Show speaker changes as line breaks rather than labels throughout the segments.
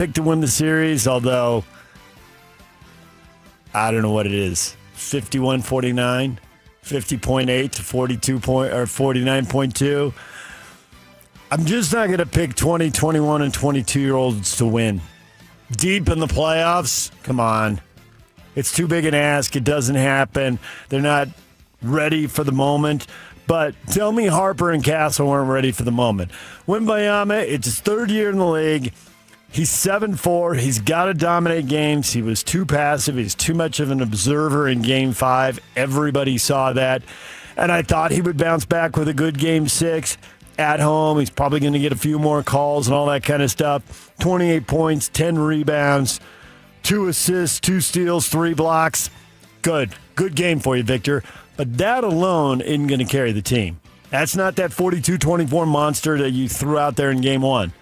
pick to win the series, although I don't know what it is. 51-49, 50.8 to 49.2. I'm just not going to pick 20, 21, and 22-year-olds to win. Deep in the playoffs? Come on. It's too big an ask. It doesn't happen. They're not ready for the moment. But tell me Harper and Castle weren't ready for the moment. Wembanyama, it's his third year in the league. He's 7'4". He's got to dominate games. He was too passive. He's too much of an observer in Game 5. Everybody saw that. And I thought he would bounce back with a good Game 6 at home. He's probably going to get a few more calls and all that kind of stuff. 28 points, 10 rebounds, 2 assists, 2 steals, 3 blocks. Good. Good game for you, Victor. But that alone isn't going to carry the team. That's not that 42-24 monster that you threw out there in Game 1.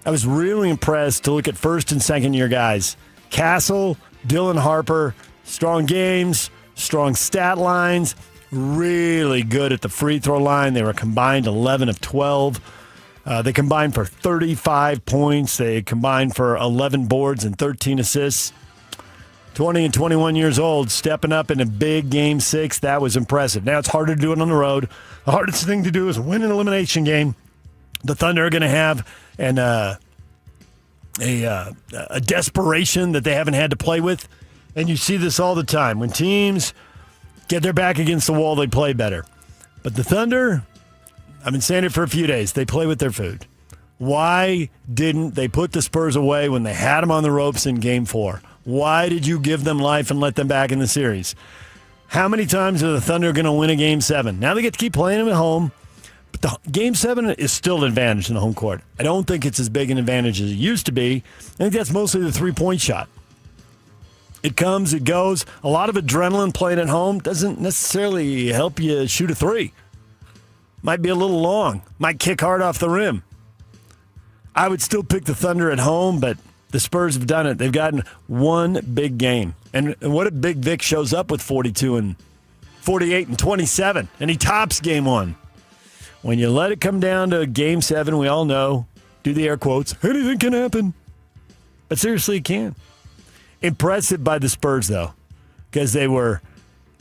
I was really impressed to look at first and second year guys. Castle, Dylan Harper, strong games, strong stat lines, really good at the free throw line. They were combined 11 of 12. They combined for 35 points. They combined for 11 boards and 13 assists. 20 and 21 years old, stepping up in a big Game 6. That was impressive. Now it's harder to do it on the road. The hardest thing to do is win an elimination game. The Thunder are going to have a desperation that they haven't had to play with. And you see this all the time. When teams get their back against the wall, they play better. But the Thunder, I've been saying it for a few days, they play with their food. Why didn't they put the Spurs away when they had them on the ropes in Game 4? Why did you give them life and let them back in the series? How many times are the Thunder going to win a Game 7? Now they get to keep playing them at home. But the Game 7 is still an advantage in the home court. I don't think it's as big an advantage as it used to be. I think that's mostly the three-point shot. It comes, it goes. A lot of adrenaline playing at home doesn't necessarily help you shoot a three. Might be a little long. Might kick hard off the rim. I would still pick the Thunder at home, but the Spurs have done it. They've gotten one big game. And what if Big Vic shows up with 42 and 48 and 27, and he tops Game 1? When you let it come down to Game 7, we all know, do the air quotes, anything can happen. But seriously, it can. Impressive by the Spurs, though, because they were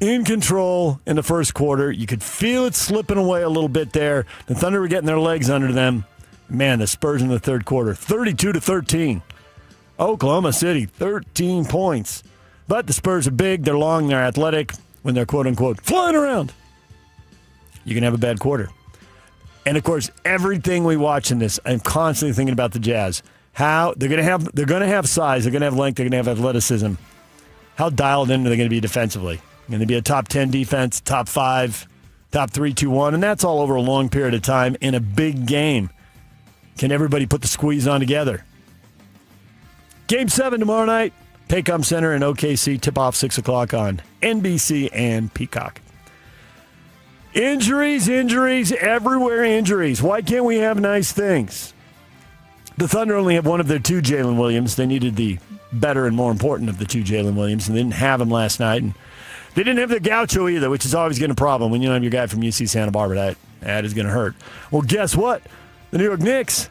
in control in the first quarter. You could feel it slipping away a little bit there. The Thunder were getting their legs under them. Man, the Spurs in the third quarter, 32-13. Oklahoma City, 13 points. But the Spurs are big, they're long, they're athletic. When they're quote-unquote flying around, you can have a bad quarter. And, of course, everything we watch in this, I'm constantly thinking about the Jazz. How they're going to have size, they're going to have length, they're going to have athleticism. How dialed in are they going to be defensively? Going to be a top 10 defense, top 5, top 3, 2, 1, and that's all over a long period of time in a big game. Can everybody put the squeeze on together? Game 7 tomorrow night, Paycom Center in OKC, tip-off 6 o'clock on NBC and Peacock. Injuries, everywhere injuries. Why can't we have nice things? The Thunder only have one of their 2 Jalen Williams. They needed the better and more important of the 2 Jalen Williams, and they didn't have him last night. And they didn't have the Gaucho either, which is always going to be a problem when you don't have your guy from UC Santa Barbara. That is going to hurt. Well, guess what? The New York Knicks,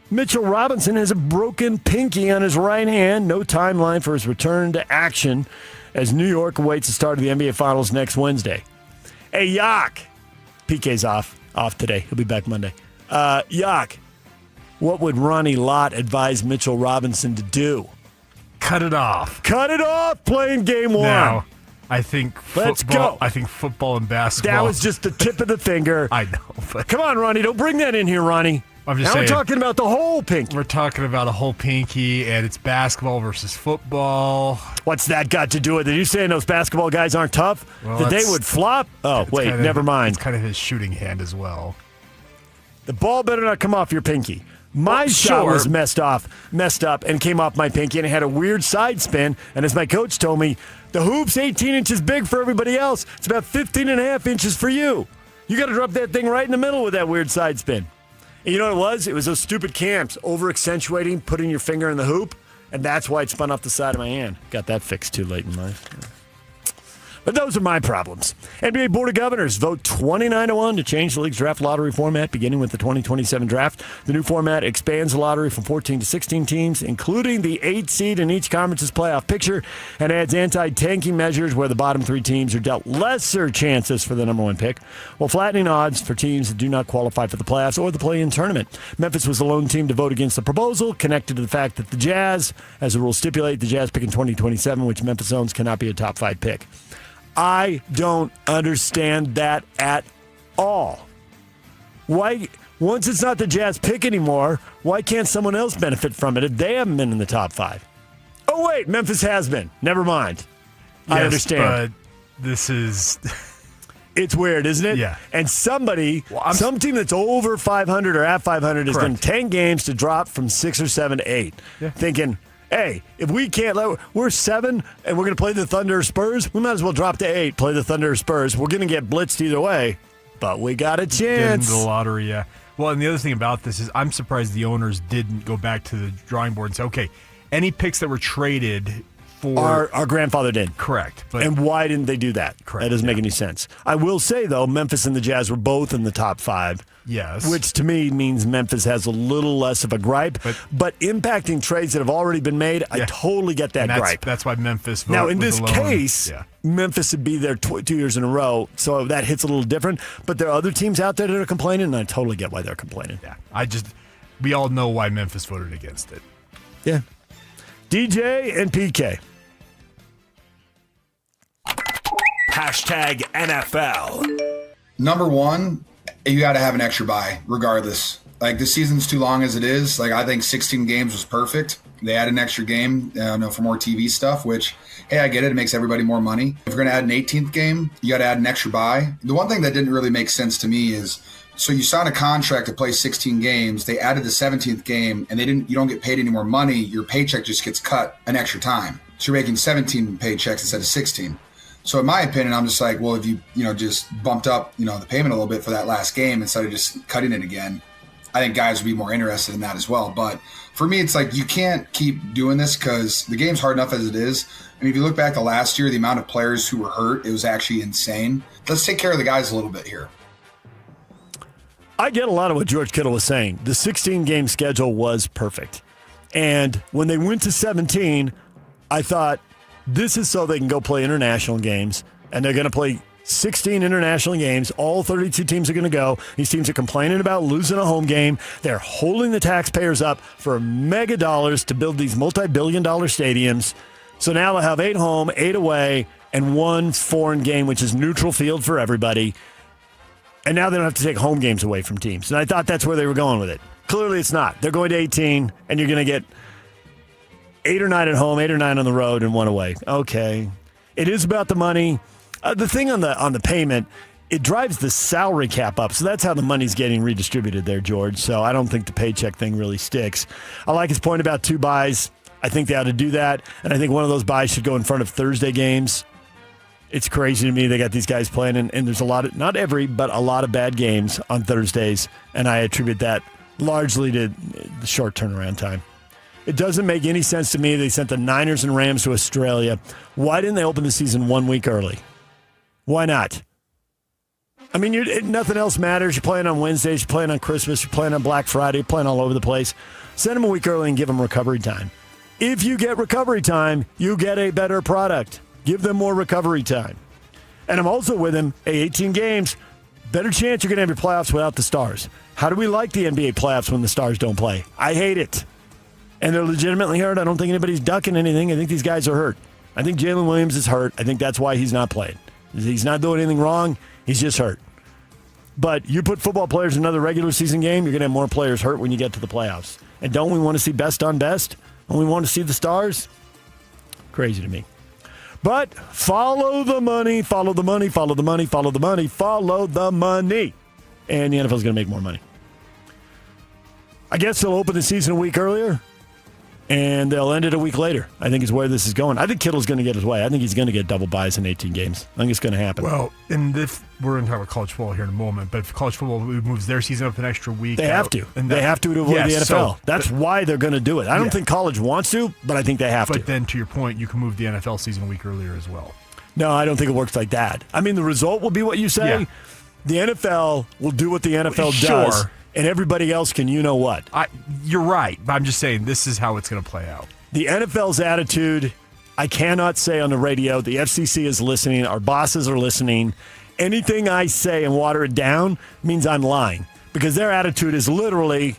Mitchell Robinson has a broken pinky on his right hand. No timeline for his return to action as New York awaits the start of the NBA Finals next Wednesday. Hey, Yak. PK's off today. He'll be back Monday. Yak, what would Ronnie Lott advise Mitchell Robinson to do?
Cut it off.
Cut it off playing Game 1.
Now, I think
Let's go.
I think football and basketball.
That was just the tip of the finger.
I know, but
come on, Ronnie. Don't bring that in here, Ronnie.
I'm just
now
saying,
we're talking about the whole pinky.
We're talking about a whole pinky, and it's basketball versus football.
What's that got to do with it? Are you saying those basketball guys aren't tough?
Well,
that they would flop? Oh, wait, never mind.
It's kind of his shooting hand as well.
The ball better not come off your pinky. My shot was messed up and came off my pinky, and it had a weird side spin. And as my coach told me, the hoop's 18 inches big for everybody else. It's about 15 and a half inches for you. You got to drop that thing right in the middle with that weird side spin. And you know what it was? It was those stupid camps, over-accentuating, putting your finger in the hoop, and that's why it spun off the side of my hand. Got that fixed too late in life. But those are my problems. NBA Board of Governors vote 29-1 to change the league's draft lottery format beginning with the 2027 draft. The new format expands the lottery from 14 to 16 teams, including the 8 seed in each conference's playoff picture, and adds anti-tanking measures where the bottom 3 teams are dealt lesser chances for the number 1 pick, while flattening odds for teams that do not qualify for the playoffs or the play-in tournament. Memphis was the lone team to vote against the proposal, connected to the fact that the Jazz, as the rules stipulate, the Jazz pick in 2027, which Memphis owns, cannot be a top 5 pick. I don't understand that at all. Why, once it's not the Jazz pick anymore, why can't someone else benefit from it if they haven't been in the top 5? Oh, wait, Memphis has been. Never mind. I understand.
But this is...
It's weird, isn't it?
Yeah.
And some team that's over 500 or at 500 is going 10 games to drop from 6 or 7 to 8, thinking, hey, if we can't we're 7 and we're going to play the Thunder or Spurs, we might as well drop to 8, play the Thunder or Spurs. We're going to get blitzed either way, but we got a chance.
Get into the lottery, yeah. Well, and the other thing about this is I'm surprised the owners didn't go back to the drawing board and say, okay, any picks that were traded for...
Our grandfather did.
Correct.
And why didn't they do that?
Correct.
That doesn't make any sense. I will say, though, Memphis and the Jazz were both in the top 5.
Yes.
Which to me means Memphis has a little less of a gripe. But impacting trades that have already been made, I totally get that gripe.
That's why Memphis
Now, in this case, Memphis would be there 2 years in a row, so that hits a little different. But there are other teams out there that are complaining, and I totally get why they're complaining.
Yeah. We all know why Memphis voted against it.
Yeah. DJ and PK.
Hashtag NFL.
Number one, you got to have an extra bye, regardless. Like, the season's too long as it is. Like, I think 16 games was perfect. They add an extra game for more TV stuff, which, hey, I get it. It makes everybody more money. If you're going to add an 18th game, you got to add an extra bye. The one thing that didn't really make sense to me is, so you sign a contract to play 16 games. They added the 17th game, and you don't get paid any more money. Your paycheck just gets cut an extra time. So you're making 17 paychecks instead of 16. So in my opinion, I'm just like, well, if you just bumped up, the payment a little bit for that last game instead of just cutting it again, I think guys would be more interested in that as well. But for me, it's like, you can't keep doing this because the game's hard enough as it is. I mean, if you look back to last year, the amount of players who were hurt, it was actually insane. Let's take care of the guys a little bit here.
I get a lot of what George Kittle was saying. The 16-game schedule was perfect. And when they went to 17, I thought, this is so they can go play international games, and they're going to play 16 international games. All 32 teams are going to go. These teams are complaining about losing a home game. They're holding the taxpayers up for mega dollars to build these multi-billion-dollar stadiums. So now they'll have 8 home, 8 away, and 1 foreign game, which is neutral field for everybody. And now they don't have to take home games away from teams. And I thought that's where they were going with it. Clearly it's not. They're going to 18, and you're going to get 8 or 9 at home, 8 or 9 on the road, and 1 away. Okay. It is about the money. The thing on the payment, it drives the salary cap up. So that's how the money's getting redistributed there, George. So I don't think the paycheck thing really sticks. I like his point about 2 buys. I think they ought to do that. And I think one of those buys should go in front of Thursday games. It's crazy to me. They got these guys playing, and there's a lot of, not every, but a lot of bad games on Thursdays. And I attribute that largely to the short turnaround time. It doesn't make any sense to me. They sent the Niners and Rams to Australia. Why didn't they open the season 1 week early? Why not? I mean, nothing else matters. You're playing on Wednesdays. You're playing on Christmas. You're playing on Black Friday. You're playing all over the place. Send them a week early and give them recovery time. If you get recovery time, you get a better product. Give them more recovery time. And I'm also with him. 18 games. Better chance you're going to have your playoffs without the stars. How do we like the NBA playoffs when the stars don't play? I hate it. And they're legitimately hurt. I don't think anybody's ducking anything. I think these guys are hurt. I think Jalen Williams is hurt. I think that's why he's not playing. He's not doing anything wrong. He's just hurt. But you put football players in another regular season game, you're going to have more players hurt when you get to the playoffs. And don't we want to see best on best? Don't we want to see the stars? Crazy to me. But follow the money, follow the money, follow the money, follow the money, follow the money. And the NFL's going to make more money. I guess they'll open the season a week earlier. And they'll end it a week later, I think is where this is going. I think Kittle's going to get his way. I think he's going to get double buys in 18 games. I think it's going to happen.
Well, and if we're going to talk about college football here in a moment, but if college football moves their season up an extra week.
They have to. They have to avoid the NFL. So that's why they're going to do it. I don't think college wants to, but I think they have to.
But then to your point, you can move the NFL season a week earlier as well.
No, I don't think it works like that. I mean, the result will be what you say.
Yeah.
The NFL will do what the NFL
Sure.
does, and everybody else can you know what.
You're right, but I'm just saying this is how it's going to play out.
The NFL's attitude, I cannot say on the radio. The FCC is listening. Our bosses are listening. Anything I say and water it down means I'm lying, because their attitude is literally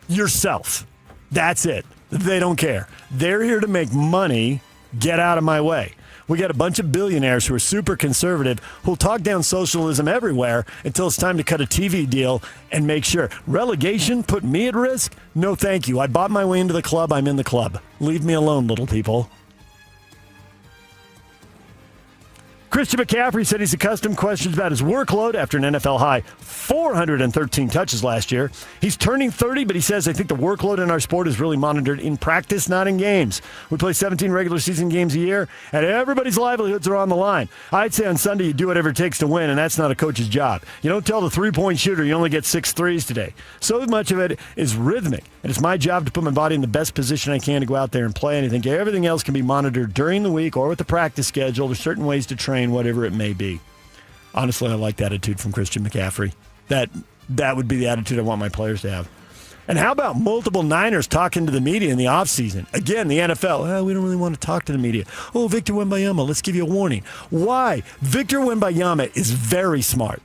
yourself. That's it. They don't care. They're here to make money. Get out of my way. We got a bunch of billionaires who are super conservative who'll talk down socialism everywhere until it's time to cut a TV deal and make sure. Relegation put me at risk? No, thank you. I bought my way into the club. I'm in the club. Leave me alone, little people. Christian McCaffrey said he's accustomed to questions about his workload after an NFL high 413 touches last year. He's turning 30, but he says, I think the workload in our sport is really monitored in practice, not in games. We play 17 regular season games a year, and everybody's livelihoods are on the line. I'd say on Sunday you do whatever it takes to win, and that's not a coach's job. You don't tell the three-point shooter you only get 6 threes today. So much of it is rhythmic, and it's my job to put my body in the best position I can to go out there and play, and I think everything else can be monitored during the week or with the practice schedule. There's certain ways to train, whatever it may be. Honestly, I like the attitude from Christian McCaffrey. That would be the attitude I want my players to have. And how about multiple Niners talking to the media in the offseason? Again, the NFL, we don't really want to talk to the media. Oh, Victor Wembanyama, let's give you a warning. Why? Victor Wembanyama is very smart.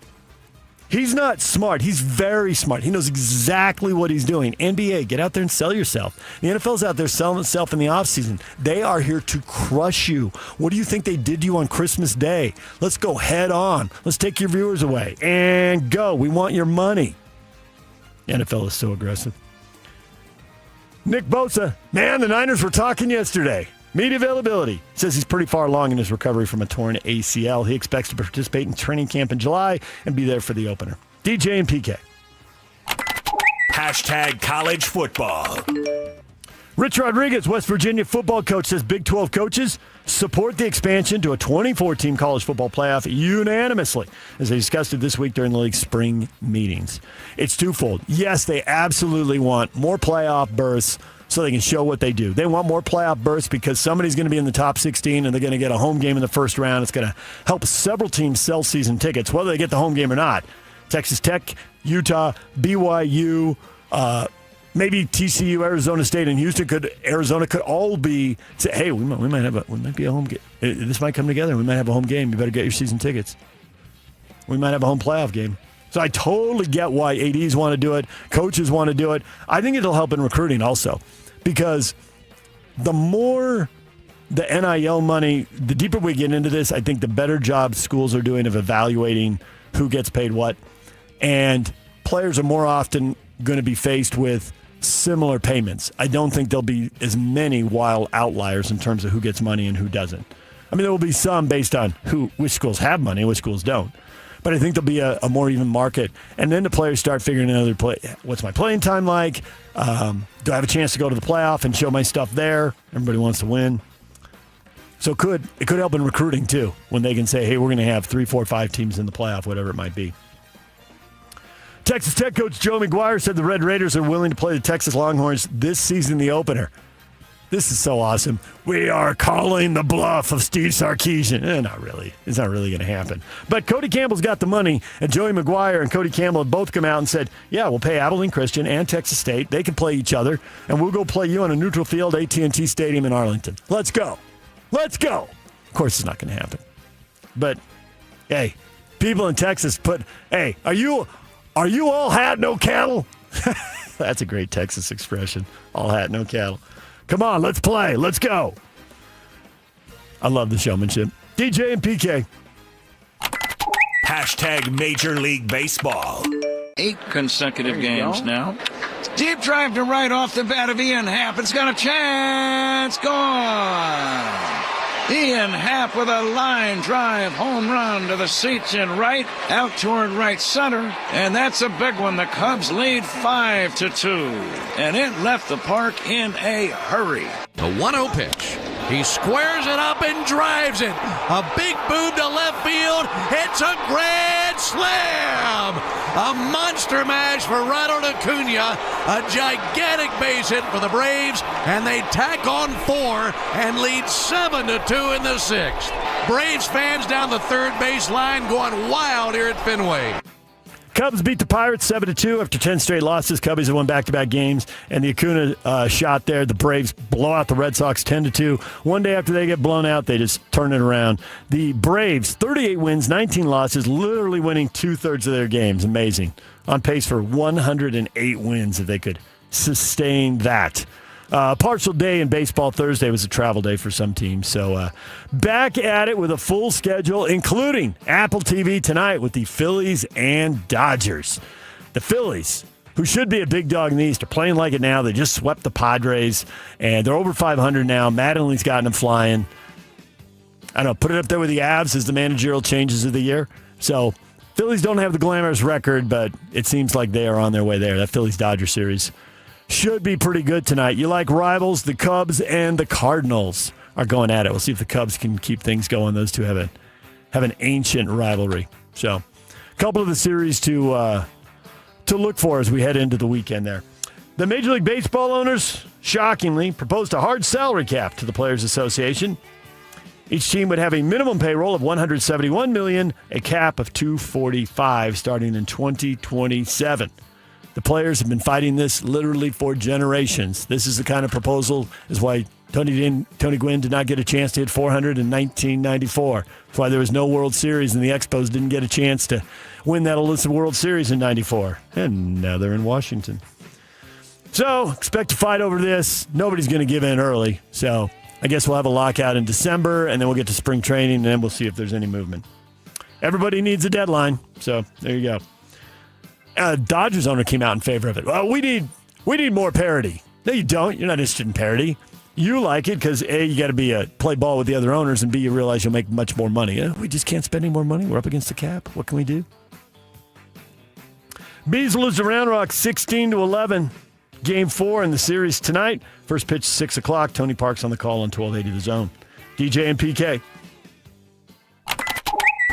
He's not smart. He's very smart. He knows exactly what he's doing. NBA, get out there and sell yourself. The NFL's out there selling itself in the offseason. They are here to crush you. What do you think they did to you on Christmas Day? Let's go head on. Let's take your viewers away. And go. We want your money. The NFL is so aggressive. Nick Bosa. Man, the Niners were talking yesterday. Media availability. Says he's pretty far along in his recovery from a torn ACL. He expects to participate in training camp in July and be there for the opener. DJ and PK.
Hashtag college football.
Rich Rodriguez, West Virginia football coach, says Big 12 coaches support the expansion to a 24-team college football playoff unanimously, as they discussed it this week during the league's spring meetings. It's twofold. Yes, they absolutely want more playoff berths so they can show what they do. They want more playoff berths because somebody's going to be in the top 16 and they're going to get a home game in the first round. It's going to help several teams sell season tickets, whether they get the home game or not. Texas Tech, Utah, BYU, maybe TCU, Arizona State, and Houston Arizona could all be say, hey, we might be a home game. This might come together. We might have a home game. You better get your season tickets. We might have a home playoff game. So I totally get why ADs want to do it, coaches want to do it. I think it'll help in recruiting also, because the more the NIL money, the deeper we get into this, I think the better job schools are doing of evaluating who gets paid what. And players are more often going to be faced with similar payments. I don't think there'll be as many wild outliers in terms of who gets money and who doesn't. I mean, there will be some based on which schools have money and which schools don't. But I think there'll be a more even market. And then the players start figuring out what's my playing time like? Do I have a chance to go to the playoff and show my stuff there? Everybody wants to win. So it could help in recruiting too, when they can say, hey, we're going to have 3, 4, 5 teams in the playoff, whatever it might be. Texas Tech coach Joe McGuire said the Red Raiders are willing to play the Texas Longhorns this season, the opener. This is so awesome. We are calling the bluff of Steve Sarkisian. Not really. It's not really going to happen. But Cody Campbell's got the money, and Joey McGuire and Cody Campbell have both come out and said, yeah, we'll pay Abilene Christian and Texas State. They can play each other, and we'll go play you on a neutral field, AT&T Stadium in Arlington. Let's go. Let's go. Of course, it's not going to happen. But, hey, people in Texas hey, are you all hat, no cattle? That's a great Texas expression. All hat, no cattle. Come on, let's play. Let's go. I love the showmanship. DJ and PK.
Hashtag Major League Baseball.
8 consecutive games now. Deep drive to right off the bat of Ian Happ. It's got a chance. Gone. Ian Happ with a line drive home run to the seats in right, out toward right center, and that's a big one. The Cubs lead 5-2, and it left the park in a hurry.
The 1-0 pitch. He squares it up and drives it. A big boom to left field. It's a grand that slam! A monster mash for Ronald Acuna. A gigantic base hit for the Braves, and they tack on 4 and lead 7-2 in the 6th. Braves fans down the third base line going wild here at Fenway.
Cubs beat the Pirates 7-2 after 10 straight losses. Cubbies have won back-to-back games, and the Acuna shot there. The Braves blow out the Red Sox 10-2. One day after they get blown out, they just turn it around. The Braves, 38 wins, 19 losses, literally winning 2/3 of their games. Amazing. On pace for 108 wins if they could sustain that. Partial day in baseball. Thursday was a travel day for some teams. So back at it with a full schedule, including Apple TV tonight with the Phillies and Dodgers. The Phillies, who should be a big dog in the East, are playing like it now. They just swept the Padres, and they're over 500 now. Mattingly's gotten them flying. I don't know, put it up there with the Avs as the managerial changes of the year. So Phillies don't have the glamorous record, but it seems like they are on their way there. That Phillies-Dodger series should be pretty good tonight. You like rivals, the Cubs and the Cardinals are going at it. We'll see if the Cubs can keep things going. Those two have an ancient rivalry. So a couple of the series to look for as we head into the weekend there. The Major League Baseball owners, shockingly, proposed a hard salary cap to the Players Association. Each team would have a minimum payroll of $171 million, a cap of $245 starting in 2027. The players have been fighting this literally for generations. This is the kind of proposal is why Tony Gwynn did not get a chance to hit 400 in 1994. That's why there was no World Series and the Expos didn't get a chance to win that elusive World Series in 94. And now they're in Washington. So expect to fight over this. Nobody's going to give in early. So I guess we'll have a lockout in December, and then we'll get to spring training, and then we'll see if there's any movement. Everybody needs a deadline. So there you go. Dodgers owner came out in favor of it. Well, we need more parity. No, you don't. You're not interested in parity. You like it because A, you got to play ball with the other owners, and B, you realize you'll make much more money. We just can't spend any more money. We're up against the cap. What can we do? Bees lose to Round Rock 16-11. Game 4 in the series tonight. First pitch 6 o'clock. Tony Park's on the call on 1280 The Zone. DJ and PK.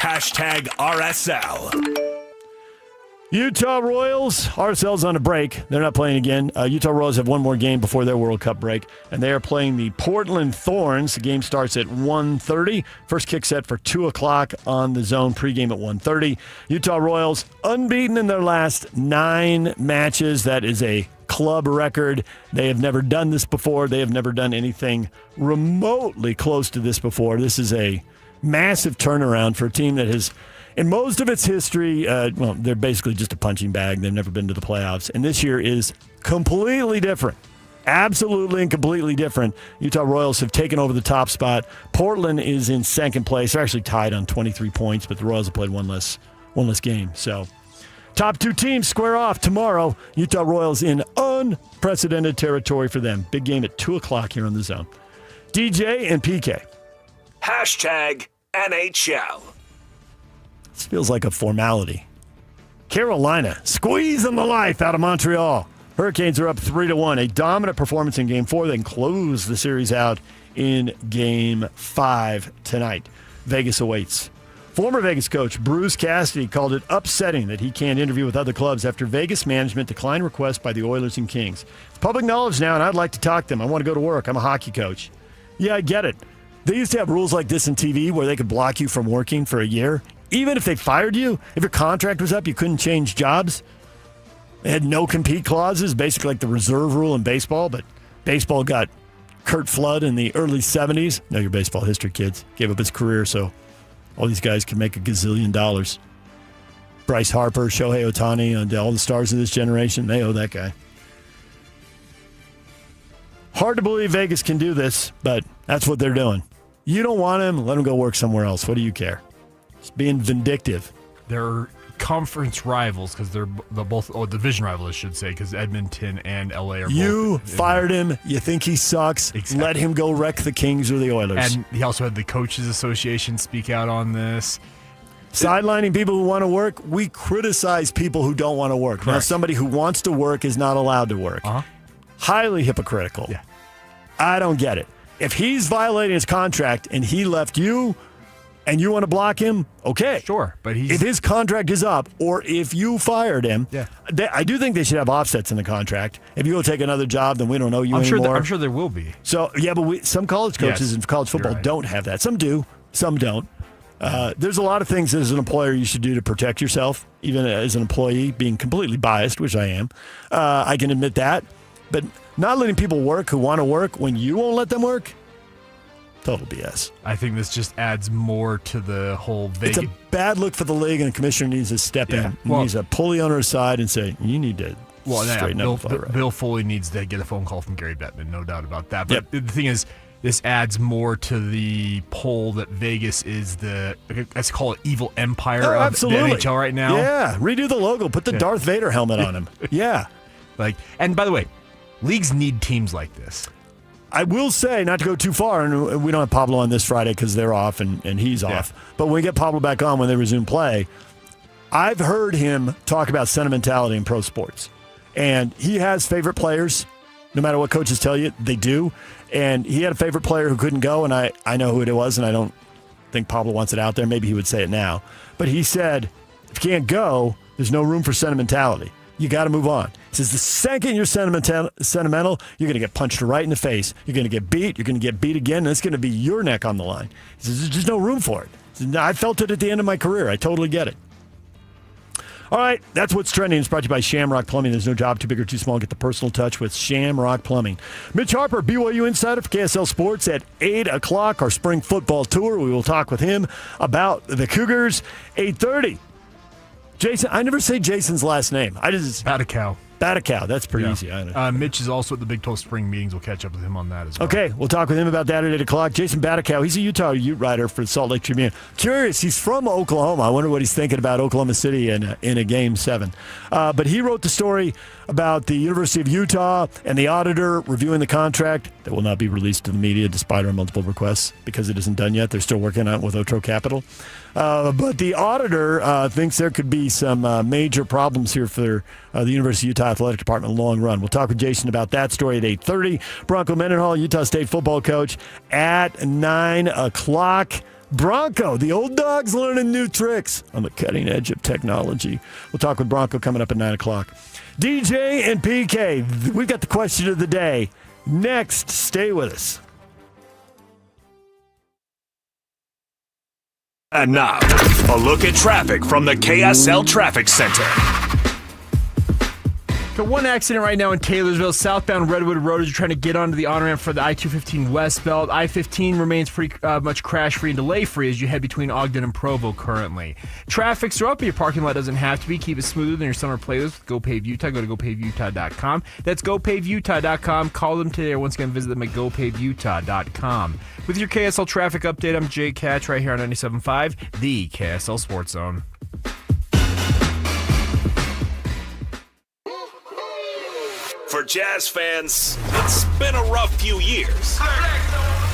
Hashtag RSL.
Utah Royals, RSL's on a break. They're not playing again. Utah Royals have one more game before their World Cup break, and they are playing the Portland Thorns. The game starts at 1:30. First kick set for 2 o'clock on the Zone. Pregame at 1:30. Utah Royals unbeaten in their last 9 matches. That is a club record. They have never done this before. They have never done anything remotely close to this before. This is a massive turnaround for a team that has, in most of its history, they're basically just a punching bag. They've never been to the playoffs. And this year is completely different. Absolutely and completely different. Utah Royals have taken over the top spot. Portland is in second place. They're actually tied on 23 points, but the Royals have played one less game. So top 2 teams square off tomorrow. Utah Royals in unprecedented territory for them. Big game at 2 o'clock here on the Zone. DJ and PK.
Hashtag NHL.
This feels like a formality. Carolina squeezing the life out of Montreal. Hurricanes are up 3-1. A dominant performance in Game 4. They can close the series out in Game 5 tonight. Vegas awaits. Former Vegas coach Bruce Cassidy called it upsetting that he can't interview with other clubs after Vegas management declined requests by the Oilers and Kings. It's public knowledge now, and I'd like to talk to them. I want to go to work. I'm a hockey coach. Yeah, I get it. They used to have rules like this in TV where they could block you from working for a year. Even if they fired you, if your contract was up, you couldn't change jobs. They had no compete clauses, basically like the reserve rule in baseball, but baseball got Curt Flood in the early 70s. Know your baseball history, kids. Gave up his career so all these guys could make $1 gazillion. Bryce Harper, Shohei Ohtani, and all the stars of this generation, they owe that guy. Hard to believe Vegas can do this, but that's what they're doing. You don't want him, let him go work somewhere else. What do you care? It's being vindictive.
They're conference rivals because they're both division rivals, I should say, because Edmonton and LA are
You
both
fired him. You think he sucks.
Exactly.
Let him go wreck the Kings or the Oilers.
And he also had the Coaches Association speak out on this.
Sidelining people who want to work, we criticize people who don't want to work. Now, somebody who wants to work is not allowed to work. Highly hypocritical.
Yeah.
I don't get it. If he's violating his contract and he left you, and you want to block him, okay.
Sure, but
if his contract is up or if you fired him, I do think they should have offsets in the contract. If you go take another job, then we don't owe you anymore.
I'm sure there will be.
So, yeah, but some college coaches in college football don't have that. Some do, some don't. There's a lot of things as an employer you should do to protect yourself, even as an employee, being completely biased, which I am. I can admit that. But not letting people work who want to work when you won't let them work, total BS.
I think this just adds more to the whole Vegas.
It's a bad look for the league, and the commissioner needs to step in. He needs to pull the owner aside and say, you need to straighten up.
Bill Foley needs to get a phone call from Gary Bettman, no doubt about that. But the thing is, this adds more to the poll that Vegas is let's call it evil empire of the NHL right now.
Yeah, redo the logo. Put the Darth Vader helmet on him. Yeah.
And by the way, leagues need teams like this.
I will say, not to go too far, and we don't have Pablo on this Friday because they're off and he's off, but when we get Pablo back on when they resume play, I've heard him talk about sentimentality in pro sports. And he has favorite players, no matter what coaches tell you, they do. And he had a favorite player who couldn't go, and I know who it was, and I don't think Pablo wants it out there. Maybe he would say it now. But he said, if you can't go, there's no room for sentimentality. You got to move on. He says the second you're sentimental, you're going to get punched right in the face. You're going to get beat. You're going to get beat again, and it's going to be your neck on the line. He says there's just no room for it. He says, I felt it at the end of my career. I totally get it. All right, that's what's trending. It's brought to you by Shamrock Plumbing. There's no job too big or too small. Get the personal touch with Shamrock Plumbing. Mitch Harper, BYU Insider for KSL Sports at 8 o'clock, our spring football tour. We will talk with him about the Cougars. 8:30. Jason, I never say Jason's last name. I just
Batacow.
That's pretty easy. I know.
Mitch is also at the Big 12 spring meetings. We'll catch up with him on that as well.
Okay, we'll talk with him about that at 8 o'clock. Jason Batacow, he's a Utah Ute writer for the Salt Lake Tribune. Curious, he's from Oklahoma. I wonder what he's thinking about Oklahoma City in a Game 7. But he wrote the story about the University of Utah and the auditor reviewing the contract that will not be released to the media despite our multiple requests because it isn't done yet. They're still working on it with Otro Capital. But the auditor thinks there could be some major problems here for the University of Utah Athletic Department long run. We'll talk with Jason about that story at 8:30. Bronco Mendenhall, Utah State football coach, at 9 o'clock. Bronco, the old dog's learning new tricks on the cutting edge of technology. We'll talk with Bronco coming up at 9 o'clock. DJ and PK, we've got the question of the day. Next, stay with us.
And now, a look at traffic from the KSL Traffic Center.
Got one accident right now in Taylorsville. Southbound Redwood Road as you're trying to get onto the on-ramp for the I-215 westbound. I-15 remains pretty much crash-free and delay-free as you head between Ogden and Provo currently. Traffic's throughout, but your parking lot doesn't have to be. Keep it smoother than your summer playlist with GoPave Utah. Go to GoPaveUtah.com. That's GoPaveUtah.com. Call them today or once again visit them at GoPaveUtah.com. With your KSL traffic update, I'm Jay Catch right here on 97.5, the KSL Sports Zone.
For Jazz fans, it's been a rough few years.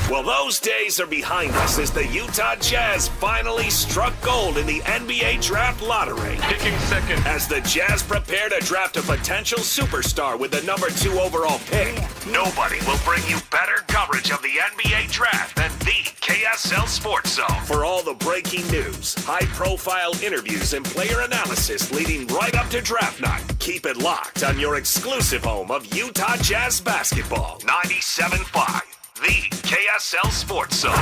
Well, those days are behind us as the Utah Jazz finally struck gold in the NBA Draft Lottery.
Picking second.
As the Jazz prepare to draft a potential superstar with the number 2 overall pick, nobody will bring you better coverage of the NBA Draft than the KSL Sports Zone. For all the breaking news, high-profile interviews, and player analysis leading right up to draft night, keep it locked on your exclusive home of Utah Jazz basketball, 97.5. The KSL Sports Zone.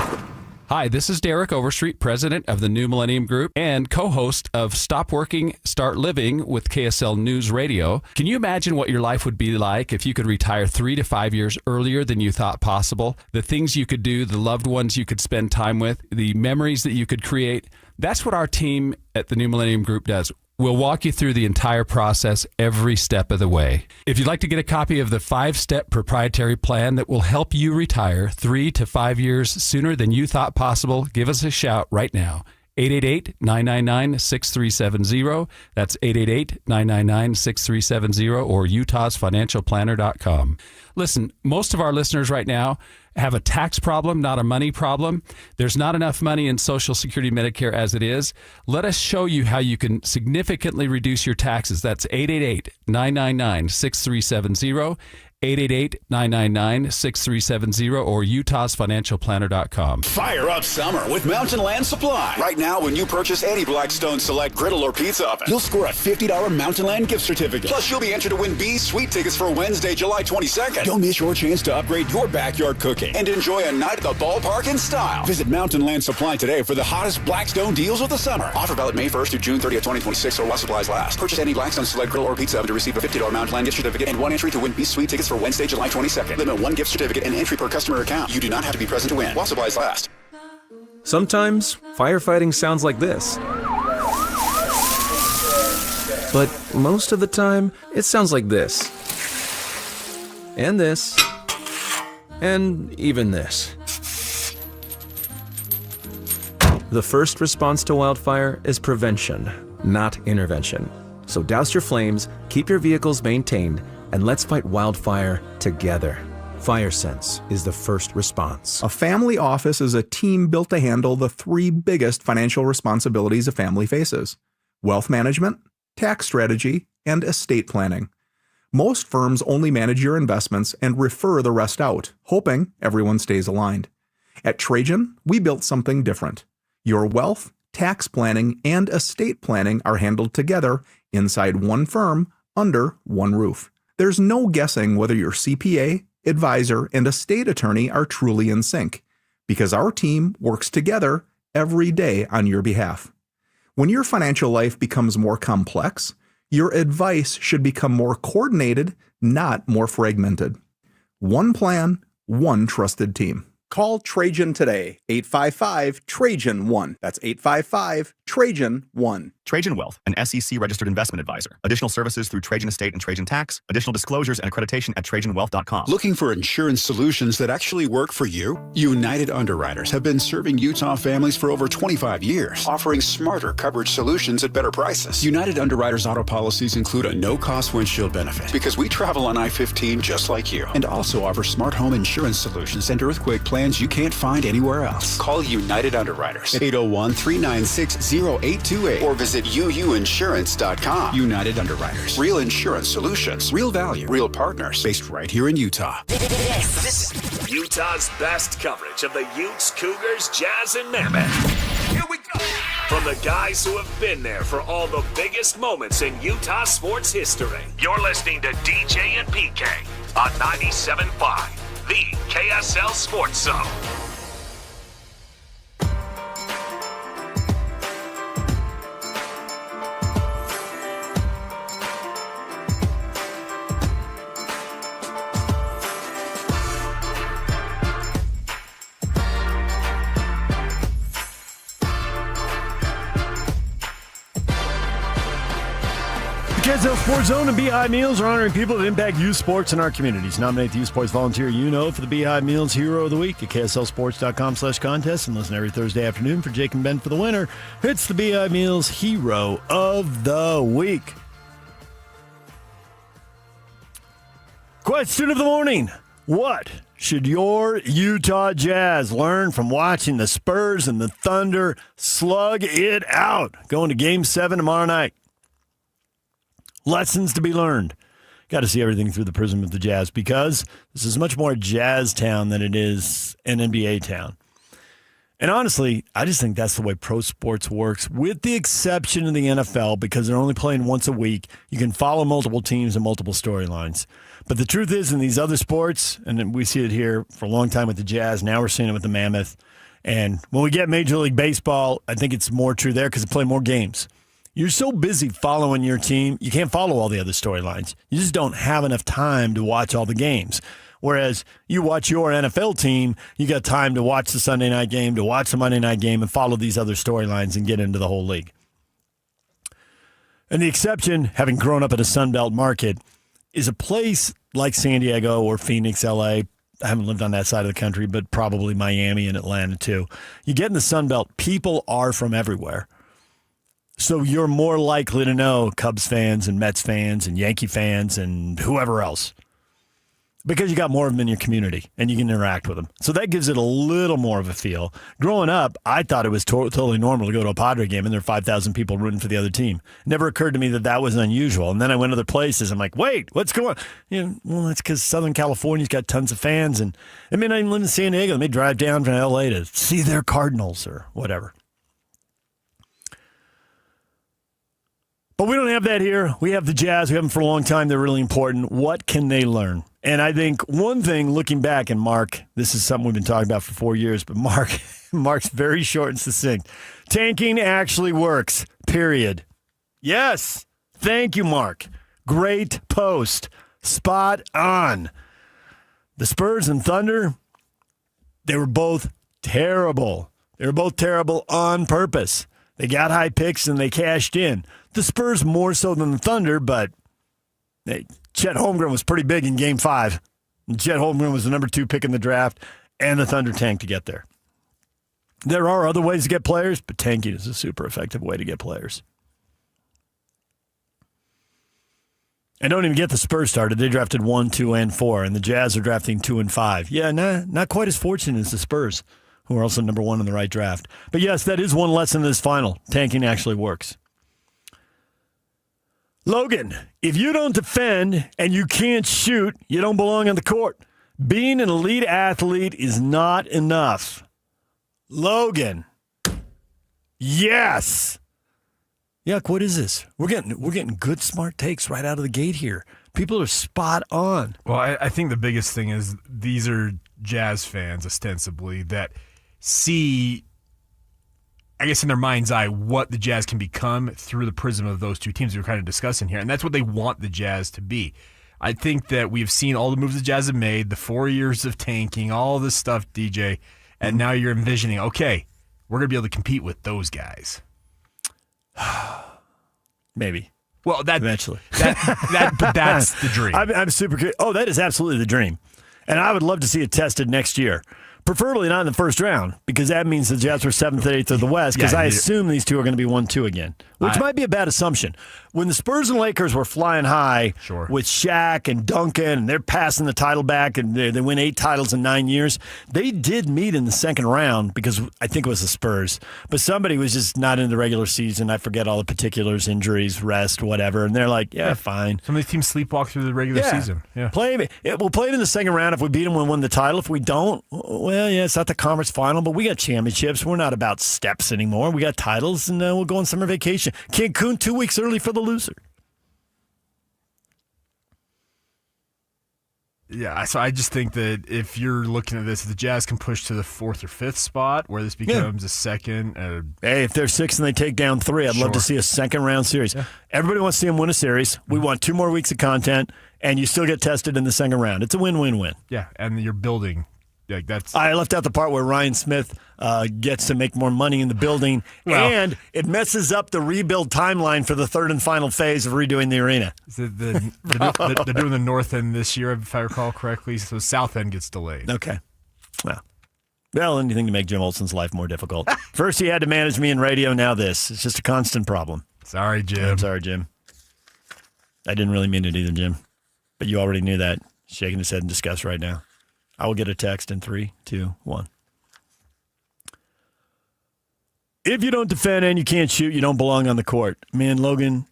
Hi, this is Derek Overstreet, president of the New Millennium Group and co-host of Stop Working, Start Living with KSL News Radio. Can you imagine what your life would be like if you could retire 3 to 5 years earlier than you thought possible? The things you could do, the loved ones you could spend time with, the memories that you could create. That's what our team at the New Millennium Group does. We'll walk you through the entire process every step of the way. If you'd like to get a copy of the 5-step proprietary plan that will help you retire 3 to 5 years sooner than you thought possible, give us a shout right now. 888-999-6370. That's 888-999-6370 or utahsfinancialplanner.com. Listen, most of our listeners right now have a tax problem, not a money problem. There's not enough money in Social Security Medicare as it is. Let us show you how you can significantly reduce your taxes. That's 888-999-6370. 888-999-6370 or utahsfinancialplanner.com.
Fire up summer with Mountain Land Supply. Right now, when you purchase any Blackstone Select griddle or pizza oven, you'll score a $50 Mountain Land gift certificate. Plus, you'll be entered to win B's Sweet tickets for Wednesday, July 22nd. Don't miss your chance to upgrade your backyard cooking and enjoy a night at the ballpark in style. Visit Mountain Land Supply today for the hottest Blackstone deals of the summer. Offer valid May 1st through June 30th, 2026 or while supplies last. Purchase any Blackstone Select griddle or pizza oven to receive a $50 Mountain Land gift certificate and one entry to win B's Sweet tickets for Wednesday, July 22nd. Limit one gift certificate and entry per customer account. You do not have to be present to win while supplies last.
Sometimes firefighting sounds like this. But most of the time, it sounds like this. And this. And even this. The first response to wildfire is prevention, not intervention. So douse your flames, keep your vehicles maintained, and let's fight wildfire together. FireSense is the first response.
A family office is a team built to handle the three biggest financial responsibilities a family faces: wealth management, tax strategy, and estate planning. Most firms only manage your investments and refer the rest out, hoping everyone stays aligned. At Trajan, we built something different. Your wealth, tax planning, and estate planning are handled together inside one firm under one roof. There's no guessing whether your CPA, advisor, and estate attorney are truly in sync, because our team works together every day on your behalf. When your financial life becomes more complex, your advice should become more coordinated, not more fragmented. One plan, one trusted team. Call Trajan today, 855-TRAJAN-1. That's 855-TRAJAN-1.
Trajan Wealth, an SEC-registered investment advisor. Additional services through Trajan Estate and Trajan Tax. Additional disclosures and accreditation at TrajanWealth.com.
Looking for insurance solutions that actually work for you? United Underwriters have been serving Utah families for over 25 years, offering smarter coverage solutions at better prices. United Underwriters auto policies include a no-cost windshield benefit because we travel on I-15 just like you, and also offer smart home insurance solutions and earthquake plans you can't find anywhere else. Call United Underwriters at 801-396-0828 or visit uuinsurance.com. United Underwriters. Real insurance solutions. Real value. Real partners. Based right here in Utah.
This is Utah's best coverage of the Utes, Cougars, Jazz, and Mammoth. Here we go. From the guys who have been there for all the biggest moments in Utah sports history. You're listening to DJ and PK on 97.5, the KSL Sports Zone.
KSL Sports Zone and Beehive Meals are honoring people that impact youth sports in our communities. Nominate the Youth Sports Volunteer for the Beehive Meals Hero of the Week at KSLSports.com/contest and listen every Thursday afternoon for Jake and Ben for the winner. It's the Beehive Meals Hero of the Week. Question of the morning. What should your Utah Jazz learn from watching the Spurs and the Thunder slug it out going to Game 7 tomorrow night? Lessons to be learned. Got to see everything through the prism of the Jazz because this is much more Jazz town than it is an NBA town. And honestly, I just think that's the way pro sports works, with the exception of the NFL, because they're only playing once a week. You can follow multiple teams and multiple storylines. But the truth is, in these other sports, and we see it here for a long time with the Jazz, now we're seeing it with the Mammoth. And when we get Major League Baseball, I think it's more true there because they play more games. You're so busy following your team, you can't follow all the other storylines. You just don't have enough time to watch all the games. Whereas you watch your NFL team, you got time to watch the Sunday night game, to watch the Monday night game, and follow these other storylines and get into the whole league. And the exception, having grown up in a Sunbelt market, is a place like San Diego or Phoenix, LA. I haven't lived on that side of the country, but probably Miami and Atlanta too. You get in the Sunbelt, people are from everywhere. So you're more likely to know Cubs fans and Mets fans and Yankee fans and whoever else. because you got more of them in your community and you can interact with them. So that gives it a little more of a feel. Growing up, I thought it was totally normal to go to a Padre game and there are 5,000 people rooting for the other team. It never occurred to me that that was unusual. And then I went other places. I'm like, wait, what's going on? Well, that's because Southern California's got tons of fans. And I mean, I live in San Diego. They may drive down from L.A. to see their Cardinals or whatever. But we don't have that here. We have the Jazz. We have them for a long time. They're really important. What can they learn? And I think one thing, looking back, and Mark, this is something we've been talking about for 4 years, but Mark's very short and succinct. Tanking actually works, period. Yes. Thank you, Mark. Great post. Spot on. The Spurs and Thunder, they were both terrible. They were both terrible on purpose. They got high picks and they cashed in. The Spurs more so than the Thunder, but Chet Holmgren was pretty big in Game 5. Chet Holmgren was the number 2 pick in the draft, and the Thunder tanked to get there. There are other ways to get players, but tanking is a super effective way to get players. And don't even get the Spurs started. They drafted 1, 2, and 4, and the Jazz are drafting 2 and 5. Yeah, not quite as fortunate as the Spurs, who are also number 1 in the right draft. But yes, that is one lesson in this final. Tanking actually works. Logan, if you don't defend and you can't shoot, you don't belong on the court. Being an elite athlete is not enough. Logan. Yes. Yuck, what is this? We're getting good, smart takes right out of the gate here. People are spot on.
Well, I think the biggest thing is these are Jazz fans, ostensibly, that see, I guess in their mind's eye, what the Jazz can become through the prism of those two teams we're kind of discussing here. And that's what they want the Jazz to be. I think that we've seen all the moves the Jazz have made, the 4 years of tanking, all this stuff, DJ, and now you're envisioning, okay, we're going to be able to compete with those guys.
Maybe.
Well,
eventually.
But that's the dream.
I'm super curious. Oh, that is absolutely the dream. And I would love to see it tested next year. Preferably not in the first round, because that means the Jazz were 7th, 8th of the West, because I assume these two are going to be 1-2 again, which might be a bad assumption. When the Spurs and Lakers were flying high with Shaq and Duncan, and they're passing the title back, and they win 8 titles in 9 years, they did meet in the second round, because I think it was the Spurs. But somebody was just not in the regular season. I forget all the particulars, injuries, rest, whatever. And they're like, yeah, fine.
Some of these teams sleepwalk through the regular season. Yeah.
We'll play them in the second round. If we beat them, we'll win the title. If we don't, well, yeah, it's not the conference final, but we got championships. We're not about steps anymore. We got titles, and we'll go on summer vacation. Cancun 2 weeks early for the loser.
Yeah, so I just think that if you're looking at this, the Jazz can push to the 4th or 5th spot, where this becomes a second.
Hey, if they're 6 and they take down 3, I'd love to see a second-round series. Yeah. Everybody wants to see them win a series. We want 2 more weeks of content, and you still get tested in the second round. It's a win-win-win.
Yeah, and you're building. Like that's.
I left out the part where Ryan Smith gets to make more money in the building, and it messes up the rebuild timeline for the third and final phase of redoing the arena.
They're doing the north end this year, if I recall correctly, so the south end gets delayed.
Okay. Well, anything to make Jim Olson's life more difficult. First he had to manage me in radio, now this. It's just a constant problem.
Sorry, Jim.
I'm sorry, Jim. I didn't really mean it either, Jim. But you already knew that. Shaking his head in disgust right now. I will get a text in 3, 2, 1. If you don't defend and you can't shoot, you don't belong on the court. Man, Logan,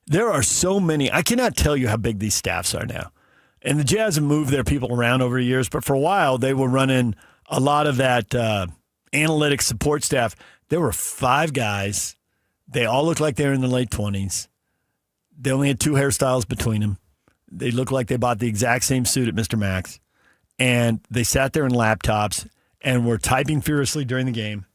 there are so many. I cannot tell you how big these staffs are now. And the Jazz have moved their people around over the years, but for a while they were running a lot of that analytics support staff. There were 5 guys. They all looked like they were in their late 20s. They only had 2 hairstyles between them. They looked like they bought the exact same suit at Mr. Max. And they sat there in laptops and were typing furiously during the game,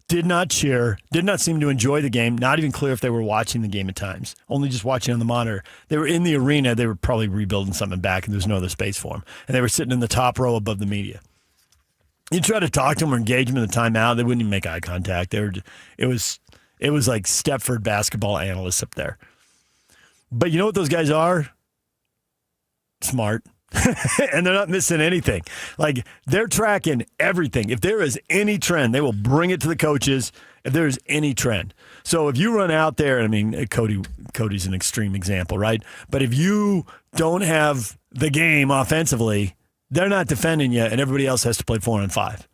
did not cheer, did not seem to enjoy the game, not even clear if they were watching the game at times, only just watching on the monitor. They were in the arena. They were probably rebuilding something back, and there was no other space for them. And they were sitting in the top row above the media. You try to talk to them or engage them in the timeout, they wouldn't even make eye contact. It was like Stepford basketball analysts up there. But you know what those guys are? Smart. And they're not missing anything. Like, they're tracking everything. If there is any trend, they will bring it to the coaches if there is any trend. So if you run out there, I mean, Cody's an extreme example, right? But if you don't have the game offensively, they're not defending you, and everybody else has to play 4-on-5.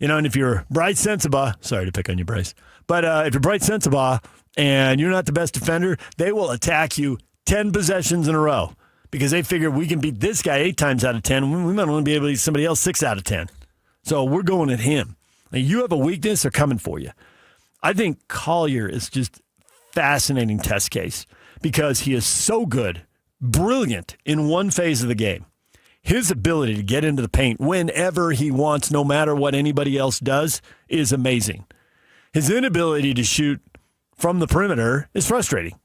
And if you're Bryce Sensabaugh, sorry to pick on you, Bryce, but if you're Bryce Sensabaugh and you're not the best defender, they will attack you 10 possessions in a row because they figure we can beat this guy 8 times out of 10. We might only be able to beat somebody else 6 out of 10. So we're going at him. Now, you have a weakness, they're coming for you. I think Collier is just fascinating test case because he is so good, brilliant in one phase of the game. His ability to get into the paint whenever he wants, no matter what anybody else does, is amazing. His inability to shoot from the perimeter is frustrating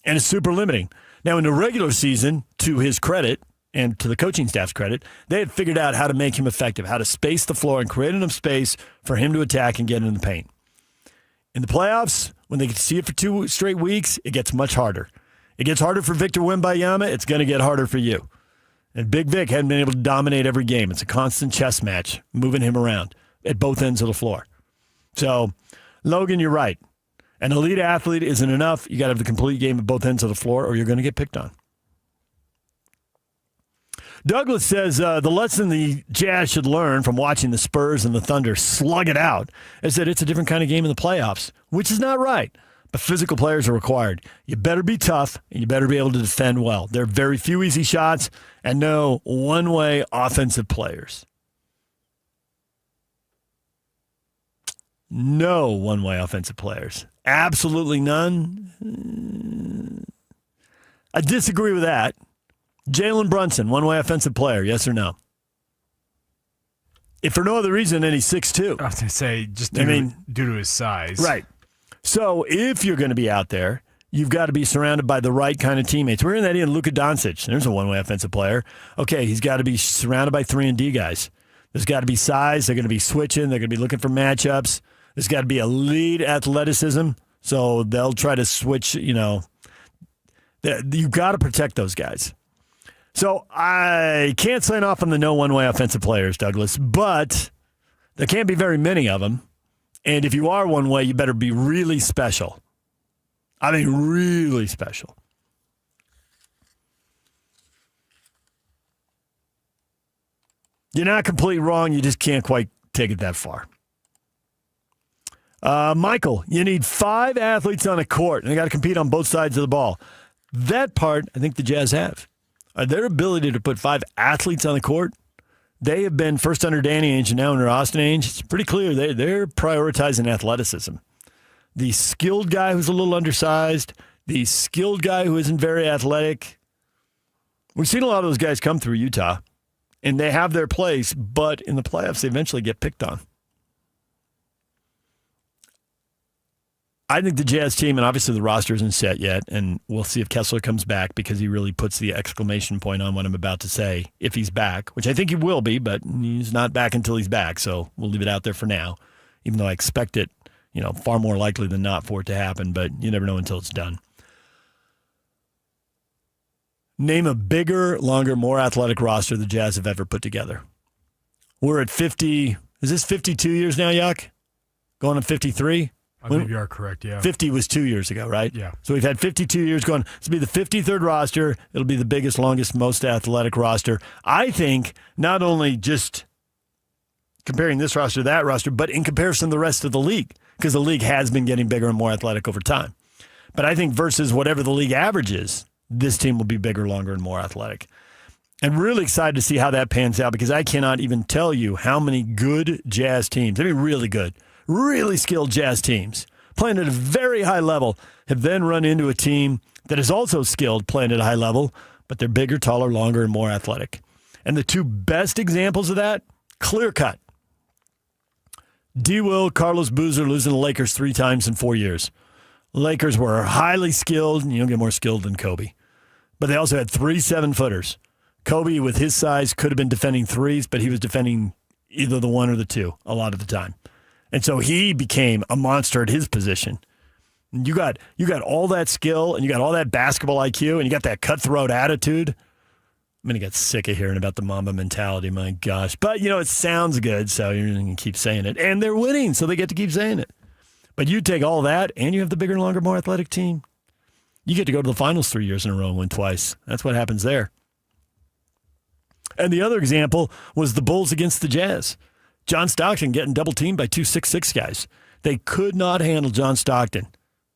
and it's super limiting. Now, in the regular season, to his credit and to the coaching staff's credit, they had figured out how to make him effective, how to space the floor and create enough space for him to attack and get in the paint. In the playoffs, when they get to see it for 2 straight weeks, it gets much harder. It gets harder for Victor Wembanyama. It's going to get harder for you. And Big Vic hadn't been able to dominate every game. It's a constant chess match, moving him around at both ends of the floor. So, Logan, you're right. An elite athlete isn't enough. You got to have the complete game at both ends of the floor, or you're going to get picked on. Douglas says the lesson the Jazz should learn from watching the Spurs and the Thunder slug it out is that it's a different kind of game in the playoffs, which is not right. But physical players are required. You better be tough, and you better be able to defend well. There are very few easy shots and no one-way offensive players. No one-way offensive players. Absolutely none. I disagree with that. Jalen Brunson, one-way offensive player, yes or no? If for no other reason, then he's 6'2".
I was going to say, just due to his size.
Right. So if you're going to be out there, you've got to be surrounded by the right kind of teammates. We're in that in Luka Doncic. There's a one-way offensive player. Okay, he's got to be surrounded by 3-and-D guys. There's got to be size. They're going to be switching. They're going to be looking for matchups. There's got to be elite athleticism. So they'll try to switch, You've got to protect those guys. So I can't sign off on the no one-way offensive players, Douglas, but there can't be very many of them. And if you are one way, you better be really special. I mean, really special. You're not completely wrong. You just can't quite take it that far. Michael, you need 5 athletes on a court, and they got to compete on both sides of the ball. That part, I think the Jazz have. Their ability to put 5 athletes on the court, they have been first under Danny Ainge and now under Austin Ainge. It's pretty clear they're prioritizing athleticism. The skilled guy who's a little undersized, the skilled guy who isn't very athletic. We've seen a lot of those guys come through Utah, and they have their place, but in the playoffs, they eventually get picked on. I think the Jazz team, and obviously the roster isn't set yet, and we'll see if Kessler comes back because he really puts the exclamation point on what I'm about to say, if he's back, which I think he will be, but he's not back until he's back, so we'll leave it out there for now, even though I expect it, far more likely than not for it to happen, but you never know until it's done. Name a bigger, longer, more athletic roster the Jazz have ever put together. We're at 50, is this 52 years now, Yuck? Going on 53?
I believe you are correct, yeah.
50 was 2 years ago, right?
Yeah.
So we've had 52 years going. This will be the 53rd roster. It'll be the biggest, longest, most athletic roster. I think not only just comparing this roster to that roster, but in comparison to the rest of the league, because the league has been getting bigger and more athletic over time. But I think versus whatever the league average is, this team will be bigger, longer, and more athletic. I'm really excited to see how that pans out because I cannot even tell you how many good Jazz teams, really good, really skilled Jazz teams playing at a very high level have then run into a team that is also skilled playing at a high level, but they're bigger, taller, longer, and more athletic. And the 2 best examples of that, clear cut. D. Will, Carlos Boozer losing the Lakers 3 times in 4 years. Lakers were highly skilled, and you don't get more skilled than Kobe. But they also had 3 7-footers. Kobe, with his size, could have been defending threes, but he was defending either the 1 or the 2 a lot of the time. And so he became a monster at his position. You got all that skill, and you got all that basketball IQ, and you got that cutthroat attitude. I'm going to get sick of hearing about the Mamba mentality, my gosh. But, it sounds good, so you're going to keep saying it. And they're winning, so they get to keep saying it. But you take all that, and you have the bigger, longer, more athletic team. You get to go to the finals 3 years in a row and win twice. That's what happens there. And the other example was the Bulls against the Jazz. John Stockton getting double-teamed by 2 6'6" guys. They could not handle John Stockton,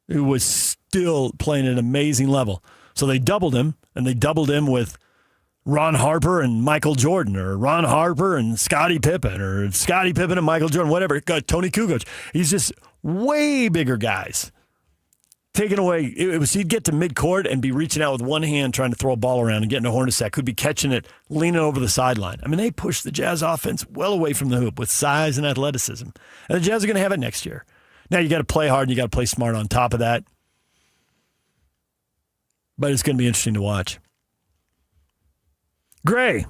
who was still playing at an amazing level. So they doubled him, and they doubled him with Ron Harper and Michael Jordan, or Ron Harper and Scottie Pippen, or Scottie Pippen and Michael Jordan, whatever. Tony Kukoc. He's just way bigger guys. Taking away, he'd get to midcourt and be reaching out with one hand trying to throw a ball around and getting a hornetsack. Could be catching it, leaning over the sideline. I mean, they pushed the Jazz offense well away from the hoop with size and athleticism. And the Jazz are going to have it next year. Now you got to play hard and you got to play smart on top of that. But it's going to be interesting to watch. Gray,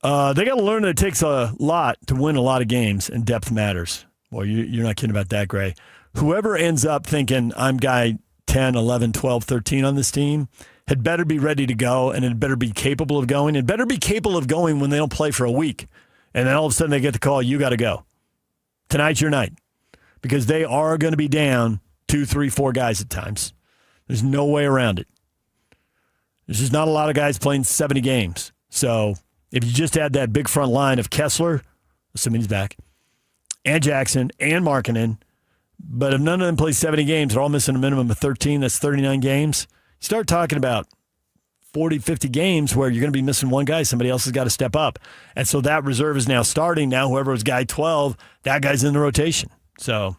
they got to learn that it takes a lot to win a lot of games, and depth matters. Well, you're not kidding about that, Gray. Whoever ends up thinking I'm guy 10, 11, 12, 13 on this team had better be ready to go, and it better be capable of going. It better be capable of going when they don't play for a week. And then all of a sudden they get the call, you got to go. Tonight's your night. Because they are going to be down 2, 3, 4 guys at times. There's no way around it. There's just not a lot of guys playing 70 games. So if you just had that big front line of Kessler, assuming he's back, and Jackson, and Markkanen, but if none of them play 70 games, they're all missing a minimum of 13, that's 39 games. You start talking about 40, 50 games where you're going to be missing one guy. Somebody else has got to step up. And so that reserve is now starting. Now whoever was guy 12, that guy's in the rotation. So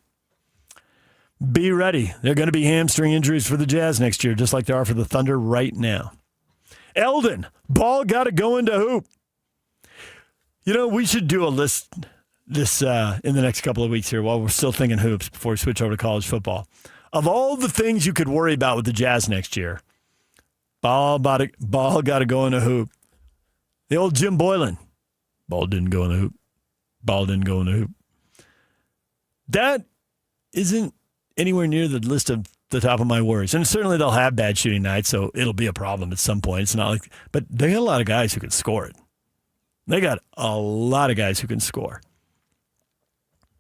be ready. There are going to be hamstring injuries for the Jazz next year, just like there are for the Thunder right now. Eldon, ball got to go into hoop. You know, we should do a list this in the next couple of weeks here while we're still thinking hoops before we switch over to college football. Of all the things you could worry about with the Jazz next year, ball got to go in a hoop. The old Jim Boylan, ball didn't go in the hoop. Ball didn't go in the hoop. That isn't anywhere near the list of the top of my worries. And certainly they'll have bad shooting nights, so it'll be a problem at some point. It's not like, but they got a lot of guys who can score it. They got a lot of guys who can score.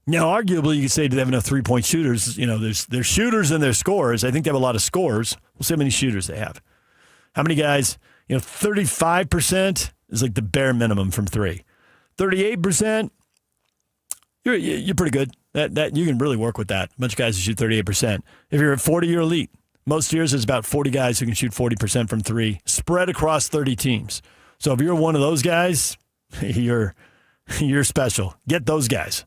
Now, arguably, you could say, do they have enough three-point shooters? You know, there's shooters and there's scorers. I think they have a lot of scorers. We'll see how many shooters they have. How many guys, 35% is like the bare minimum from three. 38%, you're pretty good. That you can really work with that. A bunch of guys who shoot 38%. If you're at 40, you're elite. Most years, there's about 40 guys who can shoot 40% from three, spread across 30 teams. So if you're one of those guys, you're special. Get those guys.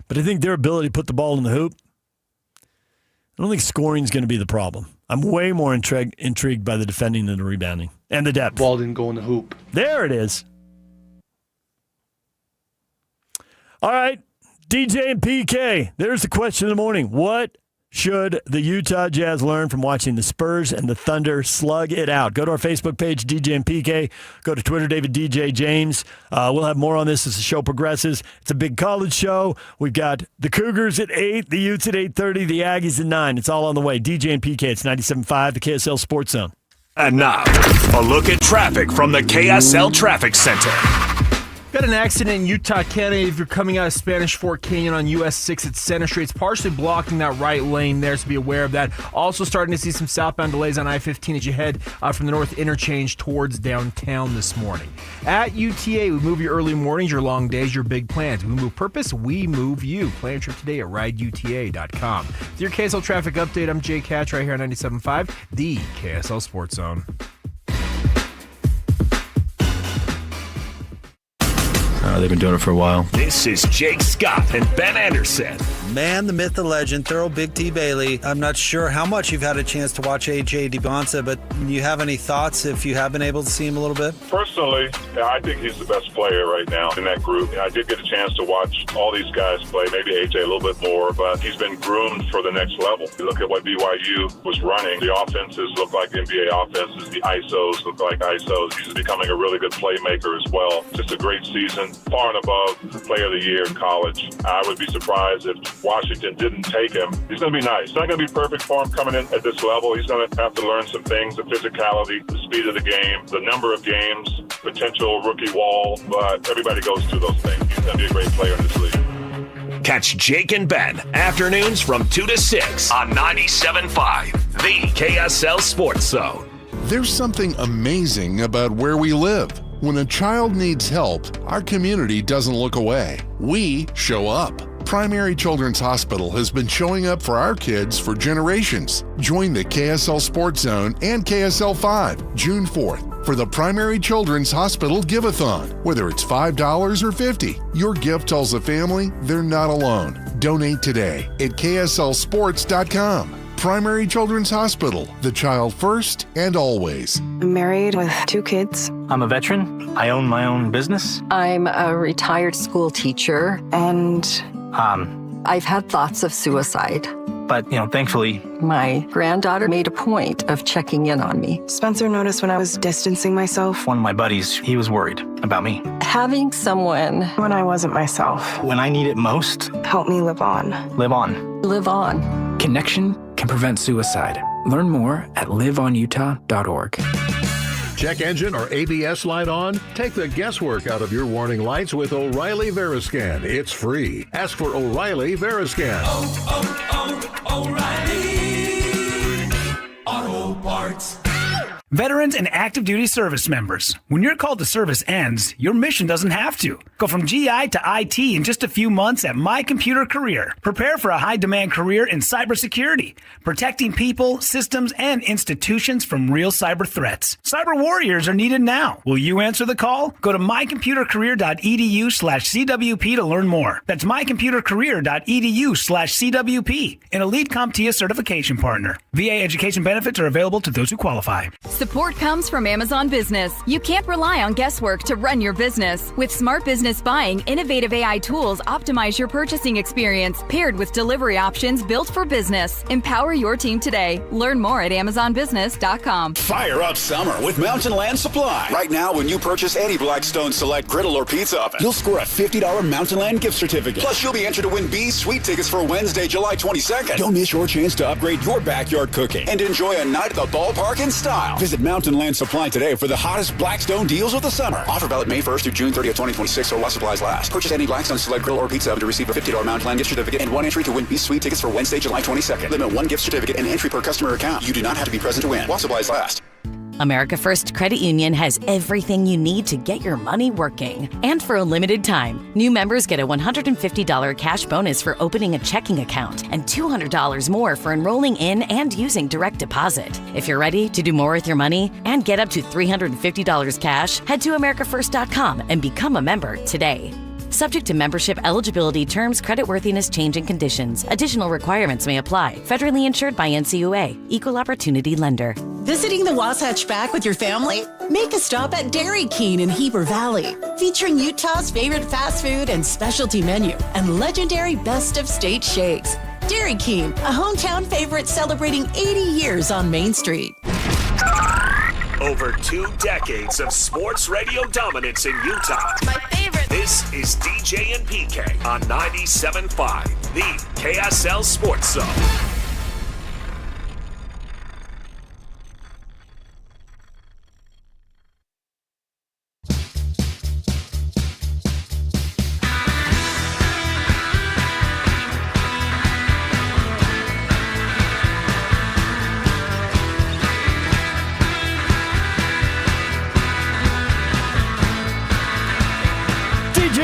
But I think their ability to put the ball in the hoop, I don't think scoring is going to be the problem. I'm way more intrigued by the defending than the rebounding and the depth.
Ball didn't go in the hoop.
There it is. All right, DJ and PK, there's the question of the morning. What should the Utah Jazz learn from watching the Spurs and the Thunder slug it out? Go to our Facebook page, DJ and PK. Go to Twitter, David DJ James. We'll have more on this as the show progresses. It's a big college show. We've got the Cougars at 8, the Utes at 8:30, the Aggies at 9. It's all on the way. DJ and PK, it's 97.5, the KSL Sports Zone.
And now, a look at traffic from the KSL Traffic Center.
Got an accident in Utah, Canada. If you're coming out of Spanish Fork Canyon on US 6 at Center Street, it's partially blocking that right lane there, so be aware of that. Also starting to see some southbound delays on I-15 as you head from the north interchange towards downtown this morning. At UTA, we move your early mornings, your long days, your big plans. We move purpose, we move you. Plan a trip today at rideuta.com. With your KSL traffic update, I'm Jay Catch right here on 97.5, the KSL Sports Zone.
They've been doing it for a while.
This is Jake Scott and Ben Anderson.
Man, the myth, the legend, Thurl Big T. Bailey. I'm not sure how much you've had a chance to watch A.J. DeBonsa, but you have any thoughts if you have been able to see him a little bit?
Personally, I think he's the best player right now in that group. I did get a chance to watch all these guys play, maybe A.J. a little bit more, but he's been groomed for the next level. You look at what BYU was running. The offenses look like NBA offenses. The ISOs look like ISOs. He's becoming a really good playmaker as well. Just a great season. Far and above Player of the Year in college. I would be surprised if Washington didn't take him. He's going to be nice. It's not going to be perfect for him coming in at this level. He's going to have to learn some things, the physicality, the speed of the game, the number of games, potential rookie wall, but everybody goes through those things. He's going to be a great player in this league.
Catch Jake and Ben afternoons from 2 to 6 on 97.5, the KSL Sports Zone.
There's something amazing about where we live. When a child needs help, our community doesn't look away. We show up. Primary Children's Hospital has been showing up for our kids for generations. Join the KSL Sports Zone and KSL 5 June 4th for the Primary Children's Hospital Give-a-thon. Whether it's $5 or $50, your gift tells the family they're not alone. Donate today at kslsports.com. Primary Children's Hospital, the child first and always.
I'm married with 2 kids.
I'm a veteran. I own my own business.
I'm a retired school teacher, and I've had thoughts of suicide.
But, thankfully,
my granddaughter made a point of checking in on me.
Spencer noticed when I was distancing myself.
one of my buddies, he was worried about me.
Having someone
When I wasn't myself.
When I need it most,
Help me live on.
live on.
live on.
Connection can prevent suicide. Learn more at liveonutah.org.
Check engine or ABS light on? Take the guesswork out of your warning lights with O'Reilly Veriscan. It's free. Ask for O'Reilly Veriscan.
O'Reilly Auto Parts.
Veterans and active duty service members, when your call to service ends, your mission doesn't have to. Go from GI to IT in just a few months at My Computer Career. Prepare for a high-demand career in cybersecurity, protecting people, systems, and institutions from real cyber threats. Cyber warriors are needed now. Will you answer the call? Go to mycomputercareer.edu/CWP to learn more. That's mycomputercareer.edu/CWP, an elite CompTIA certification partner. VA education benefits are available to those who qualify.
Support comes from Amazon Business. You can't rely on guesswork to run your business. With smart business buying, innovative AI tools optimize your purchasing experience, paired with delivery options built for business. Empower your team today. Learn more at amazonbusiness.com.
Fire up summer with Mountain Land Supply. Right now, when you purchase any Blackstone Select griddle or pizza oven, you'll score a $50 Mountain Land gift certificate. Plus, you'll be entered to win B's Sweet Tickets for Wednesday, July 22nd. Don't miss your chance to upgrade your backyard cooking and enjoy a night at the ballpark in style. Visit Mountain Land Supply today for the hottest Blackstone deals of the summer. Offer valid May 1st through June 30th, 2026, or while supplies last. Purchase any Blackstone Select grill or pizza oven to receive a $50 Mountain Land gift certificate and 1 entry to win B's Sweet Tickets for Wednesday, July 22nd. Limit 1 gift certificate and entry per customer account. You do not have to be present to win. While supplies last.
America First Credit Union has everything you need to get your money working. And for a limited time, new members get a $150 cash bonus for opening a checking account and $200 more for enrolling in and using direct deposit. If you're ready to do more with your money and get up to $350 cash, head to americafirst.com and become a member today. Subject to membership eligibility, terms, creditworthiness, change, and conditions. Additional requirements may apply. Federally insured by NCUA. Equal Opportunity Lender.
Visiting the Wasatch Back with your family? Make a stop at Dairy King in Heber Valley, featuring Utah's favorite fast food and specialty menu and legendary best of state shakes. Dairy King, a hometown favorite celebrating 80 years on Main Street.
Over 2 decades of sports radio dominance in Utah.
My favorite.
This is DJ and PK on 97.5, the KSL Sports Zone.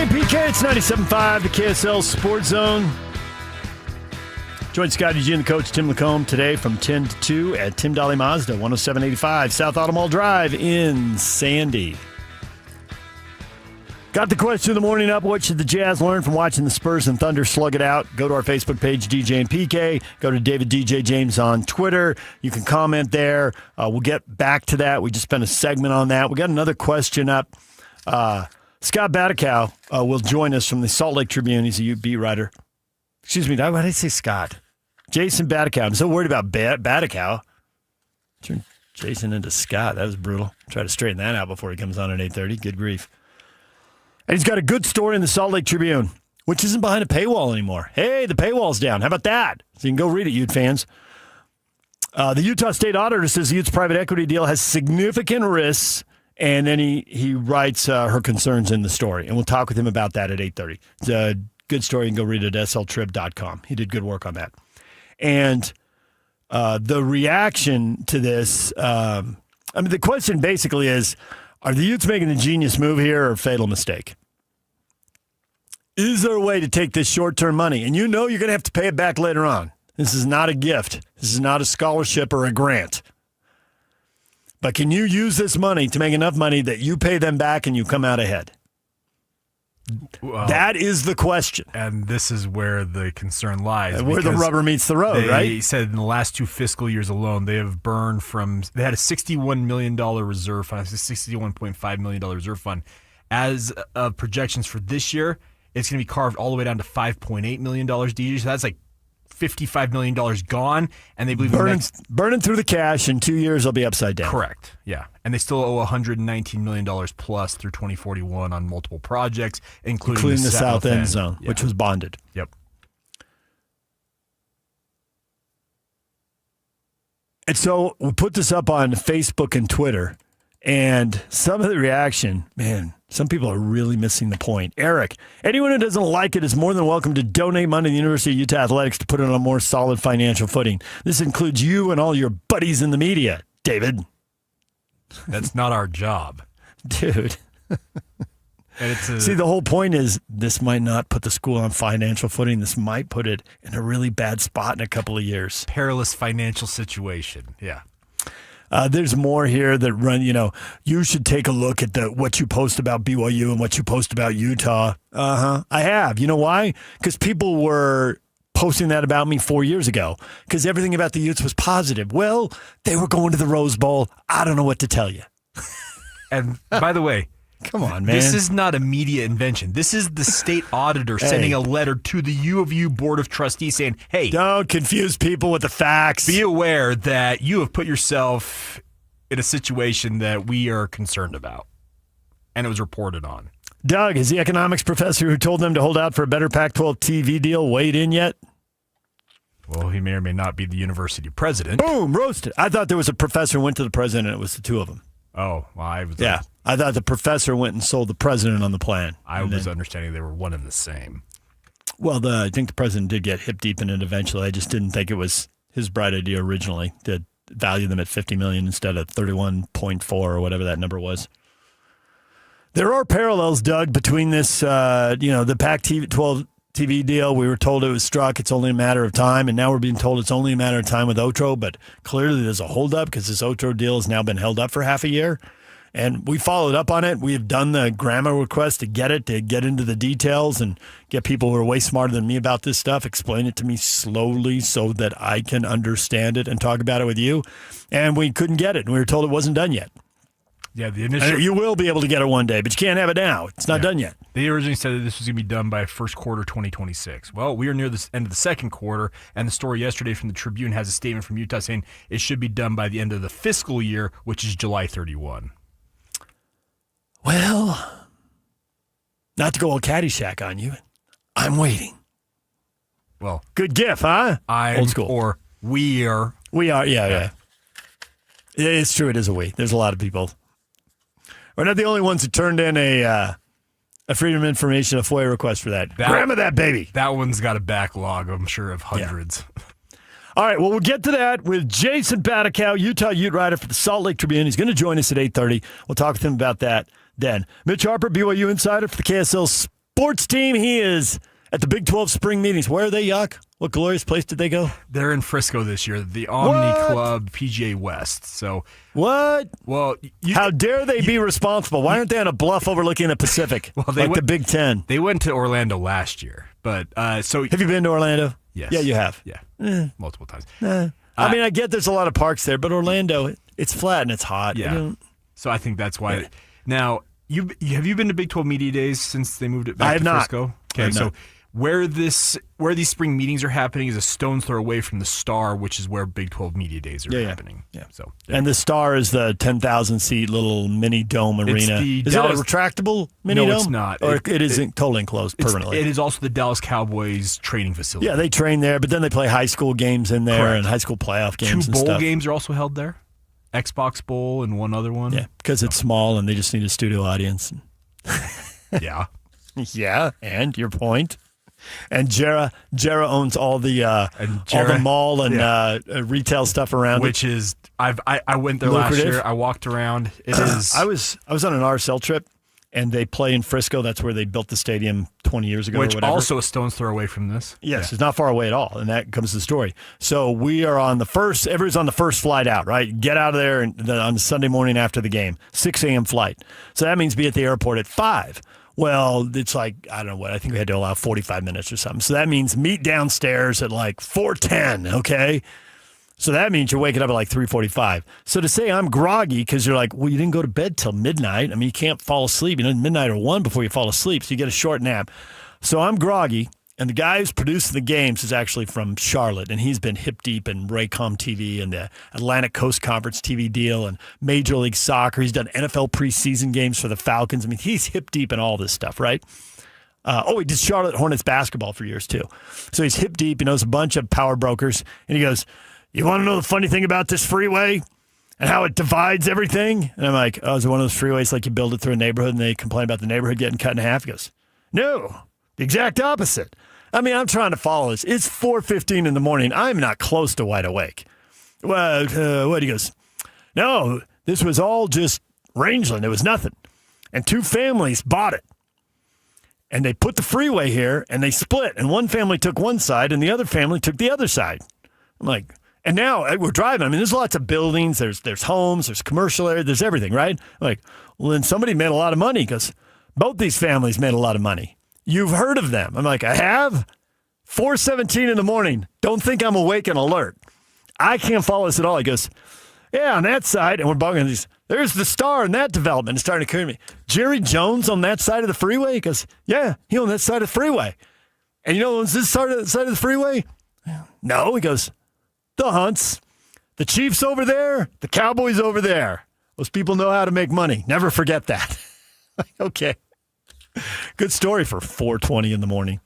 PK, it's 97.5, the KSL Sports Zone. Join Scotty G and the coach Tim Lacombe today from 10 to 2 at Tim Dolly Mazda, 10785 South Auto Mall Drive in Sandy. Got the question of the morning up. What should the Jazz learn from watching the Spurs and Thunder slug it out? Go to our Facebook page, DJ and PK. Go to David DJ James on Twitter. You can comment there. We'll get back to that. We just spent a segment on that. We got another question up. Scott Batakow will join us from the Salt Lake Tribune. He's a Ute beat writer. Excuse me, why did I say Scott? Jason Batakow. I'm so worried about Batakow. Turn Jason into Scott. That was brutal. Try to straighten that out before he comes on at 8:30. Good grief. And he's got a good story in the Salt Lake Tribune, which isn't behind a paywall anymore. Hey, the paywall's down. How about that? So you can go read it, Ute fans. The Utah State Auditor says the Utes' private equity deal has significant risks. And then he writes her concerns in the story. And we'll talk with him about that at 8:30. It's a good story. You can go read it at sltrib.com. He did good work on that. And the reaction to this, I mean, the question basically is, are the Utes making a genius move here or a fatal mistake? Is there a way to take this short-term money? And you know you're going to have to pay it back later on. This is not a gift. This is not a scholarship or a grant. But can you use this money to make enough money that you pay them back and you come out ahead? That is the question.
And this is where the concern lies.
Where the rubber meets the road, right?
They said in the last 2 fiscal years alone, they have burned they had a $61 million reserve fund, a $61.5 million reserve fund. As of projections for this year, it's going to be carved all the way down to $5.8 million DG. So that's like $55 million gone, and they believe
burning through the cash in 2 years, they'll be upside down.
Correct. Yeah, and they still owe $119 million plus through 2041 on multiple projects, including the
South End Zone, which was bonded.
Yep.
And so we put this up on Facebook and Twitter, and some of the reaction, man, some people are really missing the point. Eric, anyone who doesn't like it is more than welcome to donate money to the University of Utah Athletics to put it on a more solid financial footing. This includes you and all your buddies in the media, David.
That's not our job.
Dude. See, the whole point is this might not put the school on financial footing. This might put it in a really bad spot in a couple of years.
Perilous financial situation, yeah.
There's more here that run, you should take a look at what you post about BYU and what you post about Utah. I have. You know why? Because people were posting that about me 4 years ago because everything about the Utes was positive. Well, they were going to the Rose Bowl. I don't know what to tell you.
And by the way,
come on, man.
This is not a media invention. This is the state auditor sending a letter to the U of U Board of Trustees saying, hey,
don't confuse people with the facts.
Be aware that you have put yourself in a situation that we are concerned about. And it was reported on.
Doug, is the economics professor who told them to hold out for a better Pac-12 TV deal weighed in yet?
Well, he may or may not be the university president.
Boom, roasted. I thought there was a professor who went to the president and it was the two of them.
Oh, well, I was.
Yeah, I thought the professor went and sold the president on the plan.
I was understanding they were one and the same.
Well, I think the president did get hip deep in it eventually. I just didn't think it was his bright idea originally to value them at $50 million instead of 31.4 or whatever that number was. There are parallels, Doug, between this, the Pac-12 TV deal. We were told it was struck. It's only a matter of time. And now we're being told it's only a matter of time with Otro. But clearly there's a holdup because this Otro deal has now been held up for half a year. And we followed up on it. We have done the grammar request to get into the details and get people who are way smarter than me about this stuff, explain it to me slowly so that I can understand it and talk about it with you. And we couldn't get it. And we were told it wasn't done yet.
Yeah, the initial.
You will be able to get it one day, but you can't have it now. It's not done yet.
They originally said that this was going to be done by first quarter 2026. Well, we are near the end of the second quarter, and the story yesterday from the Tribune has a statement from Utah saying it should be done by the end of the fiscal year, which is July 31.
Well, not to go all Caddyshack on you, I'm waiting.
Well,
good gif, huh?
Old school. Or we are.
We are, yeah. It's true, it is a we. There's a lot of people. We're not the only ones who turned in a Freedom of Information, a FOIA request for that. Grandma that baby.
That one's got a backlog, I'm sure, of hundreds.
Yeah. All right, well, we'll get to that with Jason Batakow, Utah Ute writer for the Salt Lake Tribune. He's going to join us at 8:30. We'll talk with him about that then. Mitch Harper, BYU insider for the KSL Sports team. He is at the Big 12 spring meetings. Where are they, Yuck? What glorious place did they go?
They're in Frisco this year, the Omni Club PGA West. So
what?
Well,
how dare they be responsible? Why aren't they on a bluff overlooking the Pacific, the Big Ten?
They went to Orlando last year, but so
have you been to Orlando?
Yes.
Yeah, you have.
Yeah, multiple times.
I mean, I get there's a lot of parks there, but Orlando, it's flat and it's hot.
Yeah. So I think that's why. Now, have you been to Big 12 Media Days since they moved it back to Frisco? Okay, so. Where these spring meetings are happening is a stone's throw away from the Star, which is where Big 12 Media Days are happening.
Yeah.
So,
and the Star is the 10,000-seat little mini dome arena. Is it a retractable mini dome?
No, it's not.
Or it isn't totally enclosed permanently.
It is also the Dallas Cowboys training facility.
Yeah, they train there, but then they play high school games in there and high school playoff games and stuff.
2 bowl games are also held there. Xbox Bowl and one other one.
Yeah, because it's small and they just need a studio audience.
Yeah.
Yeah, and your point? And Jera owns all the mall and retail stuff around
which
it.
is I went there
Lucrative.
last year. I walked around. It is.
I was on an RSL trip, and they play in Frisco. That's where they built the stadium 20 years ago,
which
or whatever.
also a stone's throw away from this.
Yes, It's not far away at all, and that comes to the story. So we are on the first. Everybody's on the first flight out, right? Get out of there on Sunday morning after the game, 6 a.m. flight. So that means be at the airport at 5. Well, it's like, I don't know what, I think we had to allow 45 minutes or something. So that means meet downstairs at like 4:10, okay? So that means you're waking up at like 3:45. So to say I'm groggy because you're like, well, you didn't go to bed till midnight. I mean, you can't fall asleep. You know, midnight or 1 before you fall asleep, so you get a short nap. So I'm groggy, and the guy who's producing the games is actually from Charlotte, and he's been hip deep in Raycom TV and the Atlantic Coast Conference TV deal and Major League Soccer. He's done NFL preseason games for the Falcons. I mean, he's hip deep in all this stuff, right? He did Charlotte Hornets basketball for years, too. So he's hip deep. He knows a bunch of power brokers, and he goes, you want to know the funny thing about this freeway and how it divides everything? And I'm like, is it one of those freeways like you build it through a neighborhood and they complain about the neighborhood getting cut in half? He goes, no, the exact opposite. I mean, I'm trying to follow this. It's 4:15 in the morning. I'm not close to wide awake. Well, what? He goes, no, this was all just rangeland. It was nothing. And 2 families bought it. And they put the freeway here and they split. And one family took one side and the other family took the other side. I'm like, and now we're driving. I mean, there's lots of buildings. There's homes. There's commercial area. There's everything, right? I'm like, well, then somebody made a lot of money because both these families made a lot of money. You've heard of them. I'm like, I have? 4:17 in the morning. Don't think I'm awake and alert. I can't follow this at all. He goes, yeah, on that side. And we're bugging these. There's the Star in that development. It's starting to occur to me. Jerry Jones on that side of the freeway? He goes, yeah, he owns that side of the freeway. And you know who owns this side of the freeway? No. He goes, the Hunts. The Chiefs over there. The Cowboys over there. Those people know how to make money. Never forget that. Okay. Good story for 4:20 in the morning.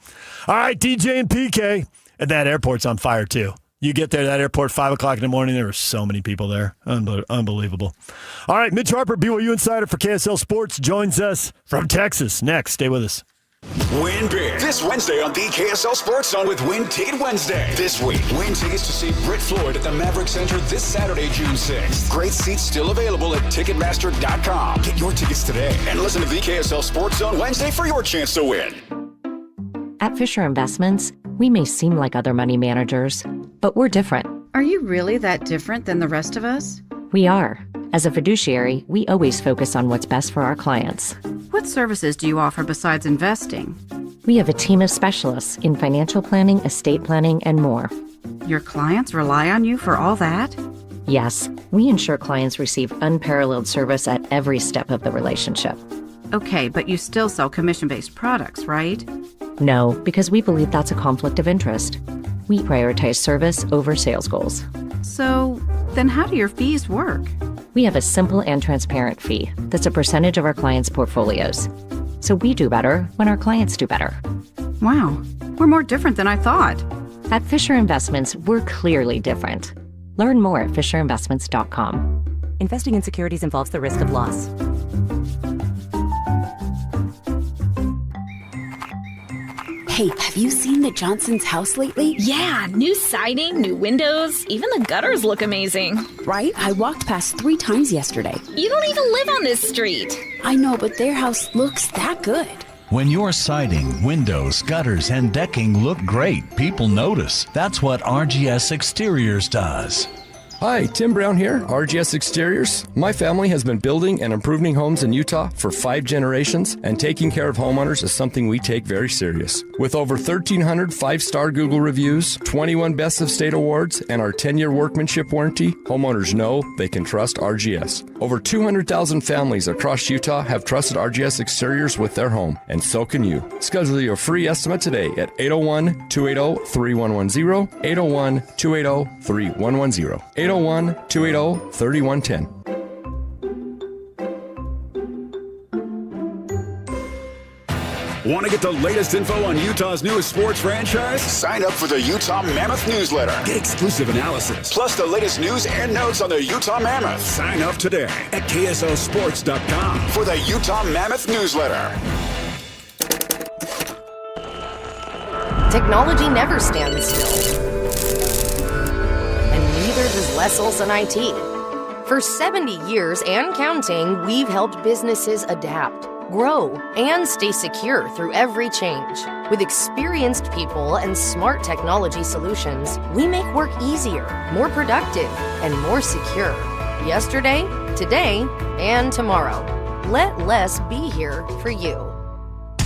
All right, DJ and PK. And that airport's on fire, too. You get there, that airport, 5 o'clock in the morning, there were so many people there. Unbelievable. All right, Mitch Harper, BYU Insider for KSL Sports, joins us from Texas. Next, stay with us.
Win big this Wednesday on the KSL Sports Zone with Win Ticket Wednesday. This week, win tickets to see Britt Floyd at the Maverick Center this Saturday, June 6th. Great seats still available at Ticketmaster.com. Get your tickets today and listen to the KSL Sports Zone Wednesday for your chance to win.
At Fisher Investments, we may seem like other money managers, but we're different.
Are you really that different than the rest of us?
We are. As a fiduciary, we always focus on what's best for our clients.
What services do you offer besides investing?
We have a team of specialists in financial planning, estate planning, and more.
Your clients rely on you for all that?
Yes, we ensure clients receive unparalleled service at every step of the relationship.
Okay, but you still sell commission-based products, right?
No, because we believe that's a conflict of interest. We prioritize service over sales goals.
So, then how do your fees work?
We have a simple and transparent fee that's a percentage of our clients' portfolios. So we do better when our clients do better.
Wow, we're more different than I thought.
At Fisher Investments, we're clearly different. Learn more at FisherInvestments.com.
Investing in securities involves the risk of loss.
Hey, have you seen the Johnson's house lately?
Yeah, new siding, new windows, even the gutters look amazing.
Right? I walked past 3 times yesterday.
You don't even live on this street.
I know, but their house looks that good.
When your siding, windows, gutters, and decking look great, people notice. That's what RGS Exteriors does.
Hi, Tim Brown here, RGS Exteriors. My family has been building and improving homes in Utah for 5 generations, and taking care of homeowners is something we take very serious. With over 1,300 5-star Google reviews, 21 Best of State awards, and our 10-year workmanship warranty, homeowners know they can trust RGS. Over 200,000 families across Utah have trusted RGS Exteriors with their home, and so can you. Schedule your free estimate today at 801-280-3110, 801-280-3110, 801-280-3110.
Want to get the latest info on Utah's newest sports franchise? Sign up for the Utah Mammoth newsletter. Get exclusive analysis, plus the latest news and notes on the Utah Mammoth. Sign up today at KSLSports.com for the Utah Mammoth newsletter.
Technology never stands still. And neither does Leslie and IT. For 70 years and counting, we've helped businesses adapt, grow, and stay secure through every change. With experienced people and smart technology solutions, we make work easier, more productive, and more secure. Yesterday, today, and tomorrow. Let Les be here for you.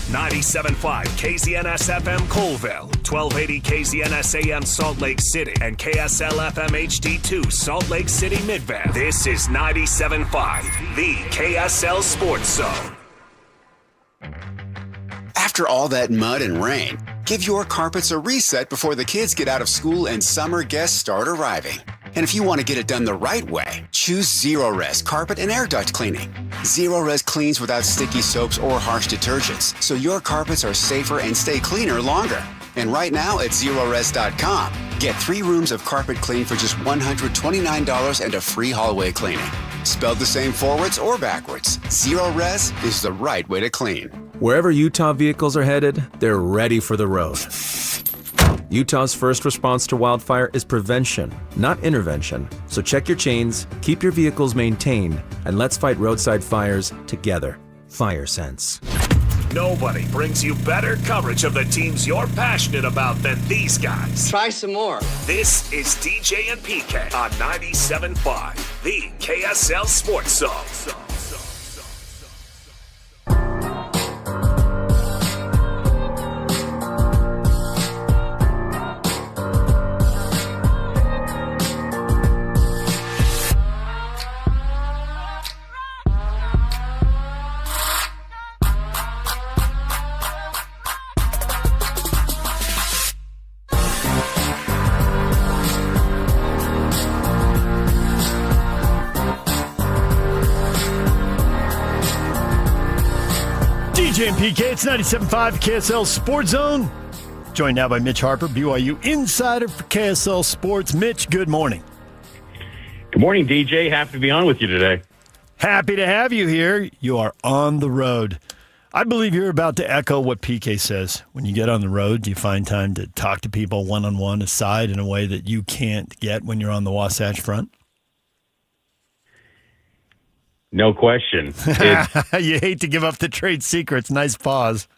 97.5 KZNS FM Colville, 1280 KZNS AM Salt Lake City, and KSL FM HD2 Salt Lake City Midvale. This is 97.5, the KSL Sports Zone.
After all that mud and rain, give your carpets a reset before the kids get out of school and summer guests start arriving. And if you want to get it done the right way, choose Zero Res Carpet and Air Duct Cleaning. Zero Res cleans without sticky soaps or harsh detergents, so your carpets are safer and stay cleaner longer. And right now at ZeroRes.com, get 3 rooms of carpet clean for just $129 and a free hallway cleaning. Spelled the same forwards or backwards, Zero Res is the right way to clean.
Wherever Utah vehicles are headed, they're ready for the road. Utah's first response to wildfire is prevention, not intervention. So check your chains, keep your vehicles maintained, and let's fight roadside fires together. Fire Sense.
Nobody brings you better coverage of the teams you're passionate about than these guys.
Try some more.
This is DJ and PK on 97.5, the KSL Sports Zone.
DJ and PK, it's 97.5 KSL Sports Zone. Joined now by Mitch Harper, BYU insider for KSL Sports. Mitch, good morning.
Good morning, DJ. Happy to be on with you today.
Happy to have you here. You are on the road. I believe you're about to echo what PK says. When you get on the road, you find time to talk to people one-on-one aside in a way that you can't get when you're on the Wasatch Front.
No question.
You hate to give up the trade secrets. Nice pause.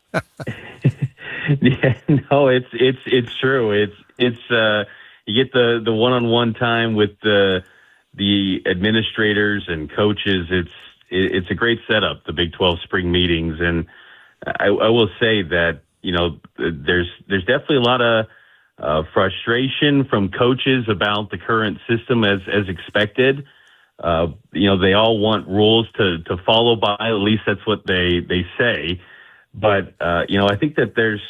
Yeah, no, it's true. It's you get the one-on-one time with the administrators and coaches. It's a great setup, the Big 12 spring meetings, and I will say that there's definitely a lot of frustration from coaches about the current system as expected. They all want rules to follow by. At least that's what they say. But, I think that there's,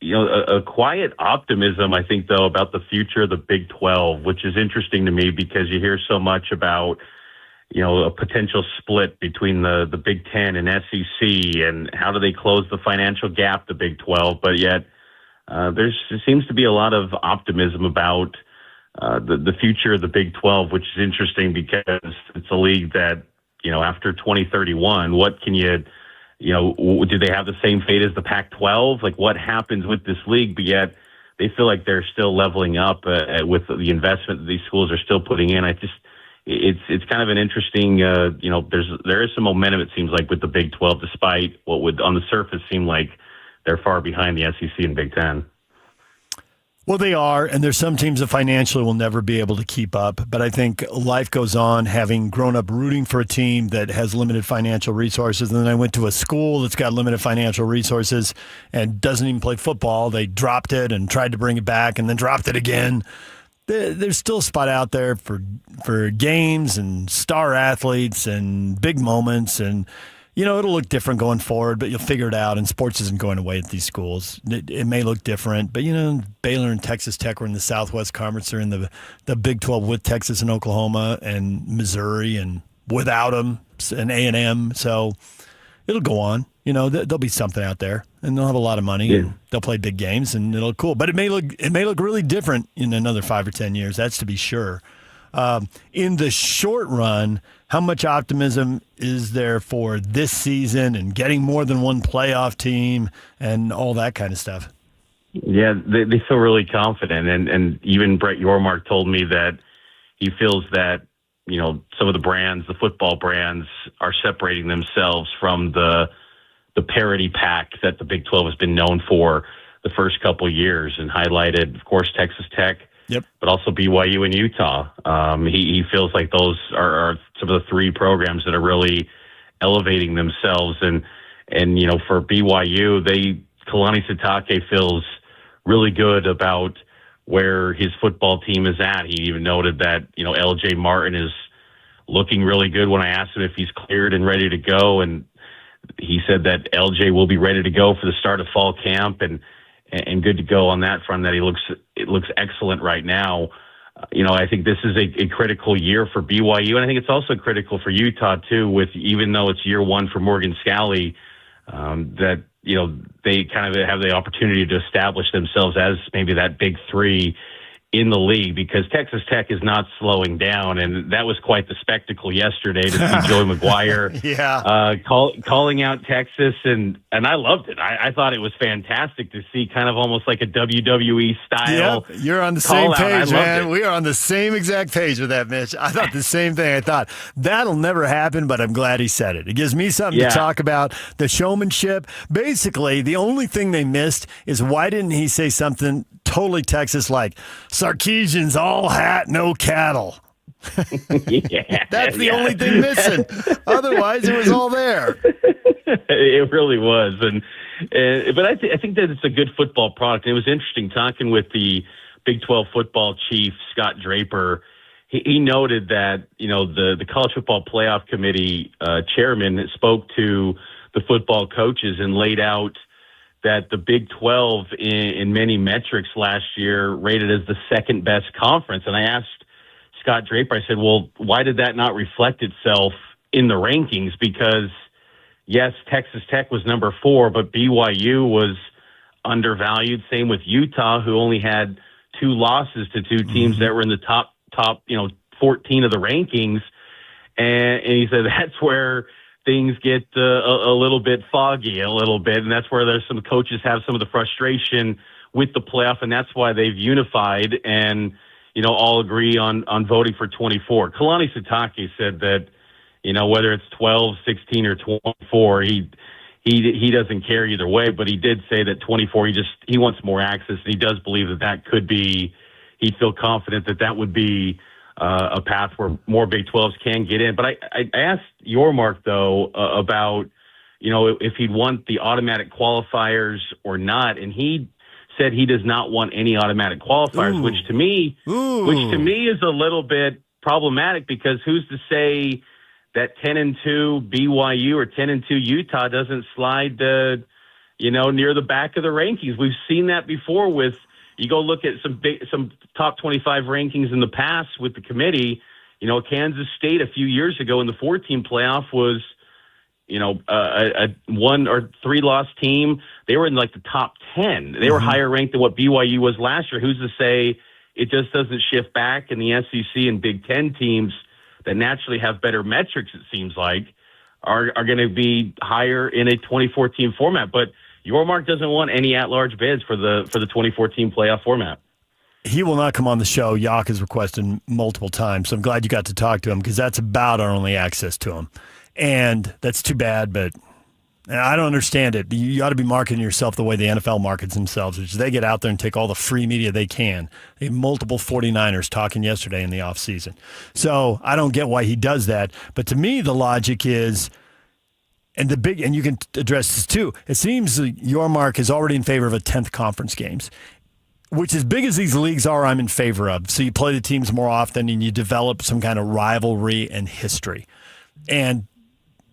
a quiet optimism, I think, though, about the future of the Big 12, which is interesting to me because you hear so much about, a potential split between the Big 10 and SEC and how do they close the financial gap, the Big 12. But yet there seems to be a lot of optimism about the future of the Big 12, which is interesting because it's a league that, after 2031, what can you do they have the same fate as the Pac-12? Like, what happens with this league? But yet they feel like they're still leveling up with the investment that these schools are still putting in. It's kind of an interesting, there is some momentum, it seems like, with the Big 12, despite what would on the surface seem like they're far behind the SEC and Big 10.
Well, they are, and there's some teams that financially will never be able to keep up. But I think life goes on, having grown up rooting for a team that has limited financial resources. And then I went to a school that's got limited financial resources and doesn't even play football. They dropped it and tried to bring it back and then dropped it again. There's still a spot out there for games and star athletes and big moments. And, it'll look different going forward, but you'll figure it out. And sports isn't going away at these schools. It may look different, but, Baylor and Texas Tech were in the Southwest Conference. They're in the Big 12 with Texas and Oklahoma and Missouri and without them and A&M. So it'll go on. There'll be something out there, and they'll have a lot of money, and they'll play big games, and it'll look cool. But it may look really different in another 5 or 10 years. That's to be sure. In the short run, how much optimism is there for this season and getting more than one playoff team and all that kind of stuff?
Yeah, they feel really confident, and even Brett Yormark told me that he feels that some of the brands, the football brands, are separating themselves from the parity pack that the Big 12 has been known for the first couple of years, and highlighted, of course, Texas Tech, but also BYU and Utah. He feels like those are some of the three programs that are really elevating themselves, and for BYU, Kalani Sitake feels really good about where his football team is at. He even noted that, LJ Martin is looking really good when I asked him if he's cleared and ready to go. And he said that LJ will be ready to go for the start of fall camp and good to go on that front, that it looks excellent right now. I think this is a critical year for BYU. And I think it's also critical for Utah too, even though it's year one for Morgan Scalley, that, they kind of have the opportunity to establish themselves as maybe that big three in the league, because Texas Tech is not slowing down, and that was quite the spectacle yesterday to see Joey McGuire calling out Texas, and I loved it. I thought it was fantastic to see, kind of almost like a WWE style.
Yep, you're on the same page, man. We are on the same exact page with that, Mitch. I thought the same thing. I thought that'll never happen, but I'm glad he said it. It gives me something to talk about. The showmanship. Basically, the only thing they missed is, why didn't he say something totally Texas, like Sarkisian's all hat, no cattle? That's the only thing missing. Otherwise, it was all there.
It really was, but I think that it's a good football product. And it was interesting talking with the Big 12 football chief, Scott Draper. He noted that the College Football Playoff Committee chairman spoke to the football coaches and laid out that the Big 12 in many metrics last year rated as the second best conference. And I asked Scott Draper, I said, well, why did that not reflect itself in the rankings? Because yes, Texas Tech was number 4, but BYU was undervalued. Same with Utah, who only had 2 losses to 2 teams that were in the top 14 of the rankings. And he said that's where things get a little bit foggy, and that's where there's some coaches have some of the frustration with the playoff, and that's why they've unified and all agree on voting for 24. Kalani Sitake said that whether it's 12, 16, or 24, he doesn't care either way, but he did say that 24, he wants more access, and he does believe that could be. He'd feel confident that would be a path where more Big 12s can get in. But I asked Yormark, though, about, if he'd want the automatic qualifiers or not. And he said he does not want any automatic qualifiers, which to me is a little bit problematic, because who's to say that 10-2 BYU or 10-2 Utah doesn't slide near the back of the rankings? We've seen that before with, you go look at some top 25 rankings in the past with the committee. Kansas State a few years ago in the 14 playoff was, a 1 or 3 loss team. They were in like the top 10. They were higher ranked than what BYU was last year. Who's to say it just doesn't shift back, and the SEC and Big 10 teams that naturally have better metrics, it seems like, are going to be higher in a 2014 format. But Yormark doesn't want any at-large bids for the 2014 playoff format.
He will not come on the show. Yak has requested multiple times, so I'm glad you got to talk to him, because that's about our only access to him. And that's too bad, but I don't understand it. You ought to be marketing yourself the way the NFL markets themselves, which is they get out there and take all the free media they can. They had multiple 49ers talking yesterday in the offseason. So I don't get why he does that. But to me, the logic is, and you can address this too, it seems Yormark is already in favor of a 10th conference games, which, as big as these leagues are, I'm in favor of. So you play the teams more often and you develop some kind of rivalry and history. And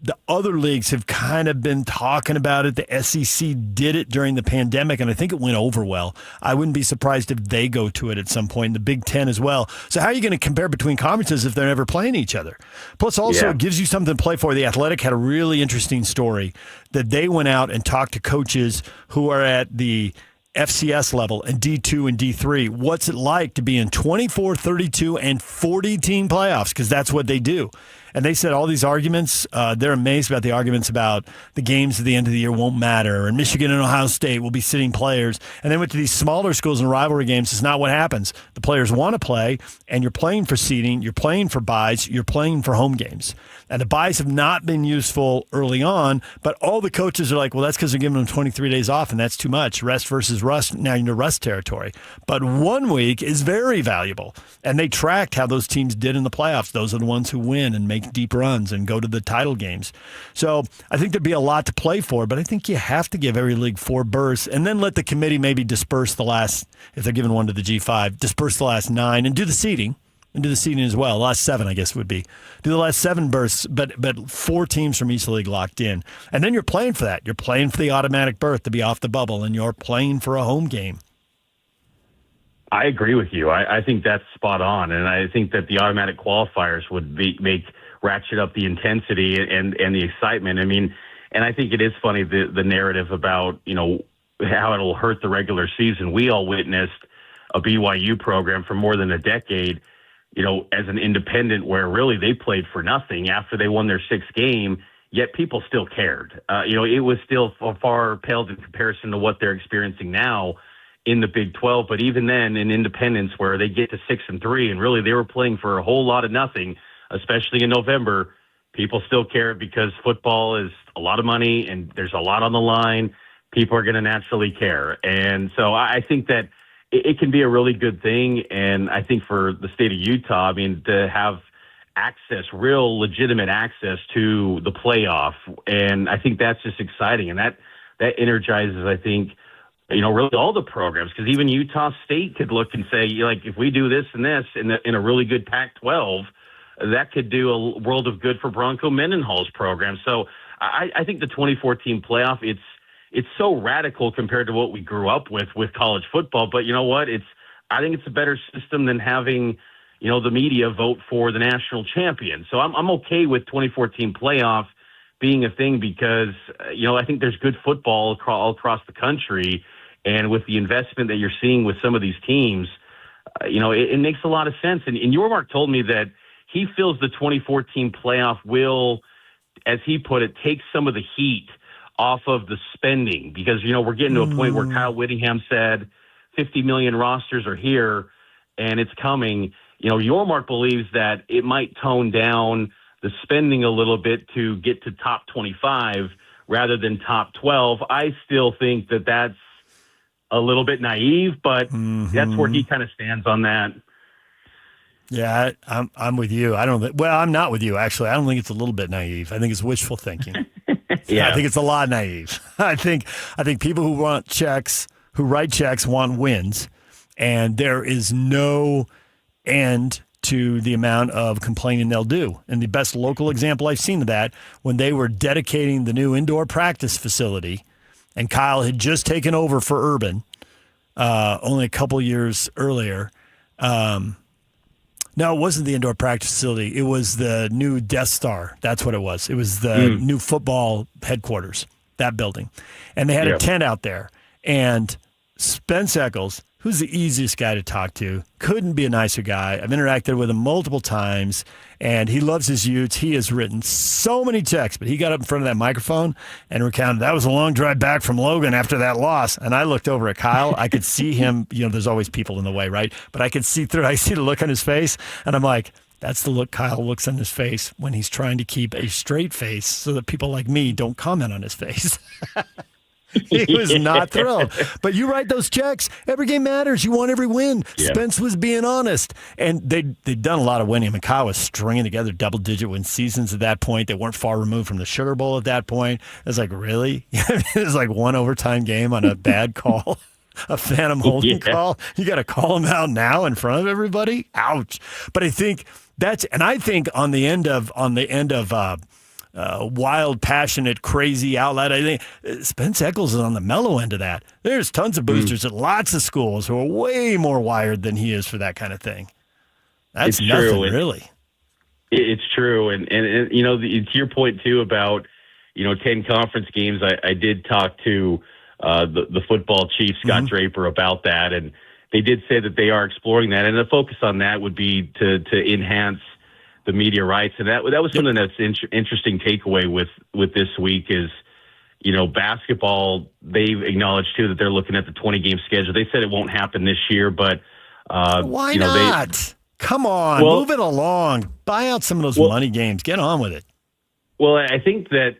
the other leagues have kind of been talking about it. The SEC did it during the pandemic, and I think it went over well. I wouldn't be surprised if they go to it at some point, the Big Ten as well. So how are you going to compare between conferences if they're never playing each other? Plus, also, it gives you something to play for. The Athletic had a really interesting story that they went out and talked to coaches who are at the FCS level and D2 and D3. What's it like to be in 24, 32, and 40-team playoffs? Because that's what they do. And they said all these arguments, they're amazed about the arguments about the games at the end of the year won't matter, and Michigan and Ohio State will be sitting players. And then went to these smaller schools and rivalry games. It's not what happens. The players want to play, and you're playing for seeding, you're playing for buys, you're playing for home games. And the buys have not been useful early on, but all the coaches are like, well, that's because they're giving them 23 days off, and that's too much. Rest versus rust, now you're into rust territory. But 1 week is very valuable. And they tracked how those teams did in the playoffs. Those are the ones who win and make deep runs and go to the title games. So I think there'd be a lot to play for, but I think you have to give every league 4 berths and then let the committee maybe disperse the last, if they're giving one to the G5, disperse the last 9 and do the seeding. And do the seeding as well. Last 7, I guess, would be. Do the last 7 berths, but 4 teams from each league locked in. And then you're playing for that. You're playing for the automatic berth to be off the bubble, and you're playing for a home game.
I agree with you. I think that's spot on, and I think that the automatic qualifiers would ratchet up the intensity and the excitement. I mean, and I think it is funny, the narrative about, how it'll hurt the regular season. We all witnessed a BYU program for more than a decade, as an independent where really they played for nothing after they won their 6th game, yet people still cared. It was still far paled in comparison to what they're experiencing now in the Big 12. But even then in independence where they get to 6-3 and really they were playing for a whole lot of nothing, especially in November, people still care because football is a lot of money and there's a lot on the line. People are going to naturally care. And so I think that it can be a really good thing. And I think for the state of Utah, to have access, real legitimate access to the playoff. And I think that's just exciting. And that energizes, I think, really all the programs. Because even Utah State could look and say, if we do this and this in a really good Pac-12, that could do a world of good for Bronco Mendenhall's program. So I think the 2014 playoff, it's so radical compared to what we grew up with college football. But you know what? I think it's a better system than having, the media vote for the national champion. So I'm okay with 2014 playoff being a thing because, I think there's good football all across the country. And with the investment that you're seeing with some of these teams, it makes a lot of sense. And Yormark told me that he feels the 2014 playoff will, as he put it, take some of the heat off of the spending because, we're getting to a point where Kyle Whittingham said 50 million rosters are here and it's coming. Yormark believes that it might tone down the spending a little bit to get to top 25 rather than top 12. I still think that that's a little bit naive, but that's where he kind of stands on that.
Yeah, I'm with you. I'm not with you, actually. I don't think it's a little bit naive. I think it's wishful thinking. Yeah. I think it's a lot naive. I think people who write checks want wins, and there is no end to the amount of complaining they'll do. And the best local example I've seen of that, when they were dedicating the new indoor practice facility, and Kyle had just taken over for Urban only a couple years earlier. No, it wasn't the indoor practice facility. It was the new Death Star. That's what it was. It was the new football headquarters, that building. And they had a tent out there. And Spence Eccles, who's the easiest guy to talk to, couldn't be a nicer guy. I've interacted with him multiple times, and he loves his Utes. He has written so many checks, but he got up in front of that microphone and recounted that was a long drive back from Logan after that loss. And I looked over at Kyle. I could see him. There's always people in the way, right? But I see the look on his face, and I'm like, that's the look Kyle looks on his face when he's trying to keep a straight face so that people like me don't comment on his face. He was not thrilled. But you write those checks. Every game matters. You want every win. Yeah. Spence was being honest. And they'd done a lot of winning. I mean, Kyle was stringing together double-digit win seasons at that point. They weren't far removed from the Sugar Bowl at that point. It was like, really? It was like one overtime game on a bad call, a phantom holding call. You got to call him out now in front of everybody? Ouch. But I think on the end of wild, passionate, crazy outlet, I think Spence Eccles is on the mellow end of that. There's tons of boosters at lots of schools who are way more wired than he is for that kind of thing. That's nothing, really.
It's true. And to your point, too, about, 10 conference games, I did talk to the football chief, Scott Draper, about that. And they did say that they are exploring that. And the focus on that would be to enhance the media rights. And that was something that's interesting takeaway with this week is, basketball, they've acknowledged too that they're looking at the 20-game schedule. They said it won't happen this year, but
why not? Come on, move it along. Buy out some of those money games. Get on with it.
Well, I think that,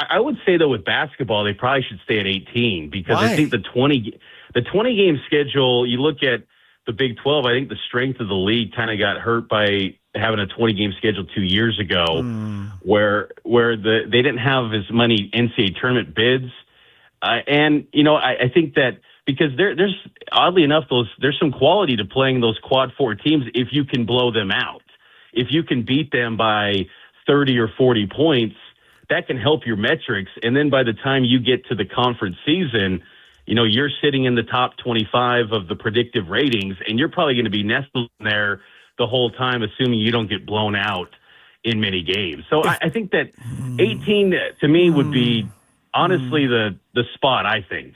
I would say, though, with basketball, they probably should stay at 18 because I think the 20-game schedule, you look at the Big 12, I think the strength of the league kind of got hurt by having a 20-game schedule 2 years ago where they didn't have as many NCAA tournament bids. And, I think that because there's oddly enough, there's some quality to playing those quad 4 teams if you can blow them out. If you can beat them by 30 or 40 points, that can help your metrics. And then by the time you get to the conference season, you're sitting in the top 25 of the predictive ratings, and you're probably going to be nestled in there the whole time, assuming you don't get blown out in many games. So I think that 18 to me would be honestly the spot, I think.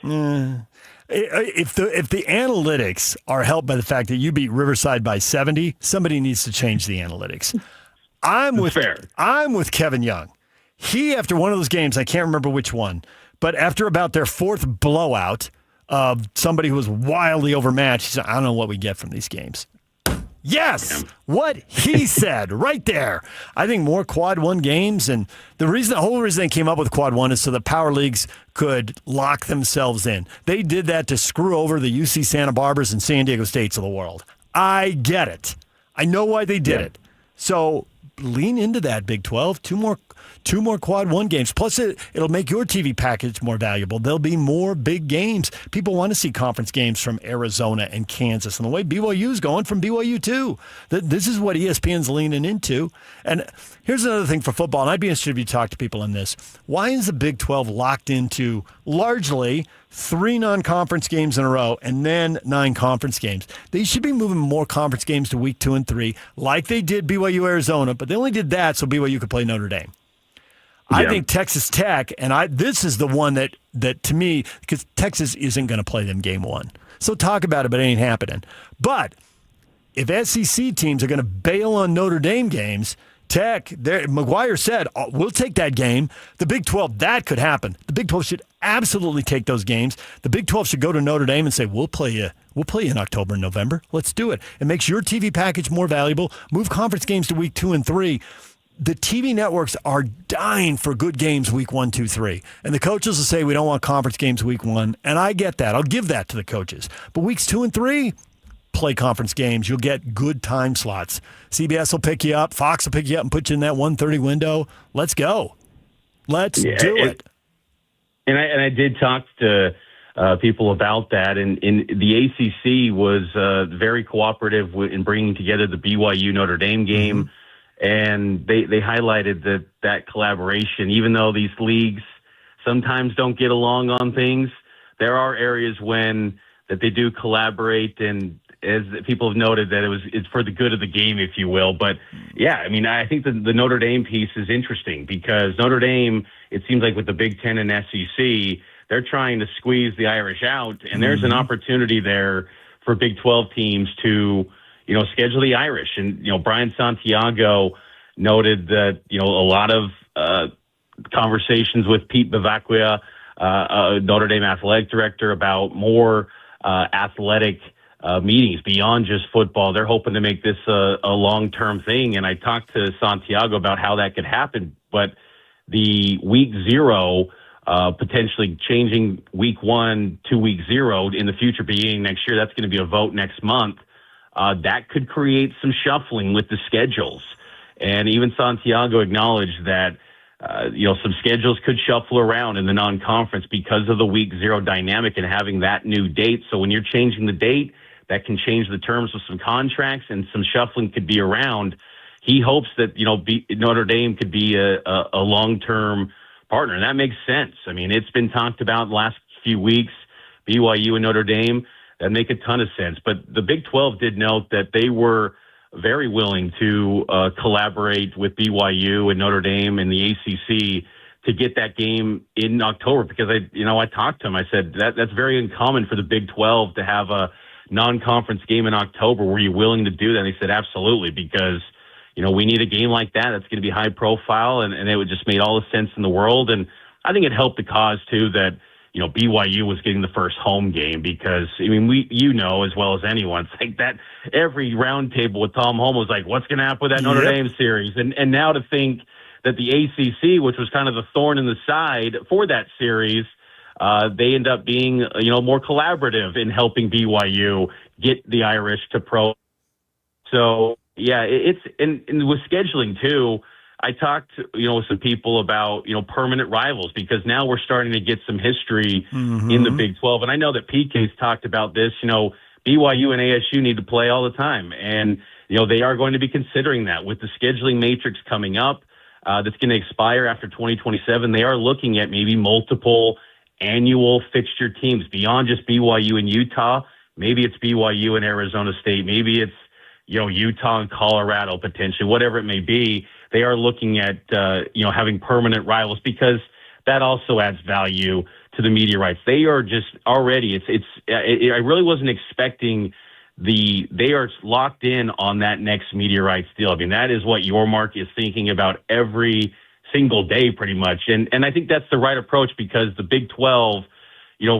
If the analytics are helped by the fact that you beat Riverside by 70, somebody needs to change the analytics. I'm with Kevin Young. He, after one of those games, I can't remember which one, but after about their fourth blowout of somebody who was wildly overmatched, he said, I don't know what we get from these games. Yes, what he said right there. I think more quad 1 games, and the whole reason they came up with quad 1 is so the power leagues could lock themselves in. They did that to screw over the UC Santa Barbaras and San Diego States of the world. I get it. I know why they did it. So lean into that, Big 12. Two more quad 1 games. Plus, it'll make your TV package more valuable. There'll be more big games. People want to see conference games from Arizona and Kansas. And the way BYU's going from BYU too. This is what ESPN's leaning into. And here's another thing for football, and I'd be interested if you talk to people in this. Why is the Big 12 locked into largely 3 non-conference games in a row and then 9 conference games? They should be moving more conference games to week 2 and 3 like they did BYU Arizona, but they only did that so BYU could play Notre Dame. I think Texas Tech, and this is the one that to me, because Texas isn't going to play them game 1. So talk about it, but it ain't happening. But if SEC teams are going to bail on Notre Dame games, McGuire said, we'll take that game. The Big 12, that could happen. The Big 12 should absolutely take those games. The Big 12 should go to Notre Dame and say, we'll play you in October and November. Let's do it. It makes your TV package more valuable. Move conference games to week 2 and 3. The TV networks are dying for good games week 1, 2, 3. And the coaches will say, we don't want conference games week 1. And I get that. I'll give that to the coaches. But weeks 2 and 3, play conference games. You'll get good time slots. CBS will pick you up. Fox will pick you up and put you in that 1:30 window. Let's go. Let's do it.
And I did talk to people about that. And the ACC was very cooperative in bringing together the BYU Notre Dame game. Mm-hmm. And they highlighted that collaboration, even though these leagues sometimes don't get along on things, there are areas that they do collaborate, and as people have noted, that it's for the good of the game, if you will. But yeah, I mean, I think the Notre Dame piece is interesting because Notre Dame, it seems like with the Big Ten and SEC, they're trying to squeeze the Irish out, and there's an opportunity there for Big 12 teams to schedule the Irish. And, Brian Santiago noted that, a lot of conversations with Pete Bavacquia, Notre Dame athletic director, about more athletic meetings beyond just football. They're hoping to make this a long-term thing. And I talked to Santiago about how that could happen. But the week 0, potentially changing week 1 to week 0 in the future, beginning next year, that's going to be a vote next month. That could create some shuffling with the schedules. And even Santiago acknowledged that, some schedules could shuffle around in the non-conference because of the week 0 dynamic and having that new date. So when you're changing the date, that can change the terms of some contracts and some shuffling could be around. He hopes that, Notre Dame could be a long-term partner. And that makes sense. I mean, it's been talked about the last few weeks, BYU and Notre Dame. That make a ton of sense. But the Big 12 did note that they were very willing to collaborate with BYU and Notre Dame and the ACC to get that game in October, because I talked to him. I said that's very uncommon for the Big 12 to have a non-conference game in October. Were you willing to do that? And he said absolutely, because we need a game like that that's going to be high profile, and it would just made all the sense in the world. And I think it helped the cause too that BYU was getting the first home game, because we as well as anyone, it's like that every round table with Tom Holmoe was like, what's going to happen with that Notre Dame series? And now to think that the ACC, which was kind of the thorn in the side for that series, they end up being more collaborative in helping BYU get the Irish to pro. So yeah, it's and with scheduling too. I talked, with some people about, permanent rivals, because now we're starting to get some history in the Big 12. And I know that PK's talked about this, BYU and ASU need to play all the time. And, they are going to be considering that with the scheduling matrix coming up that's going to expire after 2027. They are looking at maybe multiple annual fixture teams beyond just BYU and Utah. Maybe it's BYU and Arizona State. Maybe it's, Utah and Colorado potentially, whatever it may be. They are looking at, having permanent rivals, because that also adds value to the media rights. They are just already, I really wasn't expecting they are locked in on that next media rights deal. I mean, that is what your mark is thinking about every single day pretty much. And I think that's the right approach, because the Big 12,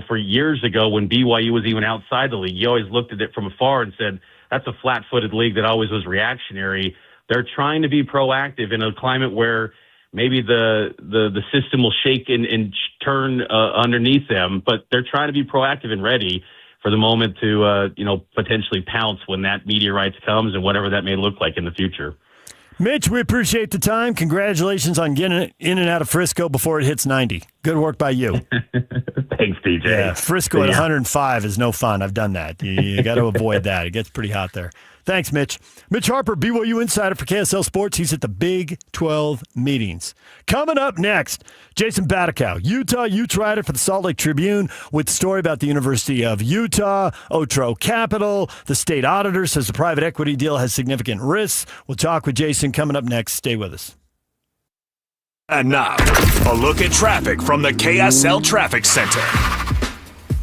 for years ago when BYU was even outside the league, you always looked at it from afar and said, that's a flat-footed league that always was reactionary. They're trying to be proactive in a climate where maybe the system will shake and turn underneath them, but they're trying to be proactive and ready for the moment to, potentially pounce when that media rights comes, and whatever that may look like in the future.
Mitch, we appreciate the time. Congratulations on getting it in and out of Frisco before it hits 90. Good work by you.
Thanks, DJ.
Yeah, Frisco at 105 is no fun. I've done that. You got to avoid that. It gets pretty hot there. Thanks, Mitch. Mitch Harper, BYU insider for KSL Sports. He's at the Big 12 meetings. Coming up next, Jason Batikow, Utah Utes writer for the Salt Lake Tribune, with a story about the University of Utah, Otro Capital. The state auditor says the private equity deal has significant risks. We'll talk with Jason coming up next. Stay with us.
And now, a look at traffic from the KSL Traffic Center.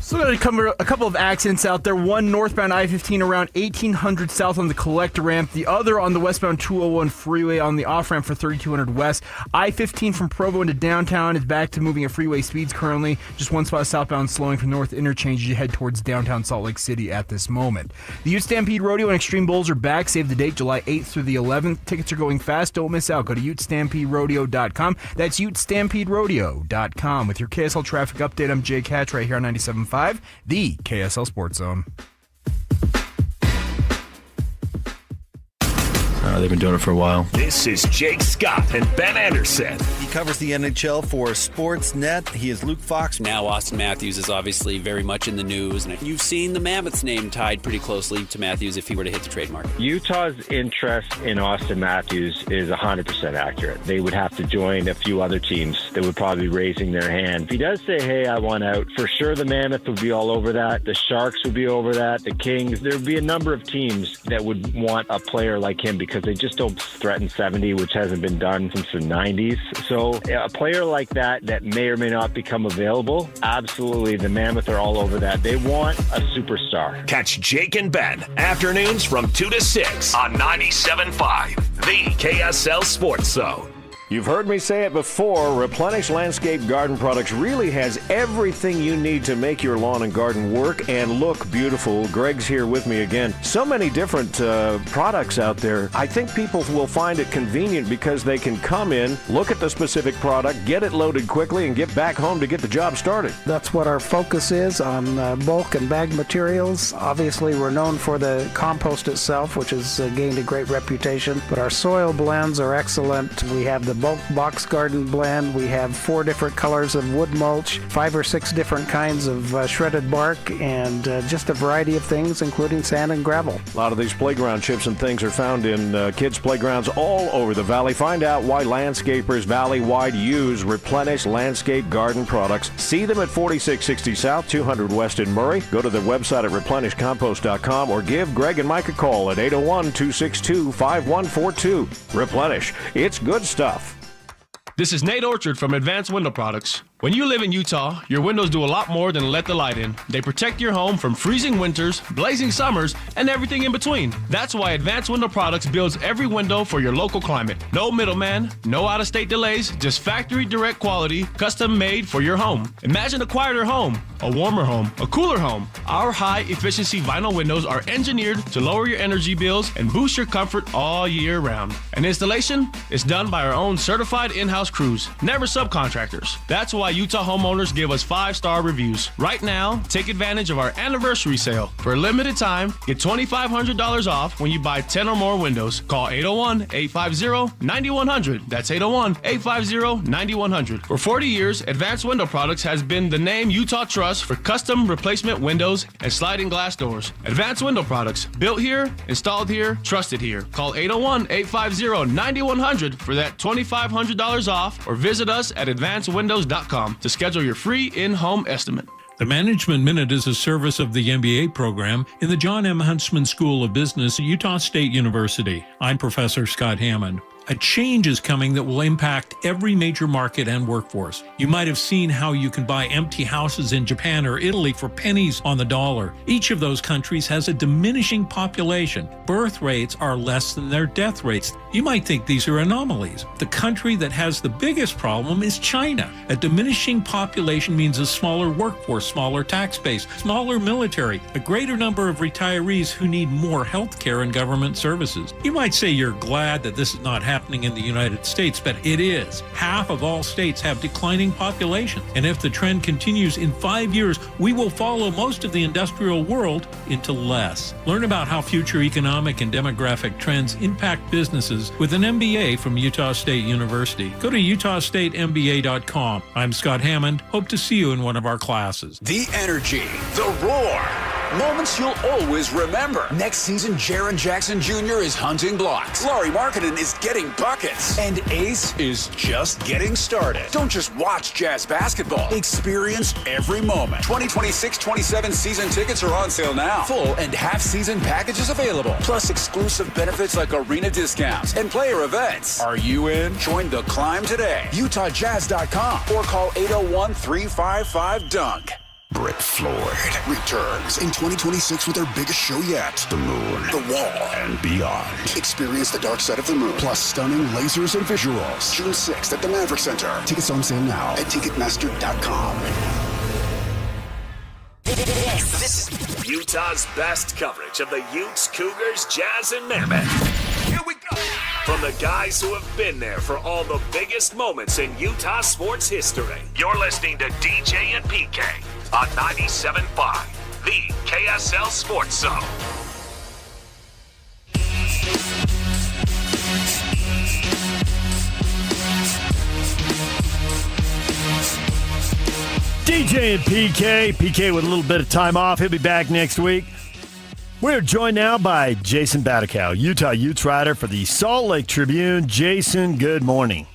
So going to cover a couple of accidents out there. One northbound I-15 around 1800 south on the collector ramp. The other on the westbound 201 freeway on the off-ramp for 3200 west. I-15 from Provo into downtown is back to moving at freeway speeds currently. Just one spot southbound slowing from north interchange as you head towards downtown Salt Lake City at this moment. The Utes Stampede Rodeo and Extreme Bowls are back. Save the date, July 8th through the 11th. Tickets are going fast. Don't miss out. Go to UtesStampedeRodeo.com. That's UtesStampedeRodeo.com. With your KSL traffic update, I'm Jake Hatch right here on 97.5. The KSL Sports Zone.
They've been doing it for a while.
This is Jake Scott and Ben Anderson.
He covers the NHL for Sportsnet. He is Luke Fox.
Now Austin Matthews is obviously very much in the news, and you've seen the Mammoth's name tied pretty closely to Matthews if he were to hit the trade market.
Utah's interest in Austin Matthews is 100% accurate. They would have to join a few other teams that would probably be raising their hand. If he does say, hey, I want out, for sure the Mammoth would be all over that. The Sharks would be over that. The Kings. There would be a number of teams that would want a player like him, because they just don't threaten 70, which hasn't been done since the 90s. So a player like that may or may not become available, absolutely, the Mammoth are all over that. They want a superstar.
Catch Jake and Ben afternoons from 2 to 6 on 97.5, the KSL Sports Zone.
You've heard me say it before, Replenish Landscape Garden Products really has everything you need to make your lawn and garden work and look beautiful. Greg's here with me again. So many different products out there. I think people will find it convenient because they can come in, look at the specific product, get it loaded quickly, and get back home to get the job started.
That's what our focus is on bulk and bag materials. Obviously, we're known for the compost itself, which has gained a great reputation, but our soil blends are excellent. We have the bulk box garden blend. We have 4 different colors of wood mulch, 5 or 6 different kinds of shredded bark, and just a variety of things, including sand and gravel.
A lot of these playground chips and things are found in kids' playgrounds all over the valley. Find out why landscapers valley-wide use Replenish Landscape Garden Products. See them at 4660 South, 200 West in Murray. Go to their website at replenishcompost.com or give Greg and Mike a call at 801-262-5142. Replenish. It's good stuff.
This is Nate Orchard from Advanced Window Products.
When you live in Utah, your windows do a lot more than let the light in. They protect your home from freezing winters, blazing summers, and everything in between. That's why Advanced Window Products builds every window for your local climate. No middleman, no out-of-state delays, just factory direct quality, custom made for your home. Imagine a quieter home, a warmer home, a cooler home. Our high-efficiency vinyl windows are engineered to lower your energy bills and boost your comfort all year round. And installation is done by our own certified in-house crews, never subcontractors. That's why Utah homeowners give us 5-star reviews. Right now, take advantage of our anniversary sale. For a limited time, get $2,500 off when you buy 10 or more windows. Call 801-850-9100. That's 801-850-9100. For 40 years, Advanced Window Products has been the name Utah trusts for custom replacement windows and sliding glass doors. Advanced Window Products, built here, installed here, trusted here. Call 801-850-9100 for that $2,500 off, or visit us at advancedwindows.com to schedule your free in-home estimate.
The Management Minute is a service of the MBA program in the John M. Huntsman School of Business at Utah State University. I'm Professor Scott Hammond. A change is coming that will impact every major market and workforce. You might have seen how you can buy empty houses in Japan or Italy for pennies on the dollar. Each of those countries has a diminishing population. Birth rates are less than their death rates. You might think these are anomalies. The country that has the biggest problem is China. A diminishing population means a smaller workforce, smaller tax base, smaller military, a greater number of retirees who need more health care and government services. You might say you're glad that this is not happening in the United States, but it is. Half of all states have declining populations. And if the trend continues in 5 years, we will follow most of the industrial world into less. Learn about how future economic and demographic trends impact businesses with an MBA from Utah State University. Go to utahstatemba.com. I'm Scott Hammond. Hope to see you in one of our classes.
The energy, the roar. Moments you'll always remember. Next season, Jaren Jackson Jr. is hunting blocks. Laurie Markkinen is getting buckets. And Ace is just getting started. Don't just watch Jazz basketball. Experience every moment. 2026-27 season tickets are on sale now. Full and half-season packages available. Plus exclusive benefits like arena discounts and player events. Are you in? Join the climb today. UtahJazz.com or call 801-355-DUNK. Britt Floyd returns in 2026 with their biggest show yet. The Moon, The Wall, and beyond. Experience the dark side of the moon, plus stunning lasers and visuals. June 6th at the Maverick Center. Tickets on sale now at Ticketmaster.com.
This is Utah's best coverage of the Utes, Cougars, Jazz, and Mammoth. Here we go. From the guys who have been there for all the biggest moments in Utah sports history. You're listening to DJ and PK on 97.5, the KSL Sports Zone.
DJ and PK. PK with a little bit of time off. He'll be back next week. We're joined now by Jason Batikow, Utah Utes writer for the Salt Lake Tribune. Jason, good morning.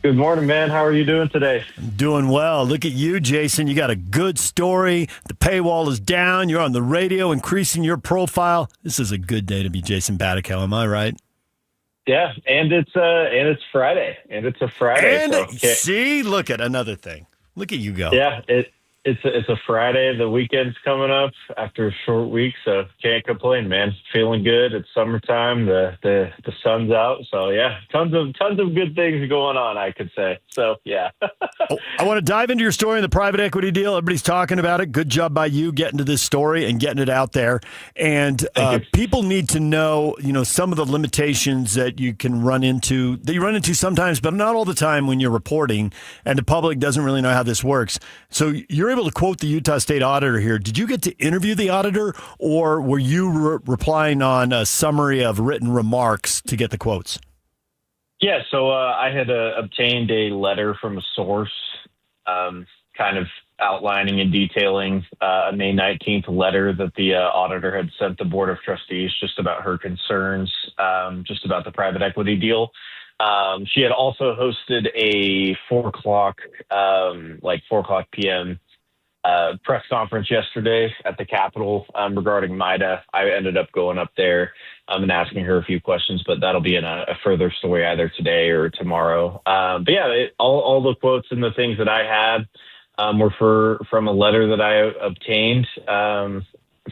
Good morning, man. How are you doing today?
I'm doing well. Look at you, Jason. You got a good story. The paywall is down. You're on the radio, increasing your profile. This is a good day to be Jason Batikow. Am I right?
Yeah, and it's Friday, and it's a Friday.
And
so
see, look at another thing. Look at you go.
Yeah, it's a Friday. The weekend's coming up after a short week, so can't complain, man. Feeling good. It's summertime. The sun's out, so yeah, tons of good things going on, I could say. So yeah.
I want to dive into your story in the private equity deal. Everybody's talking about it. Good job by you getting to this story and getting it out there. And people need to know, some of the limitations that you run into sometimes, but not all the time when you're reporting, and the public doesn't really know how this works. So you're able to quote the Utah State Auditor here. Did you get to interview the auditor, or were you replying on a summary of written remarks to get the quotes?
Yeah, so I had obtained a letter from a source kind of outlining and detailing a May 19th letter that the auditor had sent the Board of Trustees just about her concerns, just about the private equity deal. She had also hosted a 4 o'clock p.m. press conference yesterday at the Capitol regarding MIDA. I ended up going up there and asking her a few questions, but that'll be in a further story either today or tomorrow. But yeah, all the quotes and the things that I had were from a letter that I obtained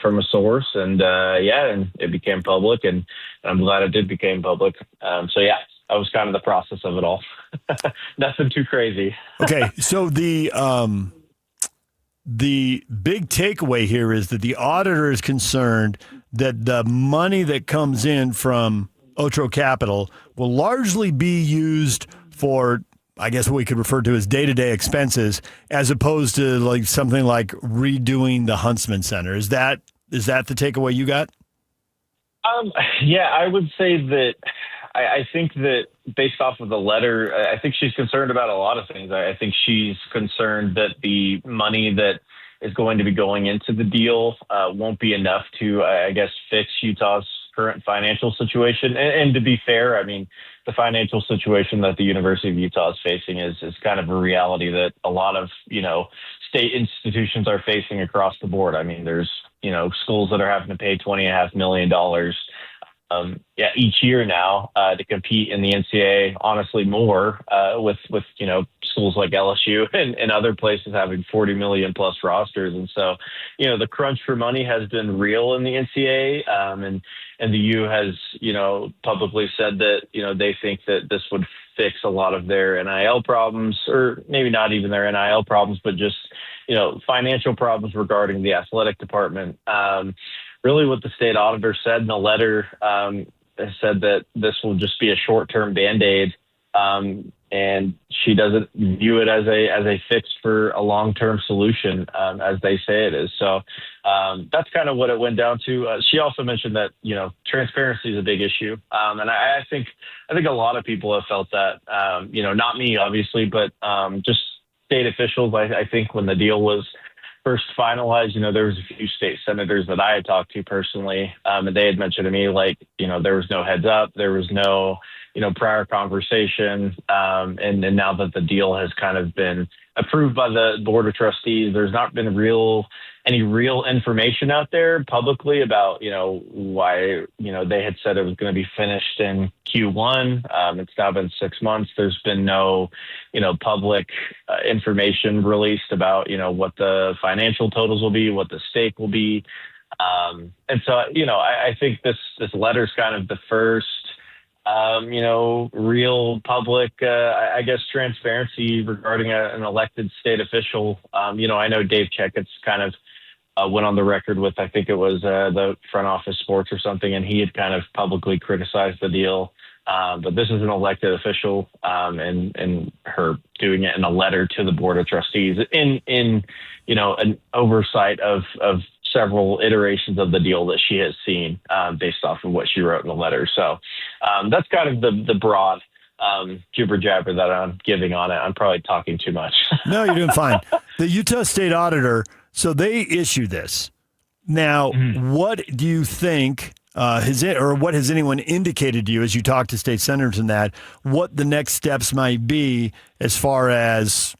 from a source, and and it became public, and I'm glad it did become public. So yeah, that was kind of the process of it all. Nothing too crazy.
Okay, so the big takeaway here is that the auditor is concerned that the money that comes in from Otro Capital will largely be used for, I guess, what we could refer to as day-to-day expenses, as opposed to like something like redoing the Huntsman Center. Is that the takeaway you got?
Yeah, I would say that I think that based off of the letter, I think she's concerned about a lot of things. I think she's concerned that the money that is going to be going into the deal won't be enough to, I guess, fix Utah's current financial situation. And to be fair, I mean, the financial situation that the University of Utah is facing is kind of a reality that a lot of, state institutions are facing across the board. I mean, there's, schools that are having to pay $20.5 million each year now to compete in the NCAA. Honestly, more with schools like LSU and other places having 40 million plus rosters. And so, the crunch for money has been real in the NCAA. And the U has, publicly said that, they think that this would fix a lot of their NIL problems, or maybe not even their NIL problems, but just, financial problems regarding the athletic department. Really what the state auditor said in the letter said that this will just be a short-term Band-Aid, and she doesn't view it as a fix for a long-term solution, as they say it is. So that's kind of what it went down to. She also mentioned that, transparency is a big issue. And I think a lot of people have felt that, not me, obviously, but just state officials. I think when the deal was first finalized, there was a few state senators that I had talked to personally, and they had mentioned to me, like, there was no heads up, there was no, prior conversation. And now that the deal has kind of been approved by the Board of Trustees, there's not been any real information out there publicly about, why, they had said it was going to be finished in Q1. It's now been 6 months. There's been no, public information released about, what the financial totals will be, what the stake will be. And so, I think this letter is kind of the first, real public, I guess, transparency regarding an elected state official. I know Dave Checkett's kind of went on the record with, I think it was the Front Office Sports or something, and he had kind of publicly criticized the deal. But this is an elected official, and her doing it in a letter to the Board of Trustees in an oversight of several iterations of the deal that she has seen based off of what she wrote in the letter. So that's kind of the broad jibber jabber that I'm giving on it. I'm probably talking too much.
No, you're doing fine. The Utah State Auditor, so they issue this. Now, what do you think what has anyone indicated to you as you talk to state senators and that, what the next steps might be as far as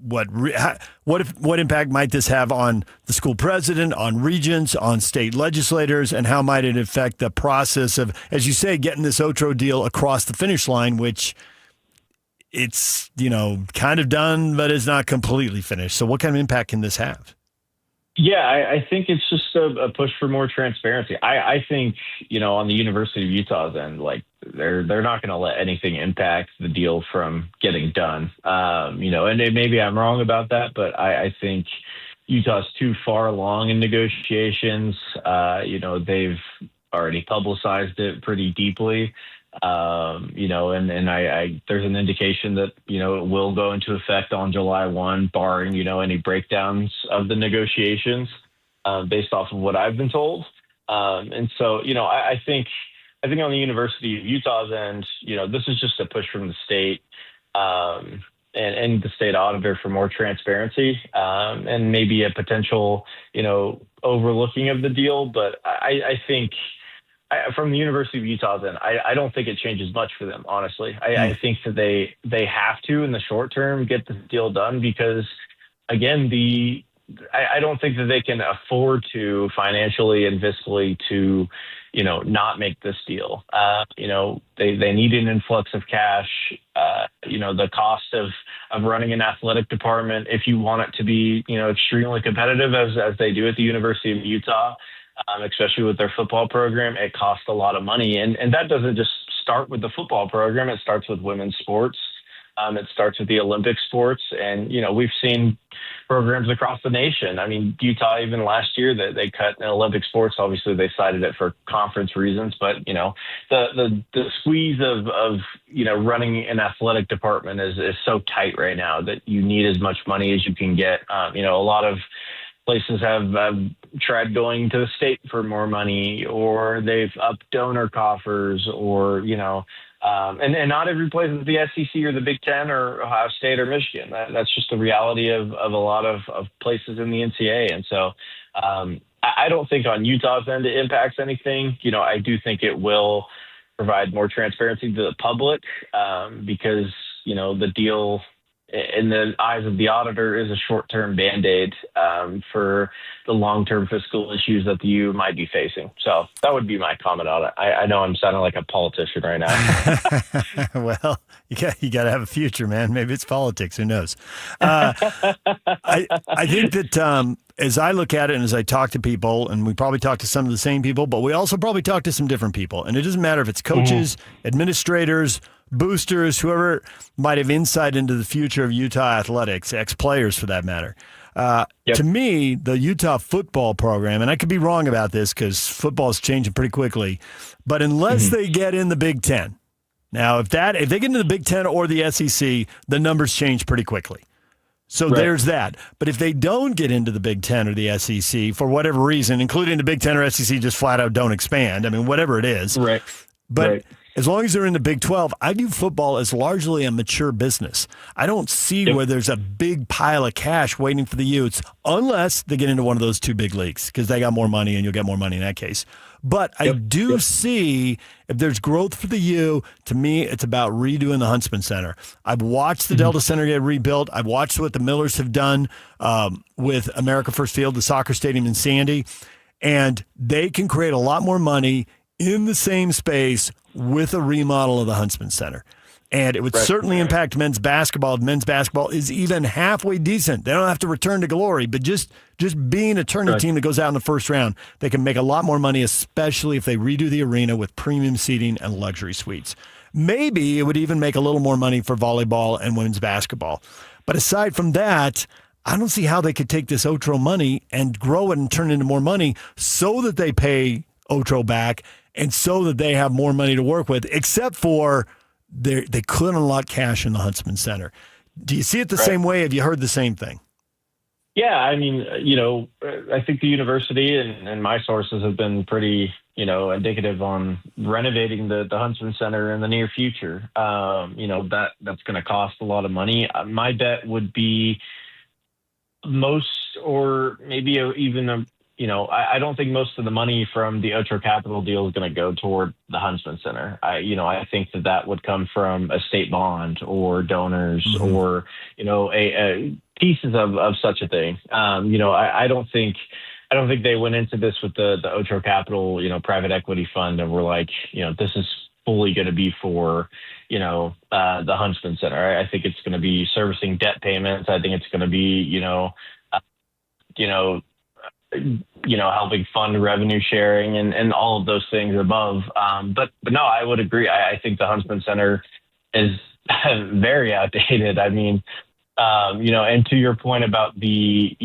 what impact might this have on the school president, on regents, on state legislators, and how might it affect the process of, as you say, getting this Otro deal across the finish line, which it's, kind of done, but it's not completely finished. So what kind of impact can this have?
Yeah, I think it's just a push for more transparency. I think, on the University of Utah's end, like they're not going to let anything impact the deal from getting done. And maybe I'm wrong about that, but I think Utah's too far along in negotiations. They've already publicized it pretty deeply. And there's an indication that, it will go into effect on July 1, barring, any breakdowns of the negotiations, based off of what I've been told. And so, I think on the University of Utah's end, this is just a push from the state, and the state auditor for more transparency, and maybe a potential, overlooking of the deal. But I think, from the University of Utah's end, I don't think it changes much for them, honestly. I think that they have to, in the short term, get the deal done because, again, the I don't think that they can afford to financially and fiscally to, not make this deal. They need an influx of cash. The cost of running an athletic department, if you want it to be, extremely competitive as they do at the University of Utah, especially with their football program, it costs a lot of money. And that doesn't just start with the football program. It starts with women's sports. It starts with the Olympic sports. And, we've seen programs across the nation. I mean, Utah, even last year, that they cut in Olympic sports. Obviously, they cited it for conference reasons. But, the squeeze of running an athletic department is so tight right now that you need as much money as you can get. A lot of places have tried going to the state for more money, or they've upped donor coffers, or, and not every place is the SEC or the Big Ten or Ohio State or Michigan. That's just the reality of a lot of places in the NCAA. And so I don't think on Utah's end it impacts anything. I do think it will provide more transparency to the public because, the deal in the eyes of the auditor is a short-term Band-Aid for the long-term fiscal issues that the U might be facing. So that would be my comment on it. I know I'm sounding like a politician right now.
Well, you got to have a future, man. Maybe it's politics. Who knows? I think that as I look at it and as I talk to people, and we probably talk to some of the same people, but we also probably talk to some different people. And it doesn't matter if it's coaches, administrators, boosters, whoever might have insight into the future of Utah athletics, ex-players for that matter. To me, the Utah football program, and I could be wrong about this because football is changing pretty quickly, but unless they get in the Big Ten, now if they get into the Big Ten or the SEC, the numbers change pretty quickly. So there's that. But if they don't get into the Big Ten or the SEC for whatever reason, including the Big Ten or SEC just flat out don't expand, I mean, whatever it is.
Right.
But as long as they're in the Big 12, I view football as largely a mature business. I don't see where there's a big pile of cash waiting for the Utes unless they get into one of those two big leagues because they got more money and you'll get more money in that case. But I do see if there's growth for the U, to me, it's about redoing the Huntsman Center. I've watched the Delta Center get rebuilt. I've watched what the Millers have done with America First Field, the soccer stadium in Sandy, and they can create a lot more money in the same space with a remodel of the Huntsman Center. And it would certainly impact men's basketball. Men's basketball is even halfway decent. They don't have to return to glory, but just being a tournament team that goes out in the first round, they can make a lot more money, especially if they redo the arena with premium seating and luxury suites. Maybe it would even make a little more money for volleyball and women's basketball. But aside from that, I don't see how they could take this Otro money and grow it and turn it into more money so that they pay Otro back and so that they have more money to work with, except for they could unlock cash in the Huntsman Center. Do you see it the same way? Have you heard the same thing?
Yeah, I mean, I think the university and my sources have been pretty, indicative on renovating the Huntsman Center in the near future. That's going to cost a lot of money. My bet would be most, or maybe even I don't think most of the money from the Otro Capital deal is going to go toward the Huntsman Center. I think that would come from a state bond or donors or, a pieces of such a thing. I don't think they went into this with the Otro Capital, private equity fund and were like, this is fully going to be for, the Huntsman Center. I think it's going to be servicing debt payments. I think it's going to be, helping fund revenue sharing and all of those things above. But no, I would agree. I think the Huntsman Center is very outdated. I mean, and to your point about the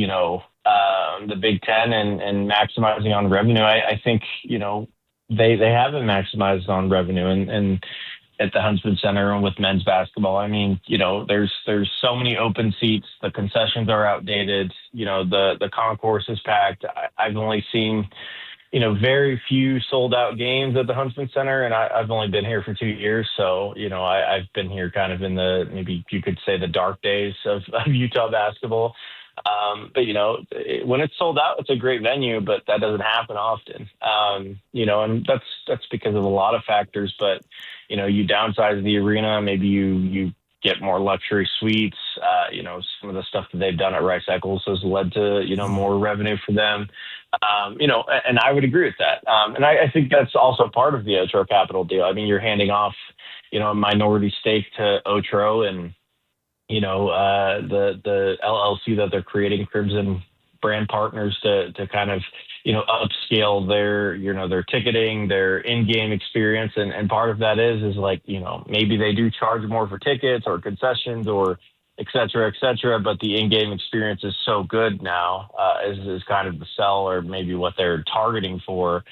Big Ten and maximizing on revenue, I think, they haven't maximized on revenue and at the Huntsman Center and with men's basketball. I mean, there's so many open seats. The concessions are outdated. The concourse is packed. I've only seen, very few sold out games at the Huntsman Center, and I've only been here for 2 years. So, I've been here kind of in the, maybe you could say, the dark days of Utah basketball. But when it's sold out, it's a great venue, but that doesn't happen often. And that's because of a lot of factors, but you downsize the arena, maybe you get more luxury suites. Some of the stuff that they've done at Rice Eccles has led to, more revenue for them. And I would agree with that. And I think that's also part of the Otro Capital deal. I mean, you're handing off, a minority stake to Otro and, the LLC that they're creating, Crimson Brand Partners, to kind of, upscale their ticketing, their in-game experience. And part of that is like, maybe they do charge more for tickets or concessions or et cetera, but the in-game experience is so good now, is kind of the sell, or maybe what they're targeting for,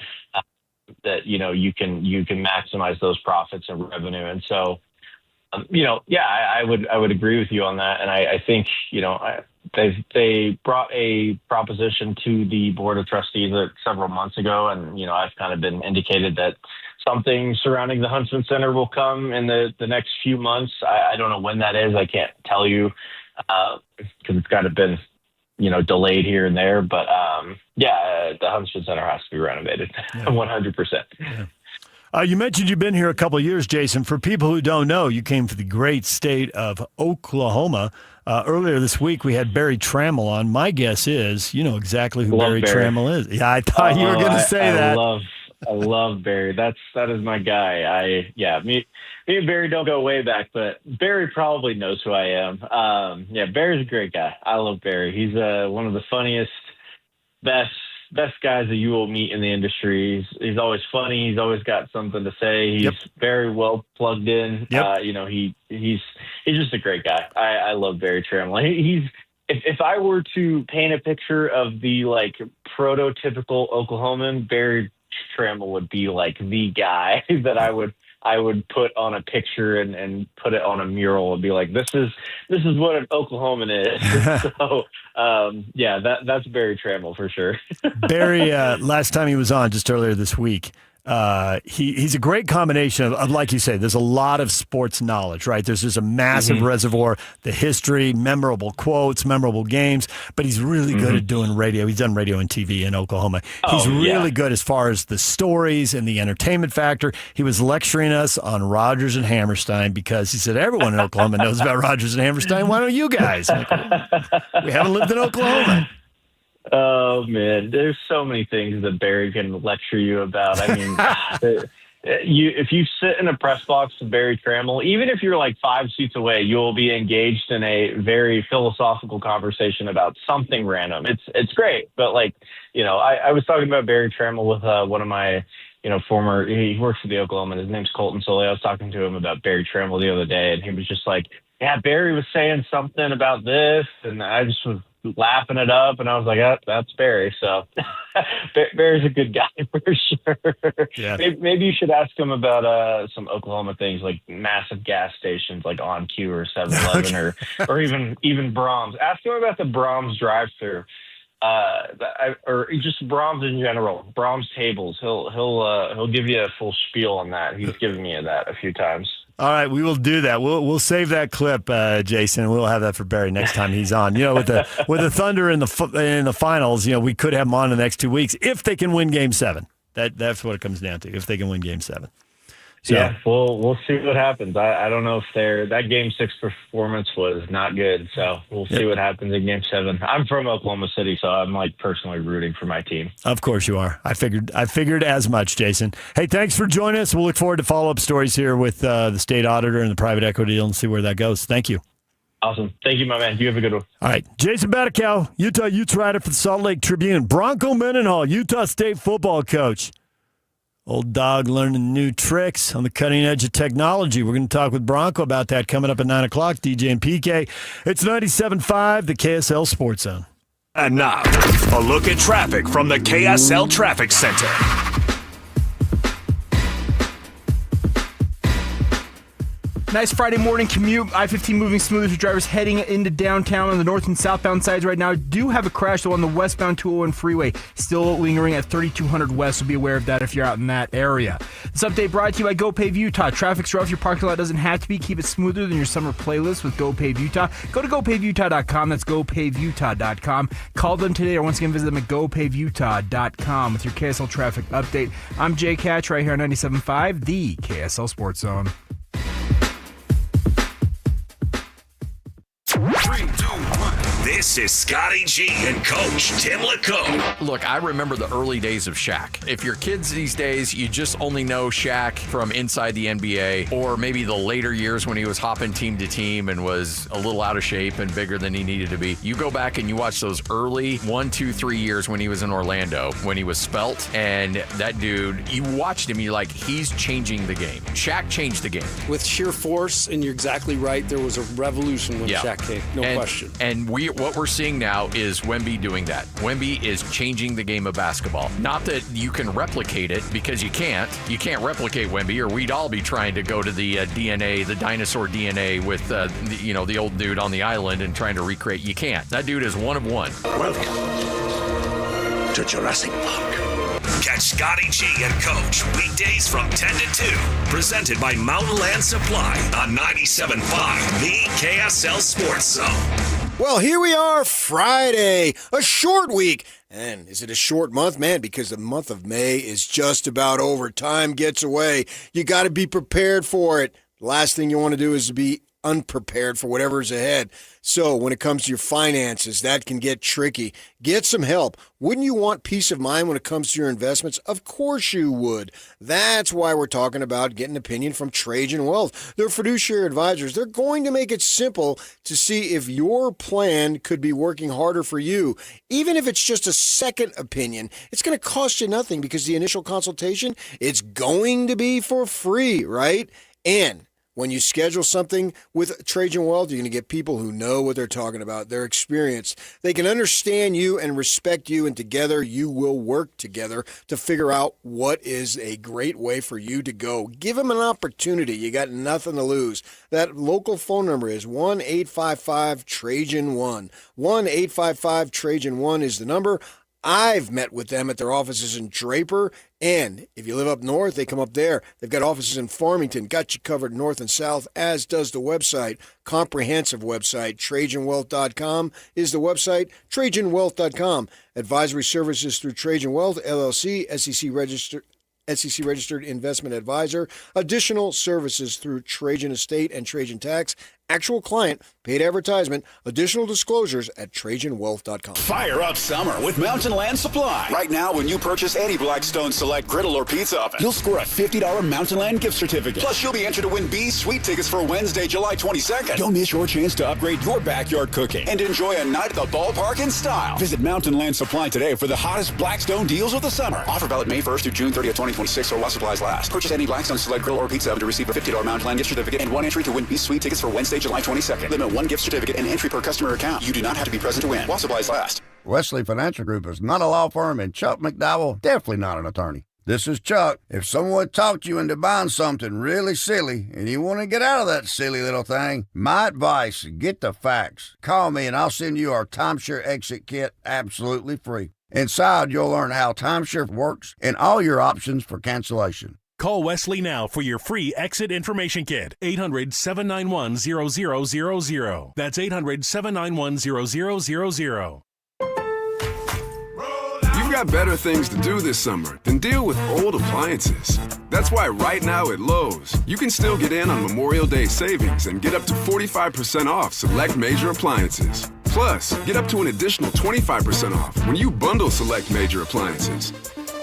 that, you can maximize those profits and revenue. And so, I would agree with you on that. And I think, they brought a proposition to the Board of Trustees several months ago. And, I've kind of been indicated that something surrounding the Huntsman Center will come in the next few months. I don't know when that is. I can't tell you because it's kind of been, delayed here and there. But, the Huntsman Center has to be renovated 100%.
Yeah. You mentioned you've been here a couple of years, Jason. For people who don't know, you came from the great state of Oklahoma. Earlier this week, we had Barry Trammell on. My guess is you know exactly who Barry Trammell is. Yeah, I thought you were going to say that.
I love Barry. That is my guy. Me and Barry don't go way back, but Barry probably knows who I am. Barry's a great guy. I love Barry. He's one of the funniest, best guys that you will meet in the industry. He's always funny. He's always got something to say. He's very well plugged in. He's just a great guy. I love Barry Trammell. If I were to paint a picture of the prototypical Oklahoman, Barry Trammell would be the guy that I would put on a picture and put it on a mural and be like, this is what an Oklahoman is. So, that's Barry Trammell for sure.
Barry, last time he was on just earlier this week, he's a great combination of, like you say, there's a lot of sports knowledge, right? There's just a massive reservoir, the history, memorable quotes, memorable games, but he's really good at doing radio. He's done radio and TV in Oklahoma. He's really good as far as the stories and the entertainment factor. He was lecturing us on Rodgers and Hammerstein because he said, everyone in Oklahoma knows about Rodgers and Hammerstein. Why don't you guys? We haven't lived in Oklahoma.
Oh, man, there's so many things that Barry can lecture you about. I mean, if you sit in a press box with Barry Trammell, even if you're 5 seats away, you'll be engaged in a very philosophical conversation about something random. It's great. But I was talking about Barry Trammell with one of my, he works for the Oklahoma. His name's Colton Soley. I was talking to him about Barry Trammell the other day, and he was just like, yeah, Barry was saying something about this. And I just was laughing it up, and I was like, that's Barry. So Barry's a good guy for sure. Yeah. Maybe you should ask him about some Oklahoma things like massive gas stations like On Q or 7-Eleven or even Brahms. Ask him about the Brahms drive-through. Or just Brahms in general, Brahms tables. He'll give you a full spiel on that. He's given me that a few times.
All right, we will do that. We'll save that clip, Jason. We'll have that for Barry next time he's on. With the Thunder in the finals, we could have them on in the next 2 weeks if they can win Game 7. That's what it comes down to. If they can win Game 7. So,
yeah, we'll see what happens. I don't know if that Game 6 performance was not good, so we'll see what happens in Game 7. I'm from Oklahoma City, so I'm personally rooting for my team.
Of course you are. I figured as much, Jason. Hey, thanks for joining us. We'll look forward to follow-up stories here with the state auditor and the private equity deal and see where that goes. Thank you.
Awesome. Thank you, my man. You have a good one.
All right. Jason Baticow, Utah Utes writer for the Salt Lake Tribune. Bronco Mendenhall, Utah State football coach. Old dog learning new tricks on the cutting edge of technology. We're going to talk with Bronco about that coming up at 9 o'clock. DJ and PK. It's 97.5, the KSL Sports Zone.
And now, a look at traffic from the KSL Traffic Center.
Nice Friday morning commute. I-15 moving smoothly for drivers heading into downtown on the north and southbound sides right now. Do have a crash, though, on the westbound 201 freeway. Still lingering at 3200 west, so be aware of that if you're out in that area. This update brought to you by GoPave Utah. Traffic's rough. Your parking lot doesn't have to be. Keep it smoother than your summer playlist with GoPave Utah. Go to GoPaveUtah.com. That's GoPaveUtah.com. Call them today or once again visit them at GoPaveUtah.com with your KSL traffic update. I'm Jay Catch right here on 97.5, the KSL Sports Zone.
This is Scotty G and Coach Tim LeComb.
Look, I remember the early days of Shaq. If your kids these days, you just only know Shaq from inside the NBA, or maybe the later years when he was hopping team to team and was a little out of shape and bigger than he needed to be. You go back and you watch those early 1, 2, 3 years when he was in Orlando, when he was svelte, and that dude, you watched him, you're like, he's changing the game. Shaq changed the game.
With sheer force, and you're exactly right, there was a revolution when Shaq came, no question.
And what we're seeing now is Wemby doing that. Wemby is changing the game of basketball. Not that you can replicate it, because you can't. You can't replicate Wemby, or we'd all be trying to go to the DNA, the dinosaur DNA with the old dude on the island and trying to recreate. You can't. That dude is one of one.
Welcome to Jurassic Park. Catch Scotty G and Coach weekdays from 10 to 2. Presented by Mountain Land Supply on 97.5, the KSL Sports Zone.
Well, here we are, Friday, a short week. And is it a short month? Man, because the month of May is just about over. Time gets away. You got to be prepared for it. The last thing you want to do is to be unprepared for whatever's ahead. So when it comes to your finances, that can get tricky. Get some help. Wouldn't you want peace of mind when it comes to your investments? Of course you would. That's why we're talking about getting an opinion from Trajan Wealth. They're fiduciary advisors. They're going to make it simple to see if your plan could be working harder for you. Even if it's just a second opinion, it's going to cost you nothing because the initial consultation, it's going to be for free, right? And when you schedule something with Trajan Wealth, you're going to get people who know what they're talking about. They're experienced. They can understand you and respect you, and together you will work together to figure out what is a great way for you to go. Give them an opportunity. You got nothing to lose. That local phone number is 1-855-TRAJAN-1. 1-855-TRAJAN-1 is the number. I've met with them at their offices in Draper, and if you live up north, they come up there. They've got offices in Farmington, got you covered north and south, as does the website, comprehensive website. TrajanWealth.com is the website, TrajanWealth.com. Advisory services through Trajan Wealth, LLC, SEC registered investment advisor. Additional services through Trajan Estate and Trajan Tax. Actual client, paid advertisement. Additional disclosures at TrajanWealth.com.
Fire up summer with Mountain Land Supply. Right now, when you purchase any Blackstone Select griddle or pizza oven, you'll score a $50 Mountain Land gift certificate. Plus, you'll be entered to win B Suite tickets for Wednesday, July 22nd. Don't miss your chance to upgrade your backyard cooking and enjoy a night at the ballpark in style. Visit Mountain Land Supply today for the hottest Blackstone deals of the summer. Offer valid May 1st through June 30th, 2026, or while supplies last. Purchase any Blackstone Select griddle or pizza oven to receive a $50 Mountain Land gift certificate and one entry to win B Suite tickets for Wednesday, July 22nd. Limit one gift certificate and entry per customer account. You do not have to be present to win while supplies last.
Wesley Financial Group is not a law firm, and Chuck McDowell definitely not an attorney. This is Chuck. If someone talked you into buying something really silly and you want to get out of that silly little thing, my advice, get the facts. Call me and I'll send you our timeshare exit kit absolutely free. Inside, you'll learn how timeshare works and all your options for cancellation.
Call Wesley now for your free exit information kit. 800-791-0000. That's 800-791-0000.
You've got better things to do this summer than deal with old appliances. That's why right now at Lowe's, you can still get in on Memorial Day savings and get up to 45% off select major appliances. Plus, get up to an additional 25% off when you bundle select major appliances.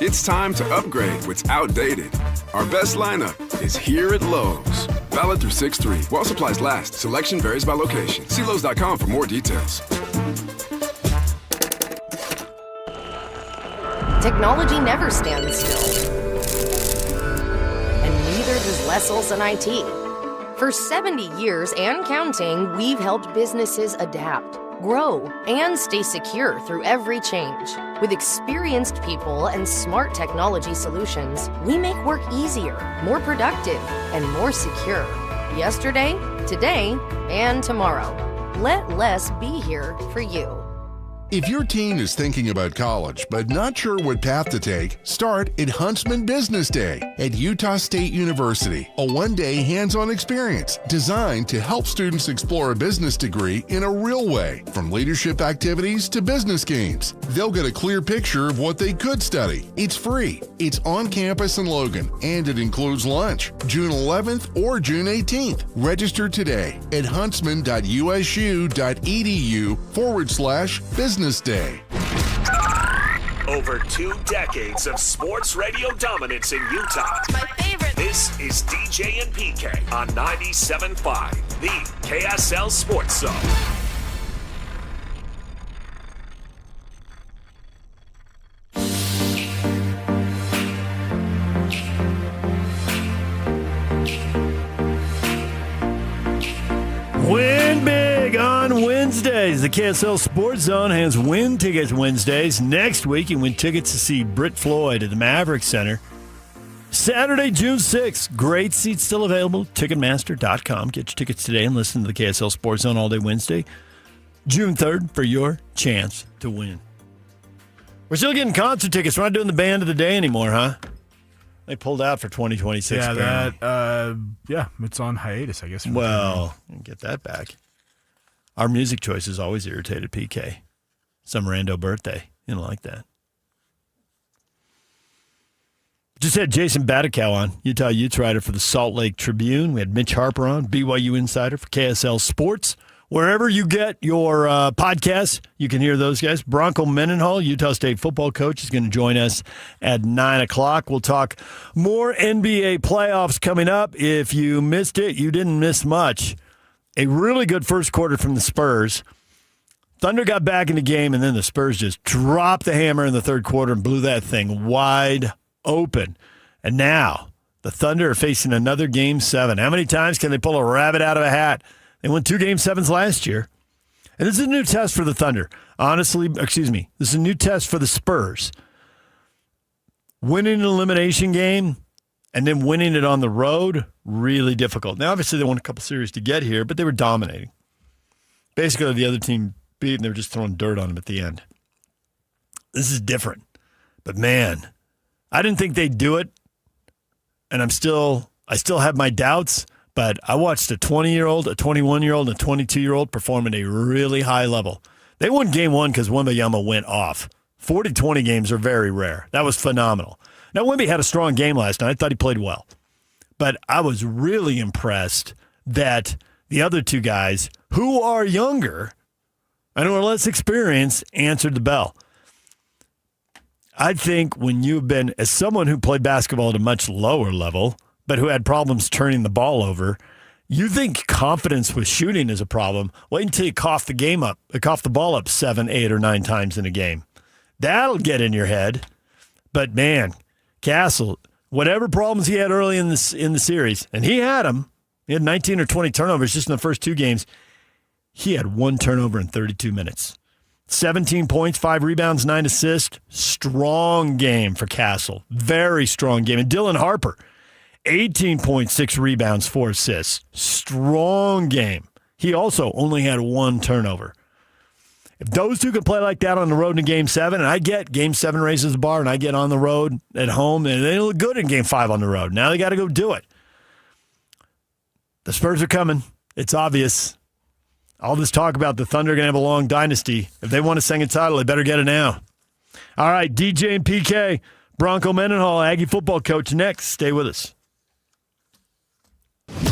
It's time to upgrade what's outdated. Our best lineup is here at Lowe's. Valid through 6/3. While supplies last. Selection varies by location. See Lowe's.com for more details.
Technology never stands still. And neither does Lessels and IT. For 70 years and counting, we've helped businesses adapt, grow, and stay secure through every change. With experienced people and smart technology solutions, we make work easier, more productive, and more secure. Yesterday, today, and tomorrow. Let Less be here for you.
If your teen is thinking about college but not sure what path to take, start at Huntsman Business Day at Utah State University, a one-day hands-on experience designed to help students explore a business degree in a real way, from leadership activities to business games. They'll get a clear picture of what they could study. It's free. It's on campus in Logan, and it includes lunch, June 11th or June 18th. Register today at huntsman.usu.edu/business day.
Over 2 decades of sports radio dominance in Utah.
My favorite.
This is DJ and PK on 97.5, the KSL Sports Zone.
Win big on Wednesdays. The KSL Sports Zone has win tickets Wednesdays. Next week, you win tickets to see Britt Floyd at the Maverick Center. Saturday, June 6th. Great seats still available. Ticketmaster.com. Get your tickets today and listen to the KSL Sports Zone all day Wednesday. June 3rd for your chance to win. We're still getting concert tickets. We're not doing the band of the day anymore, huh? They pulled out for 2026.
Yeah, it's on hiatus, I guess.
Well, get that back. Our music choices always irritated PK. Some rando birthday. You don't like that. Just had Jason Batikow on, Utah Utes writer for the Salt Lake Tribune. We had Mitch Harper on, BYU insider for KSL Sports. Wherever you get your podcasts, you can hear those guys. Bronco Mendenhall, Utah State football coach, is going to join us at 9 o'clock. We'll talk more NBA playoffs coming up. If you missed it, you didn't miss much. A really good first quarter from the Spurs. Thunder got back in the game, and then the Spurs just dropped the hammer in the third quarter and blew that thing wide open. And now the Thunder are facing another Game 7. How many times can they pull a rabbit out of a hat? They won 2 Game 7s last year. And this is a new test for the Thunder. This is a new test for the Spurs. Winning an elimination game and then winning it on the road, really difficult. Now, obviously, they won a couple series to get here, but they were dominating. Basically, the other team beat, and they were just throwing dirt on them at the end. This is different. But, man, I didn't think they'd do it, and I still have my doubts. But I watched a 20-year-old, a 21-year-old, and a 22-year-old perform at a really high level. They won Game 1 because Wembanyama went off. 40-20 games are very rare. That was phenomenal. Now, Wemby had a strong game last night. I thought he played well. But I was really impressed that the other 2 guys, who are younger and who are less experienced, answered the bell. I think when you've been, as someone who played basketball at a much lower level, but who had problems turning the ball over, you think confidence with shooting is a problem. Wait until you cough the ball up 7, 8, or 9 times in a game. That'll get in your head. But, man, Castle, whatever problems he had early in the series, and he had them. He had 19 or 20 turnovers just in the first 2 games. He had 1 turnover in 32 minutes. 17 points, 5 rebounds, 9 assists. Strong game for Castle. Very strong game. And Dylan Harper, 18 points, 6 rebounds, 4 assists. Strong game. He also only had 1 turnover. If those 2 could play like that on the road in Game 7, and I get Game 7 raises the bar, and I get on the road at home, and they look good in Game 5 on the road. Now they got to go do it. The Spurs are coming. It's obvious. All this talk about the Thunder going to have a long dynasty. If they want a second title, they better get it now. All right, DJ and PK, Bronco Mendenhall, Aggie football coach, next. Stay with us.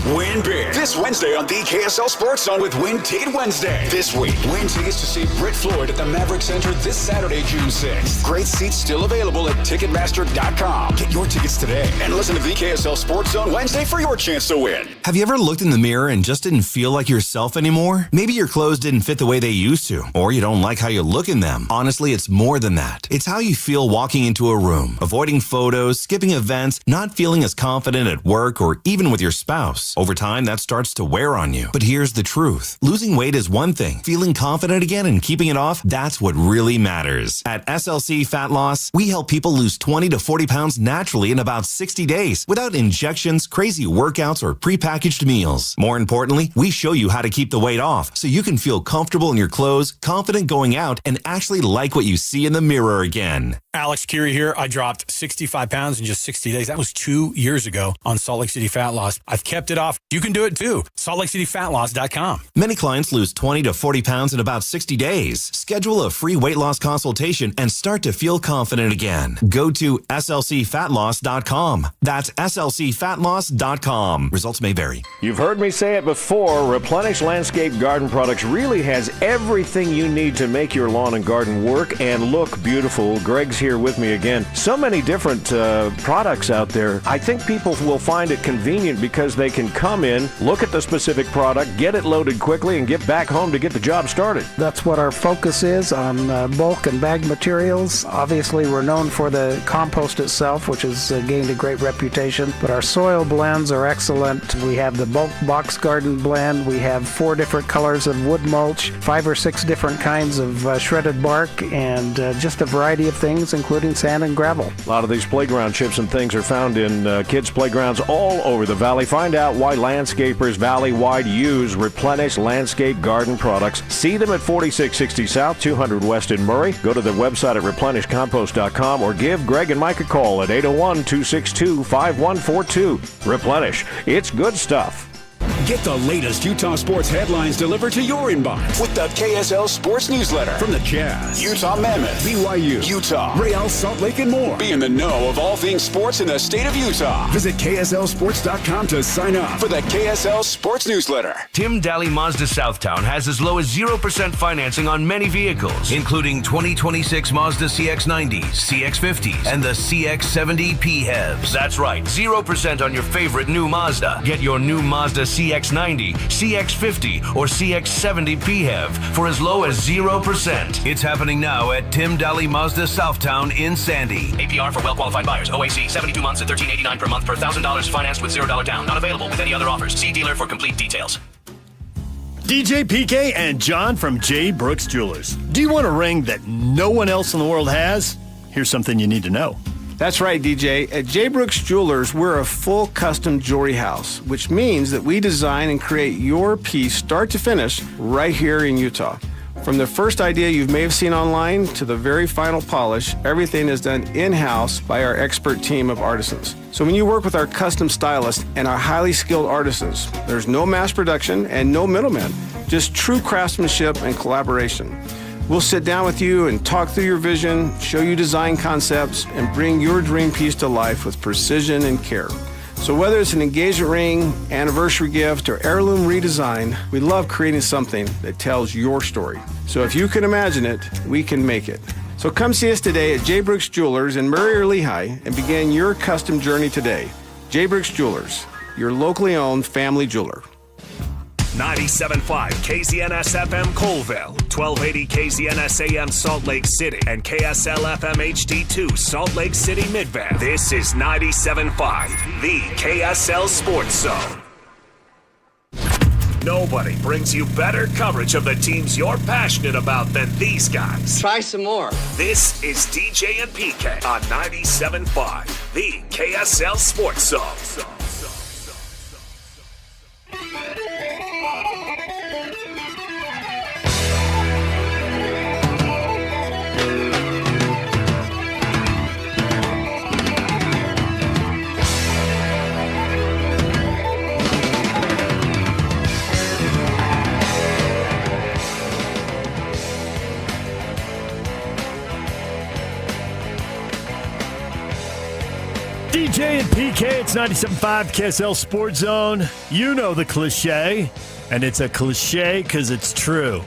Win big this Wednesday on the KSL Sports Zone with Win Ticket Wednesday. This week, win tickets to see Britt Floyd at the Maverick Center this Saturday, June 6th. Great seats still available at Ticketmaster.com. Get your tickets today and listen to the KSL Sports Zone Wednesday for your chance to win.
Have you ever looked in the mirror and just didn't feel like yourself anymore? Maybe your clothes didn't fit the way they used to, or you don't like how you look in them. Honestly, it's more than that. It's how you feel walking into a room, avoiding photos, skipping events, not feeling as confident at work or even with your spouse. close. Over time, that starts to wear on you. But here's the truth. Losing weight is one thing. Feeling confident again and keeping it off, that's what really matters. At SLC Fat Loss, we help people lose 20 to 40 pounds naturally in about 60 days without injections, crazy workouts, or prepackaged meals. More importantly, we show you how to keep the weight off so you can feel comfortable in your clothes, confident going out, and actually like what you see in the mirror again.
Alex Curie here. I dropped 65 pounds in just 60 days. That was 2 years ago on Salt Lake City Fat Loss. I've kept it off. You can do it too. SaltLakeCityFatLoss.com.
Many clients lose 20 to 40 pounds in about 60 days. Schedule a free weight loss consultation and start to feel confident again. Go to SLCFatLoss.com. That's SLCFatLoss.com. Results may vary.
You've heard me say it before. Replenish Landscape Garden Products really has everything you need to make your lawn and garden work and look beautiful. Greg's here with me again. So many different products out there. I think people will find it convenient because they can come in, look at the specific product, get it loaded quickly, and get back home to get the job started.
That's what our focus is on bulk and bag materials. Obviously, we're known for the compost itself, which has gained a great reputation, but our soil blends are excellent. We have the bulk box garden blend. We have 4 different colors of wood mulch, 5 or 6 different kinds of shredded bark, and just a variety of things, including sand and gravel.
A lot of these playground chips and things are found in kids' playgrounds all over the valley. Find out why landscapers valley-wide use Replenish Landscape Garden Products. See them at 4660 South, 200 West in Murray. Go to their website at replenishcompost.com or give Greg and Mike a call at 801-262-5142. Replenish. It's good stuff.
Get the latest Utah sports headlines delivered to your inbox with the KSL Sports Newsletter. From the Jazz, Utah Mammoth, BYU, Utah, Real Salt Lake, and more. Be in the know of all things sports in the state of Utah. Visit KSLSports.com to sign up for the KSL Sports Newsletter.
Tim Daly Mazda Southtown has as low as 0% financing on many vehicles, including 2026 Mazda CX-90s, CX-50s, and the CX-70 PHEVs. That's right, 0% on your favorite new Mazda. Get your new Mazda CX-90, CX-50, or CX-70 PHEV for as low as 0%. It's happening now at Tim Daly Mazda Southtown in Sandy.
APR for well-qualified buyers. OAC, 72 months at $13.89 per month per $1,000 financed with $0 down. Not available with any other offers. See dealer for complete details.
DJ PK and John from J. Brooks Jewelers. Do you want a ring that no one else in the world has? Here's something you need to know.
That's right, DJ. At J. Brooks Jewelers, we're a full custom jewelry house, which means that we design and create your piece start to finish right here in Utah. From the first idea you may have seen online to the very final polish, everything is done in-house by our expert team of artisans. So when you work with our custom stylists and our highly skilled artisans, there's no mass production and no middlemen, just true craftsmanship and collaboration. We'll sit down with you and talk through your vision, show you design concepts, and bring your dream piece to life with precision and care. So whether it's an engagement ring, anniversary gift, or heirloom redesign, we love creating something that tells your story. So if you can imagine it, we can make it. So come see us today at J. Brooks Jewelers in Murray or Lehigh and begin your custom journey today. J. Brooks Jewelers, your locally owned family jeweler.
97.5 KZNS FM Colville, 1280 KZNS AM Salt Lake City, and KSL FM HD2 Salt Lake City Midvale. This is 97.5, the KSL Sports Zone. Nobody brings you better coverage of the teams you're passionate about than these guys.
Try some more.
This is DJ and PK on 97.5, the KSL Sports Zone.
DJ and PK, it's 97.5 KSL Sports Zone. You know the cliche, and it's a cliche because it's true.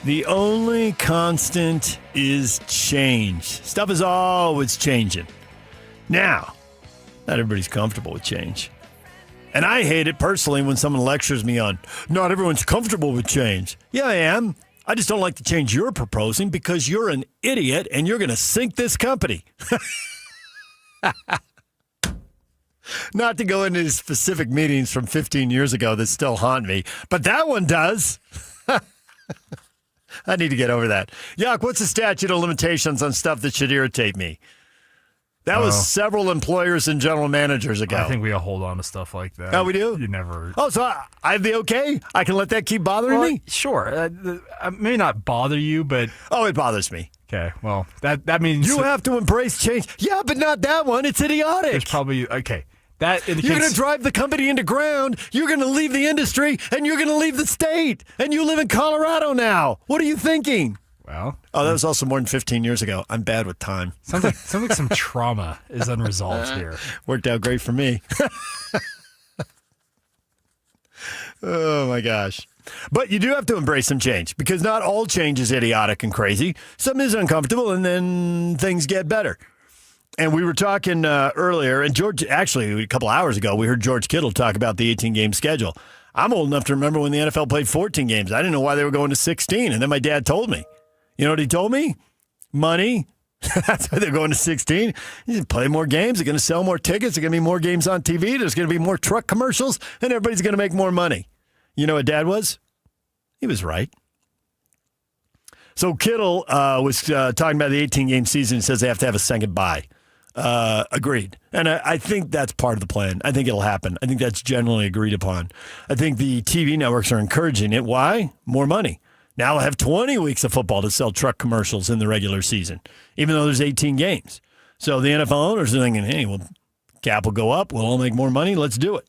The only constant is change. Stuff is always changing. Now, not everybody's comfortable with change. And I hate it personally when someone lectures me on, not everyone's comfortable with change. Yeah, I am. I just don't like the change you're proposing because you're an idiot and you're going to sink this company. Not to go into specific meetings from 15 years ago that still haunt me, but that one does. I need to get over that. Yuck, what's the statute of limitations on stuff that should irritate me? That was several employers and general managers ago.
I think we hold on to stuff like that.
Oh, we do?
You never.
Oh, so I'd be okay? I can let that keep bothering me?
Sure. May not bother you, but.
Oh, it bothers me.
Okay, well, that means.
You have to embrace change. Yeah, but not that one. It's idiotic.
There's probably. Okay. That indicates.
You're going to drive the company into ground. You're going to leave the industry, and you're going to leave the state. And you live in Colorado now. What are you thinking?
Well.
Oh, that was also more than 15 years ago. I'm bad with time.
Sounds like some trauma is unresolved here.
Worked out great for me. Oh, my gosh. But you do have to embrace some change because not all change is idiotic and crazy. Some is uncomfortable, and then things get better. And we were talking earlier, and George, actually, a couple hours ago, we heard George Kittle talk about the 18-game schedule. I'm old enough to remember when the NFL played 14 games. I didn't know why they were going to 16, and then my dad told me. You know what he told me? Money. That's why they're going to 16. You play more games. They're going to sell more tickets. There's going to be more games on TV. There's going to be more truck commercials, and everybody's going to make more money. You know what Dad was? He was right. So Kittle was talking about the 18-game season. He says they have to have a second bye. Agreed. And I think that's part of the plan. I think it'll happen. I think that's generally agreed upon. I think the TV networks are encouraging it. Why? More money. Now they'll have 20 weeks of football to sell truck commercials in the regular season, even though there's 18 games. So the NFL owners are thinking, hey, well, cap will go up. We'll all make more money. Let's do it.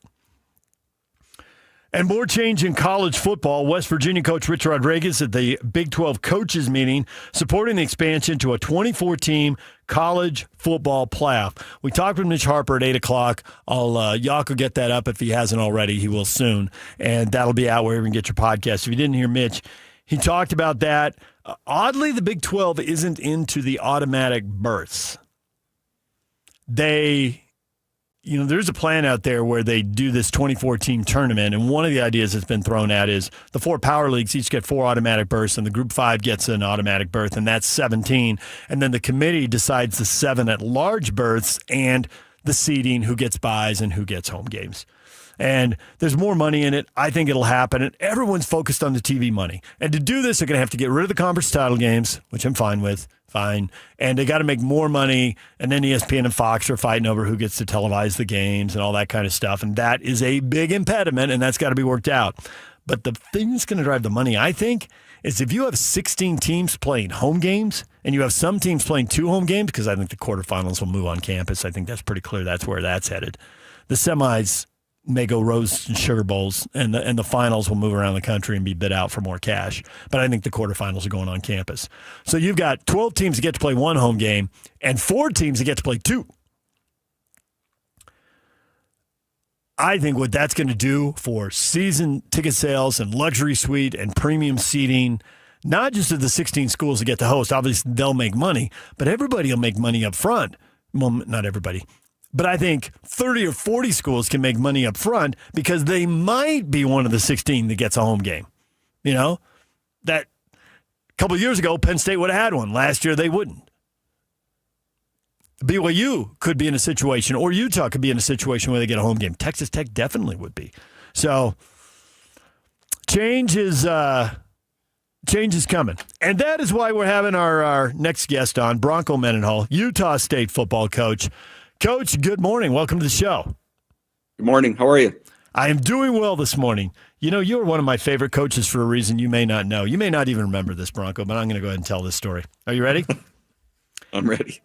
And more change in college football. West Virginia coach Rich Rodriguez at the Big 12 coaches meeting supporting the expansion to a 24-team college football playoff. We talked with Mitch Harper at 8 o'clock. Yak will get that up if he hasn't already. He will soon. And that'll be out wherever you can get your podcast. If you didn't hear Mitch, he talked about that. Oddly, the Big 12 isn't into the automatic berths. There's a plan out there where they do this 24-team tournament, and one of the ideas that's been thrown out is the 4 power leagues each get 4 automatic berths, and the Group 5 gets an automatic berth, and that's 17. And then the committee decides the 7 at-large berths and the seeding, who gets buys and who gets home games. And there's more money in it. I think it'll happen. And everyone's focused on the TV money. And to do this, they're going to have to get rid of the conference title games, which I'm fine with. Fine. And they got to make more money. And then ESPN and Fox are fighting over who gets to televise the games and all that kind of stuff. And that is a big impediment, and that's got to be worked out. But the thing that's going to drive the money, I think, is if you have 16 teams playing home games and you have some teams playing 2 home games, because I think the quarterfinals will move on campus. I think that's pretty clear that's where that's headed. The semis may go Rose and Sugar Bowls, and the finals will move around the country and be bid out for more cash. But I think the quarterfinals are going on campus. So you've got 12 teams that get to play 1 home game and 4 teams that get to play 2. I think what that's going to do for season ticket sales and luxury suite and premium seating, not just of the 16 schools that get to host, obviously they'll make money, but everybody will make money up front. Well, not everybody. But I think 30 or 40 schools can make money up front because they might be one of the 16 that gets a home game. You know, that a couple of years ago, Penn State would have had one. Last year, they wouldn't. BYU could be in a situation, or Utah could be in a situation where they get a home game. Texas Tech definitely would be. So change is coming. And that is why we're having our next guest on, Bronco Mendenhall, Utah State football coach. Coach, good morning. Welcome to the show.
Good morning. How are you?
I am doing well this morning. You know, you're one of my favorite coaches for a reason you may not know. You may not even remember this, Bronco, but I'm going to go ahead and tell this story. Are you ready?
I'm ready.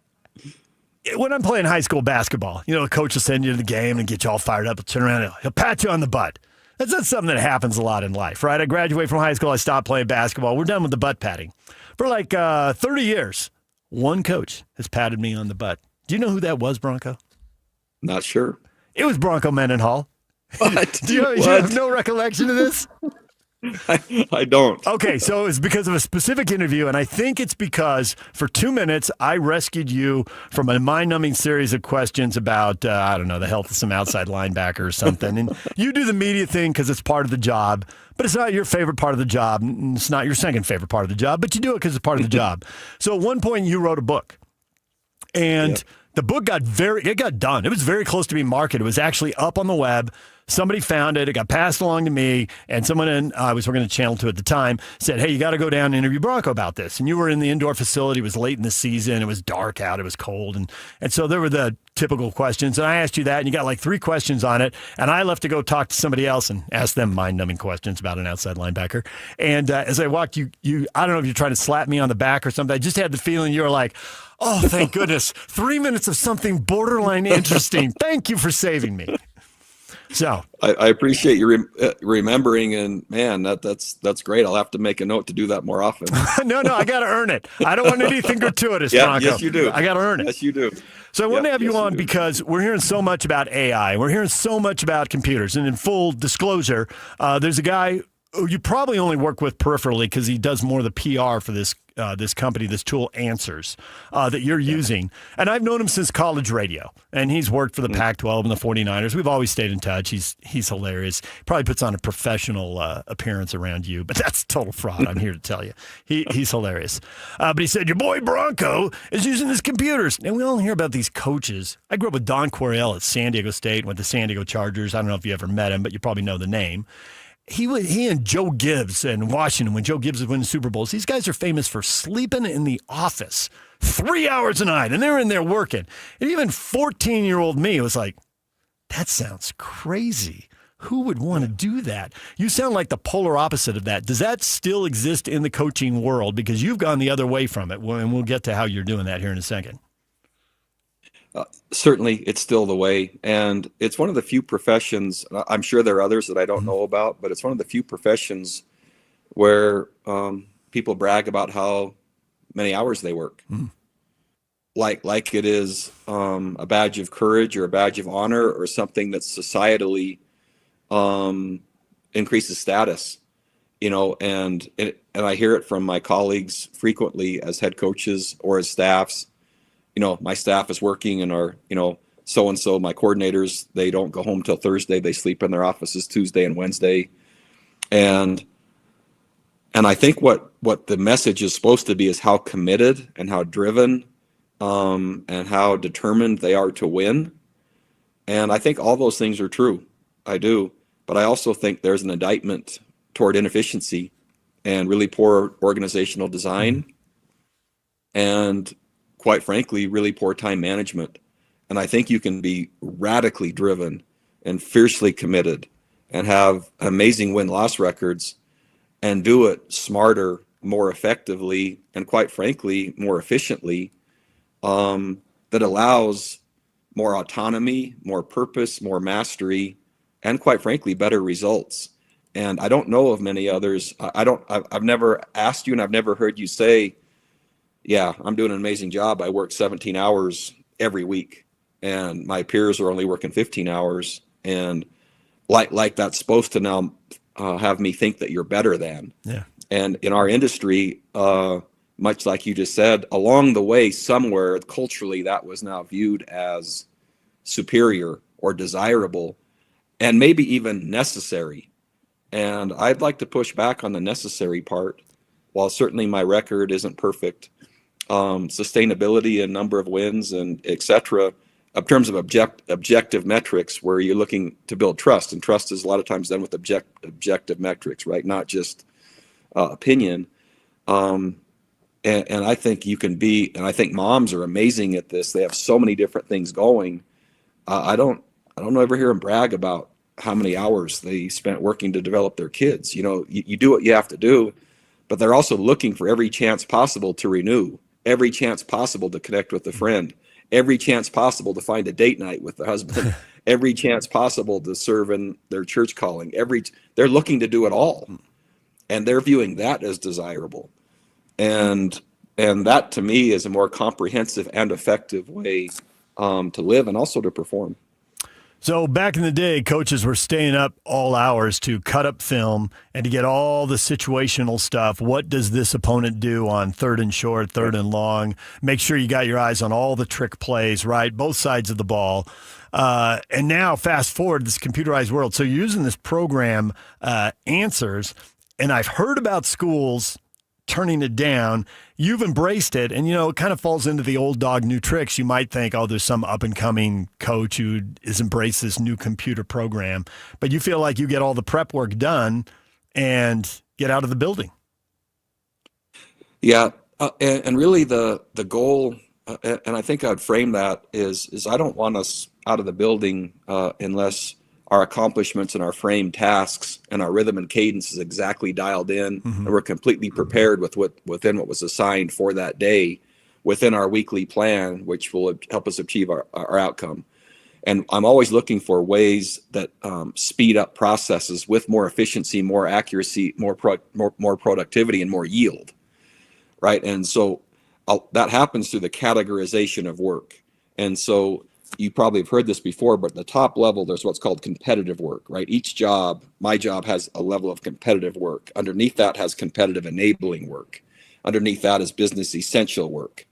When I'm playing high school basketball, you know, the coach will send you to the game and get you all fired up. He'll turn around and he'll pat you on the butt. That's not something that happens a lot in life, right? I graduated from high school. I stopped playing basketball. We're done with the butt patting. For like 30 years, one coach has patted me on the butt. Do you know who that was, Bronco?
Not sure.
It was Bronco Mendenhall.
What?
Do you have no recollection of this?
I don't.
Okay, so it's because of a specific interview, and I think it's because for 2 minutes I rescued you from a mind-numbing series of questions about, I don't know, the health of some outside linebacker or something. And you do the media thing because it's part of the job, but it's not your favorite part of the job. And it's not your second favorite part of the job, but you do it because it's part of the job. So at one point you wrote a book, and The book got done. It was very close to being marketed. It was actually up on the web. Somebody found it. It got passed along to me, and someone I was working at Channel 2 at the time said, hey, you got to go down and interview Bronco about this. And you were in the indoor facility. It was late in the season. It was dark out. It was cold. And so there were the typical questions. And I asked you that, and you got like 3 questions on it. And I left to go talk to somebody else and ask them mind-numbing questions about an outside linebacker. And as I walked, you I don't know if you're trying to slap me on the back or something. I just had the feeling you were like, oh, thank goodness. 3 minutes of something borderline interesting. Thank you for saving me. So
I appreciate you remembering, and man, that's great. I'll have to make a note to do that more often.
No, I got to earn it. I don't want anything gratuitous,
yeah,
Bronco.
Yes, you do.
I got to earn it.
Yes, you do.
So I want to have you on because we're hearing so much about AI. We're hearing so much about computers. And in full disclosure, there's a guy who you probably only work with peripherally because he does more of the PR for this company, this tool Answers, that you're using. And I've known him since college radio, and he's worked for the Pac-12 and the 49ers. We've always stayed in touch. He's hilarious. Probably puts on a professional appearance around you, but that's total fraud. I'm here to tell you. He's hilarious. But he said, your boy Bronco is using his computers. And we all hear about these coaches. I grew up with Don Coryell at San Diego State, went to San Diego Chargers. I don't know if you ever met him, but you probably know the name. He and Joe Gibbs in Washington, when Joe Gibbs was winning Super Bowls, these guys are famous for sleeping in the office 3 hours a night, and they're in there working. And even 14-year-old me was like, that sounds crazy. Who would want to do that? You sound like the polar opposite of that. Does that still exist in the coaching world? Because you've gone the other way from it, and we'll get to how you're doing that here in a second.
Certainly, it's still the way, and it's one of the few professions. I'm sure there are others that I don't know about, but it's one of the few professions where people brag about how many hours they work, like it is a badge of courage or a badge of honor or something that societally increases status. And I hear it from my colleagues frequently as head coaches or as staffs. My staff is working and our, so-and-so, my coordinators, they don't go home till Thursday. They sleep in their offices Tuesday and Wednesday. And I think what the message is supposed to be is how committed and how driven and how determined they are to win. And I think all those things are true. I do. But I also think there's an indictment toward inefficiency and really poor organizational design. And quite frankly, really poor time management. And I think you can be radically driven and fiercely committed and have amazing win-loss records and do it smarter, more effectively, and quite frankly, more efficiently, that allows more autonomy, more purpose, more mastery, and quite frankly, better results. And I don't know of many others. I've never asked you and I've never heard you say, yeah, I'm doing an amazing job. I work 17 hours every week, and my peers are only working 15 hours. And like that's supposed to now have me think that you're better than.
Yeah.
And in our industry, much like you just said, along the way, somewhere culturally, that was now viewed as superior or desirable, and maybe even necessary. And I'd like to push back on the necessary part. While certainly my record isn't perfect, sustainability and number of wins and et cetera, in terms of objective metrics where you're looking to build trust, and trust is a lot of times done with objective metrics, right? Not just opinion. And I think you can be, and I think moms are amazing at this. They have so many different things going. I don't ever hear them brag about how many hours they spent working to develop their kids. You do what you have to do, but they're also looking for every chance possible to renew, every chance possible to connect with a friend, every chance possible to find a date night with the husband, every chance possible to serve in their church calling. They're looking to do it all, and they're viewing that as desirable. And that to me is a more comprehensive and effective way to live and also to perform.
So back in the day, coaches were staying up all hours to cut up film and to get all the situational stuff. What does this opponent do on 3rd and short, 3rd and long? Make sure you got your eyes on all the trick plays, right? Both sides of the ball. And now fast forward this computerized world. So you're using this program, Answers, and I've heard about schools turning it down. You've embraced it, and, it kind of falls into the old dog, new tricks. You might think, oh, there's some up-and-coming coach who has embraced this new computer program, but you feel like you get all the prep work done and get out of the building.
Yeah, and really the goal, and I think I'd frame that is I don't want us out of the building unless our accomplishments and our framed tasks and our rhythm and cadence is exactly dialed in, and we're completely prepared within what was assigned for that day within our weekly plan, which will help us achieve our outcome. And I'm always looking for ways that speed up processes with more efficiency, more accuracy, more productivity, and more yield, right? And so that happens through the categorization of work. And so you probably have heard this before, but at the top level, there's what's called competitive work, right? Each job, my job has a level of competitive work. Underneath that has competitive enabling work. Underneath that is business essential work.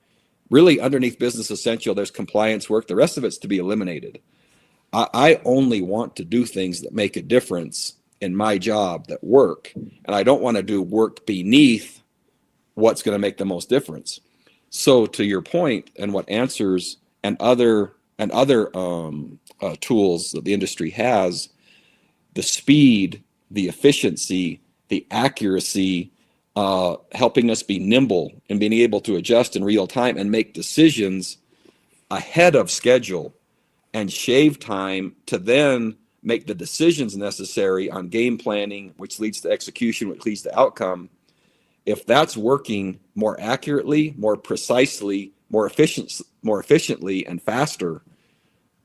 Really, underneath business essential, there's compliance work. The rest of it's to be eliminated. I only want to do things that make a difference in my job that work, and I don't want to do work beneath what's going to make the most difference. So to your point, and what Answers and other tools that the industry has, the speed, the efficiency, the accuracy, helping us be nimble and being able to adjust in real time and make decisions ahead of schedule and shave time to then make the decisions necessary on game planning, which leads to execution, which leads to outcome. If that's working more accurately, more precisely, more efficiently and faster,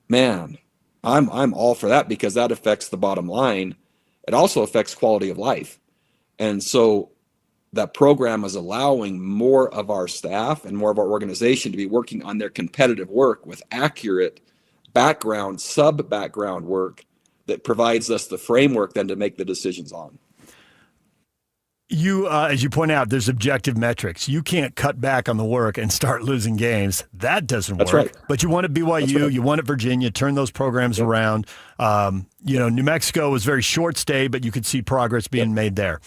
man, I'm all for that, because that affects the bottom line. It also affects quality of life. And so that program is allowing more of our staff and more of our organization to be working on their competitive work with accurate background, sub-background work that provides us the framework then to make the decisions on.
You, as you point out, there's objective metrics. You can't cut back on the work and start losing games. That doesn't work.
That's right.
But you want at BYU,
right.
You want at Virginia, turn those programs around. New Mexico was very short stay, but you could see progress being made there.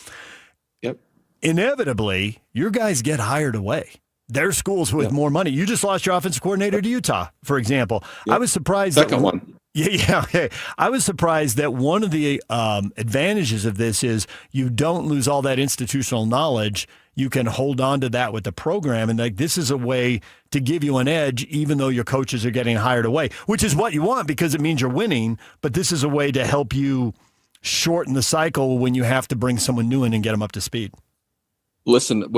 Yep.
Inevitably, your guys get hired away. There's schools with more money. You just lost your offensive coordinator to Utah, for example. Yep. I was surprised.
Second one.
Yeah. Okay. I was surprised that one of the advantages of this is you don't lose all that institutional knowledge. You can hold on to that with the program, and this is a way to give you an edge, even though your coaches are getting hired away, which is what you want because it means you're winning. But this is a way to help you shorten the cycle when you have to bring someone new in and get them up to speed.
Listen,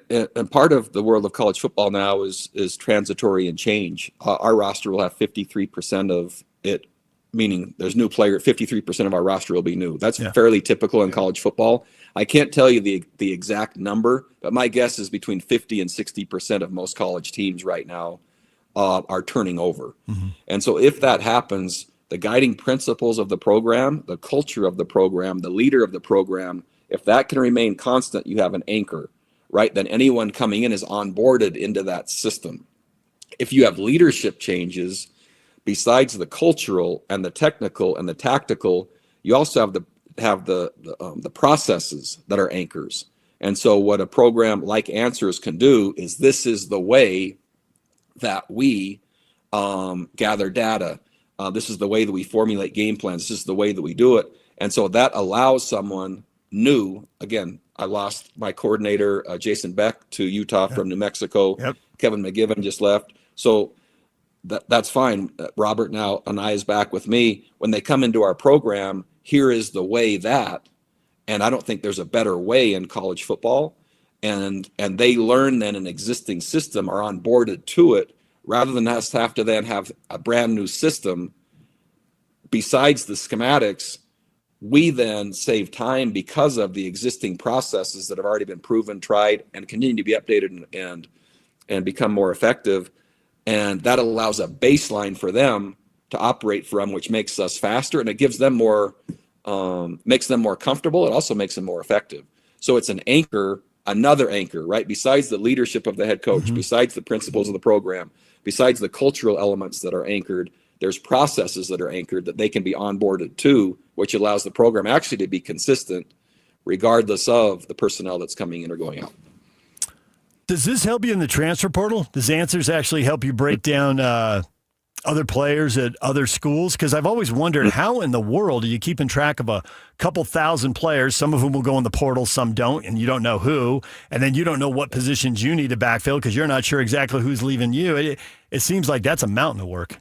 and part of the world of college football now is transitory and change. Our roster will have 53% of it, meaning there's new player. 53% of our roster will be new. That's fairly typical in college football. I can't tell you the exact number, but my guess is between 50 and 60% of most college teams right now are turning over. Mm-hmm. And so if that happens, the guiding principles of the program, the culture of the program, the leader of the program, if that can remain constant, you have an anchor, right? Then anyone coming in is onboarded into that system. If you have leadership changes, besides the cultural and the technical and the tactical, you also have the processes that are anchors. And so what a program like Answers can do is, this is the way that we gather data. This is the way that we formulate game plans. This is the way that we do it. And so that allows someone new. Again, I lost my coordinator, Jason Beck, to Utah from New Mexico. Yep. Kevin McGiven just left. So that's fine. Robert now and I is back with me. When they come into our program, here is the way that, and I don't think there's a better way in college football. And they learn then an existing system, are onboarded to it, rather than us have to then have a brand new system. Besides the schematics, we then save time because of the existing processes that have already been proven, tried, and continue to be updated and become more effective. And that allows a baseline for them to operate from, which makes us faster, and it gives them more, makes them more comfortable. It also makes them more effective. So it's an anchor, another anchor, right? Besides the leadership of the head coach, besides the principles of the program, besides the cultural elements that are anchored, there's processes that are anchored that they can be onboarded to, which allows the program actually to be consistent regardless of the personnel that's coming in or going out.
Does this help you in the transfer portal? Does Answers actually help you break down other players at other schools? Because I've always wondered, how in the world are you keeping track of a couple thousand players, some of whom will go in the portal, some don't, and you don't know who, and then you don't know what positions you need to backfill because you're not sure exactly who's leaving you. It seems like that's a mountain of work.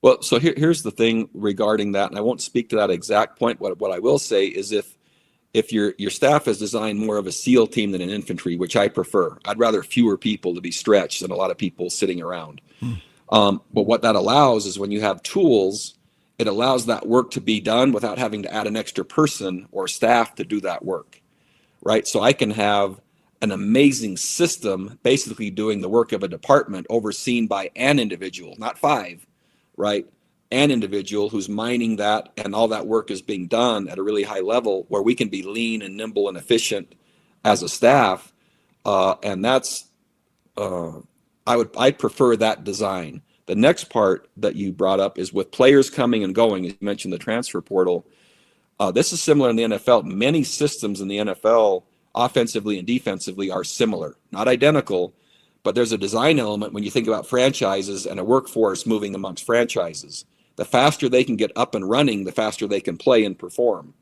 Well, so here's the thing regarding that, and I won't speak to that exact point. What I will say is if your staff has designed more of a SEAL team than an infantry, which I prefer, I'd rather fewer people to be stretched than a lot of people sitting around. But what that allows is when you have tools, it allows that work to be done without having to add an extra person or staff to do that work, right? So I can have an amazing system basically doing the work of a department overseen by an individual, not 5, right? An individual who's mining that, and all that work is being done at a really high level where we can be lean and nimble and efficient as a staff. And that's, I'd prefer that design. The next part that you brought up is with players coming and going, as you mentioned, the transfer portal. This is similar in the NFL. Many systems in the NFL, offensively and defensively, are similar, not identical, but there's a design element when you think about franchises and a workforce moving amongst franchises. The faster they can get up and running, the faster they can play and perform.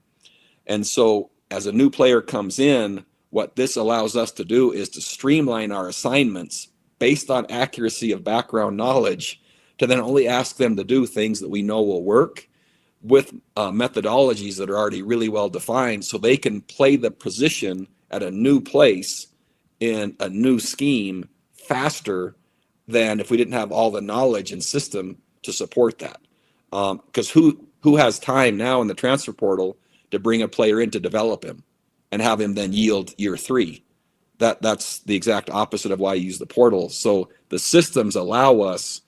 And so as a new player comes in, what this allows us to do is to streamline our assignments based on accuracy of background knowledge, to then only ask them to do things that we know will work with methodologies that are already really well defined, so they can play the position at a new place in a new scheme faster than if we didn't have all the knowledge and system to support that. Because who has time now in the transfer portal to bring a player in to develop him and have him then yield year 3? That's the exact opposite of why I use the portal. So the systems allow us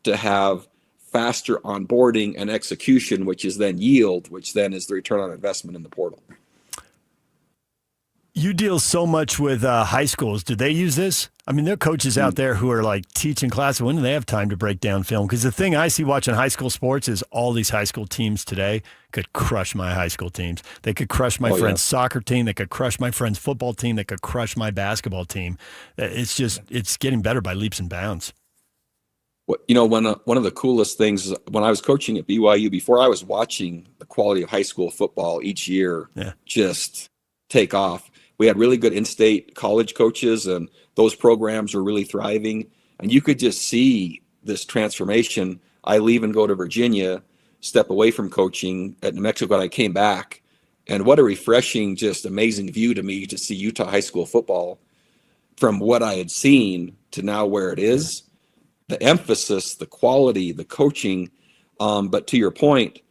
to have faster onboarding and execution, which is then yield, which then is the return on investment in the portal.
You deal so much with high schools. Do they use this? I mean, there are coaches out there who are like teaching classes. When do they have time to break down film? Because the thing I see watching high school sports is all these high school teams today could crush my high school teams. They could crush my friend's soccer team. They could crush my friend's football team. They could crush my basketball team. It's getting better by leaps and bounds.
Well, one of the coolest things is when I was coaching at BYU, before I was watching the quality of high school football each year just take off. We had really good in-state college coaches, and those programs were really thriving. And you could just see this transformation. I leave and go to Virginia, step away from coaching at New Mexico, and I came back. And what a refreshing, just amazing view to me to see Utah high school football from what I had seen to now where it is. The emphasis, the quality, the coaching. But to your point,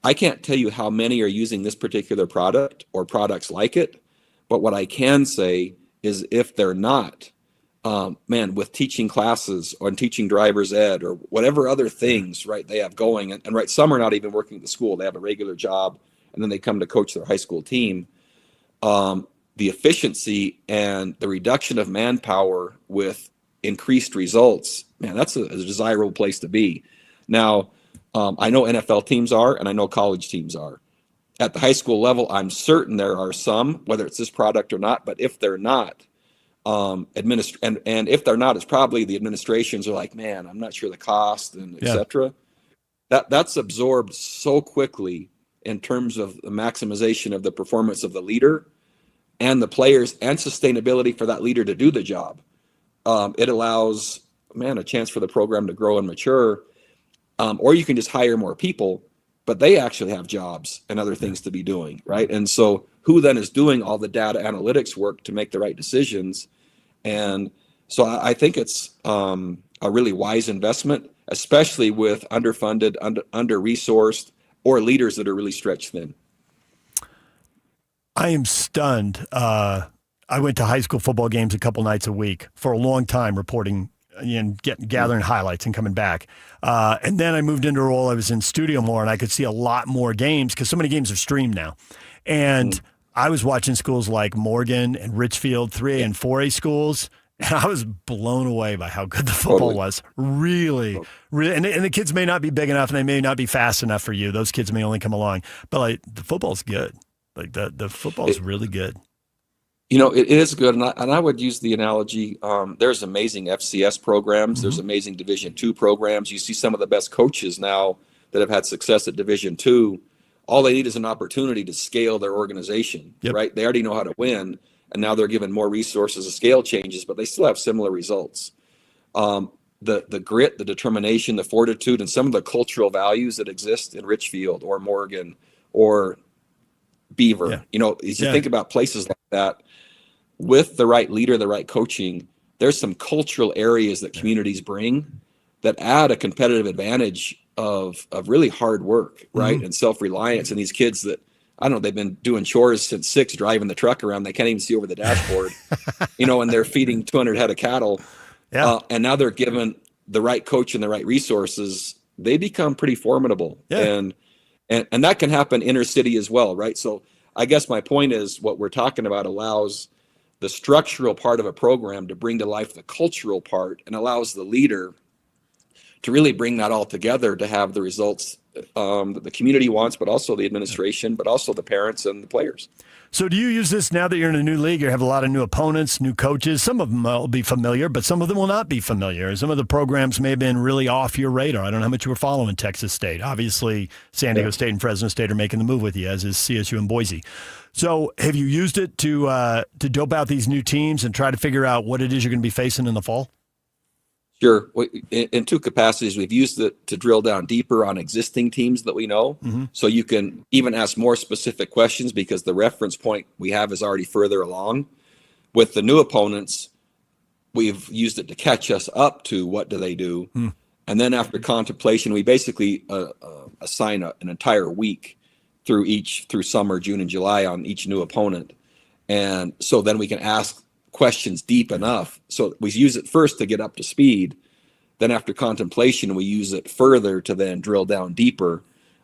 I can't tell you how many are using this particular product or products like it, but what I can say is if they're not, with teaching classes or teaching driver's ed or whatever other things, right, they have going, and right, some are not even working at the school. They have a regular job, and then they come to coach their high school team. The efficiency and the reduction of manpower with increased results, man, that's a desirable place to be. Now, I know NFL teams are, and I know college teams are. At the high school level, I'm certain there are some, whether it's this product or not, but if they're not, and if they're not, it's probably the administrations are like, man, I'm not sure the cost and et cetera. That's absorbed so quickly in terms of the maximization of the performance of the leader and the players and sustainability for that leader to do the job. It allows, a chance for the program to grow and mature. Or you can just hire more people, but they actually have jobs and other things to be doing, right? And so who then is doing all the data analytics work to make the right decisions? And so I think it's a really wise investment, especially with underfunded, under-resourced, or leaders that are really stretched thin.
I am stunned. I went to high school football games a couple nights a week for a long time reporting and gathering highlights and coming back. And then I moved into a role. I was in studio more, and I could see a lot more games because so many games are streamed now. And I was watching schools like Morgan and Richfield, 3A and 4A schools, and I was blown away by how good the football was. Really. And the kids may not be big enough, and they may not be fast enough for you. Those kids may only come along. But the football's good. The football's really good.
It is good, and I would use the analogy. There's amazing FCS programs. There's amazing Division II programs. You see some of the best coaches now that have had success at Division II. All they need is an opportunity to scale their organization, right? They already know how to win, and now they're given more resources. The scale changes, but they still have similar results. The grit, the determination, the fortitude, and some of the cultural values that exist in Richfield or Morgan or Beaver. As you think about places like that, with the right leader, the right coaching, there's some cultural areas that communities bring that add a competitive advantage of really hard work, right? And self-reliance. And these kids that, I don't know, they've been doing chores since 6, driving the truck around. They can't even see over the dashboard, and they're feeding 200 head of cattle. And now they're given the right coach and the right resources. They become pretty formidable. And that can happen inner city as well, right? So I guess my point is what we're talking about allows the structural part of a program to bring to life the cultural part, and allows the leader to really bring that all together to have the results that the community wants, but also the administration, but also the parents and the players.
So do you use this now that you're in a new league? You have a lot of new opponents, new coaches. Some of them will be familiar, but some of them will not be familiar. Some of the programs may have been really off your radar. I don't know how much you were following Texas State. Obviously, San Diego State and Fresno State are making the move with you, as is CSU and Boise. So have you used it to dope out these new teams and try to figure out what it is you're going to be facing in the fall?
Sure. In two capacities, we've used it to drill down deeper on existing teams that we know. So you can even ask more specific questions because the reference point we have is already further along. With the new opponents, we've used it to catch us up to what do they do. And then after contemplation, we basically assign an entire week through summer, June, and July on each new opponent. And so then we can ask questions deep enough. So we use it first to get up to speed. Then after contemplation, we use it further to then drill down deeper.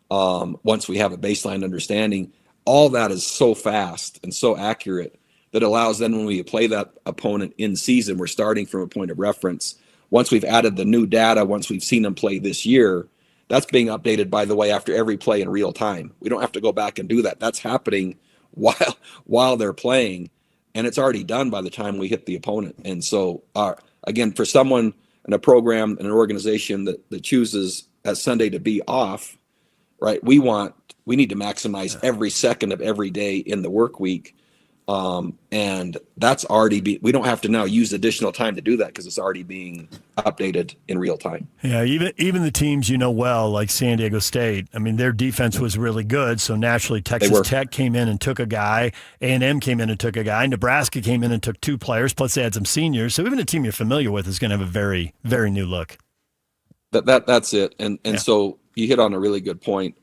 Once we have a baseline understanding, all that is so fast and so accurate that allows then when we play that opponent in season, we're starting from a point of reference. Once we've added the new data, once we've seen them play this year, that's being updated, by the way, after every play in real time. We don't have to go back and do that. That's happening while they're playing. And it's already done by the time we hit the opponent. And so, again, for someone in a program and an organization that chooses that Sunday to be off, right? We need to maximize every second of every day in the work week. And that's already we don't have to now use additional time to do that because it's already being updated in real time.
Yeah, even the teams well, like San Diego State, I mean, their defense was really good, so naturally Texas Tech came in and took a guy, A&M came in and took a guy, Nebraska came in and took 2 players, plus they had some seniors, so even a team you're familiar with is going to have a very, very new look.
That's it, and so you hit on a really good point.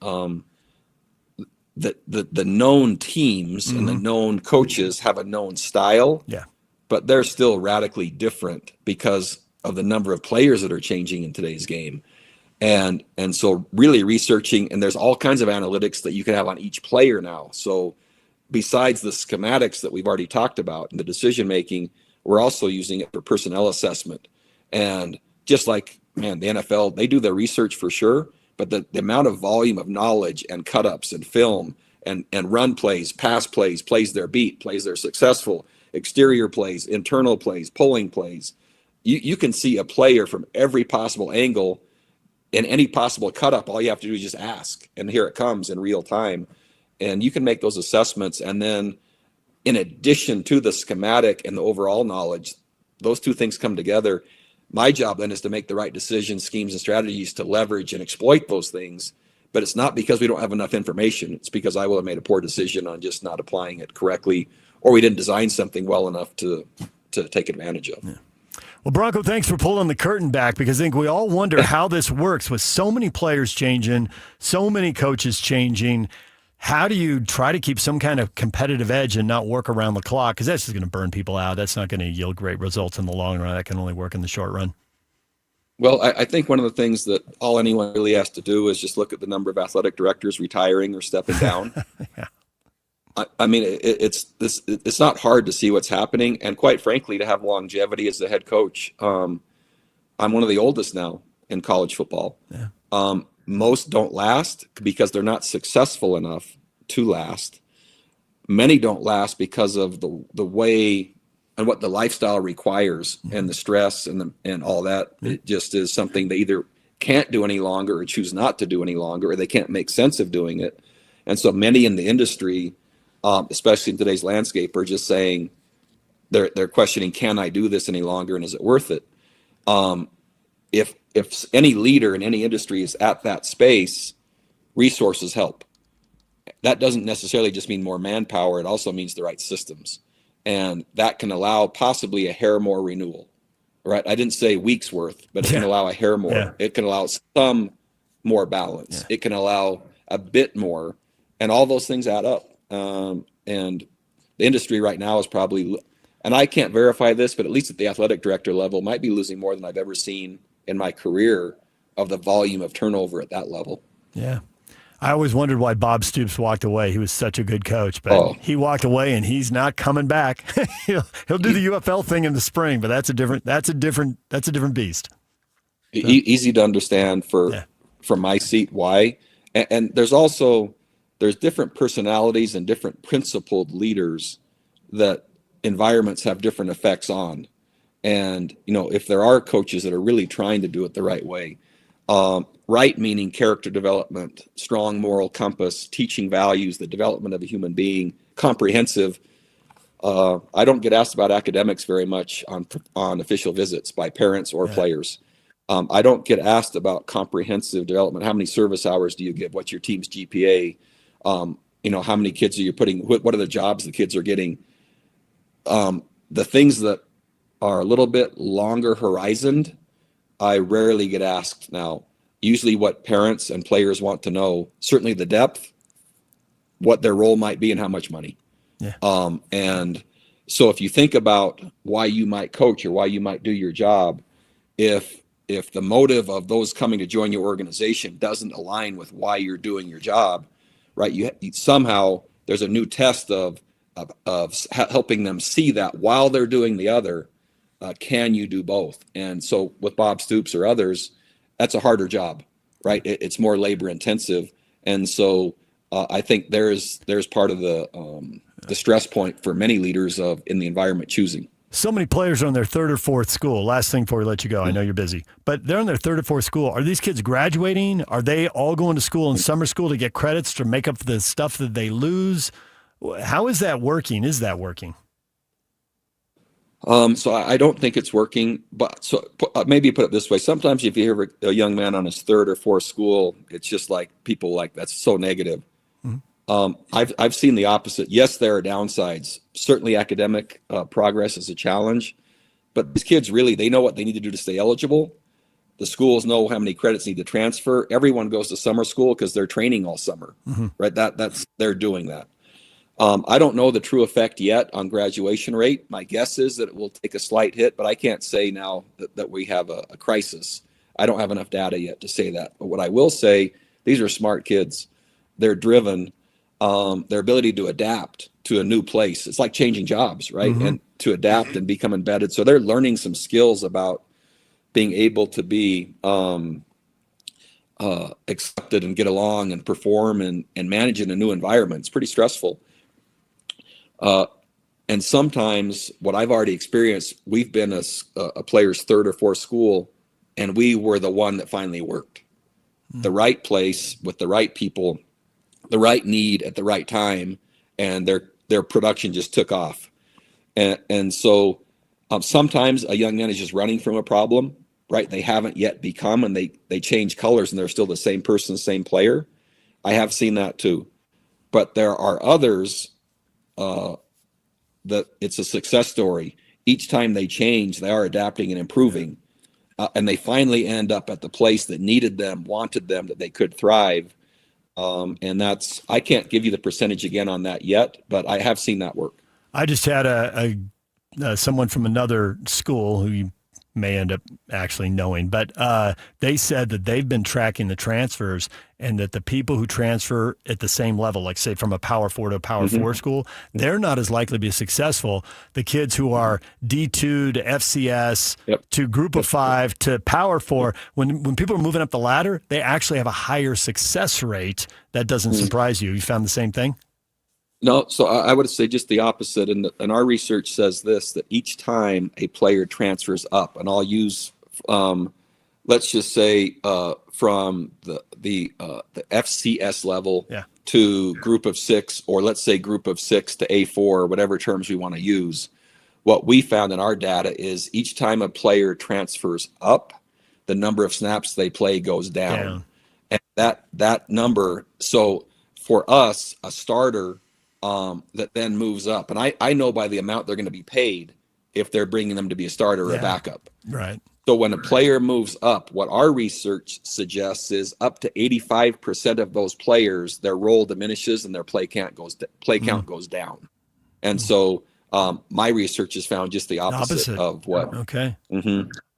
The known teams and the known coaches have a known style, but they're still radically different because of the number of players that are changing in today's game. And so really researching, and there's all kinds of analytics that you can have on each player now. So besides the schematics that we've already talked about and the decision making, we're also using it for personnel assessment. And just like, the NFL, they do their research for sure, but the amount of volume of knowledge and cut-ups and film and run plays, pass plays, plays they're beat, plays they're successful, exterior plays, internal plays, pulling plays. You can see a player from every possible angle in any possible cut-up. All you have to do is just ask, and here it comes in real time. And you can make those assessments, and then in addition to the schematic and the overall knowledge, those two things come together. My job then is to make the right decisions, schemes, and strategies to leverage and exploit those things. But it's not because we don't have enough information. It's because I will have made a poor decision on just not applying it correctly, or we didn't design something well enough to take advantage of.
Yeah. Well, Bronco, thanks for pulling the curtain back, because I think we all wonder how this works with so many players changing, so many coaches changing. How do you try to keep some kind of competitive edge and not work around the clock? Because that's just going to burn people out. That's not going to yield great results in the long run. That can only work in the short run.
Well, I think one of the things that all anyone really has to do is just look at the number of athletic directors retiring or stepping down. I mean, it's not hard to see what's happening, and quite frankly, to have longevity as the head coach. I'm one of the oldest now in college football. Most don't last because they're not successful enough to last. many don't last because of the way and what the lifestyle requires and the stress and all that. It just is something they either can't do any longer or choose not to do any longer, or they can't make sense of doing it. And so many in the industry, especially in today's landscape, are just saying they're questioning, can I do this any longer, and is it worth it? If any leader in any industry is at that space, resources help. That doesn't necessarily just mean more manpower. It also means the right systems. And that can allow possibly a hair more renewal, right? I didn't say weeks worth, but it can allow a hair more. Yeah. It can allow some more balance. Yeah. It can allow a bit more, and all those things add up. And the industry right now is probably, and I can't verify this, but at least at the athletic director level, might be losing more than I've ever seen in my career of the volume of turnover at that level.
Yeah. I always wondered why Bob Stoops walked away. He was such a good coach, but he walked away and he's not coming back. he'll do the UFL thing in the spring, but that's a different beast. So.
Easy to understand from my seat why. And there's different personalities and different principled leaders that environments have different effects on. And, if there are coaches that are really trying to do it the right way, right meaning character development, strong moral compass, teaching values, the development of a human being, comprehensive. I don't get asked about academics very much on official visits by parents or players. I don't get asked about comprehensive development. How many service hours do you give? What's your team's GPA? How many kids are you putting? What are the jobs the kids are getting? The things that are a little bit longer horizoned, I rarely get asked now. Usually what parents and players want to know, certainly the depth, what their role might be, and how much money. Yeah. And so if you think about why you might coach or why you might do your job, if the motive of those coming to join your organization doesn't align with why you're doing your job, right? You somehow there's a new test of helping them see that while they're doing the other, can you do both? And so with Bob Stoops or others, that's a harder job, right? It's more labor intensive. And so I think there's part of the stress point for many leaders in the environment choosing.
So many players are on their third or fourth school. Last thing before we let you go, I know you're busy, but they're on their third or fourth school. Are these kids graduating? Are they all going to school in summer school to get credits to make up for the stuff that they lose? How is that working? Is that working?
So I don't think it's working, but maybe put it this way. Sometimes if you hear a young man on his third or fourth school, it's just like people like, that's so negative. Mm-hmm. I've seen the opposite. Yes, there are downsides. Certainly academic progress is a challenge, but these kids really, they know what they need to do to stay eligible. The schools know how many credits need to transfer. Everyone goes to summer school because they're training all summer, right? They're doing that. I don't know the true effect yet on graduation rate. My guess is that it will take a slight hit, but I can't say now that we have a crisis. I don't have enough data yet to say that. But what I will say, these are smart kids. They're driven. Their ability to adapt to a new place. It's like changing jobs, right? Mm-hmm. And to adapt and become embedded. So they're learning some skills about being able to be accepted and get along and perform and manage in a new environment. It's pretty stressful. And sometimes what I've already experienced, we've been a player's third or fourth school, and we were the one that finally worked. Mm-hmm. The right place with the right people, the right need at the right time, and their production just took off. And so sometimes a young man is just running from a problem, right? They haven't yet become, and they change colors and they're still the same person, same player. I have seen that too. But there are others that it's a success story. Each time they change, they are adapting and improving. And they finally end up at the place that needed them, wanted them, that they could thrive. And I can't give you the percentage again on that yet, but I have seen that work.
I just had someone from another school who you may end up actually knowing, but they said that they've been tracking the transfers and that the people who transfer at the same level, like say from a Power 4 to a Power 4 school, they're not as likely to be successful. The kids who are D2 to FCS to Group of 5 to Power 4, when people are moving up the ladder, they actually have a higher success rate. That doesn't surprise you. You found the same thing?
No, so I would say just the opposite. And our research says this, that each time a player transfers up, and I'll use, let's just say from the FCS level to group of 6, or let's say group of 6 to A4, or whatever terms we want to use. What we found in our data is each time a player transfers up, the number of snaps they play goes down. And that number, so for us, a starter that then moves up, and I know by the amount they're going to be paid if they're bringing them to be a starter or a backup.
Right.
So when a player moves up, what our research suggests is up to 85% of those players, their role diminishes and their play count goes down. And so my research has found just the opposite of what.
Okay.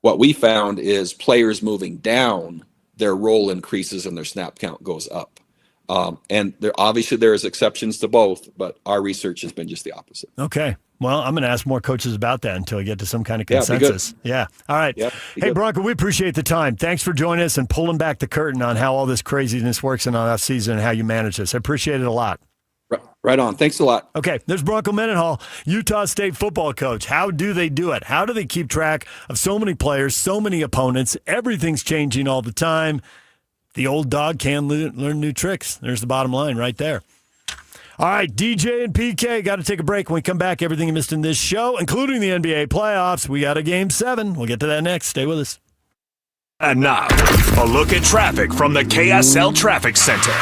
What we found is players moving down, their role increases and their snap count goes up. And there is exceptions to both, but our research has been just the opposite.
Okay. Well, I'm going to ask more coaches about that until I get to some kind of consensus. Yeah. All right. Hey, Bronco, we appreciate the time. Thanks for joining us and pulling back the curtain on how all this craziness works in the off season and how you manage this. I appreciate it a lot.
Right on. Thanks a lot.
Okay, there's Bronco Mendenhall, Utah State football coach. How do they do it? How do they keep track of so many players, so many opponents? Everything's changing all the time. The old dog can learn new tricks. There's the bottom line right there. All right, DJ and PK, got to take a break. When we come back, everything you missed in this show, including the NBA playoffs. We got a Game 7. We'll get to that next. Stay with us.
And now, a look at traffic from the KSL Traffic Center.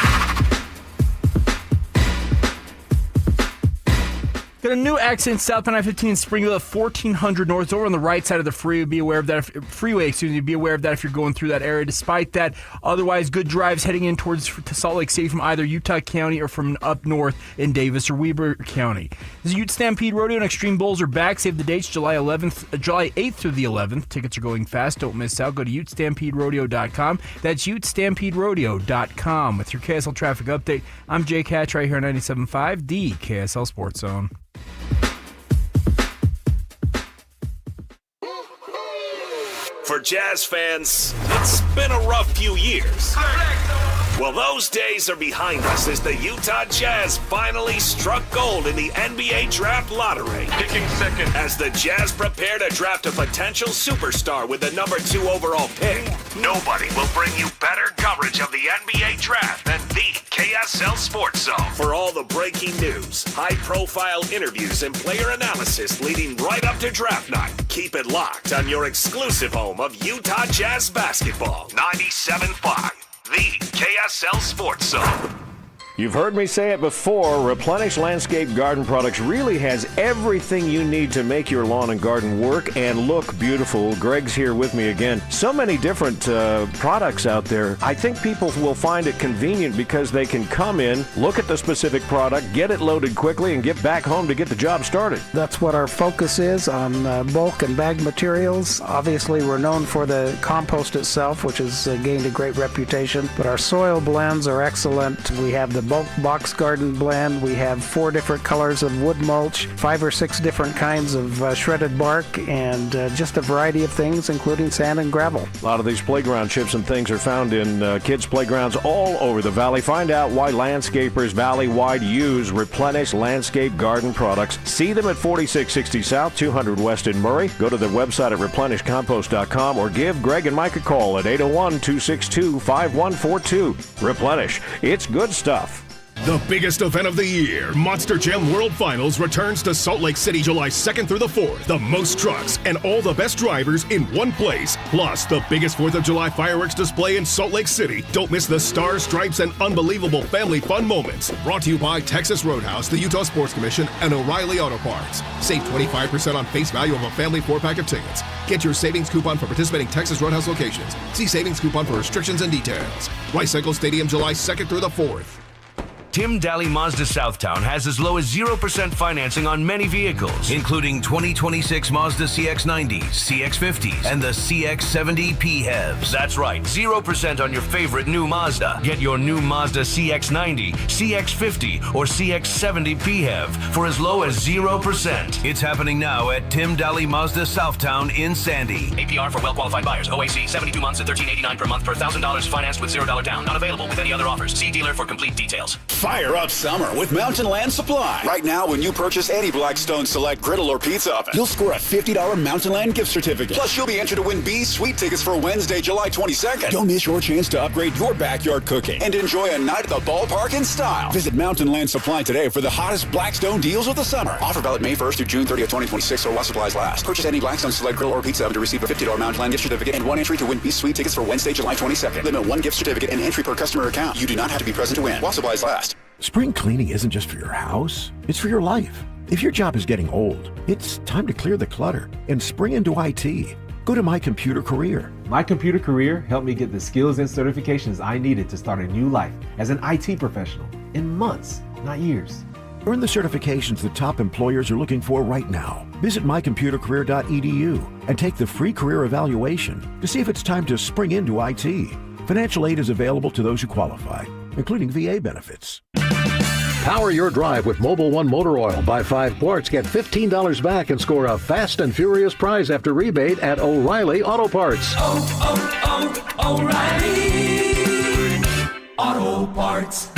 Got a new accident southbound I-15 in Springville at 1400 North, over on the right side of the freeway. Be aware of that. Be aware of that if you're going through that area. Despite that, otherwise good drives heading in to Salt Lake City from either Utah County or from up north in Davis or Weber County. The Utes Stampede Rodeo and Extreme Bowls are back. Save the dates, July 8th through the 11th. Tickets are going fast. Don't miss out. Go to UtesStampedeRodeo.com. That's UtesStampedeRodeo.com. With your KSL traffic update, I'm Jake Hatch right here on 97.5, the KSL Sports Zone.
For Jazz fans, it's been a rough few years. Well, those days are behind us as the Utah Jazz finally struck gold in the NBA Draft Lottery. Picking second. As the Jazz prepare to draft a potential superstar with the number 2 overall pick, nobody will bring you better coverage of the NBA Draft than the KSL Sports Zone. For all the breaking news, high-profile interviews, and player analysis leading right up to draft night, keep it locked on your exclusive home of Utah Jazz basketball, 97.5. The KSL Sports Zone.
You've heard me say it before, Replenish Landscape Garden Products really has everything you need to make your lawn and garden work and look beautiful. Greg's here with me again. So many different products out there. I think people will find it convenient because they can come in, look at the specific product, get it loaded quickly, and get back home to get the job started.
That's what our focus is on bulk and bag materials. Obviously, we're known for the compost itself, which has gained a great reputation, but our soil blends are excellent. We have the bulk box garden blend. We have 4 different colors of wood mulch, 5 or 6 different kinds of shredded bark, and just a variety of things, including sand and gravel.
A lot of these playground chips and things are found in kids' playgrounds all over the valley. Find out why landscapers valley-wide use Replenish Landscape Garden Products. See them at 4660 South, 200 West in Murray. Go to their website at replenishcompost.com or give Greg and Mike a call at 801-262-5142. Replenish. It's good stuff.
The biggest event of the year, Monster Jam World Finals, returns to Salt Lake City July 2nd through the 4th. The most trucks and all the best drivers in one place. Plus, the biggest 4th of July fireworks display in Salt Lake City. Don't miss the stars, stripes, and unbelievable family fun moments. Brought to you by Texas Roadhouse, the Utah Sports Commission, and O'Reilly Auto Parts. Save 25% on face value of a family 4-pack of tickets. Get your savings coupon for participating Texas Roadhouse locations. See savings coupon for restrictions and details. Rice-Cycle Stadium, July 2nd through the 4th.
Tim Daly Mazda Southtown has as low as 0% financing on many vehicles, including 2026 Mazda CX-90s, CX-50s, and the CX-70 PHEVs. That's right, 0% on your favorite new Mazda. Get your new Mazda CX-90, CX-50, or CX-70 PHEV for as low as 0%. It's happening now at Tim Daly Mazda Southtown in Sandy.
APR for well-qualified buyers. OAC, 72 months at $13.89 per month per $1,000 financed with $0 down. Not available with any other offers. See dealer for complete details.
Fire up summer with Mountain Land Supply. Right now, when you purchase any Blackstone Select griddle or pizza oven, you'll score a $50 Mountain Land gift certificate. Plus, you'll be entered to win B's Sweet Tickets for Wednesday, July 22nd. Don't miss your chance to upgrade your backyard cooking and enjoy a night at the ballpark in style. Visit Mountain Land Supply today for the hottest Blackstone deals of the summer. Offer valid May 1st through June 30th, 2026 or while supplies last. Purchase any Blackstone Select griddle or pizza oven to receive a $50 Mountain Land gift certificate and one entry to win B's Sweet Tickets for Wednesday, July 22nd. Limit one gift certificate and entry per customer account. You do not have to be present to win. While supplies last.
Spring cleaning isn't just for your house, it's for your life. If your job is getting old, it's time to clear the clutter and spring into IT. Go to My Computer Career.
My Computer Career helped me get the skills and certifications I needed to start a new life as an IT professional in months, not years.
Earn the certifications the top employers are looking for right now. Visit mycomputercareer.edu and take the free career evaluation to see if it's time to spring into IT. Financial aid is available to those who qualify, including VA benefits.
Power your drive with Mobil 1 Motor Oil. Buy 5 quarts, get $15 back, and score a fast and furious prize after rebate at O'Reilly Auto Parts.
O'Reilly Auto Parts.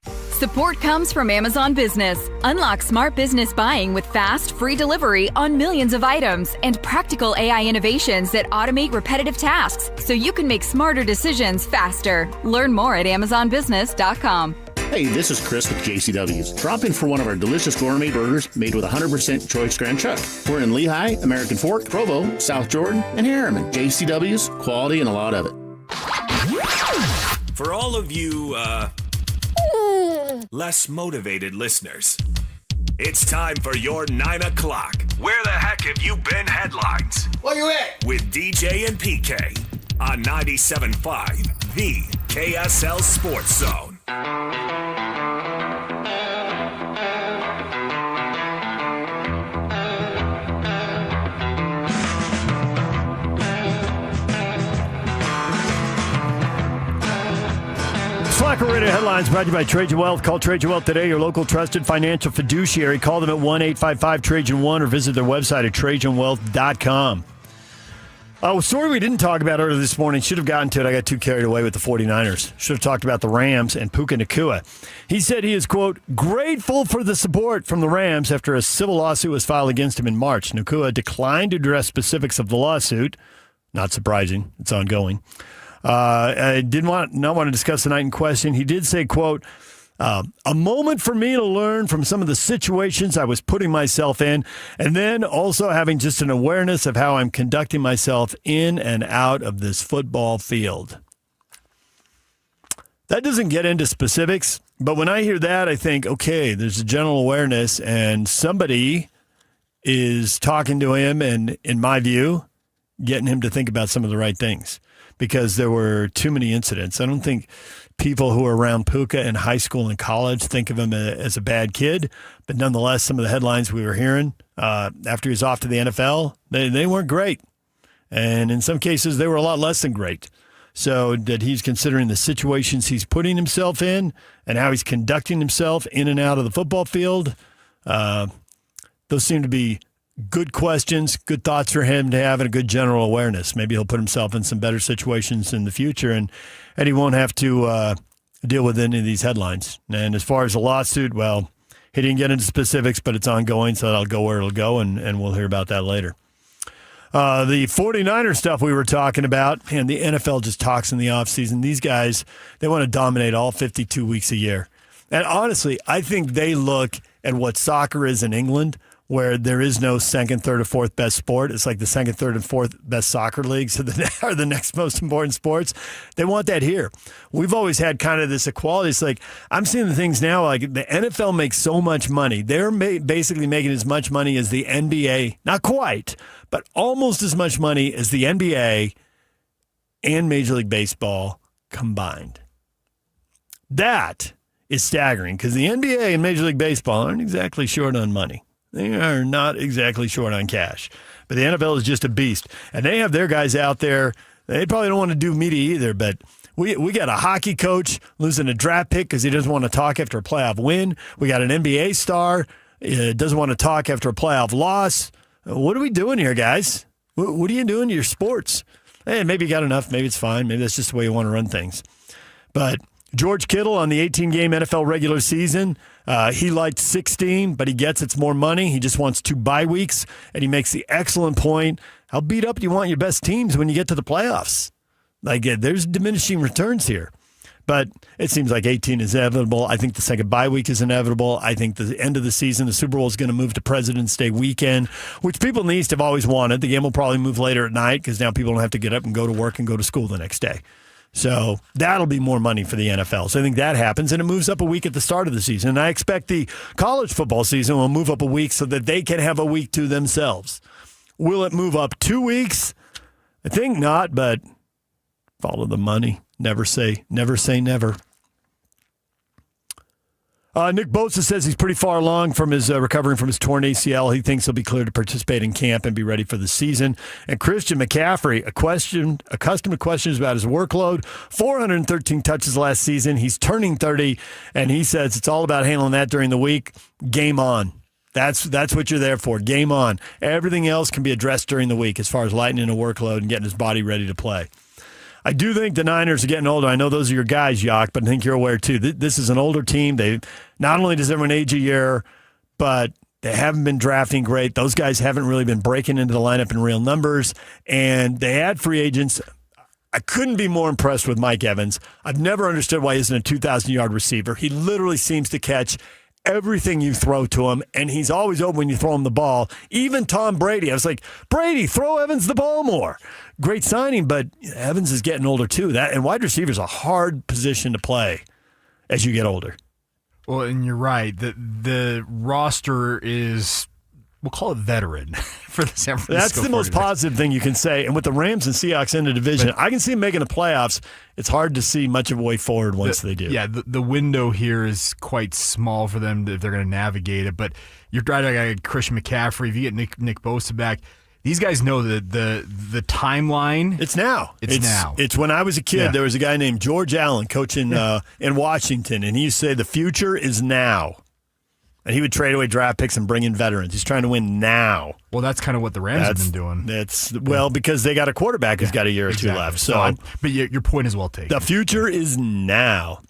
Support comes from Amazon Business. Unlock smart business buying with fast, free delivery on millions of items and practical AI innovations that automate repetitive tasks so you can make smarter decisions faster. Learn more at amazonbusiness.com.
Hey, this is Chris with JCW's. Drop in for one of our delicious gourmet burgers made with 100% choice Grand Chuck. We're in Lehigh, American Fork, Provo, South Jordan, and Harriman. JCW's, quality and a lot of it.
For all of you, less motivated listeners, it's time for your 9 o'clock. Where the heck have you been headlines?
Where you at?
With DJ and PK on 97.5, the KSL Sports Zone.
Slacker Radio Headlines brought to you by Trajan Wealth. Call Trajan Wealth today, your local trusted financial fiduciary. Call them at 1-855-TRAJAN1 or visit their website at TrajanWealth.com. A story we didn't talk about earlier this morning. Should have gotten to it. I got too carried away with the 49ers. Should have talked about the Rams and Puka Nacua. He said he is, quote, grateful for the support from the Rams after a civil lawsuit was filed against him in March. Nacua declined to address specifics of the lawsuit. Not surprising. It's ongoing. I did not want to discuss the night in question. He did say, quote, a moment for me to learn from some of the situations I was putting myself in, and then also having just an awareness of how I'm conducting myself in and out of this football field. That doesn't get into specifics, but when I hear that, I think, okay, there's a general awareness, and somebody is talking to him and, in my view, getting him to think about some of the right things. Because there were too many incidents. I don't think people who are around Puka in high school and college think of him as a bad kid. But nonetheless, some of the headlines we were hearing after he was off to the NFL, they weren't great. And in some cases, they were a lot less than great. So that he's considering the situations he's putting himself in and how he's conducting himself in and out of the football field, those seem to be good questions, good thoughts for him to have, and a good general awareness. Maybe he'll put himself in some better situations in the future, and he won't have to deal with any of these headlines. And as far as the lawsuit, well, he didn't get into specifics, but it's ongoing, so that'll go where it'll go, and we'll hear about that later. The 49er stuff we were talking about, and the NFL just talks in the offseason. These guys, they want to dominate all 52 weeks a year. And honestly, I think they look at what soccer is in England, where there is no second, third, or fourth best sport. It's like the second, third, and fourth best soccer leagues are the next most important sports. They want that here. We've always had kind of this equality. It's like I'm seeing the things now, like the NFL makes so much money. They're basically making as much money as the NBA. Not quite, but almost as much money as the NBA and Major League Baseball combined. That is staggering because the NBA and Major League Baseball aren't exactly short on money. They are not exactly short on cash. But the NFL is just a beast. And they have their guys out there. They probably don't want to do media either, but we got a hockey coach losing a draft pick because he doesn't want to talk after a playoff win. We got an NBA star doesn't want to talk after a playoff loss. What are we doing here, guys? What are you doing to your sports? Hey, maybe you got enough. Maybe it's fine. Maybe that's just the way you want to run things. But George Kittle on the 18-game NFL regular season, he liked 16, but he gets it's more money. He just wants 2 bye weeks, and he makes the excellent point. How beat up do you want your best teams when you get to the playoffs? Like, there's diminishing returns here. But it seems like 18 is inevitable. I think the second bye week is inevitable. I think the end of the season, the Super Bowl is going to move to President's Day weekend, which people in the East have always wanted. The game will probably move later at night because now people don't have to get up and go to work and go to school the next day. So that'll be more money for the NFL. So I think that happens, and it moves up a week at the start of the season. And I expect the college football season will move up a week so that they can have a week to themselves. Will it move up 2 weeks? I think not, but follow the money. Never say never. Nick Bosa says he's pretty far along from his recovering from his torn ACL. He thinks he'll be cleared to participate in camp and be ready for the season. And Christian McCaffrey, accustomed to questions about his workload, 413 touches last season. He's turning 30, and he says it's all about handling that during the week. Game on. That's what you're there for. Game on. Everything else can be addressed during the week as far as lightening a workload and getting his body ready to play. I do think the Niners are getting older. I know those are your guys, Yock, but I think you're aware too. This is an older team. They not only does everyone age a year, but they haven't been drafting great. Those guys haven't really been breaking into the lineup in real numbers, and they had free agents. I couldn't be more impressed with Mike Evans. I've never understood why he isn't a 2,000-yard receiver. He literally seems to catch everything you throw to him, and he's always open when you throw him the ball. Even Tom Brady, I was like, Brady, throw Evans the ball more. Great signing, but Evans is getting older too. And wide receiver is a hard position to play as you get older.
Well, and you're right. The roster is, we'll call it veteran for the San Francisco
That's the most positive thing you can say. And with the Rams and Seahawks in the division, I can see them making the playoffs. It's hard to see much of a way forward once they do.
Yeah, the window here is quite small for them if they're going to navigate it. But you're right, I got Christian McCaffrey. If you get Nick Bosa back, these guys know the timeline.
It's now.
It's now.
It's when I was a kid, There was a guy named George Allen coaching in Washington, and he used to say the future is now. And he would trade away draft picks and bring in veterans. He's trying to win now.
Well, that's kind of what the Rams have been doing.
Because they got a quarterback who's got a year or two left.
But your point is well taken.
The future is now.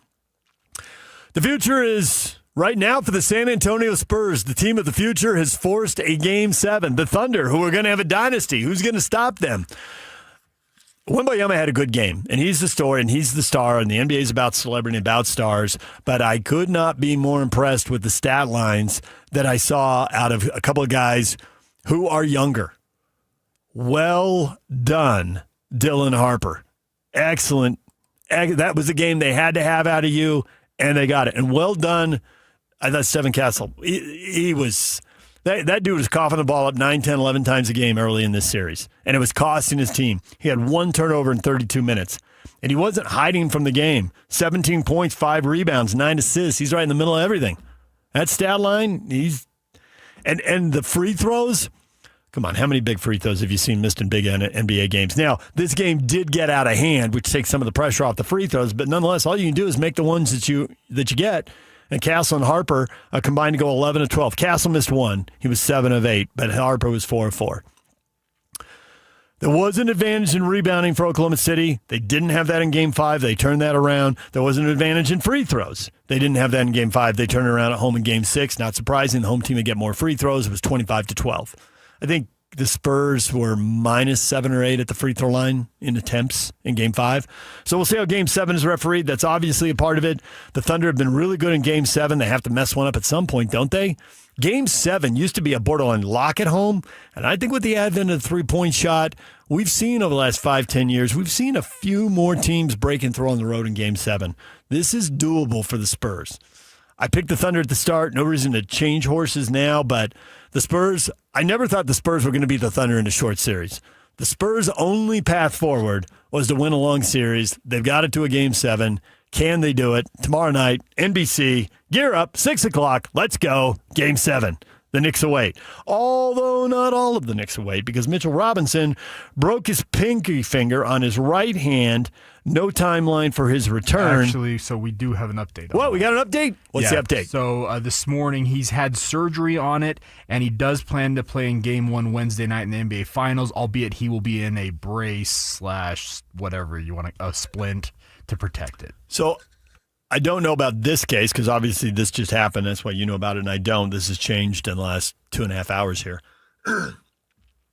The future is right now for the San Antonio Spurs. The team of the future has forced a Game 7. The Thunder, who are going to have a dynasty. Who's going to stop them? Wembanyama had a good game, and he's the story, and he's the star, and the NBA is about celebrity, about stars, but I could not be more impressed with the stat lines that I saw out of a couple of guys who are younger. Well done, Dylan Harper. Excellent. That was the game they had to have out of you, and they got it. And well done, I thought Stephen Castle. He was... That dude was coughing the ball up 9, 10, 11 times a game early in this series, and it was costing his team. He had 1 turnover in 32 minutes, and he wasn't hiding from the game. 17 points, 5 rebounds, 9 assists. He's right in the middle of everything. That stat line, and the free throws, come on, how many big free throws have you seen missed in big NBA games? Now, this game did get out of hand, which takes some of the pressure off the free throws, but nonetheless, all you can do is make the ones that you get. And Castle and Harper combined to go 11 of 12. Castle missed 1. He was 7 of 8, but Harper was 4 of 4. There was an advantage in rebounding for Oklahoma City. They didn't have that in Game 5. They turned that around. There was an advantage in free throws. They didn't have that in Game 5. They turned it around at home in Game 6. Not surprising. The home team would get more free throws. It was 25-12. I think the Spurs were minus 7 or 8 at the free throw line in attempts in Game 5. So we'll see how Game 7 is refereed. That's obviously a part of it. The Thunder have been really good in Game 7. They have to mess one up at some point, don't they? Game 7 used to be a borderline lock at home, and I think with the advent of the three-point shot, we've seen over the last 5-10 years, we've seen a few more teams break and throw on the road in Game 7. This is doable for the Spurs. I picked the Thunder at the start. No reason to change horses now, but the Spurs, I never thought the Spurs were going to beat the Thunder in a short series. The Spurs' only path forward was to win a long series. They've got it to a Game 7. Can they do it? Tomorrow night, NBC, gear up, 6 o'clock. Let's go. Game 7. The Knicks await. Although not all of the Knicks await, because Mitchell Robinson broke his pinky finger on his right hand. No timeline for his return.
Actually, so we do have an update.
What? We got an update? What's the update?
So this morning he's had surgery on it, and he does plan to play in Game 1 Wednesday night in the NBA Finals, albeit he will be in a brace / whatever you want, a splint to protect it.
So I don't know about this case because obviously this just happened. That's why you know about it and I don't. This has changed in the last 2.5 hours here.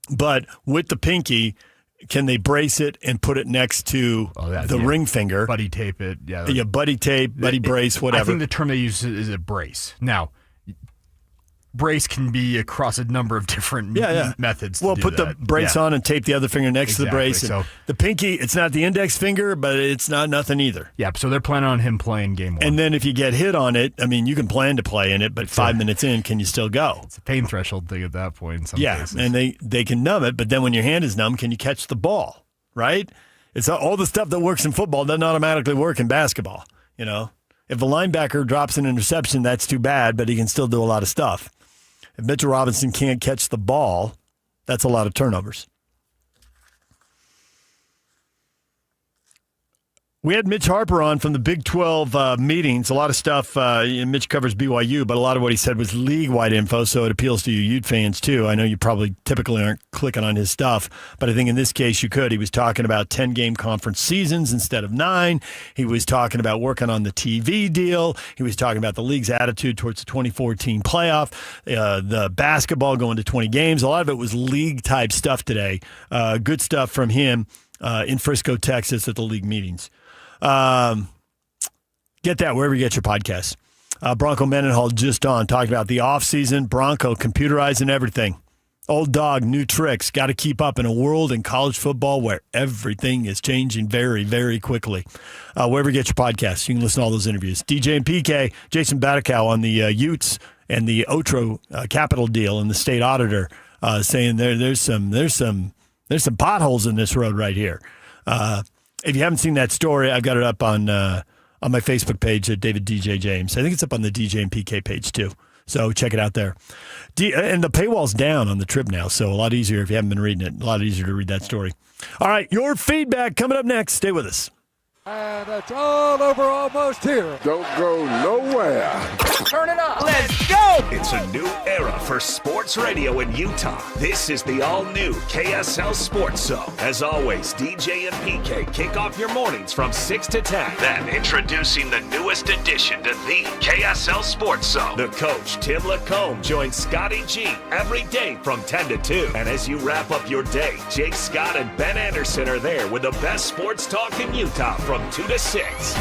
But with the pinky, can they brace it and put it next to the ring finger?
Buddy tape it. Yeah,
buddy tape, buddy brace, whatever.
I think the term they use is a brace. Now, brace can be across a number of different methods.
Well, put the brace on and tape the other finger next to the brace.
So
the pinky, it's not the index finger, but it's not nothing either.
Yeah, so they're planning on him playing game 1.
And then if you get hit on it, I mean, you can plan to play in it, but 5 minutes in, can you still go?
It's a pain threshold thing at that point in some cases.
And they can numb it, but then when your hand is numb, can you catch the ball, right? It's all the stuff that works in football doesn't automatically work in basketball, you know? If a linebacker drops an interception, that's too bad, but he can still do a lot of stuff. If Mitchell Robinson can't catch the ball, that's a lot of turnovers. We had Mitch Harper on from the Big 12 meetings. A lot of stuff. Mitch covers BYU, but a lot of what he said was league-wide info, so it appeals to you Ute fans, too. I know you probably typically aren't clicking on his stuff, but I think in this case you could. He was talking about 10-game conference seasons instead of 9. He was talking about working on the TV deal. He was talking about the league's attitude towards the 2014 playoff, the basketball going to 20 games. A lot of it was league-type stuff today. Good stuff from him in Frisco, Texas at the league meetings. Get that wherever you get your podcasts. Bronco Mendenhall just on, talking about the offseason, Bronco computerizing everything. Old dog, new tricks. Got to keep up in a world in college football where everything is changing very, very quickly. Wherever you get your podcasts, you can listen to all those interviews. DJ and PK, Jason Batikow on the Utes and the Otro Capital deal and the state auditor saying there's some potholes in this road right here. If you haven't seen that story, I've got it up on my Facebook page at David DJ James. I think it's up on the DJ and PK page too. So check it out there. And the paywall's down on the Trib now, so a lot easier if you haven't been reading it. A lot easier to read that story. All right, your feedback coming up next. Stay with us.
And it's all over almost here. Don't go nowhere.
Turn it up. Let's go. It's a new era for sports radio in Utah. This is the all-new KSL Sports Zone. As always, DJ and PK kick off your mornings from 6 to 10. Then introducing the newest addition to the KSL Sports Zone. The coach, Tim Lacombe, joins Scotty G every day from 10 to 2. And as you wrap up your day, Jake Scott and Ben Anderson are there with the best sports talk in Utah from 2 to 6.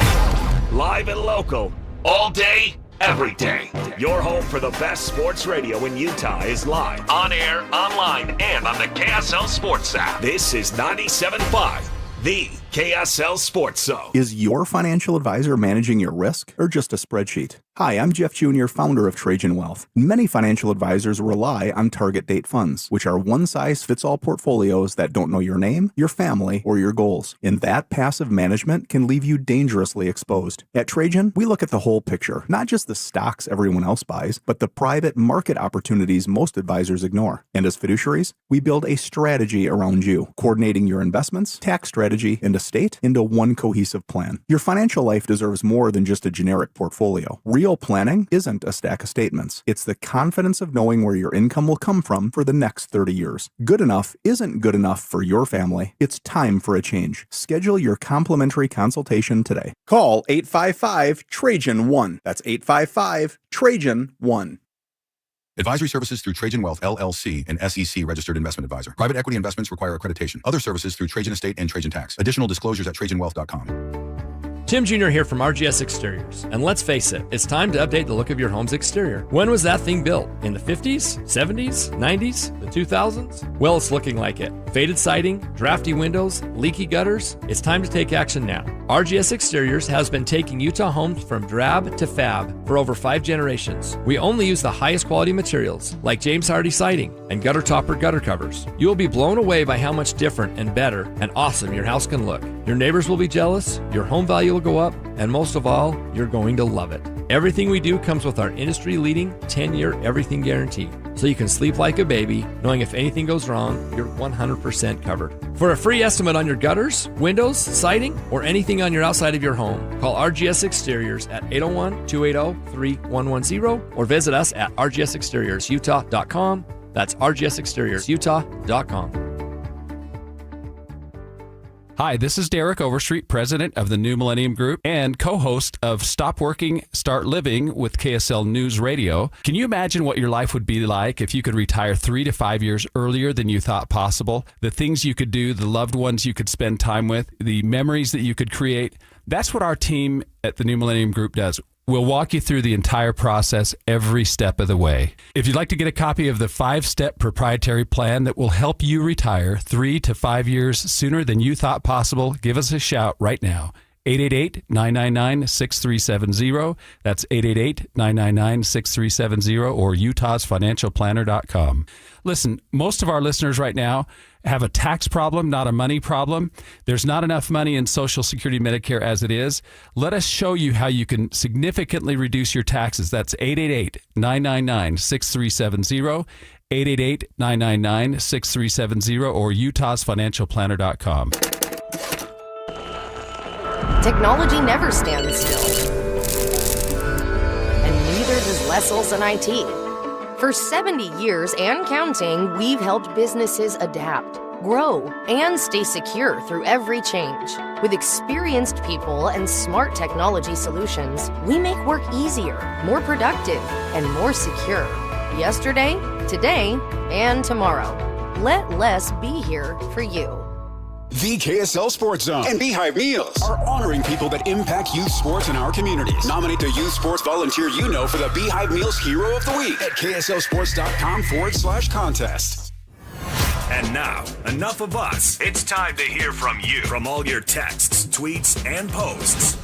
Live and local, all day, every day. Your home for the best sports radio in Utah is live, on air, online, and on the KSL Sports app. This is 97.5, the KSL Sports Zone.
Is your financial advisor managing your risk or just a spreadsheet? Hi, I'm Jeff Jr., founder of Trajan Wealth. Many financial advisors rely on target date funds, which are one-size-fits-all portfolios that don't know your name, your family, or your goals. And that passive management can leave you dangerously exposed. At Trajan, we look at the whole picture, not just the stocks everyone else buys, but the private market opportunities most advisors ignore. And as fiduciaries, we build a strategy around you, coordinating your investments, tax strategy, and estate into one cohesive plan. Your financial life deserves more than just a generic portfolio. Real planning isn't a stack of statements. It's the confidence of knowing where your income will come from for the next 30 years. Good enough isn't good enough for your family. It's time for a change. Schedule your complimentary consultation today. Call 855-TRAJAN-1. That's 855-TRAJAN-1.
Advisory services through Trajan Wealth, LLC, an SEC registered investment advisor. Private equity investments require accreditation. Other services through Trajan Estate and Trajan Tax. Additional disclosures at TrajanWealth.com.
Tim Jr. here from RGS Exteriors. And let's face it, it's time to update the look of your home's exterior. When was that thing built? In the 50s, 70s, 90s, the 2000s? Well, it's looking like it. Faded siding, drafty windows, leaky gutters. It's time to take action now. RGS Exteriors has been taking Utah homes from drab to fab for over 5 generations. We only use the highest quality materials like James Hardy siding and gutter topper gutter covers. You will be blown away by how much different and better and awesome your house can look. Your neighbors will be jealous, your home value will go up, and most of all, you're going to love it. Everything we do comes with our industry-leading 10-year everything guarantee, so you can sleep like a baby, knowing if anything goes wrong, you're 100% covered. For a free estimate on your gutters, windows, siding, or anything on your outside of your home, call RGS Exteriors at 801-280-3110 or visit us at rgsexteriorsutah.com. That's rgsexteriorsutah.com.
Hi, this is Derek Overstreet, president of the New Millennium Group and co-host of Stop Working, Start Living with KSL News Radio. Can you imagine what your life would be like if you could retire 3 to 5 years earlier than you thought possible? The things you could do, the loved ones you could spend time with, the memories that you could create. That's what our team at the New Millennium Group does. We'll walk you through the entire process every step of the way. If you'd like to get a copy of the 5-step proprietary plan that will help you retire 3 to 5 years sooner than you thought possible, give us a shout right now. 888-999-6370. That's 888-999-6370 or utahsfinancialplanner.com. Listen, most of our listeners right now have a tax problem, not a money problem. There's not enough money in Social Security Medicare as it is. Let us show you how you can significantly reduce your taxes. That's 888-999-6370, 888-999-6370 or utahsfinancialplanner.com.
Technology never stands still. And neither does Les Olson IT. For 70 years and counting, we've helped businesses adapt, grow, and stay secure through every change. With experienced people and smart technology solutions, we make work easier, more productive, and more secure. Yesterday, today, and tomorrow. Let Les be here for you.
The KSL Sports Zone and Beehive Meals are honoring people that impact youth sports in our communities. Nominate the youth sports volunteer you know for the Beehive Meals Hero of the Week at kslsports.com/contest.
And now, enough of us. It's time to hear from you. From all your texts, tweets, and posts.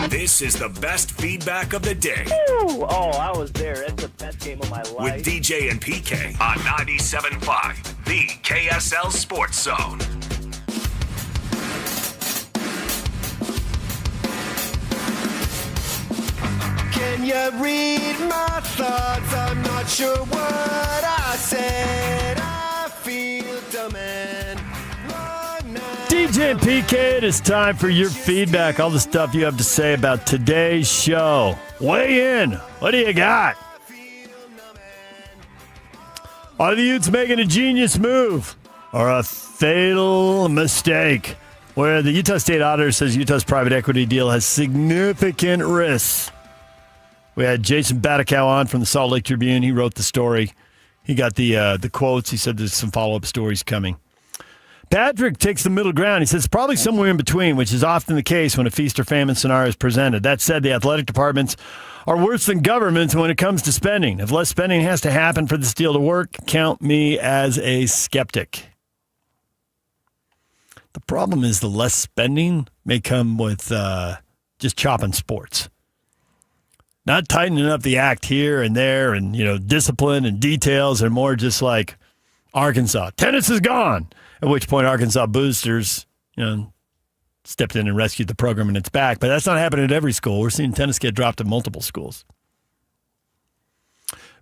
This is the best feedback of the day.
Ooh, I was there. That's the best game of my life.
With DJ and PK on 97.5, the KSL Sports Zone.
Can you read my thoughts? I'm not sure what I said. I feel dumb and
DJ and PK, it is time for your feedback. All the stuff you have to say about today's show. Weigh in. What do you got? Are the Utes making a genius move or a fatal mistake? Where the Utah State Auditor says Utah's private equity deal has significant risks. We had Jason Batikow on from the Salt Lake Tribune. He wrote the story. He got the quotes. He said there's some follow-up stories coming. Patrick takes the middle ground. He says it's probably somewhere in between, which is often the case when a feast or famine scenario is presented. That said, the athletic departments are worse than governments when it comes to spending. If less spending has to happen for this deal to work, count me as a skeptic. The problem is the less spending may come with just chopping sports. Not tightening up the act here and there and, discipline and details are more just like Arkansas. Tennis is gone. At which point Arkansas boosters, stepped in and rescued the program and it's back. But that's not happening at every school. We're seeing tennis get dropped at multiple schools.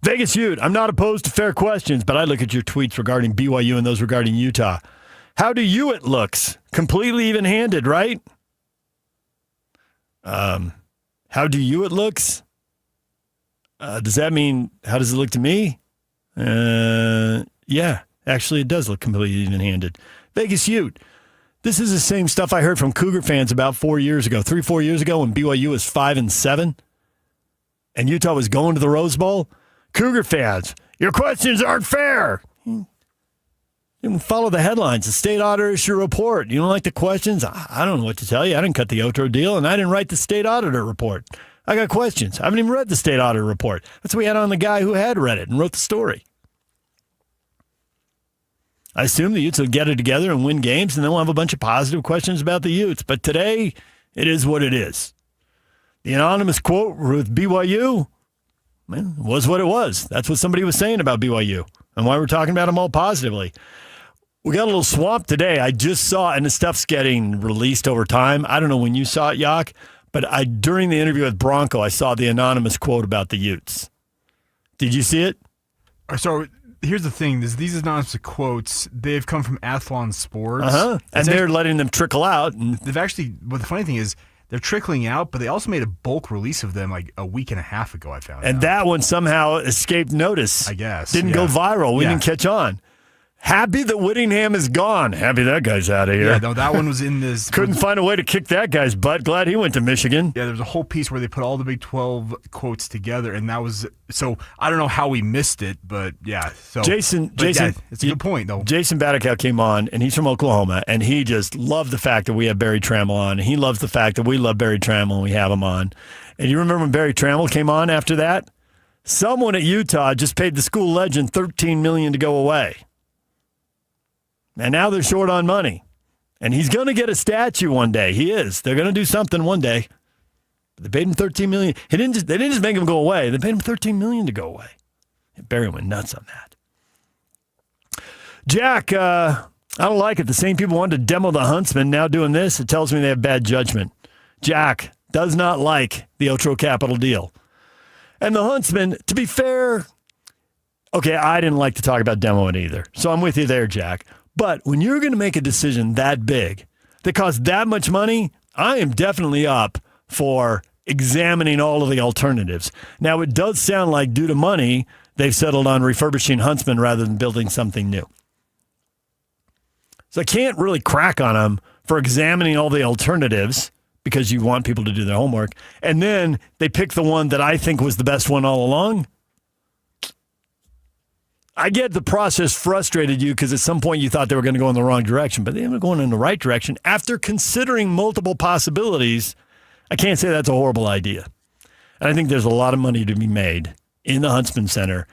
Vegas Ute, I'm not opposed to fair questions, but I look at your tweets regarding BYU and those regarding Utah. How do you it looks? Completely even-handed, right? How do you it looks? Does that mean, how does it look to me? Yeah, actually it does look completely even-handed. Vegas Ute, this is the same stuff I heard from Cougar fans about 4 years ago, 3-4 years ago when BYU was 5-7 and Utah was going to the Rose Bowl. Cougar fans, your questions aren't fair. You follow the headlines. The state auditor issued a report. You don't like the questions? I don't know what to tell you. I didn't cut the outro deal, and I didn't write the state auditor report. I got questions. I haven't even read the state auditor report. That's what we had on the guy who had read it and wrote the story. I assume the Utes will get it together and win games, and then we'll have a bunch of positive questions about the Utes. But today, it is what it is. The anonymous quote with BYU, was what it was. That's what somebody was saying about BYU and why we're talking about them all positively. We got a little swamp today. I just saw, and the stuff's getting released over time. I don't know when you saw it, Yak, but during the interview with Bronco, I saw the anonymous quote about the Utes. Did you see it?
So here's the thing. These anonymous quotes, they've come from Athlon Sports.
And they're letting them trickle out. And
they've actually, but the funny thing is, they're trickling out, but they also made a bulk release of them like a week and a half ago, I found out.
And that one somehow escaped notice.
I guess.
Didn't go viral. We didn't catch on. Happy that Whittingham is gone. Happy that guy's out of here.
Yeah, no, that one was in this.
Couldn't find a way to kick that guy's butt. Glad he went to Michigan.
Yeah, there's a whole piece where they put all the Big 12 quotes together, and that was so. I don't know how we missed it, but yeah. So
Jason,
yeah, it's a good point though.
Jason Badakow came on, and he's from Oklahoma, and he just loved the fact that we have Barry Trammell on. He loves the fact that we love Barry Trammell and we have him on. And you remember when Barry Trammell came on after that? Someone at Utah just paid the school legend $13 million to go away. And now they're short on money. And he's going to get a statue one day. He is. They're going to do something one day. They paid him $13 million. They didn't just make him go away. They paid him $13 million to go away. Barry went nuts on that. Jack, I don't like it. The same people wanted to demo the Huntsman, now doing this. It tells me they have bad judgment. Jack does not like the Otro Capital deal. And the Huntsman, to be fair, okay, I didn't like to talk about demoing either. So I'm with you there, Jack. But when you're going to make a decision that big, that costs that much money, I am definitely up for examining all of the alternatives. Now, it does sound like due to money, they've settled on refurbishing Huntsman rather than building something new. So I can't really crack on them for examining all the alternatives because you want people to do their homework. And then they pick the one that I think was the best one all along. I get the process frustrated you because at some point you thought they were going to go in the wrong direction, but they ended up going in the right direction. After considering multiple possibilities, I can't say that's a horrible idea. And I think there's a lot of money to be made in the Huntsman Center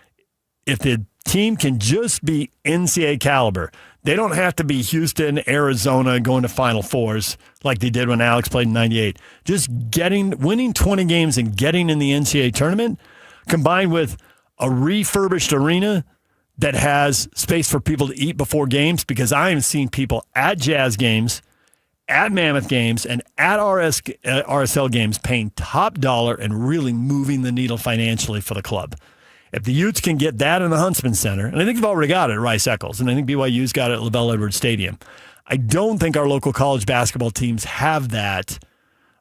if the team can just be NCAA caliber. They don't have to be Houston, Arizona, going to Final Fours like they did when Alex played in 98. Just winning 20 games and getting in the NCAA tournament, combined with a refurbished arena that has space for people to eat before games, because I am seeing people at Jazz games, at Mammoth games, and at RSL games paying top dollar and really moving the needle financially for the club. If the Utes can get that in the Huntsman Center, and I think they've already got it at Rice-Eccles, and I think BYU's got it at LaBelle Edwards Stadium. I don't think our local college basketball teams have that.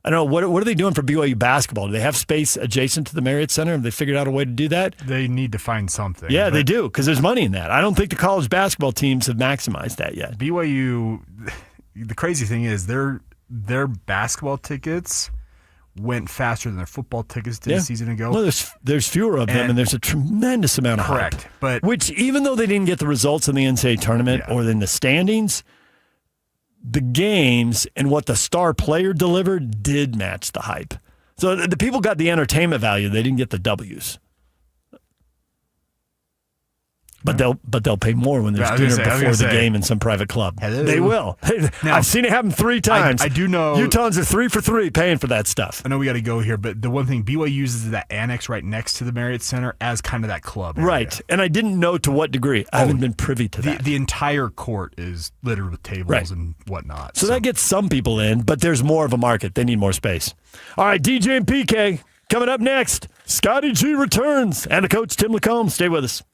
I don't know, what are they doing for BYU basketball? Do they have space adjacent to the Marriott Center? Have they figured out a way to do that?
They need to find something.
Yeah, they do, because there's money in that. I don't think the college basketball teams have maximized that yet.
BYU, the crazy thing is their basketball tickets went faster than their football tickets did a season ago.
Well, there's fewer of them, and there's a tremendous amount of
correct.
hype.
But
which, even though they didn't get the results in the NCAA tournament or in the standings, the games and what the star player delivered did match the hype. So the people got the entertainment value. They didn't get the W's. But they'll pay more when there's dinner before the game in some private club.
Hello.
They will. Now, I've seen it happen 3 times.
I do know
Utahns are 3 for 3 paying for that stuff.
I know we got to go here, but the one thing, BYU uses that annex right next to the Marriott Center as kind of that club area.
Right, and I didn't know to what degree. I haven't been privy to that.
The entire court is littered with tables and whatnot.
So that gets some people in, but there's more of a market. They need more space. All right, DJ and PK coming up next. Scotty G returns, and the coach, Tim Lacombe. Stay with us.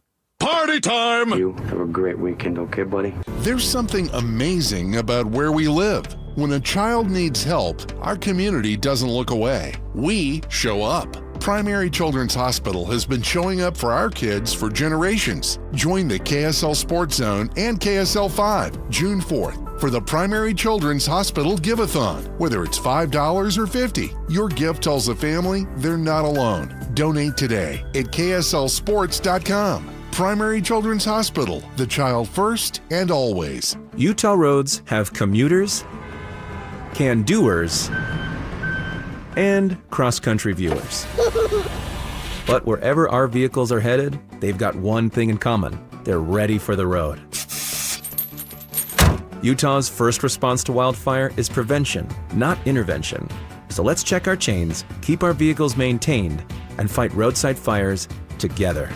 Party time!
You have a great weekend, okay, buddy?
There's something amazing about where we live. When a child needs help, our community doesn't look away. We show up. Primary Children's Hospital has been showing up for our kids for generations. Join the KSL Sports Zone and KSL 5, June 4th, for the Primary Children's Hospital Give-a-thon. Whether it's $5 or $50, your gift tells the family they're not alone. Donate today at KSLSports.com. Primary Children's Hospital, the child first and always.
Utah roads have commuters, can-doers, and cross-country viewers. But wherever our vehicles are headed, they've got one thing in common. They're ready for the road. Utah's first response to wildfire is prevention, not intervention. So let's check our chains, keep our vehicles maintained, and fight roadside fires together.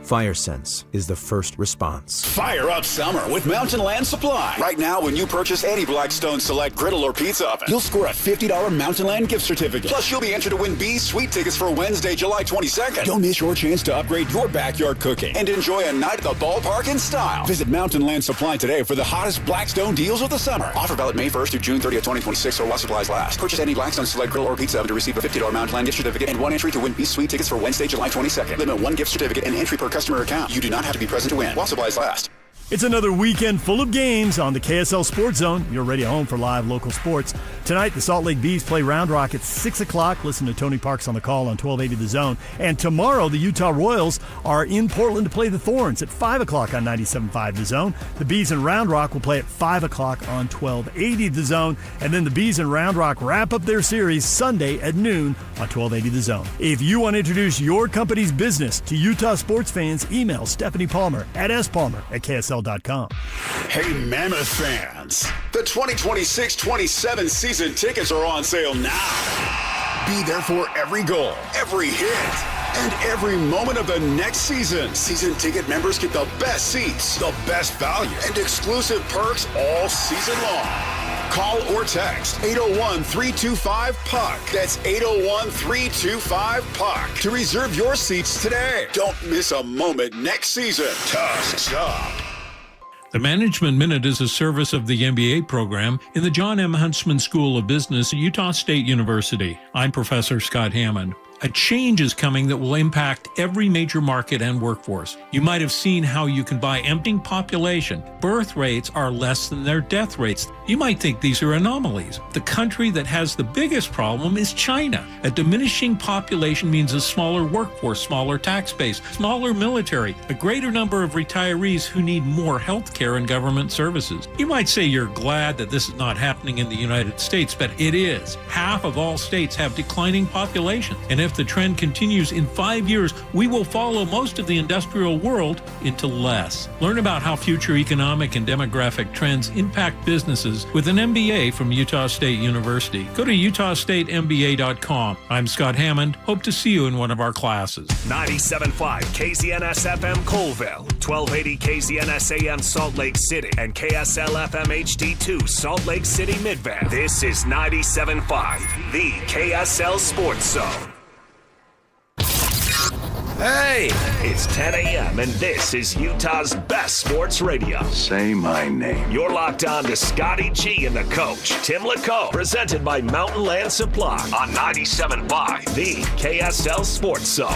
FireSense is the first response.
Fire up summer with Mountain Land Supply. Right now, when you purchase any Blackstone Select griddle or pizza oven, you'll score a $50 Mountain Land gift certificate. Plus, you'll be entered to win B's Sweet Tickets for Wednesday, July 22nd. Don't miss your chance to upgrade your backyard cooking and enjoy a night at the ballpark in style. Visit Mountain Land Supply today for the hottest Blackstone deals of the summer. Offer valid May 1st through June 30th, 2026, or while supplies last. Purchase any Blackstone Select griddle or pizza oven to receive a $50 Mountain Land gift certificate and 1 entry to win B's Sweet Tickets for Wednesday, July 22nd. Limit 1 gift certificate and entry per customer account. You do not have to be present to win while supplies last.
It's another weekend full of games on the KSL Sports Zone, your radio home for live local sports. Tonight, the Salt Lake Bees play Round Rock at 6 o'clock. Listen to Tony Parks on the call on 1280 The Zone. And tomorrow, the Utah Royals are in Portland to play the Thorns at 5 o'clock on 97.5 The Zone. The Bees in Round Rock will play at 5 o'clock on 1280 The Zone. And then the Bees in Round Rock wrap up their series Sunday at noon on 1280 The Zone. If you want to introduce your company's business to Utah sports fans, email Stephanie Palmer at spalmer@ksl.com.
Hey, Mammoth fans, the 2026-27 season tickets are on sale now. Be there for every goal, every hit, and every moment of the next season. Season ticket members get the best seats, the best value, and exclusive perks all season long. Call or text 801-325-PUCK. That's 801-325-PUCK to reserve your seats today. Don't miss a moment next season. Tusks up.
The Management Minute is a service of the MBA program in the John M. Huntsman School of Business at Utah State University. I'm Professor Scott Hammond. A change is coming that will impact every major market and workforce. You might have seen how you can buy emptying population. Birth rates are less than their death rates. You might think these are anomalies. The country that has the biggest problem is China. A diminishing population means a smaller workforce, smaller tax base, smaller military, a greater number of retirees who need more health care and government services. You might say you're glad that this is not happening in the United States, but it is. Half of all states have declining populations. And if the trend continues in 5 years, we will follow most of the industrial world into less. Learn about how future economic and demographic trends impact businesses with an MBA from Utah State University. Go to utahstatemba.com. I'm Scott Hammond. Hope to see you in one of our classes.
97.5 KZNS FM Colville, 1280 KZNS AM Salt Lake City, and KSL FM HD2 Salt Lake City Midvale. This is 97.5, the KSL Sports Zone. Hey, it's 10 a.m. and this is Utah's best sports radio.
Say my name.
You're locked on to Scotty G and the coach, Tim LeCaux, presented by Mountain Land Supply on 97.5, the KSL Sports Zone.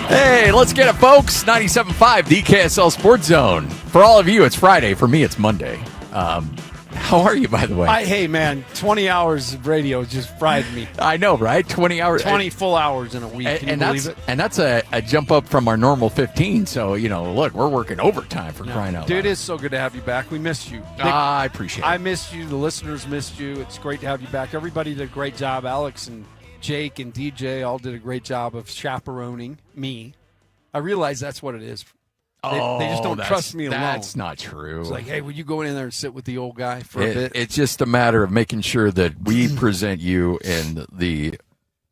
Hey, let's get it, folks. 97.5, the KSL Sports Zone. For all of you, it's Friday. For me, it's Monday. How are you, by the way?
Hey, man, 20 hours of radio just fried me.
I know, right? 20 hours.
20 full hours in a week. Can you believe it?
And that's a jump up from our normal 15. So, look, we're working overtime for crying out loud.
Dude, it is so good to have you back. We missed you.
I appreciate it.
I missed you. The listeners missed you. It's great to have you back. Everybody did a great job. Alex and Jake and DJ all did a great job of chaperoning me. I realize that's what it is. They just don't trust me alone.
That's not true.
It's like, hey, would you go in there and sit with the old guy for a bit?
It's just a matter of making sure that we present you in the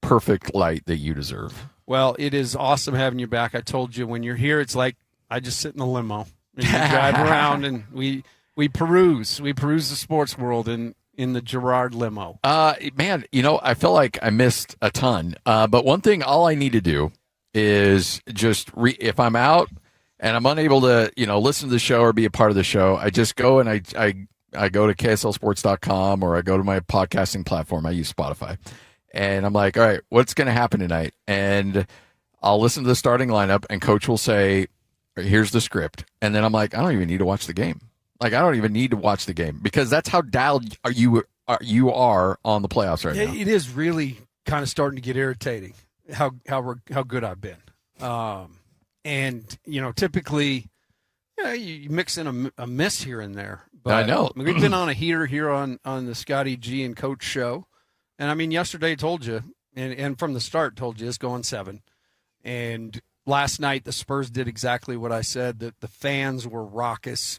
perfect light that you deserve.
Well, it is awesome having you back. I told you, when you're here, it's like I just sit in the limo. And we drive around and we peruse. We peruse the sports world in the Gerard limo.
Man, I feel like I missed a ton. But one thing, all I need to do is just if I'm out and I'm unable to, listen to the show or be a part of the show, I just go and I go to KSLSports.com or I go to my podcasting platform. I use Spotify. And I'm like, all right, what's going to happen tonight? And I'll listen to the starting lineup and coach will say, here's the script. And then I'm like, I don't even need to watch the game. Like, I don't even need to watch the game because that's how dialed you are on the playoffs right now.
It is really kind of starting to get irritating how good I've been. And, typically, you mix in a miss here and there. But
I know.
We've been on a heater here on the Scotty G and Coach show. And, I mean, yesterday told you, and from the start told you, it's going 7. And last night the Spurs did exactly what I said, that the fans were raucous.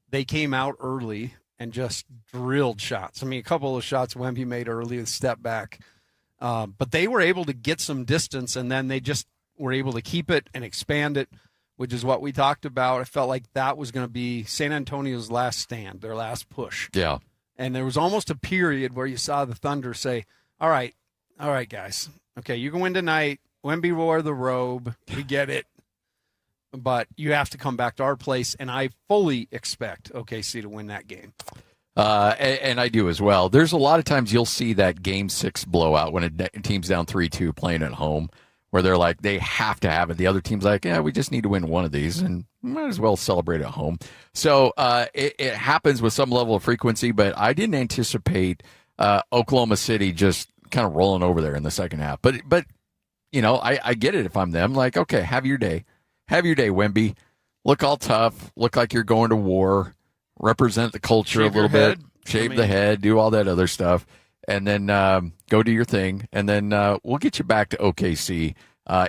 They came out early and just drilled shots. I mean, a couple of shots Wemby made early with step back. But they were able to get some distance, and then they just were able to keep it and expand it. which is what we talked about. I felt like that was going to be San Antonio's last stand, their last push.
Yeah.
And there was almost a period where you saw the Thunder say, all right, guys. Okay, you can win tonight. Wemby wore the robe. We get it. But you have to come back to our place, and I fully expect OKC to win that game.
And I do as well. There's a lot of times you'll see that Game 6 blowout when a team's down 3-2 playing at home, where they're like, they have to have it. The other team's like, yeah, we just need to win one of these, and might as well celebrate at home. So it happens with some level of frequency, but I didn't anticipate Oklahoma City just kind of rolling over there in the second half. But I get it if I'm them. Like, okay, have your day. Have your day, Wemby. Look all tough. Look like you're going to war. Represent the culture a little bit. Shave the head. Do all that other stuff. And then go do your thing. And then we'll get you back to OKC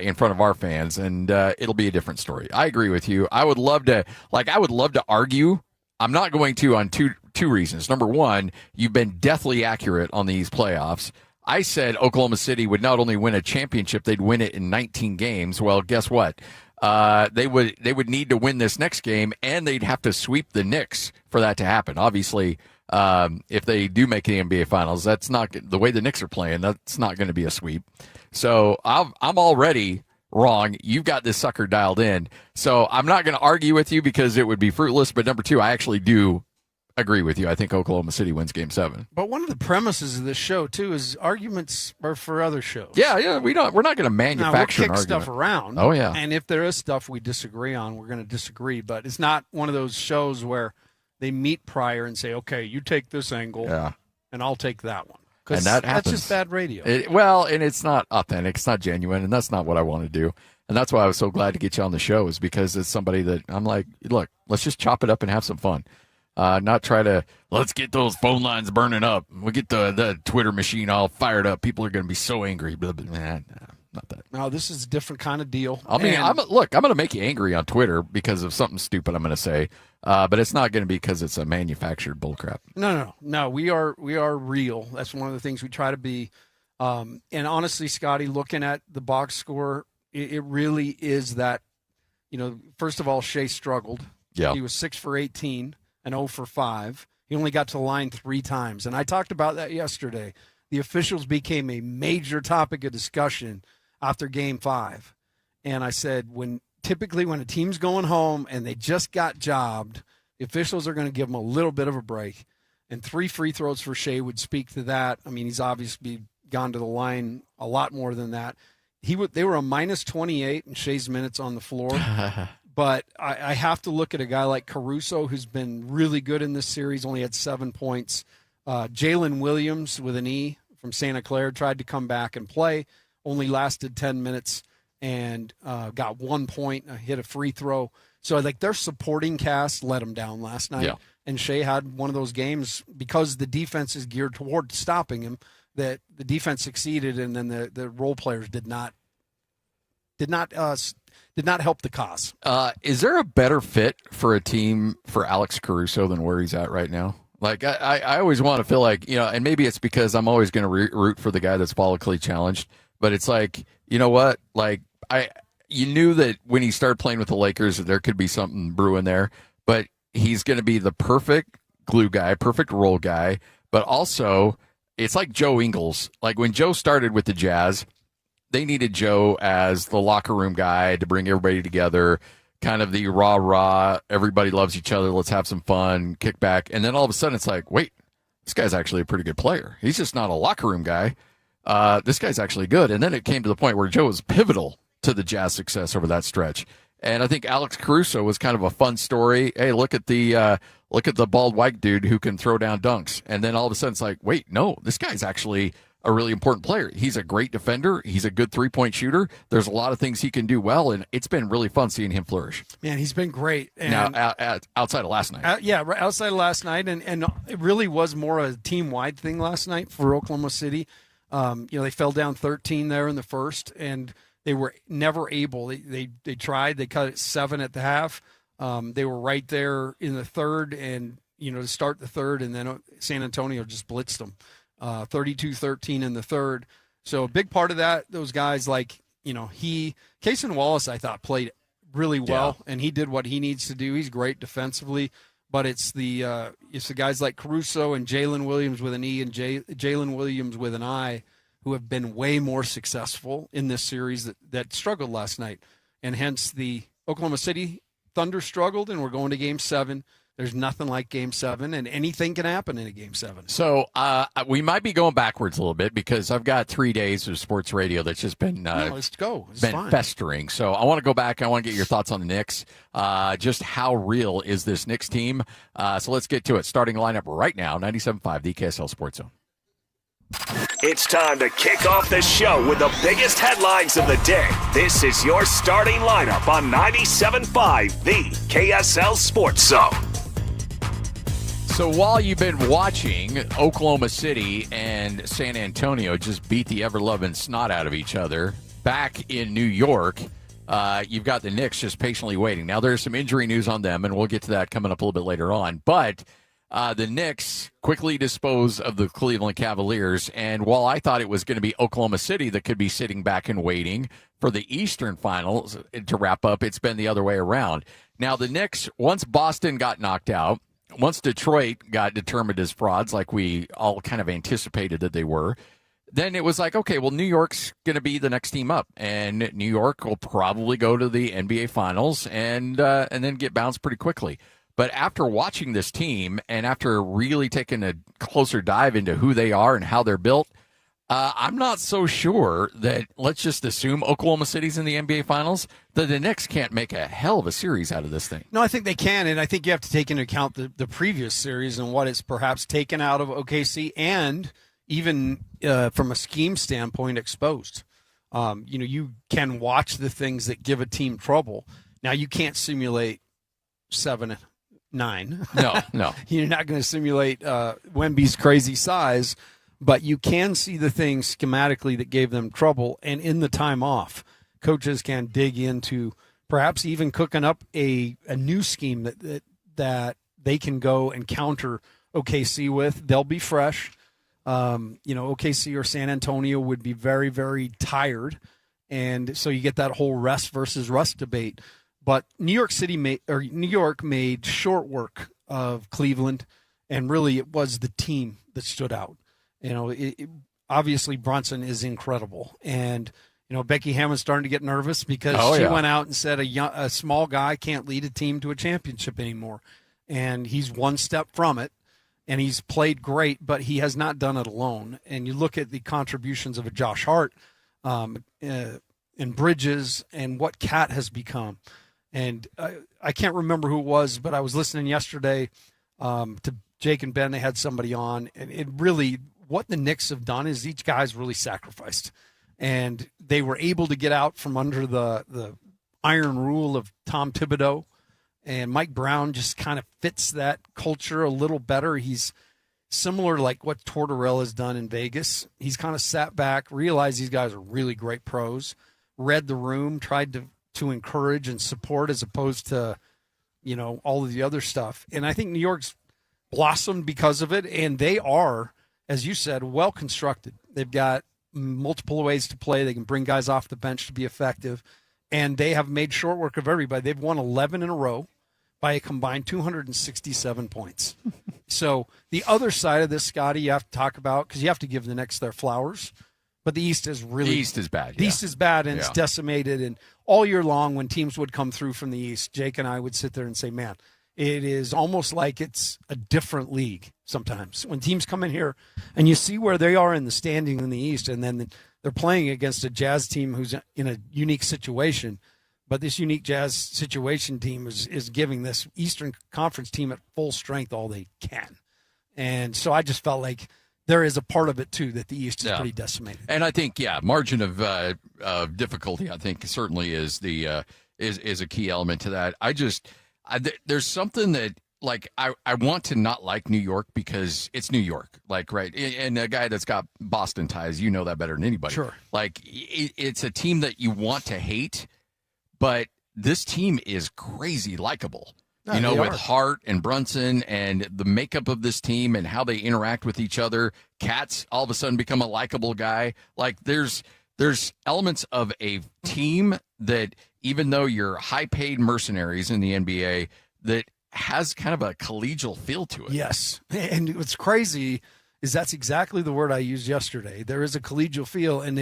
in front of our fans, and it'll be a different story. I agree with you. I would love to argue. I'm not going to on two reasons. Number one, you've been deathly accurate on these playoffs. I said Oklahoma City would not only win a championship, they'd win it in 19 games. Well, guess what? They would need to win this next game, and they'd have to sweep the Knicks for that to happen. Obviously, if they do make the NBA Finals, that's not the way the Knicks are playing. That's not going to be a sweep. So I'm already wrong. You've got this sucker dialed in. So I'm not going to argue with you because it would be fruitless. But number two, I actually do agree with you. I think Oklahoma City wins Game 7.
But one of the premises of this show too is arguments are for other shows.
Yeah, we're not going to manufacture
we'll
an
kick
argument.
stuff around.
Oh yeah,
and if there is stuff we disagree on, we're going to disagree. But it's not one of those shows where they meet prior and say, "Okay, you take this angle, and I'll take that one."
And that happens.
That's just bad radio.
And it's not authentic. It's not genuine, and that's not what I want to do. And that's why I was so glad to get you on the show, is because it's somebody that I'm like, look, let's just chop it up and have some fun. Not try to, let's get those phone lines burning up. We get the Twitter machine all fired up. People are going to be so angry. Not that.
No, this is a different kind of deal.
I mean, I'm going to make you angry on Twitter because of something stupid I'm going to say, but it's not going to be because it's a manufactured bullcrap.
No. We are real. That's one of the things we try to be. And honestly, Scotty, looking at the box score, it really is that. First of all, Shea struggled.
Yeah,
he was 6 for 18. And 0 for 5. He only got to the line 3 times. And I talked about that yesterday. The officials became a major topic of discussion after Game 5. And I said, typically when a team's going home and they just got jobbed, the officials are going to give them a little bit of a break. And 3 free throws for Shea would speak to that. I mean, he's obviously gone to the line a lot more than that. They were a minus 28 in Shea's minutes on the floor. But I have to look at a guy like Caruso, who's been really good in this series, only had 7 points. Jalen Williams with an E from Santa Clara tried to come back and play, only lasted 10 minutes and got 1 point, hit a free throw. So their supporting cast let him down last night.
Yeah.
And Shea had one of those games because the defense is geared toward stopping him, that the defense succeeded and then the role players did not help the cause.
Is there a better fit for a team for Alex Caruso than where he's at right now? Like, I always want to feel like, and maybe it's because I'm always going to root for the guy that's follically challenged, but it's like, you know what? Like, you knew that when he started playing with the Lakers, there could be something brewing there, but he's going to be the perfect glue guy, perfect role guy, but also it's like Joe Ingles. Like when Joe started with the Jazz, they needed Joe as the locker room guy to bring everybody together, kind of the rah-rah, everybody loves each other, let's have some fun, kick back. And then all of a sudden it's like, wait, this guy's actually a pretty good player. He's just not a locker room guy. This guy's actually good. And then it came to the point where Joe was pivotal to the Jazz success over that stretch. And I think Alex Caruso was kind of a fun story. Hey, look at the bald white dude who can throw down dunks. And then all of a sudden it's like, wait, no, this guy's actually a really important player. He's a great defender. He's a good three-point shooter. There's a lot of things he can do well, and it's been really fun seeing him flourish.
Man, he's been great. And
now, outside of last night.
Outside of last night, and it really was more a team-wide thing last night for Oklahoma City. They fell down 13 there in the first, and they were never able. They tried. They cut it 7 at the half. They were right there in the third, and to start the third, and then San Antonio just blitzed them. 32-13 in the third. So a big part of that, those guys like, Kaysen Wallace, I thought played really well, and he did what he needs to do. He's great defensively, but it's the guys like Caruso and Jalen Williams with an E and Jalen Williams with an I who have been way more successful in this series that struggled last night. And hence the Oklahoma City Thunder struggled, and we're going to Game 7. There's nothing like Game 7, and anything can happen in a Game 7.
So we might be going backwards a little bit because I've got 3 days of sports radio that's just been
let's go. It's
been
fine.
festering. So I want to go back. I want to get your thoughts on the Knicks. Just how real is this Knicks team? So let's get to it. Starting lineup right now, 97.5, the KSL Sports Zone.
It's time to kick off the show with the biggest headlines of the day. This is your starting lineup on 97.5, the KSL Sports Zone.
So while you've been watching Oklahoma City and San Antonio just beat the ever-loving snot out of each other, back in New York, you've got the Knicks just patiently waiting. Now, there's some injury news on them, and we'll get to that coming up a little bit later on. But the Knicks quickly dispose of the Cleveland Cavaliers, and while I thought it was going to be Oklahoma City that could be sitting back and waiting for the Eastern Finals to wrap up, it's been the other way around. Now, the Knicks, once Boston got knocked out, once Detroit got determined as frauds, like we all kind of anticipated that they were, then it was like, okay, well, New York's going to be the next team up, and New York will probably go to the NBA Finals and then get bounced pretty quickly. But after watching this team and after really taking a closer dive into who they are and how they're built, I'm not so sure that, let's just assume Oklahoma City's in the NBA Finals, that the Knicks can't make a hell of a series out of this thing.
No, I think they can, and I think you have to take into account the previous series and what it's perhaps taken out of OKC and even from a scheme standpoint exposed. You can watch the things that give a team trouble. Now, you can't simulate 7-9.
No.
You're not going to simulate Wemby's crazy size, but you can see the things schematically that gave them trouble. And in the time off, coaches can dig into perhaps even cooking up a new scheme that they can go and counter OKC with. They'll be fresh. OKC or San Antonio would be very, very tired. And so you get that whole rest versus rust debate. But New York made short work of Cleveland, and really it was the team that stood out. Obviously Brunson is incredible, and Becky Hammond's starting to get nervous because she went out and said a small guy can't lead a team to a championship anymore, and he's one step from it, and he's played great, but he has not done it alone. And you look at the contributions of a Josh Hart and Bridges and what Cat has become. And I can't remember who it was, but I was listening yesterday to Jake and Ben. They had somebody on, and it really, what the Knicks have done is each guy's really sacrificed. And they were able to get out from under the iron rule of Tom Thibodeau. And Mike Brown just kind of fits that culture a little better. He's similar like what Tortorella has done in Vegas. He's kind of sat back, realized these guys are really great pros, read the room, tried to encourage and support as opposed to, all of the other stuff. And I think New York's blossomed because of it. And they are, as you said, well constructed. They've got multiple ways to play. They can bring guys off the bench to be effective. And they have made short work of everybody. They've won 11 in a row by a combined 267 points. So the other side of this, Scotty, you have to talk about, because you have to give the Knicks their flowers. But the East is really...
The East is bad.
The East is bad, and it's decimated. And all year long, when teams would come through from the East, Jake and I would sit there and say, man, it is almost like it's a different league sometimes. When teams come in here and you see where they are in the standing in the East, and then they're playing against a Jazz team who's in a unique situation, but this unique Jazz situation team is giving this Eastern Conference team at full strength all they can. And so I just felt like there is a part of it, too, that the East is pretty decimated.
And I think, margin of difficulty, I think, certainly is is a key element to that. There's something that, like, I want to not like New York because it's New York, like, right? And a guy that's got Boston ties, you know that better than anybody.
Sure.
Like, it's a team that you want to hate, but this team is crazy likable. With Hart and Brunson and the makeup of this team and how they interact with each other. Cat's all of a sudden become a likable guy. Like, there's elements of a team that even though you're high-paid mercenaries in the NBA, that has kind of a collegial feel to it.
Yes. And what's crazy is that's exactly the word I used yesterday. There is a collegial feel, and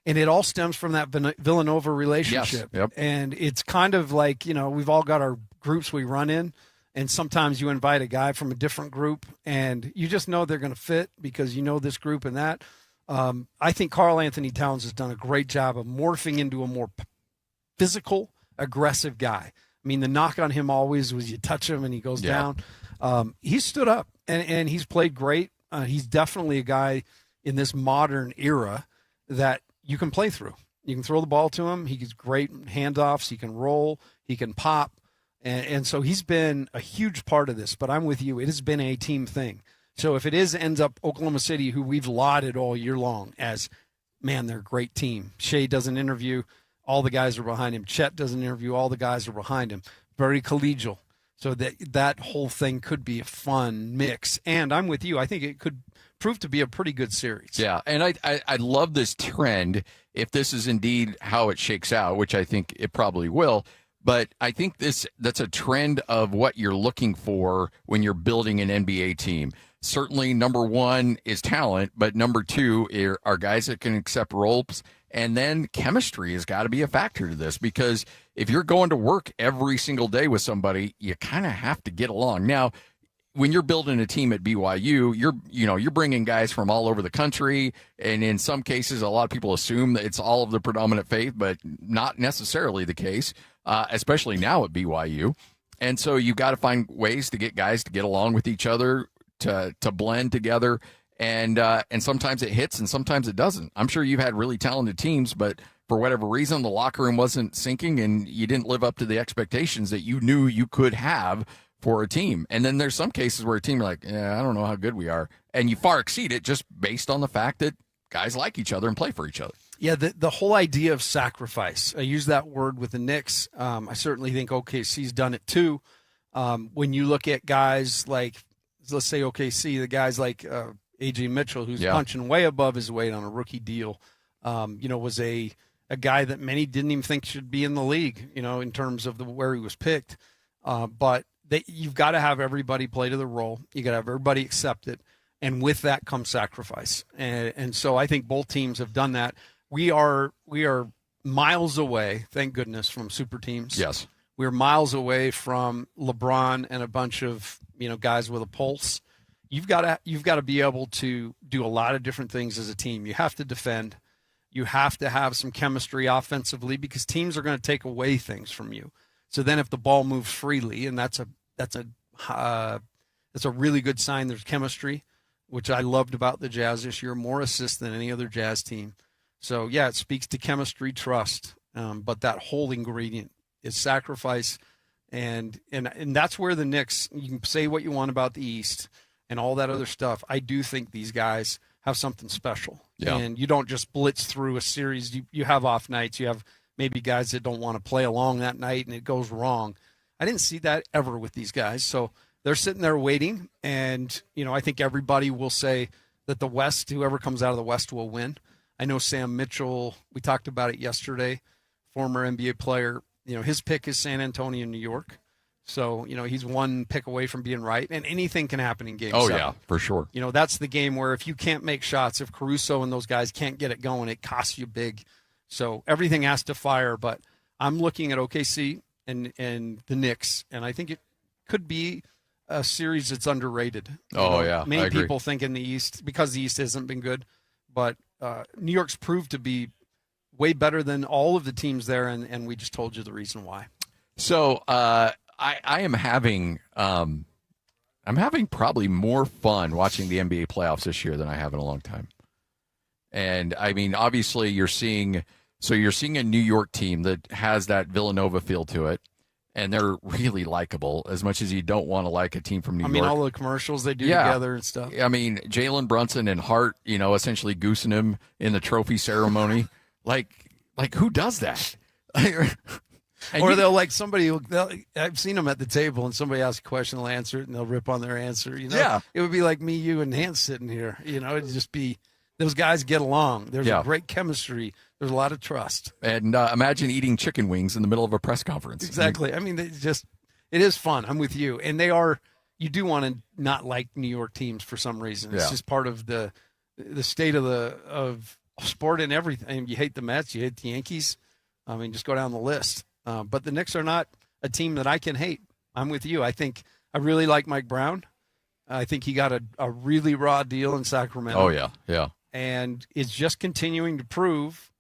it all stems from that Villanova relationship.
Yes. Yep.
And it's kind of like, we've all got our groups we run in, and sometimes you invite a guy from a different group, and you just know they're going to fit because you know this group and that. I think Karl Anthony Towns has done a great job of morphing into a more physical, aggressive guy. I mean, the knock on him always was you touch him and he goes down. He stood up, and he's played great. He's definitely a guy in this modern era that you can play through. You can throw the ball to him. He gets great handoffs. He can roll. He can pop. And so he's been a huge part of this. But I'm with you. It has been a team thing. So if it ends up Oklahoma City, who we've lauded all year long as, man, they're a great team. Shea does an interview. All the guys are behind him. Chet does an interview. All the guys are behind him. Very collegial. So that whole thing could be a fun mix. And I'm with you. I think it could prove to be a pretty good series.
Yeah, and I love this trend if this is indeed how it shakes out, which I think it probably will. But I think that's a trend of what you're looking for when you're building an NBA team. Certainly, number one is talent, but number two are guys that can accept roles. And then chemistry has got to be a factor to this, because if you're going to work every single day with somebody, you kind of have to get along. Now, when you're building a team at BYU, you're bringing guys from all over the country, and in some cases, a lot of people assume that it's all of the predominant faith, but not necessarily the case, especially now at BYU. And so you've got to find ways to get guys to get along with each other, to blend together, and sometimes it hits and sometimes it doesn't. I'm sure you've had really talented teams, but for whatever reason, the locker room wasn't sinking, and you didn't live up to the expectations that you knew you could have for a team. And then there's some cases where a team are like, I don't know how good we are. And you far exceed it just based on the fact that guys like each other and play for each other.
Yeah, the whole idea of sacrifice. I use that word with the Knicks. I certainly think OKC's done it too. When you look at guys like, let's say OKC, the guys like A.J. Mitchell, who's punching way above his weight on a rookie deal, was a guy that many didn't even think should be in the league, in terms of where he was picked. But you've got to have everybody play to the role. You got to have everybody accept it. And with that comes sacrifice. And so I think both teams have done that. We are miles away, thank goodness, from super teams.
Yes.
We're miles away from LeBron and a bunch of, guys with a pulse. You've got to be able to do a lot of different things as a team. You have to defend. You have to have some chemistry offensively, because teams are going to take away things from you. So then if the ball moves freely, and that's a really good sign there's chemistry, which I loved about the Jazz this year, more assists than any other Jazz team. So, yeah, it speaks to chemistry, trust, but that whole ingredient is sacrifice, and that's where the Knicks, you can say what you want about the East and all that other stuff. I do think these guys have something special, and you don't just blitz through a series. You have off nights. You have maybe guys that don't want to play along that night, and it goes wrong. I didn't see that ever with these guys. So they're sitting there waiting, and, I think everybody will say that the West, whoever comes out of the West will win. I know Sam Mitchell, we talked about it yesterday, former NBA player, his pick is San Antonio, New York. So, he's one pick away from being right, and anything can happen in Game 7.
Yeah, for sure.
That's the game where if you can't make shots, if Caruso and those guys can't get it going, it costs you big. So everything has to fire, but I'm looking at OKC and the Knicks, and I think it could be a series that's underrated.
Many
people think in the East, because the East hasn't been good, but New York's proved to be way better than all of the teams there, and we just told you the reason why.
So I am having probably more fun watching the NBA playoffs this year than I have in a long time. And I mean, obviously you're seeing a New York team that has that Villanova feel to it, and they're really likable, as much as you don't want to like a team from New York. I
mean, all the commercials they do together and stuff.
I mean, Jalen Brunson and Hart, essentially goosing him in the trophy ceremony. like who does that?
Or they'll I've seen them at the table, and somebody asks a question, they'll answer it, and they'll rip on their answer. It would be like me, you, and Hans sitting here. It'd just be those guys get along. There's
Yeah.
a great chemistry. There's a lot of trust.
And imagine eating chicken wings in the middle of a press conference.
Exactly. I mean, it is fun. I'm with you. And you do want to not like New York teams for some reason. It's
Yeah.
just part of the state of sport and everything. You hate the Mets, you hate the Yankees. I mean, just go down the list. But the Knicks are not a team that I can hate. I'm with you. I think I really like Mike Brown. I think he got a really raw deal in Sacramento.
Oh, yeah, yeah.
And it's just continuing to prove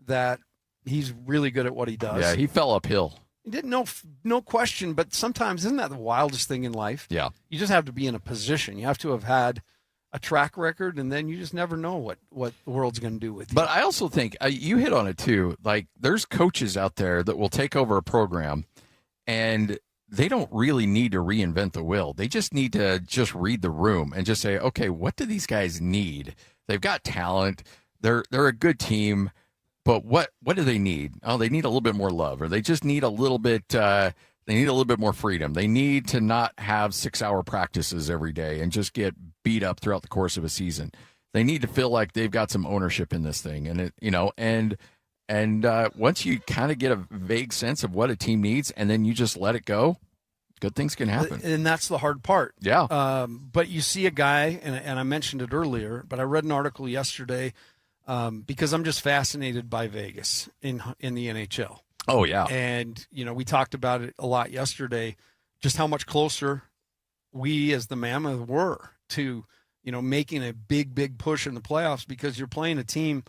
that he's really good at what he does.
Yeah, he fell uphill.
He didn't no question, but sometimes isn't that the wildest thing in life?
Yeah.
You just have to be in a position. You have to have had a track record, and then you just never know what the world's going to do with you.
But I also think you hit on it too. Like, there's coaches out there that will take over a program, and they don't really need to reinvent the wheel. They just need to just read the room and just say, okay, what do these guys need? They've got talent. They're a good team, but what do they need? Oh, they need a little bit more love, or they just need a little bit. They need a little bit more freedom. They need to not have 6-hour practices every day and just get beat up throughout the course of a season. They need to feel like they've got some ownership in this thing, and once you kind of get a vague sense of what a team needs, and then you just let it go, good things can happen.
And that's the hard part.
Yeah.
But you see a guy, and I mentioned it earlier, but I read an article yesterday because I'm just fascinated by Vegas in the NHL.
Oh, yeah.
And, we talked about it a lot yesterday, just how much closer we as the Mammoth were to, making a big push in the playoffs, because you're playing a team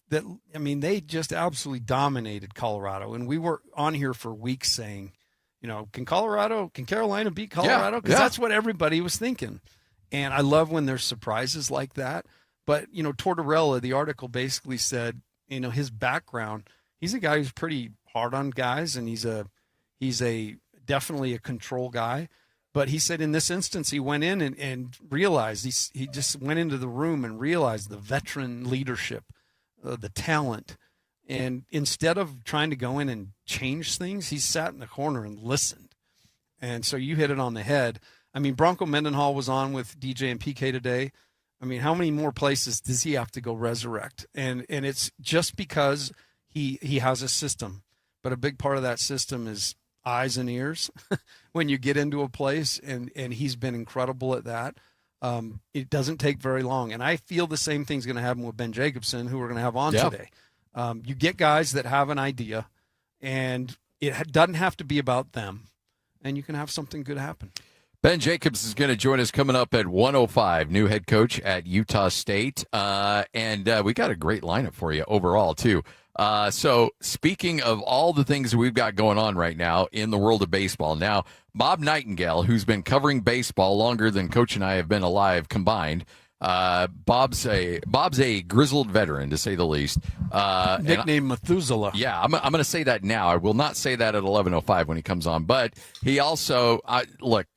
that, they just absolutely dominated Colorado. And we were on here for weeks saying, can Carolina beat Colorado? Because that's what everybody was thinking. And I love when there's surprises like that. But, Tortorella, the article basically said, his background, he's a guy who's pretty hard on guys, and he's definitely a control guy. But he said in this instance, he went in and realized, he just went into the room and realized the veteran leadership, the talent. And instead of trying to go in and change things, he sat in the corner and listened. And so you hit it on the head. Bronco Mendenhall was on with DJ and PK today. How many more places does he have to go resurrect? And it's just because he has a system. But a big part of that system is eyes and ears when you get into a place, and he's been incredible at that. It doesn't take very long. And I feel the same thing's going to happen with Ben Jacobson, who we're going to have on today. You get guys that have an idea, and it doesn't have to be about them, and you can have something good happen.
Ben Jacobs is going to join us coming up at 1:05, new head coach at Utah State. And we got a great lineup for you overall, too. So speaking of all the things we've got going on right now in the world of baseball, now Bob Nightingale, who's been covering baseball longer than Coach and I have been alive combined, Bob's a grizzled veteran, to say the least.
Nickname Methuselah.
Yeah, I'm going to say that now. I will not say that at 11:05 when he comes on. But he also, look,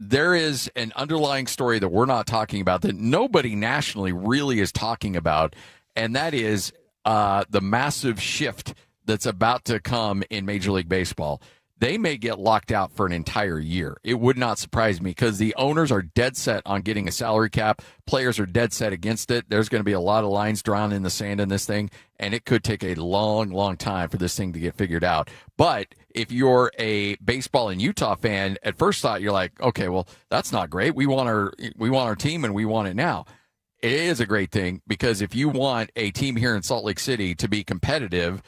there is an underlying story that we're not talking about, that nobody nationally really is talking about, and that is the massive shift that's about to come in Major League Baseball. They may get locked out for an entire year. It would not surprise me, because the owners are dead set on getting a salary cap. Players are dead set against it. There's going to be a lot of lines drawn in the sand in this thing, and it could take a long time for this thing to get figured out. But if you're a baseball in Utah fan, at first thought you're like, okay, well, that's not great. We want our team, and we want it now. It is a great thing, because if you want a team here in Salt Lake City to be competitive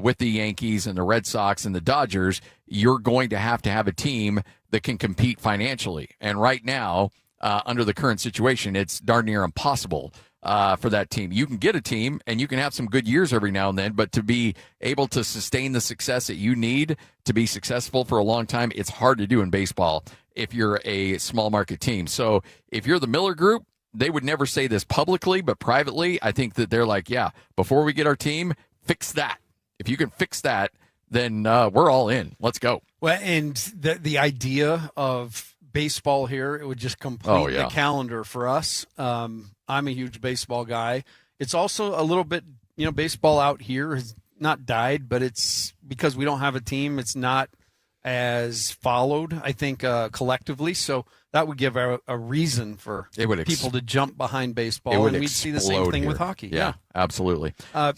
with the Yankees and the Red Sox and the Dodgers, you're going to have a team that can compete financially. And right now, under the current situation, it's darn near impossible for that team. You can get a team, and you can have some good years every now and then, but to be able to sustain the success that you need to be successful for a long time, it's hard to do in baseball if you're a small market team. So if you're the Miller Group, they would never say this publicly, but privately, I think that they're like, yeah, before we get our team, fix that. If you can fix that, then we're all in. Let's go.
Well, and the idea of baseball here, it would just complete the calendar for us. I'm a huge baseball guy. It's also a little bit, baseball out here has not died, but it's because we don't have a team. It's not as followed, I think, collectively. So that would give a reason for people to jump behind baseball, and we'd see the same thing with hockey.
Yeah, absolutely.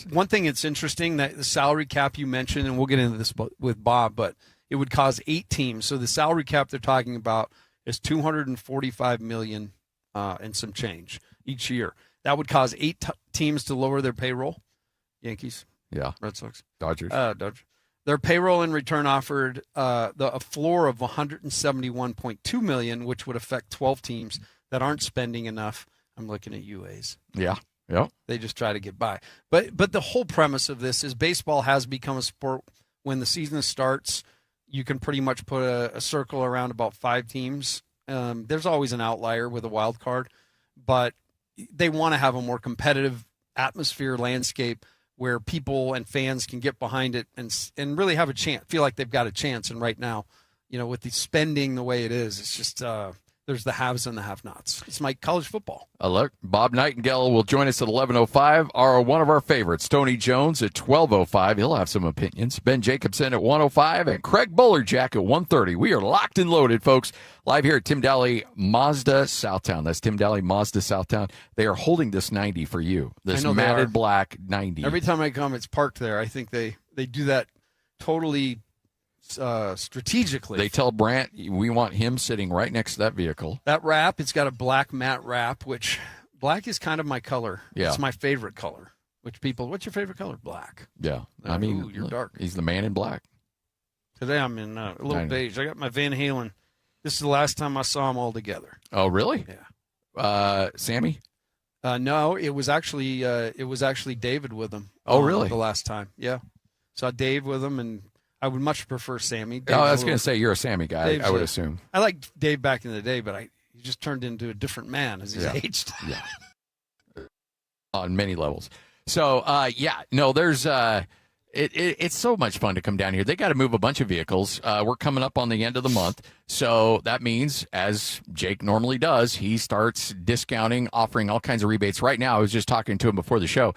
One thing that's interesting, that the salary cap you mentioned, and we'll get into this with Bob, but it would cause 8 teams. So the salary cap they're talking about is $245 million and some change each year. That would cause 8 teams to lower their payroll. Yankees, Red Sox,
Dodgers.
Their payroll in return offered a floor of $171.2 million, which would affect 12 teams that aren't spending enough. I'm looking at UAs.
Yeah.
They just try to get by. But the whole premise of this is baseball has become a sport. When the season starts, you can pretty much put a circle around about 5 teams. There's always an outlier with a wild card, but they want to have a more competitive atmosphere, landscape, where people and fans can get behind it and really have a chance, feel like they've got a chance. And right now, with the spending the way it is, it's just there's the haves and the have-nots. It's like college football.
Look, Bob Nightingale will join us at 11:05. One of our favorites, Tony Jones, at 12:05. He'll have some opinions. Ben Jacobson at 1:05 and Craig Bullerjack at 1:30. We are locked and loaded, folks. Live here at Tim Daly Mazda Southtown. That's Tim Daly Mazda Southtown. They are holding this 90 for you. This matted black 90.
Every time I come, it's parked there. I think they do that totally strategically.
They tell Brant we want him sitting right next to that vehicle.
That wrap, it's got a black matte wrap, which black is kind of my color.
Yeah.
It's my favorite color. What's your favorite color? Black.
Yeah.
You're dark.
He's the man in black.
Today I'm in a little beige. I got my Van Halen. This is the last time I saw them all together.
Oh, really?
Yeah.
Sammy?
No, it was actually David with them.
Oh, really?
The last time. Yeah. Saw Dave with them, and I would much prefer Sammy.
I was going to say you're a Sammy guy, I would assume.
I liked Dave back in the day, but he just turned into a different man as he's aged.
Yeah. On many levels. So, there's it's so much fun to come down here. They got to move a bunch of vehicles. We're coming up on the end of the month. So that means, as Jake normally does, he starts discounting, offering all kinds of rebates. Right now, I was just talking to him before the show.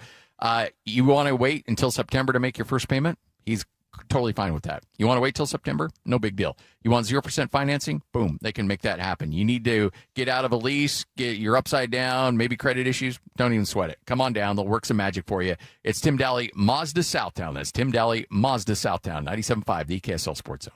You want to wait until September to make your first payment? He's totally fine with that. You want to wait till September? No big deal. You want 0% financing? Boom, they can make that happen. You need to get out of a lease, you're upside down, maybe credit issues. Don't even sweat it. Come on down. They'll work some magic for you. It's Tim Daly Mazda Southtown. That's Tim Daly Mazda Southtown, 97.5, the KSL Sports Zone.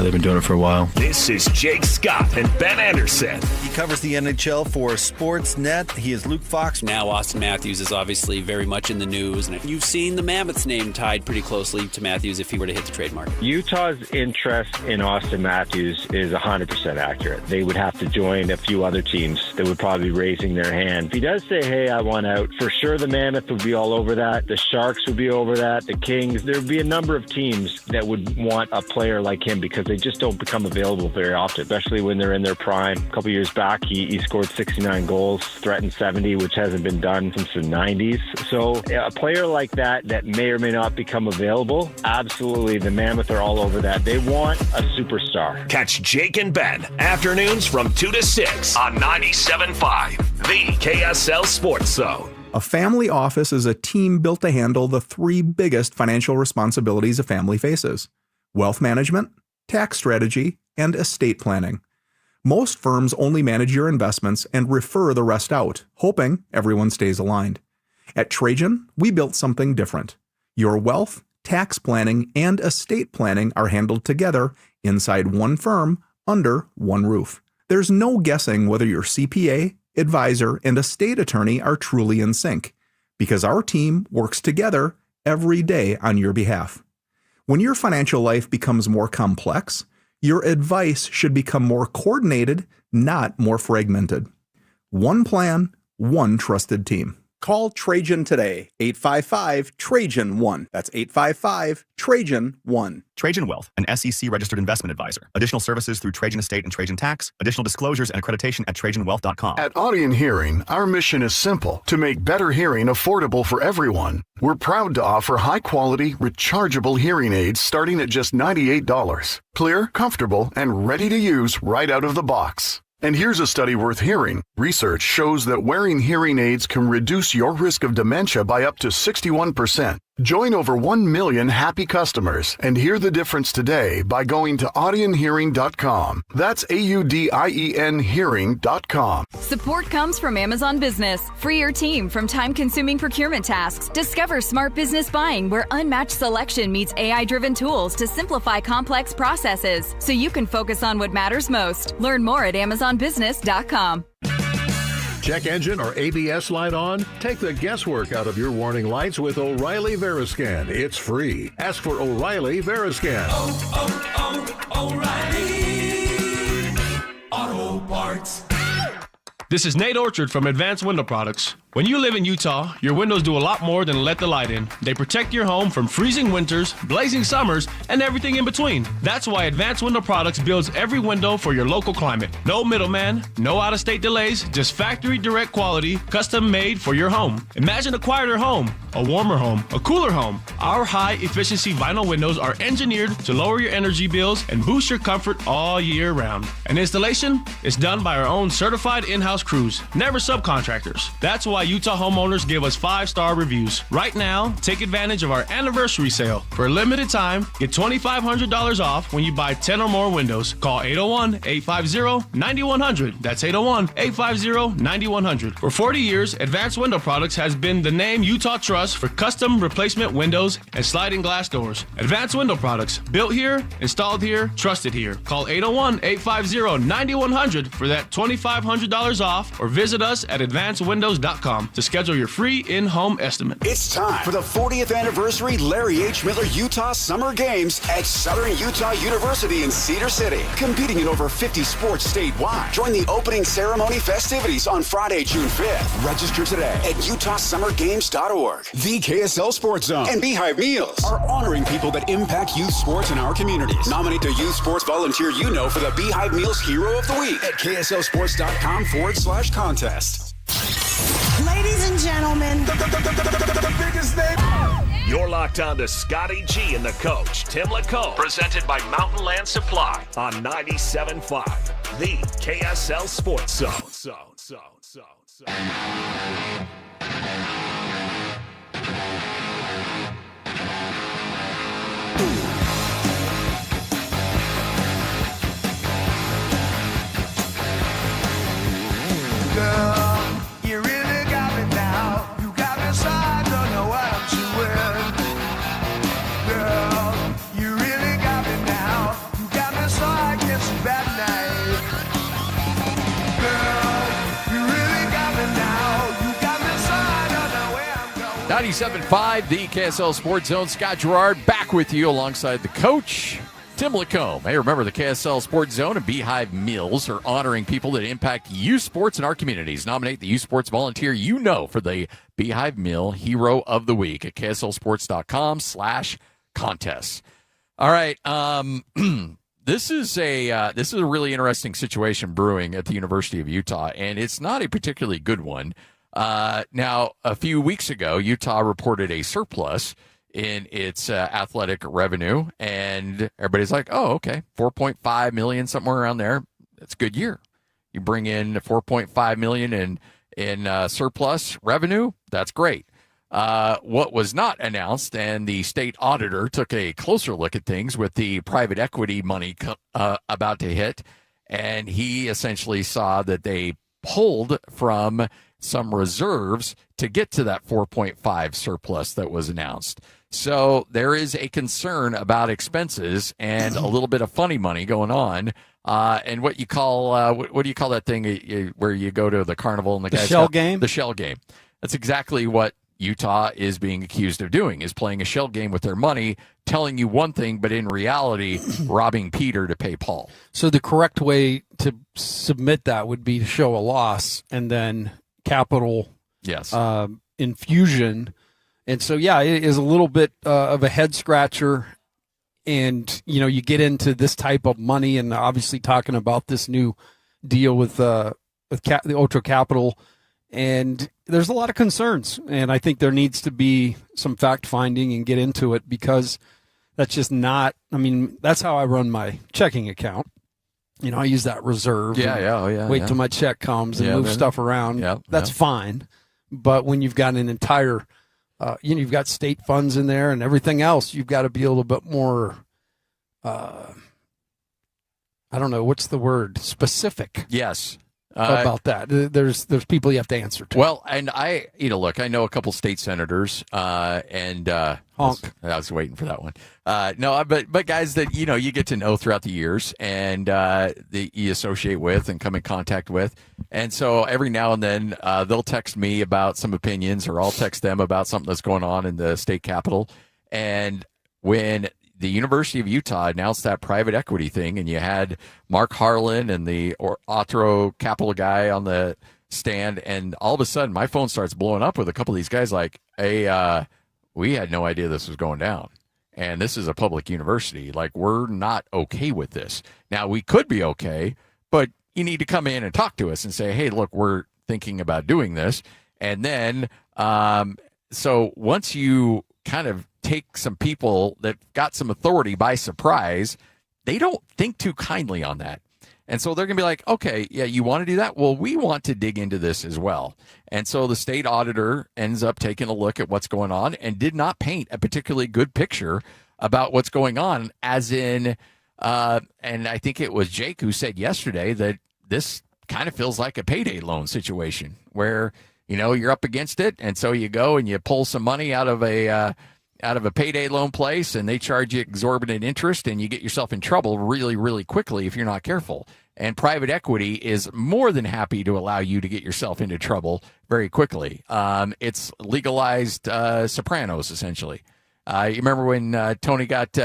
They've been doing it for a while.
This is Jake Scott and Ben Anderson.
He covers the NHL for Sportsnet. He is Luke Fox.
Now Austin Matthews is obviously very much in the news, and you've seen the Mammoth's name tied pretty closely to Matthews if he were to hit the trade market.
Utah's interest in Austin Matthews is 100% accurate. They would have to join a few other teams that would probably be raising their hand. If he does say, hey, I want out, for sure the Mammoth would be all over that. The Sharks would be over that. The Kings. There would be a number of teams that would want a player like him because they just don't become available very often, especially when they're in their prime. A couple years back, he scored 69 goals, threatened 70, which hasn't been done since the 90s. So a player like that may or may not become available, absolutely, the Mammoth are all over that. They want a superstar.
Catch Jake and Ben afternoons from 2 to 6 on 97.5, the KSL Sports Zone.
A family office is a team built to handle the 3 biggest financial responsibilities a family faces: wealth management, tax strategy, and estate planning. Most firms only manage your investments and refer the rest out, hoping everyone stays aligned. At Trajan, we built something different. Your wealth, tax planning, and estate planning are handled together inside one firm under one roof. There's no guessing whether your CPA, advisor, and estate attorney are truly in sync, because our team works together every day on your behalf. When your financial life becomes more complex, your advice should become more coordinated, not more fragmented. One plan, one trusted team. Call Trajan today, 855-TRAJAN-1. That's 855-TRAJAN-1.
Trajan Wealth, an SEC-registered investment advisor. Additional services through Trajan Estate and Trajan Tax. Additional disclosures and accreditation at TrajanWealth.com.
At Audion Hearing, our mission is simple: to make better hearing affordable for everyone. We're proud to offer high-quality, rechargeable hearing aids starting at just $98. Clear, comfortable, and ready to use right out of the box. And here's a study worth hearing. Research shows that wearing hearing aids can reduce your risk of dementia by up to 61%. Join over 1 million happy customers and hear the difference today by going to audionhearing.com. That's AUDIEN hearing.com.
Support comes from Amazon Business. Free your team from time-consuming procurement tasks. Discover smart business buying where unmatched selection meets AI-driven tools to simplify complex processes so you can focus on what matters most. Learn more at amazonbusiness.com.
Check engine or ABS light on? Take the guesswork out of your warning lights with O'Reilly Veriscan. It's free. Ask for O'Reilly Veriscan.
O'Reilly Auto Parts.
This is Nate Orchard from Advanced Window Products. When you live in Utah, your windows do a lot more than let the light in. They protect your home from freezing winters, blazing summers, and everything in between. That's why Advanced Window Products builds every window for your local climate. No middleman, no out-of-state delays, just factory direct quality, custom made for your home. Imagine a quieter home, a warmer home, a cooler home. Our high-efficiency vinyl windows are engineered to lower your energy bills and boost your comfort all year round. And installation is done by our own certified in-house crews, never subcontractors. That's why Utah homeowners give us 5-star reviews. Right now, take advantage of our anniversary sale. For a limited time, get $2,500 off when you buy 10 or more windows. Call 801-850-9100. That's 801-850-9100. For 40 years, Advanced Window Products has been the name Utah trusts for custom replacement windows and sliding glass doors. Advanced Window Products, built here, installed here, trusted here. Call 801-850-9100 for that $2,500 off, or visit us at advancedwindows.com to schedule your free in-home estimate.
It's time for the 40th anniversary Larry H. Miller Utah Summer Games at Southern Utah University in Cedar City. Competing in over 50 sports statewide. Join the opening ceremony festivities on Friday, June 5th. Register today at utahsummergames.org. The KSL Sports Zone and Beehive Meals are honoring people that impact youth sports in our communities. Nominate the youth sports volunteer you know for the Beehive Meals Hero of the Week at kslsports.com/contest.
Ladies and gentlemen, the biggest name.
You're locked on to Scotty G and the coach, Tim Lacombe, presented by Mountain Land Supply on 97.5, the KSL Sports Zone.
Girl, you really got me now. You got me so I don't know what I'm doing. Girl, you really got me now. You got me so I get some bad night. Girl, you really got me now. You got me so I don't know where I'm going.
97.5, the KSL Sports Zone. Scott Gerard back with you alongside the coach, Tim Lacombe. Hey, remember the KSL Sports Zone and Beehive Meals are honoring people that impact youth sports in our communities. Nominate the youth sports volunteer you know for the Beehive Meal Hero of the Week at kslsports.com/contests. All right. This is a really interesting situation brewing at the University of Utah, and it's not a particularly good one. Now, a few weeks ago, Utah reported a surplus in its athletic revenue, and everybody's like, oh, okay, 4.5 million, somewhere around there. That's a good year. You bring in 4.5 million in surplus revenue, that's great. What was not announced, and the state auditor took a closer look at things with the private equity money about to hit, and he essentially saw that they pulled from some reserves to get to that 4.5 surplus that was announced. So there is a concern about expenses and a little bit of funny money going on. And what you call what do you call that thing where you go to the carnival and the guys
shell game?
The shell game. That's exactly what Utah is being accused of doing, is playing a shell game with their money, telling you one thing, but in reality, robbing Peter to pay Paul.
So the correct way to submit that would be to show a loss and then capital infusion. And so, yeah, it is a little bit of a head scratcher. And, you know, you get into this type of money, and obviously talking about this new deal with the Otro Capital. And there's a lot of concerns. And I think there needs to be some fact finding and get into it, because that's just not, I mean, that's how I run my checking account. You know, I use that reserve. Wait till my check comes and move stuff around. That's fine. But when you've got an entire you've got state funds in there and everything else. You've got to be a little bit more, I don't know, what's the word? Specific.
Yes.
About that. There's people you have to answer to.
Well, and I know a couple state senators, and
honk.
I was waiting for that one. No, but guys that you get to know throughout the years, and that you associate with and come in contact with, and so every now and then they'll text me about some opinions, or I'll text them about something that's going on in the state capitol. And when the University of Utah announced that private equity thing, and you had Mark Harlan and the Otro Capital guy on the stand, and all of a sudden my phone starts blowing up with a couple of these guys like, hey, we had no idea this was going down. And this is a public university. Like, we're not okay with this. Now, we could be okay, but you need to come in and talk to us and say, hey, look, we're thinking about doing this. And then, so once you kind of take some people that got some authority by surprise, they don't think too kindly on that. And so they're going to be like, okay, yeah, you want to do that? Well, we want to dig into this as well. And so the state auditor ends up taking a look at what's going on and did not paint a particularly good picture about what's going on, as in, and I think it was Jake who said yesterday that this kind of feels like a payday loan situation where, you're up against it. And so you go and you pull some money out of a payday loan place, and they charge you exorbitant interest, and you get yourself in trouble really, really quickly if you're not careful. And private equity is more than happy to allow you to get yourself into trouble very quickly. It's legalized Sopranos, essentially. You remember when Tony got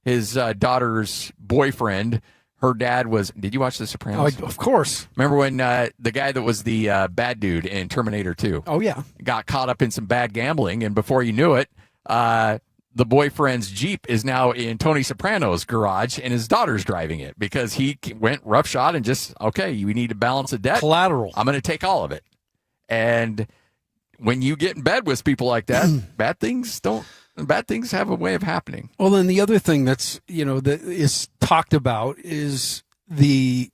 his daughter's boyfriend, her dad was, did you watch The Sopranos?
Oh, of course.
Remember when the guy that was the bad dude in Terminator 2?
Oh, yeah.
Got caught up in some bad gambling, and before you knew it, the boyfriend's Jeep is now in Tony Soprano's garage, and his daughter's driving it because he went roughshod and just, okay, you need to balance the debt.
Collateral.
I'm going to take all of it. And when you get in bed with people like that, bad things have a way of happening.
Well, then the other thing that's, that is talked about is you've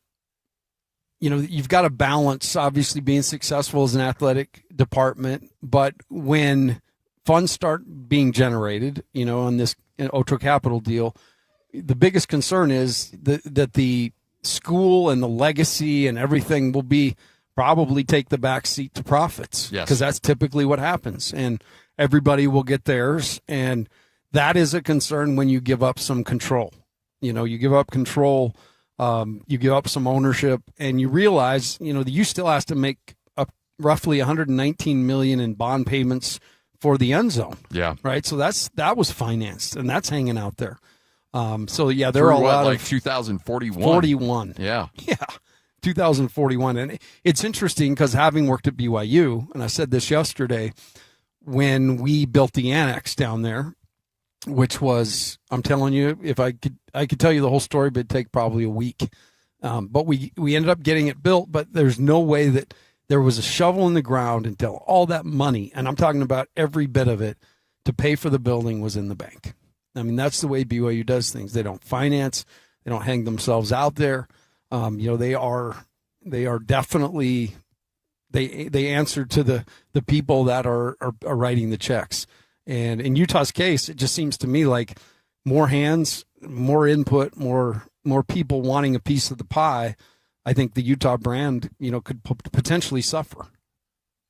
got to balance, obviously, being successful as an athletic department, but when funds start being generated, on this Otro Capital deal, the biggest concern is that the school and the legacy and everything will probably take the back seat to profits.
Yes.
Because that's typically what happens. And everybody will get theirs. And that is a concern when you give up some control. You give up control, you give up some ownership, and you realize, that you still has to make up roughly $119 million in bond payments for the end zone.
Yeah.
Right. So that was financed, and that's hanging out there. So yeah, there
Through
are a lot
like
of
2041.
41.
Yeah.
Yeah. 2041. And it's interesting because having worked at BYU, and I said this yesterday, when we built the annex down there, which was, I'm telling you, if I could tell you the whole story, but it'd take probably a week. But we ended up getting it built, but there's no way that there was a shovel in the ground until all that money, and I'm talking about every bit of it, to pay for the building was in the bank. I mean, that's the way BYU does things. They don't finance. They don't hang themselves out there. They are definitely, they answer to the people that are writing the checks. And in Utah's case, it just seems to me like more hands, more input, more people wanting a piece of the pie. I think the Utah brand, could potentially suffer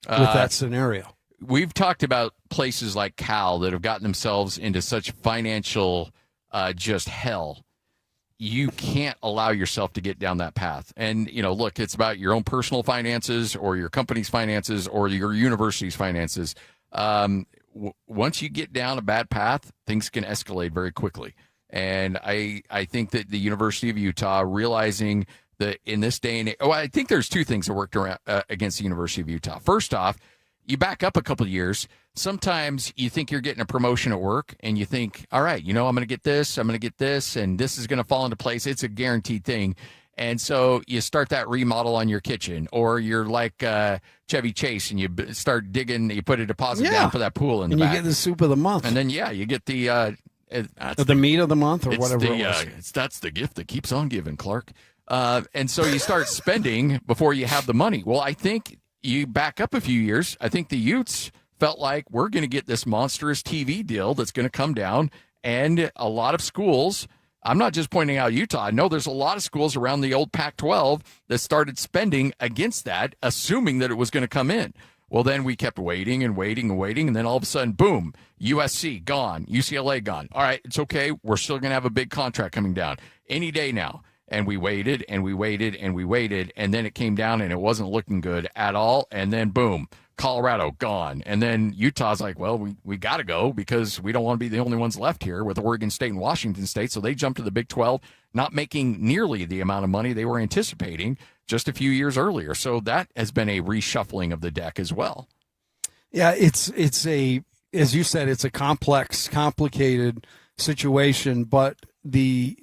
with that scenario.
We've talked about places like Cal that have gotten themselves into such financial just hell. You can't allow yourself to get down that path. And, look, it's about your own personal finances or your company's finances or your university's finances. Once you get down a bad path, things can escalate very quickly. And I think that the University of Utah, realizing that in this day and age, I think there's two things that worked around against the University of Utah. First off, you back up a couple of years. Sometimes you think you're getting a promotion at work, and you think, all right, I'm going to get this, and this is going to fall into place. It's a guaranteed thing. And so you start that remodel on your kitchen, or you're like Chevy Chase, and you start digging, you put a deposit down for that pool in the back.
And you get the soup of the month.
And then, you get the
meat of the month, or whatever it was.
That's the gift that keeps on giving, Clark. And so you start spending before you have the money. Well, I think you back up a few years. I think the Utes felt like we're going to get this monstrous TV deal that's going to come down, and a lot of schools, I'm not just pointing out Utah, I know there's a lot of schools around the old Pac-12 that started spending against that, assuming that it was going to come in. Well, then we kept waiting and waiting and waiting, and then all of a sudden, boom, USC gone, UCLA gone. All right, it's okay. We're still going to have a big contract coming down any day now. And we waited and we waited and we waited, and then it came down and it wasn't looking good at all. And then, boom, Colorado gone. And then Utah's like, well, we got to go because we don't want to be the only ones left here with Oregon State and Washington State. So they jumped to the Big 12, not making nearly the amount of money they were anticipating just a few years earlier. So that has been a reshuffling of the deck as well.
Yeah, it's a, as you said, it's a complex, complicated situation, but the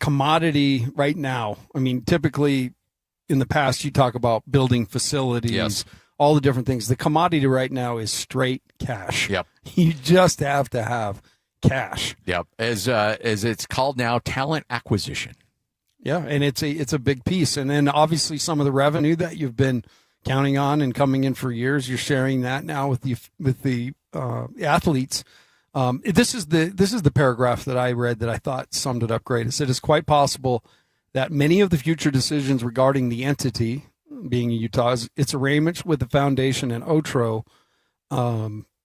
commodity right now, I mean, typically in the past you talk about building facilities,
yes,
all the different things. The commodity right now is straight cash.
Yep.
You just have to have cash.
Yep. As it's called now, talent acquisition.
Yeah, and it's a big piece. And then obviously some of the revenue that you've been counting on and coming in for years, you're sharing that now with the athletes. This is the paragraph that I read that I thought summed it up great. It said, it's quite possible that many of the future decisions regarding the entity, being Utah's, its arrangements with the foundation and Otro,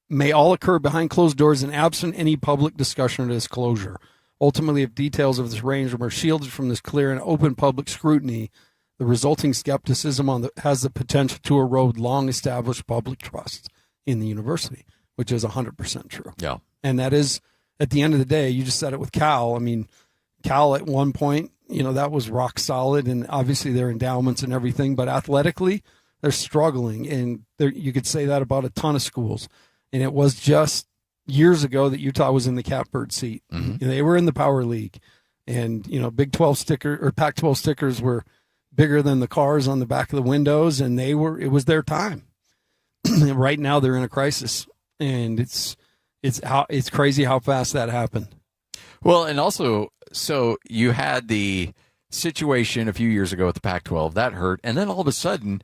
may all occur behind closed doors and absent any public discussion or disclosure. Ultimately, if details of this arrangement are shielded from this clear and open public scrutiny, the resulting skepticism has the potential to erode long-established public trust in the university, which is 100% true.
Yeah.
And that is, at the end of the day, you just said it with Cal. I mean, Cal at one point, that was rock solid, and obviously their endowments and everything, but athletically, they're struggling. And you could say that about a ton of schools. And it was just years ago that Utah was in the catbird seat.
Mm-hmm.
They were in the Power League. And, Big 12 sticker or Pac-12 stickers were bigger than the cars on the back of the windows, and it was their time. Right now they're in a crisis, and it's crazy how fast that happened.
Well, and also, so you had the situation a few years ago with the Pac-12 that hurt, and then all of a sudden,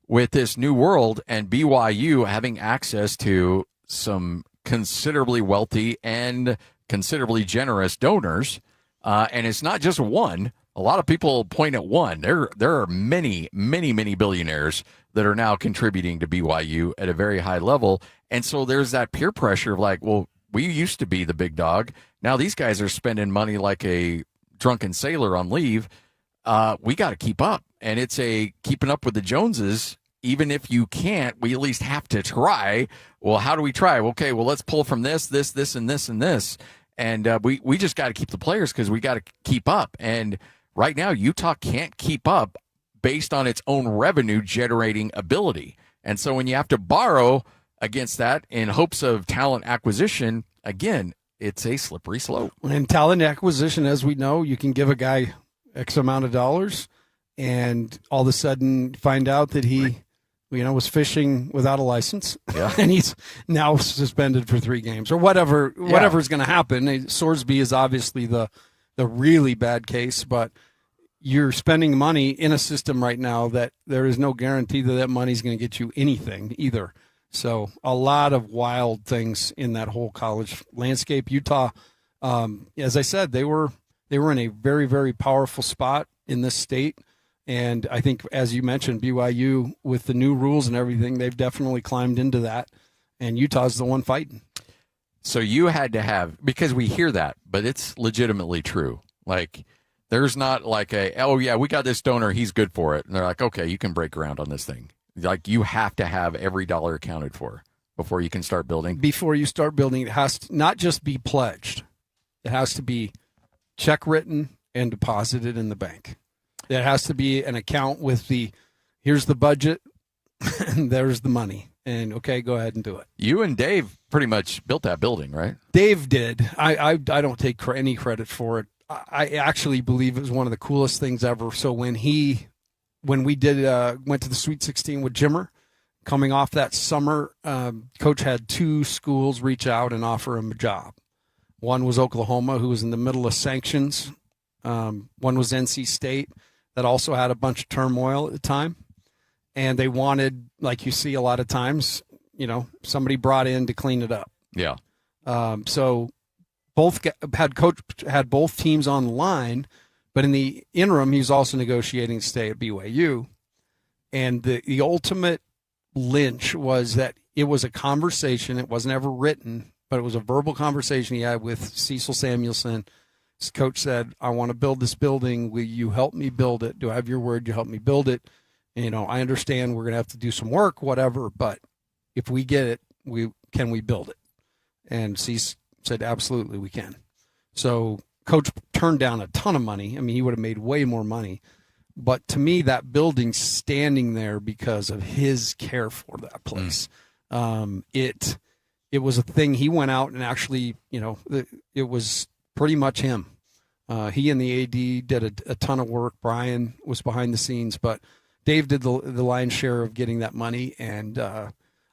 with this new world and BYU having access to some considerably wealthy and considerably generous donors, and it's not just one. A lot of people point at one. There are many, many, many billionaires that are now contributing to BYU at a very high level. And so there's that peer pressure of like, well, we used to be the big dog. Now these guys are spending money like a drunken sailor on leave. We got to keep up. And it's a keeping up with the Joneses. Even if you can't, we at least have to try. Well, how do we try? Okay, well, let's pull from this, and this, and this. And we just got to keep the players because we got to keep up. And right now, Utah can't keep up based on its own revenue generating ability. And so when you have to borrow against that in hopes of talent acquisition, again, it's a slippery slope.
And talent acquisition, as we know, you can give a guy X amount of dollars and all of a sudden find out that he was fishing without a license.
Yeah.
And he's now suspended for 3 games or whatever's going to happen. Sorsby is obviously the really bad case, but you're spending money in a system right now that there is no guarantee that money's going to get you anything either. So a lot of wild things in that whole college landscape. Utah, as I said, they were in a very, very powerful spot in this state. And I think, as you mentioned, BYU, with the new rules and everything, they've definitely climbed into that. And Utah's the one fighting.
So you had to have, because we hear that, but it's legitimately true. Like, there's not like we got this donor, he's good for it. And they're like, okay, you can break ground on this thing. Like, you have to have every dollar accounted for before you can start building.
Before you start building, it has to not just be pledged. It has to be check written and deposited in the bank. There has to be an account with here's the budget, and there's the money. And, okay, go ahead and do it.
You and Dave pretty much built that building, right?
Dave did. I don't take any credit for it. I actually believe it was one of the coolest things ever. So when we did went to the Sweet 16 with Jimmer, coming off that summer, Coach had 2 schools reach out and offer him a job. One was Oklahoma, who was in the middle of sanctions. One was NC State, that also had a bunch of turmoil at the time. And they wanted, like you see a lot of times, somebody brought in to clean it up.
Yeah.
So both had both teams on the line, but in the interim, he's also negotiating to stay at BYU. And the ultimate lynch was that it was a conversation. It wasn't ever written, but it was a verbal conversation he had with Cecil Samuelson. His coach said, I want to build this building. Will you help me build it? Do I have your word? You help me build it? And, I understand we're going to have to do some work, whatever, but if we get it, can we build it? And Cecil said, absolutely, we can. So coach turned down a ton of money. I mean, he would have made way more money. But to me, that building's standing there because of his care for that place. It was a thing. He went out and actually, it was pretty much him. He and the AD did a ton of work. Brian was behind the scenes, but Dave did the lion's share of getting that money. And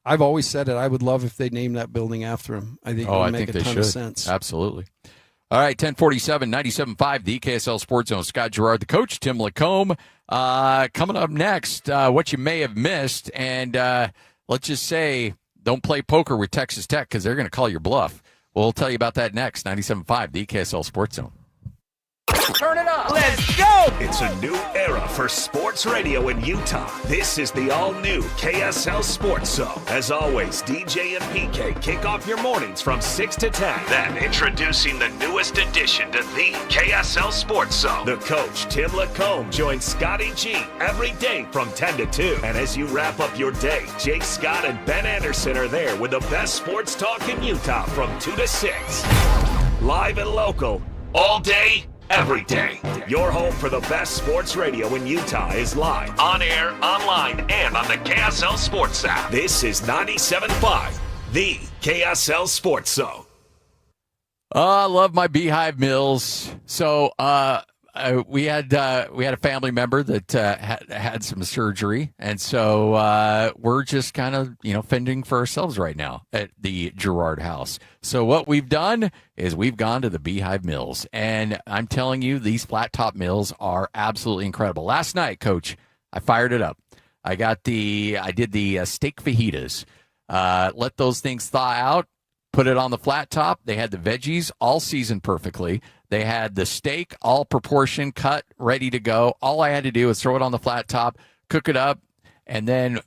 I've always said it. I would love if they named that building after him. I think it would make a ton of sense.
Absolutely. All right, 1047, 97.5, the KSL Sports Zone. Scott Gerard, the coach, Tim Lacombe. Coming up next, what you may have missed. And let's just say, don't play poker with Texas Tech because they're going to call your bluff. We'll tell you about that next. 97.5, the KSL Sports Zone.
Turn it up. Let's go. It's a new era for sports radio in Utah. This is the all-new KSL Sports Zone. As always, DJ and PK kick off your mornings from 6 to 10. Then introducing the newest addition to the KSL Sports Zone. The coach, Tim Lacombe, joins Scotty G every day from 10 to 2. And as you wrap up your day, Jake Scott and Ben Anderson are there with the best sports talk in Utah from 2 to 6. Live and local, all day, every day. Your home for the best sports radio in Utah is live, on air, online, and on the KSL Sports app. This is 97.5, the KSL Sports Zone.
I love my Beehive Mills. So we had a family member that had some surgery, and so we're just kind of fending for ourselves right now at the Gerard house. So what we've done is we've gone to the Beehive Mills, and I'm telling you, these flat top mills are absolutely incredible. Last night, Coach, I fired it up. I did the steak fajitas. Let those things thaw out. Put it on the flat top. They had the veggies all seasoned perfectly. They had the steak all proportioned, cut, ready to go. All I had to do was throw it on the flat top, cook it up, and then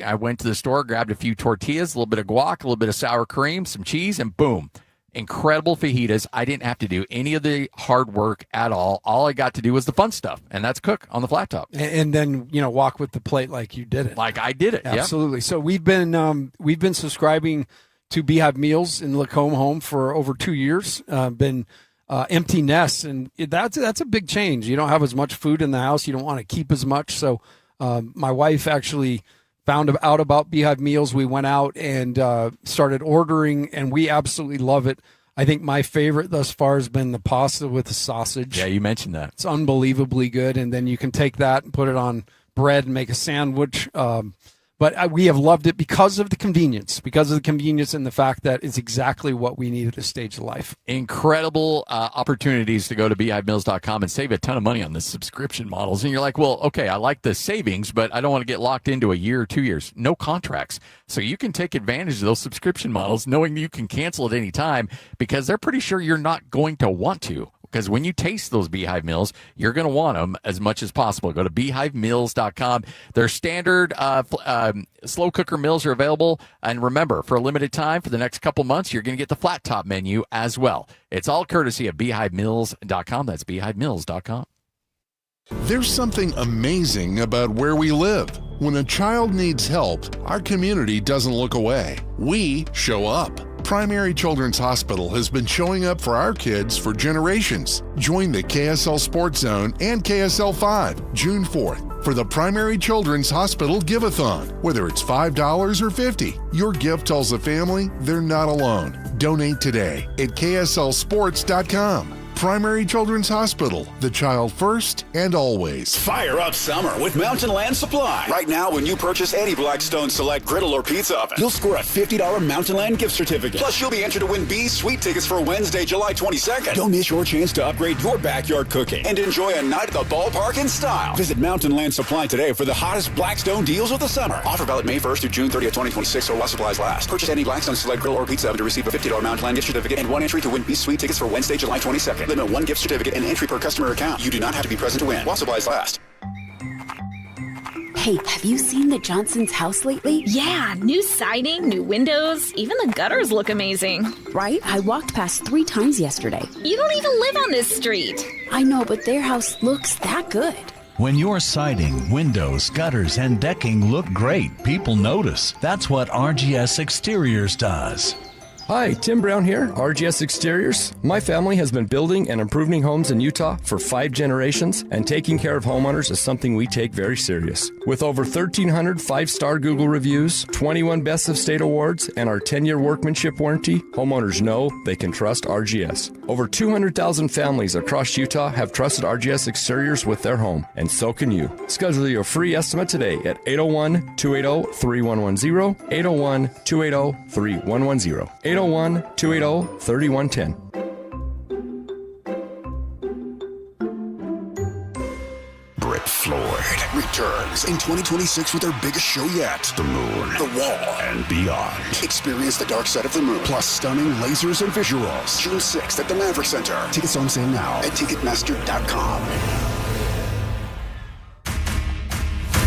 I went to the store, grabbed a few tortillas, a little bit of guac, a little bit of sour cream, some cheese, and boom. Incredible fajitas. I didn't have to do any of the hard work at all. All I got to do was the fun stuff, and that's cook on the flat top.
And then, walk with the plate like you did it.
Like I did it.
Absolutely.
Yep.
So we've been subscribing to Beehive Meals in Lacombe home for over 2 years. Been empty nests, and that's a big change. You don't have as much food in the house. You don't want to keep as much. So my wife actually found out about Beehive Meals. We went out and started ordering, and we absolutely love it. I think my favorite thus far has been the pasta with the sausage.
Yeah, you mentioned that.
It's unbelievably good, and then you can take that and put it on bread and make a sandwich. But we have loved it because of the convenience, and the fact that it's exactly what we need at this stage of life.
Incredible opportunities to go to BeehiveMills.com and save a ton of money on the subscription models. And you're like, well, okay, I like the savings, but I don't want to get locked into a year or 2 years. No contracts. So you can take advantage of those subscription models knowing you can cancel at any time because they're pretty sure you're not going to want to. Because when you taste those Beehive Mills, you're going to want them as much as possible. Go to BeehiveMills.com. Their standard slow cooker meals are available. And remember, for a limited time, for the next couple months, you're going to get the flat top menu as well. It's all courtesy of BeehiveMills.com. That's BeehiveMills.com.
There's something amazing about where we live. When a child needs help, our community doesn't look away. We show up. Primary Children's Hospital has been showing up for our kids for generations. Join the KSL Sports Zone and KSL 5 June 4th for the Primary Children's Hospital Give-a-thon. Whether it's $5 or $50, your gift tells the family they're not alone. Donate today at KSLSports.com. Primary Children's Hospital, the child first and always.
Fire up summer with Mountain Land Supply. Right now, when you purchase any Blackstone Select griddle or pizza oven, you'll score a $50 Mountain Land gift certificate. Plus, you'll be entered to win B's Sweet Tickets for Wednesday, July 22nd. Don't miss your chance to upgrade your backyard cooking and enjoy a night at the ballpark in style. Visit Mountain Land Supply today for the hottest Blackstone deals of the summer. Offer valid May 1st through June 30th, 2026, or while supplies last. Purchase any Blackstone Select griddle or pizza oven to receive a $50 Mountain Land gift certificate and one entry to win B's Sweet Tickets for Wednesday, July 22nd. Limit one gift certificate and entry per customer account. You do not have to be present to win. While supplies last.
Hey, have you seen the Johnson's house lately?
Yeah, new siding, new windows, even the gutters look amazing.
Right? I walked past 3 times yesterday.
You don't even live on this street.
I know, but their house looks that good.
When your siding, windows, gutters, and decking look great, people notice. That's what RGS Exteriors does.
Hi, Tim Brown here, RGS Exteriors. My family has been building and improving homes in Utah for 5 generations, and taking care of homeowners is something we take very serious. With over 1,300 5-star Google reviews, 21 Best of State awards, and our 10-year workmanship warranty, homeowners know they can trust RGS. Over 200,000 families across Utah have trusted RGS Exteriors with their home, and so can you. Schedule your free estimate today at 801-280-3110, 801-280-3110, 801-280-3110.
Brett Floyd returns in 2026 with their biggest show yet. The Moon, The Wall, and beyond. Experience the dark side of the moon, plus stunning lasers and visuals. June 6th at the Maverick Center. Tickets on sale now at Ticketmaster.com.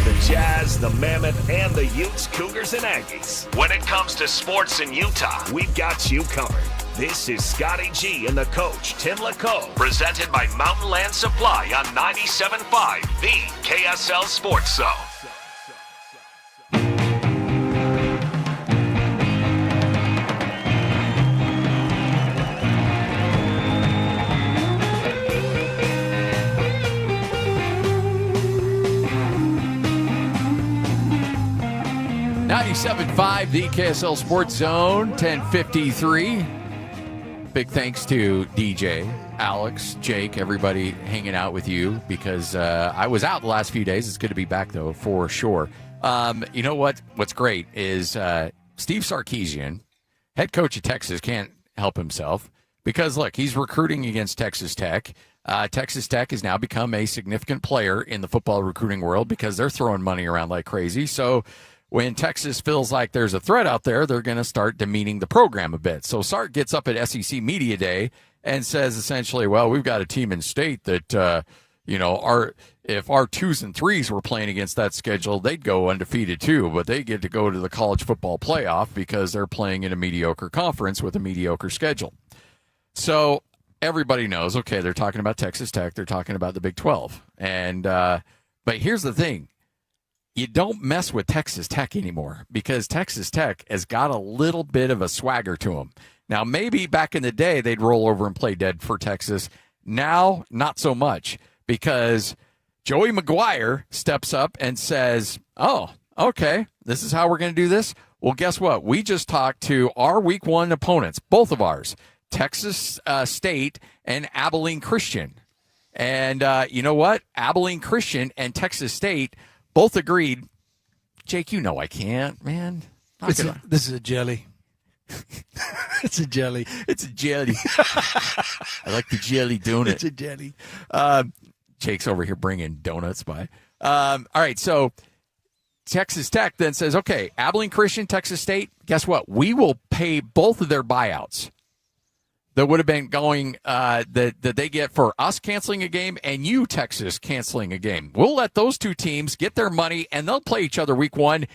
The Jazz, the Mammoth, and the Utes, Cougars, and Aggies. When it comes to sports in Utah, we've got you covered. This is Scotty G and the coach, Tim LaCoe, presented by Mountain Land Supply on 97.5, the KSL Sports Zone.
The KSL Sports Zone, 1053. Big thanks to DJ, Alex, Jake, everybody hanging out with you because I was out the last few days. It's good to be back, though, for sure. You know what? What's great is Steve Sarkisian, head coach of Texas, can't help himself because, look, he's recruiting against Texas Tech. Texas Tech has now become a significant player in the football recruiting world because they're throwing money around like crazy. So when Texas feels like there's a threat out there, they're going to start demeaning the program a bit. So Sark gets up at SEC Media Day and says essentially, well, we've got a team in state that, if our 2s and 3s were playing against that schedule, they'd go undefeated too, but they get to go to the college football playoff because they're playing in a mediocre conference with a mediocre schedule. So everybody knows, okay, they're talking about Texas Tech, they're talking about the Big 12. And but here's the thing. You don't mess with Texas Tech anymore because Texas Tech has got a little bit of a swagger to them. Now, maybe back in the day, they'd roll over and play dead for Texas. Now, not so much because Joey McGuire steps up and says, oh, okay, this is how we're going to do this. Well, guess what? We just talked to our week 1 opponents, both of ours, Texas State and Abilene Christian. And you know what? Abilene Christian and Texas State both agreed. Jake, you know I can't, man.
This is a jelly. It's a jelly.
It's a jelly. I like the jelly donut.
It's a jelly.
Jake's over here bringing donuts by. All right, so Texas Tech then says, okay, Abilene Christian, Texas State, guess what? We will pay both of their buyouts that would have been going that they get for us canceling a game and you, Texas, canceling a game. We'll let those two teams get their money, and they'll play each other week 1.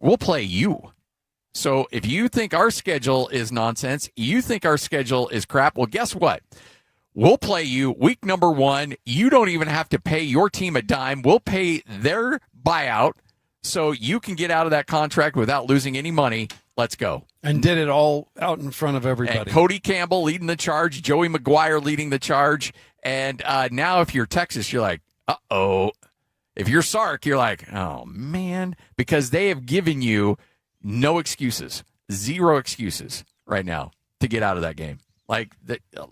We'll play you. So if you think our schedule is nonsense, you think our schedule is crap, well, guess what? We'll play you week number 1. You don't even have to pay your team a dime. We'll pay their buyout so you can get out of that contract without losing any money. Let's go.
And did it all out in front of everybody.
And Cody Campbell leading the charge, Joey McGuire leading the charge. And now if you're Texas, you're like, uh-oh. If you're Sark, you're like, oh, man. Because they have given you no excuses, 0 excuses right now to get out of that game. Like,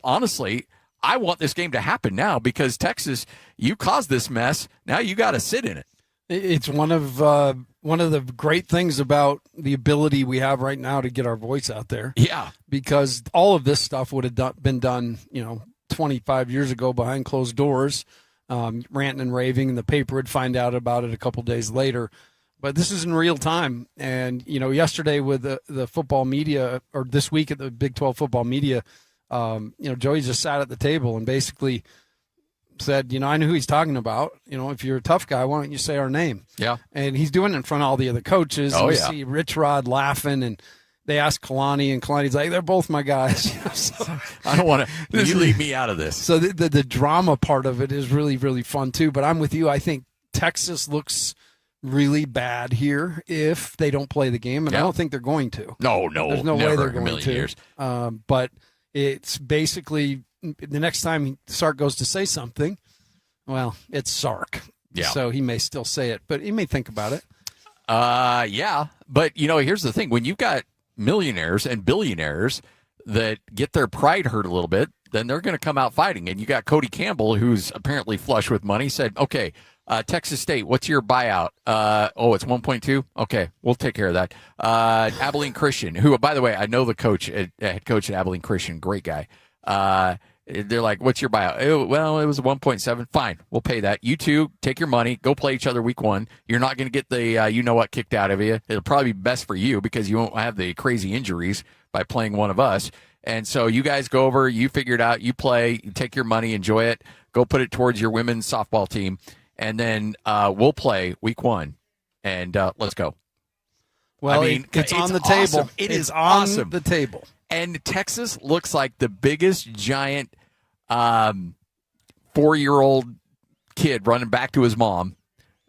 honestly, I want this game to happen now because Texas, you caused this mess. Now you got to sit in it.
It's one of the great things about the ability we have right now to get our voice out there.
Yeah.
Because all of this stuff would have been done, 25 years ago behind closed doors, ranting and raving, and the paper would find out about it a couple days later. But this is in real time. And, yesterday with the football media, or this week at the Big 12 football media, Joey just sat at the table and basically said, I know who he's talking about. If you're a tough guy, why don't you say our name?
Yeah.
And he's doing it in front of all the other coaches.
Oh,
you
yeah.
see Rich Rod laughing, and they asked Kalani, and Kalani's like, they're both my guys. So,
I don't want to. You leave me out of this.
So the drama part of it is really, really fun, too. But I'm with you. I think Texas looks really bad here if they don't play the game, and I don't think they're going to.
No,
there's no
never
way they're
in a
going
million
to.
years.
But it's basically the next time Sark goes to say something, well, it's Sark.
Yeah.
So he may still say it, but he may think about it.
Yeah. But, here's the thing. When you've got millionaires and billionaires that get their pride hurt a little bit, then they're going to come out fighting. And you got Cody Campbell, who's apparently flush with money, said, okay, Texas State, what's your buyout? It's 1.2. Okay, we'll take care of that. Abilene Christian, who, by the way, I know the head coach at Abilene Christian, great guy. They're like, what's your buyout? It was 1.7. Fine, we'll pay that. You two, take your money, go play each other week 1. You're not going to get the kicked out of you. It'll probably be best for you because you won't have the crazy injuries by playing one of us. And so you guys go over, you figure it out, you play, you take your money, enjoy it, go put it towards your women's softball team. And then we'll play week 1, and let's go.
Well, it's on the table.
Awesome. It is awesome.
The table.
And Texas looks like the biggest giant 4-year-old kid running back to his mom.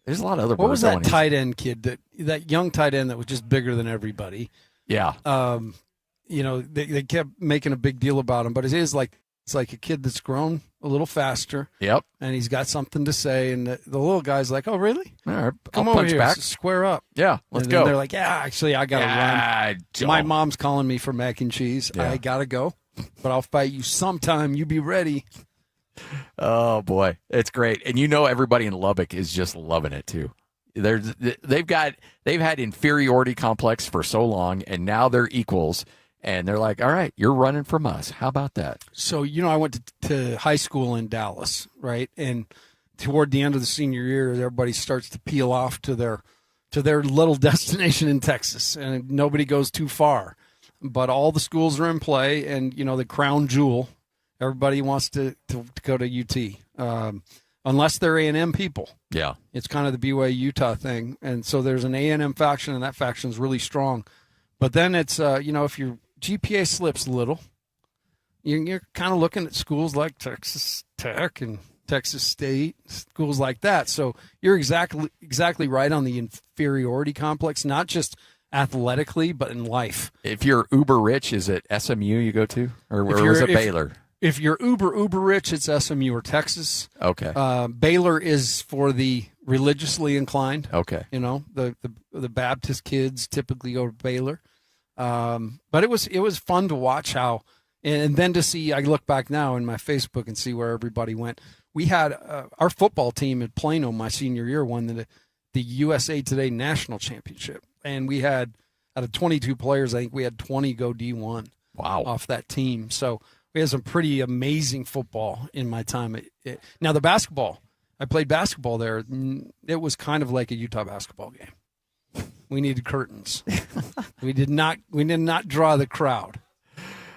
There's a lot of other.
What was that tight end kid, that young tight end that was just bigger than everybody?
Yeah.
They kept making a big deal about him, but it is like it's like a kid that's grown a little faster.
Yep.
And he's got something to say, and the little guy's like, "Oh, really?
All right,
Come
I'll
over
punch
here,
back.
square up."
Yeah, let's
and
go.
They're like, "Yeah, actually, I gotta run. My mom's calling me for mac and cheese.
Yeah.
I gotta go, but I'll fight you sometime. You be ready."
Oh boy, it's great, and everybody in Lubbock is just loving it too. They've had inferiority complex for so long, and now they're equals. And they're like, all right, you're running from us. How about that?
So, I went to high school in Dallas, right? And toward the end of the senior year, everybody starts to peel off to their little destination in Texas, and nobody goes too far. But all the schools are in play, and, the crown jewel, everybody wants to go to UT, unless they're A&M people.
Yeah.
It's kind of the BYU Utah thing. And so there's an A&M faction, and that faction's really strong. But then it's, if your GPA slips a little, you're kind of looking at schools like Texas Tech and Texas State, schools like that. So you're exactly right on the inferiority complex, not just athletically, but in life.
If you're uber rich, is it SMU you go to? Or was it Baylor?
If you're uber rich, it's SMU or Texas.
Okay.
Baylor is for the religiously inclined.
Okay.
The Baptist kids typically go to Baylor. But it was fun to watch how, and then to see, I look back now in my Facebook and see where everybody went. We had our football team at Plano my senior year won the USA Today National Championship. And we had, out of 22 players, I think we had 20 go D1.
Wow.
Off that team. So we had some pretty amazing football in my time. Now the basketball, I played basketball there. It was kind of like a Utah basketball game. We needed curtains. We did not draw the crowd.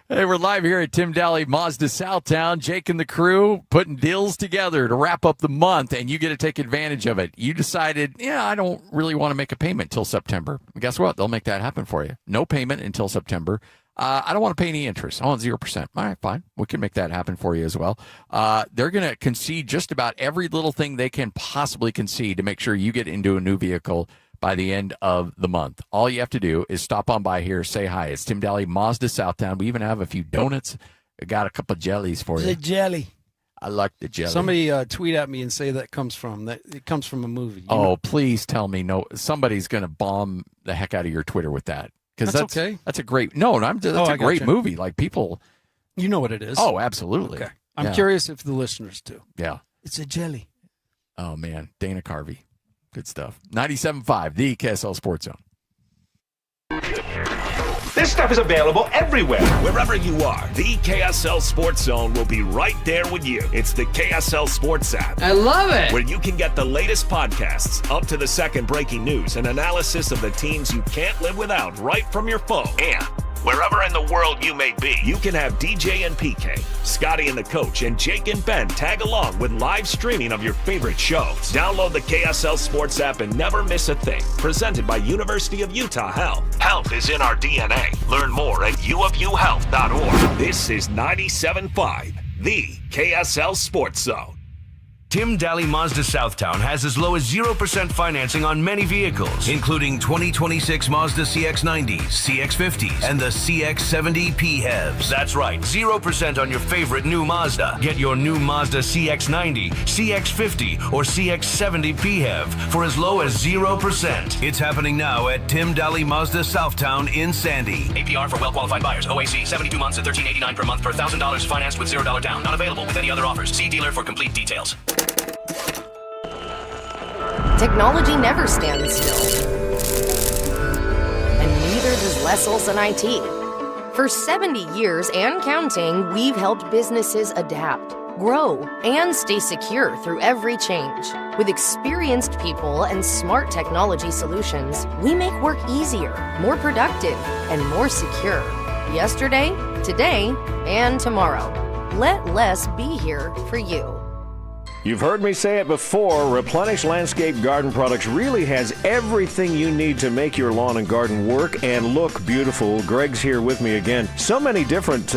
Hey, we're live here at Tim Daly Mazda Southtown. Jake and the crew putting deals together to wrap up the month, and you get to take advantage of it. You decided, I don't really want to make a payment till September. Guess what? They'll make that happen for you. No payment until September. I don't want to pay any interest. I want 0%. All right, fine. We can make that happen for you as well. They're going to concede just about every little thing they can possibly concede to make sure you get into a new vehicle by the end of the month. All you have to do is stop on by here, say hi. It's Tim Daly, Mazda Southtown. We even have a few donuts. I got a couple of jellies for you.
The jelly.
I like the jelly.
Somebody tweet at me and say it comes from a movie.
Please tell me no. Somebody's going to bomb the heck out of your Twitter with that. Because
that's okay.
That's a great. No, that's a great movie. Like people.
You know what it is.
Oh, absolutely.
Okay. I'm curious if the listeners do.
Yeah.
It's a jelly.
Oh, man. Dana Carvey. Good stuff. 97.5, the KSL Sports Zone.
This stuff is available everywhere. Wherever you are, the KSL Sports Zone will be right there with you. It's the KSL Sports app.
I love it.
Where you can get the latest podcasts, up to the second breaking news, and analysis of the teams you can't live without right from your phone. And wherever in the world you may be, you can have DJ and PK, Scotty and the coach, and Jake and Ben tag along with live streaming of your favorite shows. Download the KSL Sports app and never miss a thing. Presented by University of Utah Health. Health is in our DNA. Learn more at uofuhealth.org. This is 97.5, the KSL Sports Zone.
Tim Daly Mazda Southtown has as low as 0% financing on many vehicles, including 2026 Mazda CX-90s, CX-50s, and the CX-70 PHEVs. That's right, 0% on your favorite new Mazda. Get your new Mazda CX-90, CX-50, or CX-70 PHEV for as low as 0%. It's happening now at Tim Daly Mazda Southtown in Sandy.
APR for well-qualified buyers. OAC, 72 months at $13.89 per month per $1,000 financed with $0 down. Not available with any other offers. See dealer for complete details.
Technology never stands still. And neither does Les Olson IT. For 70 years and counting, we've helped businesses adapt, grow, and stay secure through every change. With experienced people and smart technology solutions, we make work easier, more productive, and more secure. Yesterday, today, and tomorrow. Let Les be here for you.
You've heard me say it before, Replenish Landscape Garden Products really has everything you need to make your lawn and garden work and look beautiful. Greg's here with me again. So many different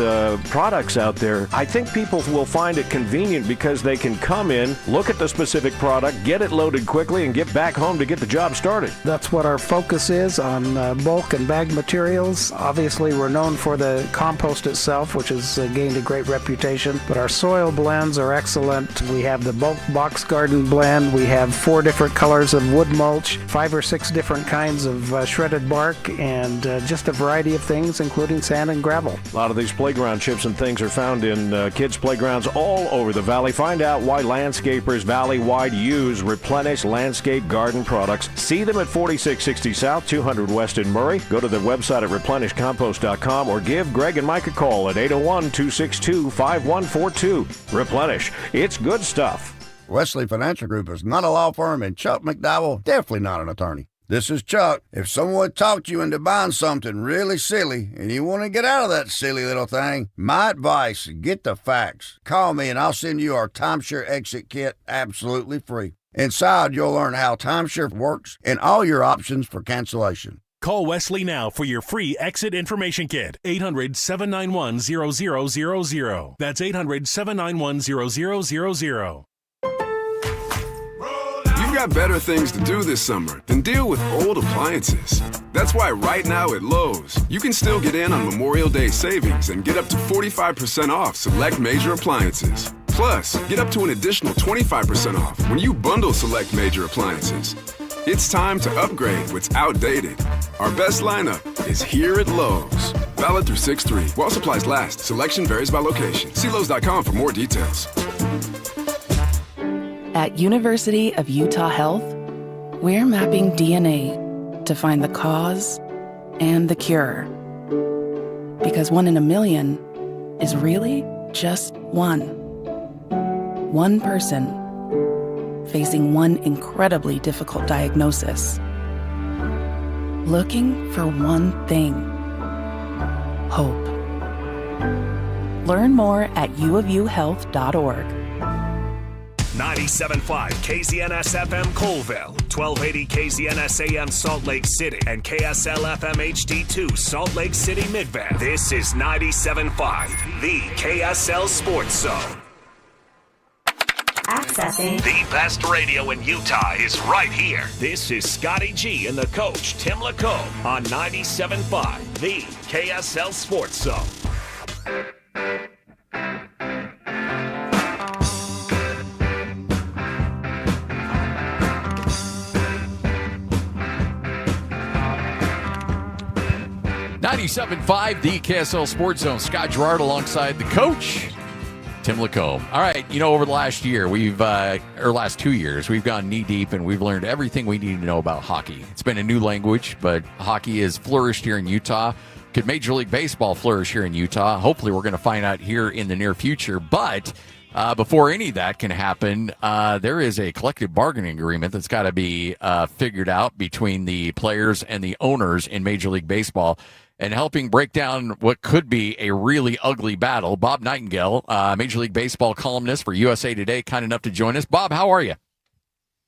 products out there. I think people will find it convenient because they can come in, look at the specific product, get it loaded quickly, and get back home to get the job started.
That's what our focus is on bulk and bag materials. Obviously, we're known for the compost itself, which has gained a great reputation, but our soil blends are excellent. We have the bulk box garden blend. We have 4 different colors of wood mulch, 5 or 6 different kinds of shredded bark, and just a variety of things, including sand and gravel.
A lot of these playground chips and things are found in kids' playgrounds all over the valley. Find out why landscapers valley-wide use Replenish Landscape Garden Products. See them at 4660 South, 200 West in Murray. Go to their website at replenishcompost.com or give Greg and Mike a call at 801-262-5142. Replenish. It's good stuff.
Wesley Financial Group is not a law firm, and Chuck McDowell, definitely not an attorney. This is Chuck. If someone talked you into buying something really silly and you want to get out of that silly little thing, my advice, get the facts. Call me and I'll send you our timeshare exit kit absolutely free. Inside, you'll learn how timeshare works and all your options for cancellation.
Call Wesley now for your free exit information kit. 800-791-0000. That's 800-791-0000.
You've got better things to do this summer than deal with old appliances. That's why right now at Lowe's, you can still get in on Memorial Day savings and get up to 45% off select major appliances. Plus, get up to an additional 25% off when you bundle select major appliances. It's time to upgrade what's outdated. Our best lineup is here at Lowe's. Valid through 6/3. While supplies last. Selection varies by location. See Lowe's.com for more details.
At University of Utah Health, we're mapping DNA to find the cause and the cure. Because 1 in a million is really just one. One person facing one incredibly difficult diagnosis. Looking for one thing: hope. Learn more at uofuhealth.org.
97.5 KZNS FM Colville, 1280 KZNS AM Salt Lake City, and KSL FM HD2 Salt Lake City Midvale. This is 97.5, the KSL Sports Zone.
Accessing.
The best radio in Utah is right here. This is Scotty G and the coach, Tim Lacombe, on 97.5, the KSL Sports Zone.
97.5, the KSL Sports Zone. Scott Gerard alongside the coach, Tim Lacombe. All right, over the last year, last 2 years, we've gone knee deep and we've learned everything we need to know about hockey. It's been a new language, but hockey has flourished here in Utah. Could Major League Baseball flourish here in Utah? Hopefully, we're going to find out here in the near future. But before any of that can happen, there is a collective bargaining agreement that's got to be figured out between the players and the owners in Major League Baseball. And helping break down what could be a really ugly battle, Bob Nightingale, Major League Baseball columnist for USA Today, kind enough to join us. Bob, how are you?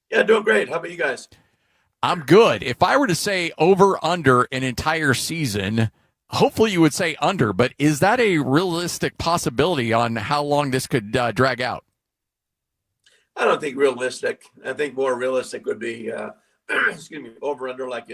Yeah, doing great. How about you guys?
I'm good. If I were to say over, under an entire season, hopefully you would say under, but is that a realistic possibility on how long this could drag out?
I don't think realistic. I think more realistic would be, over, under like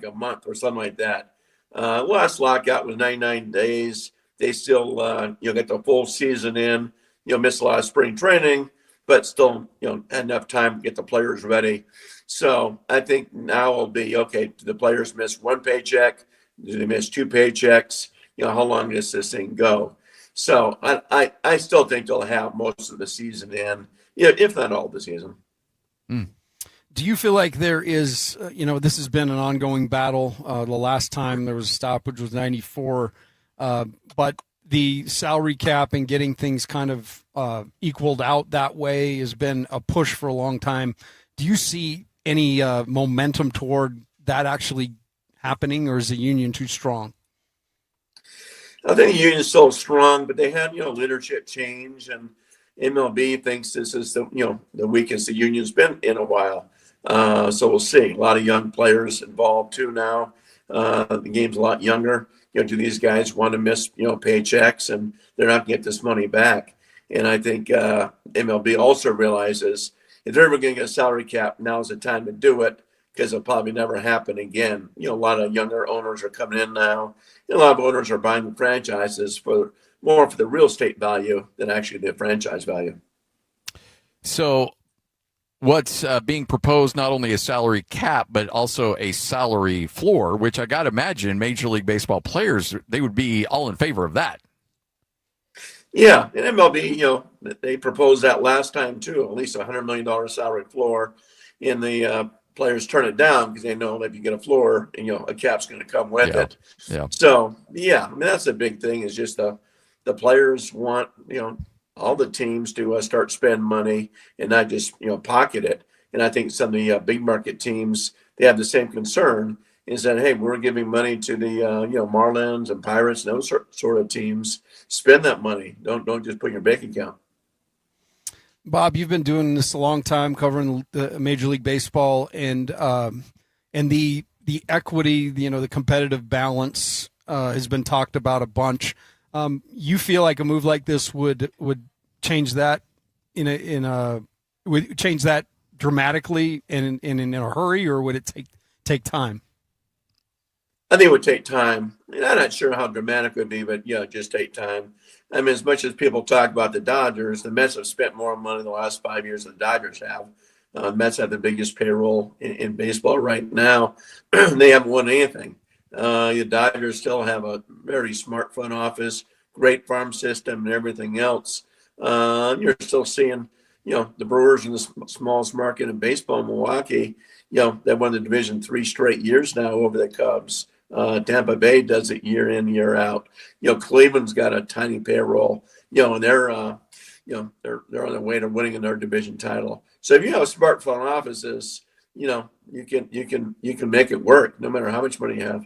a month or something like that. Last lockout was 99 days. They still, get the full season in. Miss a lot of spring training, but still, had enough time to get the players ready. So I think now will be okay. Do the players miss one paycheck? Do they miss two paychecks? How long does this thing go? So I still think they'll have most of the season in, if not all the season.
Do you feel like there is, this has been an ongoing battle? The last time there was a stoppage was 94, but the salary cap and getting things kind of equaled out that way has been a push for a long time. Do you see any momentum toward that actually happening, or is the union too strong?
I think the union is so strong, but they had, leadership change, and MLB thinks this is the weakest the union's been in a while. So we'll see. A lot of young players involved too now. The game's a lot younger. Do these guys want to miss, paychecks, and they're not going to get this money back? And I think MLB also realizes if they're ever going to get a salary cap, now's the time to do it, because it'll probably never happen again. A lot of younger owners are coming in now. A lot of owners are buying the franchises for the real estate value than actually the franchise value.
So what's being proposed, not only a salary cap, but also a salary floor, which I got to imagine Major League Baseball players, they would be all in favor of that.
Yeah, and MLB, they proposed that last time too, at least $100 million salary floor, and the players turn it down because they know if you get a floor, and a cap's going to come with it.
Yeah.
So that's a big thing. Is just the players want all the teams to start spending money and not just pocket it. And I think some of the big market teams, they have the same concern. Is that, hey, we're giving money to the Marlins and Pirates and those sort of teams. Spend that money. Don't just put in your bank account.
Bob, you've been doing this a long time, covering the Major League Baseball, and the equity, the competitive balance has been talked about a bunch. You feel like a move like this would change that would change that dramatically and in a hurry, or would it take time?
I think it would take time. I'm not sure how dramatic it would be, but just take time. I mean, as much as people talk about the Dodgers, the Mets have spent more money in the last 5 years than the Dodgers have. The Mets have the biggest payroll in baseball right now. They haven't won anything. The Dodgers still have a very smart front office, great farm system, and everything else. You're still seeing, the Brewers in the smallest market in baseball, Milwaukee. They've won the division 3 straight years now over the Cubs. Tampa Bay does it year in, year out. Cleveland's got a tiny payroll. And they're on their way to winning their division title. So if you have smart front offices, you can make it work no matter how much money you have.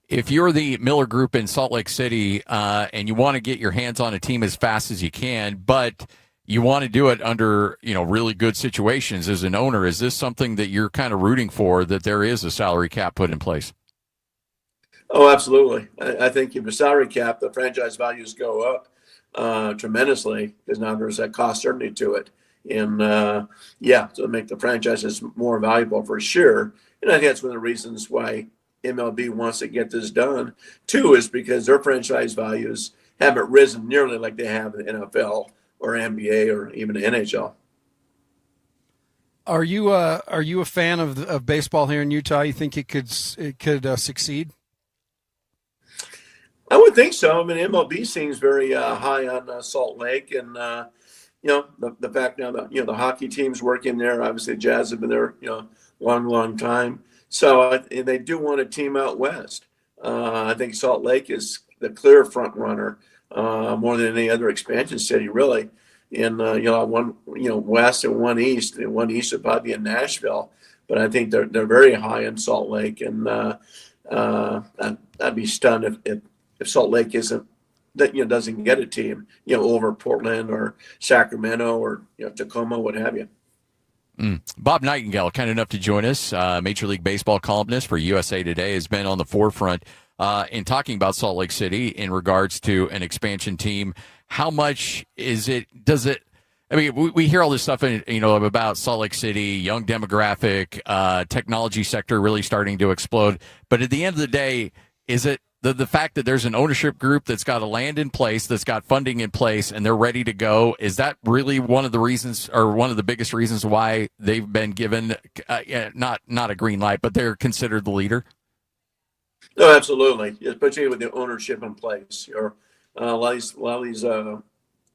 If you're the Miller Group in Salt Lake City and you want to get your hands on a team as fast as you can, but you want to do it under, really good situations as an owner, is this something that you're kind of rooting for, that there is a salary cap put in place?
Oh, absolutely. I think if the salary cap, the franchise values go up tremendously, because now there's that cost certainty to it. And so make the franchises more valuable for sure. And I think that's one of the reasons why MLB wants to get this done. 2 is because their franchise values haven't risen nearly like they have in the NFL or NBA or even the NHL.
Are you a fan of baseball here in Utah? You think it could succeed?
I would think so. I mean, MLB seems very high on Salt Lake, and the fact now that the hockey team's working there. Obviously, the Jazz have been there long time. So and they do want a team out west. I think Salt Lake is the clear front runner more than any other expansion city, really. In one west and one east, and one east would probably be in Nashville, but I think they're very high in Salt Lake, and I'd be stunned if Salt Lake doesn't get a team over Portland or Sacramento or Tacoma, what have you.
Bob Nightingale, kind enough to join us, Major League Baseball columnist for USA Today, has been on the forefront in talking about Salt Lake City in regards to an expansion team. How much we hear all this stuff, about Salt Lake City, young demographic, technology sector really starting to explode. But at the end of the day, is it the fact that there's an ownership group that's got a land in place, that's got funding in place, and they're ready to go? Is that really one of the reasons, or one of the biggest reasons, why they've been given not a green light, but they're considered the leader?
No, absolutely, especially with the ownership in place. A lot of these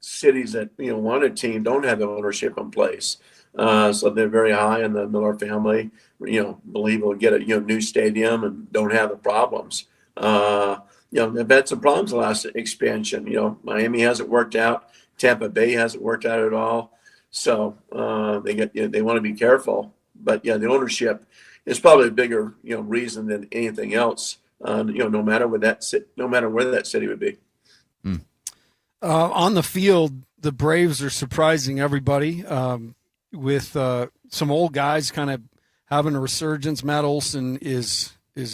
cities that want a team don't have the ownership in place, so they're very high in the Miller family. Believe will get a new stadium and don't have the problems. They've had some problems the last expansion. Miami hasn't worked out. Tampa Bay hasn't worked out at all. So they want to be careful. But the ownership is probably a bigger reason than anything else. No matter where that city would be.
On the field, the Braves are surprising everybody with some old guys kind of having a resurgence. Matt Olson is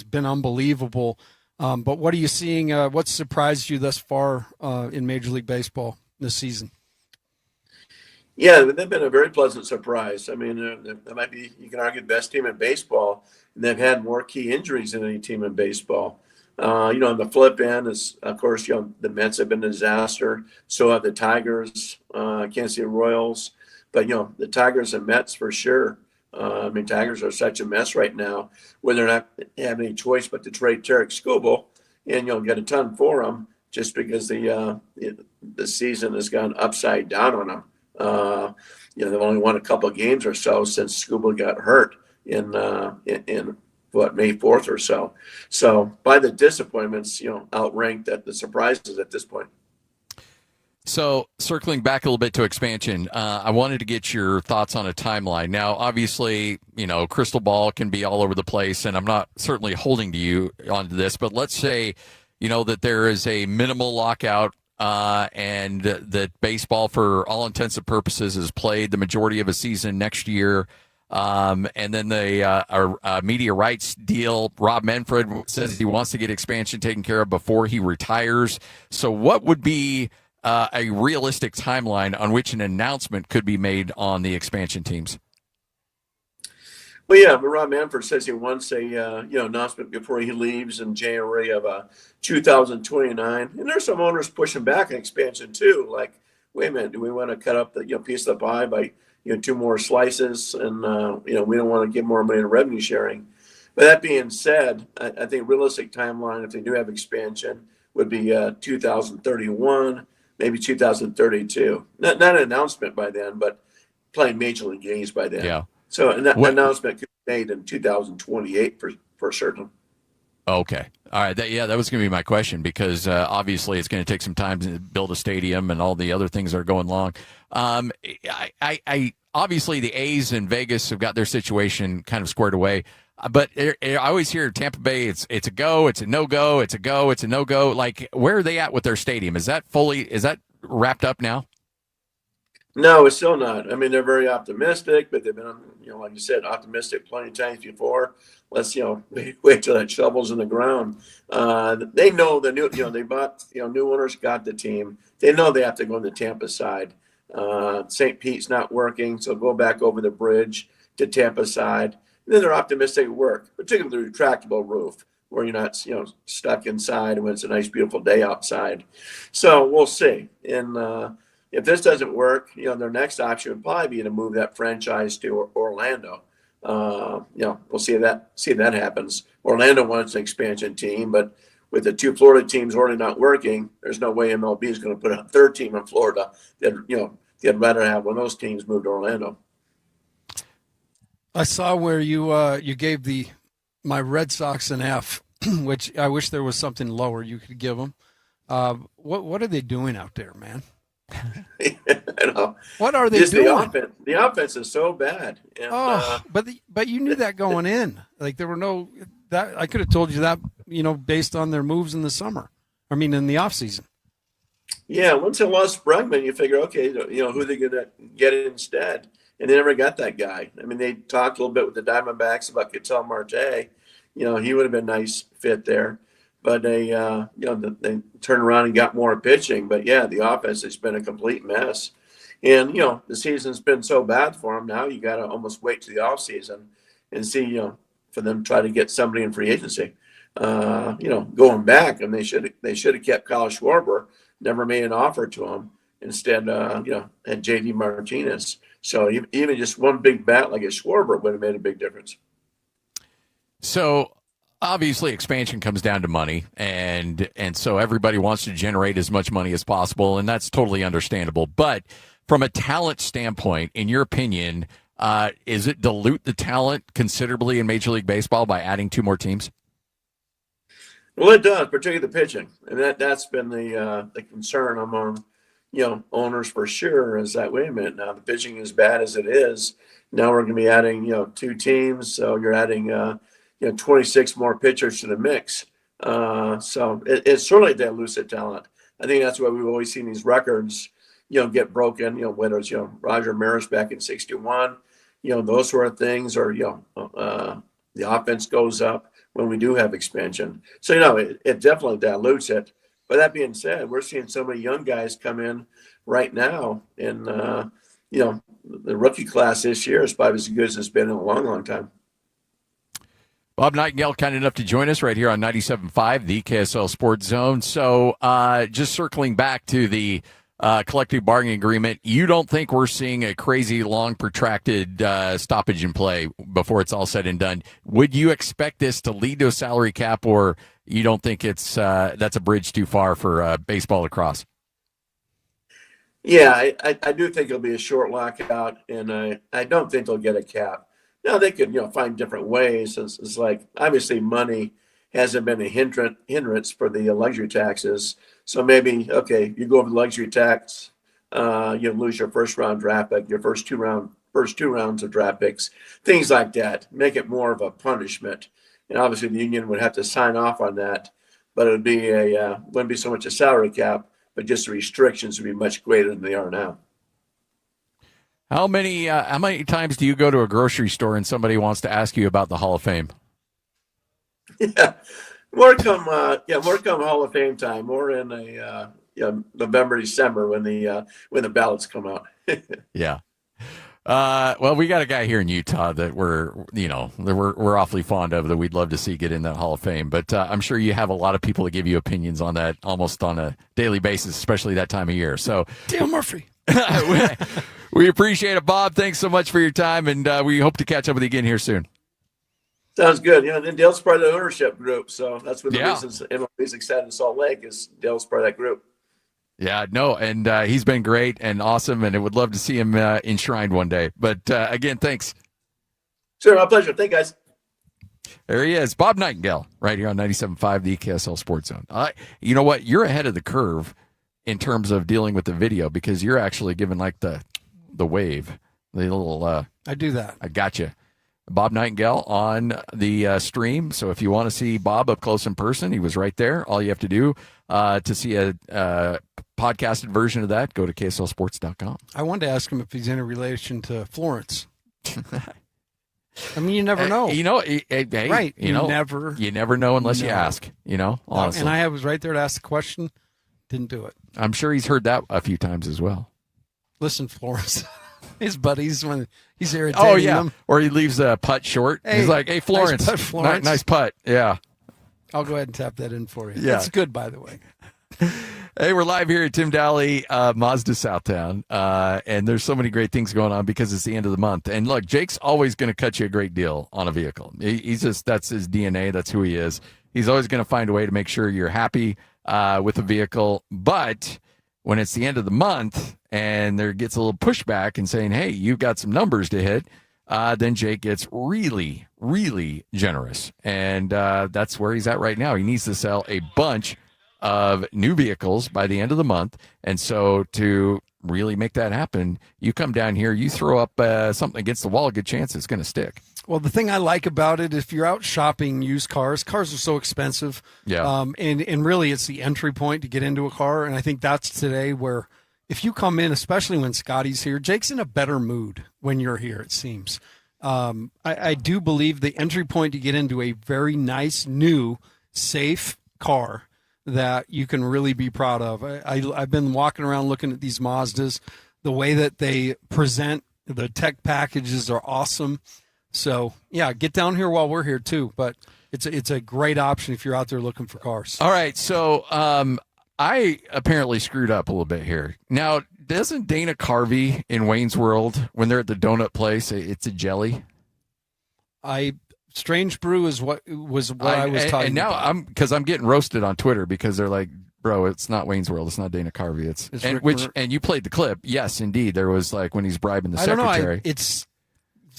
been unbelievable. But what are you seeing? What's surprised you thus far in Major League Baseball this season?
Yeah, they've been a very pleasant surprise. I mean, they might be, you can argue, the best team in baseball, and they've had more key injuries than any team in baseball. On the flip end is, of course, the Mets have been a disaster. So have the Tigers, Kansas City Royals. But, the Tigers and Mets for sure. Tigers are such a mess right now where they're not having any choice but to trade Tarek Skubal and get a ton for him just because the season has gone upside down on them. They've only won a couple of games or so since Skubal got hurt in May 4th or so. So by the disappointments, outranked at the surprises at this point.
So circling back a little bit to expansion, I wanted to get your thoughts on a timeline. Now, obviously, crystal ball can be all over the place, and I'm not certainly holding to you onto this, but let's say, that there is a minimal lockout and that baseball, for all intents and purposes, is played the majority of a season next year. And then the media rights deal, Rob Manfred says he wants to get expansion taken care of before he retires. So what would be a realistic timeline on which an announcement could be made on the expansion teams?
Well, yeah, but Rob Manfred says he wants a announcement before he leaves in January of 2029. And there's some owners pushing back on expansion too. Like, wait a minute, do we want to cut up the piece of the pie by two more slices? And we don't want to give more money to revenue sharing. But that being said, I think realistic timeline, if they do have expansion, would be 2031. Maybe 2032. Not an announcement by then, but playing major league games by then.
Yeah.
So an announcement could be made in 2028 for certain.
Okay. All right. That was going to be my question, because obviously it's going to take some time to build a stadium and all the other things that are going along. I obviously the A's in Vegas have got their situation kind of squared away. But I always hear Tampa Bay, it's a go, it's a no-go, it's a go, it's a no-go. Like, where are they at with their stadium? Is that wrapped up now?
No, it's still not. I mean, they're very optimistic, but they've been, like you said, optimistic plenty of times before. Let's, wait till that shovel's in the ground. They know they bought, new owners got the team. They know they have to go on the Tampa side. St. Pete's not working, so go back over the bridge to Tampa side. And then they're optimistic at work, particularly the retractable roof, where you're not, stuck inside when it's a nice, beautiful day outside. So we'll see. And if this doesn't work, their next option would probably be to move that franchise to Orlando. We'll see if that happens. Orlando wants an expansion team, but with the two Florida teams already not working, there's no way MLB is going to put a third team in Florida. They'd rather have one of those teams move to Orlando.
I saw where you gave my Red Sox an F, which I wish there was something lower you could give them. What are they doing out there, man? What are they doing?
The offense is so bad. And,
but you knew that going in. Like there were no that I could have told you that based on their moves in the summer. I mean, in the off season.
Yeah, once they lost Bregman, you figure, okay, who are they going to get instead? And they never got that guy. I mean, they talked a little bit with the Diamondbacks about Ketel Marte. He would have been a nice fit there. But they turned around and got more pitching. But, yeah, the offense has been a complete mess. And, the season's been so bad for them. Now you got to almost wait to the offseason and see, for them to try to get somebody in free agency. Going back, and they should have kept Kyle Schwarber, never made an offer to him. Instead, had J.D. Martinez. So even just one big bat like a Schwarber would have made a big difference.
So obviously expansion comes down to money, and so everybody wants to generate as much money as possible, and that's totally understandable. But from a talent standpoint, in your opinion, is it dilute the talent considerably in Major League Baseball by adding 2 more teams?
Well, it does, particularly the pitching, and that's been the concern among owners for sure. Is that, wait a minute, now the pitching is bad as it is. Now we're going to be adding 2 teams, so you're adding 26 more pitchers to the mix. So it certainly dilutes the talent. I think that's why we've always seen these records get broken. Whether it's Roger Maris back in '61, those sort of things, or the offense goes up when we do have expansion. So it definitely dilutes it. But that being said, we're seeing so many young guys come in right now, and the rookie class this year is probably as good as it's been in a long, long time.
Bob Nightingale, kind enough to join us right here on 97.5, the KSL Sports Zone. So just circling back to the collective bargaining agreement, you don't think we're seeing a crazy, long, protracted stoppage in play before it's all said and done? Would you expect this to lead to a salary cap, or you don't think it's that's a bridge too far for baseball to cross?
Yeah, I do think it'll be a short lockout, and I don't think they'll get a cap. Now, they could find different ways. It's like, obviously, money hasn't been a hindrance for the luxury taxes. So maybe, okay, you go over the luxury tax, you lose your first round draft pick, your first two rounds of draft picks, things like that. Make it more of a punishment. And obviously the union would have to sign off on that, but it would be wouldn't be so much a salary cap, but just the restrictions would be much greater than they are now.
How many times do you go to a grocery store and somebody wants to ask you about the Hall of Fame?
Yeah, more come Hall of Fame time. More in November, December when the ballots come out.
Yeah. Well, we got a guy here in Utah that we're awfully fond of, that we'd love to see get in that Hall of Fame. But I'm sure you have a lot of people that give you opinions on that almost on a daily basis, especially that time of year. So
Dale Murphy.
We appreciate it, Bob. Thanks so much for your time, and we hope to catch up with you again here soon.
Sounds good. And Dale's part of the ownership group, so that's one of the reasons MLB's excited in Salt Lake is Dale's part of that group.
Yeah, no, and he's been great and awesome, and I would love to see him enshrined one day. But again, thanks.
Sure, my pleasure. Thank you, guys.
There he is, Bob Nightingale, right here on 97.5, the KSL Sports Zone. You know what? You're ahead of the curve in terms of dealing with the video, because you're actually giving like the wave, the little.
I do that.
I got you. Bob Nightingale on the stream. So if you want to see Bob up close in person, he was right there. All you have to do to see a podcasted version of that, go to KSLSports.com.
I wanted to ask him if he's in a relation to Florence. I mean, you never know.
Right. You never know unless you ask, honestly.
And I was right there to ask the question. Didn't do it.
I'm sure he's heard that a few times as well.
Listen, Florence. His buddies, when he's irritating them.
Or he leaves a putt short.
Hey,
he's like, hey, Florence.
Nice putt, Florence.
Nice putt. Yeah.
I'll go ahead and tap that in for you.
Yeah.
It's good, by the way.
Hey, we're live here at Tim Daly, Mazda Southtown. And there's so many great things going on because it's the end of the month. And look, Jake's always going to cut you a great deal on a vehicle. He's just, that's his DNA. That's who he is. He's always going to find a way to make sure you're happy with the vehicle. But when it's the end of the month and there gets a little pushback and saying, hey, you've got some numbers to hit, then Jake gets really, really generous. And that's where he's at right now. He needs to sell a bunch of new vehicles by the end of the month. And so to really make that happen, you come down here, you throw up something against the wall, a good chance it's going to stick.
Well, the thing I like about it, if you're out shopping used cars are so expensive.
Yeah.
And really it's the entry point to get into a car. And I think that's today where if you come in, especially when Scotty's here, Jake's in a better mood when you're here, it seems. I do believe the entry point to get into a very nice, new, safe car that you can really be proud of. I've been walking around looking at these Mazdas. The way that they present the tech packages are awesome. So, yeah, get down here while we're here, too. But it's a great option if you're out there looking for cars.
All right, so I apparently screwed up a little bit here. Now, doesn't Dana Carvey in Wayne's World, when they're at the donut place, say it's a jelly?
Strange Brew is what I was talking
and now
about.
because I'm getting roasted on Twitter because they're like, bro, it's not Wayne's World. It's not Dana Carvey. And you played the clip. Yes, indeed. There was like when he's bribing the secretary.
I don't know.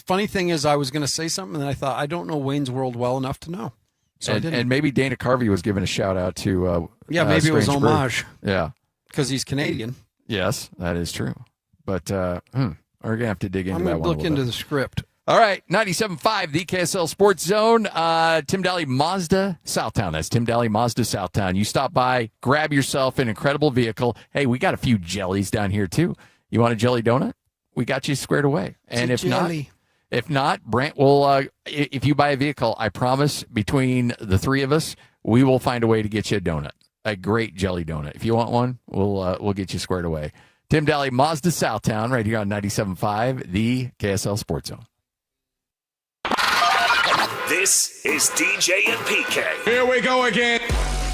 Funny thing is, I was going to say something, and I thought, I don't know Wayne's World well enough to know. So
and maybe Dana Carvey was giving a shout out to
maybe it was homage.
Yeah.
Because he's Canadian.
Yes, that is true. But we're going to have to dig into that one.
I'm going to look into the script.
All right, 97.5, the KSL Sports Zone. Tim Daly Mazda Southtown. That's Tim Daly Mazda Southtown. You stop by, grab yourself an incredible vehicle. Hey, we got a few jellies down here, too. You want a jelly donut? We got you squared away. And if not, Brant will, if you buy a vehicle, I promise between the three of us, we will find a way to get you a donut, a great jelly donut. If you want one, we'll get you squared away. Tim Daly Mazda Southtown, right here on 97.5, the KSL Sports Zone.
This is DJ and PK.
Here we go again.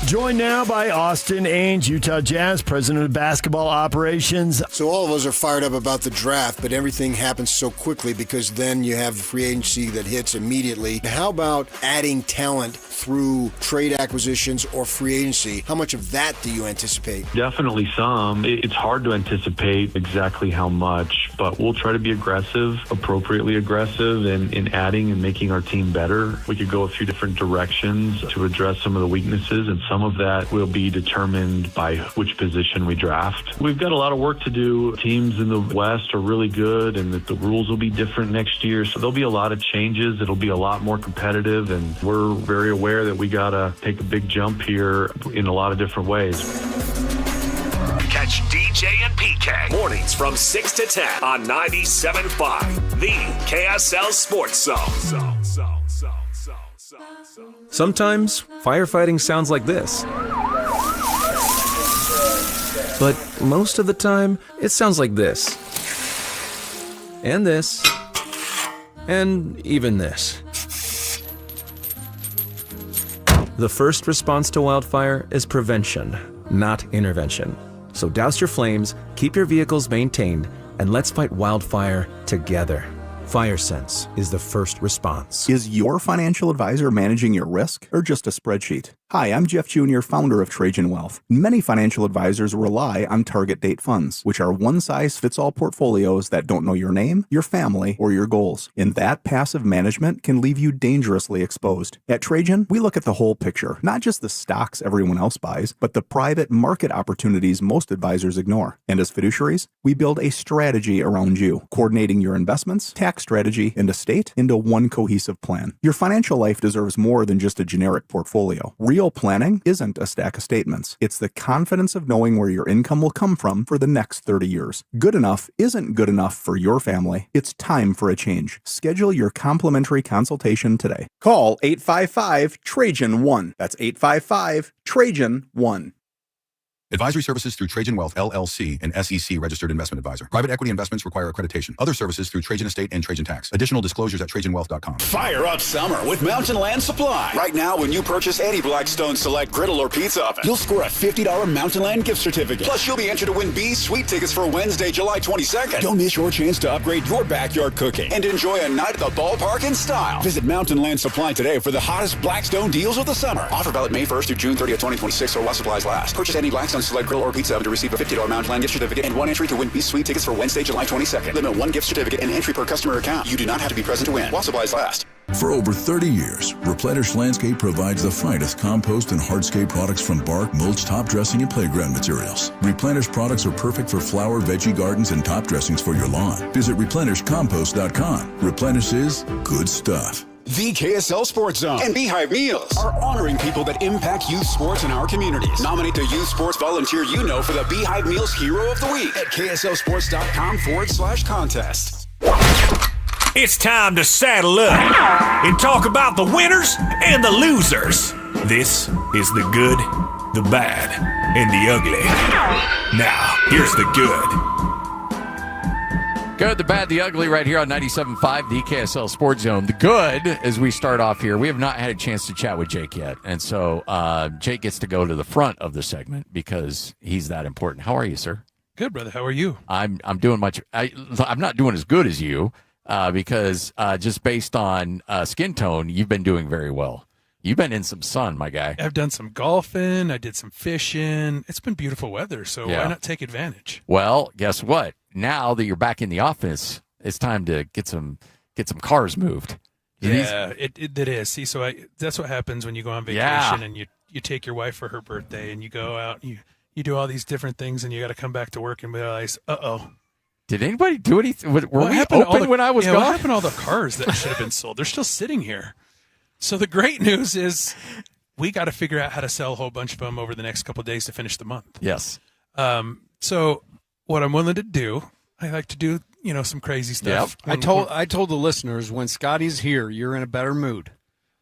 Joined now by Austin Ainge, Utah Jazz, president of basketball operations.
So all of us are fired up about the draft, but everything happens so quickly because then you have the free agency that hits immediately. How about adding talent through trade acquisitions or free agency? How much of that do you anticipate?
Definitely some. It's hard to anticipate exactly how much, but we'll try to be aggressive, appropriately aggressive in adding and making our team better. We could go a few different directions to address some of the weaknesses, and some of that will be determined by which position we draft. We've got a lot of work to do. Teams in the West are really good, and that the rules will be different next year, so there'll be a lot of changes. It'll be a lot more competitive, and we're very aware that we got to take a big jump here in a lot of different ways.
Catch DJ and PK mornings from 6 to 10 on 97.5, the KSL Sports Zone.
Sometimes firefighting sounds like this. But most of the time, it sounds like this. And this. And even this. The first response to wildfire is prevention, not intervention. So douse your flames, keep your vehicles maintained, and let's fight wildfire together. FireSense is the first response.
Is your financial advisor managing your risk or just a spreadsheet? Hi, I'm Jeff Jr., founder of Trajan Wealth. Many financial advisors rely on target date funds, which are one-size-fits-all portfolios that don't know your name, your family, or your goals. And that passive management can leave you dangerously exposed. At Trajan, we look at the whole picture, not just the stocks everyone else buys, but the private market opportunities most advisors ignore. And as fiduciaries, we build a strategy around you, coordinating your investments, tax strategy, and estate into one cohesive plan. Your financial life deserves more than just a generic portfolio. Real planning isn't a stack of statements. It's the confidence of knowing where your income will come from for the next 30 years. Good enough isn't good enough for your family. It's time for a change. Schedule your complimentary consultation today. Call 855-TRAJAN-1. That's 855-TRAJAN-1.
Advisory services through Trajan Wealth, LLC, an SEC registered investment advisor. Private equity investments require accreditation. Other services through Trajan Estate and Trajan Tax. Additional disclosures at TrajanWealth.com.
Fire up summer with Mountain Land Supply. Right now, when you purchase any Blackstone Select griddle or pizza oven, you'll score a $50 Mountain Land gift certificate. Plus, you'll be entered to win B's Sweet tickets for Wednesday, July 22nd. Don't miss your chance to upgrade your backyard cooking and enjoy a night at the ballpark in style. Visit Mountain Land Supply today for the hottest Blackstone deals of the summer. Offer valid May 1st through June 30th, 2026 or while supplies last. Purchase any Blackstone Select griddle or pizza oven to receive a $50 Mountain Land gift certificate and one entry to win B's Sweet tickets for Wednesday, July 22nd. Limit one gift certificate and entry per customer account. You do not have to be present to win while supplies last.
For over 30 years, Replenish Landscape provides the finest compost and hardscape products from bark, mulch, top dressing, and playground materials. Replenish products are perfect for flower, veggie gardens, and top dressings for your lawn. Visit replenishcompost.com. Replenish is good stuff.
The KSL Sports Zone and Beehive Meals are honoring people that impact youth sports in our communities. Nominate the youth sports volunteer you know for the Beehive Meals Hero of the Week at KSLSports.com/contest.
It's time to saddle up and talk about the winners and the losers. This is the good, the bad, and the ugly. Now, here's the good.
Good, the bad, the ugly right here on 97.5, the KSL Sports Zone. The good, as we start off here, we have not had a chance to chat with Jake yet. And so Jake gets to go to the front of the segment because he's that important. How are you, sir?
Good, brother. How are you?
I'm doing much. I'm not doing as good as you because just based on skin tone, you've been doing very well. You've been in some sun, my guy.
I've done some golfing. I did some fishing. It's been beautiful weather, so why not take advantage?
Well, guess what? Now that you're back in the office, it's time to get some cars moved.
Yeah, it is. See, so that's what happens when you go on vacation and you take your wife for her birthday and you go out and you do all these different things and you got to come back to work and realize,
did anybody do anything? Were we
open
open when I was gone?
What happened to all the cars that should have been sold? They're still sitting here. So the great news is we got to figure out how to sell a whole bunch of them over the next couple of days to finish the month.
Yes.
So what I'm willing to do, I like to do, some crazy stuff.
Yep. I told the listeners when Scotty's here, you're in a better mood,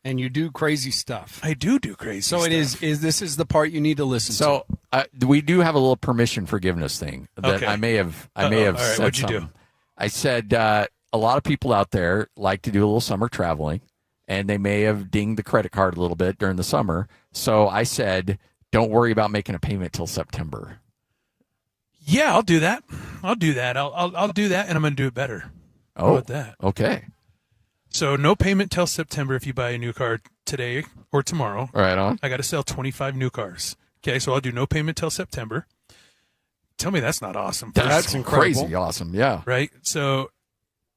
and you do crazy stuff.
I do crazy stuff.
So this is the part you need to listen to.
So we do have a little permission forgiveness thing that
okay.
I may have
All right,
said
what'd you
something.
do?
I said a lot of people out there like to do a little summer traveling, and they may have dinged the credit card a little bit during the summer. So I said, don't worry about making a payment till September.
Yeah, I'll do that. I'll do that, and I'm going to do it better. How about that?
Okay.
So no payment till September if you buy a new car today or tomorrow.
Right on.
I got to sell 25 new cars. Okay, so I'll do no payment till September. Tell me that's not awesome.
That's incredible. Crazy awesome, yeah.
Right? So,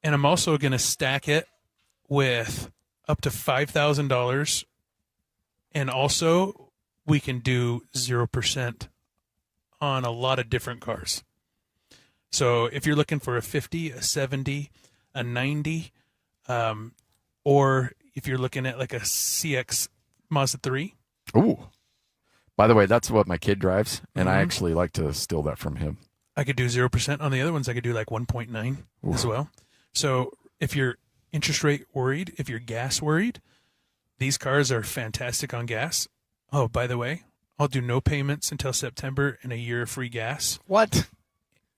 and I'm also going to stack it with up to $5,000, and also we can do 0% on a lot of different cars. So if you're looking for a 50, a 70, a 90, or if you're looking at like a CX Mazda 3.
Ooh. By the way, that's what my kid drives, and I actually like to steal that from him.
I could do 0% on the other ones. I could do like 1.9 as well. So if you're interest rate worried, if you're gas worried, these cars are fantastic on gas. Oh, by the way, I'll do no payments until September and a year of free gas.
What?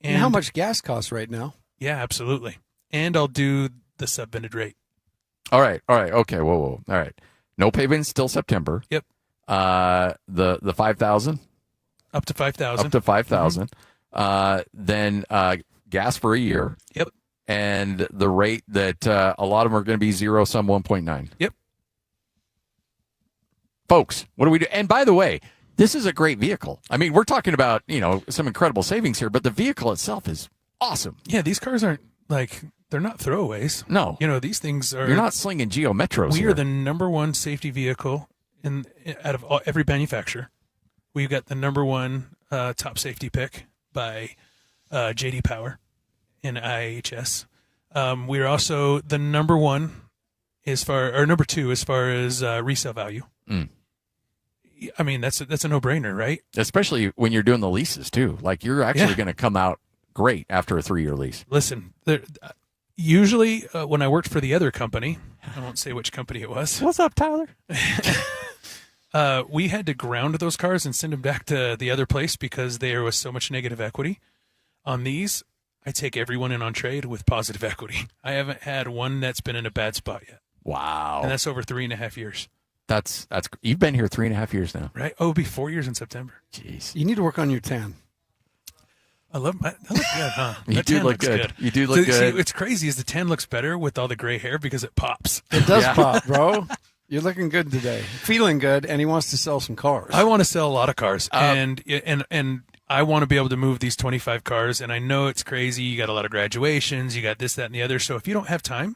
And how much gas costs right now?
Yeah, absolutely. And I'll do the sub-vended rate.
All right. Okay. Whoa. All right. No payments till September.
Yep.
The 5,000.
Up to 5,000.
Up to 5,000. Then gas for a year.
Yep.
And the rate that a lot of them are going to be 0, some 1.9.
Yep.
Folks, what do we do? And by the way, this is a great vehicle. I mean, we're talking about, some incredible savings here, but the vehicle itself is awesome.
Yeah, these cars aren't they're not throwaways.
No.
These things are.
You're not slinging Geo Metros.
We are the number one safety vehicle out of every manufacturer. We've got the number one top safety pick by JD Power and IHS. We're also the number two as far as resale value.
Mm.
I mean, that's a no-brainer, right?
Especially when you're doing the leases, too. Like, you're actually going to come out great after a 3-year lease.
Listen, usually when I worked for the other company, I won't say which company it was.
What's up, Tyler?
We had to ground those cars and send them back to the other place because there was so much negative equity. On these, I take everyone in on trade with positive equity. I haven't had one that's been in a bad spot yet.
Wow.
And that's over 3.5 years.
That's you've been here 3.5 years now.
Right? Oh, it'll be 4 years in September.
Jeez.
You need to work on your tan.
I look good, huh?
You
That
do
tan
look
looks
good. You do look
See,
good.
what's crazy is the tan looks better with all the gray hair because it pops.
It does pop, bro. You're looking good today. Feeling good, and he wants to sell some cars.
I want to sell a lot of cars, and I want to be able to move these 25 cars, and I know it's crazy. You got a lot of graduations. You got this, that, and the other. So if you don't have time,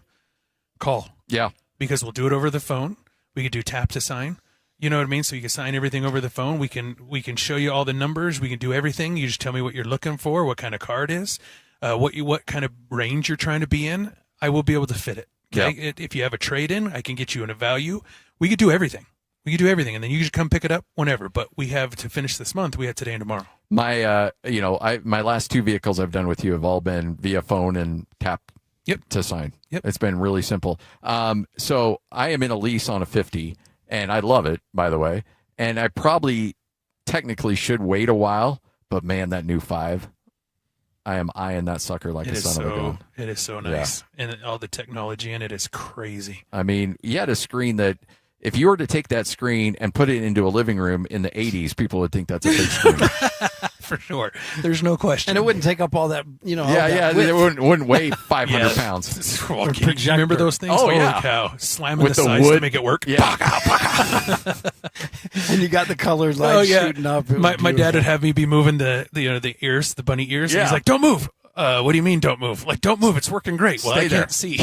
call.
Yeah.
Because we'll do it over the phone. We could do tap to sign. You know what I mean? So you can sign everything over the phone. We can show you all the numbers. We can do everything. You just tell me what you're looking for, what kind of car it is, what kind of range you're trying to be in. I will be able to fit it. Okay.
Yeah.
If you have a trade-in, I can get you in a value. We could do everything. And then you just come pick it up whenever. But we have to finish this month. We have today and tomorrow.
My, my last 2 vehicles I've done with you have all been via phone and tap to sign.
Yep.
It's been really simple. So I am in a lease on a 50, and I love it, by the way. And I probably technically should wait a while, but man, that new 5, I am eyeing that sucker like a son of a gun.
It is so nice. Yeah. And all the technology in it is crazy.
I mean, you had a screen that, if you were to take that screen and put it into a living room in the 80s, people would think that's a big screen.
For sure. There's no question.
And it wouldn't take up all that,
It wouldn't weigh 500 pounds.
Well, remember those things?
Oh,
Holy
yeah.
cow. Slamming
With
the
the
sides
wood.
to make it work.
Yeah.
And you got the colored lights shooting up. It was
My dad
beautiful.
would have me be moving the ears, the bunny ears. And
Yeah.
he's like, don't move. What do you mean don't move? Like, don't move. It's working great. Well,
Stay
I
there.
can't see.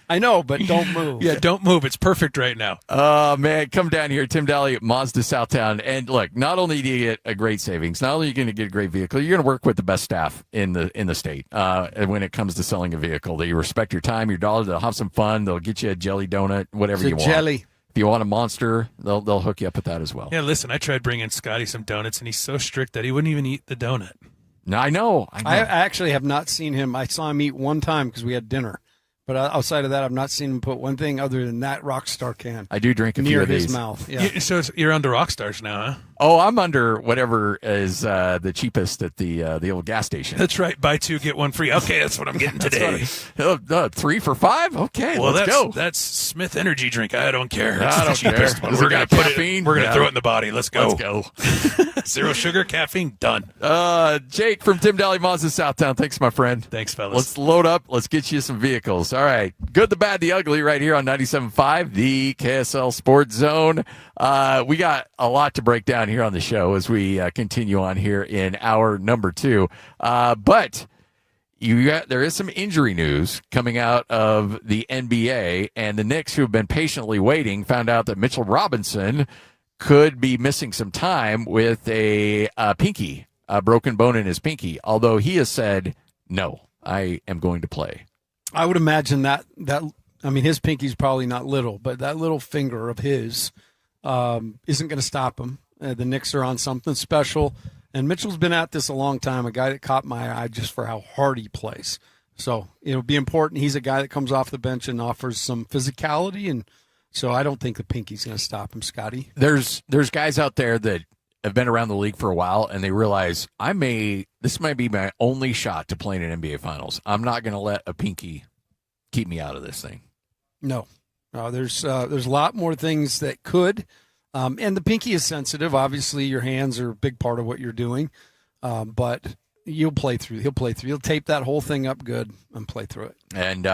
I know, but don't move.
Yeah, don't move. It's perfect right now.
Oh, man, come down here, Tim Daly at Mazda Southtown. And look, not only do you get a great savings, not only are you going to get a great vehicle, you're going to work with the best staff in the state. And when it comes to selling a vehicle, they respect your time, your dollar. They'll have some fun. They'll get you a jelly donut, whatever you want.
Jelly.
If you want a monster, they'll hook you up with that as well.
Yeah, listen, I tried bringing Scotty some donuts, and he's so strict that he wouldn't even eat the donut.
No, I know.
I actually have not seen him. I saw him eat one time because we had dinner. But outside of that, I've not seen him put one thing other than that Rockstar can.
I do drink a few
near
of
his
these.
mouth. Yeah.
So you're under Rockstars now, huh?
Oh, I'm under whatever is the cheapest at the old gas station.
That's right. Buy 2, get 1 free. Okay, that's what I'm getting today.
3 for $5? Okay,
Well,
let's go.
That's Smith energy drink. I don't care. It's
I
the
don't
cheapest
care.
one.
Is
We're
it
gonna
got
put
caffeine?
it. We're gonna
Yeah.
throw it in the body. Let's go.
Let's go.
0 sugar, caffeine, done.
Jake from Tim Daly Mazda Southtown. Thanks, my friend.
Thanks, fellas.
Let's load up. Let's get you some vehicles. All right. Good, the bad, the ugly right here on 97.5, the KSL Sports Zone. We got a lot to break down here on the show as we continue on here in hour number 2. But there is some injury news coming out of the NBA, and the Knicks, who have been patiently waiting, found out that Mitchell Robinson could be missing some time with a broken bone in his pinky, although he has said, no, I am going to play.
I would imagine that his pinky's probably not little, but that little finger of his isn't going to stop him. The Knicks are on something special, and Mitchell's been at this a long time, a guy that caught my eye just for how hard he plays. So it'll be important. He's a guy that comes off the bench and offers some physicality, and so I don't think the pinky's going to stop him, Scotty.
There's guys out there that have been around the league for a while, and they realize this might be my only shot to play in an NBA Finals. I'm not going to let a pinky keep me out of this thing.
No, there's a lot more things that could, and the pinky is sensitive. Obviously, your hands are a big part of what you're doing, but you'll play through. He'll play through. He'll tape that whole thing up good and play through it.
And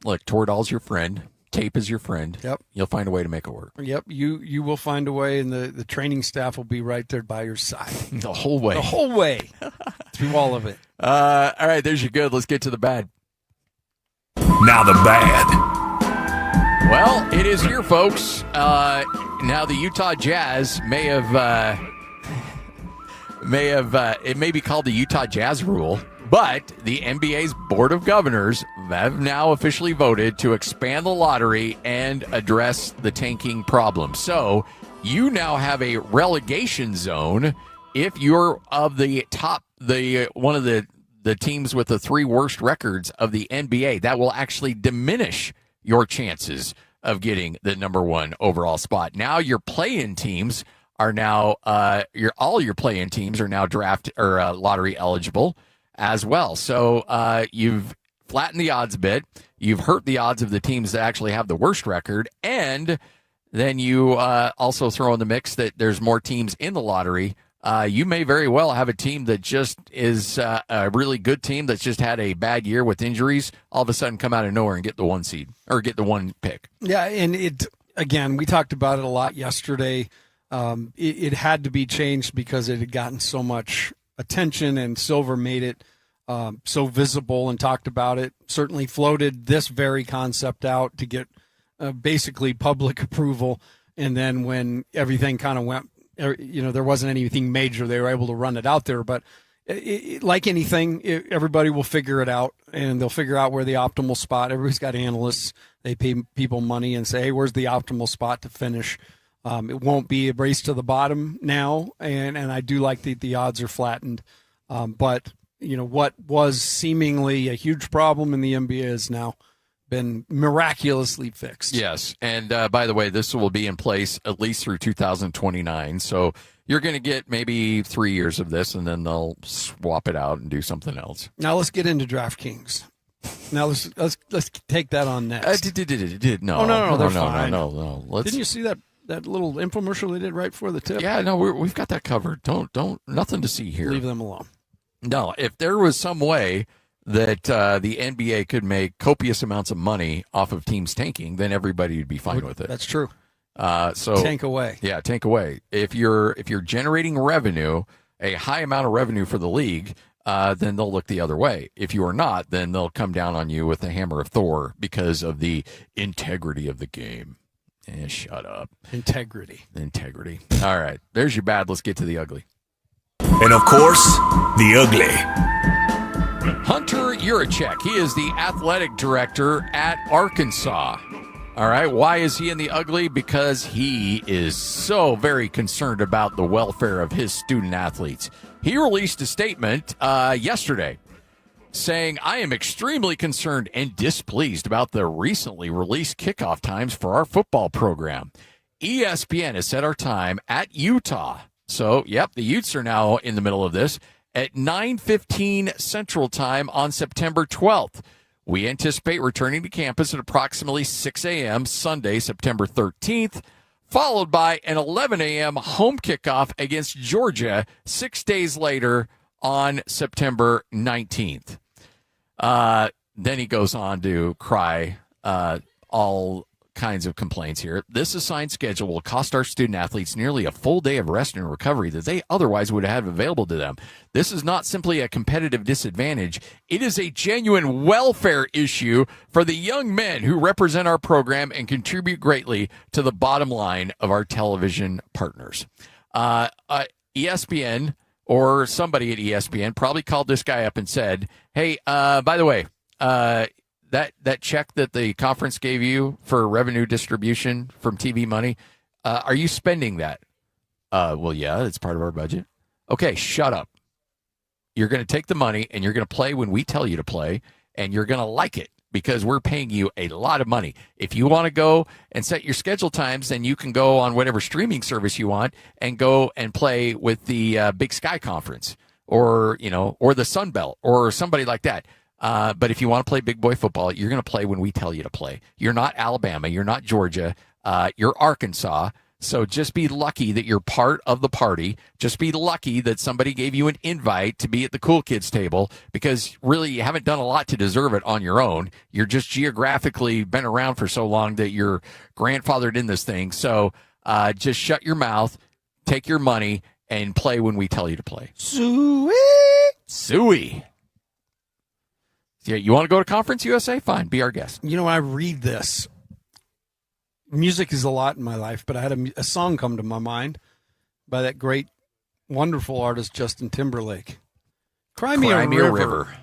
look, Toradol's your friend. Tape is your friend.
Yep.
You'll find a way to make it work.
Yep. You will find a way, and the training staff will be right there by your side.
The whole way.
The whole way. Through all of it.
All right, there's your good. Let's get to the bad.
Now the bad.
Well, it is here, folks. Now the Utah Jazz it may be called the Utah Jazz rule, but the NBA's Board of Governors have now officially voted to expand the lottery and address the tanking problem. So you now have a relegation zone if you're of the top, one of the teams with the 3 worst records of the NBA. That will actually diminish your chances of getting the number 1 overall spot. Now your play-in teams are now all your play-in teams are now draft or lottery eligible as well. So you've flattened the odds a bit. You've hurt the odds of the teams that actually have the worst record, and then you also throw in the mix that there's more teams in the lottery. You may very well have a team that just is a really good team that's just had a bad year with injuries, all of a sudden come out of nowhere and get the 1 seed or get the 1 pick.
Yeah, and again, we talked about it a lot yesterday. It had to be changed because it had gotten so much attention, and Silver made it so visible and talked about it. Certainly floated this very concept out to get basically public approval. And then when everything kind of went, there wasn't anything major, they were able to run it out there. But like anything, everybody will figure it out, and they'll figure out where the optimal spot. Everybody's got analysts. They pay people money and say, hey, where's the optimal spot to finish? It won't be a race to the bottom now, and I do like that the odds are flattened. But, what was seemingly a huge problem in the NBA has now been miraculously fixed.
Yes, and by the way, this will be in place at least through 2029. So you're going to get maybe 3 years of this, and then they'll swap it out and do something else.
Now let's get into DraftKings. Now let's take that on next.
No,
they're fine.
No.
Didn't you see that little infomercial they did right before the tip?
Yeah, no, we've got that covered. Don't, nothing to see here.
Leave them alone.
No, if there was some way that the NBA could make copious amounts of money off of teams tanking, then everybody would be fine with it.
That's true.
So
tank away.
Yeah, tank away. If you're generating revenue, a high amount of revenue for the league, then they'll look the other way. If you are not, then they'll come down on you with the hammer of Thor because of the integrity of the game. Shut up.
Integrity.
All right, there's your bad. Let's get to the ugly.
And of course, the ugly.
Hunter Yurachek. He is the athletic director at Arkansas. All right, why is he in the ugly? Because he is so very concerned about the welfare of his student athletes. He released a statement yesterday saying, I am extremely concerned and displeased about the recently released kickoff times for our football program. ESPN has set our time at Utah. So, yep, the Utes are now in the middle of this at 9:15 Central Time on September 12th. We anticipate returning to campus at approximately 6 a.m. Sunday, September 13th, followed by an 11 a.m. home kickoff against Georgia 6 days later on September 19th. Then he goes on to cry all kinds of complaints here. This assigned schedule will cost our student athletes nearly a full day of rest and recovery that they otherwise would have available to them. This is not simply a competitive disadvantage. It is a genuine welfare issue for the young men who represent our program and contribute greatly to the bottom line of our television partners. ESPN or somebody at ESPN probably called this guy up and said, hey, by the way, that check that the conference gave you for revenue distribution from TV money, are you spending that? Well, yeah, it's part of our budget. Okay, shut up. You're going to take the money and you're going to play when we tell you to play, and you're going to like it because we're paying you a lot of money. If you want to go and set your schedule times, then you can go on whatever streaming service you want and go and play with the Big Sky Conference or the Sun Belt or somebody like that. But if you want to play big boy football, you're going to play when we tell you to play. You're not Alabama. You're not Georgia. You're Arkansas. So just be lucky that you're part of the party. Just be lucky that somebody gave you an invite to be at the cool kids table, because really you haven't done a lot to deserve it on your own. You're just geographically been around for so long that you're grandfathered in this thing. So just shut your mouth, take your money, and play when we tell you to play. Suey. Yeah, you want to go to Conference USA? Fine, be our guest.
When I read this, music is a lot in my life, but I had a song come to my mind by that great, wonderful artist, Justin Timberlake. Cry Me a River.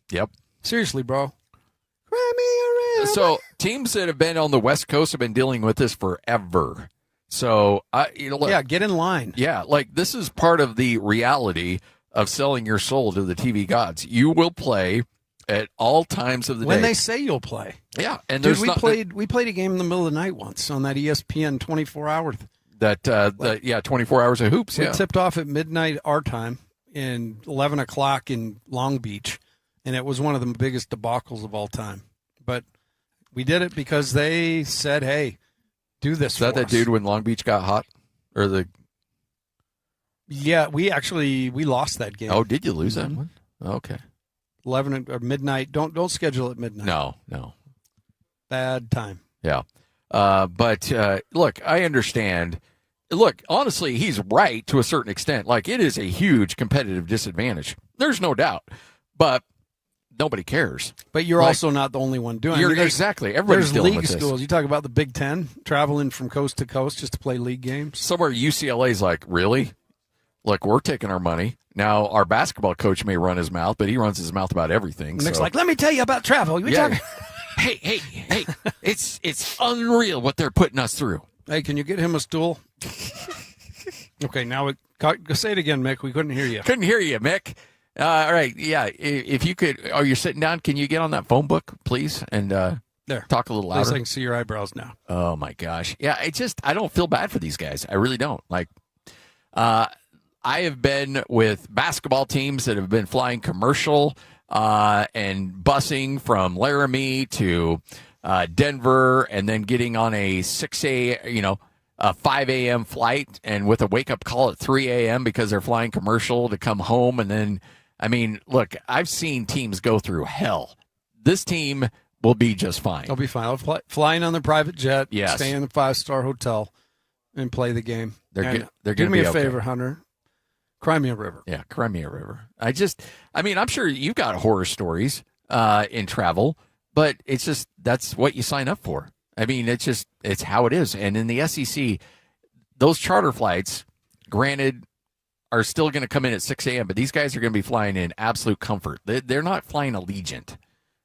Yep.
Seriously, bro. Cry me a river.
So teams that have been on the West Coast have been dealing with this forever. So, look,
get in line.
Yeah, this is part of the reality of selling your soul to the TV gods. You will play at all times of the
when
day.
they say you'll play.
Yeah, and
Dude,
there's
we played a game in the middle of the night once on that ESPN 24-hour.
That 24 hours of hoops.
We
Yeah,
tipped off at midnight our time and 11 o'clock in Long Beach, and it was one of the biggest debacles of all time. But we did it because they said, "Hey, do this."
Is that
for us.
dude when Long Beach got hot, or the?
Yeah, we lost that game.
Oh, did you lose that
Mhm.
one? Okay.
11 or midnight. Don't schedule it midnight.
No.
Bad time.
Yeah. But look, I understand. Look, honestly, he's right to a certain extent. Like, it is a huge competitive disadvantage. There's no doubt. But nobody cares.
But you're
Like,
also not the only one doing it.
You're exactly. Everybody's
there's
dealing
league
with this.
schools. You talk about the Big Ten traveling from coast to coast just to play league games.
Somewhere UCLA's like, really? Look, we're taking our money. Now, our basketball coach may run his mouth, but he runs his mouth about everything.
Nick's
so.
like, let me tell you about travel. You
Yeah.
talking?
Hey, it's unreal what they're putting us through.
Hey, can you get him a stool? Okay, now say it again, Mick. We couldn't hear you.
Couldn't hear you, Mick. All right, yeah. If you could, you're sitting down. Can you get on that phone book, please, and
there
talk a little
At least
louder?
I can see your eyebrows now.
Oh my gosh, yeah. I don't feel bad for these guys. I really don't. Like, I have been with basketball teams that have been flying commercial and busing from Laramie to Denver, and then getting on a 5 a.m. flight, and with a wake up call at 3 a.m. because they're flying commercial to come home. And then, I mean, look, I've seen teams go through hell. This team will be just fine.
They'll be fine. I'll flying on the private jet,
Yes.
stay in the 5-star hotel, and play the game.
They're
And
good. They're
do
gonna
me
be
a
okay.
favor, Hunter. Cry me a river.
Yeah, Crimea River. I'm sure you've got horror stories in travel, but it's just, that's what you sign up for. I mean, it's how it is. And in the SEC, those charter flights, granted, are still going to come in at 6 a.m., but these guys are going to be flying in absolute comfort. They're not flying Allegiant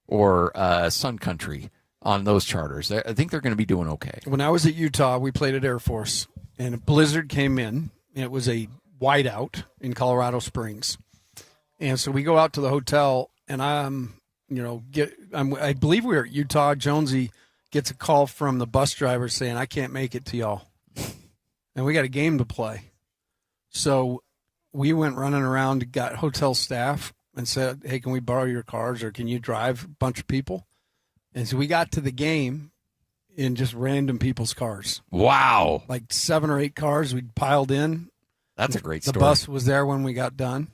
or Sun Country on those charters. I think they're going to be doing okay.
When I was at Utah, we played at Air Force, and a blizzard came in. And it was a whiteout in Colorado Springs. And so we go out to the hotel, and I believe we were at Utah. Jonesy gets a call from the bus driver saying, I can't make it to y'all. And we got a game to play. So we went running around, got hotel staff, and said, hey, can we borrow your cars, or can you drive a bunch of people? And so we got to the game in just random people's cars.
Wow.
Like 7 or 8 cars we piled in.
That's a great
The
story.
bus was there when we got done.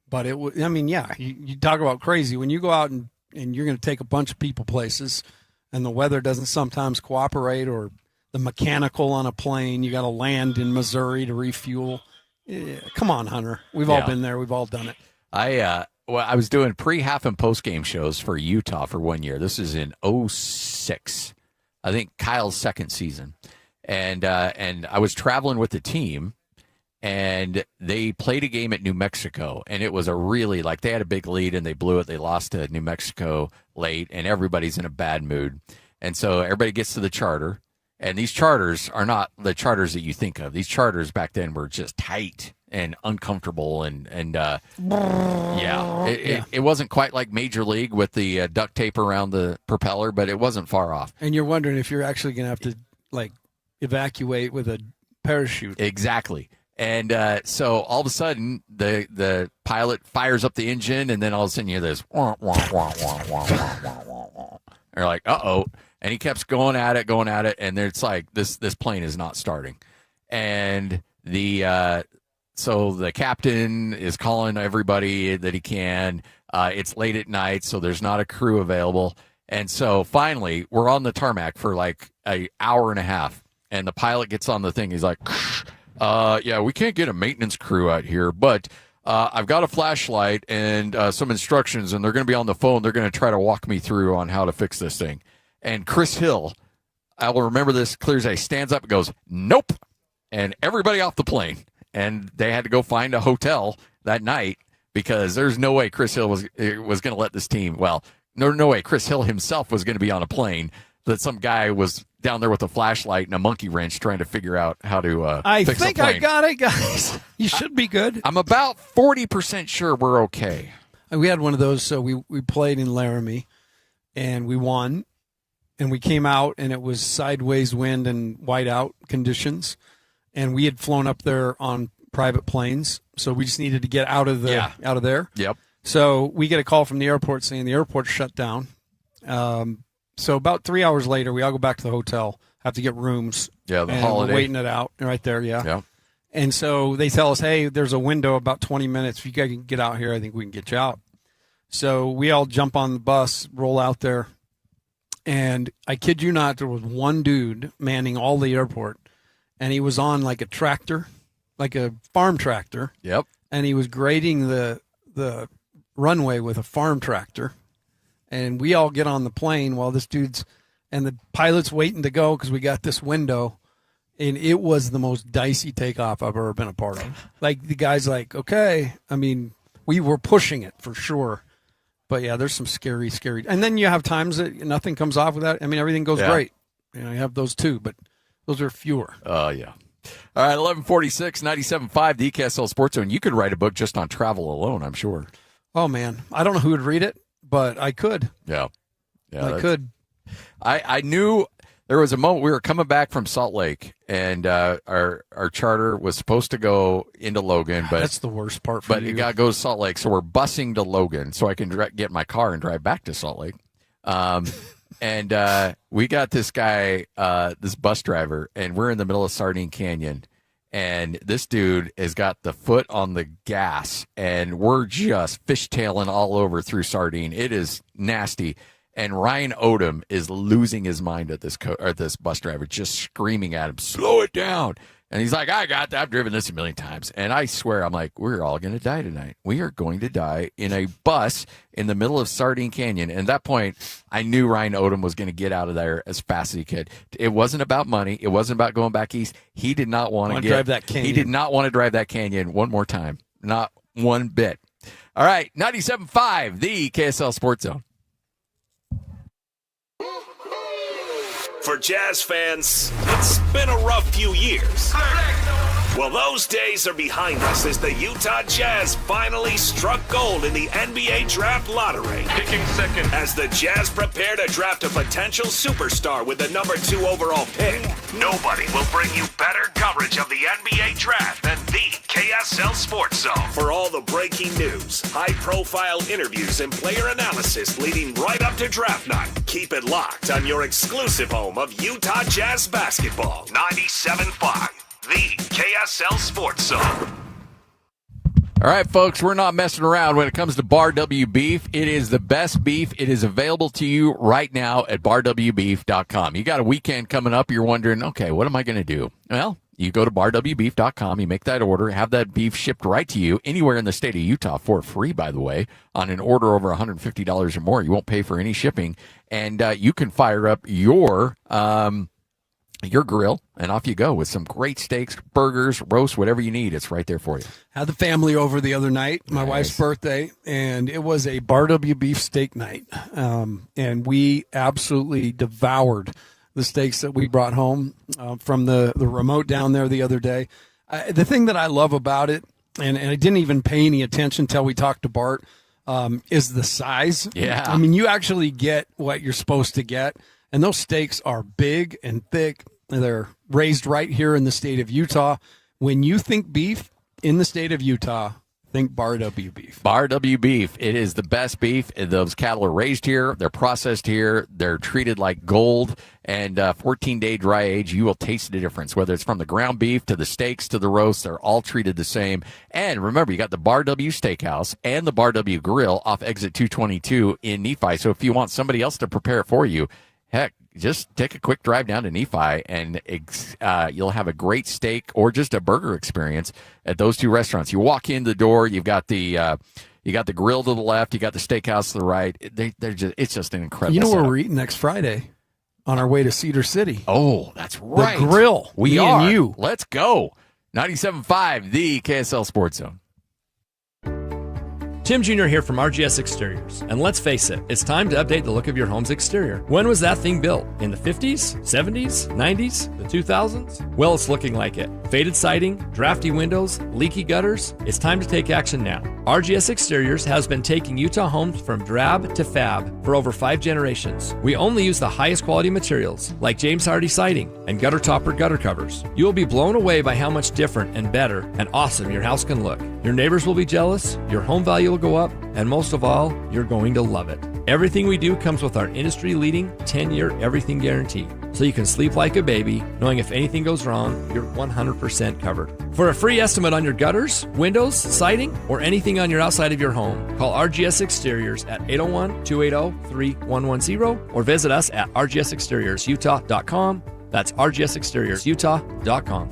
But it was, I mean, yeah, you talk about crazy. When you go out and you're going to take a bunch of people places, and the weather doesn't sometimes cooperate, or the mechanical on a plane, you got to land in Missouri to refuel. Yeah, come on, Hunter. We've all been there. We've all done it.
I was doing pre-half and post-game shows for Utah for 1 year. This is in 2006. I think Kyle's second season. And I was traveling with the team, and they played a game at New Mexico, and it was they had a big lead and they blew it. They lost to New Mexico late, and everybody's in a bad mood. And so everybody gets to the charter, and these charters are not the charters that you think of. These charters back then were just tight and uncomfortable, and it wasn't quite like Major League with the duct tape around the propeller, but it wasn't far off.
And you're wondering if you're actually going to have to evacuate with a parachute.
Exactly. And so all of a sudden, the pilot fires up the engine, and then all of a sudden you hear this, wah, wah, wah, wah, wah, wah, wah, wah, wah. They're like, uh-oh. And he keeps going at it, and it's like, this plane is not starting. And so the captain is calling everybody that he can. It's late at night, so there's not a crew available. And so finally, we're on the tarmac for like an hour and a half, and the pilot gets on the thing. He's like, yeah, we can't get a maintenance crew out here, but I've got a flashlight and some instructions, and they're going to be on the phone. They're going to try to walk me through on how to fix this thing. And Chris Hill, I will remember this clear as day, stands up and goes, nope, and everybody off the plane. And they had to go find a hotel that night, because there's no way Chris Hill was going to let this team, no way Chris Hill himself was going to be on a plane that some guy was down there with a flashlight and a monkey wrench trying to figure out how to fix a plane.
I got it, guys. You should be good.
I'm about 40% sure we're okay.
We had one of those, so we played in Laramie, and we won, and we came out, and it was sideways wind and whiteout conditions, and we had flown up there on private planes, so we just needed to get out of there.
Yep.
So we get a call from the airport saying the airport's shut down. So about 3 hours later, we all go back to the hotel, have to get rooms.
Yeah, the
and
Holiday.
We're waiting it out right there, yeah.
Yeah.
And so they tell us, hey, there's a window about 20 minutes. If you guys can get out here, I think we can get you out. So we all jump on the bus, roll out there. And I kid you not, there was one dude manning all the airport. And he was on like a tractor, like a farm tractor.
Yep.
And he was grading the runway with a farm tractor. And we all get on the plane while this dude's and the pilot's waiting to go because we got this window. And it was the most dicey takeoff I've ever been a part of. Like, the guy's like, okay. I mean, we were pushing it for sure. But, yeah, there's some scary. And then you have times that nothing comes off with that. I mean, everything goes great. You know, you have those too, but those are fewer.
Oh, yeah. All right, 1146, 97.5, the KSL Sports Zone. You could write a book just on travel alone, I'm sure.
Oh, man. I don't know who would read it, but I could.
Yeah.
I could.
I knew there was a moment we were coming back from Salt Lake, and our charter was supposed to go into Logan, but
that's the worst part for you.
But it got to go to Salt Lake, so we're busing to Logan so I can get in my car and drive back to Salt Lake. And we got this guy, this bus driver, and we're in the middle of Sardine Canyon, and this dude has got the foot on the gas, and we're just fishtailing all over through Sardine. It is nasty. And Ryan Odom is losing his mind at this bus driver, just screaming at him, slow it down. And he's like, I got that. I've driven this a million times. And I swear, I'm like, we're all going to die tonight. We are going to die in a bus in the middle of Sardine Canyon. And at that point, I knew Ryan Odom was going to get out of there as fast as he could. It wasn't about money. It wasn't about going back east. He did not want to
drive that canyon.
He did not want to drive that canyon one more time. Not one bit. All right, 97.5, the KSL Sports Zone.
For Jazz fans, it's been a rough few years. Well, those days are behind us as the Utah Jazz finally struck gold in the NBA Draft Lottery. Picking second. As the Jazz prepare to draft a potential superstar with the number 2 overall pick, nobody will bring you better coverage of the NBA Draft than the KSL Sports Zone. For all the breaking news, high-profile interviews, and player analysis leading right up to draft night, keep it locked on your exclusive home of Utah Jazz basketball. 97.5. The KSL Sports Zone.
All right, folks, we're not messing around when it comes to Bar W beef. It is the best beef. It is available to you right now at barwbeef.com. You got a weekend coming up. You're wondering, okay, what am I going to do? Well, you go to barwbeef.com. You make that order, have that beef shipped right to you anywhere in the state of Utah for free, by the way, on an order over $150 or more. You won't pay for any shipping, and you can fire up your grill, and off you go with some great steaks, burgers, roast, whatever you need. It's right there for you.
Had the family over the other night, my wife's birthday, and it was a Bar W beef steak night. And we absolutely devoured the steaks that we brought home from the remote down there the other day. The thing that I love about it, and I didn't even pay any attention until we talked to Bart, is the size.
Yeah.
I mean, you actually get what you're supposed to get. And those steaks are big and thick. They're raised right here in the state of Utah. When you think beef in the state of Utah, think Bar W beef.
Bar W beef. It is the best beef. Those cattle are raised here. They're processed here. They're treated like gold. And 14-day dry age, you will taste the difference. Whether it's from the ground beef to the steaks to the roast, they're all treated the same. And remember, you got the Bar W Steakhouse and the Bar W Grill off exit 222 in Nephi. So if you want somebody else to prepare it for you, heck, just take a quick drive down to Nephi, and you'll have a great steak or just a burger experience at those two restaurants. You walk in the door, you've got the grill to the left, you got the steakhouse to the right. It's just an incredible.
You know where
setup.
we're eating next Friday? On our way to Cedar City.
Oh, that's right.
The grill.
We
Me
are.
and you.
Let's go. 97.5, the KSL Sports Zone.
Tim Jr. here from RGS Exteriors. And let's face it, it's time to update the look of your home's exterior. When was that thing built? In the 50s, 70s, 90s, the 2000s? Well, it's looking like it. Faded siding, drafty windows, leaky gutters. It's time to take action now. RGS Exteriors has been taking Utah homes from drab to fab for over 5 generations. We only use the highest quality materials like James Hardy siding and gutter topper gutter covers. You will be blown away by how much different and better and awesome your house can look. Your neighbors will be jealous, your home value will go up, and most of all, you're going to love it. Everything we do comes with our industry-leading 10-year everything guarantee, so you can sleep like a baby, knowing if anything goes wrong, you're 100% covered. For a free estimate on your gutters, windows, siding, or anything on your outside of your home, call RGS Exteriors at 801-280-3110 or visit us at rgsexteriorsutah.com. That's rgsexteriorsutah.com.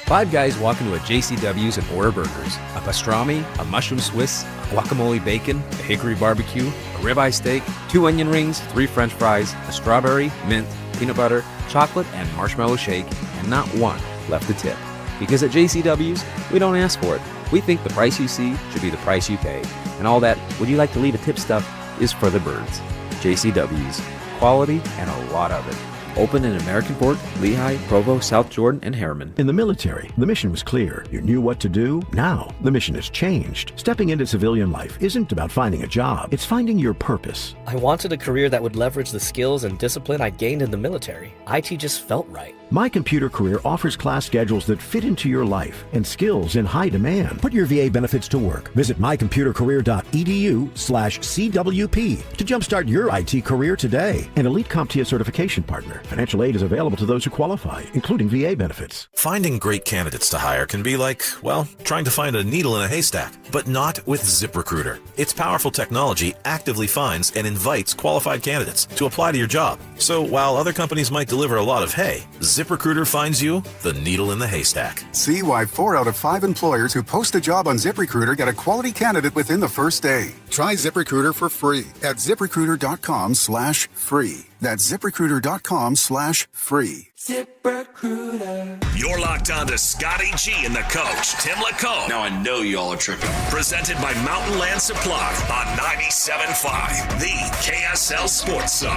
Five guys walk into a JCW's and order burgers, a pastrami, a mushroom Swiss, a guacamole bacon, a hickory barbecue, a ribeye steak, 2 onion rings, 3 french fries, a strawberry, mint, peanut butter, chocolate, and marshmallow shake, and not one left to tip. Because at JCW's, we don't ask for it. We think the price you see should be the price you pay. And all that, would you like to leave a tip stuff, is for the birds. JCW's. Quality and a lot of it. Open in American Fork, Lehigh, Provo, South Jordan, and Harriman.
In the military, the mission was clear. You knew what to do. Now, the mission has changed. Stepping into civilian life isn't about finding a job. It's finding your purpose.
I wanted a career that would leverage the skills and discipline I gained in the military. IT just felt right.
My Computer Career offers class schedules that fit into your life and skills in high demand. Put your VA benefits to work. Visit mycomputercareer.edu/CWP to jumpstart your IT career today. An elite CompTIA certification partner. Financial aid is available to those who qualify, including VA benefits.
Finding great candidates to hire can be like, well, trying to find a needle in a haystack, but not with ZipRecruiter. Its powerful technology actively finds and invites qualified candidates to apply to your job. So while other companies might deliver a lot of hay, ZipRecruiter finds you the needle in the haystack.
See why 4 out of 5 employers who post a job on ZipRecruiter get a quality candidate within the first day. Try ZipRecruiter for free at ZipRecruiter.com/free. That's ZipRecruiter.com/free.
ZipRecruiter. You're locked on to Scotty G and the coach, Tim Lacombe. Now I know y'all are tripping. Presented by Mountain Land Supply on 97.5, the KSL Sports Zone.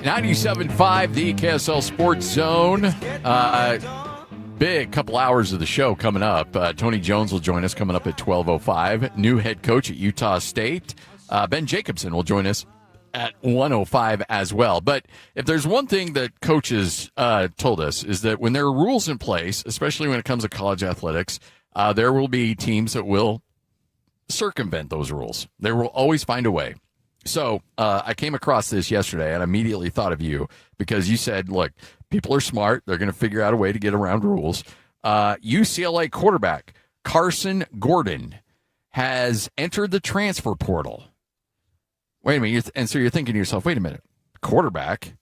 97.5, the KSL Sports Zone. Big couple hours of the show coming up. Tony Jones will join us coming up at 12:05. New head coach at Utah State. Ben Jacobson will join us at 1:05 as well. But if there's one thing that coaches told us is that when there are rules in place, especially when it comes to college athletics, there will be teams that will circumvent those rules. They will always find a way. So I came across this yesterday and immediately thought of you because you said, look, people are smart. They're going to figure out a way to get around rules. UCLA quarterback Carson Gordon has entered the transfer portal. Wait a minute. And so you're thinking to yourself, wait a minute, quarterback,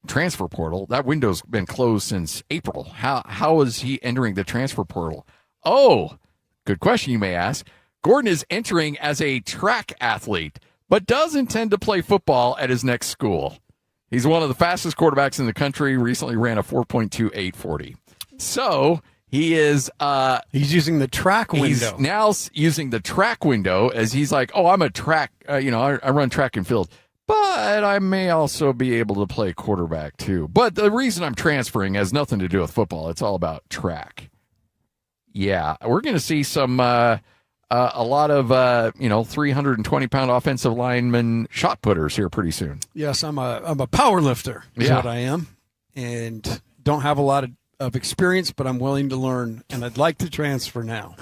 transfer portal? That window's been closed since April. How is he entering the transfer portal? Oh, good question, you may ask. Gordon is entering as a track athlete, but does intend to play football at his next school. He's one of the fastest quarterbacks in the country, recently ran a 4.28 40. So he is...
he's using the track window.
He's now using the track window as he's like, oh, I'm a track, I run track and field, but I may also be able to play quarterback too. But the reason I'm transferring has nothing to do with football. It's all about track. Yeah, we're going to see some... a lot of 320-pound offensive lineman shot putters here pretty soon.
Yes, I'm a power lifter is what I am, and don't have a lot of experience, but I'm willing to learn, and I'd like to transfer now.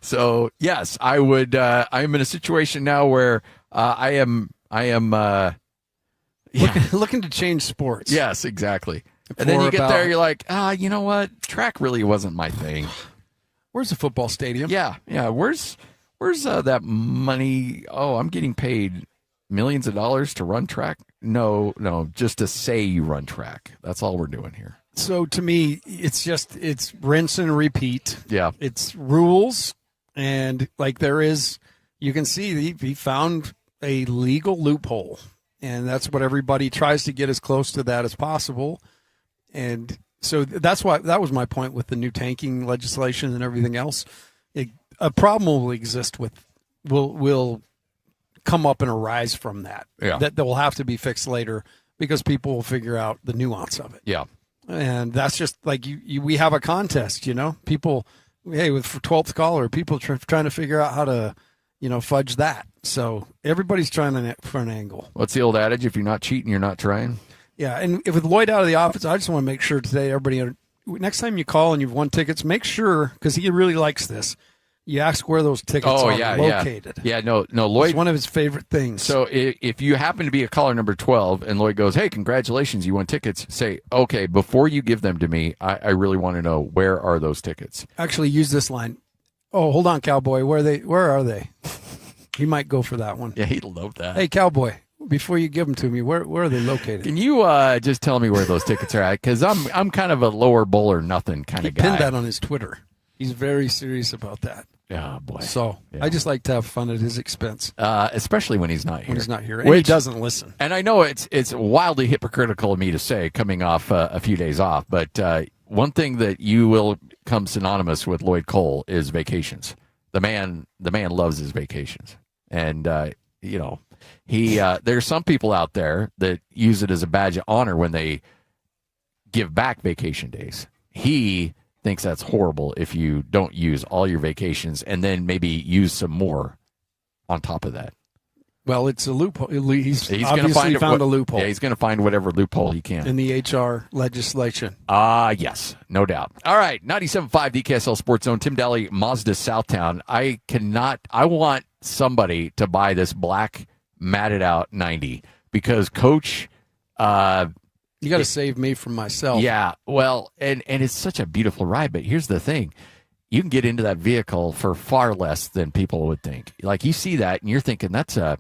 So yes, I would. I'm in a situation now where I am
looking to change sports.
Yes, exactly. And then you get there, you're like, you know what? Track really wasn't my thing.
Where's the football stadium?
Yeah. Where's that money? Oh, I'm getting paid millions of dollars to run track. No, just to say you run track. That's all we're doing here.
So to me, it's rinse and repeat.
Yeah.
It's rules, and like you can see he found a legal loophole, and that's what everybody tries to get as close to that as possible. And So that was my point with the new tanking legislation and everything else. A problem will exist will come up and arise from that.
Yeah.
That will have to be fixed later because people will figure out the nuance of it.
Yeah.
And that's just like we have a contest, people, for 12th caller, people trying to figure out how to, fudge that. So everybody's trying for an angle.
What's the old adage? If you're not cheating, you're not trying.
Yeah. And with Lloyd out of the office, I just want to make sure today, everybody, next time you call and you've won tickets, make sure, because he really likes this, you ask where those tickets are located.
Yeah, no, Lloyd.
It's one of his favorite things.
So if you happen to be a caller number 12 and Lloyd goes, hey, congratulations, you won tickets, say, okay, before you give them to me, I really want to know, where are those tickets?
Actually, use this line. Oh, hold on, Cowboy. Where are they? He might go for that one.
Yeah, he'd love that.
Hey, Cowboy, before you give them to me, where are they located?
Can you just tell me where those tickets are at? Because I'm kind of a lower bowl or nothing kind of guy.
He pinned that on his Twitter. He's very serious about that.
Oh, boy.
So
yeah.
I just like to have fun at his expense.
Especially when he's not here.
When he's not here. And he doesn't listen.
And I know it's wildly hypocritical of me to say coming off a few days off, but one thing that you will come synonymous with Lloyd Cole is vacations. The man loves his vacations. And, there's some people out there that use it as a badge of honor when they give back vacation days. He thinks that's horrible if you don't use all your vacations and then maybe use some more on top of that.
Well, it's a loophole. He's
obviously
found a loophole.
Yeah, he's going to find whatever loophole he can.
In the HR legislation.
Yes, no doubt. All right, 97.5 the KSL Sports Zone. Tim Daly, Mazda Southtown. I want somebody to buy this black matted out 90 because Coach...
you got to save me from myself.
Yeah, well, and it's such a beautiful ride, but here's the thing. You can get into that vehicle for far less than people would think. Like, you see that, and you're thinking, that's a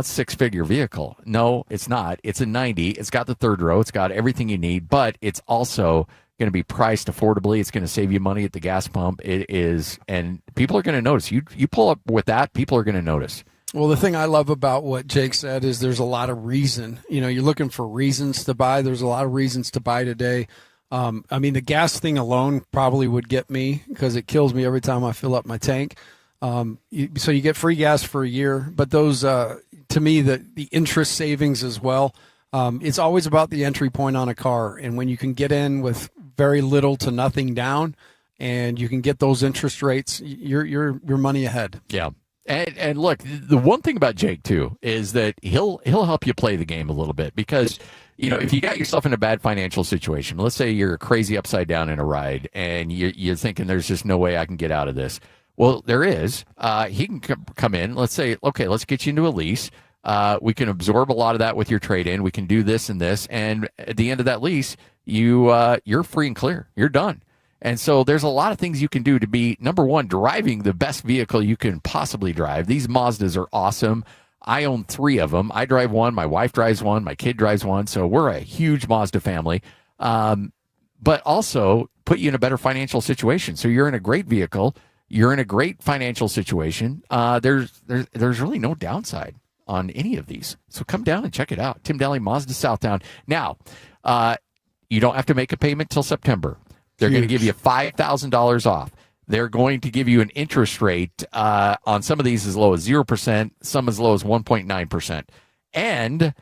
six-figure vehicle. No, it's not. It's a 90. It's got the third row. It's got everything you need, but it's also going to be priced affordably. It's going to save you money at the gas pump. It is, and people are going to notice. You pull up with that, people are going to notice.
Well, the thing I love about what Jake said is there's a lot of reason. You're looking for reasons to buy. There's a lot of reasons to buy today. The gas thing alone probably would get me because it kills me every time I fill up my tank. So you get free gas for a year, but those, to me, the interest savings as well. It's always about the entry point on a car. And when you can get in with very little to nothing down and you can get those interest rates, you're money ahead.
Yeah. And look, the one thing about Jake too is that he'll help you play the game a little bit because, if you got yourself in a bad financial situation, let's say you're crazy upside down in a ride and you're thinking there's just no way I can get out of this. Well, there is. He can come in. Let's say, okay, let's get you into a lease. We can absorb a lot of that with your trade-in. We can do this and this. And at the end of that lease, you're free and clear. You're done. And so there's a lot of things you can do to be, number one, driving the best vehicle you can possibly drive. These Mazdas are awesome. I own 3 of them. I drive one. My wife drives one. My kid drives one. So we're a huge Mazda family. But also put you in a better financial situation. So you're in a great vehicle. You're in a great financial situation. There's really no downside on any of these. So come down and check it out. Tim Daly, Mazda Southtown. Now, you don't have to make a payment till September. They're going to give you $5,000 off. They're going to give you an interest rate on some of these as low as 0%, some as low as 1.9%. And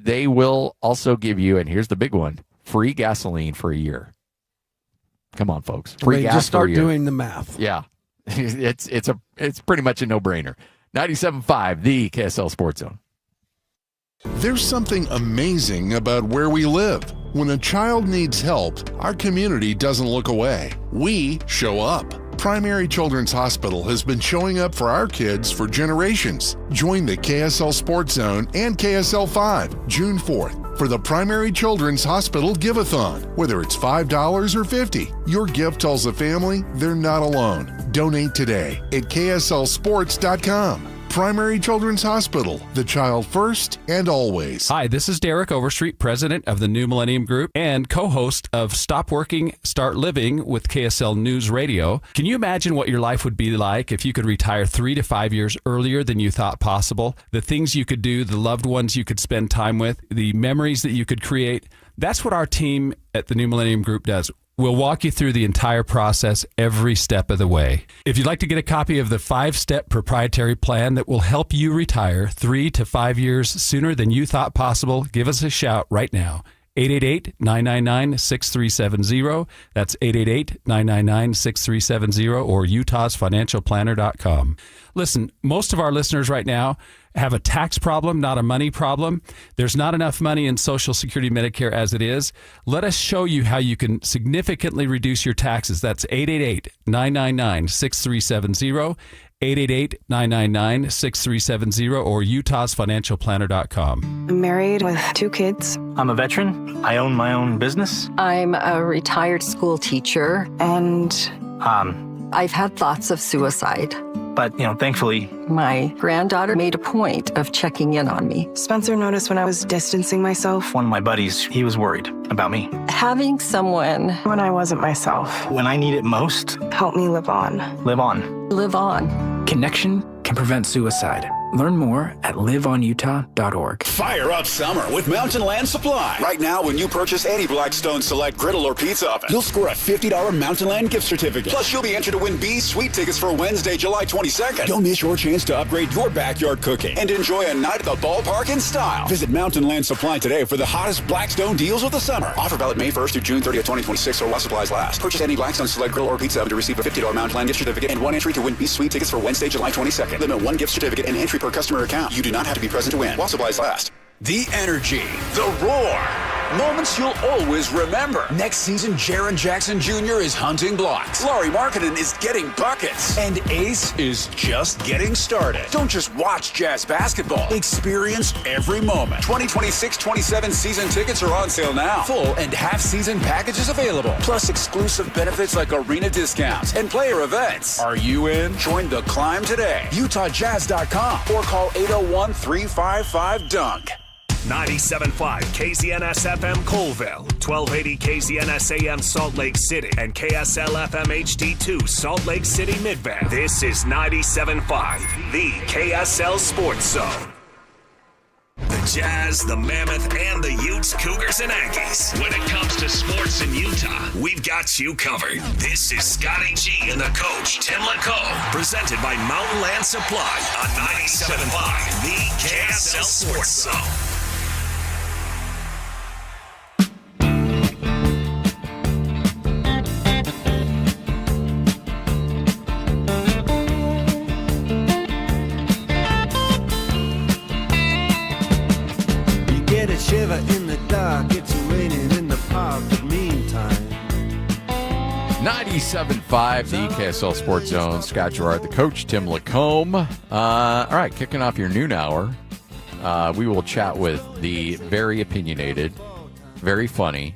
they will also give you, and here's the big one, free gasoline for a year. Come on, folks. Free gas
just start
for a year.
doing the math.
Yeah. It's pretty much a no-brainer. 97.5, the KSL Sports Zone.
There's something amazing about where we live. When a child needs help, our community doesn't look away. We show up. Primary Children's Hospital has been showing up for our kids for generations. Join the KSL Sports Zone and KSL 5, June 4th, for the Primary Children's Hospital Give-a-thon. Whether it's $5 or $50, your gift tells the family they're not alone. Donate today at kslsports.com. Primary Children's Hospital, the child first and always.
Hi, this is Derek Overstreet, president of the New Millennium Group and co-host of Stop Working, Start Living with KSL News Radio. Can you imagine what your life would be like if you could retire 3 to 5 years earlier than you thought possible? The things you could do, the loved ones you could spend time with, the memories that you could create. That's what our team at the New Millennium Group does. We'll walk you through the entire process every step of the way. If you'd like to get a copy of the 5-step proprietary plan that will help you retire 3 to 5 years sooner than you thought possible, give us a shout right now. 888-999-6370. That's 888-999-6370 or utahsfinancialplanner.com. Listen, most of our listeners right now have a tax problem, not a money problem. There's not enough money in Social Security Medicare as it is. Let us show you how you can significantly reduce your taxes. That's 888-999-6370. 888-999-6370 or utahsfinancialplanner.com.
I'm married with 2 kids.
I'm a veteran. I own my own business.
I'm a retired school teacher.
And
I've had thoughts of suicide.
But, thankfully,
my granddaughter made a point of checking in on me.
Spencer noticed when I was distancing myself.
One of my buddies, he was worried about me.
Having someone
when I wasn't myself.
When I need it most.
Help me live on.
Live on.
Live on.
Connection can prevent suicide. Learn more at liveonutah.org.
Fire up summer with Mountain Land Supply. Right now, when you purchase any Blackstone Select griddle or pizza oven, you'll score a $50 Mountain Land gift certificate. Plus, you'll be entered to win B's Sweet tickets for Wednesday, July 22nd. Don't miss your chance to upgrade your backyard cooking and enjoy a night at the ballpark in style. Visit Mountain Land Supply today for the hottest Blackstone deals of the summer. Offer valid May 1st through June 30th, 2026 or while supplies last. Purchase any Blackstone Select griddle or pizza oven to receive a $50 Mountain Land gift certificate and 1 entry to win B's Sweet tickets for Wednesday, July 22nd. Limit 1 gift certificate and entry per customer account. You do not have to be present to win while supplies last. The energy, the roar, moments you'll always remember. Next season, Jaron Jackson Jr. is hunting blocks. Laurie Markkinen is getting buckets. And Ace is just getting started. Don't just watch Jazz basketball. Experience every moment. 2026-27 season tickets are on sale now. Full and half-season packages available. Plus exclusive benefits like arena discounts and player events. Are you in? Join the climb today. UtahJazz.com or call 801-355-DUNK.
97.5 KZNS FM Colville, 1280 KZNS AM Salt Lake City, and KSL FM HD2 Salt Lake City Midvale. This is 97.5, the KSL Sports Zone. The Jazz, the Mammoth, and the Utes, Cougars, and Aggies. When it comes to sports in Utah, we've got you covered. This is Scotty G and the coach, Tim LaCombe, presented by Mountain Land Supply on 97.5, the KSL Sports Zone.
Shiver in the dark, it's raining in the park, but meantime.
97.5, the KSL Sports Zone. Scott Gerard, the coach, Tim LaCombe. All right, kicking off your noon hour, we will chat with the very opinionated, very funny,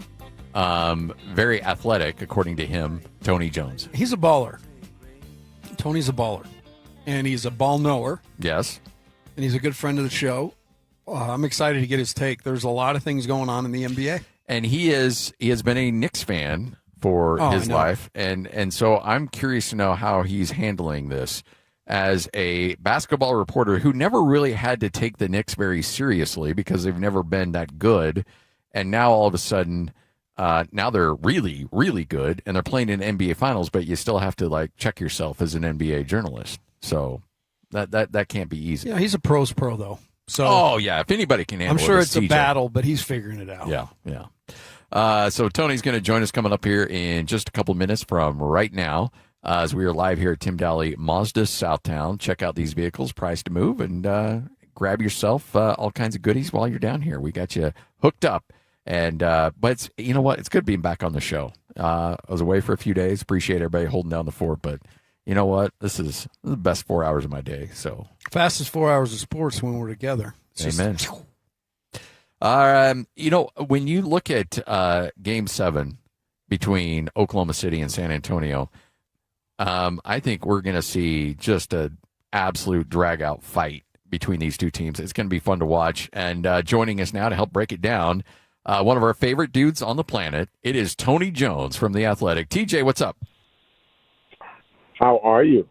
very athletic, according to him, Tony Jones.
He's a baller. Tony's a baller. And he's a ball knower.
Yes.
And he's a good friend of the show. I'm excited to get his take. There's a lot of things going on in the NBA.
And he has been a Knicks fan for his life. And so I'm curious to know how he's handling this as a basketball reporter who never really had to take the Knicks very seriously because they've never been that good. And now all of a sudden, now they're really, really good and they're playing in NBA finals, but you still have to check yourself as an NBA journalist. So that can't be easy.
Yeah, he's a pro's pro though.
So, if anybody can handle it,
I'm sure it's
CJ.
a battle, but he's figuring it out.
Yeah. So Tony's going to join us coming up here in just a couple minutes from right now as we are live here at Tim Daly Mazda Southtown. Check out these vehicles, price to move, and grab yourself all kinds of goodies while you're down here. We got you hooked up. And but it's, you know what? It's good being back on the show. I was away for a few days. Appreciate everybody holding down the fort, but you know what? This is the best 4 hours of my day. So
fastest 4 hours of sports when we're together.
Amen. When you look at Game 7 between Oklahoma City and San Antonio, I think we're going to see just an absolute drag-out fight between these two teams. It's going to be fun to watch. And joining us now to help break it down, one of our favorite dudes on the planet, it is Tony Jones from The Athletic. TJ, what's up?
How are you?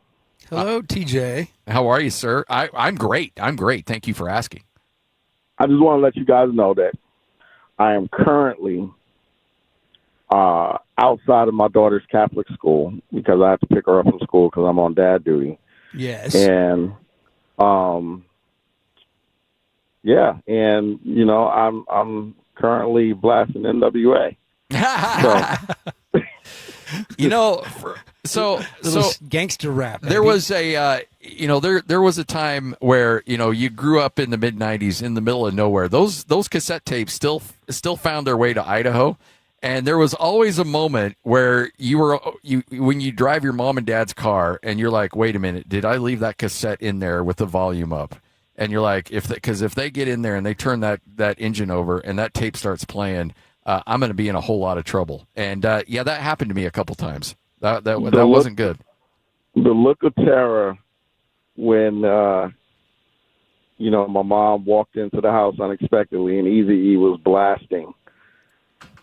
Hello, TJ.
How are you, sir? I'm great. I'm great. Thank you for asking.
I just want to let you guys know that I am currently outside of my daughter's Catholic school because I have to pick her up from school because I'm on dad duty.
Yes.
And yeah, and you know, I'm currently blasting NWA.
You know, so
gangster rap.
There was a there was a time where you grew up in the mid '90s in the middle of nowhere. Those cassette tapes still found their way to Idaho, and there was always a moment where when you drive your mom and dad's car and you're like, wait a minute, did I leave that cassette in there with the volume up? And you're like, because if they get in there and they turn that engine over and that tape starts playing, I'm going to be in a whole lot of trouble. And that happened to me a couple times. That wasn't good.
The look of terror when my mom walked into the house unexpectedly and Eazy-E was blasting.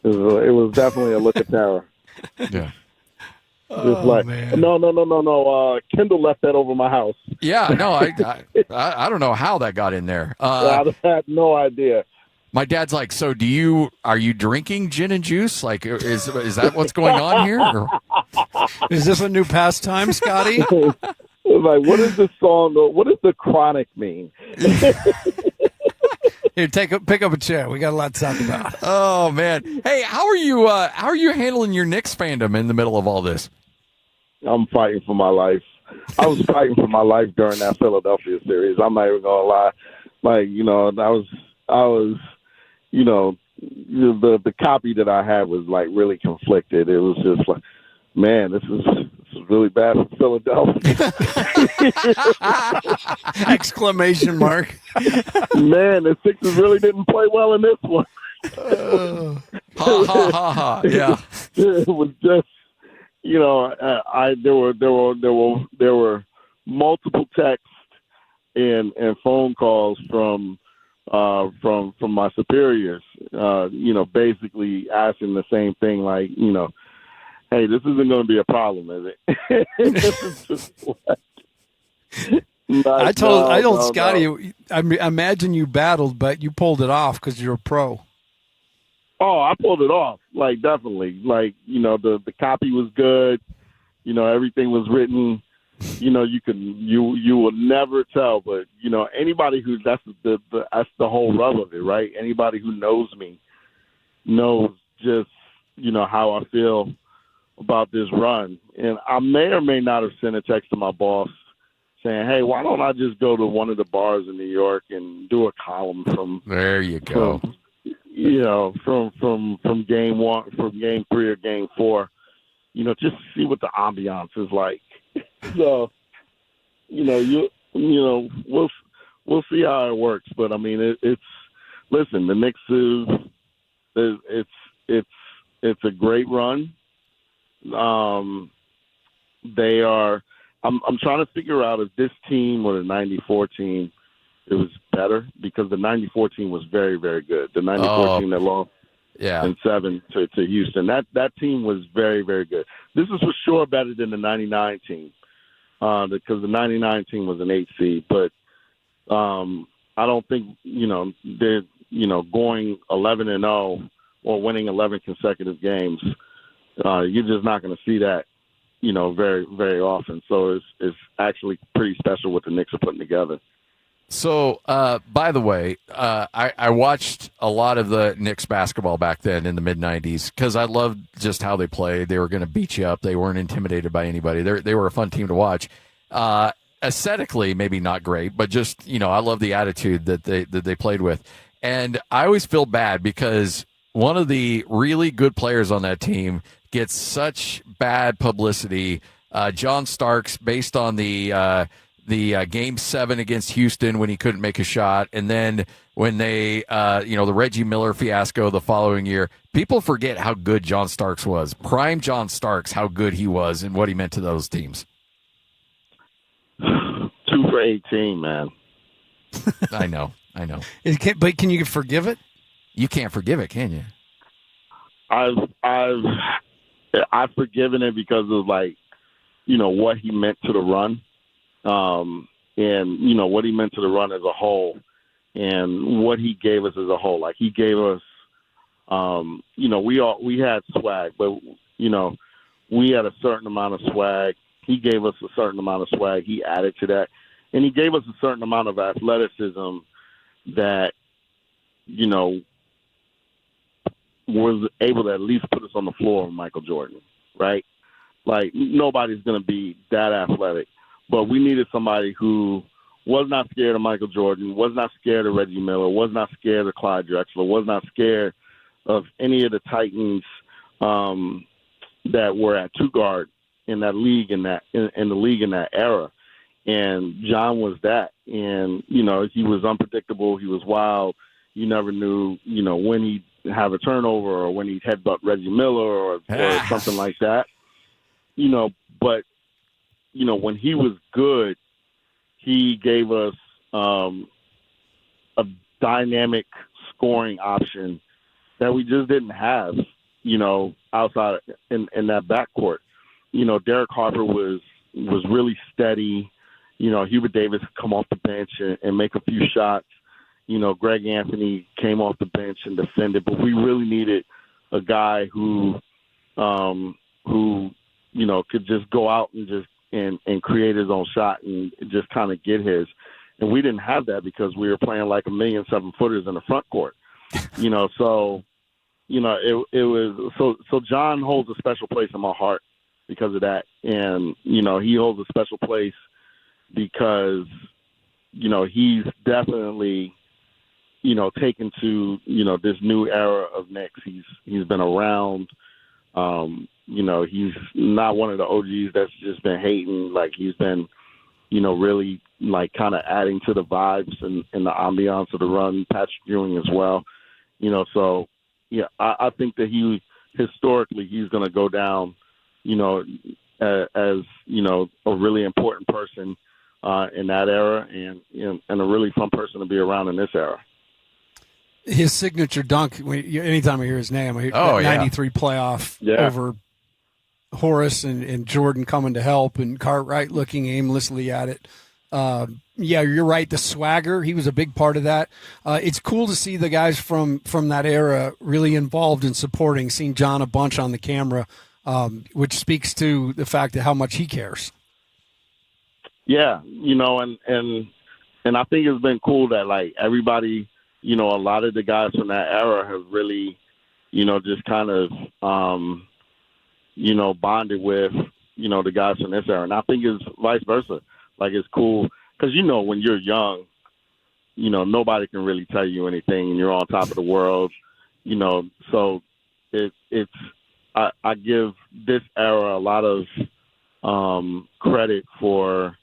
It was definitely a look of terror.
Yeah.
Just like, no. Kendall left that over my house.
Yeah, no, I don't know how that got in there.
I had no idea.
My dad's like, so are you drinking gin and juice? Like, is that what's going on here? Or?
Is this a new pastime, Scotty?
Like, what is this song? What does the Chronic mean?
Here, pick up a chair. We got a lot to talk about.
Oh man, hey, how are you handling your Knicks fandom in the middle of all this?
I'm fighting for my life. I was fighting for my life during that Philadelphia series. I'm not even gonna lie. Like, I was, the copy that I had was like really conflicted. It was just like, man, this is really bad for Philadelphia.
Exclamation mark.
Man, the Sixers really didn't play well in this one.
Ha ha ha ha. Yeah.
It was just, there were multiple texts and phone calls from my superiors, basically asking the same thing, like, hey, this isn't going to be a problem, is it?
I told Scotty, I imagine you battled, but you pulled it off because you're a pro.
Oh, I pulled it off, like, definitely. Like, the copy was good. Everything was written. You will never tell, but anybody who that's the whole rub of it, right? Anybody who knows me knows just how I feel about this run, and I may or may not have sent a text to my boss saying, "Hey, why don't I just go to one of the bars in New York and do a column from?"
There you go.
From game 1, from game 3 or game 4, just to see what the ambiance is like. So, we'll see how it works. But I mean, listen, the Knicks it's a great run. They are. I'm trying to figure out if this team or the '94 team, it was better, because the '94 team was very, very good. The '94 team that lost in 7 to Houston, that team was very, very good. This is for sure better than the '99 team, because the '99 team was an 8 seed. But I don't think they're going 11-0 or winning 11 consecutive games. You're just not going to see that very, very often. So it's actually pretty special what the Knicks are putting together.
So, by the way, I watched a lot of the Knicks basketball back then in the mid-'90s because I loved just how they played. They were going to beat you up. They weren't intimidated by anybody. They were a fun team to watch. Aesthetically, maybe not great, but just, I love the attitude that they played with. And I always feel bad because one of the really good players on that team gets such bad publicity. John Starks, based on the Game 7 against Houston when he couldn't make a shot, and then when they, the Reggie Miller fiasco the following year, people forget how good John Starks was. Prime John Starks, how good he was and what he meant to those teams.
2 for 18, man.
I know.
But can you forgive it?
You can't forgive it, can you?
I've forgiven it because of what he meant to the run. And what he meant to the run as a whole, and what he gave us as a whole. Like, he gave us We had swag, but we had a certain amount of swag. He gave us a certain amount of swag. He added to that, and he gave us a certain amount of athleticism that was able to at least put us on the floor with Michael Jordan, right? Like, nobody's going to be that athletic, but we needed somebody who was not scared of Michael Jordan, was not scared of Reggie Miller, was not scared of Clyde Drexler, was not scared of any of the Titans that were at two guard in that league in the league in that era. And John was that. And, he was unpredictable. He was wild. You never knew, when he'd have a turnover or when he'd headbutt Reggie Miller or something like that. But when he was good, he gave us a dynamic scoring option that we just didn't have, outside in that backcourt. Derek Harper was really steady. Hubert Davis could come off the bench and make a few shots. Greg Anthony came off the bench and defended, but we really needed a guy who could just go out and just and create his own shot and just kind of get his. And we didn't have that because we were playing like 1,000,000 7-footers in the front court. So it was so John holds a special place in my heart because of that. And, he holds a special place because, he's definitely, taken to, this new era of Knicks. He's been around. He's not one of the OGs that's just been hating. Like, he's been, really like kind of adding to the vibes and the ambiance of the run. Patrick Ewing as well. So yeah, I think that historically he's going to go down, as a really important person in that era and a really fun person to be around in this era.
His signature dunk, anytime I hear his name, 93 playoff over Horace and Jordan coming to help and Cartwright looking aimlessly at it. You're right. The swagger, he was a big part of that. It's cool to see the guys from that era really involved in supporting, seeing John a bunch on the camera, which speaks to the fact of how much he cares.
Yeah, and I think it's been cool that, like, everybody, a lot of the guys from that era have really, just kind of, bonded with, the guys from this era. And I think it's vice versa. Like, it's cool because, when you're young, nobody can really tell you anything and you're on top of the world, so I give this era a lot of credit for,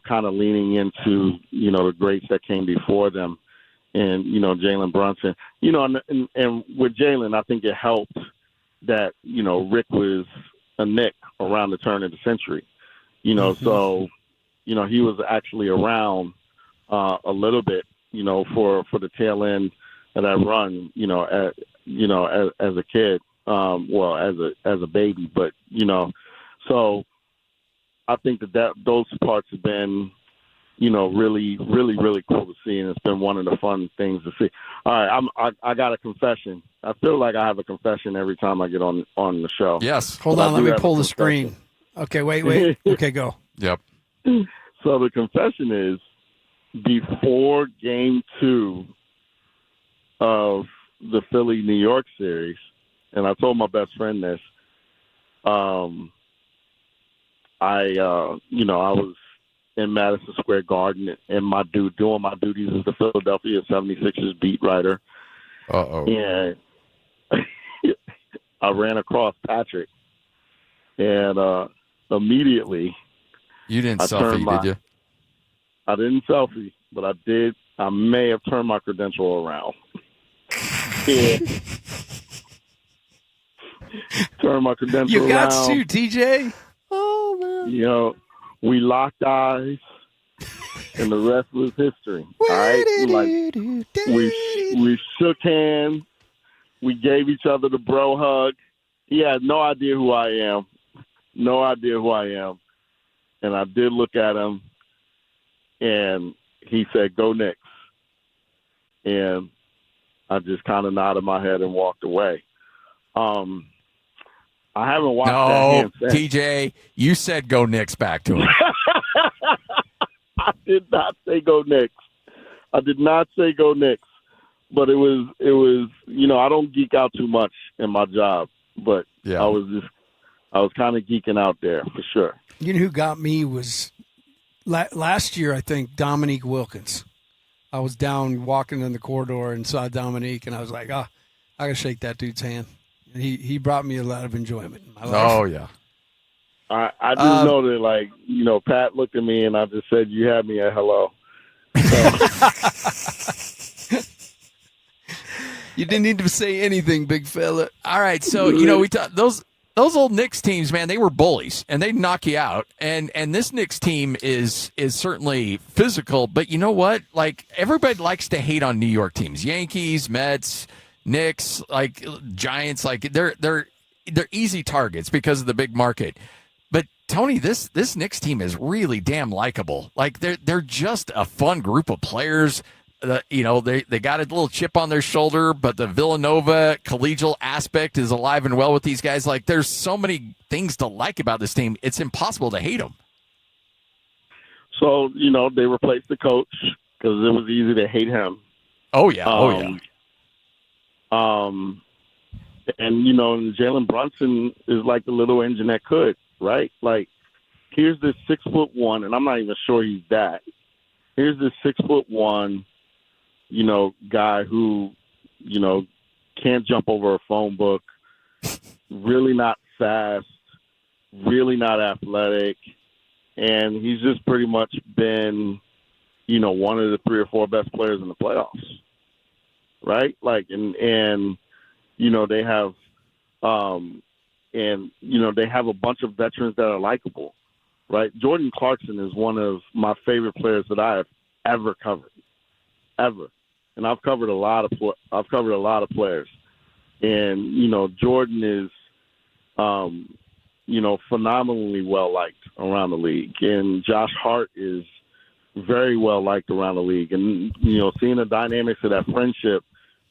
kind of leaning into, the greats that came before them. And, Jalen Brunson, and with Jalen, I think it helped that, Rick was a Knick around the turn of the century, so, he was actually around a little bit, for the tail end of that run, as a kid, as a baby, but, so I think that those parts have been, really, really, really cool to see, and it's been one of the fun things to see. All right, I got a confession. I feel like I have a confession every time I get on the show.
Yes.
Hold on, let me pull the screen. Okay, wait. Okay, go.
Yep.
So the confession is, before Game 2 of the Philly-New York series, and I told my best friend this, I was in Madison Square Garden and doing my duties as the Philadelphia 76ers beat writer. And I ran across Patrick, and immediately
you didn't selfie, did you?
I didn't selfie, but I did. I may have turned my credential around. Turn my credential around.
You got to, TJ. Oh, man.
We locked eyes, and the rest was history. All right? We shook hands. We gave each other the bro hug. He had no idea who I am. And I did look at him, and he said, "Go Knicks." And I just kind of nodded my head and walked away. I haven't watched that hand since.
TJ, you said go Knicks back to him.
I did not say go Knicks. I did not say go Knicks. But it was I don't geek out too much in my job, but
yeah.
I was kind of geeking out there for sure.
You know who got me was last year, I think, Dominique Wilkins. I was down walking in the corridor and saw Dominique, and I was like, I got to shake that dude's hand. And he brought me a lot of enjoyment in my life.
Oh, yeah.
I just know that, Pat looked at me, and I just said, you had me at hello.
You didn't need to say anything, big fella.
All right, so, we those old Knicks teams, man, they were bullies, and they'd knock you out. And this Knicks team is certainly physical, but you know what? Like, everybody likes to hate on New York teams. Yankees, Mets, Knicks, like Giants, like they're easy targets because of the big market. But Tony, this Knicks team is really damn likable. Like they're just a fun group of players. They got a little chip on their shoulder, but the Villanova collegial aspect is alive and well with these guys. Like, there's so many things to like about this team. It's impossible to hate them.
So, they replaced the coach because it was easy to hate him.
Oh, yeah.
And Jalen Brunson is like the little engine that could, right? Like, here's this 6'1", and I'm not even sure he's that. Here's this 6'1", guy who, can't jump over a phone book, really not fast, really not athletic, and he's just pretty much been, one of the 3 or 4 best players in the playoffs, right? Like, and they have, they have a bunch of veterans that are likable, right? Jordan Clarkson is one of my favorite players that I have ever covered, ever. And I've covered a lot of players, and Jordan is, phenomenally well liked around the league, and Josh Hart is very well liked around the league, and seeing the dynamics of that friendship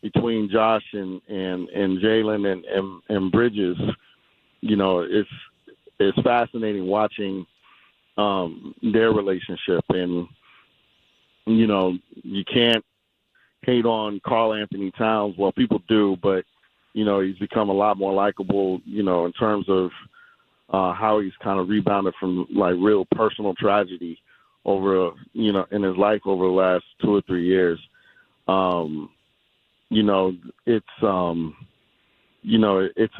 between Josh and Jalen and Bridges, it's fascinating watching their relationship, and you can't hate on Karl Anthony Towns. Well, people do, but he's become a lot more likable, in terms of how he's kind of rebounded from like real personal tragedy over, in his life over the last 2 or 3 years.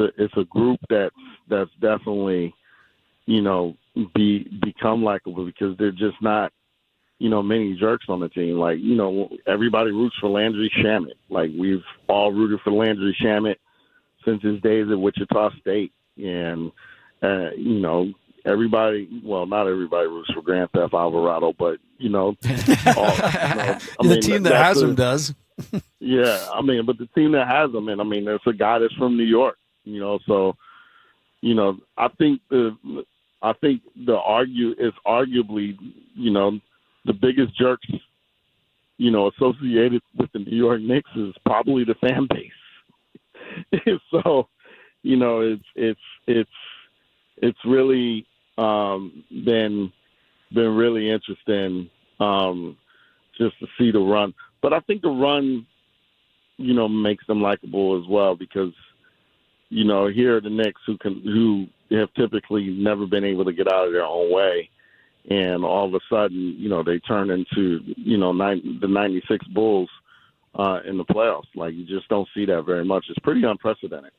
It's a group that's definitely, become likable because they're just not, many jerks on the team. Like, everybody roots for Landry Shamet. Like, we've all rooted for Landry Shamet since his days at Wichita State. And, everybody, well, not everybody roots for Grand Theft Alvarado, but,
the team that has him does.
Yeah, but the team that has him, and there's a guy that's from New York, so, I think the arguably, the biggest jerks, associated with the New York Knicks is probably the fan base. So, it's really been really interesting just to see the run. But I think the run, makes them likable as well because, here are the Knicks who have typically never been able to get out of their own way. And all of a sudden, they turn into, the 96 Bulls in the playoffs. Like, you just don't see that very much. It's pretty unprecedented.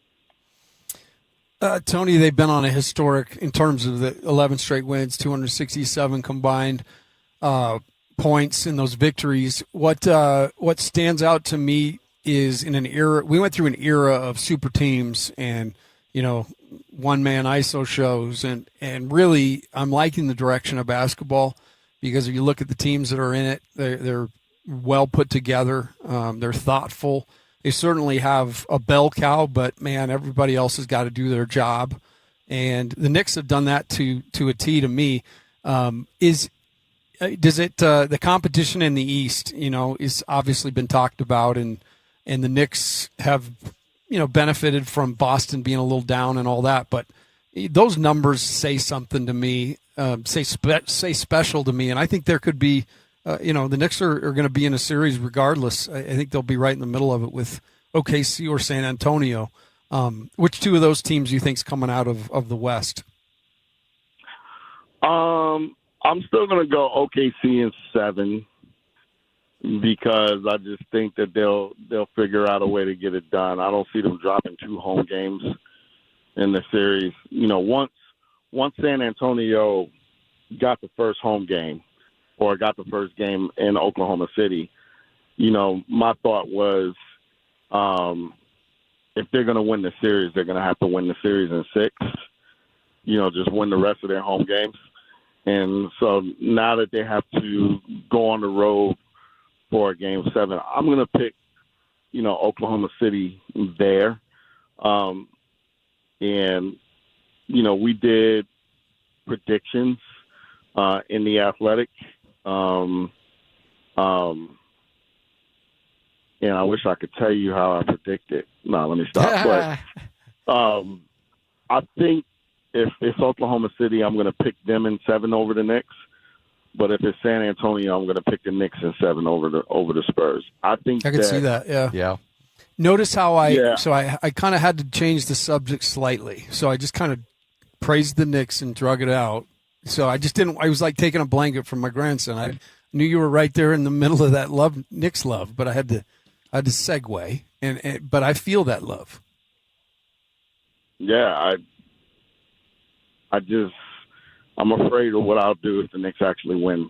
Tony, they've been on a historic, in terms of the 11 straight wins, 267 combined points in those victories. What stands out to me is in an era, we went through an era of super teams and, one-man ISO shows, and really I'm liking the direction of basketball because if you look at the teams that are in it, they're well put together, they're thoughtful. They certainly have a bell cow, but, man, everybody else has got to do their job, and the Knicks have done that to a T to me. Does it the competition in the East, is obviously been talked about, and and the Knicks have, benefited from Boston being a little down and all that. But those numbers say something to me, say special to me. And I think there could be, the Knicks are going to be in a series regardless. I think they'll be right in the middle of it with OKC or San Antonio. Which two of those teams do you think's coming out of the West?
I'm still going to go OKC in 7 because I just think that they'll figure out a way to get it done. I don't see them dropping 2 home games in the series. Once San Antonio got the first home game or got the first game in Oklahoma City, my thought was if they're going to win the series, they're going to have to win the series in 6, just win the rest of their home games. And so now that they have to go on the road for Game 7, I'm going to pick, Oklahoma City there. And, we did predictions in The Athletic. And I wish I could tell you how I predicted. No, let me stop. But I think if it's Oklahoma City, I'm going to pick them in 7 over the Knicks. But if it's San Antonio, I'm going to pick the Knicks in 7 over the Spurs. I can
see that. Yeah.
Yeah.
Notice how I kind of had to change the subject slightly. So I just kind of praised the Knicks and drug it out. So I just didn't. I was like taking a blanket from my grandson. I knew you were right there in the middle of that Knicks love, but I had to segue. But I feel that love.
Yeah, I'm afraid of what I'll do if the Knicks actually win.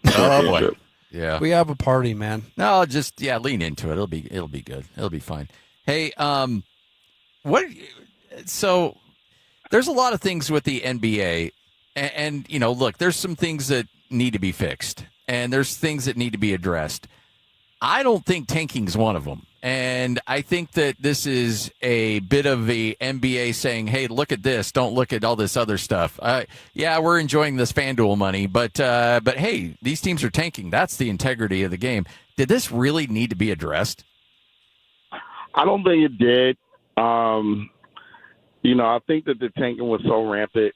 Oh boy. Yeah.
We have a party, man.
No, just lean into it. It'll be good. It'll be fine. Hey, so there's a lot of things with the NBA and look, there's some things that need to be fixed and there's things that need to be addressed. I don't think tanking's one of them. And I think that this is a bit of the NBA saying, hey, look at this. Don't look at all this other stuff. We're enjoying this FanDuel money, but hey, these teams are tanking. That's the integrity of the game. Did this really need to be addressed?
I don't think it did. I think that the tanking was so rampant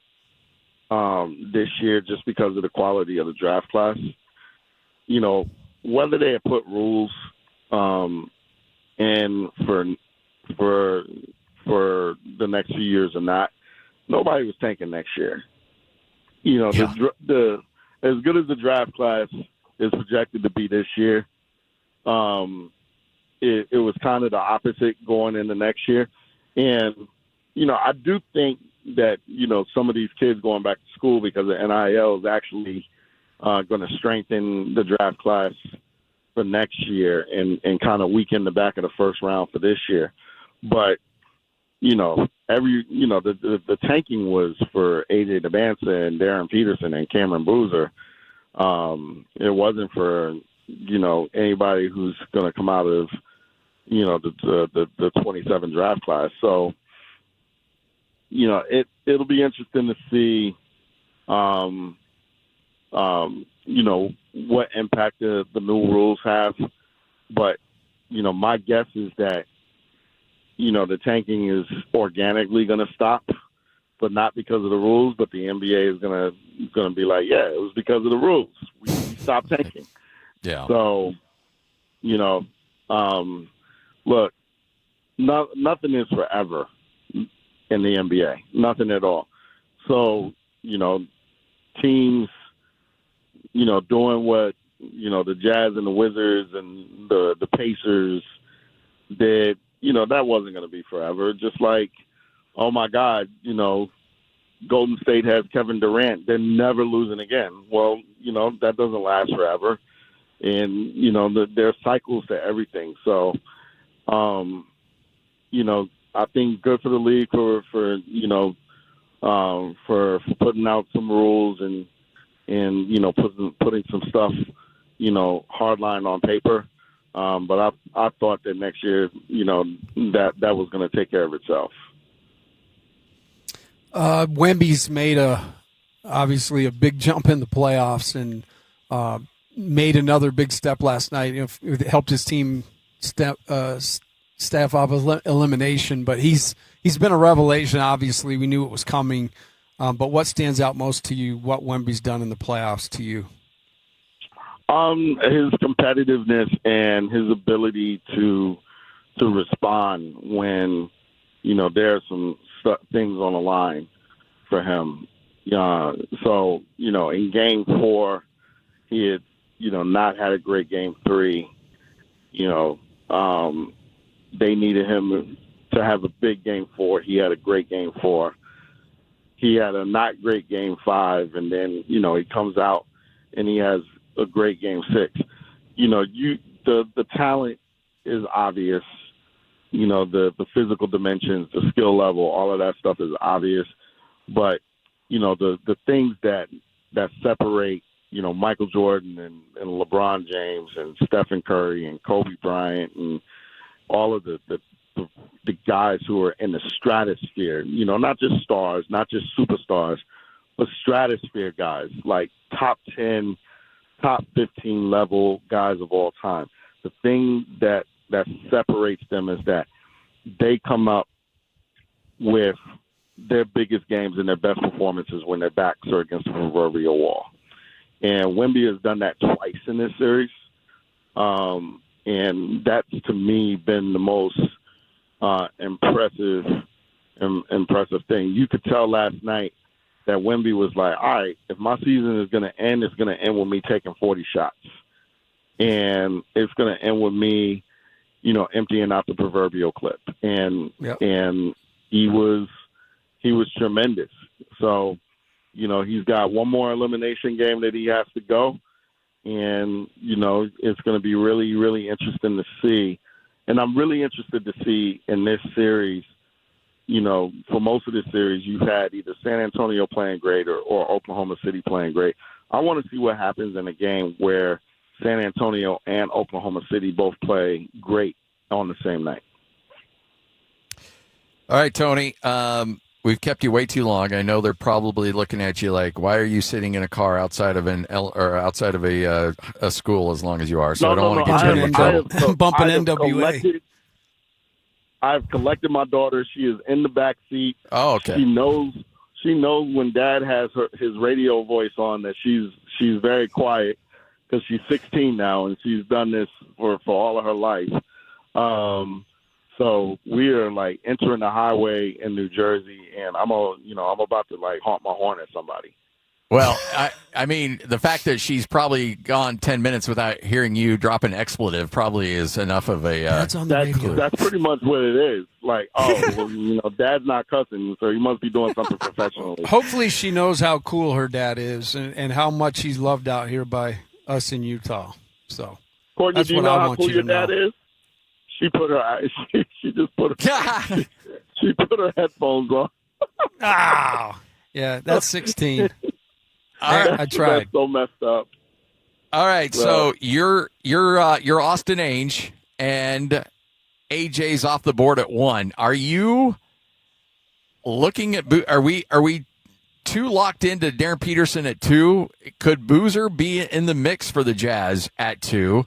this year just because of the quality of the draft class. Whether they had put rules in for the next few years or not, nobody was tanking next year. The as good as the draft class is projected to be this year, it was kind of the opposite going into next year. And, I do think that, some of these kids going back to school because of NIL is actually going to strengthen the draft class for next year and kind of weaken the back of the first round for this year. But, the tanking was for AJ DeBanza and Darren Peterson and Cameron Boozer. It wasn't for, anybody who's going to come out of, the 27 draft class. So, it'll be interesting to see, what impact the new rules have. But, my guess is that, the tanking is organically going to stop, but not because of the rules. But the NBA is going to be like, yeah, it was because of the rules. We stopped tanking.
Yeah.
So, look, nothing is forever in the NBA. Nothing at all. So, teams, doing what, the Jazz and the Wizards and the Pacers did, that wasn't going to be forever. Just like, oh, my God, Golden State has Kevin Durant. They're never losing again. Well, that doesn't last forever. And, there are cycles to everything. So, I think good for the league for putting out some rules and putting some stuff, hard line on paper. But I thought that next year, that was going to take care of itself.
Wemby's made obviously a big jump in the playoffs and made another big step last night. It helped his team staff off elimination, but he's been a revelation. Obviously, we knew it was coming. But what stands out most to you? What Wemby's done in the playoffs to you?
His competitiveness and his ability to respond when there are some things on the line for him. So in Game 4, he had not had a great Game 3. They needed him to have a big Game 4. He had a great Game 4. He had a not great Game 5, and then he comes out and he has a great Game 6. The talent is obvious. The physical dimensions, the skill level, all of that stuff is obvious. But the things that separate Michael Jordan and LeBron James and Stephen Curry and Kobe Bryant and all of the guys who are in the stratosphere, not just stars, not just superstars, but stratosphere guys, like top 10, top 15 level guys of all time. The thing that separates them is that they come up with their biggest games and their best performances when their backs are against the proverbial wall. And Wemby has done that twice in this series. And that's, to me, been the most impressive thing. You could tell last night that Wemby was like, all right, if my season is going to end, it's going to end with me taking 40 shots. And it's going to end with me, emptying out the proverbial clip. And he was tremendous. So, he's got one more elimination game that he has to go. And, it's going to be really, really interesting to see. And I'm really interested to see in this series, for most of this series, you've had either San Antonio playing great or Oklahoma City playing great. I want to see what happens in a game where San Antonio and Oklahoma City both play great on the same night.
All right, Tony. We've kept you way too long. I know they're probably looking at you like, "Why are you sitting in a car outside of outside of a school as long as you are?" So I don't want to get you in trouble.
Bumping NWA.
I've collected my daughter. She is in the back seat.
Oh, okay.
She knows when Dad has his radio voice on that she's very quiet because she's 16 now and she's done this for all of her life. So we are like entering the highway in New Jersey, and I'm about to like honk my horn at somebody.
Well, I mean, the fact that she's probably gone 10 minutes without hearing you drop an expletive probably is enough of a.
That's on the radio.
That's pretty much what it is. Like, Dad's not cussing, so he must be doing something professionally.
Hopefully, she knows how cool her dad is and how much he's loved out here by us in Utah. So,
Courtney,
that's
do you
what
know
I
how
want
cool
you
your
to know.
dad is? She put her. She just put her. She put her headphones on.
Yeah, that's 16.
I
tried.
That's so messed up.
All right, so you're Austin Ainge and AJ's off the board at 1. Are you looking at? Are we too locked into Darren Peterson at 2? Could Boozer be in the mix for the Jazz at 2?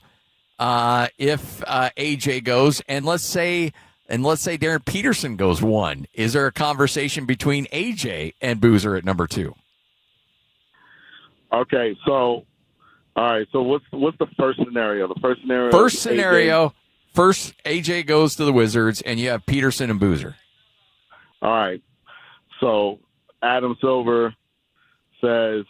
If AJ goes, and let's say Darren Peterson goes 1, is there a conversation between AJ and Boozer at number 2?
Okay, so all right, so what's the first scenario? The first scenario.
First AJ goes to the Wizards, and you have Peterson and Boozer.
All right, so Adam Silver goes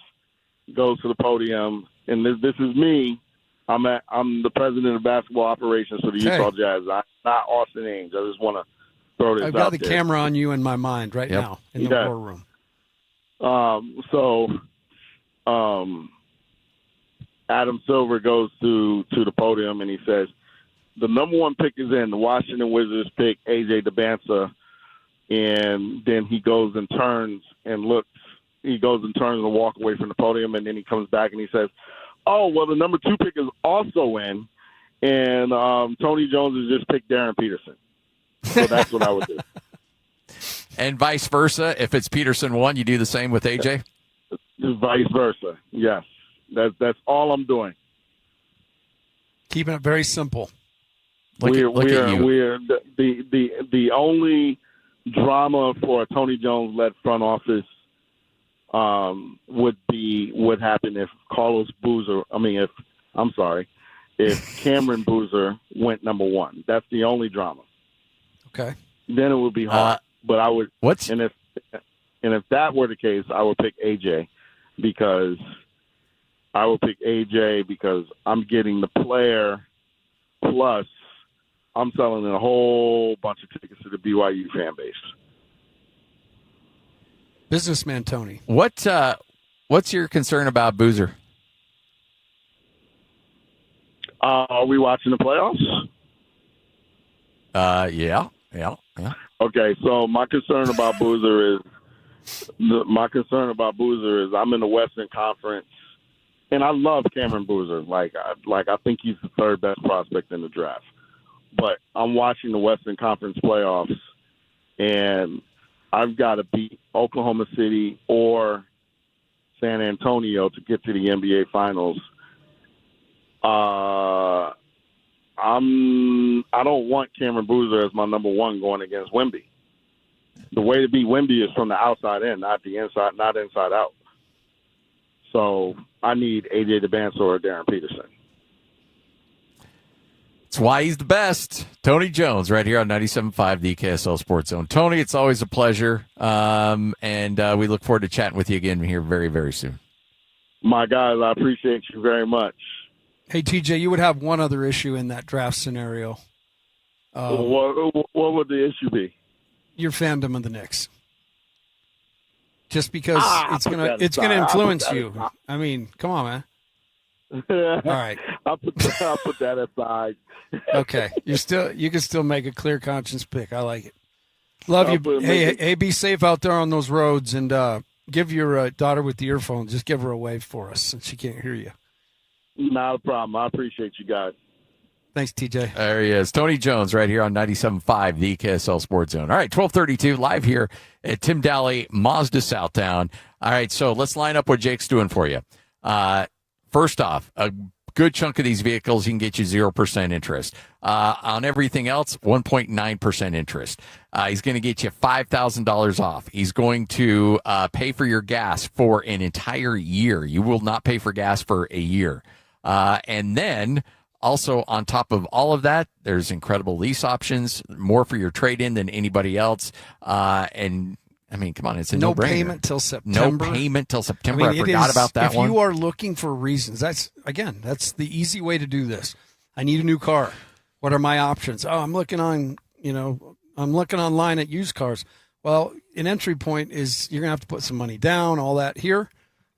to the podium, and this is me. I'm the president of basketball operations for the Utah Jazz. I'm not Austin Ainge. I just want to throw this out there.
I've got the camera on you in my mind right now in the war room.
Adam Silver goes to the podium and he says, the number 1 pick is in. The Washington Wizards pick AJ DeBanza, and then he goes and turns and looks. He goes and turns and walk away from the podium, and then he comes back and he says, "Oh, well, the number 2 pick is also in, and Tony Jones has just picked Darren Peterson." So that's what I would do.
And vice versa, if it's Peterson 1, you do the same with AJ?
Vice versa, yes. That's all I'm doing.
Keeping it very simple.
Look at you.
We're the only drama for a Tony Jones-led front office would happen if if Cameron Boozer went number one. That's the only drama.
Okay.
Then it would be hard. But I would. And if that were the case, I would pick AJ because I'm getting the player plus I'm selling a whole bunch of tickets to the BYU fan base.
Businessman Tony.
What's your concern about Boozer?
Are we watching the playoffs?
Yeah.
Okay, so my concern about Boozer is I'm in the Western Conference, and I love Cameron Boozer. I think he's the third best prospect in the draft. But I'm watching the Western Conference playoffs, and I've got to beat Oklahoma City or San Antonio to get to the NBA Finals. I don't want Cameron Boozer as my number one going against Wemby. The way to beat Wemby is from the outside in, not inside out. So I need AJ DeBanso or Darren Peterson.
That's why he's the best. Tony Jones right here on 97.5, the KSL Sports Zone. Tony, it's always a pleasure, and we look forward to chatting with you again here very, very soon.
My guys, I appreciate you very much.
Hey, TJ, you would have one other issue in that draft scenario.
What would the issue be?
Your fandom of the Knicks. Just because it's gonna influence you. I mean, come on, man. All right.
I'll put that aside.
Okay. You can still make a clear conscience pick. I like it. Love you. Hey, be safe out there on those roads, and give your daughter with the earphones, just give her a wave for us since she can't hear you.
Not a problem. I appreciate you guys.
Thanks, TJ.
There he is. Tony Jones right here on 97.5, the KSL Sports Zone. All right, 12:32 live here at Tim Daly Mazda Southtown. All right, so let's line up what Jake's doing for you. First off, a good chunk of these vehicles, he can get you 0% interest. On everything else, 1.9% interest. He's going to get you $5,000 off. He's going to pay for your gas for an entire year. You will not pay for gas for a year. And then also on top of all of that, there's incredible lease options, more for your trade-in than anybody else. And I mean, come on, it's a no-brainer.
No payment till September.
No payment till September. I forgot about that one.
If you are looking for reasons, that's the easy way to do this. I need a new car. What are my options? Oh, I'm looking online at used cars. Well, an entry point is you're going to have to put some money down, all that. Here,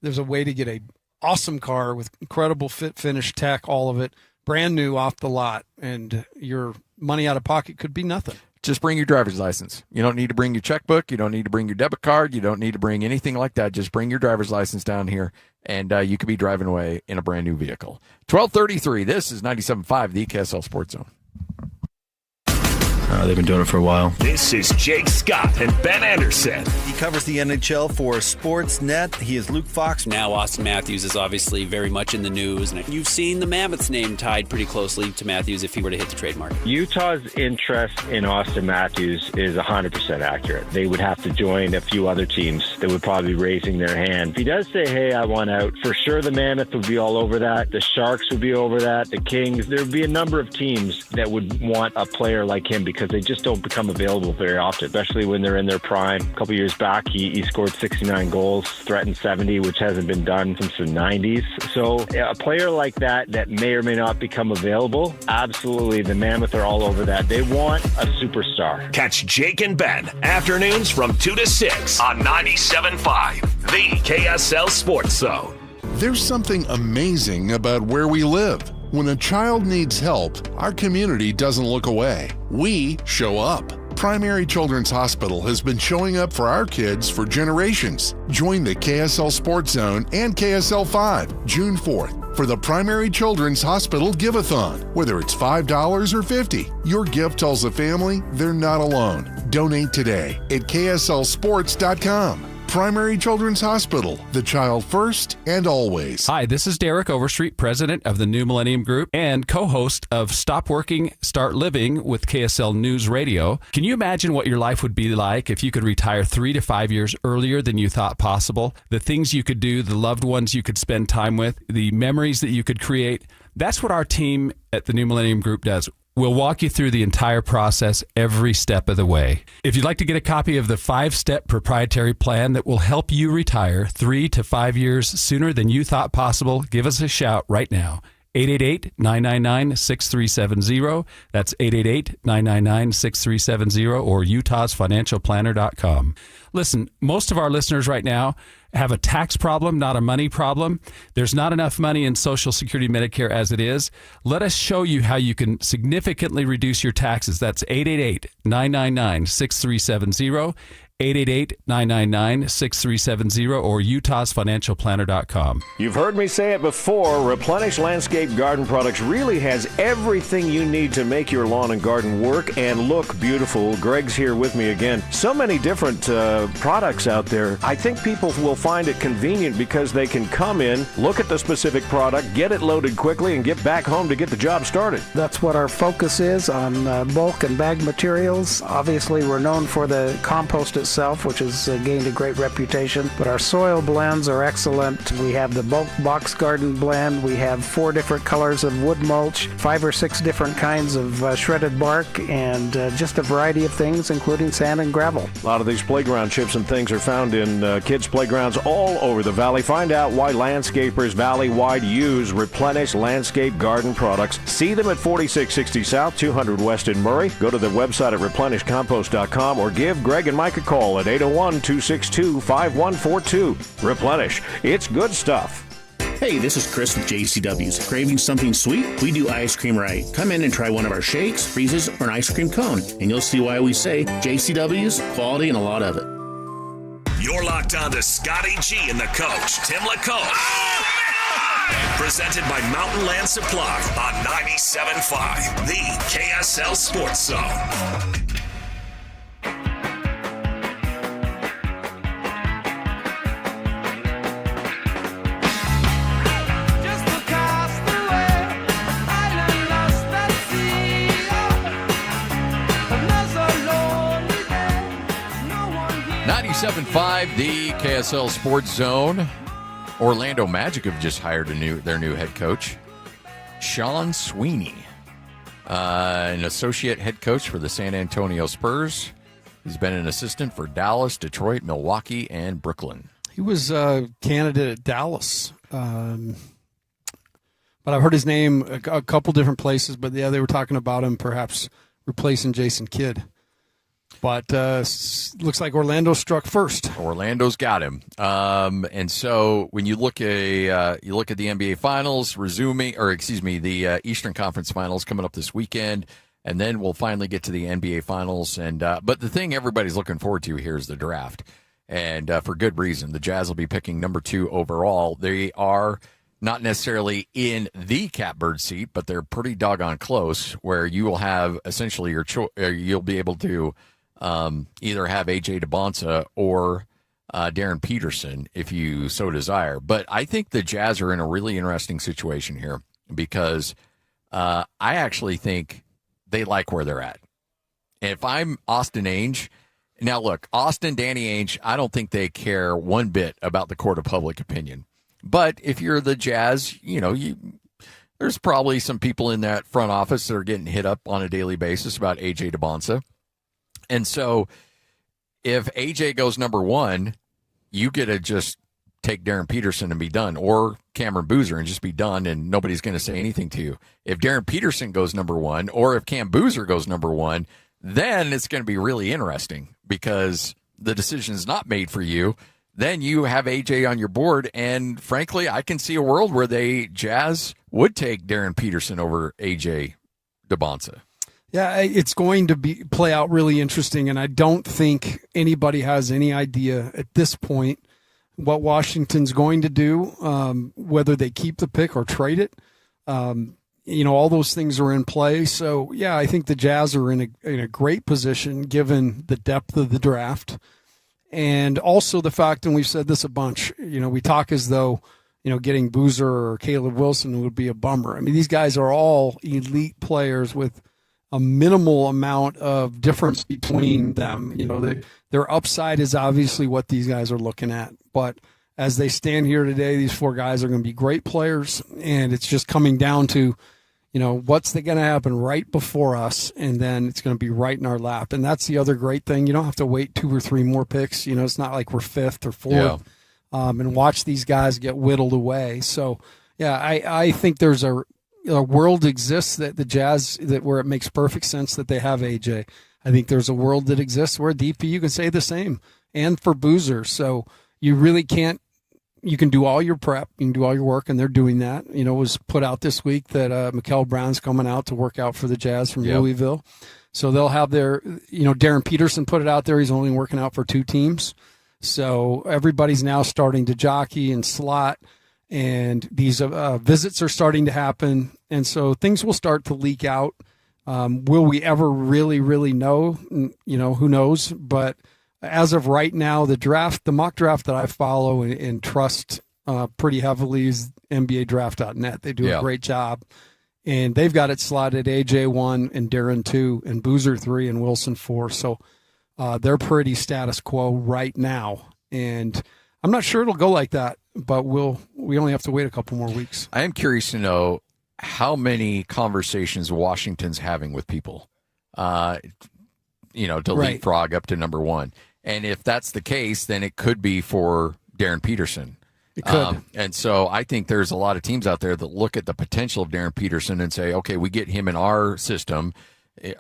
there's a way to get a awesome car with incredible fit, finish, tech, all of it, brand new off the lot, and your money out of pocket could be nothing.
Just bring your driver's license. You don't need to bring your checkbook. You don't need to bring your debit card. You don't need to bring anything like that. Just bring your driver's license down here, and you could be driving away in a brand new vehicle. 12:33. This is 97.5, the KSL Sports Zone.
They've been doing it for a while.
This is Jake Scott and Ben Anderson.
He covers the NHL for Sportsnet. He is Luke Fox.
Now Austin Matthews is obviously very much in the news, and you've seen the Mammoth's name tied pretty closely to Matthews if he were to hit the trademark.
Utah's interest in Austin Matthews is 100% accurate. They would have to join a few other teams that would probably be raising their hand. If he does say, hey, I want out, for sure the Mammoth would be all over that. The Sharks would be over that. The Kings. There would be a number of teams that would want a player like him because they just don't become available very often, especially when they're in their prime. A couple years back, he scored 69 goals, threatened 70, which hasn't been done since the 90s. So a player like that may or may not become available, absolutely, the Mammoth are all over that. They want a superstar.
Catch Jake and Ben afternoons from 2 to 6 on 97.5, the KSL Sports Zone.
There's something amazing about where we live. When a child needs help, our community doesn't look away. We show up. Primary Children's Hospital has been showing up for our kids for generations. Join the KSL Sports Zone and KSL 5 June 4th for the Primary Children's Hospital Give-a-thon. Whether it's $5 or $50, your gift tells the family they're not alone. Donate today at KSLSports.com. Primary Children's Hospital, the child first and always.
Hi, this is Derek Overstreet, president of the New Millennium Group and co-host of Stop Working, Start Living with KSL News Radio. Can you imagine what your life would be like if you could retire 3 to 5 years earlier than you thought possible? The things you could do, the loved ones you could spend time with, the memories that you could create. That's what our team at the New Millennium Group does. We'll walk you through the entire process every step of the way. If you'd like to get a copy of the 5-step proprietary plan that will help you retire 3 to 5 years sooner than you thought possible, give us a shout right now. 888-999-6370. That's 888-999-6370 or utahsfinancialplanner.com. Listen, most of our listeners right now have a tax problem, not a money problem. There's not enough money in Social Security Medicare as it is. Let us show you how you can significantly reduce your taxes. That's 888-999-6370. 888-999-6370 or utahsfinancialplanner.com.
You've heard me say it before, Replenish Landscape Garden Products really has everything you need to make your lawn and garden work and look beautiful. Greg's here with me again. So many different products out there. I think people will find it convenient because they can come in, look at the specific product, get it loaded quickly, and get back home to get the job started.
That's what our focus is on bulk and bag materials. Obviously, we're known for the compost itself, which has gained a great reputation, but our soil blends are excellent. We have the bulk box garden blend. We have 4 different colors of wood mulch, 5 or 6 different kinds of shredded bark, and just a variety of things, including sand and gravel.
A lot of these playground chips and things are found in kids' playgrounds all over the valley. Find out why landscapers valley-wide use Replenish Landscape Garden Products. See them at 4660 South, 200 West in Murray. Go to the website at replenishcompost.com or give Greg and Mike a call at 801-262-5142. Replenish. It's good stuff.
Hey, this is Chris with JCW's. Craving something sweet? We do ice cream right. Come in and try one of our shakes, freezes, or an ice cream cone, and you'll see why we say JCW's, quality and a lot of it.
You're locked on to Scotty G and the coach, Tim LaCoche. Presented by Mountain Land Supply on 97.5, the KSL Sports Zone.
The KSL Sports Zone. Orlando Magic have just hired their new head coach, Sean Sweeney, an associate head coach for the San Antonio Spurs. He's been an assistant for Dallas, Detroit, Milwaukee, and Brooklyn.
He was a candidate at Dallas, but I've heard his name a couple different places. But yeah, they were talking about him perhaps replacing Jason Kidd. But looks like Orlando struck first.
Orlando's got him, and so when you look at the NBA Finals the Eastern Conference Finals coming up this weekend, and then we'll finally get to the NBA Finals. And but the thing everybody's looking forward to here is the draft, and for good reason. The Jazz will be picking number 2 overall. They are not necessarily in the catbird seat, but they're pretty doggone close. Where you will have essentially you'll be able to. Either have A.J. DeBonsa or Darren Peterson if you so desire. But I think the Jazz are in a really interesting situation here because I actually think they like where they're at. If I'm Austin Ainge, now look, Danny Ainge, I don't think they care one bit about the court of public opinion. But if you're the Jazz, there's probably some people in that front office that are getting hit up on a daily basis about A.J. DeBonsa. And so if AJ goes number 1, you get to just take Darren Peterson and be done, or Cameron Boozer and just be done, and nobody's going to say anything to you. If Darren Peterson goes number 1, or if Cam Boozer goes number 1, then it's going to be really interesting because the decision is not made for you. Then you have AJ on your board, and frankly, I can see a world where Jazz would take Darren Peterson over AJ DeBonsa.
Yeah, it's going to play out really interesting, and I don't think anybody has any idea at this point what Washington's going to do, whether they keep the pick or trade it. All those things are in play. So, yeah, I think the Jazz are in a great position given the depth of the draft. And also the fact, and we've said this a bunch, we talk as though, getting Boozer or Caleb Wilson would be a bummer. I mean, these guys are all elite players with a minimal amount of difference between them. Their upside is obviously what these guys are looking at. But as they stand here today, these 4 guys are going to be great players, and it's just coming down to, what's going to happen right before us, and then it's going to be right in our lap. And that's the other great thing. You don't have to wait 2 or 3 more picks. It's not like we're 5th or 4th, and watch these guys get whittled away. So, yeah, I think there's a world exists that the Jazz, where it makes perfect sense that they have AJ. I think there's a world that exists where DP, can say the same, and for Boozer. So you really can't. You can do all your prep, you can do all your work, and they're doing that. It was put out this week that Mikal Brown's coming out to work out for the Jazz from Louisville. So they'll have their, Darren Peterson put it out there. He's only working out for 2 teams. So everybody's now starting to jockey and slot, and these visits are starting to happen. And so things will start to leak out. Will we ever really, really know? Who knows? But as of right now, the mock draft that I follow and trust pretty heavily is NBADraft.net. They do a great job. And they've got it slotted AJ 1 and Darren 2 and Boozer 3 and Wilson 4. So they're pretty status quo right now. And I'm not sure it'll go like that, but we only have to wait a couple more weeks.
I am curious to know how many conversations Washington's having with people, to leapfrog up to number 1. And if that's the case, then it could be for Darren Peterson.
It could.
And so I think there's a lot of teams out there that look at the potential of Darren Peterson and say, okay, we get him in our system,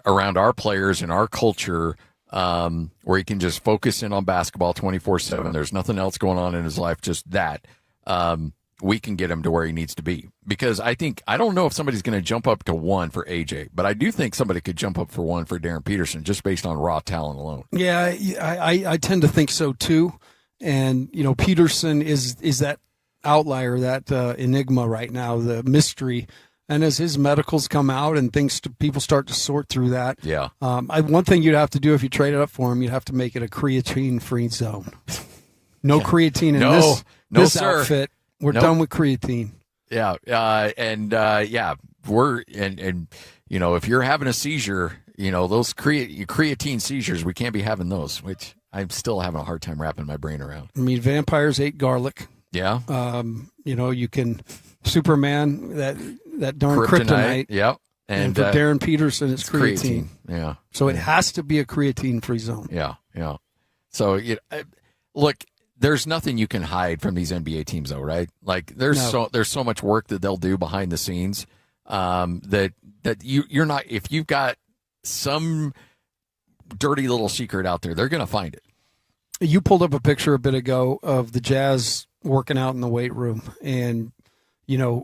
around our players and our culture, where he can just focus in on basketball 24/7. There's nothing else going on in his life, just that. We can get him to where he needs to be. Because I don't know if somebody's going to jump up to 1 for AJ, but I do think somebody could jump up for 1 for Darren Peterson just based on raw talent alone.
Yeah, I tend to think so too. And, Peterson is that outlier, that enigma right now, the mystery. And as his medicals come out and people start to sort through that.
Yeah.
One thing you'd have to do if you traded up for him, you'd have to make it a creatine-free zone. No creatine in this outfit. We're done with creatine.
Yeah. If you're having a seizure, those creatine seizures, we can't be having those, which I'm still having a hard time wrapping my brain around.
I mean, vampires ate garlic.
Yeah.
You can Superman, that darn kryptonite.
Yep.
And for Darren Peterson, it's creatine.
Yeah.
So it has to be a creatine-free zone.
Yeah. So, look, there's nothing you can hide from these NBA teams, though, right? Like there's so much work that they'll do behind the scenes that you're not. If you've got some dirty little secret out there, they're going to find it.
You pulled up a picture a bit ago of the Jazz working out in the weight room, and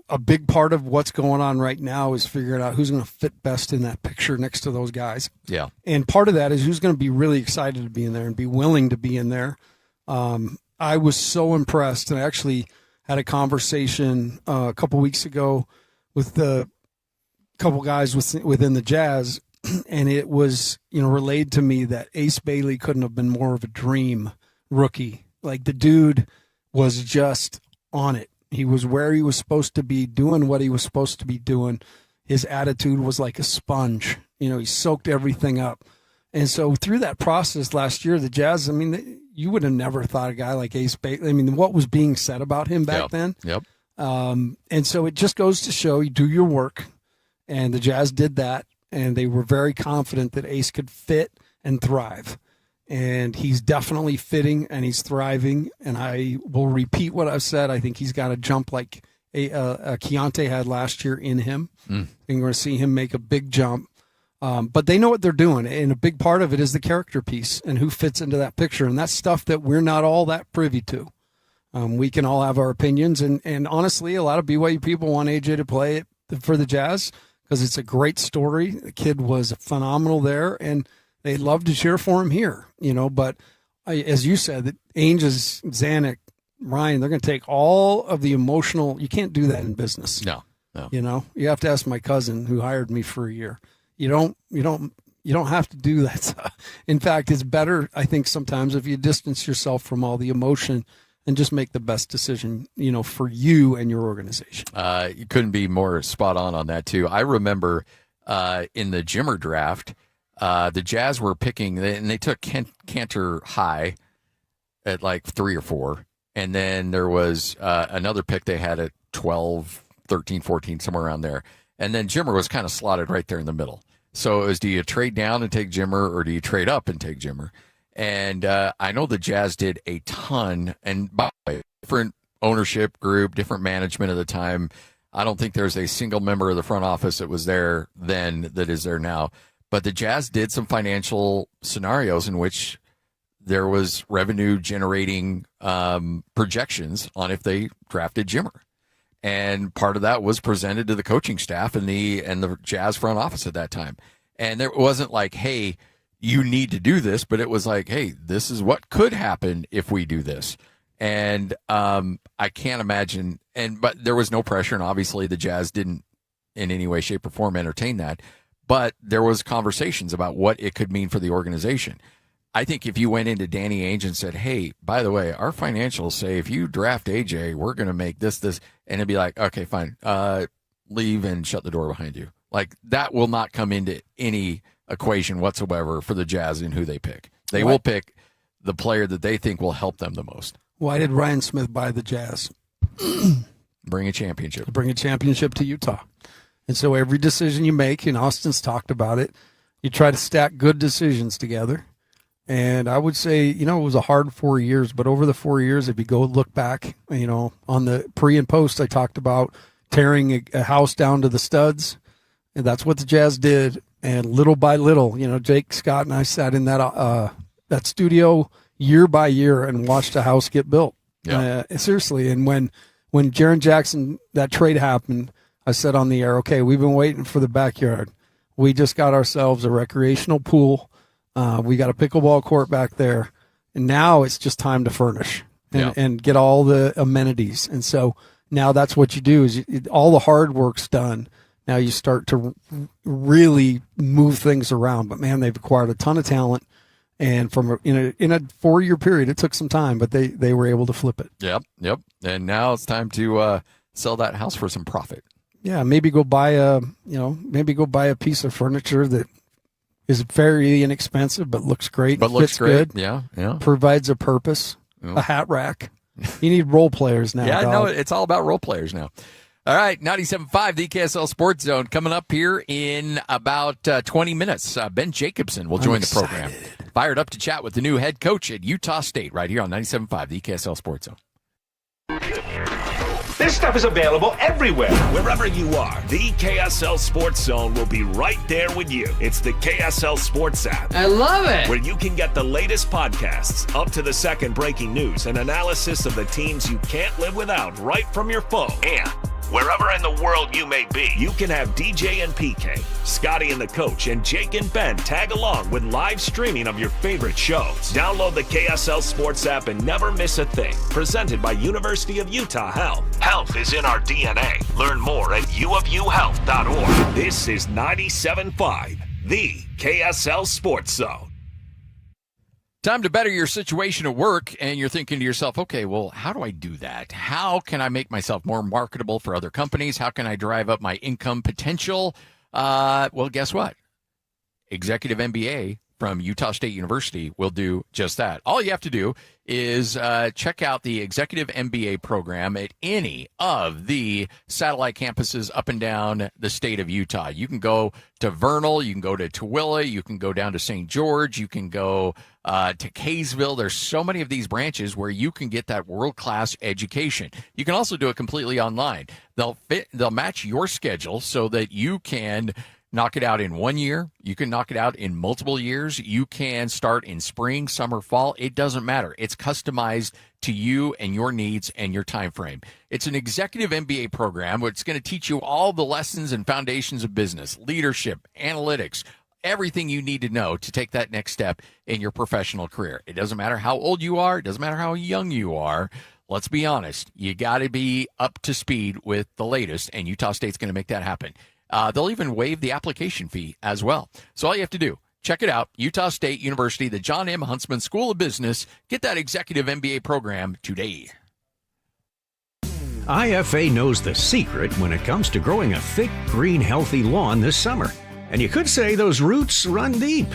a big part of what's going on right now is figuring out who's going to fit best in that picture next to those guys.
Yeah,
and part of that is who's going to be really excited to be in there and be willing to be in there. I was so impressed, and I actually had a conversation a couple weeks ago with a couple guys within the Jazz, and it was relayed to me that Ace Bailey couldn't have been more of a dream rookie. Like the dude was just on it. He was where he was supposed to be, doing what he was supposed to be doing. His attitude was like a sponge. He soaked everything up. And so through that process last year, the Jazz, you would have never thought a guy like Ace Bailey. What was being said about him back then?
Yep.
And so it just goes to show you do your work. And the Jazz did that. And they were very confident that Ace could fit and thrive. And he's definitely fitting and he's thriving. And I will repeat what I've said. I think he's got a jump like Keontae had last year in him. And you're going to see him make a big jump. But they know what they're doing, and a big part of it is the character piece and who fits into that picture, and that's stuff that we're not all that privy to. We can all have our opinions, and honestly, a lot of BYU people want AJ to play it for the Jazz because it's a great story. The kid was phenomenal there, and they'd love to cheer for him here, But as you said, that Ainge, Zanuck, Ryan, they're going to take all of the emotional. You can't do that in business.
No.
You have to ask my cousin who hired me for a year. You don't You don't have to do that stuff. In fact, it's better, I think, sometimes if you distance yourself from all the emotion and just make the best decision, for you and your organization.
You couldn't be more spot on that, too. I remember in the Jimmer draft, the Jazz were picking, and they took Cantor high at like 3 or 4. And then there was another pick they had at 12, 13, 14, somewhere around there. And then Jimmer was kind of slotted right there in the middle. So it was, do you trade down and take Jimmer, or do you trade up and take Jimmer? And I know the Jazz did a ton, and by the way, different ownership group, different management at the time. I don't think there's a single member of the front office that was there then that is there now. But the Jazz did some financial scenarios in which there was revenue-generating projections on if they drafted Jimmer. And part of that was presented to the coaching staff and the Jazz front office at that time. And there wasn't like, hey, you need to do this, but it was like, hey, this is what could happen if we do this. And I can't imagine, but there was no pressure, and obviously the Jazz didn't in any way, shape, or form entertain that. But there was conversations about what it could mean for the organization. I think if you went into Danny Ainge and said, hey, by the way, our financials say if you draft AJ, we're going to make this, and it'd be like, okay, fine, leave and shut the door behind you. Like, that will not come into any equation whatsoever for the Jazz in who they pick. They will pick the player that they think will help them the most.
Why did Ryan Smith buy the Jazz?
Bring a championship.
Bring a championship to Utah. And so every decision you make, and Austin's talked about it, you try to stack good decisions together. And I would say, it was a hard 4 years, but over the 4 years, if you go look back, on the pre and post, I talked about tearing a house down to the studs. And that's what the Jazz did. And little by little, Jake, Scott, and I sat in that studio year by year and watched a house get built. Yeah. Seriously. And when Jaren Jackson, that trade happened, I said on the air, okay, we've been waiting for the backyard. We just got ourselves a recreational pool. We got a pickleball court back there. And now it's just time to furnish and get all the amenities. And so now that's what you do is all the hard work's done. Now you start to really move things around. But, man, they've acquired a ton of talent. And in a 4-year period, it took some time, but they were able to flip it.
Yep. And now it's time to sell that house for some profit.
Yeah, maybe go buy a piece of furniture that is very inexpensive but looks great.
But looks great.
Good.
Yeah.
Provides a purpose. A hat rack. You need role players now.
Yeah, no, it's all about role players now. All right, 97.5, the KSL Sports Zone coming up here in about 20 minutes. Ben Jacobson will join the program. Fired up to chat with the new head coach at Utah State right here on 97.5, the KSL Sports Zone.
This stuff is available everywhere. Wherever you are, the KSL Sports Zone will be right there with you. It's the KSL Sports app.
I love it.
Where you can get the latest podcasts, up to the second breaking news, and analysis of the teams you can't live without right from your phone. And wherever in the world you may be, you can have DJ and PK, Scotty and the coach, and Jake and Ben tag along with live streaming of your favorite shows. Download the KSL Sports app and never miss a thing. Presented by University of Utah Health. Health is in our DNA. Learn more at uofuhealth.org. This is 97.5, the KSL Sports Zone.
Time to better your situation at work, and you're thinking to yourself, okay, well, how do I do that? How can I make myself more marketable for other companies? How can I drive up my income potential? Well, guess what? Executive MBA from Utah State University will do just that. All you have to do is check out the Executive MBA program at any of the satellite campuses up and down the state of Utah. You can go to Vernal, you can go to Tooele, you can go down to St. George, you can go to Kaysville. There's so many of these branches where you can get that world-class education. You can also do it completely online. They'll match your schedule so that you can knock it out in 1 year. You can knock it out in multiple years. You can start in spring, summer, fall. It doesn't matter. It's customized to you and your needs and your time frame. It's an executive MBA program where it's going to teach you all the lessons and foundations of business, leadership, analytics, everything you need to know to take that next step in your professional career. It doesn't matter how old you are. It doesn't matter how young you are. Let's be honest. You got to be up to speed with the latest, and Utah State's going to make that happen. They'll even waive the application fee as well. So all you have to do, Check it out, Utah State University, the John M. Huntsman School of Business. Get that executive MBA program today.
IFA knows the secret when it comes to growing a thick, green, healthy lawn this summer. And you could say those roots run deep.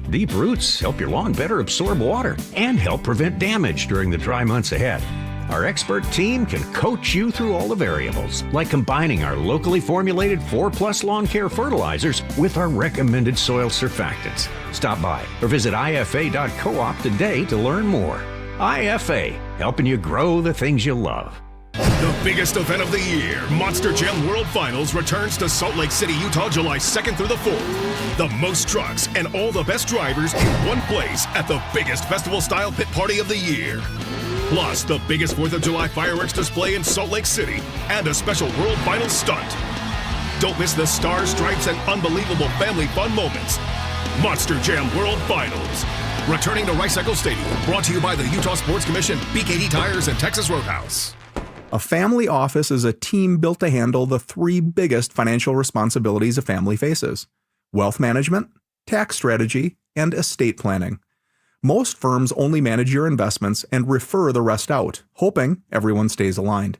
Deep roots help your lawn better absorb water and help prevent damage during the dry months ahead. Our expert team can coach you through all the variables, like combining our locally formulated 4+ lawn care fertilizers with our recommended soil surfactants. Stop by or visit ifa.coop today to learn more. IFA, helping you grow the things you love.
The biggest event of the year, Monster Jam World Finals, returns to Salt Lake City, Utah, July 2nd through the 4th. The most trucks and all the best drivers in one place at the biggest festival-style pit party of the year. Plus, the biggest 4th of July fireworks display in Salt Lake City and a special World Finals stunt. Don't miss the stars, stripes, and unbelievable family fun moments. Monster Jam World Finals. Returning to Rice-Eccles Stadium. Brought to you by the Utah Sports Commission, BKD Tires, and Texas Roadhouse.
A family office is a team built to handle the 3 biggest financial responsibilities a family faces: wealth management, tax strategy, and estate planning. Most firms only manage your investments and refer the rest out, hoping everyone stays aligned.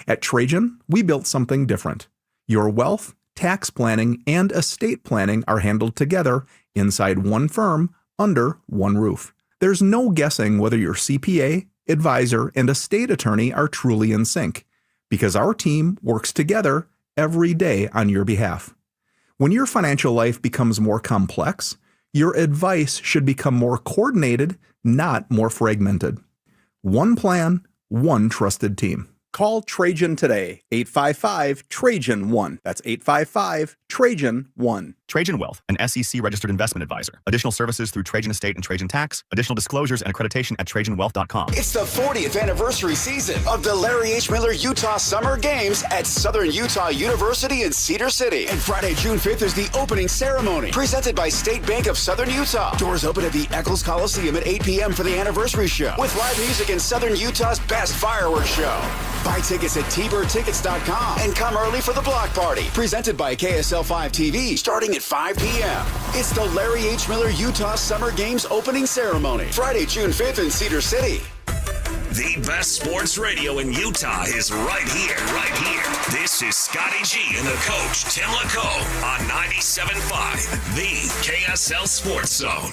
At Trajan, we built something different. Your wealth, tax planning, and estate planning are handled together inside one firm under one roof. There's no guessing whether your CPA, advisor, and estate attorney are truly in sync, because our team works together every day on your behalf. When your financial life becomes more complex, your advice should become more coordinated, not more fragmented. One plan, one trusted team. Call Trajan today, 855-TRAJAN-1. That's 855-TRAJAN-1.
Trajan Wealth, an SEC-registered investment advisor. Additional services through Trajan Estate and Trajan Tax. Additional disclosures and accreditation at TrajanWealth.com.
It's the 40th anniversary season of the Larry H. Miller Utah Summer Games at Southern Utah University in Cedar City. And Friday, June 5th is the opening ceremony, presented by State Bank of Southern Utah. Doors open at the Eccles Coliseum at 8 p.m. for the anniversary show, with live music and Southern Utah's best fireworks show. Buy tickets at tbirdtickets.com and come early for the block party, presented by KSL 5 TV, starting at 5 p.m. It's the Larry H. Miller Utah Summer Games opening ceremony, Friday, June 5th in Cedar City.
The best sports radio in Utah is right here, right here. This is Scotty G and the coach, Tim LaCoe, on 97.5, the KSL Sports Zone.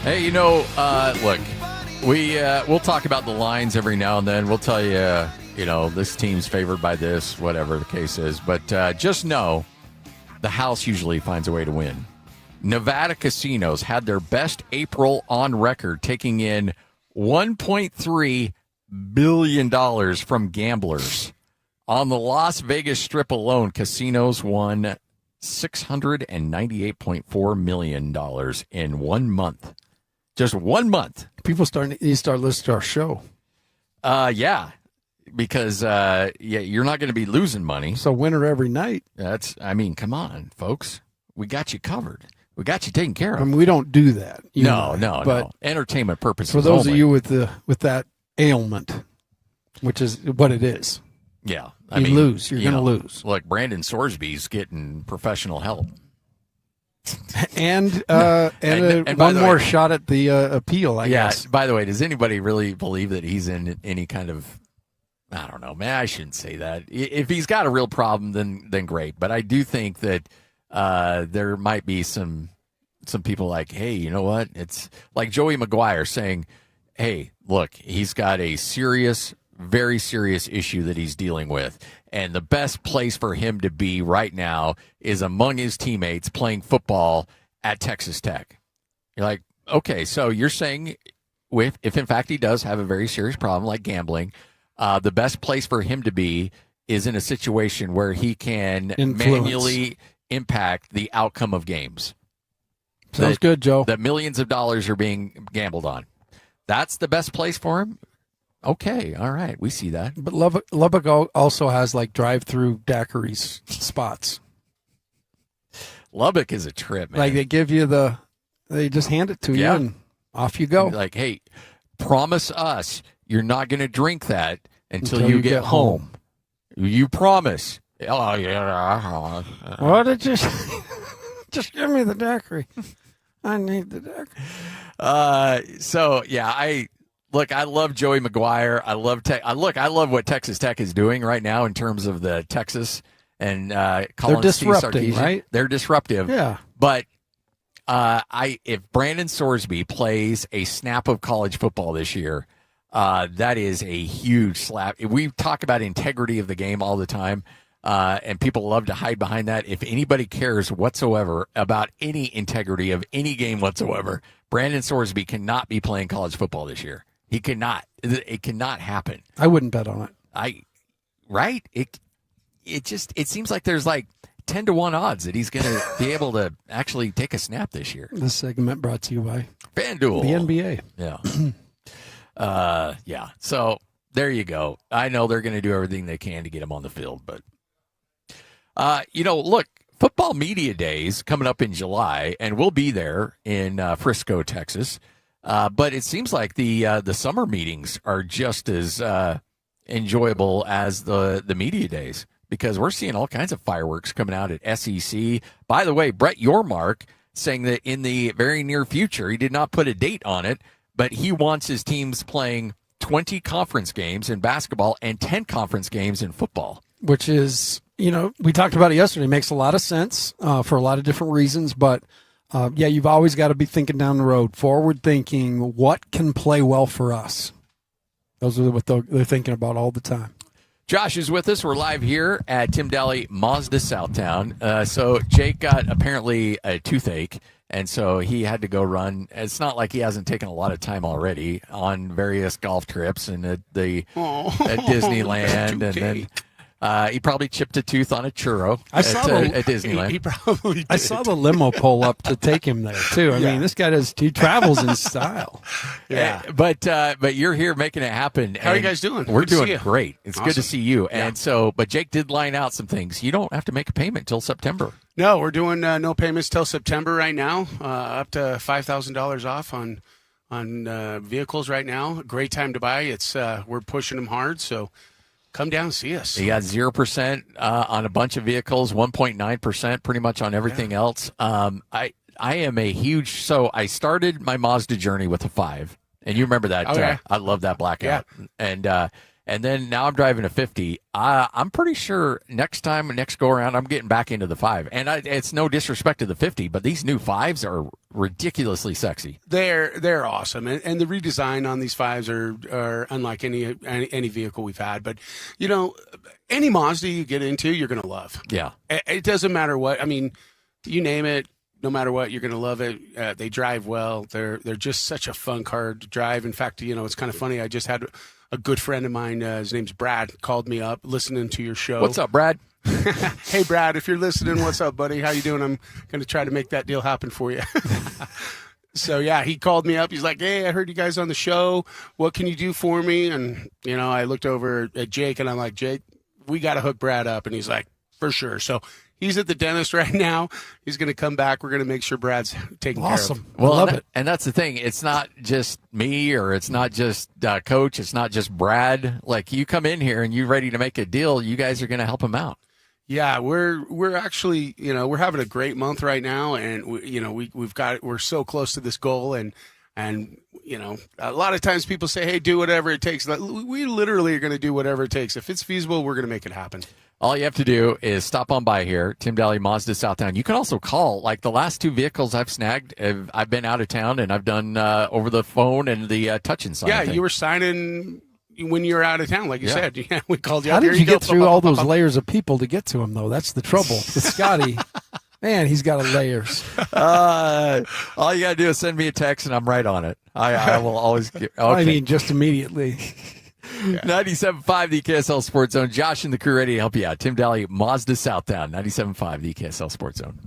Hey, look, we'll talk about the lines every now and then. We'll tell you, this team's favored by this, whatever the case is. But just know the house usually finds a way to win. Nevada casinos had their best April on record, taking in $1.3 billion from gamblers. On the Las Vegas Strip alone, casinos won $698.4 million in 1 month. Just 1 month.
People start listening to our show.
Yeah, because you're not going to be losing money.
So winner every night.
Come on, folks. We got you covered. We got you taken care of.
I mean, we don't do that.
No. Entertainment purposes
for those
only.
of you with that ailment, which is what it is.
Yeah,
you lose. You're going to lose.
Look, Brandon Sorsby's getting professional help.
And one more shot at the appeal, I guess.
By the way, does anybody really believe that he's in any kind of, I don't know, man, I shouldn't say that. If he's got a real problem, then great. But I do think that there might be some people like, hey, you know what? It's like Joey McGuire saying, hey, look, he's got a very serious issue that he's dealing with. And the best place for him to be right now is among his teammates playing football at Texas Tech. You're like, okay, so you're saying if in fact he does have a very serious problem like gambling, the best place for him to be is in a situation where he can manually impact the outcome of games.
Sounds good, Joe.
That millions of dollars are being gambled on. That's the best place for him? Okay, all right, we see that.
But Lubbock also has like drive-through daiquiris spots.
Lubbock is a trip, man.
Like they give you the They just hand it to you and off you go.
Like, hey, promise us you're not going to drink that until you get home. You promise. Oh, yeah.
What did you say? Just give me the daiquiri. I need the daiquiri.
I love Joey McGuire. I love what Texas Tech is doing right now in terms of the Texas and
they're disrupting, right?
They're disruptive.
Yeah.
But if Brandon Sorsby plays a snap of college football this year, that is a huge slap. We talk about integrity of the game all the time, and people love to hide behind that. If anybody cares whatsoever about any integrity of any game whatsoever, Brandon Sorsby cannot be playing college football this year. He cannot. It cannot happen.
I wouldn't bet on it.
Right? It seems like there's like 10-1 odds that he's going to be able to actually take a snap this year.
This segment brought to you by
FanDuel,
the NBA.
Yeah. Yeah. So there you go. I know they're going to do everything they can to get him on the field, but look, football media days coming up in July, and we'll be there in Frisco, Texas. But it seems like the summer meetings are just as enjoyable as the media days, because we're seeing all kinds of fireworks coming out at SEC. By the way, Brett Yormark saying that in the very near future, he did not put a date on it, but he wants his teams playing 20 conference games in basketball and 10 conference games in football.
Which is, we talked about it yesterday. It makes a lot of sense for a lot of different reasons, but you've always got to be thinking down the road, forward thinking, what can play well for us? Those are what they're thinking about all the time.
Josh is with us. We're live here at Tim Daly Mazda Southtown. So Jake got apparently a toothache, and so he had to go run. It's not like he hasn't taken a lot of time already on various golf trips and at Disneyland, and then he probably chipped a tooth on a churro at Disneyland.
He probably did.
I saw the limo pull up to take him there too. I mean, this guy he travels in style.
Yeah, but you're here making it happen.
How are you guys doing?
We're
Good to see
doing
you.
great. It's
Awesome.
good to see you.
Yeah.
And but Jake did line out some things. You don't have to make a payment till September.
No, we're doing no payments till September right now. Up to $5,000 off on vehicles right now. Great time to buy. It's we're pushing them hard. So come down and see us.
You got 0% on a bunch of vehicles, 1.9% pretty much on everything else. I am a huge. So I started my Mazda journey with a 5, and you remember that? I love that blackout. Yeah. And then now I'm driving a 50. I'm pretty sure next go around, I'm getting back into the 5. And it's no disrespect to the 50, but these new 5s are ridiculously sexy.
They're awesome, and the redesign on these 5s are unlike any vehicle we've had. But any Mazda you get into, you're going to love.
Yeah,
it doesn't matter what. I mean, you name it. No matter what, you're going to love it. They drive well. They're just such a fun car to drive. In fact, it's kind of funny. I just had a good friend of mine, his name's Brad, called me up listening to your show.
What's up, Brad?
Hey, Brad, if you're listening, what's up, buddy? How you doing? I'm going to try to make that deal happen for you. So, yeah, he called me up. He's like, hey, I heard you guys on the show. What can you do for me? And, I looked over at Jake, and I'm like, Jake, we got to hook Brad up. And he's like, for sure. So he's at the dentist right now. He's going to come back. We're going to make sure Brad's taken care of.
Awesome.
Well,
I love it.
And that's the thing. It's not just me, or it's not just Coach. It's not just Brad. Like, you come in here and you're ready to make a deal, you guys are going to help him out.
Yeah, we're actually, we're having a great month right now, and we're so close to this goal, and a lot of times people say, hey, do whatever it takes. We literally are going to do whatever it takes. If it's feasible, we're going to make it happen.
All you have to do is stop on by here, Tim Daly Mazda Southtown. You can also call. Like, the last 2 vehicles I've snagged, I've been out of town, and I've done over the phone and the touch and sign.
Yeah, you were signing when you were out of town, like you said. Yeah, we called you.
How
up
did
here.
you get through all those layers of people to get to him, though? That's the trouble. With Scotty, man, he's got layers.
All you got to do is send me a text, and I'm right on it. I will always get. Okay.
I mean, just immediately.
97.5, the KSL Sports Zone. Josh and the crew ready to help you out. Tim Daly, Mazda Southtown, 97.5, the KSL Sports Zone.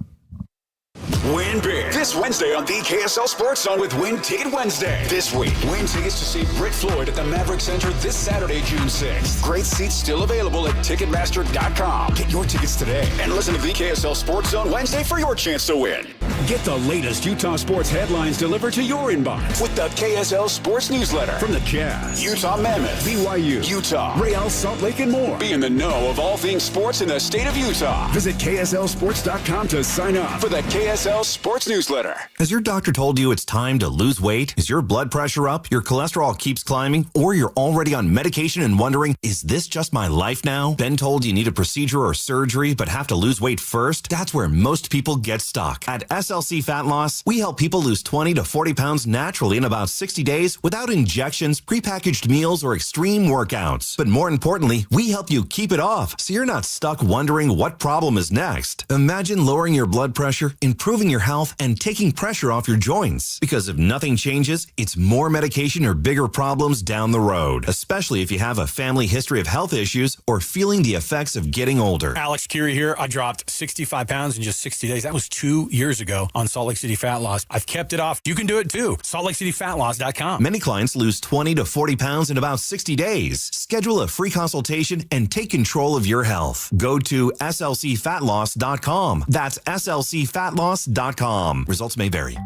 Win big this Wednesday on the KSL Sports Zone with Win Ticket Wednesday. This week, win tickets to see Britt Floyd at the Maverick Center this Saturday, June 6th. Great seats still available at Ticketmaster.com. Get your tickets today and listen to the KSL Sports Zone Wednesday for your chance to win. Get the latest Utah sports headlines delivered to your inbox with the KSL Sports Newsletter from the Jazz, Utah Mammoth, BYU, Utah, Real Salt Lake, and more. Be in the know of all things sports in the state of Utah. Visit KSLSports.com to sign up for the KSL Sports Newsletter.
Has your doctor told you it's time to lose weight? Is your blood pressure up, your cholesterol keeps climbing, or you're already on medication and wondering, is this just my life now? Been told you need a procedure or surgery but have to lose weight first? That's where most people get stuck. At SLC Fat Loss, we help people lose 20 to 40 pounds naturally in about 60 days without injections, prepackaged meals, or extreme workouts. But more importantly, we help you keep it off so you're not stuck wondering what problem is next. Imagine lowering your blood pressure, improving your health, and taking pressure off your joints. Because if nothing changes, it's more medication or bigger problems down the road, especially if you have a family history of health issues or feeling the effects of getting older.
Alex Curie here. I dropped 65 pounds in just 60 days. That was 2 years ago on Salt Lake City Fat Loss. I've kept it off. You can do it too. SaltLakeCityFatLoss.com.
Many clients lose 20 to 40 pounds in about 60 days. Schedule a free consultation and take control of your health. Go to SLCFatLoss.com. That's SLCFatLoss.com. Results may vary.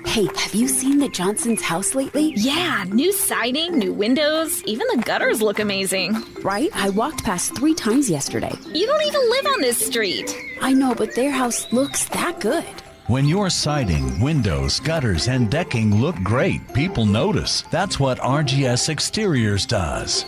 Hey, have you seen the Johnson's house lately?
Yeah, new siding, new windows, even the gutters look amazing.
Right? I walked past 3 times yesterday.
You don't even live on this street.
I know, but their house looks that good.
When your siding, windows, gutters, and decking look great, people notice. That's what RGS Exteriors does.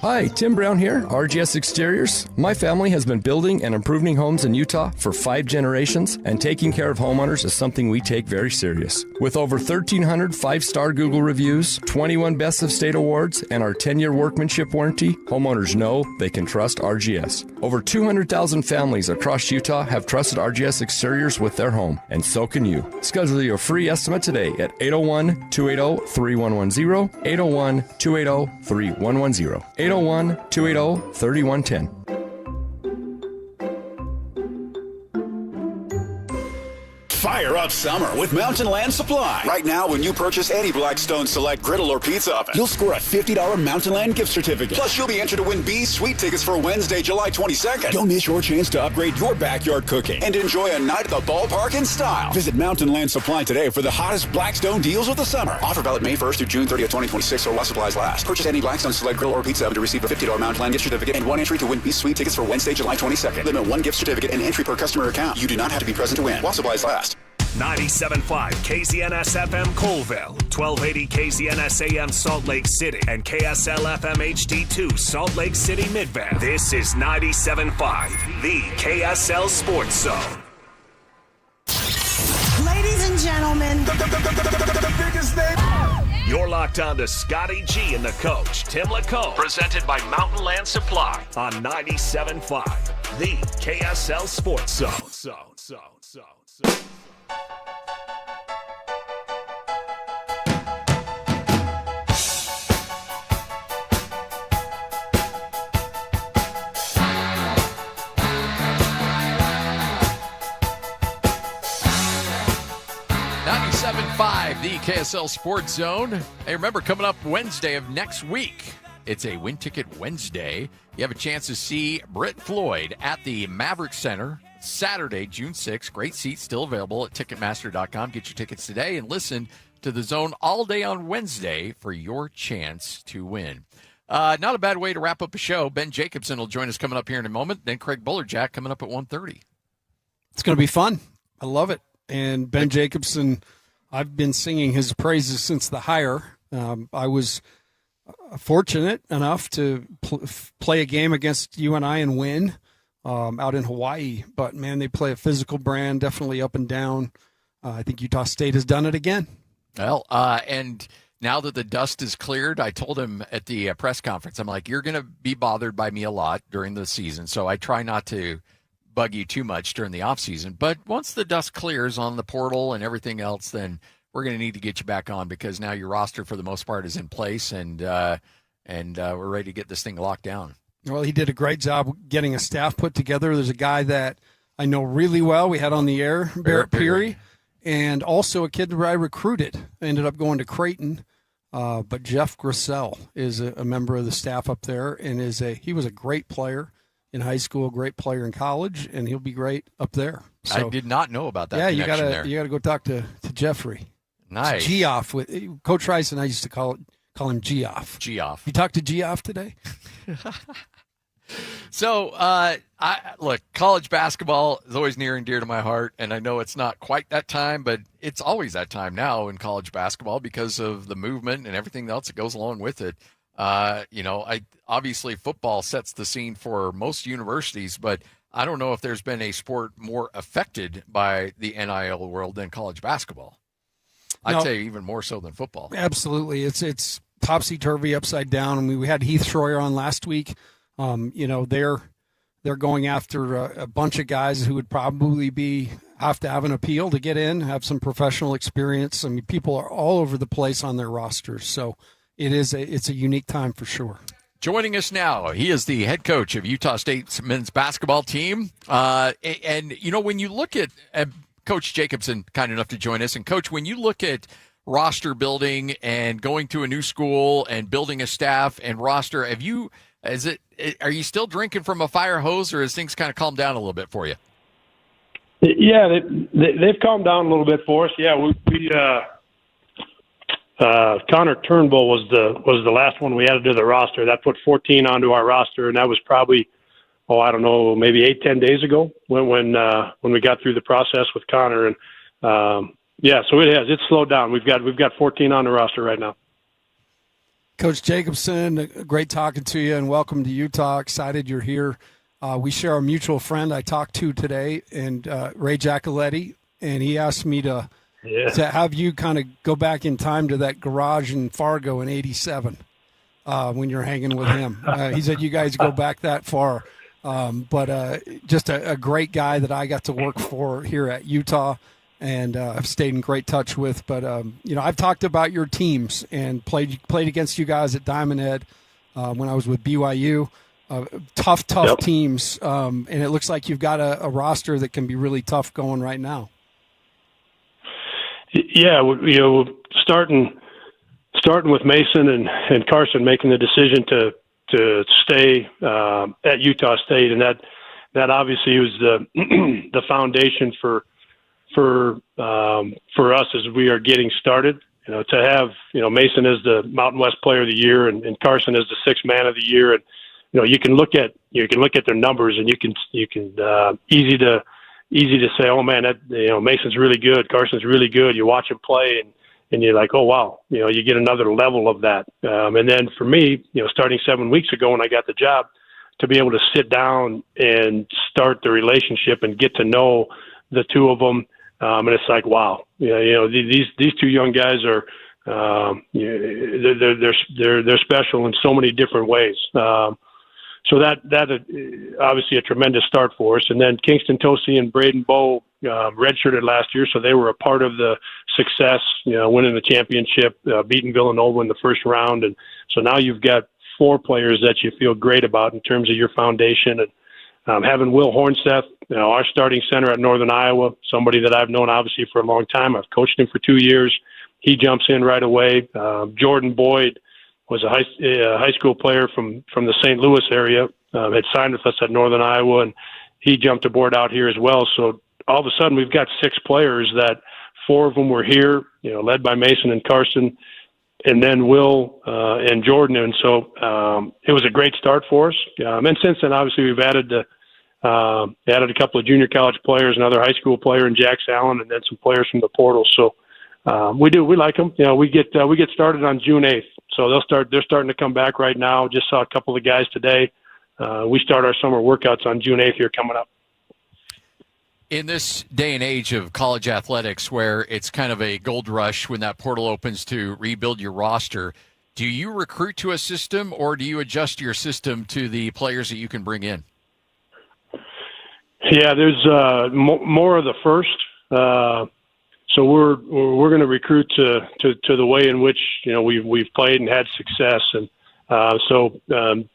Hi, Tim Brown here, RGS Exteriors. My family has been building and improving homes in Utah for 5 generations, and taking care of homeowners is something we take very serious. With over 1,300 5-star Google reviews, 21 Best of State awards, and our 10-year workmanship warranty, homeowners know they can trust RGS. Over 200,000 families across Utah have trusted RGS Exteriors with their home, and so can you. Schedule your free estimate today at 801-280-3110, 801-280-3110. 801-280-3110.
Fire up summer with Mountain Land Supply. Right now, when you purchase any Blackstone Select griddle or pizza oven, you'll score a $50 Mountain Land gift certificate. Plus, you'll be entered to win B's Sweet tickets for Wednesday, July 22nd. Don't miss your chance to upgrade your backyard cooking and enjoy a night at the ballpark in style. Visit Mountain Land Supply today for the hottest Blackstone deals of the summer. Offer valid May 1st through June 30th, 2026, or while supplies last. Purchase any Blackstone Select griddle or pizza oven to receive a $50 Mountain Land gift certificate and 1 entry to win B's Sweet tickets for Wednesday, July 22nd. Limit 1 gift certificate and entry per customer account. You do not have to be present to win while supplies last.
97.5 KZNS FM Colville, 1280 KZNS AM Salt Lake City, and KSL FM HD2 Salt Lake City Midvale. This is 97.5, the KSL Sports Zone.
Ladies and gentlemen, the biggest name.
You're locked on to Scotty G and the coach, Tim Lacombe, presented by Mountain Land Supply on 97.5, the KSL Sports Zone.
97.5, the KSL Sports Zone. Hey, remember, coming up Wednesday of next week, it's a Win Ticket Wednesday. You have a chance to see Britt Floyd at the Maverick Center Saturday, June 6th. Great seats still available at Ticketmaster.com. Get your tickets today and listen to The Zone all day on Wednesday for your chance to win. Not a bad way to wrap up a show. Ben Jacobson will join us coming up here in a moment. Then Craig Bullerjack coming up at 1:30.
It's going to be fun. I love it. And Ben Jacobson, I've been singing his praises since the hire. I was fortunate enough to play a game against UNI and win out in Hawaii. But, man, they play a physical brand, definitely up and down. I think Utah State has done it again.
Well, and now that the dust is cleared, I told him at the press conference, I'm like, you're going to be bothered by me a lot during the season, so I try not to bug you too much during the offseason. But once the dust clears on the portal and everything else, then we're going to need to get you back on, because now your roster for the most part is in place, and we're ready to get this thing locked down.
Well, he did a great job getting a staff put together. There's a guy that I know really well. We had on the air, Barrett Peary, and also a kid that I recruited. I ended up going to Creighton, but Jeff Grissel is a member of the staff up there, and he was a great player in high school, great player in college, and he'll be great up there. So,
I did not know about that.
Yeah,
connection
you gotta go talk to Jeffrey.
Nice.
Geoff with Coach Rice and I used to call him Geoff.
Geoff.
You talked to Geoff today?
So, look, college basketball is always near and dear to my heart, and I know it's not quite that time, but it's always that time now in college basketball because of the movement and everything else that goes along with it. Obviously football sets the scene for most universities, but I don't know if there's been a sport more affected by the NIL world than college basketball. I'd say even more so than football.
Absolutely. It's topsy-turvy, upside down. I mean, we had Heath Schroyer on last week. They're going after a bunch of guys who would probably have to have an appeal to get in, have some professional experience. I mean, people are all over the place on their rosters. So it's a unique time for sure.
Joining us now, he is the head coach of Utah State's men's basketball team. And when you look at Coach Jacobson, kind enough to join us, and Coach, when you look at roster building and going to a new school and building a staff and roster, are you still drinking from a fire hose, or has things kind of calmed down a little bit for you?
Yeah, they've calmed down a little bit for us. Yeah, we Connor Turnbull was the last one we added to the roster. That put 14 onto our roster, and that was probably, maybe 8-10 days ago when we got through the process with Connor. And so it's slowed down. We've got 14 on the roster right now.
Coach Jacobson, great talking to you, and welcome to Utah. Excited you're here. We share a mutual friend I talked to today, and Ray Giacoletti, and he asked me to have you kind of go back in time to that garage in Fargo in '87 when you're hanging with him. He said you guys go back that far, but just a great guy that I got to work for here at Utah, and I've stayed in great touch with. But I've talked about your teams and played against you guys at Diamond Head when I was with BYU. Tough teams, and it looks like you've got a roster that can be really tough going right now.
Yeah, starting with Mason and Carson making the decision to stay at Utah State, and that obviously was the foundation for us as we are getting started. To have Mason as the Mountain West Player of the Year and Carson as the Sixth Man of the Year, and you can look at their numbers, and you can easy to say, oh man, Mason's really good, Carson's really good. You watch him play, and you're like, oh wow, you get another level of that. And then for me, starting 7 weeks ago when I got the job, to be able to sit down and start the relationship and get to know the two of them, and it's like, wow, these two young guys are, they're special in so many different ways. So that obviously a tremendous start for us. And then Kingston Tosi and Braden Bowe redshirted last year, so they were a part of the success, winning the championship, beating Villanova in the first round. And so now you've got 4 players that you feel great about in terms of your foundation. And having Will Hornseth, our starting center at Northern Iowa, somebody that I've known obviously for a long time. I've coached him for 2 years. He jumps in right away. Jordan Boyd was a high school player from the St. Louis area, had signed with us at Northern Iowa, and he jumped aboard out here as well. So all of a sudden we've got 6 players that 4 of them were here, led by Mason and Carson, and then Will and Jordan. And so it was a great start for us. And since then, obviously, we've added a couple of junior college players, another high school player in Jax Allen, and then some players from the portal. So we like them. We get started on June 8th. So they're starting to come back right now. Just saw a couple of guys today. We start our summer workouts on June 8th here coming up.
In this day and age of college athletics where it's kind of a gold rush when that portal opens to rebuild your roster, do you recruit to a system or do you adjust your system to the players that you can bring in?
Yeah, there's more of the first. So we're going to recruit to the way in which we've played and had success, and so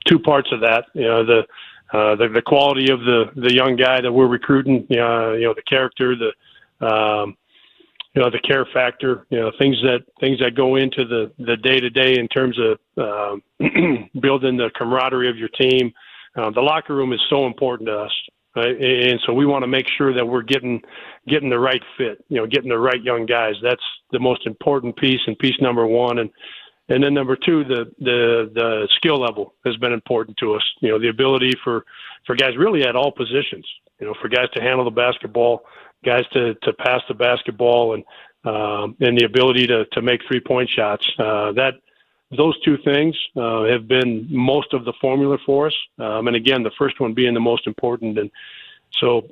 2 parts of that. the quality of the young guy that we're recruiting, the character, the care factor, things that go into the day-to-day in terms of building the camaraderie of your team. The locker room is so important to us, right? And so we want to make sure that we're getting the right fit, getting the right young guys. That's the most important piece, and piece number one. And then number two, the skill level has been important to us. The ability for guys really at all positions, for guys to handle the basketball, guys to pass the basketball, and the ability to make 3-point shots. Those two things have been most of the formula for us. And again, the first one being the most important. And so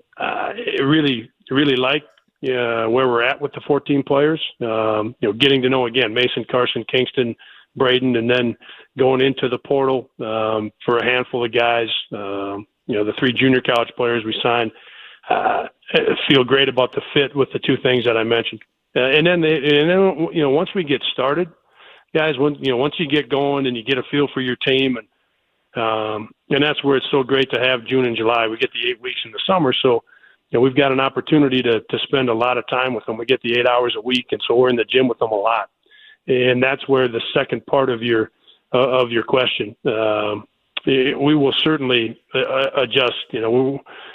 really like where we're at with the 14 players, getting to know, again, Mason, Carson, Kingston, Braden, and then going into the portal for a handful of guys, the 3 junior college players we signed. Feel great about the fit with the two things that I mentioned. And then once we get started, guys, once you get going and you get a feel for your team, and that's where it's so great to have June and July. We get the 8 weeks in the summer, so we've got an opportunity to spend a lot of time with them. We get the 8 hours a week, and so we're in the gym with them a lot. And that's where the second part of your question. We will certainly adjust,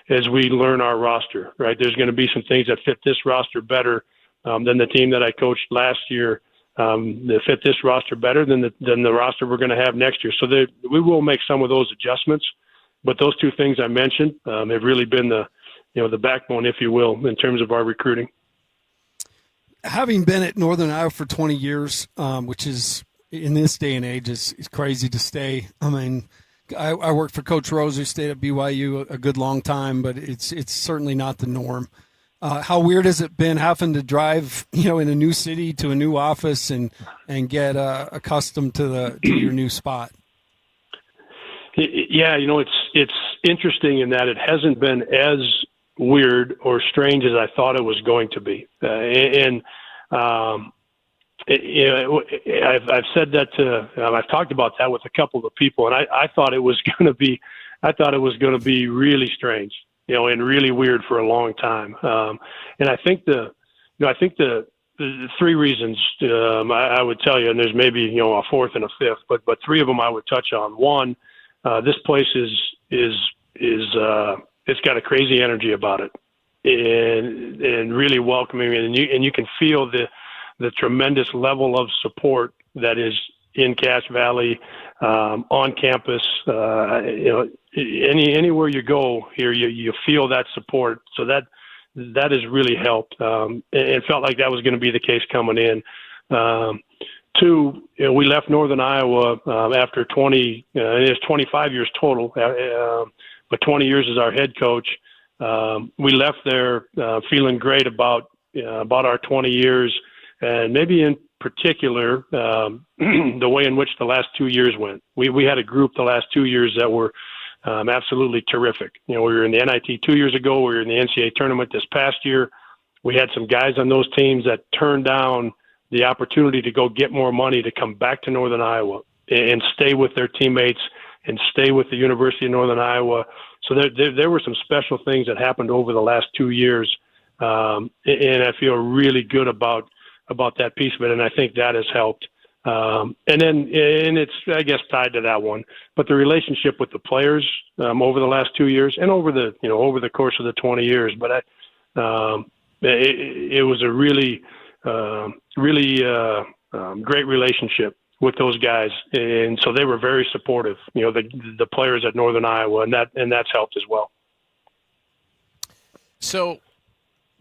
as we learn our roster, right? There's going to be some things that fit this roster better than the team that I coached last year, that fit this roster better than the roster we're going to have next year. So we will make some of those adjustments, but those two things I mentioned have really been the backbone, if you will, in terms of our recruiting.
Having been at Northern Iowa for 20 years, which is in this day and age is crazy to stay. I mean, I worked for Coach Rose, who stayed at BYU a good long time, but it's certainly not the norm. How weird has it been having to drive, in a new city to a new office and get accustomed to your new spot?
Yeah, it's interesting in that it hasn't been as weird or strange as I thought it was going to be. I've said that I've talked about that with a couple of people, and I thought it was going to be really strange, and really weird for a long time. And I think the three reasons I would tell you, and there's maybe a fourth and a fifth, but three of them I would touch on. One, this place is it's got a crazy energy about it, and really welcoming, and you can feel the tremendous level of support that is in Cache Valley, on campus. Anywhere you go here, you feel that support. So that has really helped. It felt like that was going to be the case coming in. Two, we left Northern Iowa after 20. It's 25 years total, but 20 years as our head coach. We left there feeling great about our 20 years, and maybe in particular the way in which the last 2 years went. We had a group the last 2 years that were absolutely terrific. We were in the NIT 2 years ago. We were in the NCAA tournament this past year. We had some guys on those teams that turned down the opportunity to go get more money to come back to Northern Iowa and stay with their teammates and stay with the University of Northern Iowa. So there were some special things that happened over the last 2 years, and I feel really good about that piece of it, and I think that has helped. And it's, I guess, tied to that one. But the relationship with the players over the last 2 years and over the course of the 20 years. But it was a really great relationship with those guys, and so they were very supportive. The players at Northern Iowa, and that's helped as well.
So,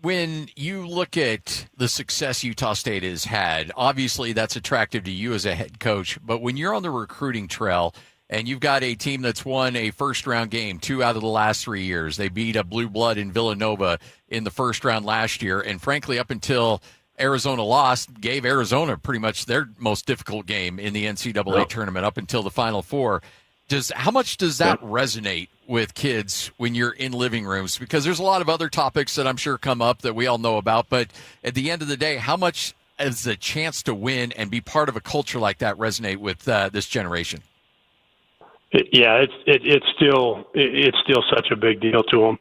when you look at the success Utah State has had, obviously that's attractive to you as a head coach. But when you're on the recruiting trail and you've got a team that's won a first-round game 2 out of the last 3 years, they beat a blue blood in Villanova in the first round last year, and frankly, up until Arizona lost, gave Arizona pretty much their most difficult game in the NCAA tournament up until the Final Four. How much does that resonate with kids when you're in living rooms? Because there's a lot of other topics that I'm sure come up that we all know about, but at the end of the day, how much does the chance to win and be part of a culture like that resonate with this generation?
It's still such a big deal to them.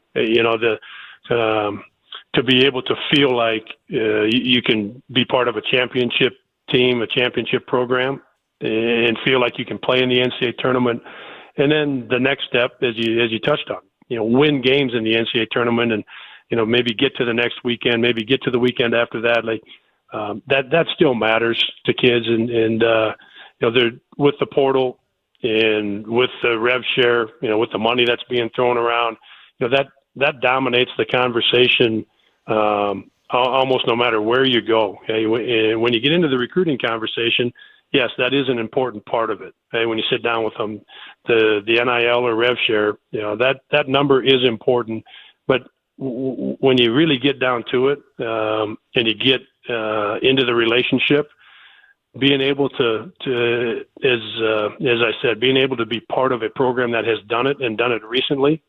To be able to feel like you can be part of a championship team, a championship program, and feel like you can play in the NCAA tournament. And then the next step, as you touched on, win games in the NCAA tournament, and maybe get to the next weekend, maybe get to the weekend after that. Like that still matters to kids, and they're with the portal and with the rev share, with the money that's being thrown around, that dominates the conversation almost no matter where you go. Okay? When you get into the recruiting conversation, yes, that is an important part of it. Okay? When you sit down with them, the NIL or rev share, that number is important. But when you really get down to it, and you get into the relationship, being able to as I said, being able to be part of a program that has done it and done it recently,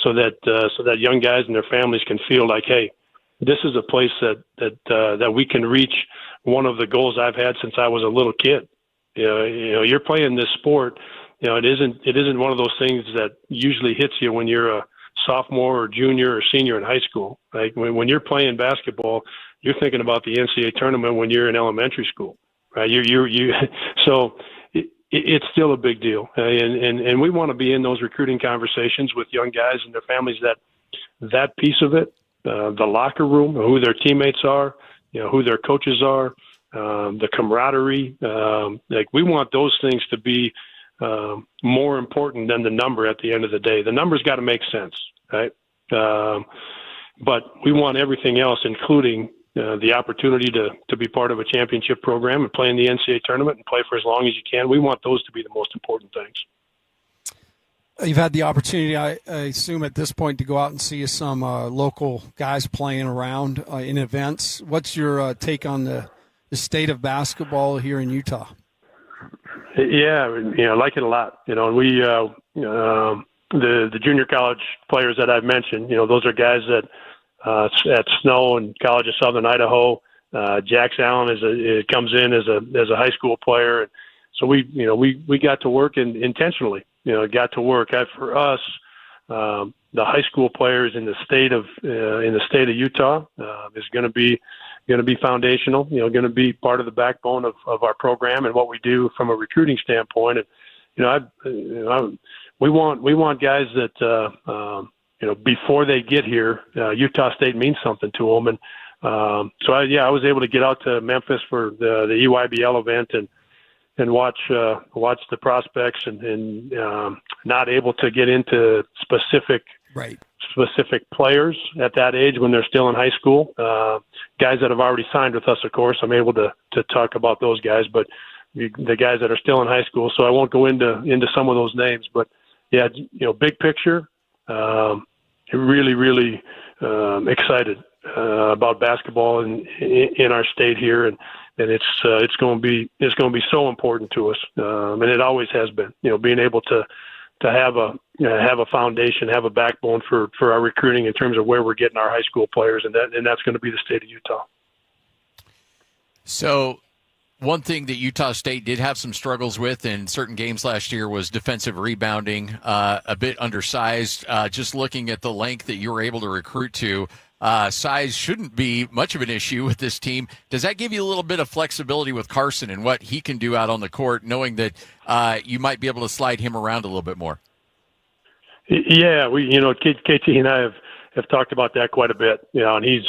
so that young guys and their families can feel like, hey, this is a place that we can reach one of the goals I've had since I was a little kid. You're playing this sport. It isn't one of those things that usually hits you when you're a sophomore or junior or senior in high school. Like when you're playing basketball, you're thinking about the NCAA tournament when you're in elementary school, right? So it's still a big deal, and we want to be in those recruiting conversations with young guys and their families. That piece of it, the locker room, who their teammates are, who their coaches are, the camaraderie. Like we want those things to be more important than the number at the end of the day. The number's got to make sense, right? But we want everything else, including the opportunity to be part of a championship program and play in the NCAA tournament and play for as long as you can. We want those to be the most important things.
You've had the opportunity, I assume, at this point to go out and see some local guys playing around in events. What's your take on the state of basketball here in Utah?
Yeah, I like it a lot. And we, the junior college players that I've mentioned, those are guys that at Snow and College of Southern Idaho. Jax Allen comes in as a high school player, and so we got to work intentionally. Got to work. For us, the high school players in the state of Utah is going to be foundational. Going to be part of the backbone of our program and what we do from a recruiting standpoint. And we want guys that before they get here, Utah State means something to them. And so I was able to get out to Memphis for the EYBL event and watch the prospects and not able to get into specific players at that age when they're still in high school. Guys that have already signed with us, of course, I'm able to talk about those guys, but the guys that are still in high school, so I won't go into some of those names. But yeah, big picture, really, really excited about basketball in our state here, and it's going to be so important to us, and it always has been. Being able to have a foundation, have a backbone for our recruiting in terms of where we're getting our high school players, and that's going to be the state of Utah.
So, one thing that Utah State did have some struggles with in certain games last year was defensive rebounding, a bit undersized. Just looking at the length that you were able to recruit to, size shouldn't be much of an issue with this team. Does that give you a little bit of flexibility with Carson and what he can do out on the court, knowing that you might be able to slide him around a little bit more?
Yeah, KT and I have talked about that quite a bit. And he's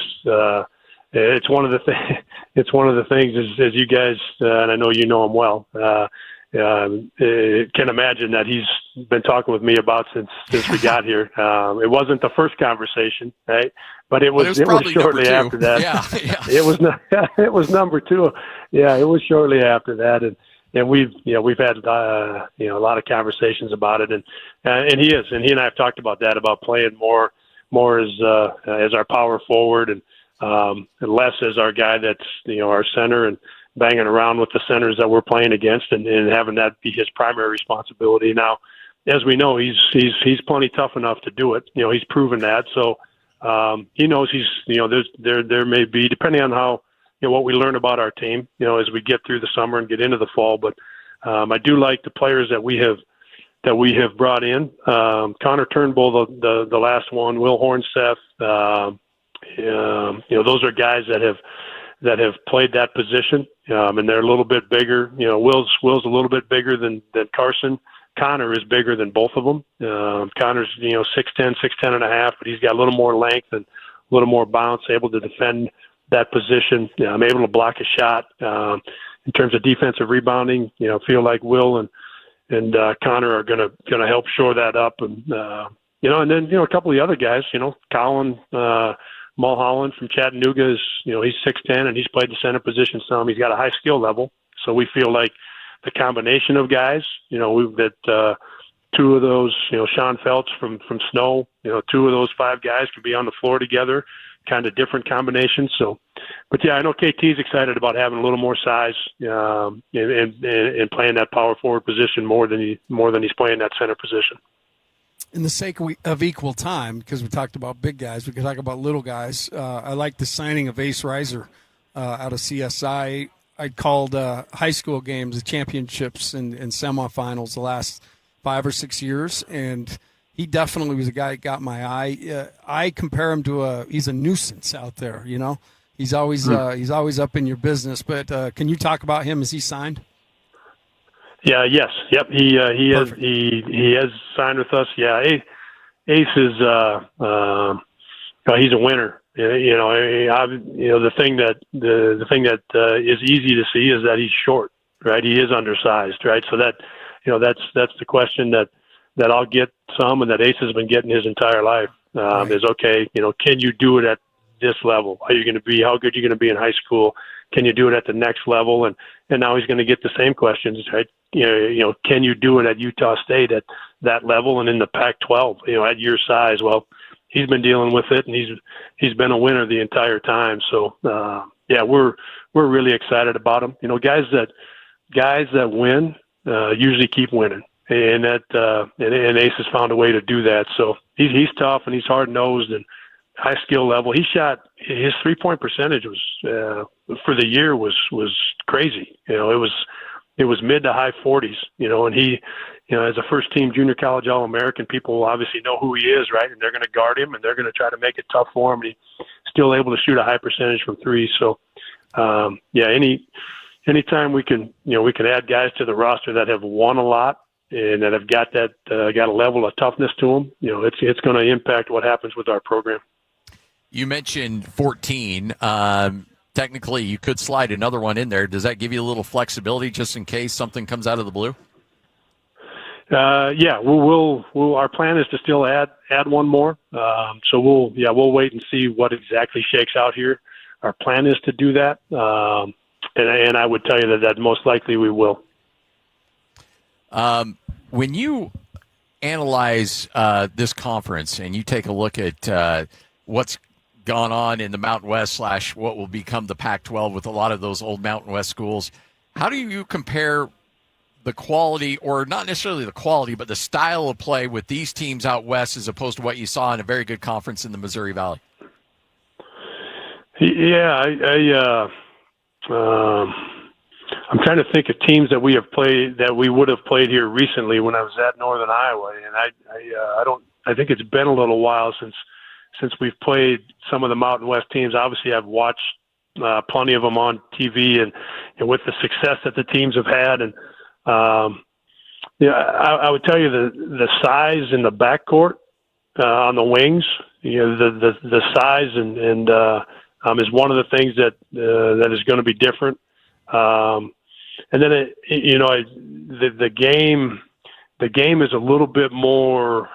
it's one of the things as you guys, and I know you know him well, can imagine that he's been talking with me about since we got here. It wasn't the first conversation, right? But it was shortly after that. Yeah. It was number two. Yeah, it was shortly after that, and we've had a lot of conversations about it, and he and I have talked about that, about playing more as our power forward and less as our guy that's our center and banging around with the centers that we're playing against and having that be his primary responsibility. Now, as we know, he's plenty tough enough to do it. He's proven that. So he knows there may be, depending on how what we learn about our team, as we get through the summer and get into the fall. But I do like the players that we have that we have brought in. Connor Turnbull, the last one, Will Hornseth. Those are guys that have played that position, and they're a little bit bigger. Will's a little bit bigger than Carson. Connor is bigger than both of them. Connor's 6'10", 6'10 and a half, but he's got a little more length and a little more bounce, able to defend that position. I'm able to block a shot. In terms of defensive rebounding, feel like Will and Connor are going to help shore that up, and and then a couple of the other guys, Colin Mulholland from Chattanooga is he's 6'10" and he's played the center position some. He's got a high skill level, so we feel like the combination of guys, that two of those, Sean Feltz from Snow, two of those 5 guys could be on the floor together, kind of different combinations. So, but yeah, I know KT's excited about having a little more size and playing that power forward position more than he's playing that center position.
In the sake of equal time, because we talked about big guys, we could talk about little guys. I like the signing of Ace Reiser out of CSI. I called high school games, the championships and semifinals the last 5 or 6 years, and he definitely was a guy that got my eye. I compare him to he's a nuisance out there. He's always up in your business. But can you talk about him? Is he signed?
Yeah. Yes. Yep. He has signed with us. Yeah. Ace is he's a winner. The thing that is easy to see is that he's short, right? He is undersized, right? So that that's the question that I'll get some, and that Ace has been getting his entire life. Is okay. Can you do it at this level? How good are you going to be in high school? Can you do it at the next level? And now he's going to get the same questions, right? Can you do it at Utah State at that level and in the Pac-12? At your size. Well, he's been dealing with it, and he's been a winner the entire time. So we're really excited about him. Guys that win usually keep winning, and and Ace has found a way to do that. So he's tough and he's hard nosed and high skill level. He shot his 3-point percentage was for the year was crazy. It was mid to high 40s. And he. As a first-team junior college All-American, people obviously know who he is, right? And they're going to guard him, and they're going to try to make it tough for him. And he's still able to shoot a high percentage from 3. So, anytime we can add guys to the roster that have won a lot and that have got a level of toughness to them, it's going to impact what happens with our program.
You mentioned 14. Technically, you could slide another one in there. Does that give you a little flexibility just in case something comes out of the blue?
We'll our plan is to still add one more. So we'll wait and see what exactly shakes out here. Our plan is to do that. And I would tell you that most likely we will.
When you analyze this conference and you take a look at what's gone on in the Mountain West / what will become the Pac-12 with a lot of those old Mountain West schools, how do you compare the quality, or not necessarily the quality, but the style of play with these teams out west as opposed to what you saw in a very good conference in the Missouri Valley?
Yeah, I'm trying to think of teams that we would have played here recently when I was at Northern Iowa, and I think it's been a little while since we've played some of the Mountain West teams. Obviously, I've watched plenty of them on TV, and with the success that the teams have had, and I would tell you the size in the backcourt on the wings, the size and is one of the things that is going to be different. And then the game is a little bit more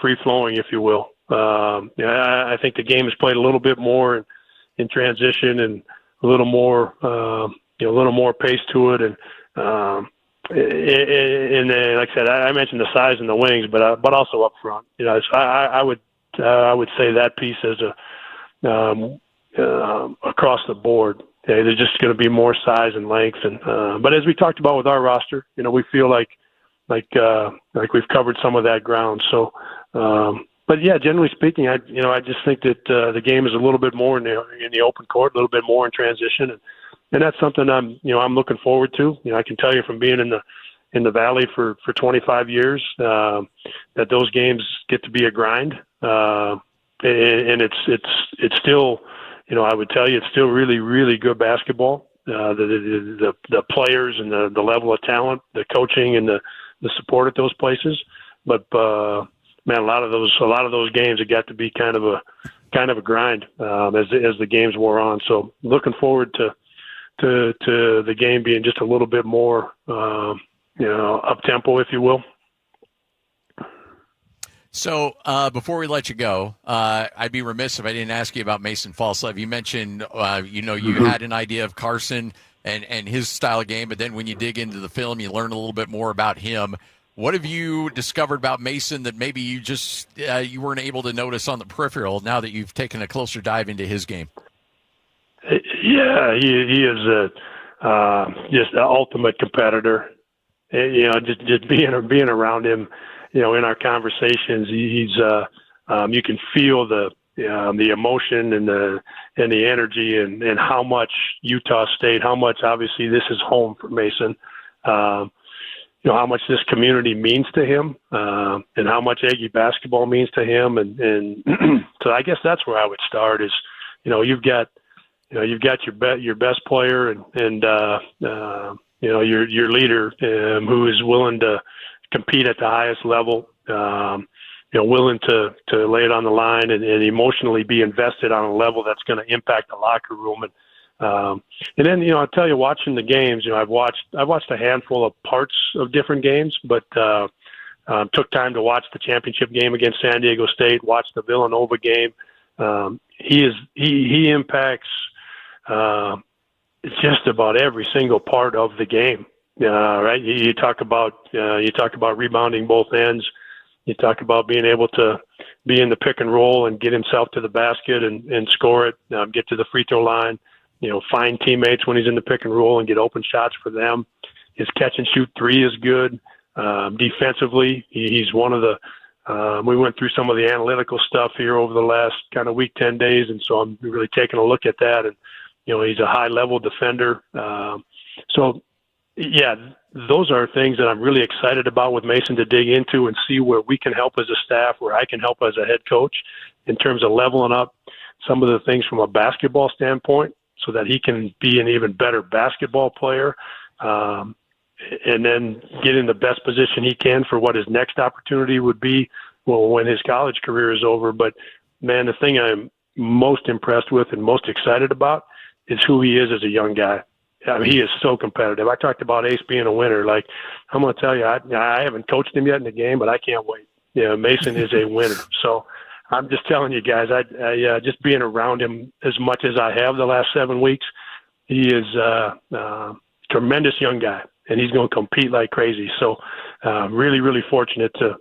free flowing, if you will. I think the game is played a little bit more in transition and a little more pace to it, and like I said, I mentioned the size and the wings, but also up front. I would say that piece is across the board. There's just going to be more size and length, and but as we talked about with our roster, we feel like we've covered some of that ground. So, but yeah, generally speaking, I just think that the game is a little bit more in the open court, a little bit more in transition, and that's something I'm looking forward to. I can tell you from being in in the Valley for 25 years, that those games get to be a grind. And it's still, I would tell you, it's still really, really good basketball. The players and the level of talent, the coaching and the support at those places. But man, a lot of those games, it got to be kind of a grind as the games wore on. So looking forward to the game being just a little bit more up tempo, if you will.
So before we let you go, I'd be remiss if I didn't ask you about Mason Falslev. You mentioned, you had an idea of Carson and his style of game, but then when you dig into the film, you learn a little bit more about him. What have you discovered about Mason that maybe you just you weren't able to notice on the peripheral now that you've taken a closer dive into his game?
Yeah, he is just an ultimate competitor. Just being around him, in our conversations, he's you can feel the emotion and the energy and how much Utah State, how much obviously this is home for Mason. How much this community means to him, and how much Aggie basketball means to him, and so I guess that's where I would start. Is you've got your best player and your leader who is willing to compete at the highest level, willing to lay it on the line and emotionally be invested on a level that's going to impact the locker room. And then, I'll tell you, watching the games, I've watched a handful of parts of different games, but took time to watch the championship game against San Diego State, watch the Villanova game. He impacts just about every single part of the game. Right? You talk about rebounding both ends. You talk about being able to be in the pick and roll and get himself to the basket and score it, get to the free throw line. Find teammates when he's in the pick and roll and get open shots for them. His catch and shoot three is good. Defensively, he's one of the. We went through some of the analytical stuff here over the last kind of week, 10 days, and so I'm really taking a look at that. And he's a high level defender. So yeah, those are things that I'm really excited about with Mason to dig into and see where we can help as a staff, where I can help as a head coach in terms of leveling up some of the things from a basketball standpoint, so that he can be an even better basketball player, and then get in the best position he can for what his next opportunity would be, when his college career is over. But, man, the thing I'm most impressed with and most excited about is who he is as a young guy. I mean, he is so competitive. I talked about Ace being a winner. Like, I'm going to tell you, I haven't coached him yet in the game, but I can't wait. Mason is a winner. So I'm just telling you guys, I just being around him as much as I have the last 7 weeks, he is a tremendous young guy, and he's going to compete like crazy. So really, really fortunate to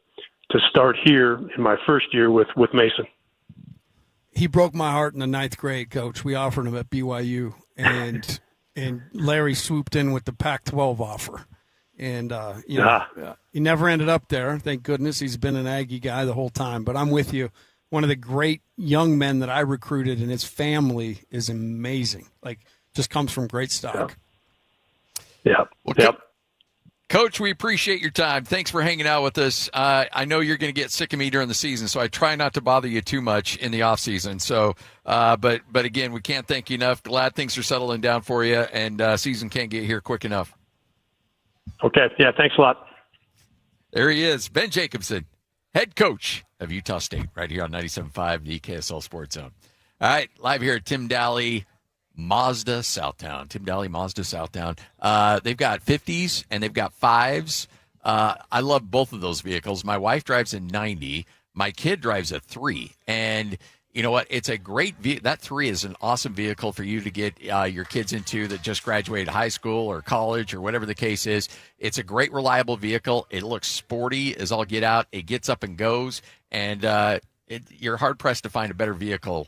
start here in my first year with Mason.
He broke my heart in the 9th grade, Coach. We offered him at BYU, and Larry swooped in with the Pac-12 offer. And, he never ended up there. Thank goodness. He's been an Aggie guy the whole time. But I'm with you. One of the great young men that I recruited, and his family is amazing. Like, just comes from great stock.
Yeah.
Well, Coach, we appreciate your time. Thanks for hanging out with us. I know you're going to get sick of me during the season, so I try not to bother you too much in the off season. So, but again, we can't thank you enough. Glad things are settling down for you, and season can't get here quick enough.
Okay. Yeah. Thanks a lot.
There he is, Ben Jacobson, head coach of Utah State, right here on 97.5, the KSL Sports Zone. All right, live here at Tim Daly Mazda Southtown. Tim Daly Mazda Southtown. They've got 50s and they've got 5s. I love both of those vehicles. My wife drives a 90. My kid drives a 3. And you know what? It's a great that 3 is an awesome vehicle for you to get your kids into that just graduated high school or college or whatever the case is. It's a great, reliable vehicle. It looks sporty as all get out. It gets up and goes. And you're hard-pressed to find a better vehicle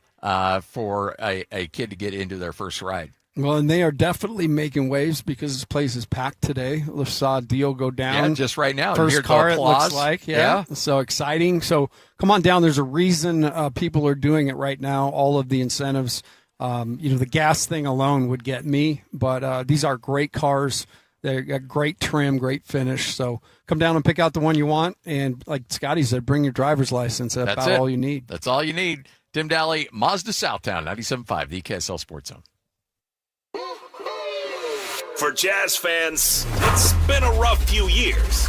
for a kid to get into their first ride.
Well, and they are definitely making waves because this place is packed today. We saw a deal go down.
Yeah, just right now.
First car, it looks like. Yeah. So exciting. So come on down. There's a reason people are doing it right now. All of the incentives. The gas thing alone would get me. But these are great cars. They got great trim, great finish. So come down and pick out the one you want. And like Scotty said, bring your driver's license. That's about all you need.
That's all you need. Tim Daly, Mazda Southtown, 97.5, the KSL Sports Zone.
For Jazz fans, it's been a rough few years.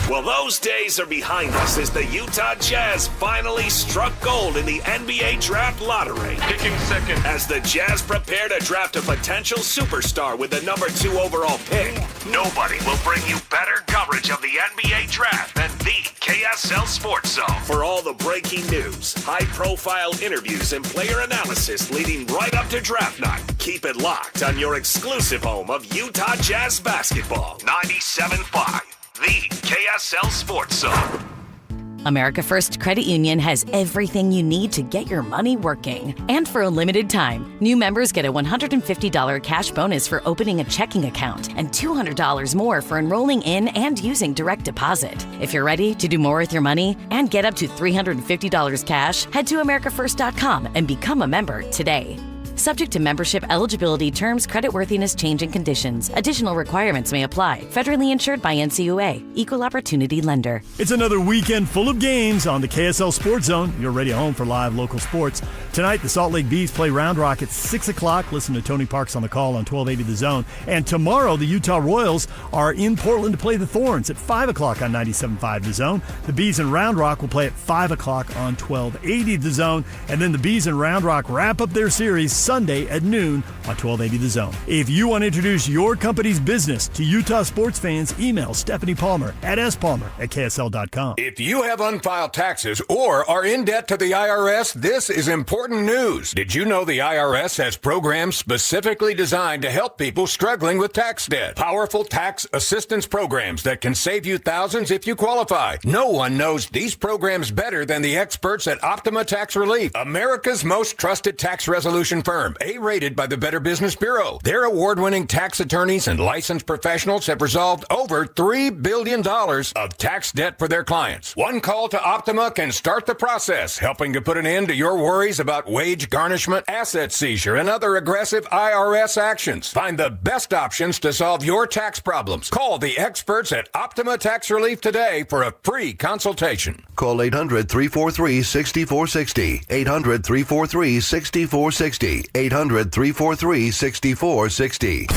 Well, those days are behind us as the Utah Jazz finally struck gold in the NBA Draft Lottery. Picking second. As the Jazz prepare to draft a potential superstar with the number 2 overall pick, nobody will bring you better coverage of the NBA Draft than the KSL Sports Zone. For all the breaking news, high-profile interviews, and player analysis leading right up to draft night, keep it locked on your exclusive home of Utah Jazz basketball, 97.5. The KSL Sports Zone.
America First Credit Union has everything you need to get your money working. And for a limited time, new members get a $150 cash bonus for opening a checking account and $200 more for enrolling in and using direct deposit. If you're ready to do more with your money and get up to $350 cash, head to americafirst.com and become a member today. Subject to membership eligibility, terms, creditworthiness, change, and conditions. Additional requirements may apply. Federally insured by NCUA. Equal Opportunity Lender.
It's another weekend full of games on the KSL Sports Zone, your radio home for live local sports. Tonight, the Salt Lake Bees play Round Rock at 6 o'clock. Listen to Tony Parks on the call on 1280 The Zone. And tomorrow, the Utah Royals are in Portland to play the Thorns at 5 o'clock on 97.5 The Zone. The Bees in Round Rock will play at 5 o'clock on 1280 The Zone. And then the Bees in Round Rock wrap up their series Sunday at noon on 1280 The Zone. If you want to introduce your company's business to Utah sports fans, email Stephanie Palmer at spalmer@ksl.com.
If you have unfiled taxes or are in debt to the IRS, this is important news. Did you know the IRS has programs specifically designed to help people struggling with tax debt? Powerful tax assistance programs that can save you thousands if you qualify. No one knows these programs better than the experts at Optima Tax Relief, America's most trusted tax resolution firm, A-rated by the Better Business Bureau. Their award-winning tax attorneys and licensed professionals have resolved over $3 billion of tax debt for their clients. One call to Optima can start the process, helping to put an end to your worries about wage garnishment, asset seizure, and other aggressive IRS actions. Find the best options to solve your tax problems. Call the experts at Optima Tax Relief today for a free consultation.
Call 800-343-6460. 800-343-6460. 800-343-6460.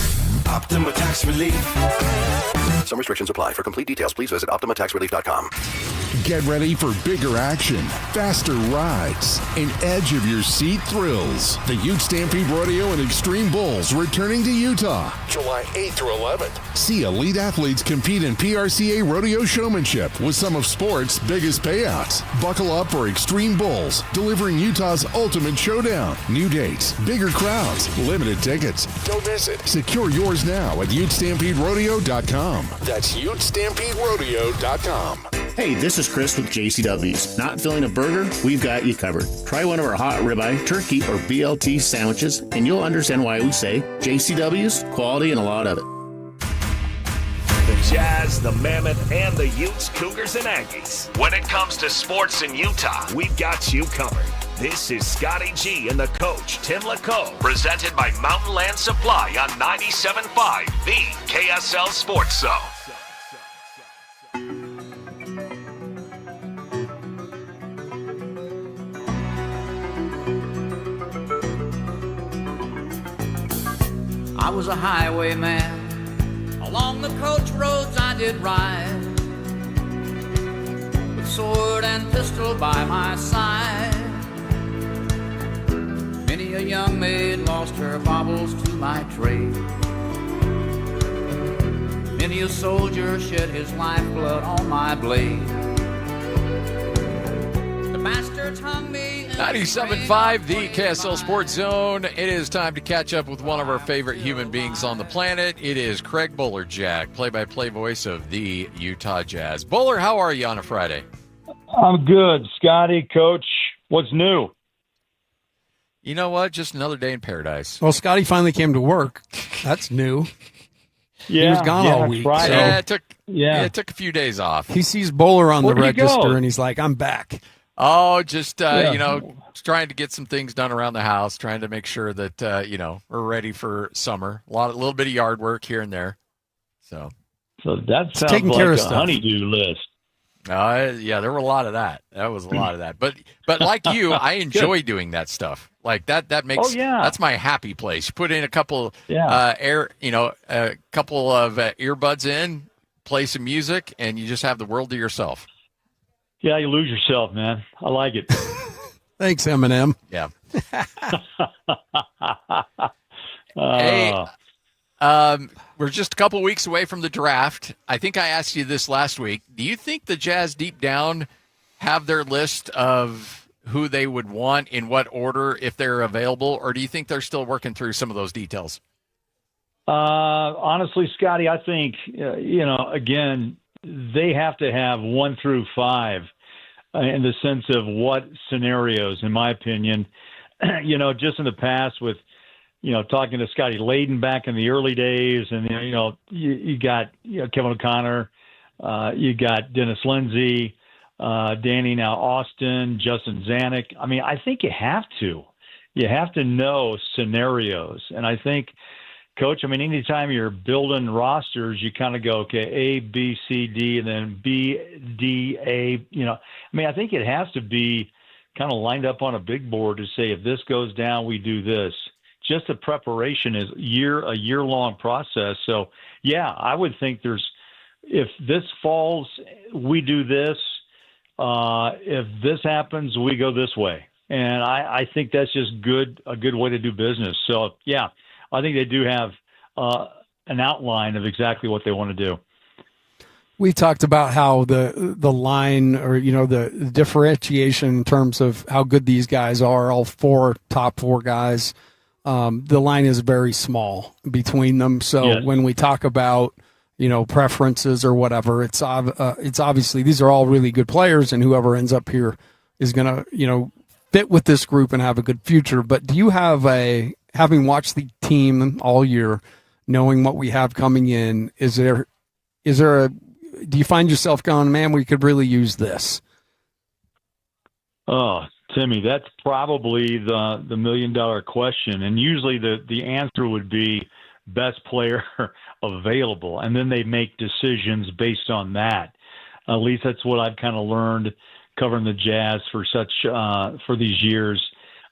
Optima Tax Relief.
Some restrictions apply. For complete details, please visit OptimaTaxRelief.com.
Get ready for bigger action, faster rides, and edge of your seat thrills. The Ute Stampede Rodeo and Extreme Bulls returning to Utah, July 8th through 11th. See elite athletes compete in PRCA rodeo showmanship with some of sports' biggest payouts. Buckle up for Extreme Bulls, delivering Utah's ultimate showdown. New dates, bigger crowds, limited tickets. Don't miss it. Secure yours now at UtestampedeRodeo.com. That's UtestampedeRodeo.com.
Hey, this is Chris with JCW's. Not feeling a burger? We've got you covered. Try one of our hot ribeye, turkey, or BLT sandwiches, and you'll understand why we say JCW's, quality and a lot of it.
The Jazz, the Mammoth, and the Utes, Cougars, and Aggies. When it comes to sports in Utah, we've got you covered. This is Scotty G and the coach, Tim LaCoe, presented by Mountain Land Supply on 97.5, the KSL Sports Zone.
I was a highwayman. Along the coach roads I did ride, with sword and pistol by my side. Many a young maid lost her baubles to my trade. Many a soldier shed his lifeblood on my blade. The bastards hung me.
97.5, the KSL Sports Zone. It is time to catch up with one of our favorite human beings on the planet. It is Craig Bolerjack, play-by-play voice of the Utah Jazz. Bowler, how are you on a Friday?
I'm good, Scotty. Coach, what's new?
You know what? Just another day in paradise.
Well, Scotty finally came to work. That's new.
Yeah,
he was gone all week.
Friday.
So it took a few days off.
He sees Bowler on
Where
the
did he
register,
go?
and he's like, I'm back.
Oh, just, trying to get some things done around the house, trying to make sure that, we're ready for summer. A little bit of yard work here and there. So
that sounds
taking
like
care
a
of stuff.
honeydew list.
Yeah, there were a lot of that. That was a lot of that. But like you, I enjoy doing that stuff. Like that makes that's my happy place. You put in a couple a couple of earbuds in, play some music, and you just have the world to yourself.
Yeah, you lose yourself, man. I like it.
Thanks, Eminem.
Yeah. We're just a couple weeks away from the draft. I think I asked you this last week. Do you think the Jazz deep down have their list of who they would want in what order if they're available, or do you think they're still working through some of those details?
Honestly, Scotty, I think, again, they have to have 1 through 5 in the sense of what scenarios, in my opinion. Just in the past with, talking to Scotty Layden back in the early days, and you got Kevin O'Connor, you got Dennis Lindsey, Danny now Austin, Justin Zanuck. I mean, I think you have to know scenarios, and I think, Coach, I mean, anytime you're building rosters, you kind of go, okay, A, B, C, D, and then B, D, A. I think it has to be kind of lined up on a big board to say, if this goes down, we do this. Just the preparation is a year-long process. So, yeah, I would think if this falls, we do this. If this happens, we go this way. And I think that's just a good way to do business. So, yeah, I think they do have an outline of exactly what they want to do.
We talked about how the line, or the differentiation in terms of how good these guys are, all top four guys. The line is very small between them. So when we talk about preferences or whatever, it's obviously these are all really good players, and whoever ends up here is going to fit with this group and have a good future. But do you have having watched the team all year, knowing what we have coming in, do you find yourself going, man, we could really use this?
Oh, Timmy, that's probably the $1 million question. And usually the answer would be best player available. And then they make decisions based on that. At least that's what I've kind of learned covering the Jazz for these years.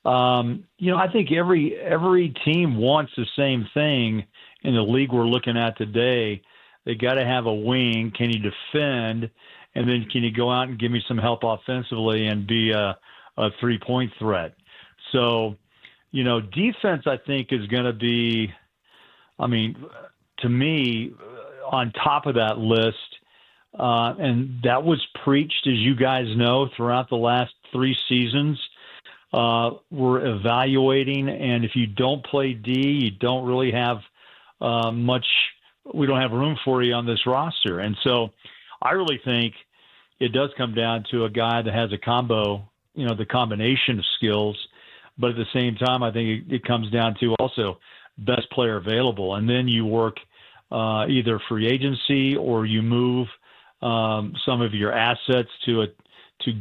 I think every team wants the same thing in the league we're looking at today. They got to have a wing. Can you defend? And then can you go out and give me some help offensively and be a 3-point threat? So, defense, I think, is going to be, to me, on top of that list. And that was preached, as you guys know, throughout the last 3 seasons. We're evaluating, and if you don't play D, you don't really have much. We don't have room for you on this roster. And so I really think it does come down to a guy that has a combo, the combination of skills. But at the same time, I think it comes down to also best player available. And then you work either free agency or you move some of your assets to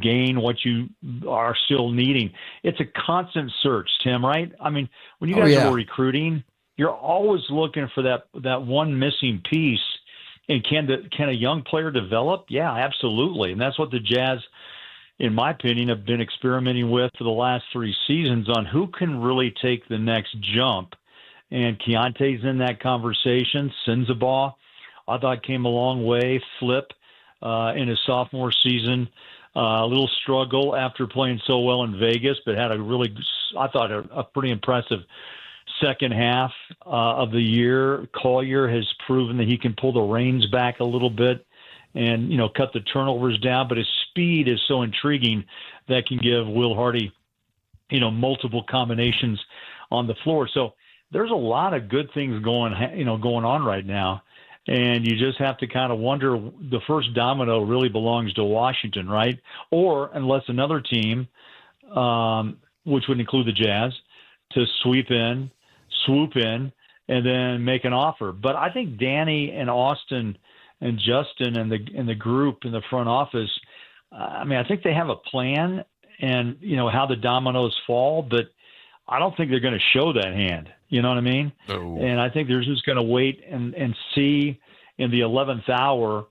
gain what you are still needing. It's a constant search, Tim, right? I mean, when you guys are recruiting, you're always looking for that one missing piece. And can a young player develop? Yeah, absolutely. And that's what the Jazz, in my opinion, have been experimenting with for the last 3 seasons on who can really take the next jump. And Keontae's in that conversation. Sensabaugh, I thought, came a long way. Flip in his sophomore season. A little struggle after playing so well in Vegas, but had a pretty impressive second half of the year. Collier has proven that he can pull the reins back a little bit and, cut the turnovers down, but his speed is so intriguing that can give Will Hardy, multiple combinations on the floor. So there's a lot of good things going on right now. And you just have to kind of wonder, the first domino really belongs to Washington, right? Or unless another team, which would include the Jazz, to swoop in, and then make an offer. But I think Danny and Austin and Justin and the group in the front office, I think they have a plan and, how the dominoes fall, but I don't think they're going to show that hand. You know what I mean?
No.
And I think they're just going to wait and see in the 11th hour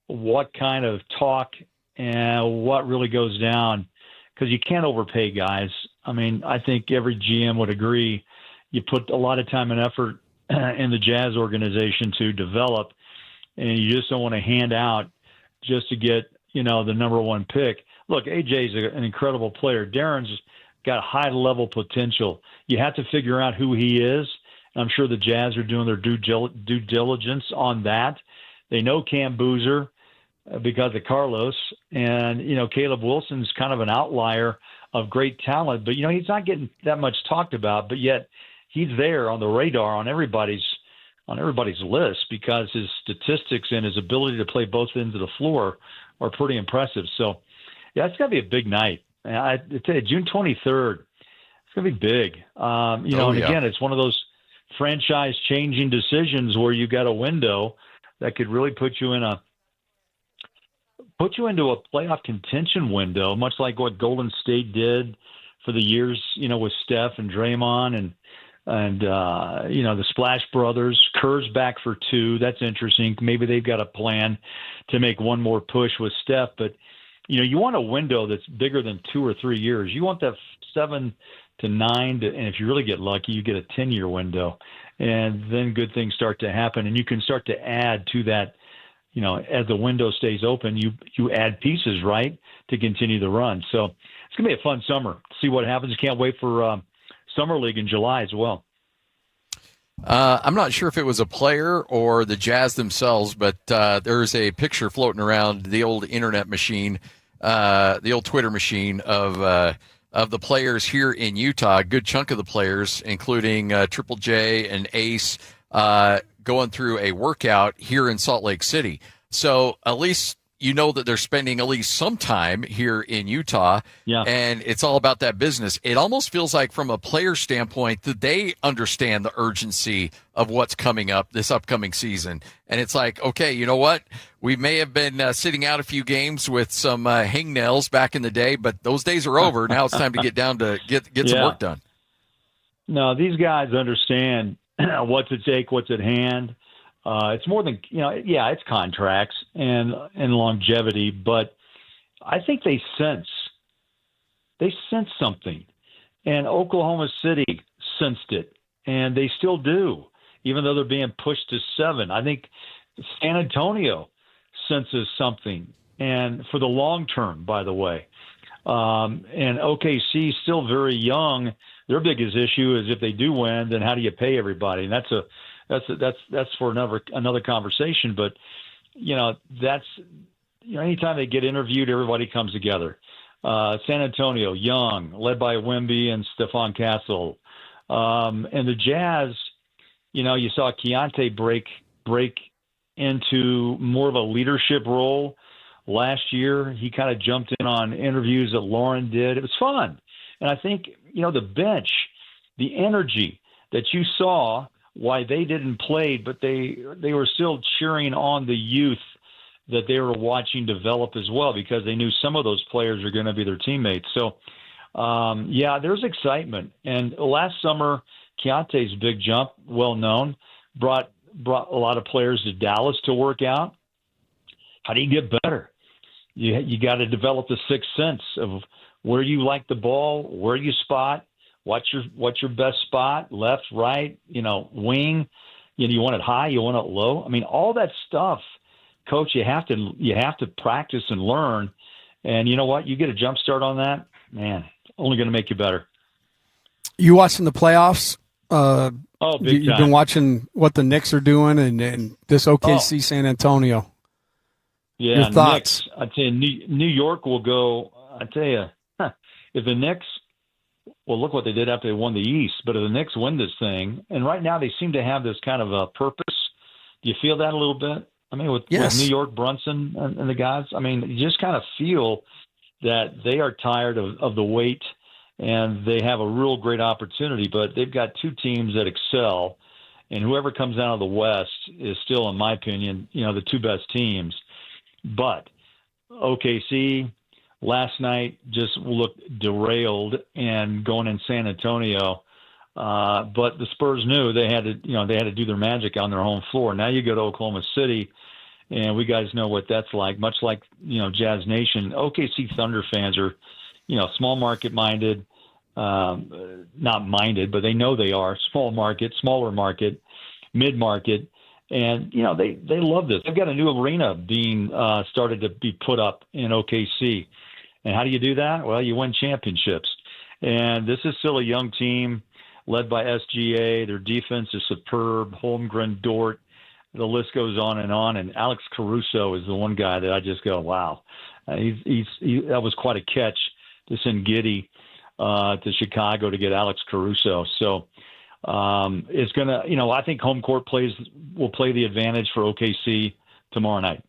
what kind of talk and what really goes down, because you can't overpay guys. I mean, I think every GM would agree you put a lot of time and effort in the Jazz organization to develop, and you just don't want to hand out just to get, the number one pick. Look, AJ's an incredible player. Darren's got high level potential. You have to figure out who he is. I'm sure the Jazz are doing their due diligence on that. They know Cam Boozer because of Carlos, and Caleb Wilson's kind of an outlier of great talent, but he's not getting that much talked about, but yet he's there on the radar on everybody's list because his statistics and his ability to play both ends of the floor are pretty impressive. So, yeah, it's got to be a big night. I tell you, June 23rd, it's going to be big. Again, it's one of those franchise-changing decisions where you got a window that could really put you into a playoff contention window, much like what Golden State did for the years, with Steph and Draymond and the Splash Brothers. Kerr's back for 2. That's interesting. Maybe they've got a plan to make one more push with Steph. But, you want a window that's bigger than 2 or 3 years. You want that 7 to 9, and if you really get lucky, you get a 10-year window. And then good things start to happen, and you can start to add to that. As the window stays open, you add pieces, right, to continue the run. So it's going to be a fun summer. See what happens. Can't wait for Summer League in July as well.
I'm not sure if it was a player or the Jazz themselves, but there's a picture floating around the old internet machine, the old Twitter machine of the players here in Utah. A good chunk of the players, including Triple J and Ace, going through a workout here in Salt Lake City. So at least that they're spending at least some time here in Utah, and it's all about that business. It almost feels like from a player standpoint that they understand the urgency of what's coming up this upcoming season. And it's like, okay, you know what? We may have been sitting out a few games with some hangnails back in the day, but those days are over. Now it's time to get down to get some work done.
No, these guys understand what's at stake, what's at hand. It's more than, it's contracts and longevity, but I think they sense something. And Oklahoma City sensed it, and they still do, even though they're being pushed to 7. I think San Antonio senses something, and for the long term, by the way. And OKC still very young. Their biggest issue is if they do win, then how do you pay everybody? And that's for another conversation. But anytime they get interviewed, everybody comes together. San Antonio, young, led by Wemby and Stephon Castle, and the Jazz. You saw Keontae break into more of a leadership role last year. He kind of jumped in on interviews that Lauren did. It was fun, and I think the bench, the energy that you saw. Why they didn't play, but they were still cheering on the youth that they were watching develop as well, because they knew some of those players are going to be their teammates. So, there's excitement. And last summer, Keontae's big jump, well known, brought a lot of players to Dallas to work out. How do you get better? You got to develop the sixth sense of where you like the ball, where you spot. What's your best spot? Left, right, wing. You want it high, you want it low. I mean, all that stuff, Coach. You have to practice and learn. And you know what? You get a jump start on that, man. Only going to make you better.
You watching the playoffs?
Big time.
You've been watching what the Knicks are doing and this OKC San Antonio.
Yeah,
your thoughts?
Knicks, I tell you, New York will go. I tell you, if the Knicks. Well, look what they did after they won the East. But if the Knicks win this thing, and right now they seem to have this kind of a purpose. Do you feel that a little bit? I mean, with New York, Brunson and the guys, I mean, you just kind of feel that they are tired of the wait, and they have a real great opportunity. But they've got two teams that excel, and whoever comes out of the West is still, in my opinion, the two best teams. But OKC last night just looked derailed, and going in San Antonio, But the Spurs knew they had to do their magic on their home floor. Now you go to Oklahoma City, and we guys know what that's like. Much like Jazz Nation, OKC Thunder fans are small market minded, not minded, but they know they are small market, smaller market, mid market, and they love this. They've got a new arena being started to be put up in OKC, and how do you do that? Well, you win championships, and this is still a young team led by SGA. Their defense is superb. Holmgren, Dort, the list goes on. And Alex Caruso is the one guy that I just go, wow, that was quite a catch to send Giddey to Chicago to get Alex Caruso. So it's gonna, I think home court will play the advantage for OKC tomorrow night.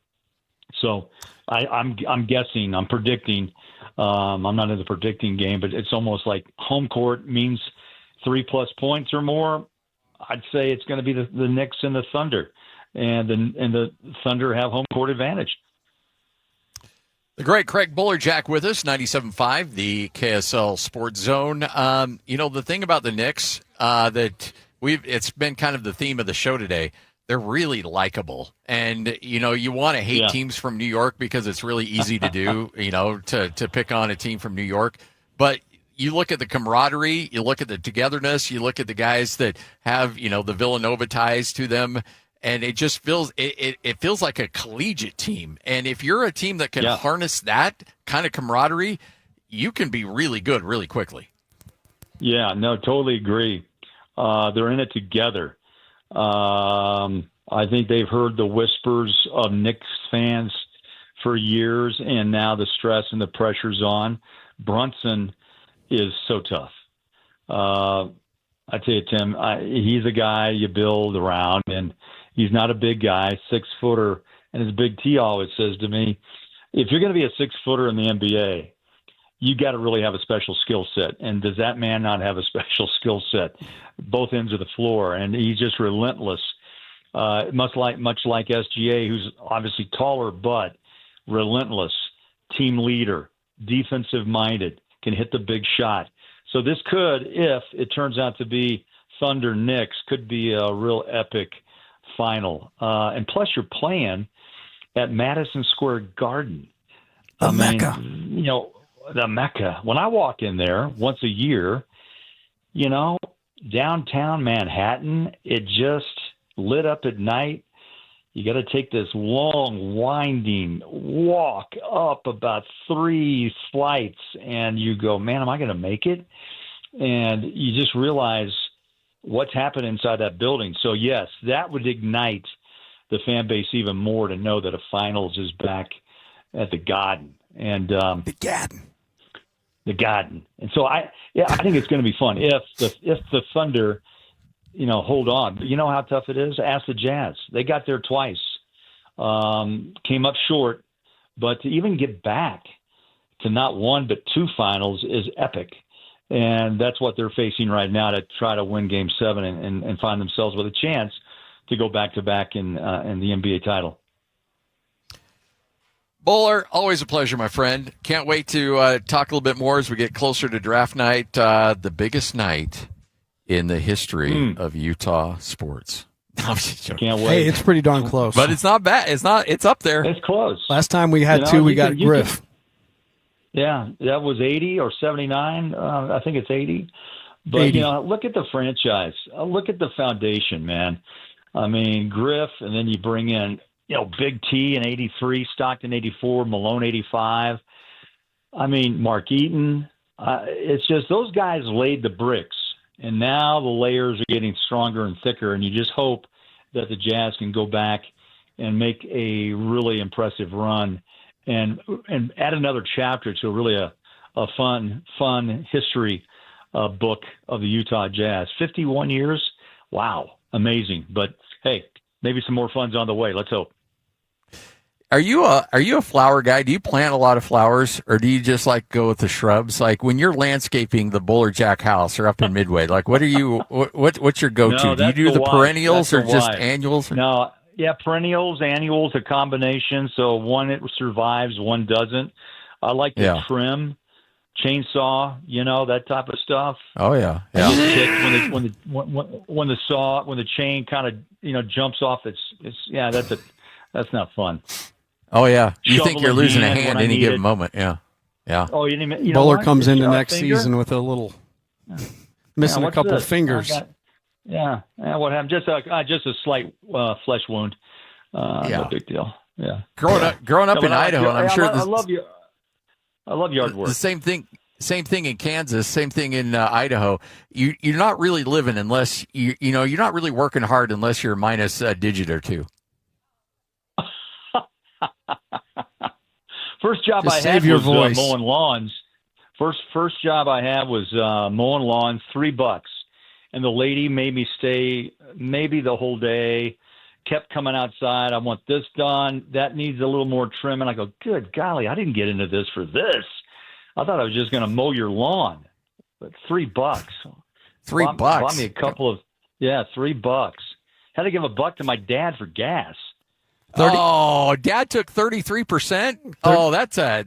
So I'm guessing, I'm predicting. I'm not in the predicting game, but it's almost like home court means 3+ points or more. I'd say it's going to be the Knicks and the Thunder, and the Thunder have home court advantage.
The great Craig Bullerjack with us, 97.5, the KSL Sports Zone. The thing about the Knicks it's been kind of the theme of the show today. They're really likable, and you want to hate teams from New York because it's really easy to do. To pick on a team from New York, but you look at the camaraderie, you look at the togetherness, you look at the guys that have the Villanova ties to them. And it just feels it feels like a collegiate team. And if you're a team that can harness that kind of camaraderie, you can be really good really quickly.
Yeah, no, totally agree. They're in it together. I think they've heard the whispers of Knicks fans for years, and now the stress and the pressure's on. Brunson is so tough. I tell you, Tim, he's a guy you build around, and he's not a big guy, 6-footer. And as Big T always says to me, if you're going to be a 6-footer in the NBA, you got to really have a special skill set. And does that man not have a special skill set? Both ends of the floor, and he's just relentless. Much like SGA, who's obviously taller but relentless, team leader, defensive-minded, can hit the big shot. So this could, if it turns out to be Thunder Knicks, could be a real epic final. And plus, you're playing at Madison Square Garden.
The Mecca.
The Mecca. When I walk in there once a year, downtown Manhattan, it just lit up at night. You got to take this long, winding walk up about 3 flights, and you go, man, am I going to make it? And you just realize what's happened inside that building. So, yes, that would ignite the fan base even more to know that a finals is back at the Garden. And
the
Garden. And so I think it's going to be fun if the Thunder hold on. But you know how tough it is? Ask the Jazz. They got there twice, came up short, but to even get back to not 1 but 2 finals is epic. And that's what they're facing right now, to try to win Game 7 and find themselves with a chance to go back-to-back in the NBA title.
Bowler, always a pleasure, my friend. Can't wait to talk a little bit more as we get closer to draft night, the biggest night in the history of Utah sports.
Can't wait.
Hey, it's pretty darn close.
But it's not bad. It's up there.
It's close.
Last time we had 2, we got Griff.
Yeah, that was 80 or 79. I think it's 80. But,
80.
Look at the franchise. Look at the foundation, man. I mean, Griff, and then you bring in, Big T in 83, Stockton 84, Malone 85. I mean, Mark Eaton. It's just those guys laid the bricks, and now the layers are getting stronger and thicker, and you just hope that the Jazz can go back and make a really impressive run and add another chapter to really a fun history book of the Utah Jazz. 51 years. Wow. Amazing. But hey, maybe some more fun's on the way. Let's hope.
Are you a flower guy? Do you plant a lot of flowers, or do you just go with the shrubs? Like when you're landscaping the Bowler Jack house or up in Midway, what are you? What's your go-to?
No,
do you do the perennials or just
why.
annuals?
No, yeah, perennials, annuals, a combination. So one it survives, one doesn't. I like to chainsaw, that type of stuff.
Oh yeah.
When the chain kind of jumps off, that's not fun.
Oh yeah, you think you're losing a
hand
hand
when I
any
need
given
it.
moment? Yeah.
Oh, you know
Bowler
what?
comes into
Sharp
next
finger?
season with a little missing a
what's
couple
this?
fingers.
Yeah. What happened? Just a slight flesh wound. No big deal. Yeah.
Growing up in Idaho, and I'm sure
I love you. I love yard work.
The same thing in Kansas. Same thing in Idaho. You're not really living unless you're not really working hard unless you're minus a digit or two.
First job
Just
I
save
had
your
was
voice.
mowing lawns. First job I had was mowing lawns, $3, and the lady made me stay maybe the whole day. Kept coming outside. I want this done. That needs a little more trim. And I go, good golly, I didn't get into this for this. I thought I was just going to mow your lawn. But $3.
$3.
Bought me a couple of $3. Had to give $1 to my dad for gas.
30? Oh, Dad took 33%. Oh, that's a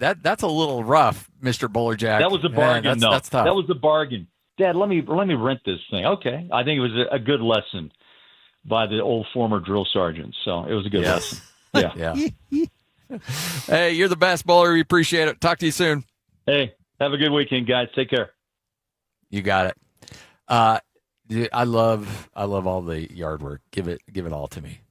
little rough, Mr. Bowlerjack.
That was a bargain, though.
That's tough.
That was the bargain. Dad, let me rent this thing. Okay, I think it was a good lesson by the old former drill sergeant. So it was a good lesson. Yeah.
Yeah. Hey, you're the best, Bowler. We appreciate it. Talk to you soon.
Hey, have a good weekend, guys. Take care.
You got it. I love all the yard work. Give it all to me.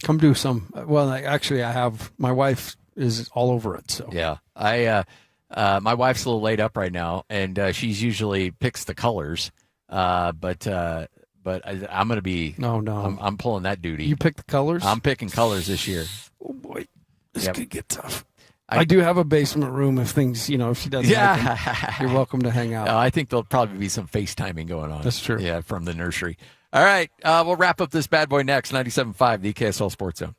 Come do some. Well, actually, I have. My wife is all over it. So
yeah, my wife's a little laid up right now, and she's usually picks the colors. But I'm going to be.
No.
I'm pulling that duty.
You pick the colors?
I'm picking colors this year.
Oh boy, this could get tough. I do have a basement room if things, if she doesn't like them, you're welcome to hang out.
I think there'll probably be some FaceTiming going on.
That's true.
Yeah, from the nursery. All right, we'll wrap up this bad boy next. 97.5, the KSL Sports Zone.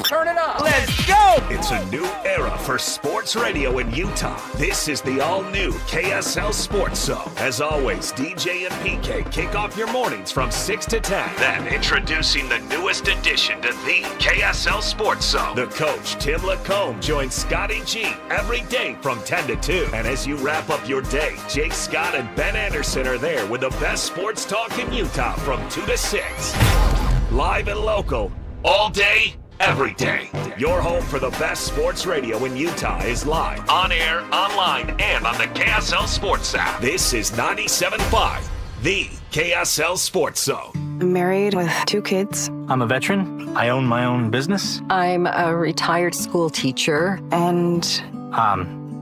Turn it up. Let's go. It's a new era for sports radio in Utah. This is the all-new KSL Sports Zone. As always, DJ and PK kick off your mornings from 6 to 10. Then introducing the newest addition to the KSL Sports Zone. The coach, Tim Lacombe, joins Scotty G every day from 10 to 2. And as you wrap up your day, Jake Scott and Ben Anderson are there with the best sports talk in Utah from 2 to 6. Live and local, all day, every day. Your home for the best sports radio in Utah is live, on air, online, and on the KSL Sports app. This is 97.5, the KSL Sports Zone.
I'm married with 2 kids.
I'm a veteran. I own my own business.
I'm a retired school teacher.
And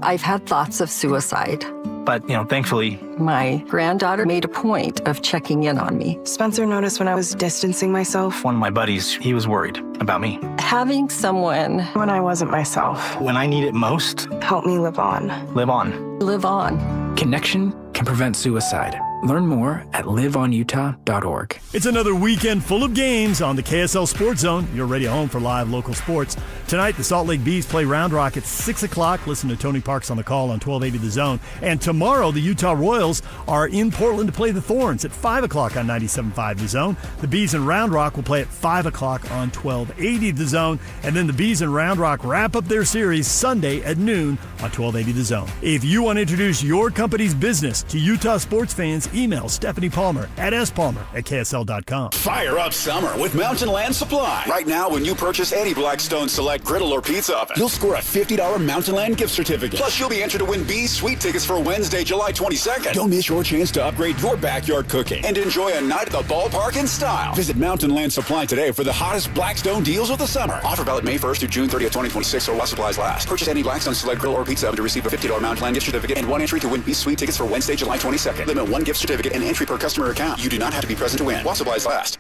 I've had thoughts of suicide.
But, thankfully,
my granddaughter made a point of checking in on me.
Spencer noticed when I was distancing myself.
One of my buddies, he was worried about me.
Having someone
when I wasn't myself.
When I need it most.
Help me live on.
Live on.
Live on.
Connection can prevent suicide. Learn more at liveonutah.org.
It's another weekend full of games on the KSL Sports Zone, your radio home for live local sports. Tonight, the Salt Lake Bees play Round Rock at 6 o'clock. Listen to Tony Parks on the call on 1280 The Zone. And tomorrow, the Utah Royals are in Portland to play the Thorns at 5 o'clock on 97.5 The Zone. The Bees in Round Rock will play at 5 o'clock on 1280 The Zone. And then the Bees in Round Rock wrap up their series Sunday at noon on 1280 The Zone. If you want to introduce your company's business to Utah sports fans, email Stephanie Palmer at spalmer@ksl.com.
Fire up summer with Mountain Land Supply. Right now, when you purchase any Blackstone Select griddle or pizza oven, you'll score a $50 Mountain Land gift certificate. Plus, you'll be entered to win B's Sweet tickets for Wednesday, July 22nd. Don't miss your chance to upgrade your backyard cooking and enjoy a night at the ballpark in style. Visit Mountain Land Supply today for the hottest Blackstone deals of the summer. Offer valid May 1st through June 30th, 2026, or while supplies last. Purchase any Blackstone Select griddle or pizza oven to receive a $50 Mountain Land gift certificate and 1 entry to win B's Sweet tickets for Wednesday, July 22nd. Limit 1 gift certificate and entry per customer account. You do not have to be present to win while supplies last.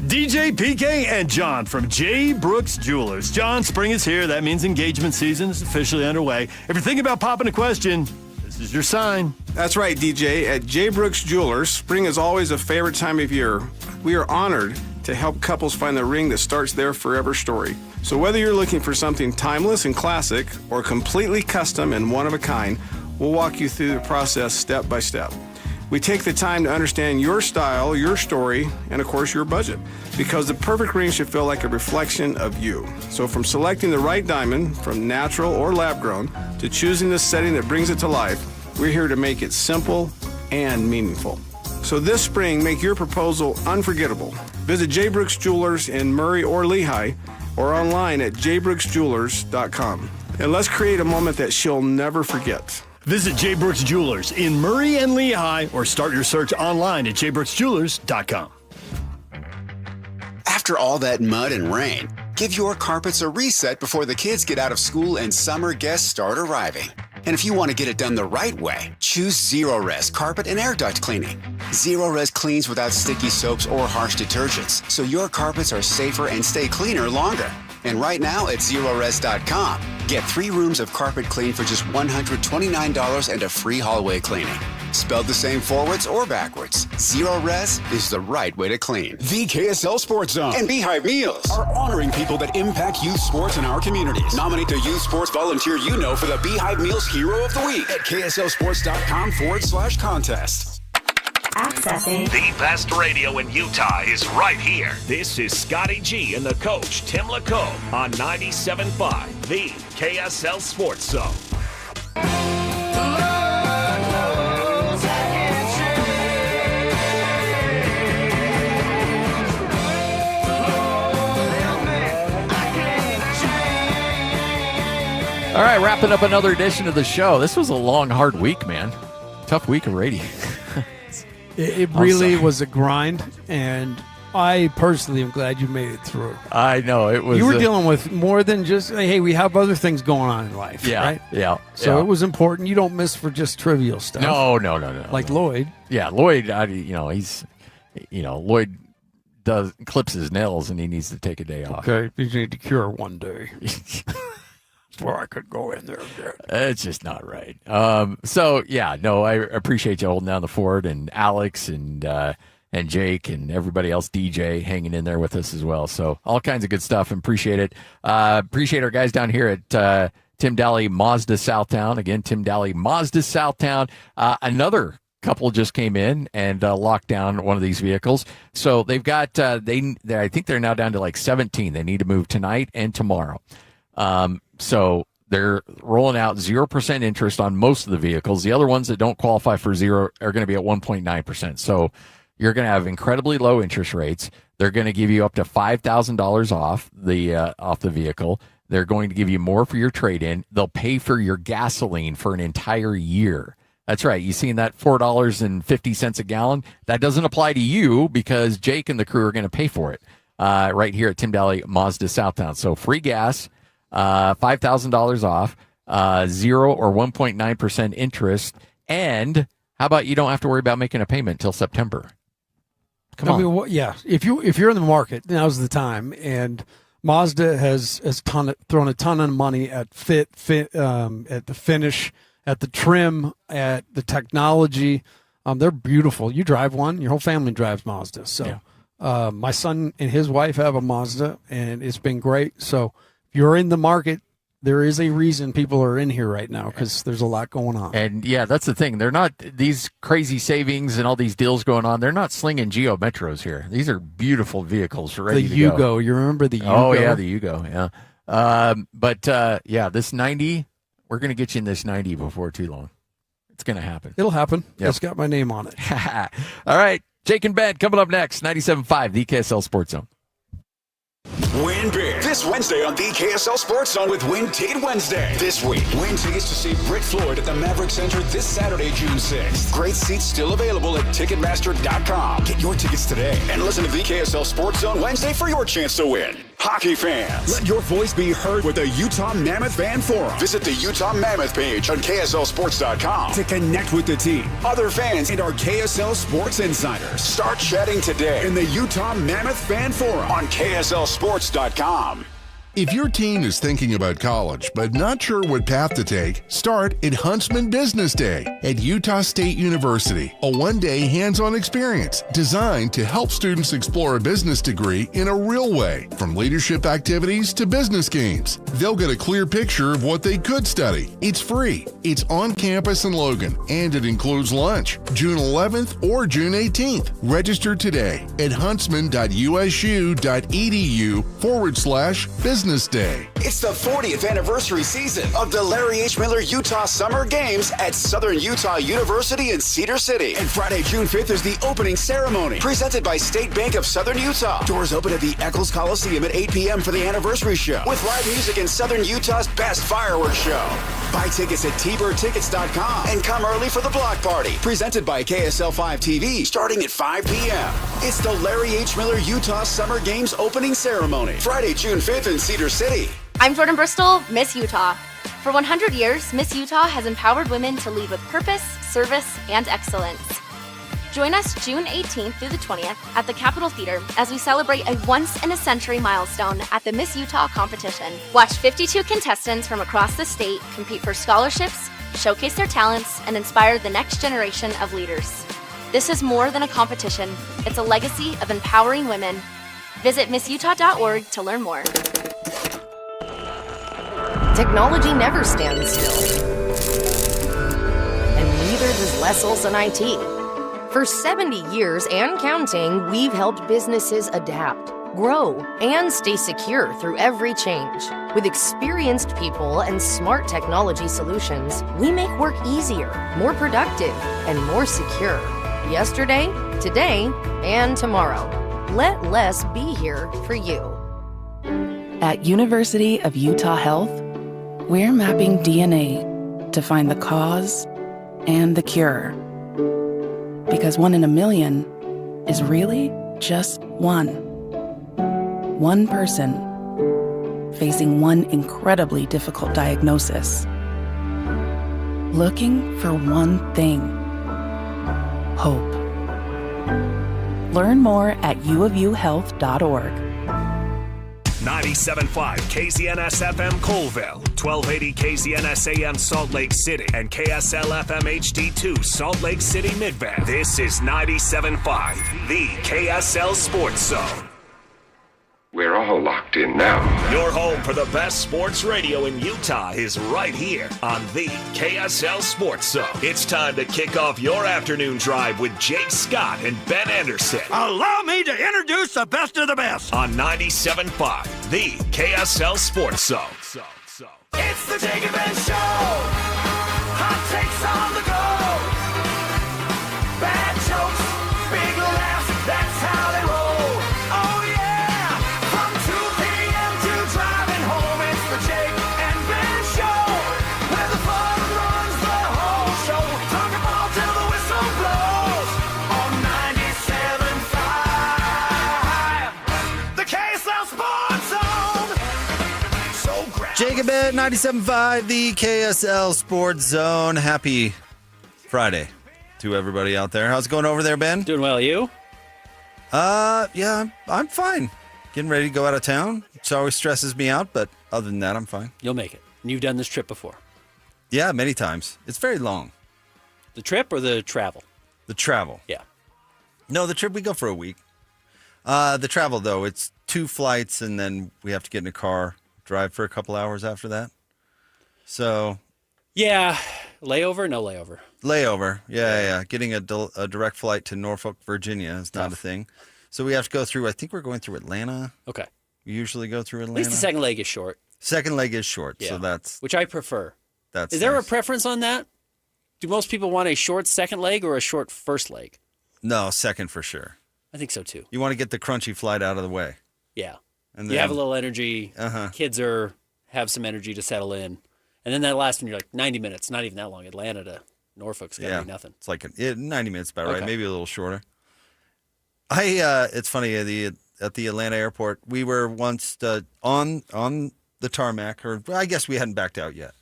DJ, PK, and John from J. Brooks Jewelers. John, spring is here. That means engagement season is officially underway. If you're thinking about popping a question, this is your sign.
That's right, DJ. At J. Brooks Jewelers, spring is always a favorite time of year. We are honored to help couples find the ring that starts their forever story. So whether you're looking for something timeless and classic or completely custom and one of a kind, we'll walk you through the process step by step. We take the time to understand your style, your story, and of course your budget, because the perfect ring should feel like a reflection of you. So from selecting the right diamond, from natural or lab grown, to choosing the setting that brings it to life, we're here to make it simple and meaningful. So this spring, make your proposal unforgettable. Visit J. Brooks Jewelers in Murray or Lehigh, or online at jbrooksjewelers.com. And let's create a moment that she'll never forget.
Visit J. Brooks Jewelers in Murray and Lehigh, or start your search online at jbrooksjewelers.com.
After all that mud and rain, give your carpets a reset before the kids get out of school and summer guests start arriving. And if you want to get it done the right way, choose Zero-Res Carpet and Air Duct Cleaning. Zero-Res cleans without sticky soaps or harsh detergents, so your carpets are safer and stay cleaner longer. And right now at Zerores.com, get 3 rooms of carpet clean for just $129 and a free hallway cleaning. Spelled the same forwards or backwards, Zero-Res is the right way to clean. The KSL Sports Zone and Beehive Meals are honoring people that impact youth sports in our communities. Nominate the youth sports volunteer you know for the Beehive Meals Hero of the Week at KSLSports.com/contest.
Accessing the best radio in Utah is right here. This is Scotty G and the coach, Tim LaCombe, on 97.5, the KSL Sports Zone.
All right, wrapping up another edition of the show. This was a long, hard week, man. Tough week of radio.
It really was a grind, and I personally am glad you made it through.
I know. It was.
You were dealing with more than just, hey, we have other things going on in life, right?
Yeah.
So it was important. You don't miss for just trivial stuff.
No.
Like Lloyd.
Yeah, Lloyd, Lloyd clips his nails, and he needs to take a day off.
Okay, you need to cure one day. Where I could go in there.
It's just not right. I appreciate you holding down the fort, and Alex and Jake and everybody else, DJ, hanging in there with us as well. So all kinds of good stuff, and appreciate it. Appreciate our guys down here at Tim Daly Mazda Southtown. Again, Tim Daly Mazda Southtown. Another couple just came in and locked down one of these vehicles. So they've got I think they're now down to like 17. They need to move tonight and tomorrow. So they're rolling out 0% interest on most of the vehicles. The other ones that don't qualify for 0 are going to be at 1.9%. So you're going to have incredibly low interest rates. They're going to give you up to $5,000 off the vehicle. They're going to give you more for your trade-in. They'll pay for your gasoline for an entire year. That's right. You seen that $4.50 a gallon? That doesn't apply to you because Jake and the crew are going to pay for it right here at Tim Daly Mazda Southtown. So free gas. $5,000 off, 0 or 1.9% interest, and how about you don't have to worry about making a payment till September? Come on.
If you're in the market, now's the time. And Mazda has thrown a ton of money at at the finish, at the trim, at the technology. They're beautiful. You drive one, your whole family drives Mazda. So my son and his wife have a Mazda, and it's been great. So you're in the market, there is a reason people are in here right now because there's a lot going on.
And, that's the thing. They're not these crazy savings and all these deals going on. They're not slinging Geo Metros here. These are beautiful vehicles ready to go.
The Yugo. You remember the Yugo?
Oh, yeah, the Yugo, yeah. This 90, we're going to get you in this 90 before too long. It's going to happen.
It'll happen. Yep. It's got my name on it.
All right. Jake and Ben coming up next. 97.5, the KSL Sports Zone.
Win big this Wednesday on the KSL Sports Zone with Win Ticket Wednesday. This week, win tickets to see Britt Floyd at the Maverick Center this Saturday, June 6th. Great seats still available at Ticketmaster.com. Get your tickets today and listen to the KSL Sports Zone Wednesday for your chance to win. Hockey fans, let your voice be heard with the Utah Mammoth Fan Forum. Visit the Utah Mammoth page on KSLSports.com to connect with the team, other fans, and our KSL Sports insiders. Start chatting today in the Utah Mammoth Fan Forum on KSLSports.com.
If your teen is thinking about college but not sure what path to take, start at Huntsman Business Day at Utah State University, a one-day hands-on experience designed to help students explore a business degree in a real way, from leadership activities to business games. They'll get a clear picture of what they could study. It's free. It's on campus in Logan, and it includes lunch, June 11th or June 18th. Register today at huntsman.usu.edu/business day.
It's the 40th anniversary season of the Larry H. Miller Utah Summer Games at Southern Utah University in Cedar City. And Friday, June 5th is the opening ceremony presented by State Bank of Southern Utah. Doors open at the Eccles Coliseum at 8 p.m. for the anniversary show with live music and Southern Utah's best fireworks show. Buy tickets at tbirdtickets.com and come early for the block party presented by KSL 5 TV starting at 5 p.m. It's the Larry H. Miller Utah Summer Games opening ceremony Friday, June 5th in Cedar City.
I'm Jordan Bristol, Miss Utah. For 100 years, Miss Utah has empowered women to lead with purpose, service, and excellence. Join us June 18th through the 20th at the Capitol Theater as we celebrate a once-in-a-century milestone at the Miss Utah competition. Watch 52 contestants from across the state compete for scholarships, showcase their talents, and inspire the next generation of leaders. This is more than a competition. It's a legacy of empowering women. Visit missutah.org to learn more.
Technology never stands still. And neither does Les Olson IT. For 70 years and counting, we've helped businesses adapt, grow, and stay secure through every change. With experienced people and smart technology solutions, we make work easier, more productive, and more secure. Yesterday, today, and tomorrow. Let Les be here for you.
At University of Utah Health, we're mapping DNA to find the cause and the cure. Because 1 in a million is really just one. One person facing one incredibly difficult diagnosis. Looking for one thing: hope. Learn more at uofuhealth.org.
97.5 KZNS FM Colville, 1280 KZNS AM Salt Lake City, and KSL FM HD2 Salt Lake City Midvale. This is 97.5, the KSL Sports Zone.
We're all locked in now.
Your home for the best sports radio in Utah is right here on the KSL Sports Zone. It's time to kick off your afternoon drive with Jake Scott and Ben Anderson.
Allow me to introduce the best of the best.
On 97.5, the KSL Sports Zone.
It's the Jake and Ben Show. Hot takes on the go. Bad jokes, big laughs, that's how they roll. Oh yeah, from 2 p.m. to driving home, it's the Jake and Ben Show. Where the fun runs the whole show. Talk about till the whistle blows. On 97.5, the KSL Sports Zone. So grab
Jake and Ben, 97.5, the KSL Sports Zone. Happy Friday to everybody out there. How's it going over there, Ben? Doing well, you? Yeah, I'm fine. Getting ready to go out of town, which always stresses me out, but other than that, I'm fine. You'll make it. And you've done this trip before. Yeah, many times. It's very long. The trip or the travel? The travel. Yeah. No, the trip, we go for a week. The travel, though, it's 2 flights, and then we have to get in a car, drive for a couple hours after that. So... Yeah. Layover? No layover. Layover. Yeah. Getting a direct flight to Norfolk, Virginia is not a thing. So we have to go through, I think we're going through Atlanta. Okay. We usually go through Atlanta. At least the second leg is short. Second leg is short, Yeah. so that's... Which I prefer. That's Is there a nice. preference on that? Do most people want a short second leg or a short first leg? No, second for sure. I think so too. You want to get the crunchy flight out of the way. Yeah. And You then- have a little energy. Kids have some energy to settle in. And then that last one, you're like 90 minutes, not even that long. Atlanta to Norfolk's got to be nothing. It's like 90 minutes about right, Okay. maybe a little shorter. It's funny, at the Atlanta airport, we were once on the tarmac, or I guess we hadn't backed out yet.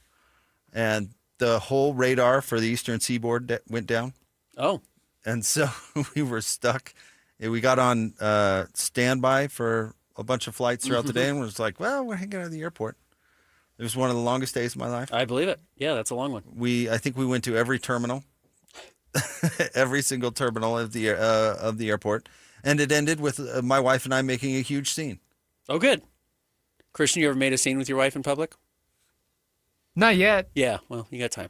And the whole radar for the Eastern Seaboard went down. Oh. And so we were stuck. We got on standby for a bunch of flights throughout the day and was like, well, we're hanging out at the airport. It was one of the longest days of my life.
I believe it. Yeah, that's a long one.
I think we went to every terminal, every single terminal of the airport, and it ended with my wife and I making a huge scene.
Oh, good. Christian, you ever made a scene with your wife in public?
Not yet.
Yeah, well, you got time.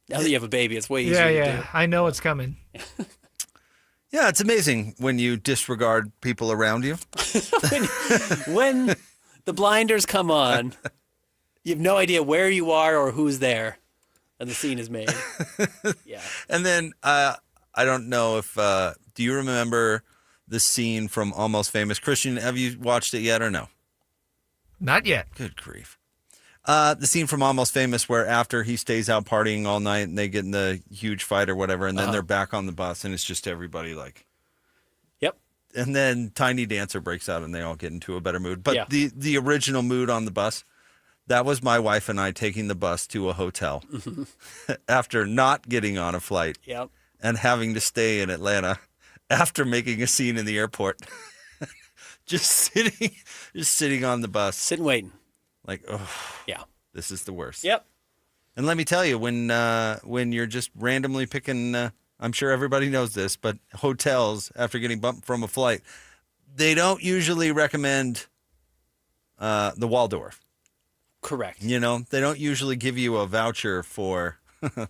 Now that you have a baby, it's way easier to do.
I know it's coming.
Yeah, it's amazing when you disregard people around you.
When the blinders come on, you have no idea where you are or who's there, and the scene is made. Yeah.
And then I don't know if do you remember the scene from Almost Famous? Christian, have you watched it yet or no?
Not yet.
Good grief. The scene from Almost Famous where after he stays out partying all night and they get in the huge fight or whatever, and then they're back on the bus and it's just everybody like...
Yep.
And then Tiny Dancer breaks out and they all get into a better mood. But the original mood on the bus, that was my wife and I taking the bus to a hotel after not getting on a flight and having to stay in Atlanta after making a scene in the airport. just sitting on the bus.
Sitting waiting.
Like, oh,
yeah,
this is the worst.
Yep.
And let me tell you, when you're just randomly picking, I'm sure everybody knows this, but hotels after getting bumped from a flight, they don't usually recommend the Waldorf.
Correct.
You know, they don't usually give you a voucher for.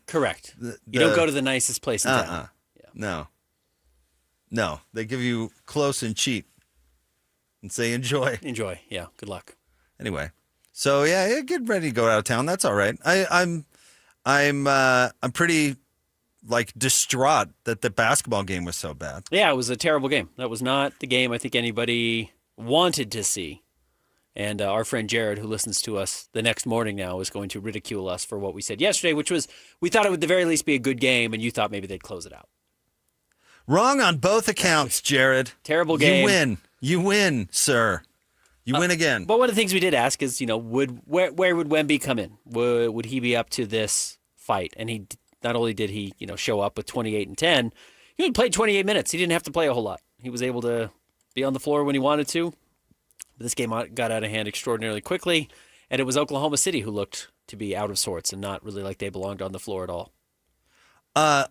Correct. You don't go to the nicest place in town.
Yeah. No, they give you close and cheap, and say enjoy.
Enjoy. Yeah. Good luck.
Anyway. So yeah, get ready to go out of town. That's all right. I'm pretty like distraught that the basketball game was so bad.
Yeah, it was a terrible game. That was not the game I think anybody wanted to see. And our friend Jared, who listens to us the next morning now, is going to ridicule us for what we said yesterday, which was we thought it would at the very least be a good game, and you thought maybe they'd close it out.
Wrong on both accounts, Jared.
Terrible game.
You win, sir. You win again.
But one of the things we did ask is, where would Wemby come in? Would he be up to this fight? And he not only did he, show up with 28 and 10, he only played 28 minutes. He didn't have to play a whole lot. He was able to be on the floor when he wanted to. But this game got out of hand extraordinarily quickly, and it was Oklahoma City who looked to be out of sorts and not really like they belonged on the floor at all.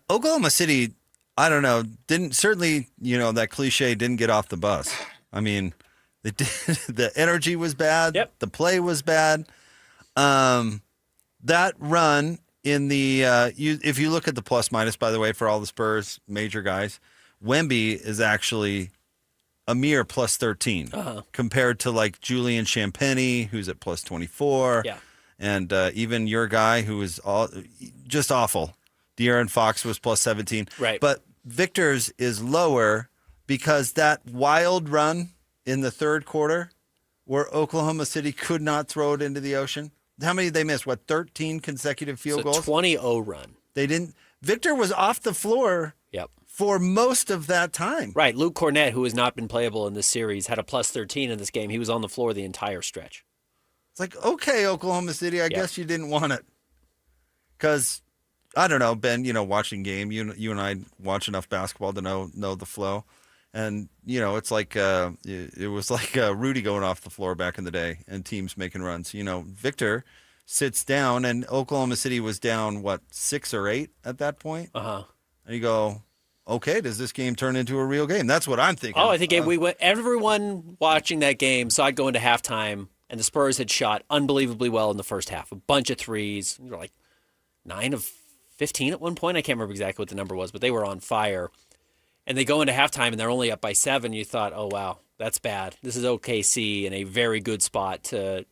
Oklahoma City, I don't know, that cliche didn't get off the bus. I mean... The energy was bad.
Yep.
The play was bad. That run in the if you look at the plus minus, by the way, for all the Spurs major guys, Wemby is actually a mere plus 13 compared to like Julian Champagny, who's at plus 24.
Yeah.
And even your guy who was just awful. De'Aaron Fox was plus 17.
Right.
But Victor's is lower because that wild run in the third quarter where Oklahoma City could not throw it into the ocean. How many did they miss? 13 consecutive field goals?
20-0 run.
They didn't. Victor was off the floor for most of that time.
Right. Luke Cornett, who has not been playable in this series, had a plus 13 in this game. He was on the floor the entire stretch.
It's like, okay, Oklahoma City, I guess you didn't want it. Because, I don't know, Ben, watching game, you and I watch enough basketball to know the flow. And, it's like it was like Rudy going off the floor back in the day and teams making runs. Victor sits down and Oklahoma City was down, 6 or 8 at that point?
Uh-huh.
And you go, okay, does this game turn into a real game? That's what I'm thinking.
Oh, I think everyone watching that game saw it go into halftime, and the Spurs had shot unbelievably well in the first half. A bunch of threes. They were like 9 of 15 at one point. I can't remember exactly what the number was, but they were on fire. And they go into halftime, and they're only up by 7. You thought, oh, wow, that's bad. This is OKC in a very good spot to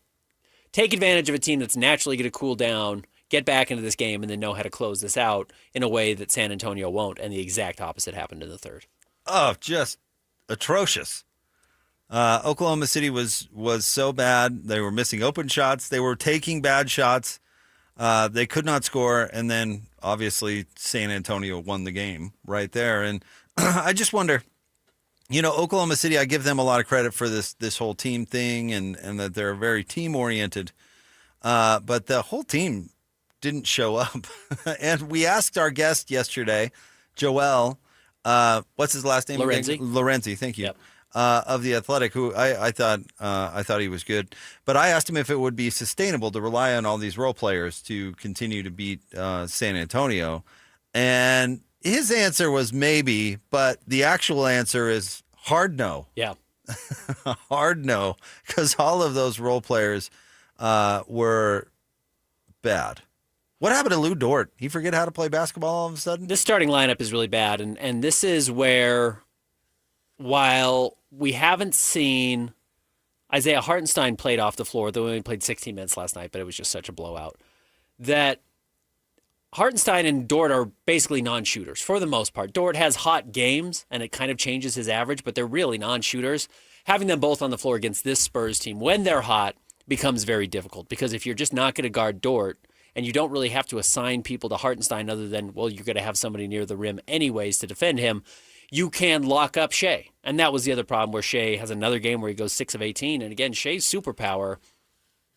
take advantage of a team that's naturally going to cool down, get back into this game, and then know how to close this out in a way that San Antonio won't. And the exact opposite happened in the third.
Oh, just atrocious. Oklahoma City was so bad. They were missing open shots. They were taking bad shots. They could not score. And then, obviously, San Antonio won the game right there. And I just wonder, Oklahoma City, I give them a lot of credit for this whole team thing and that they're very team-oriented. But the whole team didn't show up. And we asked our guest yesterday, Joel, what's his last name?
Lorenzi.
Lorenzi, thank you.
Yep.
of the Athletic, who I thought he was good. But I asked him if it would be sustainable to rely on all these role players to continue to beat San Antonio. And his answer was maybe, but the actual answer is hard no.
Yeah.
Hard no, because all of those role players were bad. What happened to Lou Dort? He forget how to play basketball all of a sudden?
This starting lineup is really bad, and this is where, while we haven't seen Isaiah Hartenstein played off the floor, though he only played 16 minutes last night, but it was just such a blowout, that Hartenstein and Dort are basically non-shooters for the most part. Dort has hot games, and it kind of changes his average, but they're really non-shooters. Having them both on the floor against this Spurs team, when they're hot, becomes very difficult, because if you're just not going to guard Dort, and you don't really have to assign people to Hartenstein other than, well, you're going to have somebody near the rim anyways to defend him, you can lock up Shea. And that was the other problem, where Shea has another game where he goes 6 of 18. And again, Shea's superpower,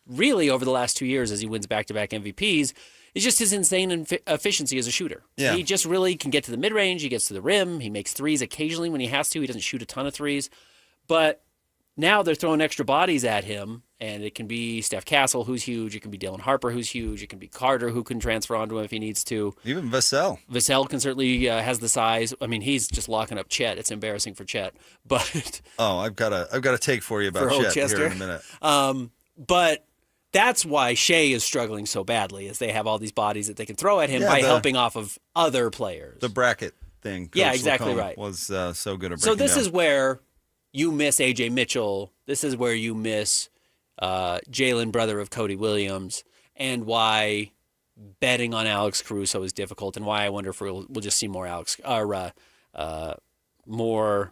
really over the last 2 years as he wins back-to-back MVPs, is just his insane efficiency as a shooter.
Yeah.
He just really can get to the mid-range. He gets to the rim. He makes threes occasionally when he has to. He doesn't shoot a ton of threes. But now they're throwing extra bodies at him, and it can be Steph Castle, who's huge. It can be Dylan Harper, who's huge. It can be Carter, who can transfer onto him if he needs to.
Even Vassell.
Vassell can certainly has the size. I mean, he's just locking up Chet. It's embarrassing for Chet. But
I've got a take for you about
for
Chet
Chester
here in a minute.
But that's why Shea is struggling so badly, is they have all these bodies that they can throw at him by helping off of other players.
The bracket thing. Coach
Yeah, exactly
Lacombe
right.
Was so good at breaking
So this
down.
is where you miss A.J. Mitchell. This is where you miss Jalen, brother of Cody Williams, and why betting on Alex Caruso is difficult, and why I wonder if we'll just see more more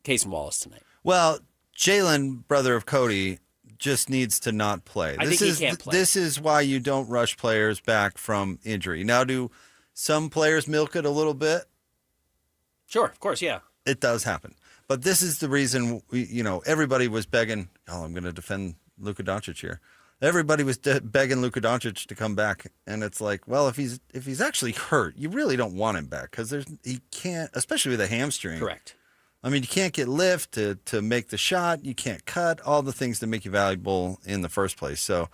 Casey Wallace tonight.
Well, Jalen, brother of Cody, just needs to not play.
I think he can't play.
This is why you don't rush players back from injury. Now, do some players milk it a little bit?
Sure, of course, yeah.
It does happen. But this is the reason, everybody was begging, I'm going to defend Luka Doncic here. Everybody was begging Luka Doncic to come back. And it's like, well, if he's actually hurt, you really don't want him back, because he can't, especially with a hamstring.
Correct.
I mean, you can't get lift to make the shot. You can't cut, all the things that make you valuable in the first place. So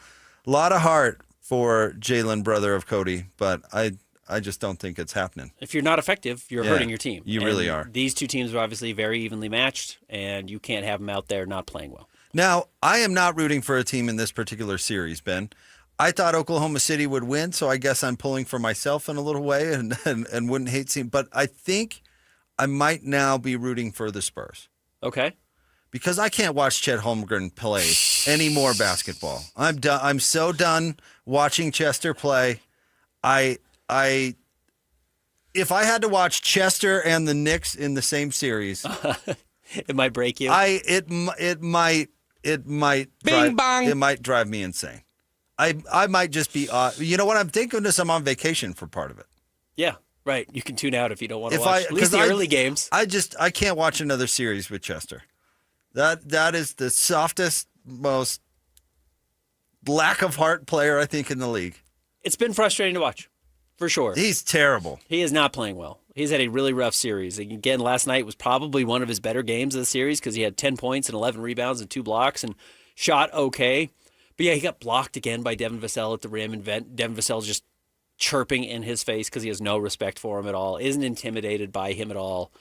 a lot of heart for Jalen, brother of Cody, but I just don't think it's happening.
If you're not effective, you're hurting your team.
You really are.
These two teams are obviously very evenly matched, and you can't have them out there not playing well.
Now, I am not rooting for a team in this particular series, Ben. I thought Oklahoma City would win, so I guess I'm pulling for myself in a little way and wouldn't hate seeing. But I think I might now be rooting for the Spurs.
Okay.
Because I can't watch Chet Holmgren play any more basketball. I'm done. I'm so done watching Chester play. If I had to watch Chester and the Knicks in the same series,
it might break you.
It might
Bing bong.
It might drive me insane. I might just be you know what, I'm thinking this, I'm on vacation for part of it.
Yeah, right. You can tune out if you don't want to watch at least the early games.
I can't watch another series with Chester. That is the softest, most lack of heart player I think in the league.
It's been frustrating to watch, for sure.
He's terrible.
He is not playing well. He's had a really rough series. Again, last night was probably one of his better games of the series, because he had 10 points and 11 rebounds and 2 blocks and shot okay. But yeah, he got blocked again by Devin Vassell at the rim, and Devin Vassell's just chirping in his face because he has no respect for him at all, isn't intimidated by him at all.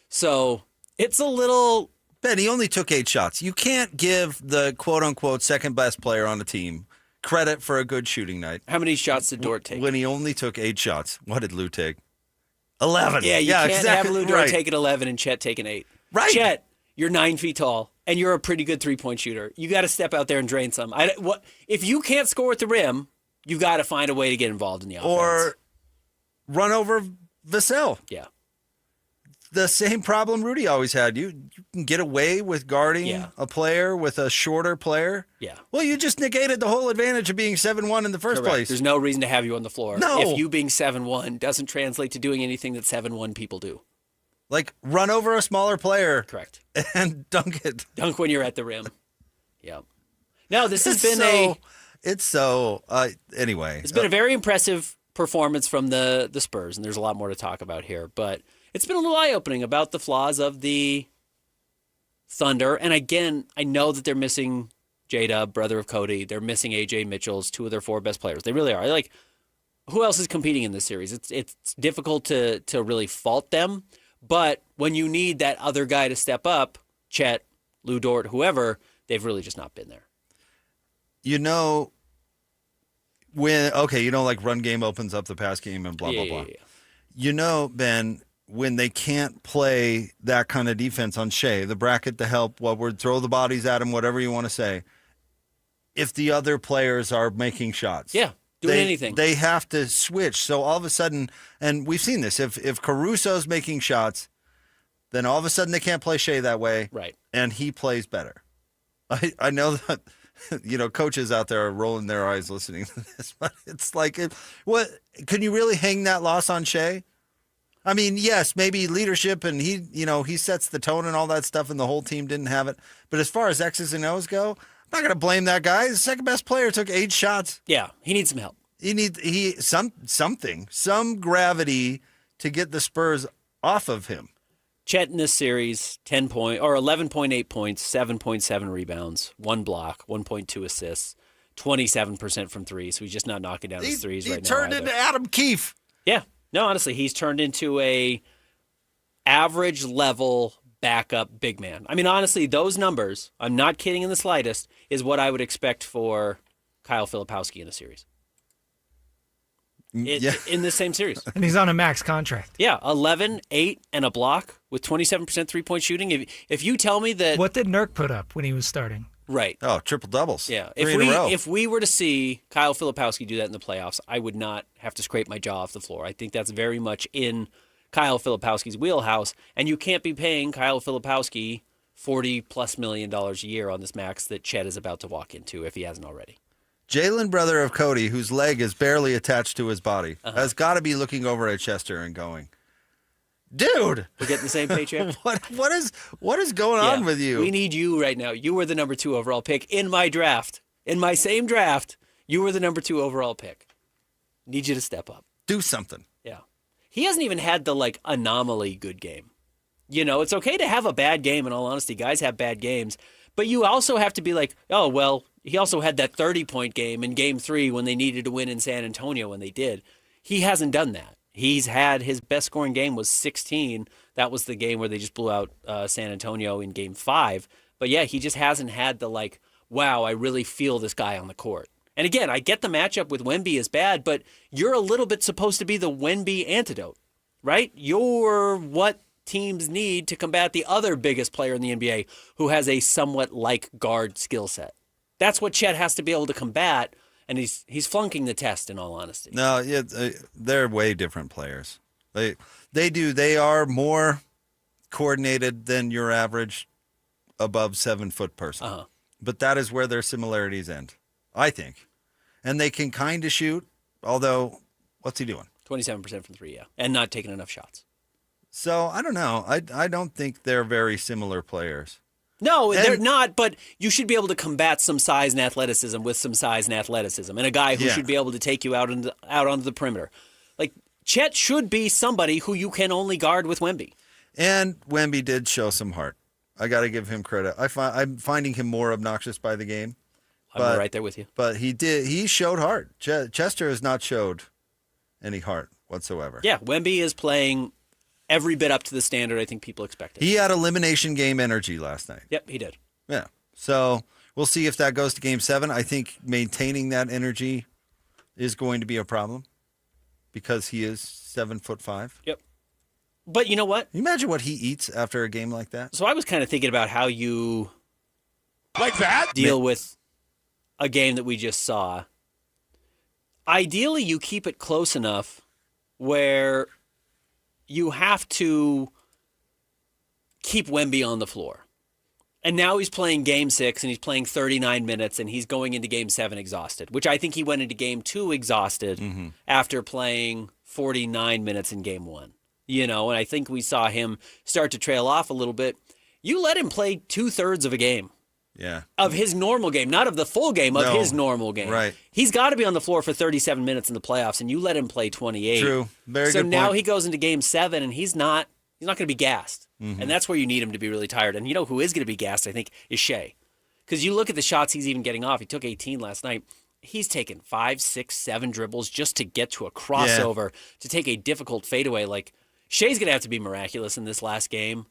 So it's a little...
Ben, he only took 8 shots. You can't give the quote-unquote second-best player on the team credit for a good shooting night.
How many shots did Dort take?
When he only took 8 shots. What did Lou take? 11.
Yeah, you can't
exactly,
have Lou Dort
right.
taking 11 and Chet taking 8.
Right.
Chet, you're 9 feet tall, and you're a pretty good three-point shooter. You got to step out there and drain some. If you can't score at the rim, you got to find a way to get involved in the offense.
Or run over Vassell.
Yeah.
The same problem Rudy always had. You can get away with guarding a player with a shorter player.
Yeah.
Well, you just negated the whole advantage of being 7-1 in the first
Correct.
place.
There's no reason to have you on the floor.
No.
If you being 7-1 doesn't translate to doing anything that 7-1 people do.
Like, run over a smaller player.
Correct.
And dunk it.
Dunk when you're at the rim. Yeah. No, this has been
anyway.
It's been a very impressive performance from the Spurs, and there's a lot more to talk about here, but it's been a little eye-opening about the flaws of the Thunder. And again, I know that they're missing J-Dub, brother of Cody. They're missing A.J. Mitchell's 2 of their 4 best players. They really are. Like, who else is competing in this series? It's difficult to really fault them. But when you need that other guy to step up, Chet, Lou Dort, whoever, they've really just not been there.
Like run game opens up the pass game and blah, blah, blah.
Yeah.
Ben, when they can't play that kind of defense on Shea, the bracket to help, throw the bodies at him, whatever you want to say, if the other players are making shots.
Yeah, doing anything.
They have to switch. So all of a sudden, and we've seen this, if Caruso's making shots, then all of a sudden they can't play Shea that way.
Right.
And he plays better. I know that, coaches out there are rolling their eyes listening to this, but it's like, can you really hang that loss on Shea? I mean, yes, maybe leadership and he sets the tone and all that stuff and the whole team didn't have it. But as far as X's and O's go, I'm not going to blame that guy. The second best player took 8 shots.
Yeah, he needs some help.
He needs some gravity to get the Spurs off of him.
Chet in this series, 11.8 points, 7.7 rebounds, 1 block, 1.2 assists, 27% from 3. So he's just not knocking down his threes right now.
He turned into Adam Keefe.
Yeah. No, honestly, he's turned into a average level backup big man. I mean, honestly, those numbers, I'm not kidding in the slightest, is what I would expect for Kyle Filipowski in a series. In the same series.
And he's on a max contract.
Yeah, 11, 8, and a block with 27% three-point shooting. If you tell me that...
What did Nurk put up when he was starting?
Right.
Oh, triple doubles.
Yeah.
3 in a row.
If we were to see Kyle Filipowski do that in the playoffs, I would not have to scrape my jaw off the floor. I think that's very much in Kyle Filipowski's wheelhouse, and you can't be paying Kyle Filipowski $40+ million a year on this max that Chet is about to walk into if he hasn't already.
Jalen, brother of Cody, whose leg is barely attached to his body, has got to be looking over at Chester and going, "Dude,
we're getting the same paycheck."
What is going on with you?
We need you right now. You were the number 2 overall pick in my draft. In my same draft, you were the number 2 overall pick. Need you to step up.
Do something.
Yeah. He hasn't even had the anomaly good game. It's okay to have a bad game, in all honesty. Guys have bad games. But you also have to be like, oh, well, he also had that 30-point game in Game 3 when they needed to win in San Antonio when they did. He hasn't done that. He's had his best scoring game was 16. That was the game where they just blew out San Antonio in Game 5. But, yeah, he just hasn't had the, wow, I really feel this guy on the court. And, again, I get the matchup with Wemby is bad, but you're a little bit supposed to be the Wemby antidote, right? You're what teams need to combat the other biggest player in the NBA who has a somewhat like guard skill set. That's what Chet has to be able to combat, and he's flunking the test, in all honesty.
No, yeah, they're way different players. They are more coordinated than your average above 7-foot person. But that is where their similarities end, I think. And they can kind of shoot, although, what's he doing?
27% from 3, yeah, and not taking enough shots.
So, I don't know. I don't think they're very similar players.
No, they're not, but you should be able to combat some size and athleticism with some size and athleticism, and a guy who should be able to take you out onto the perimeter. Chet should be somebody who you can only guard with Wemby.
And Wemby did show some heart. I got to give him credit. I'm finding him more obnoxious by the game.
I'm right there with you.
But he showed heart. Chester has not showed any heart whatsoever.
Yeah, Wemby is playing every bit up to the standard I think people expected.
He had elimination game energy last night.
Yep, he did.
Yeah. So we'll see if that goes to Game 7. I think maintaining that energy is going to be a problem because he is 7'5".
Yep. But you know what?
Can you imagine what he eats after a game like that?
So I was kind of thinking about how you
that
deal with a game that we just saw. Ideally, you keep it close enough where you have to keep Wemby on the floor. And now he's playing Game 6, and he's playing 39 minutes, and he's going into Game 7 exhausted, which I think he went into Game 2 exhausted after playing 49 minutes in Game 1. And I think we saw him start to trail off a little bit. You let him play 2/3 of a game.
Yeah.
Of his normal game, not of the full game, of his normal game.
Right.
He's got to be on the floor for 37 minutes in the playoffs, and you let him play 28.
True. Very
so
good
now
point.
he goes into Game 7, and he's not going to be gassed.
Mhm.
And that's where you need him to be really tired. And you know who is going to be gassed, I think, is Shea. Because you look at the shots he's even getting off. He took 18 last night. He's taken 5, 6, 7 dribbles just to get to a crossover, to take a difficult fadeaway. Like, Shea's going to have to be miraculous in this last game.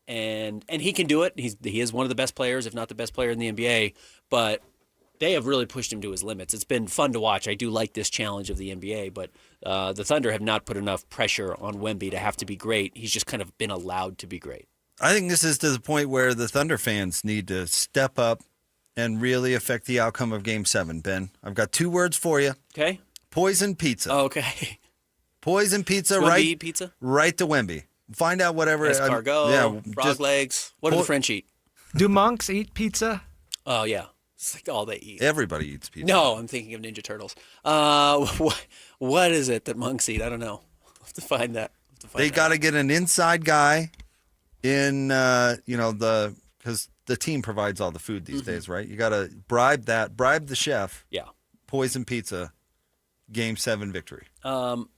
And he can do it. He is one of the best players, if not the best player in the NBA. But they have really pushed him to his limits. It's been fun to watch. I do like this challenge of the NBA, but the Thunder have not put enough pressure on Wemby to have to be great. He's just kind of been allowed to be great.
I think this is to the point where the Thunder fans need to step up and really affect the outcome of Game 7, Ben. I've got 2 words for you.
Okay.
Poison pizza.
Oh, okay.
Poison pizza,
Wemby
right?
eat pizza?
Right to Wemby. Find out whatever.
Escargot, frog legs. What do the French eat?
Do monks eat pizza?
Oh, yeah. It's like all they eat.
Everybody eats pizza.
No, I'm thinking of Ninja Turtles. What is it that monks eat? I don't know. I'll have to find that.
They got to get an inside guy in, because the team provides all the food these days, right? You got to bribe the chef.
Yeah.
Poison pizza, Game 7 victory.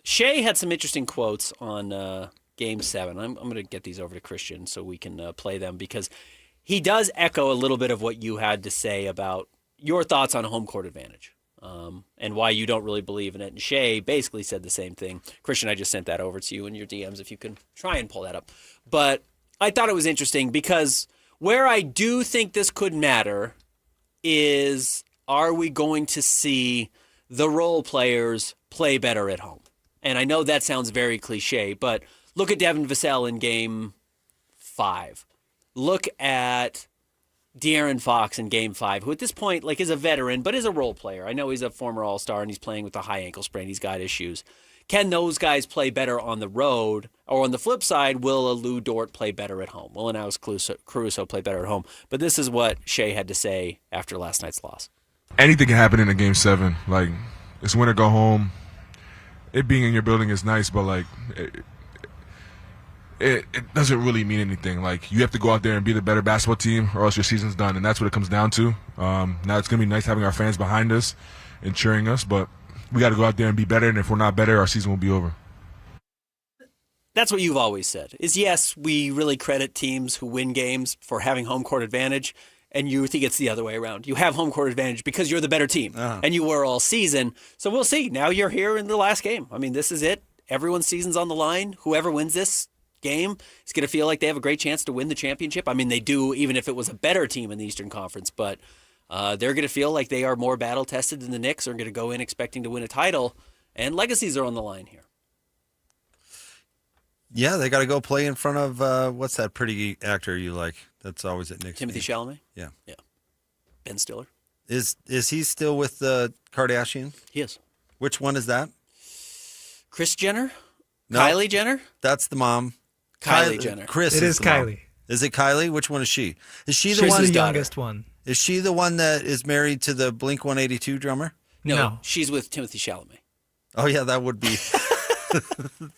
Shea had some interesting quotes on Game 7. I'm going to get these over to Christian so we can play them because he does echo a little bit of what you had to say about your thoughts on home court advantage and why you don't really believe in it. And Shea basically said the same thing. Christian, I just sent that over to you in your DMs if you can try and pull that up. But I thought it was interesting because where I do think this could matter is, are we going to see the role players play better at home? And I know that sounds very cliche, but look at Devin Vassell in Game 5. Look at De'Aaron Fox in Game 5, who at this point is a veteran, but is a role player. I know he's a former All-Star and he's playing with a high ankle sprain. He's got issues. Can those guys play better on the road? Or on the flip side, will a Lou Dort play better at home? Will an Alex Caruso play better at home? But this is what Shea had to say after last night's loss.
Anything can happen in a Game 7. Like, it's win or go home. It being in your building is nice, but it doesn't really mean anything. Like, you have to go out there and be the better basketball team or else your season's done, and that's what it comes down to. Now it's going to be nice having our fans behind us and cheering us, but we got to go out there and be better, and if we're not better, our season will be over.
That's what you've always said, is yes, we really credit teams who win games for having home court advantage, and you think it's the other way around. You have home court advantage because you're the better team, and you were all season. So we'll see. Now you're here in the last game. I mean, this is it. Everyone's season's on the line. Whoever wins this game is going to feel like they have a great chance to win the championship. I mean, they do even if it was a better team in the Eastern Conference, but they're going to feel like they are more battle-tested than the Knicks, are going to go in expecting to win a title, and legacies are on the line here.
Yeah, they got to go play in front of, what's that pretty actor you like that's always at Knicks?
Timothy Chalamet?
Yeah.
Ben Stiller?
Is he still with the Kardashian?
He is.
Which one is that?
Kris Jenner?
No,
Kylie Jenner?
That's the mom.
Kylie Jenner.
Chris
It is
the mom.
Kylie.
Is it Kylie? Which one is she? Is she the
She's
one?
the youngest one.
Is she the one that is married to the Blink 182 drummer?
No, she's with Timothy Chalamet.
Oh yeah, that would be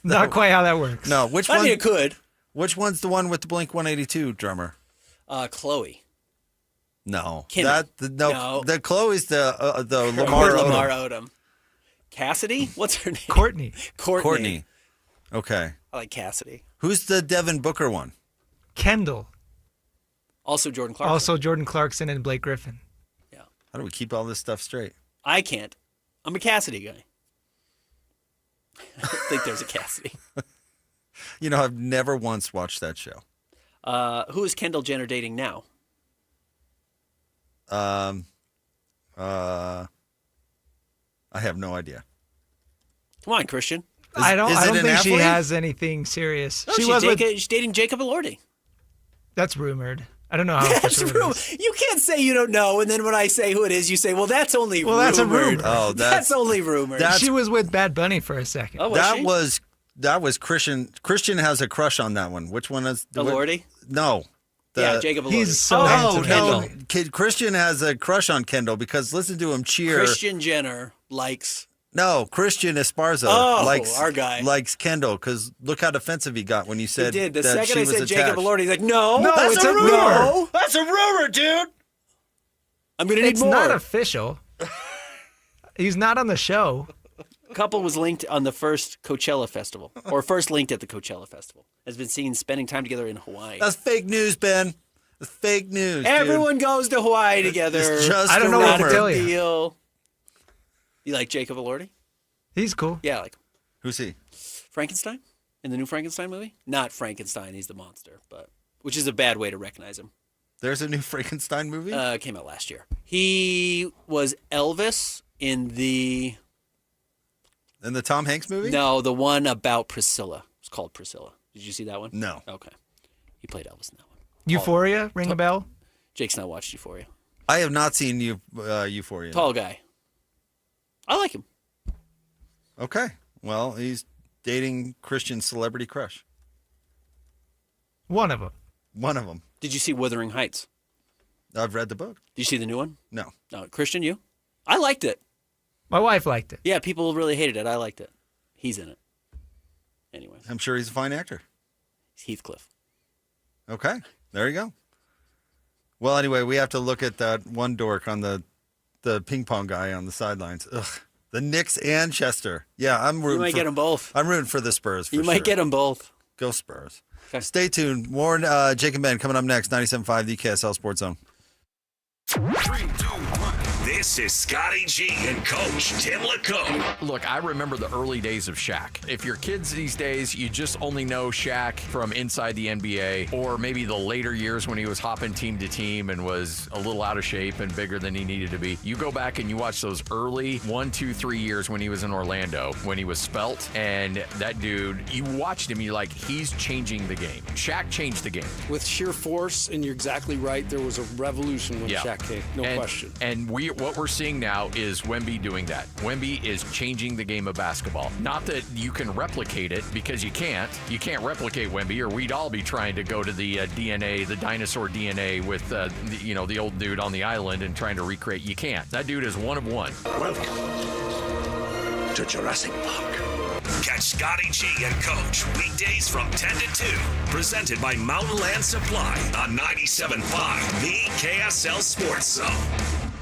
Not quite how that works.
No, which
I
one?
mean, it could.
Which one's the one with the Blink 182 drummer?
Chloe.
No,
Kimmy.
no. The Chloe's the Lamar Odom.
Lamar Odom. Cassidy? What's her name?
Courtney.
Courtney. Okay.
I like Cassidy.
Who's the Devin Booker one?
Kendall.
Also Jordan Clarkson.
Also Jordan Clarkson and Blake Griffin.
How do we keep all this stuff straight?
I can't. I'm a Cassidy guy. I don't think there's a Cassidy.
You know, I've never once watched that show.
Who is Kendall Jenner dating now?
I have no idea.
Come on, Christian.
I don't think she
athlete?
has anything serious.
No,
she's
dating Jacob Elordi.
That's rumored. I don't know how
That's
official it
rumor.
is.
You can't say you don't know, and then when I say who it is, you say, "Well, that's only
Well,
rumored."
that's a rumor.
Oh,
that's only rumored.
She was with Bad Bunny for a second.
Oh,
that was Christian. Christian has a crush on that one. Which one is
Elordi?
No.
Yeah, Jacob Elordi.
He's so handsome.
Kendall.
Kid Christian has a crush on Kendall because listen to him cheer.
Christian Jenner likes.
No, Christian Esparza likes
our guy.
likes Kendall because look how defensive he got when you said
He did. The
that
second
she
I
was
said Jacob
attached.
Elordi, he's like, no,
No, it's a rumor.
No.
That's a rumor, dude.
I'm going to need
It's
more.
not official. He's not on the show.
Couple was linked on the first Coachella Festival, or first linked at the Coachella Festival. Has been seen spending time together in Hawaii.
That's fake news, Ben. That's fake news.
Everyone goes to Hawaii together.
It's just
I don't know what to tell you.
Deal. You like Jacob Elordi?
He's cool.
Yeah, I like him.
Who's he?
Frankenstein in the new Frankenstein movie. Not Frankenstein. He's the monster, but which is a bad way to recognize him.
There's a new Frankenstein movie?
Came out last year. He was Elvis in the
Tom Hanks movie?
No, the one about Priscilla. It's called Priscilla. Did you see that one?
No.
Okay. He played Elvis in that one.
Euphoria? Ring a bell?
Jake's not watched Euphoria.
I have not seen Euphoria.
Tall guy. I like him.
Okay. Well, he's dating Christian's celebrity crush.
One of them.
One of them.
Did you see Wuthering Heights?
I've read the book.
Did you see the new one?
No.
No. Christian, you? I liked it.
My wife liked it.
Yeah, people really hated it. I liked it. He's in it. Anyways.
I'm sure he's a fine actor.
Heathcliff.
Okay. There you go. Well, anyway, we have to look at that one dork on the ping pong guy on the sidelines. Ugh. The Knicks and Chester. Yeah, I'm rooting.
You might get them both.
I'm rooting for the Spurs.
You might get them both.
Go Spurs.
Okay.
Stay tuned. More Jake and Ben coming up next. 97.5, the KSL Sports Zone.
3, 2, 1. This is Scotty G and Coach Tim LaCombe.
Look, I remember the early days of Shaq. If your kids these days, you just only know Shaq from inside the NBA, or maybe the later years when he was hopping team to team and was a little out of shape and bigger than he needed to be. You go back and you watch those early 1, 2, 3 years when he was in Orlando, when he was svelte, and that dude, you watched him, you're like, he's changing the game. Shaq changed the game.
With sheer force, and you're exactly right, there was a revolution when Shaq came, no question.
And what we're seeing now is Wemby doing that. Wemby is changing the game of basketball. Not that you can replicate it, because you can't. You can't replicate Wemby, or we'd all be trying to go to the DNA, the dinosaur DNA with the old dude on the island and trying to recreate. You can't. That dude is one of one.
Welcome to Jurassic Park. Catch Scotty G and Coach weekdays from 10 to 2. Presented by Mountain Land Supply on 97.5, the KSL Sports Zone.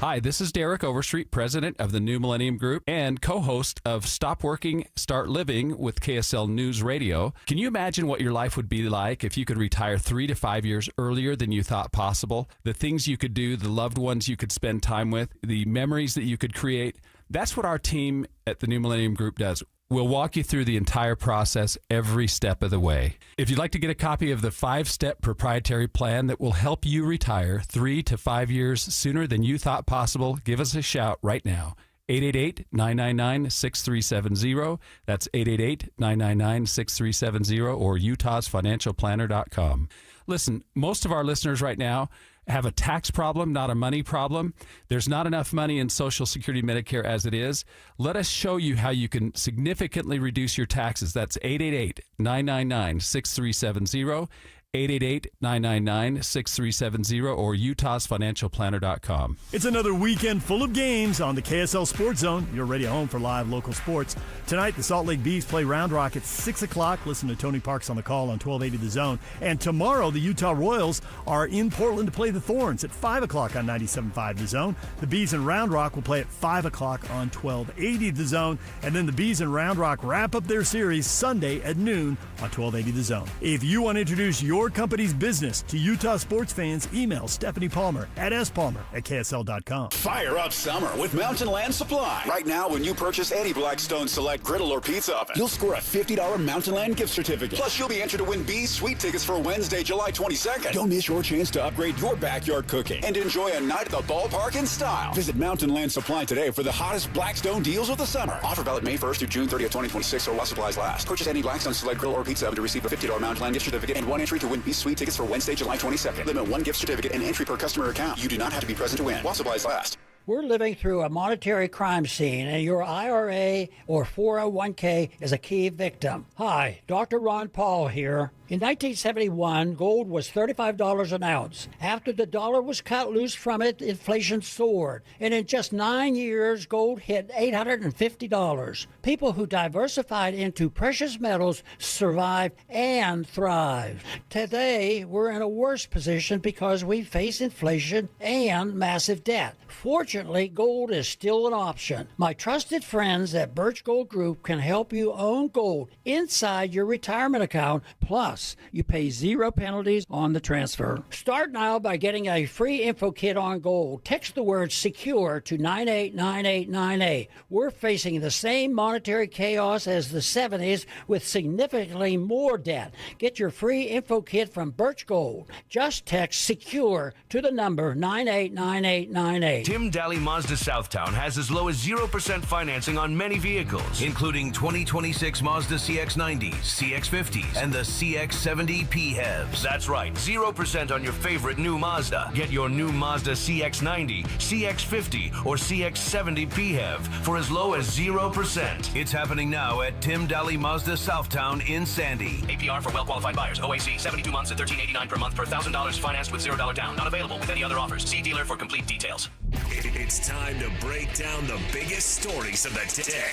Hi, this is Derek Overstreet, president of the New Millennium Group and co-host of Stop Working, Start Living with KSL News Radio. Can you imagine what your life would be like if you could retire 3 to 5 years earlier than you thought possible? The things you could do, the loved ones you could spend time with, the memories that you could create. That's what our team at the New Millennium Group does. We'll walk you through the entire process every step of the way. If you'd like to get a copy of the 5-step proprietary plan that will help you retire 3 to 5 years sooner than you thought possible, give us a shout right now. 888-999-6370. That's 888-999-6370 or utahsfinancialplanner.com. Listen, most of our listeners right now have a tax problem, not a money problem. There's not enough money in Social Security Medicare as it is. Let us show you how you can significantly reduce your taxes. That's 888-999-6370. 888-999-6370 or utahsfinancialplanner.com.
It's another weekend full of games on the KSL Sports Zone, your radio home for live local sports. Tonight, the Salt Lake Bees play Round Rock at 6 o'clock. Listen to Tony Parks on the call on 1280 The Zone. And tomorrow, the Utah Royals are in Portland to play the Thorns at 5 o'clock on 97.5 The Zone. The Bees and Round Rock will play at 5 o'clock on 1280 The Zone. And then the Bees and Round Rock wrap up their series Sunday at noon on 1280 The Zone. If you want to introduce your company's business to Utah sports fans, email Stephanie Palmer at spalmer@ksl.com.
Fire up summer with Mountain Land Supply. Right now, when you purchase any Blackstone Select griddle or pizza oven, you'll score a $50 Mountain Land gift certificate. Plus, you'll be entered to win B's Sweet tickets for Wednesday, July 22nd. Don't miss your chance to upgrade your backyard cooking and enjoy a night at the ballpark in style. Visit Mountain Land Supply today for the hottest Blackstone deals of the summer. Offer valid May 1st through June 30th, 2026, or while supplies last. Purchase any Blackstone Select griddle or pizza oven to receive a $50 Mountain Land gift certificate and one entry to win B's Sweet tickets for Wednesday, July 22nd. Limit one gift certificate and entry per customer account. You do not have to be present to win while supplies last.
We're living through a monetary crime scene, and your IRA or 401k is a key victim. Hi, Dr. Ron Paul here. In 1971, gold was $35 an ounce. After the dollar was cut loose from it, inflation soared. And in just 9 years, gold hit $850. People who diversified into precious metals survived and thrived. Today, we're in a worse position because we face inflation and massive debt. Fortunately, gold is still an option. My trusted friends at Birch Gold Group can help you own gold inside your retirement account. Plus, you pay 0 penalties on the transfer. Start now by getting a free info kit on gold. Text the word SECURE to 989898. We're facing the same monetary chaos as the 70s with significantly more debt. Get your free info kit from Birch Gold. Just text SECURE to the number 989898.
Tim Daly Mazda Southtown has as low as 0% financing on many vehicles, including 2026 Mazda CX-90s, CX-50s, and the CX-70 PHEVs. That's right, 0% on your favorite new Mazda. Get your new Mazda CX-90, CX-50, or CX-70 PHEV for as low as 0%. It's happening now at Tim Daly Mazda Southtown in Sandy.
APR for well-qualified buyers. OAC, 72 months at $13.89 per month per $1,000 financed with $0 down. Not available with any other offers. See dealer for complete details.
It's time to break down the biggest stories of the day.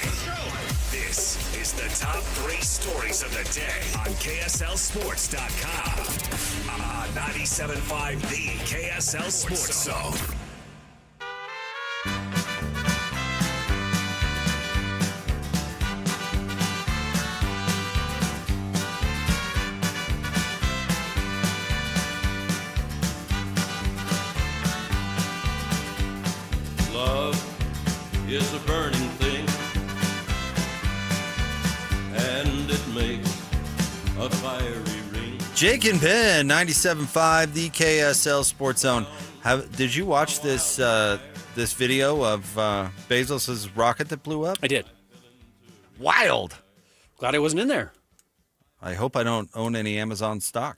This is the top 3 stories of the day on KSLSports.com. 97.5, the KSL Sports Zone.
Love is a burning thing, and it makes a fiery ring.
Jake and Ben, 97.5, the KSL Sports Zone. Did you watch this this video of Bezos' rocket that blew up?
I did.
Wild.
Glad I wasn't in there.
I hope I don't own any Amazon stock.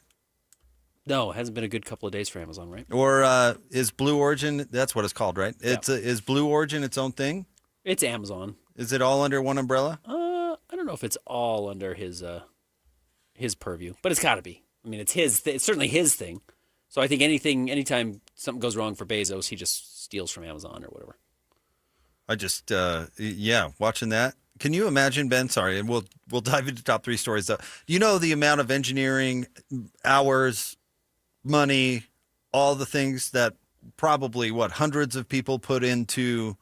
No, it hasn't been a good couple of days for Amazon, right?
Or is Blue Origin, that's what it's called, right?
Yeah.
Is Blue Origin its own thing?
It's Amazon.
Is it all under one umbrella?
I don't know if it's all under his purview, but it's got to be. I mean, it's certainly his thing. So I think anytime something goes wrong for Bezos, he just steals from Amazon or whatever.
I just, watching that. Can you imagine, Ben? Sorry, and we'll dive into top 3 stories, though. You know the amount of engineering hours, money, all the things that probably, hundreds of people put into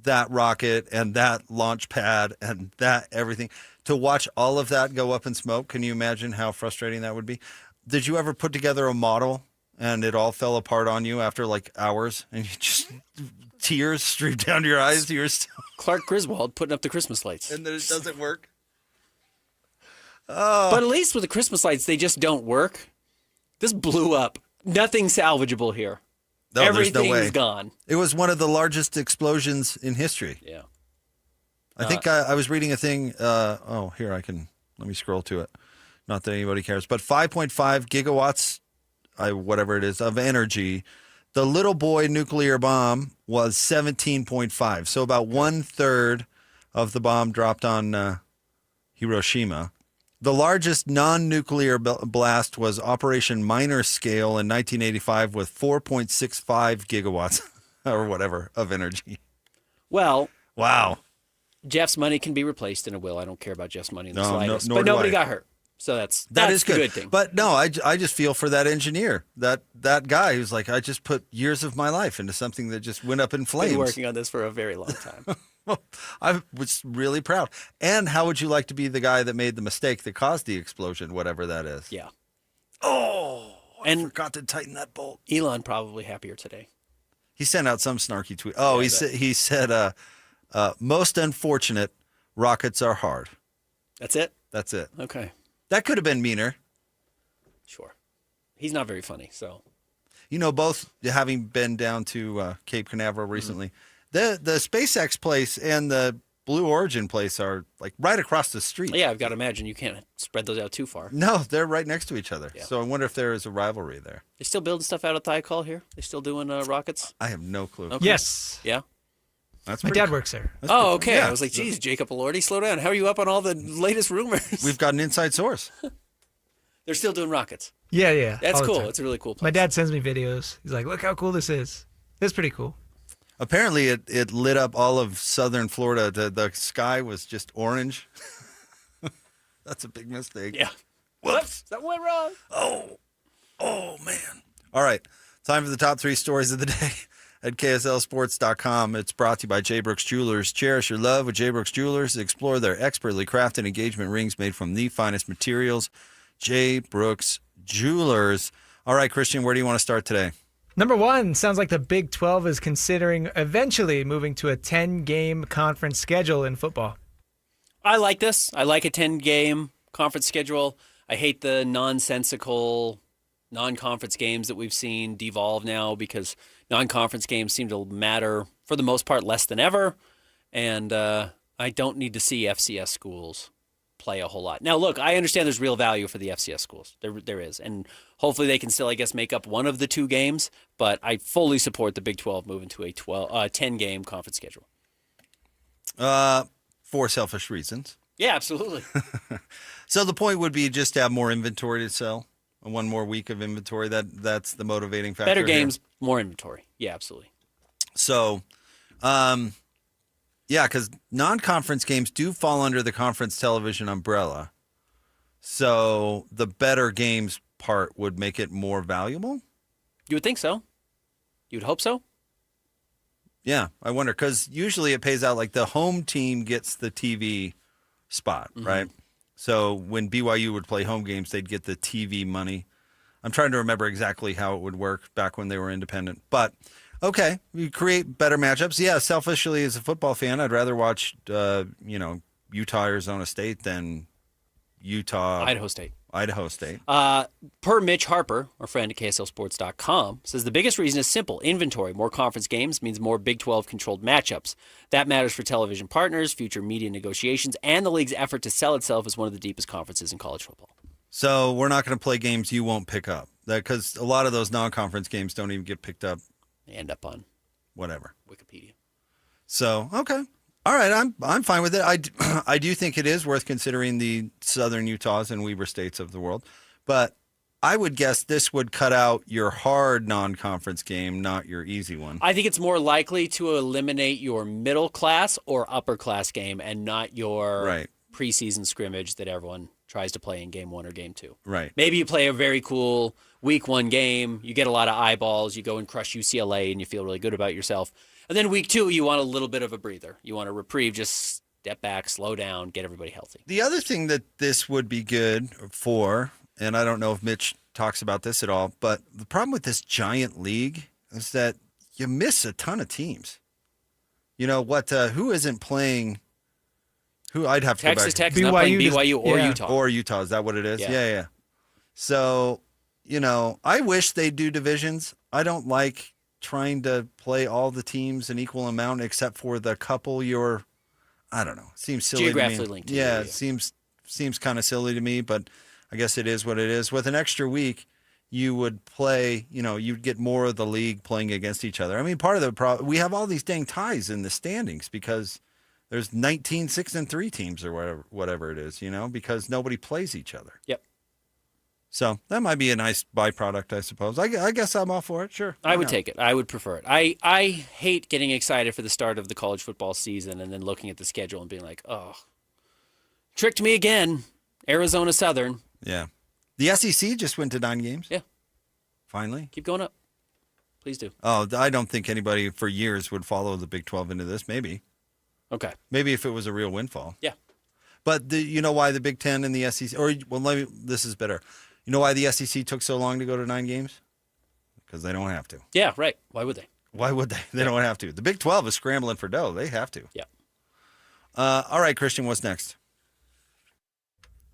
that rocket and that launch pad and that everything. To watch all of that go up in smoke, can you imagine how frustrating that would be? Did you ever put together a model and it all fell apart on you after hours and you just tears streamed down your eyes? You're still
Clark Griswold putting up the Christmas lights.
And then it doesn't work?
But at least with the Christmas lights, they just don't work. This blew up. Nothing salvageable here.
No,
everything's gone.
It was one of the largest explosions in history.
Yeah.
I think I was reading a thing. Let me scroll to it. Not that anybody cares, but 5.5 gigawatts, whatever it is, of energy. The little boy nuclear bomb was 17.5. So about 1/3 of the bomb dropped on Hiroshima. The largest non-nuclear blast was Operation Minor Scale in 1985 with 4.65 gigawatts or whatever of energy.
Well,
wow.
Jeff's money can be replaced in a will. I don't care about Jeff's money in the
No,
slightest.
nor
But
do
nobody
I.
got hurt. So
That
that's
is
the
good.
good thing.
But no, I just feel for that engineer, that guy who's like, I just put years of my life into something that just went up in flames.
Been working on this for a very long time.
I was really proud. And how would you like to be the guy that made the mistake that caused the explosion, whatever that is?
Yeah.
Oh, I forgot to tighten that bolt.
Elon probably happier today.
He sent out some snarky tweet. Oh, he said, most unfortunate, rockets are hard.
That's it?
That's it.
Okay.
That could have been meaner.
Sure. He's not very funny, so.
You know, both having been down to Cape Canaveral recently, the SpaceX place and the Blue Origin place are right across the street.
Yeah, I've got to imagine you can't spread those out too far.
No, they're right next to each other.
Yeah.
So I wonder if there is a rivalry there.
They still building stuff out at Thiokol here? They still doing rockets?
I have no clue.
Okay.
Yes.
Yeah?
That's
My dad works there.
Okay.
Yeah.
I was like, geez, Jacob Elordi, slow down. How are you up on all the latest rumors?
We've got an inside source.
They're still doing rockets.
Yeah.
That's
all the
cool.
time.
It's a really cool place.
My dad sends me videos. He's like, look how cool this is. It's pretty cool.
Apparently, it lit up all of southern Florida. The sky was just orange. That's a big mistake.
Yeah.
Whoops.
That went wrong.
Oh, man. All right. Time for the top 3 stories of the day at KSLSports.com. It's brought to you by J. Brooks Jewelers. Cherish your love with J. Brooks Jewelers. Explore their expertly crafted engagement rings made from the finest materials. J. Brooks Jewelers. All right, Christian, where do you want to start today?
Number 1, sounds like the Big 12 is considering eventually moving to a 10-game conference schedule in football.
I like this. I like a 10-game conference schedule. I hate the nonsensical non-conference games that we've seen devolve now because non-conference games seem to matter, for the most part, less than ever. And I don't need to see FCS schools play a whole lot. Now, look, I understand there's real value for the FCS schools. There is. And hopefully they can still, I guess, make up one of the 2 games. But I fully support the Big 12 moving to a 10-game conference schedule.
For selfish reasons.
Yeah, absolutely.
So the point would be just to have more inventory to sell. One more week of inventory. That's the motivating factor.
Better games,
here.
more inventory. Yeah, absolutely.
So, yeah, because non-conference games do fall under the conference television umbrella. So the better games part would make it more valuable?
You would think so. You would hope so.
Yeah, I wonder, because usually it pays out like the home team gets the TV spot, right? So when BYU would play home games, they'd get the TV money. I'm trying to remember exactly how it would work back when they were independent. But, okay, we create better matchups. Yeah, selfishly as a football fan, I'd rather watch, Utah, Arizona State than Utah.
Idaho State.
Per
Mitch Harper, our friend at KSLSports.com, says the biggest reason is simple. Inventory. More conference games means more Big 12-controlled matchups. That matters for television partners, future media negotiations, and the league's effort to sell itself as one of the deepest conferences in college football.
So we're not going to play games you won't pick up. Because a lot of those non-conference games don't even get picked up.
They end up on
whatever.
Wikipedia.
So, okay. All right, I'm fine with it. I do think it is worth considering the Southern Utahs and Weber States of the world. But I would guess this would cut out your hard non-conference game, not your easy one.
I think it's more likely to eliminate your middle class or upper class game and not your preseason scrimmage that everyone tries to play in game 1 or game 2.
Right.
Maybe you play a very cool week 1 game, you get a lot of eyeballs, you go and crush UCLA and you feel really good about yourself. And then week 2, you want a little bit of a breather. You want a reprieve, just step back, slow down, get everybody healthy.
The other thing that this would be good for, and I don't know if Mitch talks about this at all, but the problem with this giant league is that you miss a ton of teams. You know what? Who isn't playing? Who I'd have to
Texas
go back.
Tech's not playing BYU or Utah.
Or Utah. Is that what it is?
Yeah.
Yeah. So, I wish they do divisions. I don't like trying to play all the teams an equal amount except for the couple I don't know. It seems silly
geographically
to me.
linked.
Yeah, it seems kind of silly to me, but I guess it is what it is. With an extra week, you would play, you'd get more of the league playing against each other. I mean, part of the problem, we have all these dang ties in the standings because there's 19 6-3 teams or whatever it is, because nobody plays each other.
Yep.
So that might be a nice byproduct, I suppose. I guess I'm all for it. Sure.
I would take it. I would prefer it. I hate getting excited for the start of the college football season and then looking at the schedule and being like, oh, tricked me again. Arizona Southern.
Yeah. The SEC just went to 9 games.
Yeah.
Finally.
Keep going up. Please do.
Oh, I don't think anybody for years would follow the Big 12 into this. Maybe.
Okay.
Maybe if it was a real windfall.
Yeah.
But you know why the Big 10 and the SEC, this is better. You know why the SEC took so long to go to 9 games? Because they don't have to.
Yeah, right. Why would they?
They don't have to. The Big 12 is scrambling for dough. They have to.
Yeah.
All right, Christian, what's next?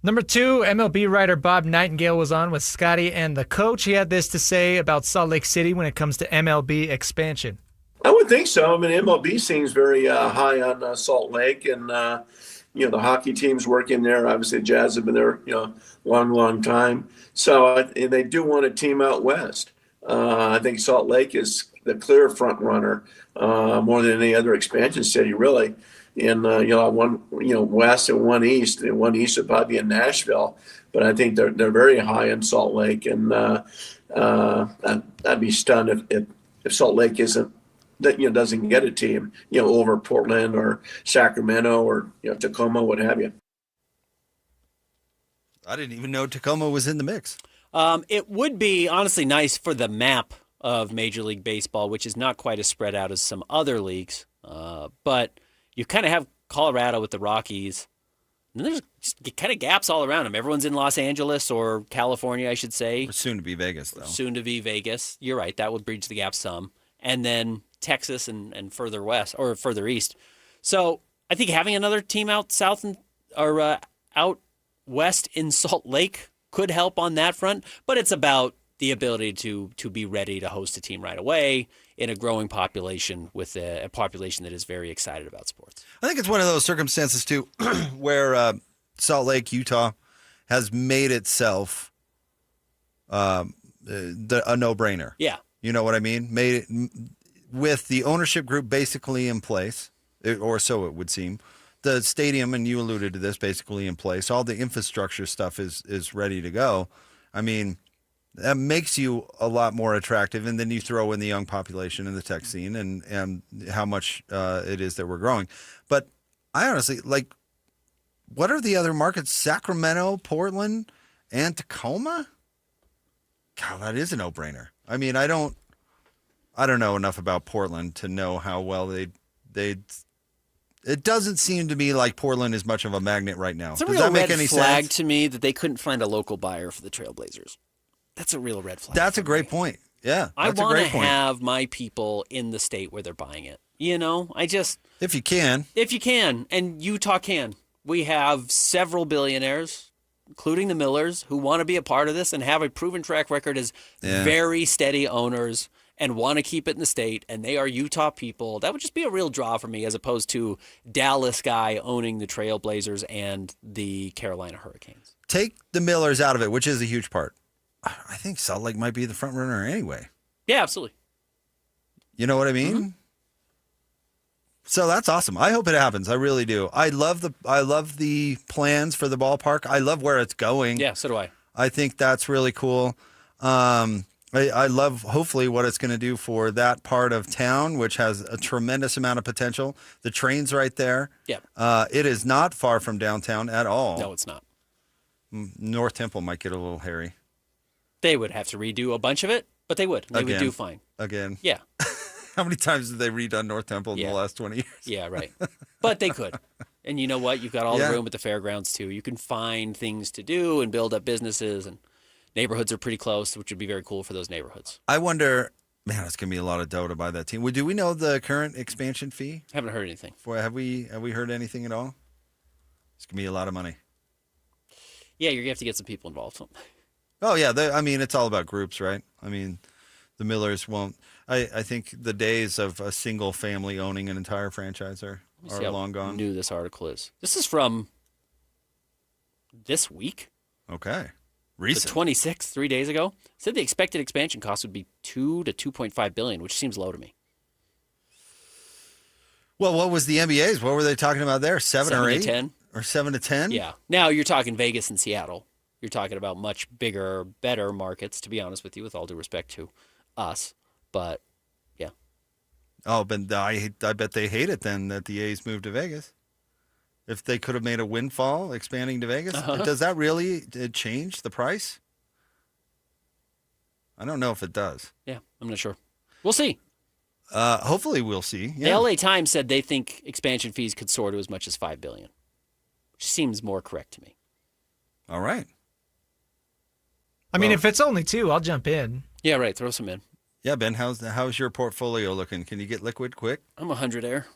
Number 2, MLB writer Bob Nightingale was on with Scotty and the coach. He had this to say about Salt Lake City when it comes to MLB expansion.
I would think so. I mean, MLB seems very high on Salt Lake, and the hockey team's working there. Obviously, Jazz have been there, long time. So they do want a team out west. I think Salt Lake is the clear front runner more than any other expansion city, really. And one west and one east. And one east would probably be in Nashville, but I think they're very high in Salt Lake, and I'd be stunned if Salt Lake doesn't get a team over Portland or Sacramento or Tacoma, what have you.
I didn't even know Tacoma was in the mix.
It would be honestly nice for the map of Major League Baseball, which is not quite as spread out as some other leagues. But you kind of have Colorado with the Rockies. And there's just kind of gaps all around them. Everyone's in Los Angeles or California, I should say.
Or soon to be Vegas, though.
Soon to be Vegas. You're right. That would bridge the gap some. And then Texas and further west or further east. So I think having another team out south or out west in Salt Lake could help on that front. But it's about the ability to be ready to host a team right away in a growing population with a population that is very excited about sports.
I think it's one of those circumstances, too, where Salt Lake, Utah, has made itself a no-brainer.
Yeah.
You know what I mean? Made it with the ownership group basically in place, or so it would seem. The stadium, and you alluded to this, basically in place. All the infrastructure stuff is ready to go. I mean, that makes you a lot more attractive, and then you throw in the young population in the tech scene and how much it is that we're growing. But I honestly, what are the other markets? Sacramento, Portland, and Tacoma? God, that is a no-brainer. I mean, I don't know enough about Portland to know how well they'd it doesn't seem to me like Portland is much of a magnet right now.
It's a
Does
real
that make
red
any
flag
sense?
to me that they couldn't find a local buyer for the Trailblazers. That's a real red flag.
That's a great point. Yeah,
I
that's a
want to
great point.
have my people in the state where they're buying it.
If you can.
If you can, and Utah can. We have several billionaires, including the Millers, who want to be a part of this and have a proven track record as very steady owners and want to keep it in the state, and they are Utah people. That would just be a real draw for me as opposed to Dallas guy owning the Trailblazers and the Carolina Hurricanes.
Take the Millers out of it, which is a huge part. I think Salt Lake might be the front runner anyway.
Yeah, absolutely.
You know what I mean? Mm-hmm. So that's awesome. I hope it happens. I really do. I love the plans for the ballpark. I love where it's going.
Yeah, so do I.
I think that's really cool. I love, hopefully, what it's going to do for that part of town, which has a tremendous amount of potential. The train's right there.
Yeah.
It is not far from downtown at all.
No, it's not.
North Temple might get a little hairy.
They would have to redo a bunch of it, but they would. They would do fine.
Again.
Yeah.
How many times have they redone North Temple in the last 20 years?
Yeah, right. But they could. And you know what? You've got all the room at the fairgrounds, too. You can find things to do and build up businesses, and neighborhoods are pretty close, which would be very cool for those neighborhoods.
I wonder, man, it's going to be a lot of dough to buy that team. Do we know the current expansion fee?
Haven't heard anything.
Have we heard anything at all? It's going to be a lot of money.
Yeah, you're going to have to get some people involved.
Oh, yeah. It's all about groups, right? I mean, the Millers won't. I think the days of a single family owning an entire franchise are long gone.
New this article is. This is from this week.
Okay. Recent.
The 26th, 3 days ago. It said the expected expansion cost would be $2 to $2.5 billion, which seems low to me.
Well, what was the NBA's? What were they talking about there? 7 or 8?
10?
Or 7 to 10?
Yeah. Now you're talking Vegas and Seattle. You're talking about much bigger, better markets, to be honest with you, with all due respect to us. But, yeah.
Oh, but I bet they hate it then that the A's moved to Vegas. If they could have made a windfall expanding to Vegas, does that really change the price? I don't know if it does.
Yeah, I'm not sure. We'll see.
Hopefully we'll see. Yeah.
The LA Times said they think expansion fees could soar to as much as $5 billion, which seems more correct to me.
All right.
I mean, if it's only 2, I'll jump in.
Yeah, right. Throw some in.
Yeah, Ben, how's your portfolio looking? Can you get liquid quick?
I'm 100 air,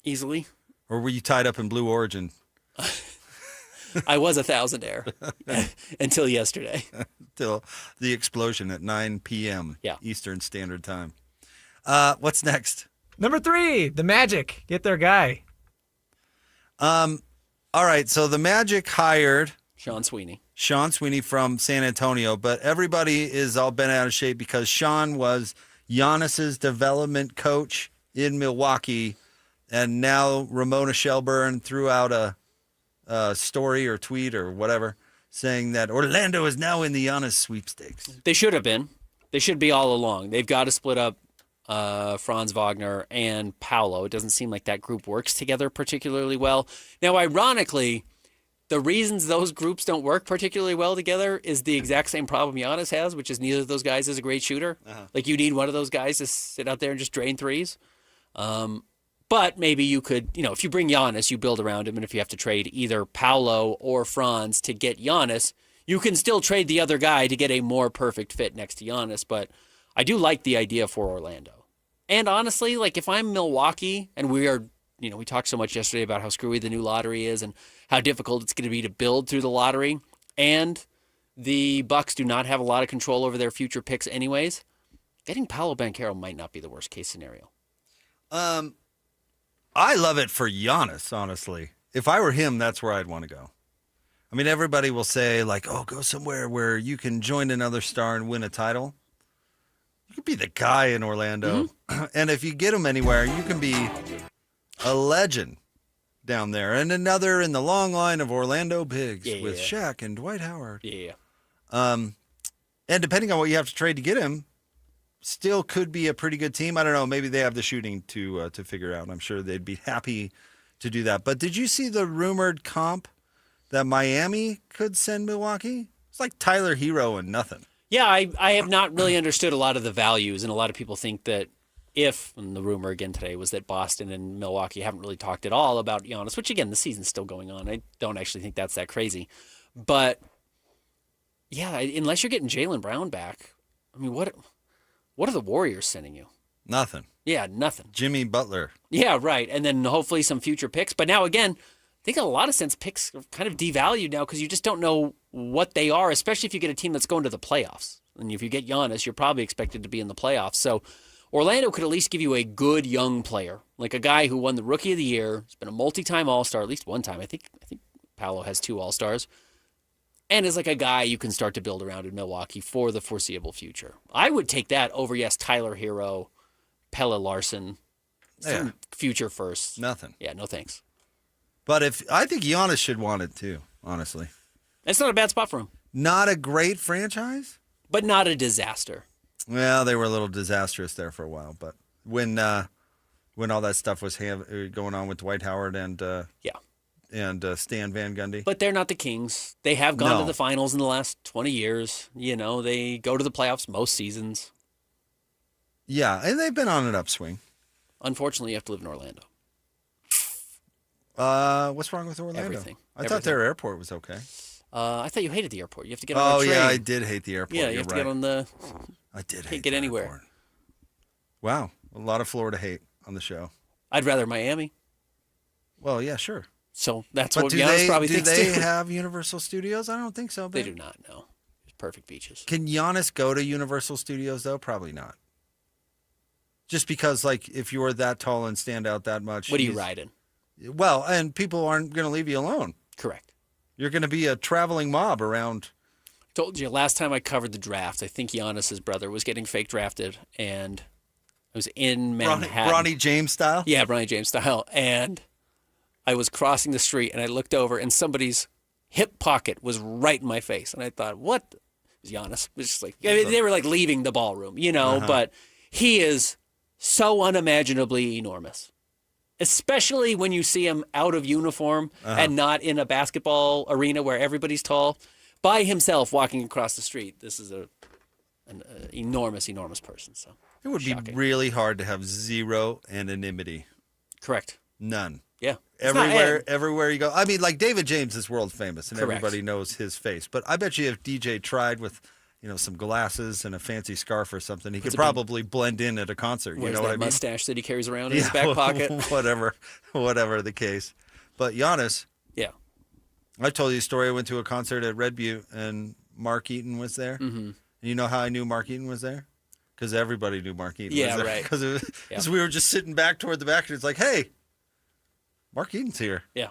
easily.
Or were you tied up in Blue Origin?
I was 1,000 air until yesterday.
Until the explosion at 9 p.m.
Yeah.
Eastern Standard Time. What's next?
Number 3, the Magic. Get their guy.
All right, so the Magic hired
Sean Sweeney
from San Antonio, but everybody is all bent out of shape because Sean was Giannis's development coach in Milwaukee And now Ramona Shelburne threw out a story or tweet or whatever saying that Orlando is now in the Giannis sweepstakes.
They should have been. They should be all along. They've got to split up Franz Wagner and Paolo. It doesn't seem like that group works together particularly well. Now, ironically, the reasons those groups don't work particularly well together is the exact same problem Giannis has, which is neither of those guys is a great shooter. Like, you need one of those guys to sit out there and just drain threes. But maybe you could, if you bring Giannis, you build around him, and if you have to trade either Paolo or Franz to get Giannis, you can still trade the other guy to get a more perfect fit next to Giannis. But I do like the idea for Orlando. And honestly, like, if I'm Milwaukee, and we are, we talked so much yesterday about how screwy the new lottery is and how difficult it's going to be to build through the lottery, and the Bucks do not have a lot of control over their future picks anyways, getting Paolo Banchero might not be the worst case scenario.
I love it for Giannis, honestly. If I were him, that's where I'd want to go. I mean, everybody will say, like, oh, go somewhere where you can join another star and win a title. You could be the guy in Orlando. And if you get him anywhere, you can be a legend down there. And another in the long line of Orlando Pigs with Shaq and Dwight Howard.
Yeah.
And depending on what you have to trade to get him, still could be a pretty good team. I don't know. Maybe they have the shooting to figure out. I'm sure they'd be happy to do that. But did you see the rumored comp that Miami could send Milwaukee? It's like Tyler Hero and nothing.
Yeah, I have not really understood a lot of the values, and a lot of people think that and the rumor again today was that Boston and Milwaukee haven't really talked at all about Giannis, which again, the season's still going on. I don't actually think that's that crazy. But yeah, unless you're getting Jaylen Brown back, I mean, what are the Warriors sending you?
Nothing.
Yeah, nothing.
Jimmy Butler.
Yeah, right. And then hopefully some future picks. But now again, I think in a lot of sense picks are kind of devalued now because you just don't know what they are, especially if you get a team that's going to the playoffs. And if you get Giannis, you're probably expected to be in the playoffs. So Orlando could at least give you a good young player, like a guy who won the Rookie of the Year, has been a multi-time All-Star, at least one time. I think Paolo has 2 All-Stars, and is like a guy you can start to build around in Milwaukee for the foreseeable future. I would take that over, Tyler Hero, Pelle Larsson, some future first.
Nothing.
Yeah, no thanks.
But I think Giannis should want it too, honestly.
That's not a bad spot for him.
Not a great franchise?
But not a disaster.
Well, they were a little disastrous there for a while, but when all that stuff was going on with Dwight Howard and Stan Van Gundy.
But they're not the Kings. They have gone to the finals in the last 20 years. They go to the playoffs most seasons.
Yeah, and they've been on an upswing.
Unfortunately, you have to live in Orlando.
What's wrong with Orlando?
Everything.
I thought their airport was okay.
I thought you hated the airport. You have to get on a train.
Oh, yeah, I did hate the airport.
Yeah, you have to get on the...
I did hate
Can't get anywhere.
Airport. Wow, a lot of Florida hate on the show.
I'd rather Miami.
Well, yeah, sure.
So that's what Giannis probably thinks too.
Do they have Universal Studios? I don't think so.
They do not, no. It's perfect beaches.
Can Giannis go to Universal Studios, though? Probably not. Just because, if you're that tall and stand out that much.
What do you ride in?
Well, and people aren't going to leave you alone.
Correct.
You're going to be a traveling mob around.
Told you, last time I covered the draft, I think Giannis's brother was getting fake drafted, and I was in Manhattan.
Bronny James style?
Yeah, Bronny James style. And I was crossing the street, and I looked over, and somebody's hip pocket was right in my face. And I thought, what? It was Giannis. It was just they were leaving the ballroom, but he is so unimaginably enormous. Especially when you see him out of uniform and not in a basketball arena where everybody's tall, by himself walking across the street. This is an enormous, enormous person. So
it would be really hard to have zero anonymity.
Correct.
None.
Yeah.
Everywhere you go. I mean, David James is world famous, and
Correct.
everybody knows his face. But I bet you if DJ tried with some glasses and a fancy scarf or something, he could probably blend in at a concert. You know what I mean?
Mustache that he carries around in his back pocket.
whatever the case. But Giannis.
Yeah.
I told you a story. I went to a concert at Red Butte, and Mark Eaton was there. Mm-hmm. And you know how I knew Mark Eaton was there? Because everybody knew Mark Eaton was there.
Right.
Because we were just sitting back toward the back, and it's like, hey, Mark Eaton's here.
Yeah.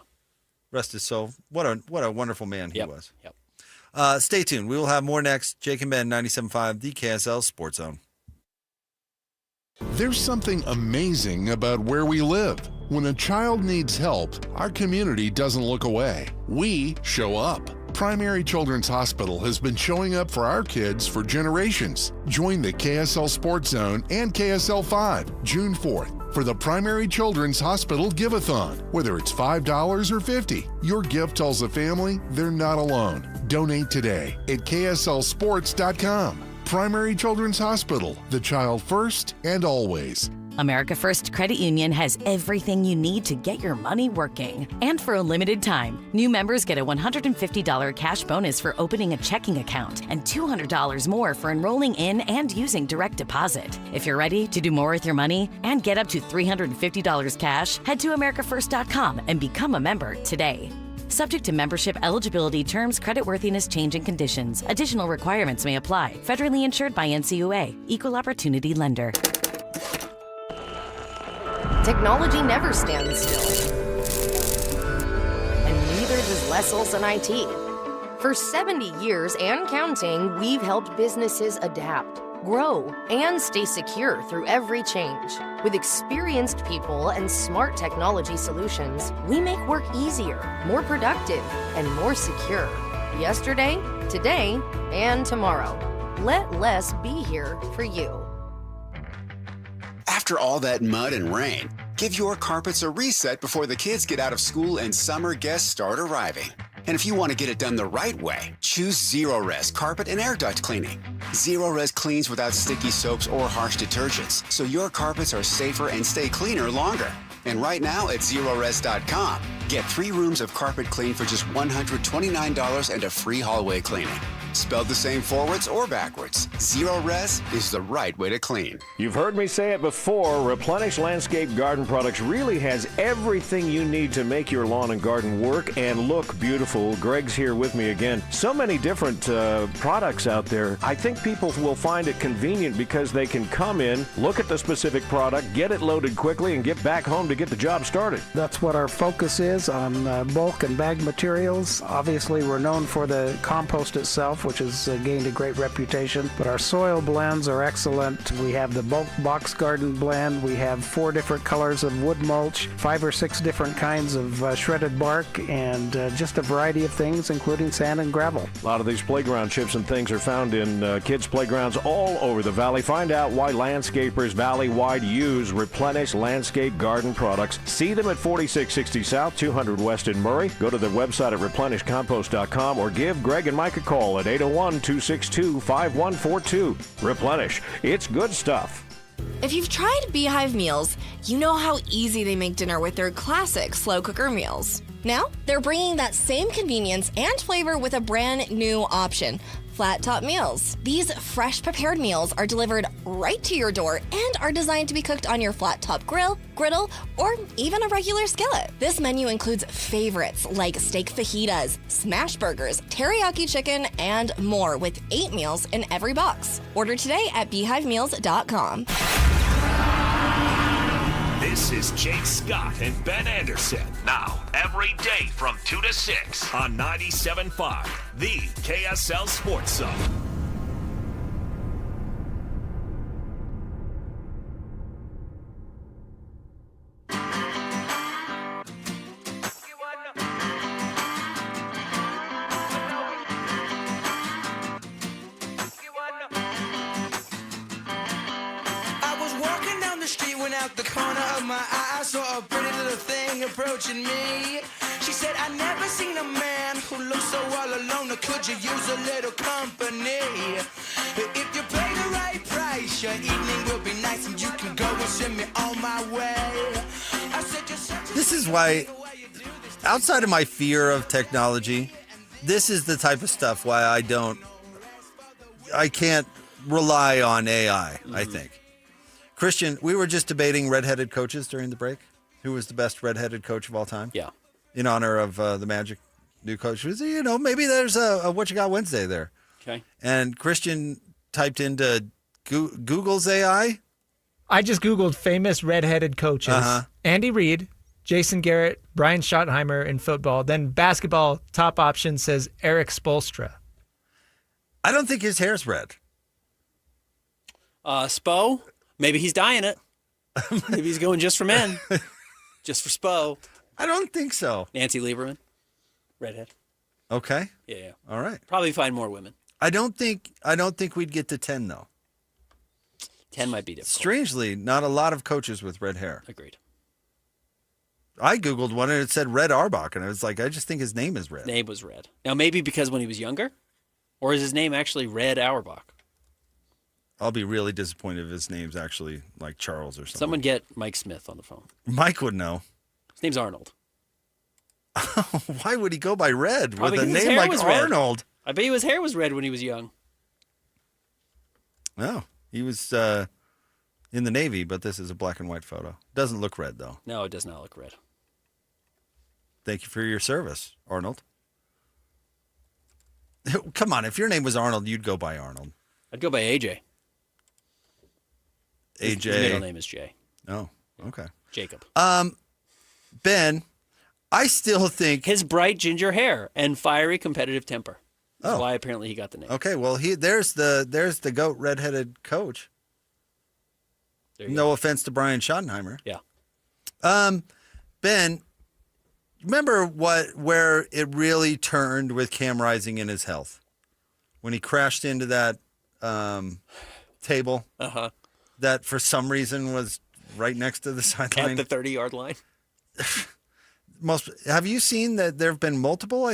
Rest his soul. What a wonderful man he was.
Yep.
Stay tuned. We will have more next. Jake and Ben, 97.5, the KSL Sports Zone.
There's something amazing about where we live. When a child needs help, our community doesn't look away. We show up. Primary Children's Hospital has been showing up for our kids for generations. Join the KSL Sports Zone and KSL 5 June 4th for the Primary Children's Hospital Give-a-thon. Whether it's $5 or $50, your gift tells the family they're not alone. Donate today at kslsports.com. Primary Children's Hospital, the child first and always.
America First Credit Union has everything you need to get your money working. And for a limited time, new members get a $150 cash bonus for opening a checking account and $200 more for enrolling in and using direct deposit. If you're ready to do more with your money and get up to $350 cash, head to americafirst.com and become a member today. Subject to membership eligibility, terms, creditworthiness, changing conditions. Additional requirements may apply. Federally insured by NCUA. Equal Opportunity Lender.
Technology never stands still. And neither does Les Olson IT. For 70 years and counting, we've helped businesses adapt, grow, and stay secure through every change. With experienced people and smart technology solutions, we make work easier, more productive, and more secure. Yesterday, today, and tomorrow. Let Les be here for you.
After all that mud and rain, give your carpets a reset before the kids get out of school and summer guests start arriving. And if you want to get it done the right way, choose Zero-Res Carpet and Air Duct Cleaning. Zero-Res cleans without sticky soaps or harsh detergents, so your carpets are safer and stay cleaner longer. And right now at Zerores.com, get 3 rooms of carpet clean for just $129 and a free hallway cleaning. Spelled the same forwards or backwards, Zero-Res is the right way to clean.
You've heard me say it before, Replenish Landscape Garden Products really has everything you need to make your lawn and garden work and look beautiful. Greg's here with me again. So many different products out there. I think people will find it convenient because they can come in, look at the specific product, get it loaded quickly, and get back home to get the job started.
That's what our focus is on bulk and bag materials. Obviously, we're known for the compost itself, which has gained a great reputation. But our soil blends are excellent. We have the bulk box garden blend. We have 4 different colors of wood mulch, 5 or 6 different kinds of shredded bark, and just a variety of things, including sand and gravel.
A lot of these playground chips and things are found in kids' playgrounds all over the valley. Find out why landscapers valley-wide use Replenish Landscape Garden Products. See them at 4660 South, 200 West in Murray. Go to their website at replenishcompost.com or give Greg and Mike a call at 801-262-5142. Replenish. It's good stuff.
If you've tried Beehive meals, you know how easy they make dinner with their classic slow cooker meals. Now, they're bringing that same convenience and flavor with a brand new option. Flat top meals. These fresh prepared meals are delivered right to your door and are designed to be cooked on your flat top grill, griddle, or even a regular skillet. This menu includes favorites like steak fajitas, smash burgers, teriyaki chicken, and more with 8 meals in every box. Order today at beehivemeals.com.
This is Jake Scott and Ben Anderson. Now, every day from 2 to 6 on 97.5, the KSL Sports Zone.
Out the corner of my eye, I saw a pretty little thing approaching me. She said, I never seen a man who looks so all alone. Or could you use a little company? If you pay the right price, your evening will be nice, and you can go and send me on my way. I said,
This is why, outside of my fear of technology, this is the type of stuff why I can't rely on AI, I think. Christian, we were just debating redheaded coaches during the break. Who was the best redheaded coach of all time?
Yeah.
In honor of the Magic new coach. Maybe there's a What You Got Wednesday there.
Okay.
And Christian typed into Google's AI.
I just Googled famous redheaded coaches. Andy Reid, Jason Garrett, Brian Schottenheimer in football. Then basketball top option says Eric Spoelstra.
I don't think his hair's red.
Spo? Maybe he's dying it. Maybe he's going just for men. Just for Spo.
I don't think so.
Nancy Lieberman. Redhead.
Okay.
Yeah.
All right.
Probably find more women.
I don't think we'd get to 10 though.
10 might be difficult.
Strangely, not a lot of coaches with red hair.
Agreed.
I Googled one and it said Red Auerbach, and I was like, I just think his name is Red.
Name was Red. Now, maybe because when he was younger? Or is his name actually Red Auerbach?
I'll be really disappointed if his name's actually like Charles or something.
Someone get Mike Smith on the phone.
Mike would know.
His name's Arnold.
Why would he go by Red
Probably
with a
because his
name
hair
like
was red.
Arnold?
I bet his hair was red when he was young.
No, he was in the Navy, but this is a black and white photo. Doesn't look red, though.
No, it does not look red.
Thank you for your service, Arnold. Come on, if your name was Arnold, you'd go by Arnold.
I'd go by AJ.
AJ.
His middle name is Jay.
Oh, okay.
Jacob.
Ben, I still think
his bright ginger hair and fiery competitive temper. That's
Oh.
why apparently he got the name.
Okay, well, there's the GOAT redheaded coach.
There you
No offense to Brian Schottenheimer.
Yeah.
Ben, remember where it really turned with Cam Rising in his health? When he crashed into that table that for some reason was right next to the sideline.
At the 30-yard line.
Have you seen that there have been multiple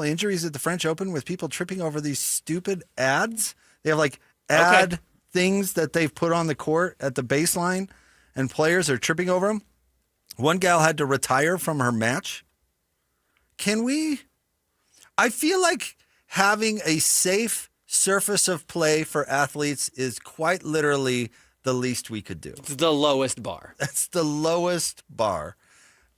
injuries at the French Open with people tripping over these stupid ads? They have like ad things that they've put on the court at the baseline, and players are tripping over them. One gal had to retire from her match. I feel like having a safe surface of play for athletes is quite literally the least we could do.
It's the lowest bar.
That's the lowest bar.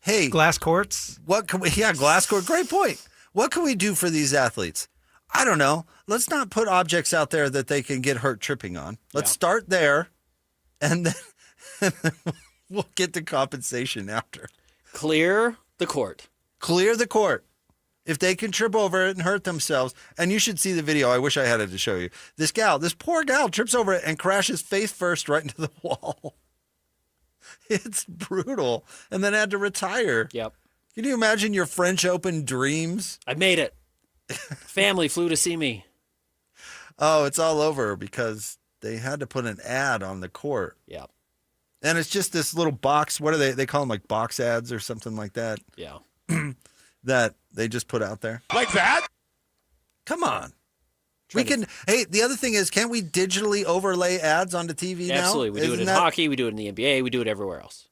Hey,
glass courts.
What can we? Yeah, glass court. Great point. What can we do for these athletes? I don't know. Let's not put objects out there that they can get hurt tripping on. Let's start there, and then we'll get the compensation after.
Clear the court.
Clear the court. If they can trip over it and hurt themselves, and you should see the video. I wish I had it to show you. This poor gal, trips over it and crashes face first right into the wall. It's brutal. And then had to retire.
Yep.
Can you imagine your French Open dreams?
I made it. Family flew to see me.
Oh, it's all over because they had to put an ad on the court.
Yep.
And it's just this little box. What are they? They call them like box ads or something like that.
Yeah.
That they just put out there.
Like that?
Come on. Hey, the other thing is, can't we digitally overlay ads onto TV now?
Absolutely. We do it in hockey. We do it in the NBA. We do it everywhere else.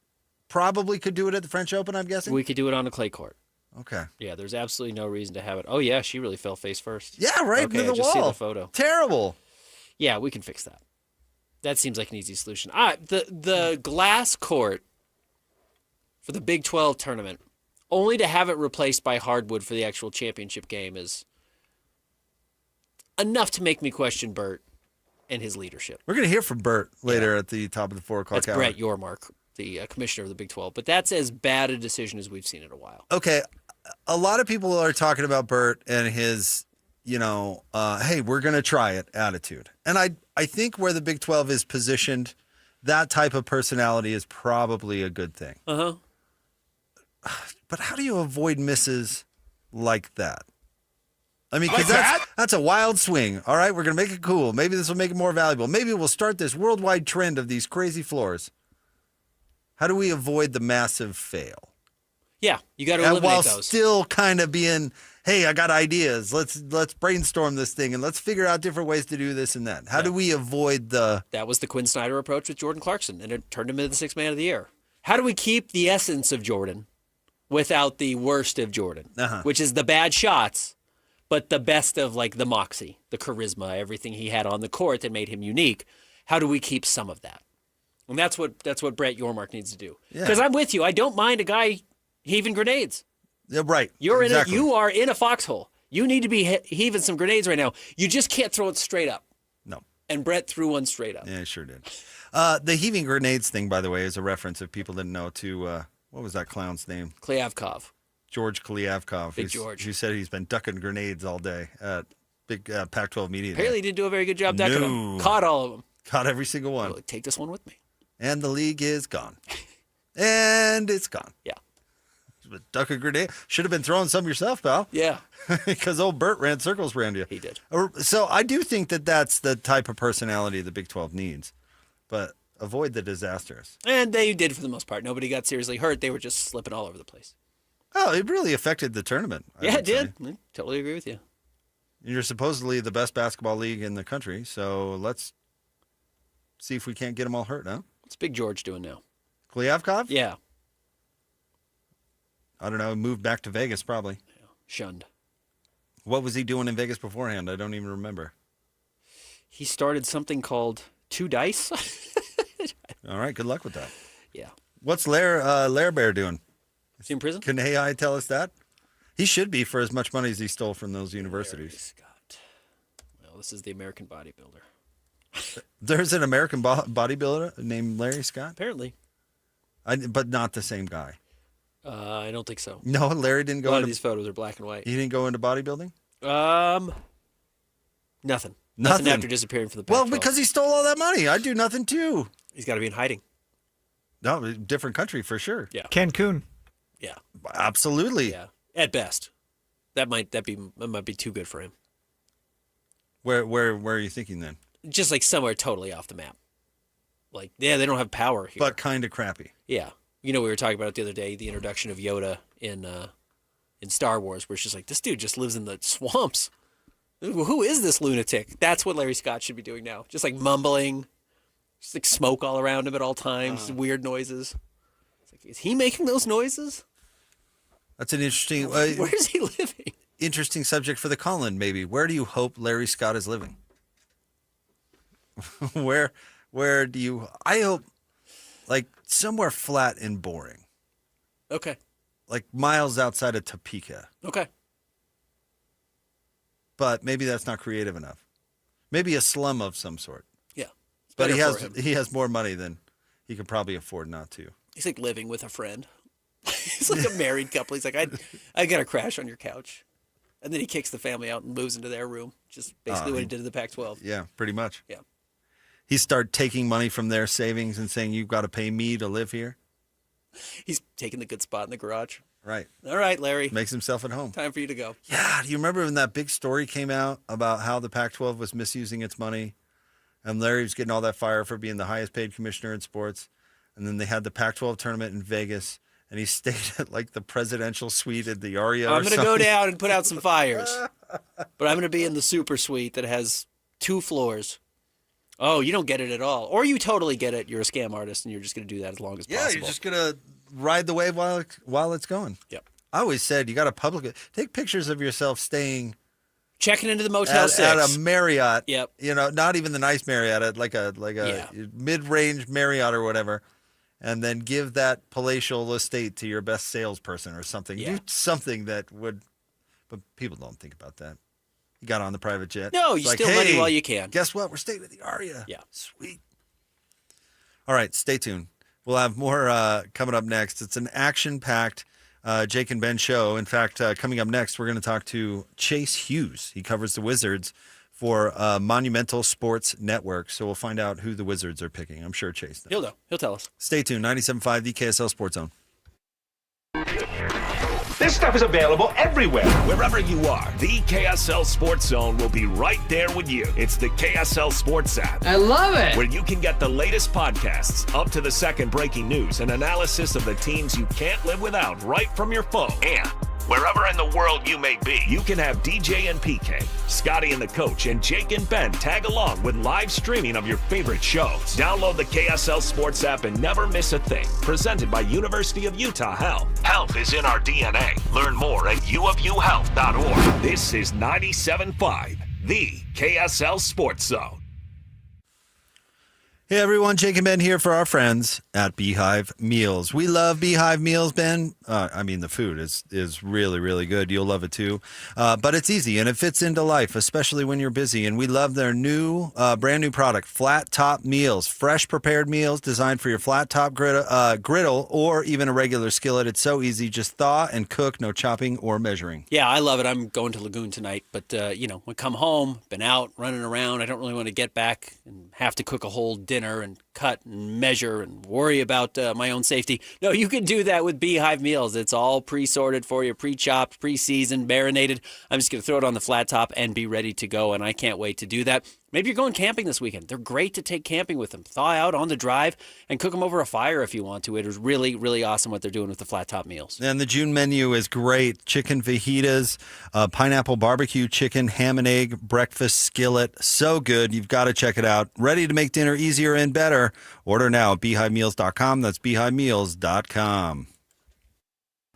Probably could do it at the French Open, I'm guessing?
We could do it on a clay court.
Okay.
Yeah, there's absolutely no reason to have it. Oh, yeah, she really fell face first.
Yeah, right
okay,
into the
I just
wall.
see the photo.
Terrible.
Yeah, we can fix that. That seems like an easy solution. The glass court for the Big 12 tournament, only to have it replaced by hardwood for the actual championship game is enough to make me question Bert and his leadership.
We're going to hear from Bert later at the top of the 4 o'clock
That's
hour.
Brett Yormark, the commissioner of the Big 12. But that's as bad a decision as we've seen in a while.
Okay, a lot of people are talking about Bert and his, hey, we're going to try it attitude. And I think where the Big 12 is positioned, that type of personality is probably a good thing.
Uh-huh.
But how do you avoid misses like that? I mean, because
Like
that's a wild swing. All right, we're going to make it cool. Maybe this will make it more valuable. Maybe we'll start this worldwide trend of these crazy floors. How do we avoid the massive fail?
Yeah, you got to eliminate
while
those.
Still kind of being, hey, I got ideas. Let's brainstorm this thing and let's figure out different ways to do this and that. How do we avoid the...
That was the Quinn Snyder approach with Jordan Clarkson, and it turned him into the Sixth Man of the Year. How do we keep the essence of Jordan without the worst of Jordan, which is the bad shots, but the best of like the moxie, the charisma, everything he had on the court that made him unique? How do we keep some of that? And that's what Brett Yormark needs to do. Because I'm with you. I don't mind a guy heaving grenades.
Yeah, right.
You're
exactly.
You are in a foxhole. You need to be heaving some grenades right now. You just can't throw it straight up.
No.
And Brett threw one straight up.
Yeah, he sure did. The heaving grenades thing, by the way, is a reference, if people didn't know, to, what was that clown's name?
Klyavkov.
George Klyavkov.
Big George.
Who said he's been ducking grenades all day at big Pac-12 media.
Apparently he didn't do a very good job ducking them. Caught all of them.
Caught every single one.
Well, take this one with me.
And the league is gone. And it's gone.
Yeah.
Duck a grenade. Should have been throwing some yourself, pal.
Yeah.
Because old Bert ran circles around you.
He did.
So I do think that that's the type of personality the Big 12 needs. But avoid the disasters.
And they did for the most part. Nobody got seriously hurt. They were just slipping all over the place.
Oh, it really affected the tournament.
Yeah, it did. I totally agree with you.
You're supposedly the best basketball league in the country, so let's see if we can't get them all hurt, huh?
What's Big George doing now?
Klyavkov?
Yeah.
I don't know. Moved back to Vegas, probably.
Yeah. Shunned.
What was he doing in Vegas beforehand? I don't even remember.
He started something called Two Dice.
All right. Good luck with that.
Yeah.
What's Lair Bear doing?
Is he in prison?
Can AI tell us that? He should be for as much money as he stole from those universities.
Well, this is the American bodybuilder.
There's an American bodybuilder named Larry Scott?
Apparently.
But not the same guy.
I don't think so.
No, Larry didn't go
A lot
into...
of these photos are black and white.
He didn't go into bodybuilding?
Nothing. Nothing after disappearing from the
Well,
Pac-12.
because he stole all that money. I'd do nothing too.
He's got to be in hiding.
No, different country for sure.
Yeah.
Cancun.
Yeah.
Absolutely.
Yeah. At best. That might be too good for him.
Where are you thinking then?
Just like somewhere totally off the map. Like, yeah, they don't have power here.
But kind of crappy.
Yeah. You know, we were talking about it the other day, the introduction of Yoda in Star Wars, where it's just like, this dude just lives in the swamps. Who is this lunatic? That's what Larry Scott should be doing now. Just like mumbling, just like smoke all around him at all times, weird noises. It's like, is he making those noises?
That's an interesting...
Where is he living?
Interesting subject for the call-in, maybe. Where do you hope Larry Scott is living? Where do you... I hope, like, somewhere flat and boring.
Okay.
Like miles outside of Topeka.
Okay.
But maybe that's not creative enough. Maybe a slum of some sort.
Yeah.
But
better
he has more money than he could probably afford not to.
He's like living with a friend. He's like a married couple. He's like, I got to crash on your couch. And then he kicks the family out and moves into their room. Just basically what he did to the Pac-12.
Yeah, pretty much.
Yeah.
He started taking money from their savings and saying, you've got to pay me to live here.
He's taking the good spot in the garage.
Right.
All right, Larry.
Makes himself at home.
Time for you to go.
Yeah. Do you remember when that big story came out about how the Pac-12 was misusing its money? And Larry was getting all that fire for being the highest paid commissioner in sports. And then they had the Pac-12 tournament in Vegas. And he stayed at like the presidential suite at the Aria.
I'm going to go down and put out some fires. But I'm going to be in the super suite that has 2 floors. Oh, you don't get it at all. Or you totally get it. You're a scam artist and you're just going to do that as long as possible.
Yeah, you're just going to ride the wave while it's going.
Yep.
I always said you got to take pictures of yourself staying.
Checking into the Motel 6.
At a Marriott.
Yep.
You know, not even the nice Marriott, at like a mid-range Marriott or whatever. And then give that palatial estate to your best salesperson or something.
Yeah.
Do something that would, but people don't think about that. You got on the private jet.
No, you
It's like,
steal money
hey,
while you can.
Guess what? We're staying at the Aria.
Yeah.
Sweet. All right, stay tuned. We'll have more coming up next. It's an action-packed Jake and Ben show. In fact, coming up next, we're going to talk to Chase Hughes. He covers the Wizards for Monumental Sports Network. So we'll find out who the Wizards are picking. I'm sure Chase knows.
He'll know. He'll tell us.
Stay tuned. 97.5, the KSL Sports Zone.
This stuff is available everywhere. Wherever you are, the KSL Sports Zone will be right there with you. It's the KSL Sports app.
I love it.
Where you can get the latest podcasts, up to the second breaking news, and analysis of the teams you can't live without right from your phone. And wherever in the world you may be, you can have DJ and PK, Scotty and the Coach, and Jake and Ben tag along with live streaming of your favorite shows. Download the KSL Sports app and never miss a thing. Presented by University of Utah Health. Health is in our DNA. Learn more at uofuhealth.org. This is 97.5, the KSL Sports Zone.
Hey everyone, Jake and Ben here for our friends at Beehive Meals. We love Beehive Meals, Ben. The food is really, really good. You'll love it too. But it's easy and it fits into life, especially when you're busy. And we love their brand new product, Flat Top Meals. Fresh prepared meals designed for your flat top griddle or even a regular skillet. It's so easy. Just thaw and cook, no chopping or measuring.
Yeah, I love it. I'm going to Lagoon tonight. But, when I come home, been out running around, I don't really want to get back and have to cook a whole dinner and cut and measure and worry about my own safety. No, you can do that with Beehive Meals. It's all pre-sorted for you, pre-chopped, pre-seasoned, marinated. I'm just going to throw it on the flat top and be ready to go, and I can't wait to do that. Maybe you're going camping this weekend. They're great to take camping with them. Thaw out on the drive and cook them over a fire if you want to. It is really, really awesome what they're doing with the flat top meals.
And the June menu is great. Chicken fajitas, pineapple barbecue chicken, ham and egg, breakfast skillet. So good. You've got to check it out. Ready to make dinner easier and better. Order now at beehivemeals.com. That's beehivemeals.com.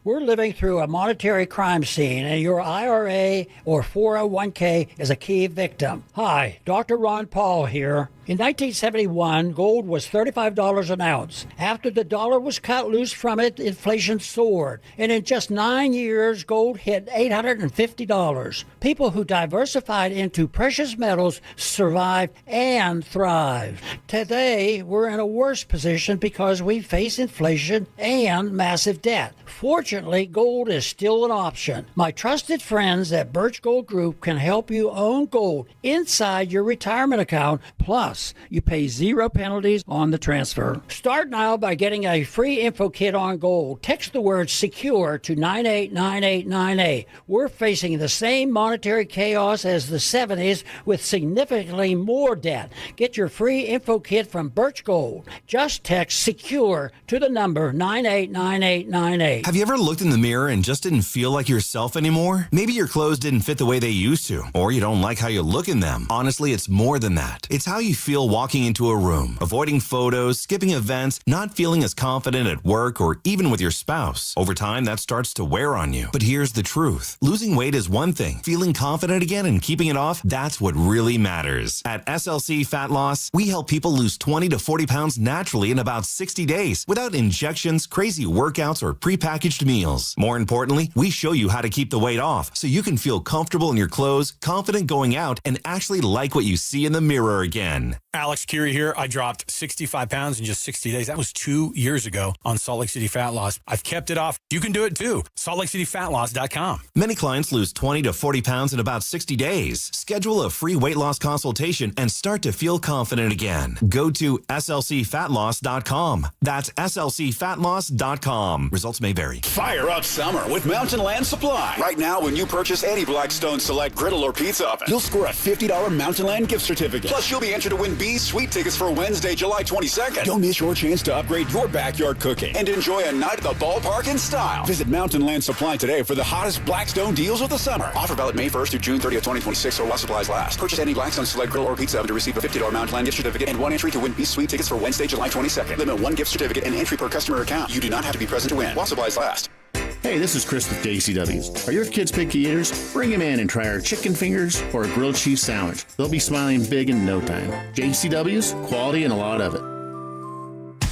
We're living through a monetary crime scene, and your IRA or 401k is a key victim. Hi, Dr. Ron Paul here. In 1971, gold was $35 an ounce. After the dollar was cut loose from it, inflation soared. And in just 9 years, gold hit $850. People who diversified into precious metals survived and thrived. Today, we're in a worse position because we face inflation and massive debt. Fortunately, gold is still an option. My trusted friends at Birch Gold Group can help you own gold inside your retirement account. Plus, you pay 0 penalties on the transfer. Start now by getting a free info kit on gold. Text the word SECURE to 989898. We're facing the same monetary chaos as the 70s with significantly more debt. Get your free info kit from Birch Gold. Just text SECURE to the number 989898.
Have you ever looked in the mirror and just didn't feel like yourself anymore? Maybe your clothes didn't fit the way they used to, or you don't like how you look in them. Honestly, it's more than that. It's how you feel walking into a room, avoiding photos, skipping events, not feeling as confident at work or even with your spouse. Over time, that starts to wear on you. But here's the truth. Losing weight is one thing. Feeling confident again and keeping it off, that's what really matters. At SLC Fat Loss, we help people lose 20 to 40 pounds naturally in about 60 days without injections, crazy workouts, or prepackaged meals. More importantly, we show you how to keep the weight off so you can feel comfortable in your clothes, confident going out, and actually like what you see in the mirror again.
Alex Curie here. I dropped 65 pounds in just 60 days. That was 2 years ago on Salt Lake City Fat Loss. I've kept it off. You can do it too. SaltLakeCityFatLoss.com.
Many clients lose 20 to 40 pounds in about 60 days. Schedule a free weight loss consultation and start to feel confident again. Go to SLCFatLoss.com. That's SLCFatLoss.com. Results may vary.
Fire up summer with Mountain Land Supply. Right now, when you purchase any Blackstone Select griddle or pizza oven, you'll score a $50 Mountain Land gift certificate. Plus, you'll be entered to win B's Sweet tickets for Wednesday, July 22nd. Don't miss your chance to upgrade your backyard cooking and enjoy a night at the ballpark in style. Visit Mountain Land Supply today for the hottest Blackstone deals of the summer. Offer valid May 1st through June 30th, 2026, or while supplies last. Purchase any Blackstone Select griddle or pizza oven to receive a $50 Mountain Land gift certificate and 1 entry to win B's Sweet tickets for Wednesday, July 22nd. Limit 1 gift certificate and entry per customer account. You do not have to be present to win while supplies last.
Hey, this is Chris with JCW's. Are your kids picky eaters? Bring them in and try our chicken fingers or a grilled cheese sandwich. They'll be smiling big in no time. JCW's, quality and a lot of it.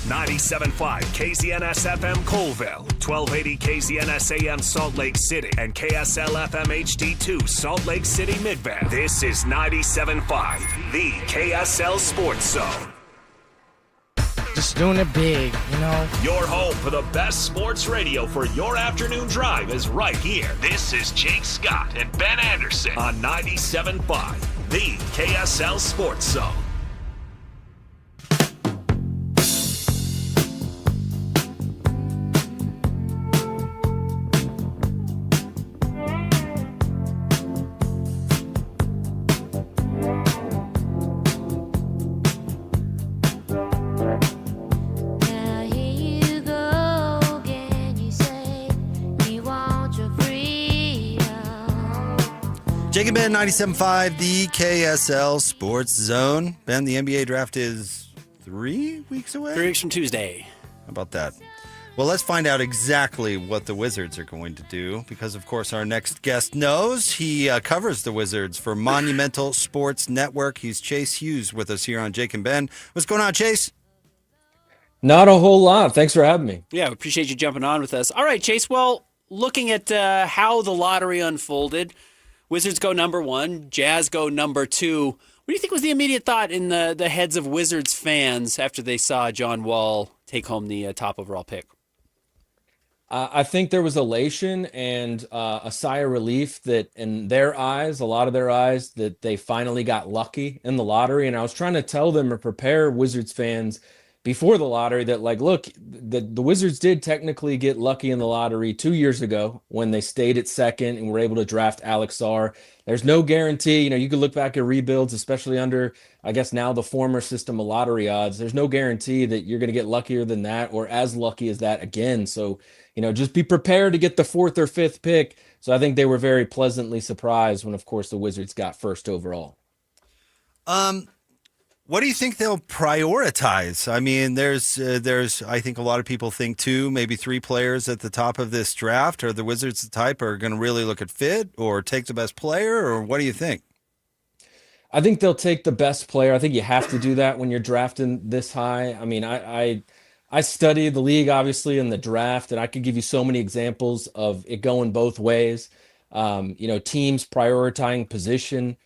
97.5 KZNS FM Colville, 1280 KZNS AM Salt Lake City, and KSL FM HD2 Salt Lake City Midvale. This is 97.5, the KSL Sports Zone.
Just doing it big, you know.
Your home for the best sports radio for your afternoon drive is right here. This is Jake Scott and Ben Anderson on 97.5, the KSL Sports Zone.
Jake and Ben, 97.5, the KSL Sports Zone. Ben, the NBA draft is 3 weeks away?
3 weeks from Tuesday.
How about that? Well, let's find out exactly what the Wizards are going to do because, of course, our next guest knows. He covers the Wizards for Monumental Sports Network. He's Chase Hughes with us here on Jake and Ben. What's going on, Chase?
Not a whole lot. Thanks for having me.
Yeah, we appreciate you jumping on with us. All right, Chase. Well, looking at how the lottery unfolded, Wizards go number 1, Jazz go number 2. What do you think was the immediate thought in the heads of Wizards fans after they saw John Wall take home the top overall pick?
I think there was elation and a sigh of relief that in their eyes, a lot of their eyes, that they finally got lucky in the lottery. And I was trying to tell them or prepare Wizards fans before the lottery that, like, look, the Wizards did technically get lucky in the lottery 2 years ago when they stayed at second and were able to draft Alex Sarr. There's no guarantee. You could look back at rebuilds, especially under, I guess, now the former system of lottery odds. There's no guarantee that you're going to get luckier than that or as lucky as that again. So, just be prepared to get the 4th or 5th pick. So I think they were very pleasantly surprised when, of course, the Wizards got first overall.
What do you think they'll prioritize? I mean, there's I think a lot of people think 2, maybe 3 players at the top of this draft. Are the Wizards the type are going to really look at fit or take the best player, or what do you think?
I think they'll take the best player. I think you have to do that when you're drafting this high. I mean, I study the league, obviously, in the draft, and I could give you so many examples of it going both ways. Teams prioritizing position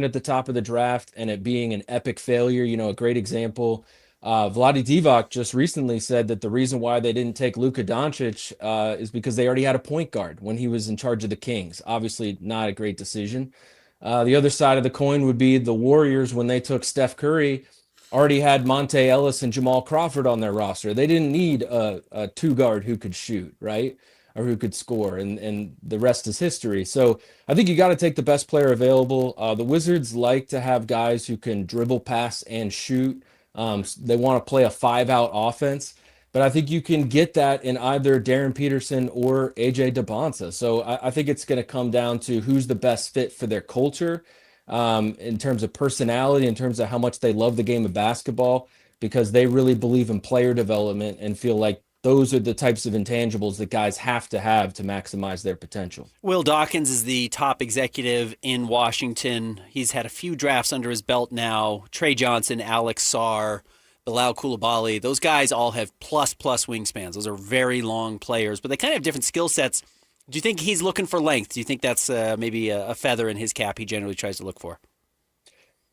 at the top of the draft and it being an epic failure. A great example. Vlade Divac just recently said that the reason why they didn't take Luka Doncic is because they already had a point guard when he was in charge of the Kings. Obviously, not a great decision. The other side of the coin would be the Warriors when they took Steph Curry. Already had Monte Ellis and Jamal Crawford on their roster. They didn't need a 2-guard who could shoot, right? Or who could score, and the rest is history. So I think you got to take the best player available. The Wizards like to have guys who can dribble, pass, and shoot. They want to play a 5-out offense, but I think you can get that in either Darren Peterson or AJ DeBonsa. So I think it's going to come down to who's the best fit for their culture, in terms of personality, in terms of how much they love the game of basketball, because they really believe in player development and feel like those are the types of intangibles that guys have to maximize their potential.
Will Dawkins is the top executive in Washington. He's had a few drafts under his belt now. Trey Johnson, Alex Sarr, Bilal Coulibaly. Those guys all have plus wingspans. Those are very long players, but they kind of have different skill sets. Do you think he's looking for length? Do you think that's maybe a feather in his cap he generally tries to look for?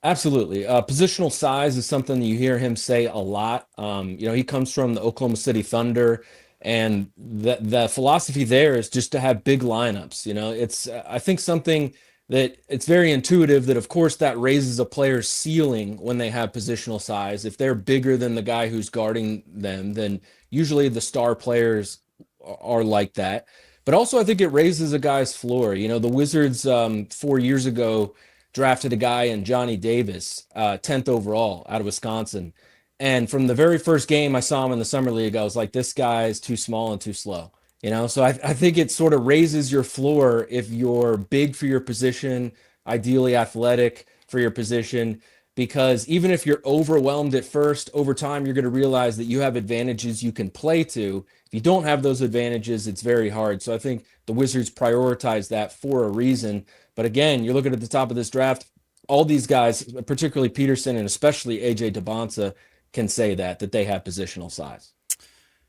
Absolutely. Positional size is something that you hear him say a lot. He comes from the Oklahoma City Thunder, and the philosophy there is just to have big lineups. It's I think something that it's very intuitive that, of course, that raises a player's ceiling when they have positional size. If they're bigger than the guy who's guarding them, then usually the star players are like that. But also I think it raises a guy's floor. The Wizards 4 years ago drafted a guy in Johnny Davis, 10th overall out of Wisconsin. And from the very first game I saw him in the summer league, I was like, this guy is too small and too slow. So I think it sort of raises your floor if you're big for your position, ideally athletic for your position, because even if you're overwhelmed at first, over time, you're going to realize that you have advantages you can play to. If you don't have those advantages, it's very hard. So I think the Wizards prioritize that for a reason. But again, you're looking at the top of this draft, all these guys, particularly Peterson and especially AJ DeBonsa, can say that they have positional size.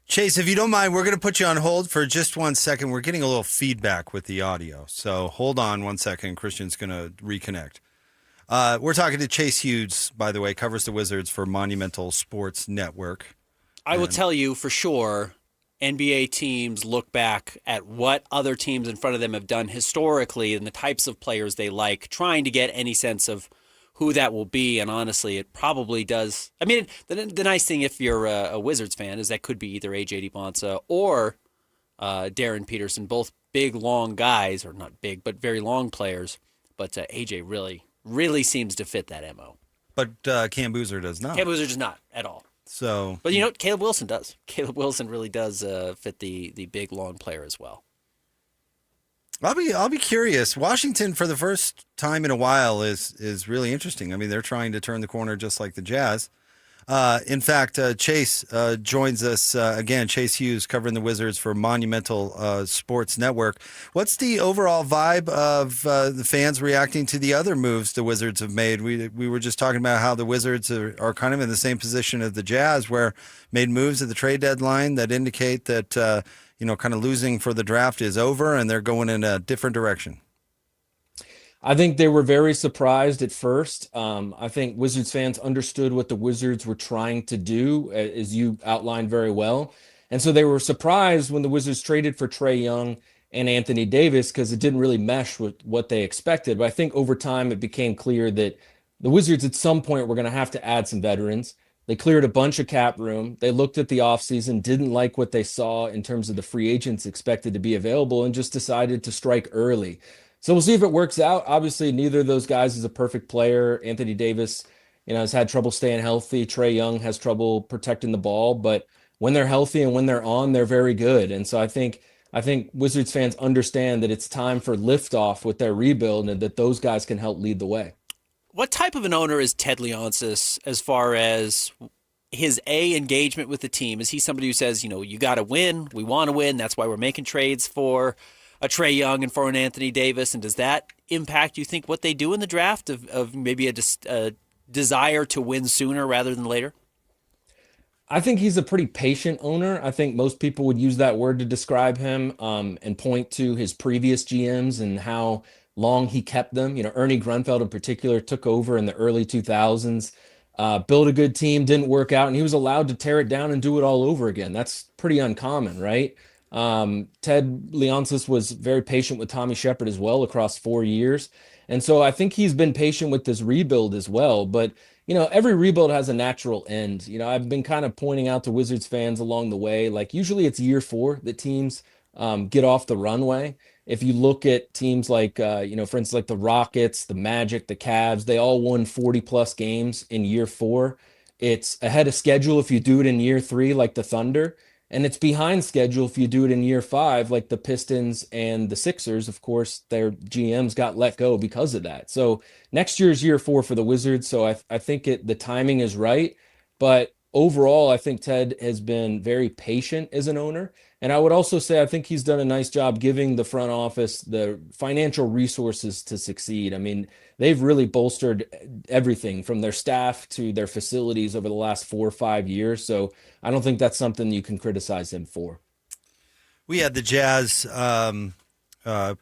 Chase, if you don't mind, we're going to put you on hold for just 1 second. We're getting a little feedback with the audio. So hold on 1 second. Christian's going to reconnect. We're talking to Chase Hughes, by the way, covers the Wizards for Monumental Sports Network.
I will tell you for sure, NBA teams look back at what other teams in front of them have done historically and the types of players they like, trying to get any sense of who that will be. And honestly, it probably does. I mean, the nice thing if you're a Wizards fan is that could be either AJ DeBonsa or Darren Peterson, both big, long guys, or not big, but very long players. But AJ really seems to fit that MO.
But Cam Boozer does not.
Cam Boozer does not at all.
So,
but Caleb Wilson does. Caleb Wilson really does fit the big, long player as well.
I'll be curious. Washington, for the first time in a while, is really interesting. I mean, they're trying to turn the corner just like the Jazz. In fact, Chase joins us again. Chase Hughes covering the Wizards for Monumental Sports Network. What's the overall vibe of the fans reacting to the other moves the Wizards have made? We were just talking about how the Wizards are kind of in the same position as the Jazz, where made moves at the trade deadline that indicate that kind of losing for the draft is over and they're going in a different direction.
I think they were very surprised at first. I think Wizards fans understood what the Wizards were trying to do, as you outlined very well. And so they were surprised when the Wizards traded for Trae Young and Anthony Davis because it didn't really mesh with what they expected. But I think over time it became clear that the Wizards at some point were going to have to add some veterans. They cleared a bunch of cap room. They looked at the offseason, didn't like what they saw in terms of the free agents expected to be available, and just decided to strike early. So we'll see if it works out. Obviously, neither of those guys is a perfect player. Anthony Davis, has had trouble staying healthy. Trae Young has trouble protecting the ball, but when they're healthy and when they're on, they're very good. And so I think Wizards fans understand that it's time for liftoff with their rebuild and that those guys can help lead the way.
What type of an owner is Ted Leonsis as far as his engagement with the team? Is he somebody who says, you got to win, we want to win, that's why we're making trades for a Trae Young and for an Anthony Davis, and does that impact, you think, what they do in the draft of maybe a desire to win sooner rather than later?
I think he's a pretty patient owner. I think most people would use that word to describe him and point to his previous GMs and how long he kept them. Ernie Grunfeld in particular took over in the early 2000s, built a good team, didn't work out, and he was allowed to tear it down and do it all over again. That's pretty uncommon, right? Ted Leonsis was very patient with Tommy Shepard as well across 4 years. And so I think he's been patient with this rebuild as well. But, every rebuild has a natural end. I've been kind of pointing out to Wizards fans along the way, like usually it's year 4 that teams get off the runway. If you look at teams like, for instance, like the Rockets, the Magic, the Cavs, they all won 40 plus games in year 4. It's ahead of schedule if you do it in year 3, like the Thunder. And it's behind schedule if you do it in year 5, like the Pistons and the Sixers. Of course, their GMs got let go because of that. So next year is year 4 for the Wizards. So I think the timing is right. But overall, I think Ted has been very patient as an owner. And I would also say I think he's done a nice job giving the front office the financial resources to succeed. I mean, they've really bolstered everything from their staff to their facilities over the last 4 or 5 years. So I don't think that's something you can criticize him for.
We had the Jazz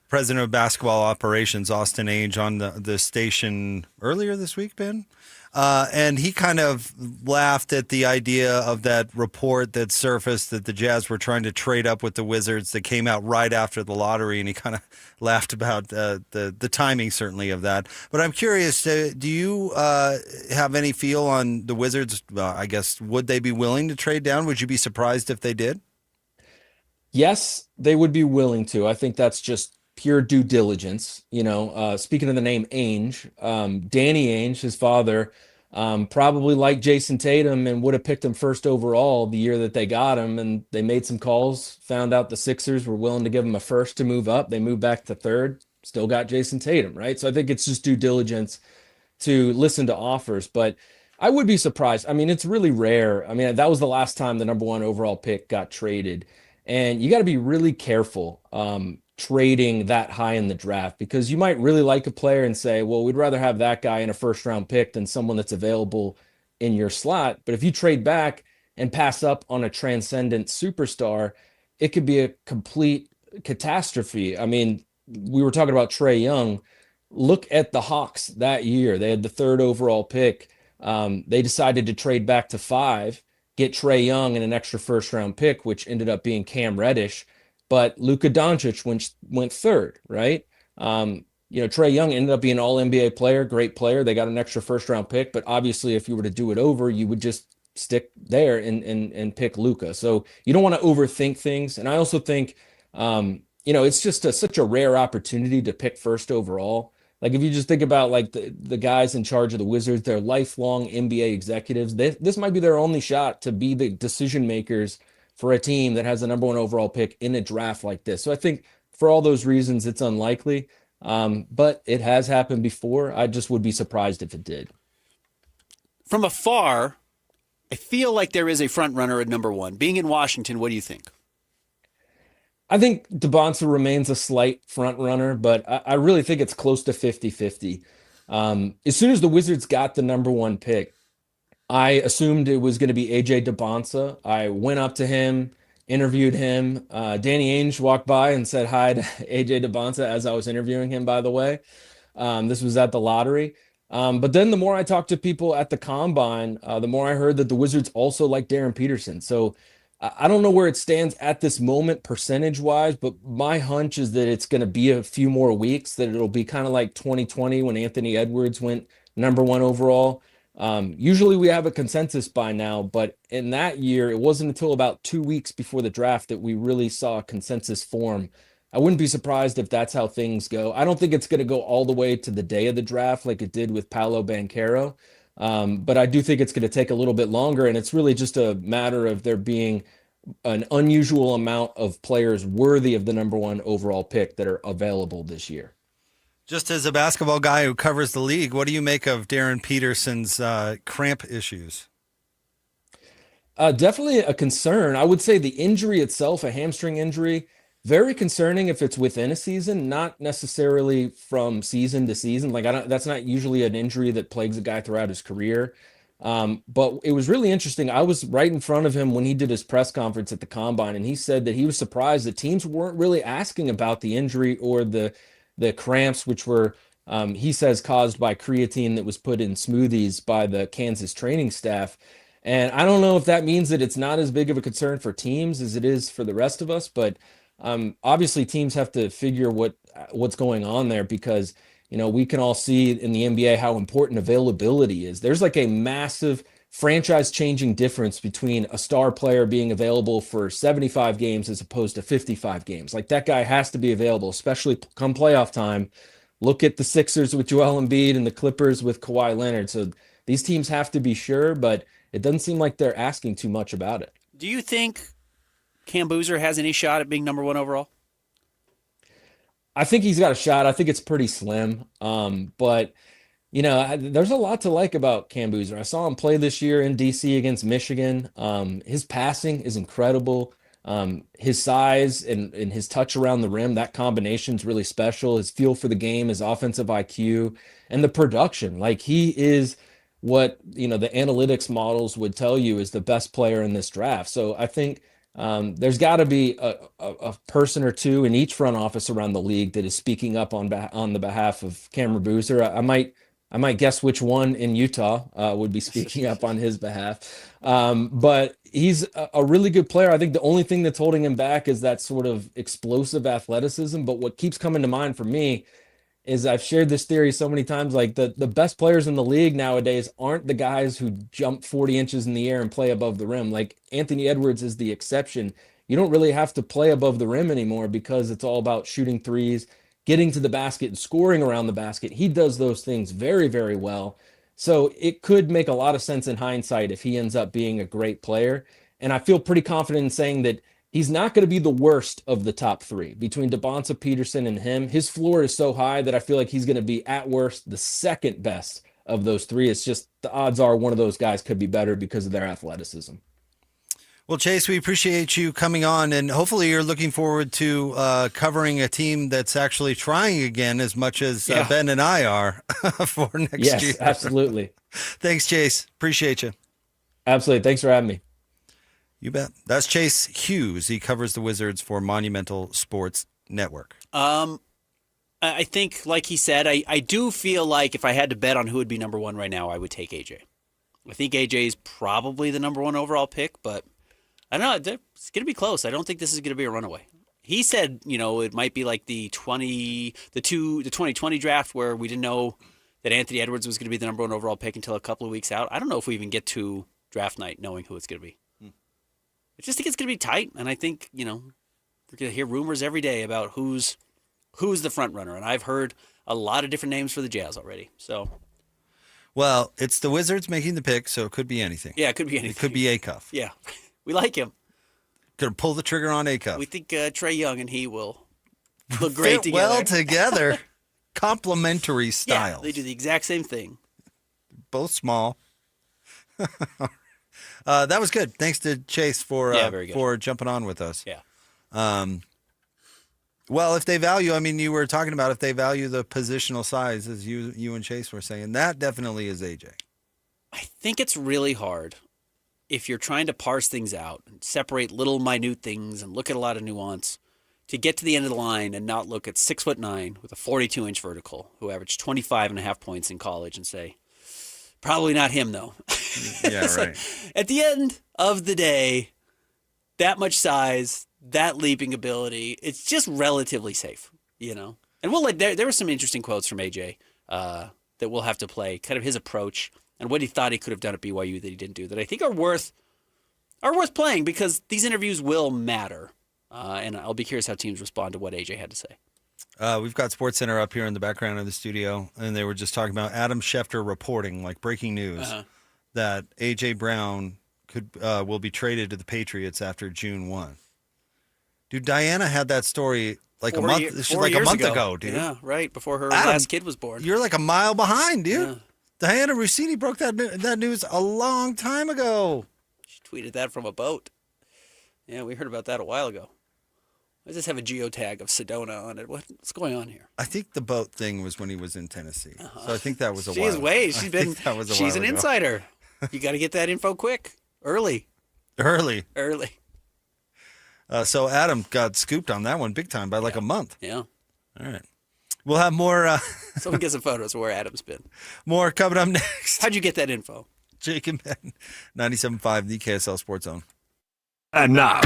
president of basketball operations, Austin Ainge, on the station earlier this week, Ben. And he kind of laughed at the idea of that report that surfaced that the Jazz were trying to trade up with the Wizards that came out right after the lottery, and he kind of laughed about the timing, certainly, of that. But I'm curious, do you have any feel on the Wizards? I guess, would they be willing to trade down? Would you be surprised if they did?
Yes, they would be willing to. I think that's just pure due diligence. Speaking of the name Ainge, Danny Ainge, his father, probably liked Jason Tatum and would have picked him first overall the year that they got him. And they made some calls, found out the Sixers were willing to give him a first to move up. They moved back to third, still got Jason Tatum, right? So I think it's just due diligence to listen to offers. But I would be surprised. I mean, it's really rare. I mean, that was the last time the number 1 overall pick got traded. And you got to be really careful trading that high in the draft, because you might really like a player and say, well, we'd rather have that guy in a first round pick than someone that's available in your slot. But if you trade back and pass up on a transcendent superstar, it could be a complete catastrophe. I mean, we were talking about Trae Young. Look at the Hawks that year. They had the 3rd overall pick. They decided to trade back to 5, get Trae Young and an extra first round pick, which ended up being Cam Reddish. But Luka Doncic went 3rd, right? Trae Young ended up being an all-NBA player, great player. They got an extra first-round pick, but obviously if you were to do it over, you would just stick there and pick Luka. So you don't want to overthink things. And I also think, it's just such a rare opportunity to pick first overall. Like if you just think about like the guys in charge of the Wizards, they're lifelong NBA executives. This might be their only shot to be the decision makers for a team that has a number 1 overall pick in a draft like this. So I think for all those reasons, it's unlikely, but it has happened before. I just would be surprised if it did.
From afar,
I feel like there is a front runner at number 1. Being in Washington, what do you think?
I think DeBonsa remains a slight front runner, but I really think it's close to 50-50. As soon as the Wizards got the number 1 pick, I assumed it was going to be AJ DeBonsa. I went up to him, interviewed him. Danny Ainge walked by and said hi to AJ DeBonsa as I was interviewing him, by the way. This was at the lottery. But then the more I talked to people at the Combine, the more I heard that the Wizards also like Darren Peterson. So I don't know where it stands at this moment percentage-wise, but my hunch is that it's going to be a few more weeks, that it'll be kind of like 2020 when Anthony Edwards went number 1 overall. Usually we have a consensus by now, but in that year, it wasn't until about 2 weeks before the draft that we really saw a consensus form. I wouldn't be surprised if that's how things go. I don't think it's going to go all the way to the day of the draft like it did with Paolo Banchero, but I do think it's going to take a little bit longer, and it's really just a matter of there being an unusual amount of players worthy of the number 1 overall pick that are available this year.
Just as a basketball guy who covers the league, what do you make of Darren Peterson's cramp issues?
Definitely a concern. I would say the injury itself, a hamstring injury, very concerning if it's within a season, not necessarily from season to season. That's not usually an injury that plagues a guy throughout his career. But it was really interesting. I was right in front of him when he did his press conference at the Combine, and he said that he was surprised that teams weren't really asking about the injury or the cramps, which were, he says, caused by creatine that was put in smoothies by the Kansas training staff. And I don't know if that means that it's not as big of a concern for teams as it is for the rest of us, but obviously teams have to figure what's going on there, because we can all see in the NBA how important availability is. There's like a massive franchise-changing difference between a star player being available for 75 games as opposed to 55 games. Like, that guy has to be available, especially come playoff time. Look at the Sixers with Joel Embiid and the Clippers with Kawhi Leonard. So these teams have to be sure, but it doesn't seem like they're asking too much about it.
Do you think Cam Boozer has any shot at being number 1 overall?
I think he's got a shot. I think it's pretty slim. But there's a lot to like about Cam Boozer. I saw him play this year in DC against Michigan. His passing is incredible. His size and his touch around the rim, that combination is really special. His feel for the game, his offensive IQ, and the production. Like, he is what, the analytics models would tell you is the best player in this draft. So I think there's got to be a person or two in each front office around the league that is speaking up on the behalf of Cameron Boozer. I might guess which one in Utah would be speaking up on his behalf. But he's a really good player. I think the only thing that's holding him back is that sort of explosive athleticism. But what keeps coming to mind for me is, I've shared this theory so many times, like the best players in the league nowadays aren't the guys who jump 40 inches in the air and play above the rim. Like, Anthony Edwards is the exception. You don't really have to play above the rim anymore, because it's all about shooting threes, getting to the basket, and scoring around the basket. He does those things very, very well. So it could make a lot of sense in hindsight if he ends up being a great player. And I feel pretty confident in saying that he's not going to be the worst of the top 3. Between DeBonsa, Peterson, and him, his floor is so high that I feel like he's going to be, at worst, the second best of those 3. It's just the odds are one of those guys could be better because of their athleticism.
Well, Chase, we appreciate you coming on, and hopefully you're looking forward to covering a team that's actually trying again as much as Ben and I are for next year.
Yes, absolutely.
Thanks, Chase. Appreciate you.
Absolutely. Thanks for having me.
You bet. That's Chase Hughes. He covers the Wizards for Monumental Sports Network.
I think, like he said, I do feel like if I had to bet on who would be number 1 right now, I would take AJ. I think AJ is probably the number 1 overall pick, but I don't know. It's going to be close. I don't think this is going to be a runaway. He said, it might be like the 2020 draft where we didn't know that Anthony Edwards was going to be the number 1 overall pick until a couple of weeks out. I don't know if we even get to draft night knowing who it's going to be. I just think it's going to be tight, and I think, we're going to hear rumors every day about who's the front runner, and I've heard a lot of different names for the Jazz already. So,
well, it's the Wizards making the pick, so it could be anything.
Yeah, it could be anything.
It could be Acuff.
Yeah, we like him.
Could pull the trigger on Acuff.
We think Trae Young and he will look great together.
Well together. Complementary style.
Yeah, they do the exact same thing.
Both small. That was good. Thanks to Chase for
very good.
for jumping on with us.
Yeah.
Well, if they value, I mean, you were talking about if they value the positional size, as you and Chase were saying, that definitely is AJ.
I think it's really hard if you're trying to parse things out and separate little minute things and look at a lot of nuance to get to the end of the line and not look at 6'9" with a 42-inch vertical who averaged 25.5 points in college and say, probably not him though.
Yeah, right.
At the end of the day, that much size, that leaping ability, it's just relatively safe, you know. And we'll there were some interesting quotes from AJ that we'll have to play, kind of his approach and what he thought he could have done at BYU that he didn't do, that I think are worth playing because these interviews will matter. And I'll be curious how teams respond to what AJ had to say.
We've got SportsCenter up here in the background of the studio, and they were just talking about Adam Schefter reporting, like breaking news, that AJ Brown will be traded to the Patriots after June 1. Dude, Diana had that story like a month ago, dude.
Yeah, right before her last kid was born.
You're like a mile behind, dude.
Yeah.
Diana Rossini broke that news a long time ago.
She tweeted that from a boat. Yeah, we heard about that a while ago. I just have a geotag of Sedona on it. What's going on here?
I think the boat thing was when he was in Tennessee. So I think that was a while.
She's an insider. You got to get that info quick, early.
So Adam got scooped on that one big time by like a month.
Yeah.
All right. We'll have more.
Someone get some photos of where Adam's been.
More coming up next.
How'd you get that info?
Jake and Ben, 97.5, the KSL Sports Zone.
And now,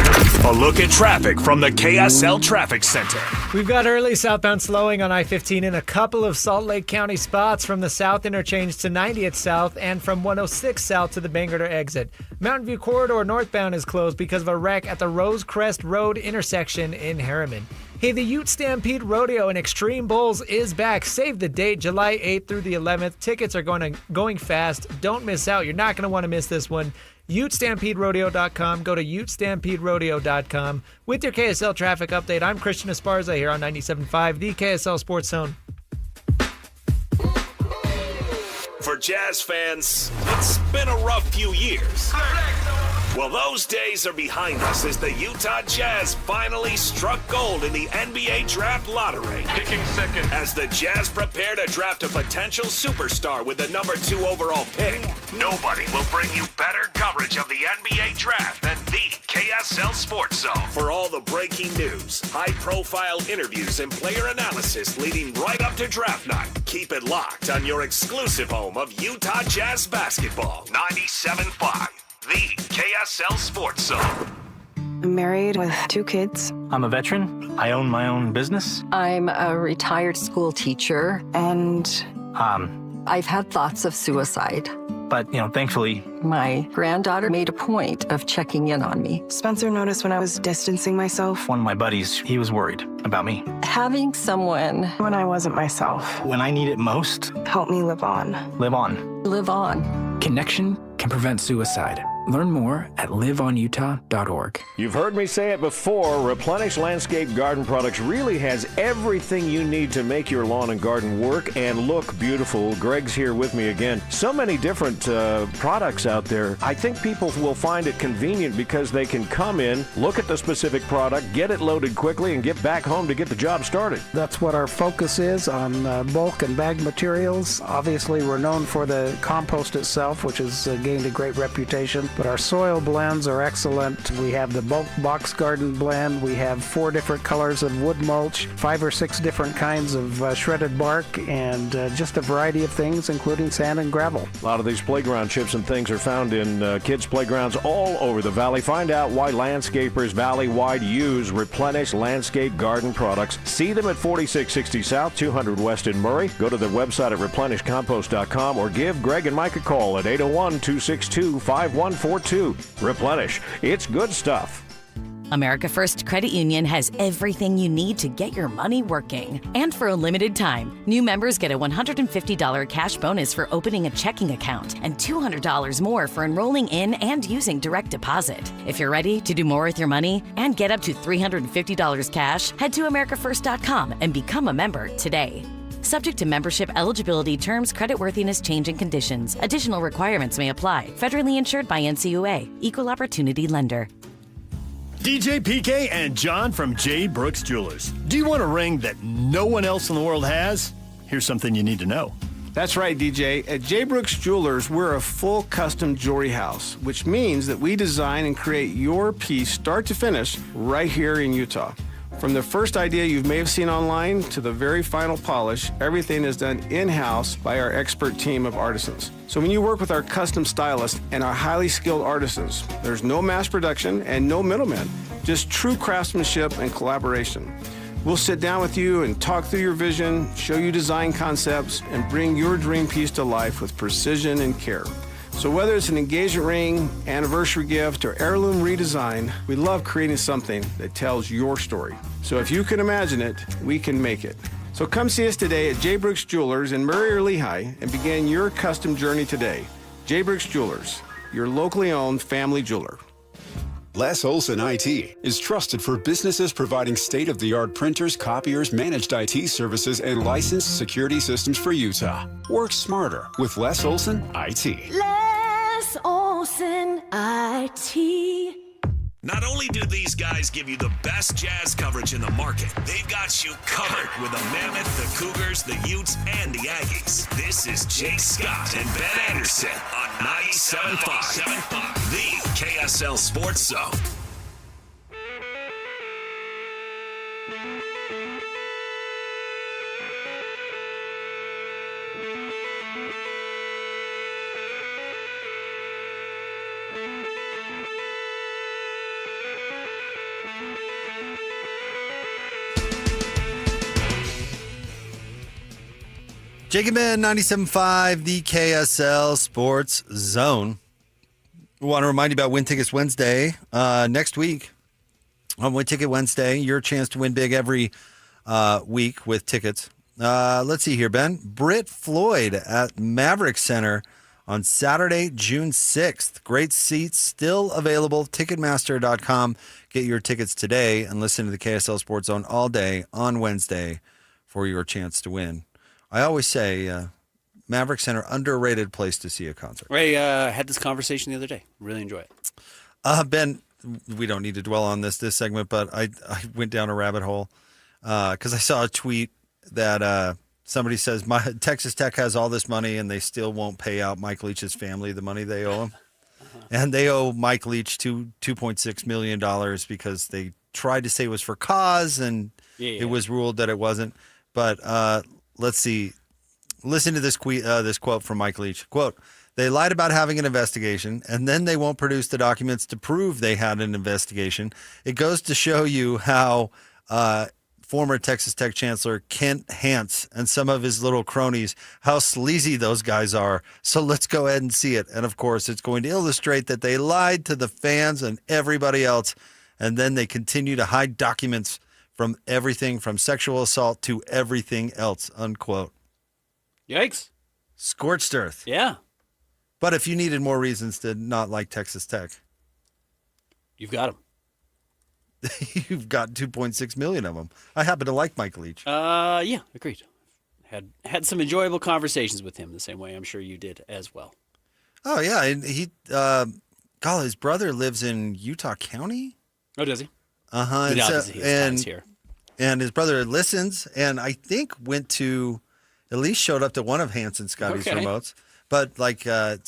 a look at traffic from the KSL Traffic Center.
We've got early southbound slowing on I-15 in a couple of Salt Lake County spots from the south interchange to 90th South and from 106 South to the Bangor exit. Mountain View Corridor northbound is closed because of a wreck at the Rosecrest Road intersection in Harriman. Hey, the Ute Stampede Rodeo in Extreme Bowls is back. Save the date, July 8th through the 11th. Tickets are going fast. Don't miss out. You're not going to want to miss this one. UtesStampedeRodeo.com. Go to UtesStampedeRodeo.com. With your KSL traffic update, I'm Christian Esparza here on 97.5, the KSL Sports Zone.
For Jazz fans, it's been a rough few years. Well, those days are behind us as the Utah Jazz finally struck gold in the NBA Draft Lottery. Picking second. As the Jazz prepare to draft a potential superstar with the number 2 overall pick, nobody will bring you better coverage of the NBA Draft than the KSL Sports Zone. For all the breaking news, high-profile interviews, and player analysis leading right up to draft night, keep it locked on your exclusive home of Utah Jazz basketball, 97.5. The KSL Sports Zone.
I'm married with 2 kids.
I'm a veteran. I own my own business.
I'm a retired school teacher, and I've had thoughts of suicide.
But, thankfully,
my granddaughter made a point of checking in on me.
Spencer noticed when I was distancing myself.
One of my buddies, he was worried about me.
Having someone
when I wasn't myself.
When I need it most.
Help me live on.
Live on.
Live on.
Connection can prevent suicide. Learn more at liveonutah.org.
You've heard me say it before, Replenish Landscape Garden Products really has everything you need to make your lawn and garden work and look beautiful. Greg's here with me again. So many different products out there. I think people will find it convenient because they can come in, look at the specific product, get it loaded quickly, and get back home to get the job started.
That's what our focus is on bulk and bag materials. Obviously, we're known for the compost itself, which has gained a great reputation. But our soil blends are excellent. We have the bulk box garden blend. We have 4 different colors of wood mulch, 5 or 6 different kinds of shredded bark, and just a variety of things, including sand and gravel.
A lot of these playground chips and things are found in kids' playgrounds all over the valley. Find out why landscapers valley-wide use Replenish Landscape Garden Products. See them at 4660 South, 200 West in Murray. Go to their website at replenishcompost.com or give Greg and Mike a call at 801-262-5142. Replenish. It's good stuff.
America First Credit Union has everything you need to get your money working. And for a limited time, new members get a $150 cash bonus for opening a checking account and $200 more for enrolling in and using direct deposit. If you're ready to do more with your money and get up to $350 cash, head to americafirst.com and become a member today. Subject to membership eligibility terms, creditworthiness, change, and conditions. Additional requirements may apply. Federally insured by NCUA. Equal Opportunity Lender.
DJ PK and John from J. Brooks Jewelers. Do you want a ring that no one else in the world has? Here's something you need to know.
That's right, DJ. At J. Brooks Jewelers, we're a full custom jewelry house, which means that we design and create your piece start to finish right here in Utah. From the first idea you may have seen online to the very final polish, everything is done in-house by our expert team of artisans. So when you work with our custom stylists and our highly skilled artisans, there's no mass production and no middlemen, just true craftsmanship and collaboration. We'll sit down with you and talk through your vision, show you design concepts, and bring your dream piece to life with precision and care. So whether it's an engagement ring, anniversary gift, or heirloom redesign, we love creating something that tells your story. So if you can imagine it, we can make it. So come see us today at J. Brooks Jewelers in Murray or Lehigh and begin your custom journey today. J. Brooks Jewelers, your locally owned family jeweler.
Les Olson IT is trusted for businesses providing state-of-the-art printers, copiers, managed IT services, and licensed security systems for Utah. Work smarter with Les Olson IT.
Les Olson IT.
Not only do these guys give you the best jazz coverage in the market, they've got you covered with the Mammoth, the Cougars, the Utes, and the Aggies. This is Jay Scott and Ben Anderson on 97.5, the KSL Sports Zone.
Jacob Ben, 97.5, the KSL Sports Zone. We want to remind you about Win Tickets Wednesday. Next week on Win Ticket Wednesday, your chance to win big every week with tickets. Let's see here, Ben. Britt Floyd at Maverick Center on Saturday, June 6th. Great seats still available. Ticketmaster.com. Get your tickets today and listen to the KSL Sports Zone all day on Wednesday for your chance to win. I always say Maverick Center, underrated place to see a concert.
Ray, had this conversation the other day. Really enjoy it.
Ben, we don't need to dwell on this segment, but I went down a rabbit hole because I saw a tweet that somebody says Texas Tech has all this money and they still won't pay out Mike Leach's family the money they owe him. And they owe Mike Leach $2.6 million because they tried to say it was for cause and it was ruled that it wasn't. But let's see. Listen to this quote from Mike Leach. Quote, "They lied about having an investigation, and then they won't produce the documents to prove they had an investigation. It goes to show you how former Texas Tech Chancellor Kent Hance and some of his little cronies, how sleazy those guys are. So let's go ahead and see it. And, of course, it's going to illustrate that they lied to the fans and everybody else, and then they continue to hide documents from everything from sexual assault to everything else," unquote.
Yikes.
Scorched earth.
Yeah.
But if you needed more reasons to not like Texas Tech,
you've got them.
You've got 2.6 million of them. I happen to like Mike Leach.
Yeah, agreed. Had some enjoyable conversations with him the same way I'm sure you did as well.
Oh, yeah. And he, his brother lives in Utah County.
Oh, does he?
Uh-huh.
He has ties here.
And his brother listens and I think at least showed up to one of Hans and Scotty's remotes. But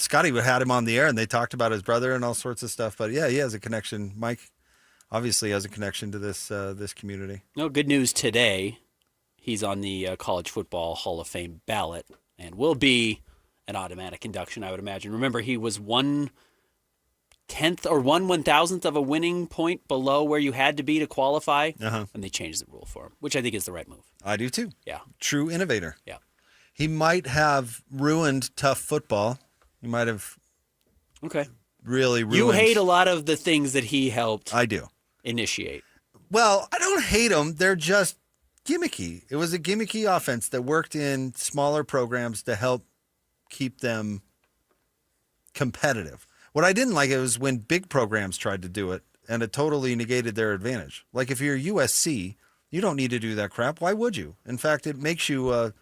Scotty had him on the air and they talked about his brother and all sorts of stuff. But yeah, he has a connection. Mike obviously has a connection to this community.
No, good news today. He's on the College Football Hall of Fame ballot and will be an automatic induction, I would imagine. Remember, he was 1/10 or 1/1000th of a winning point below where you had to be to qualify. And they changed the rule for him, which I think is the right move.
I do too.
Yeah.
True innovator.
Yeah.
He might have ruined tough football. He might have really ruined.
You hate a lot of the things that he helped initiate.
Well, I don't hate them. They're just gimmicky. It was a gimmicky offense that worked in smaller programs to help keep them competitive. What I didn't like was when big programs tried to do it and it totally negated their advantage. Like if you're USC, you don't need to do that crap. Why would you? In fact, it makes you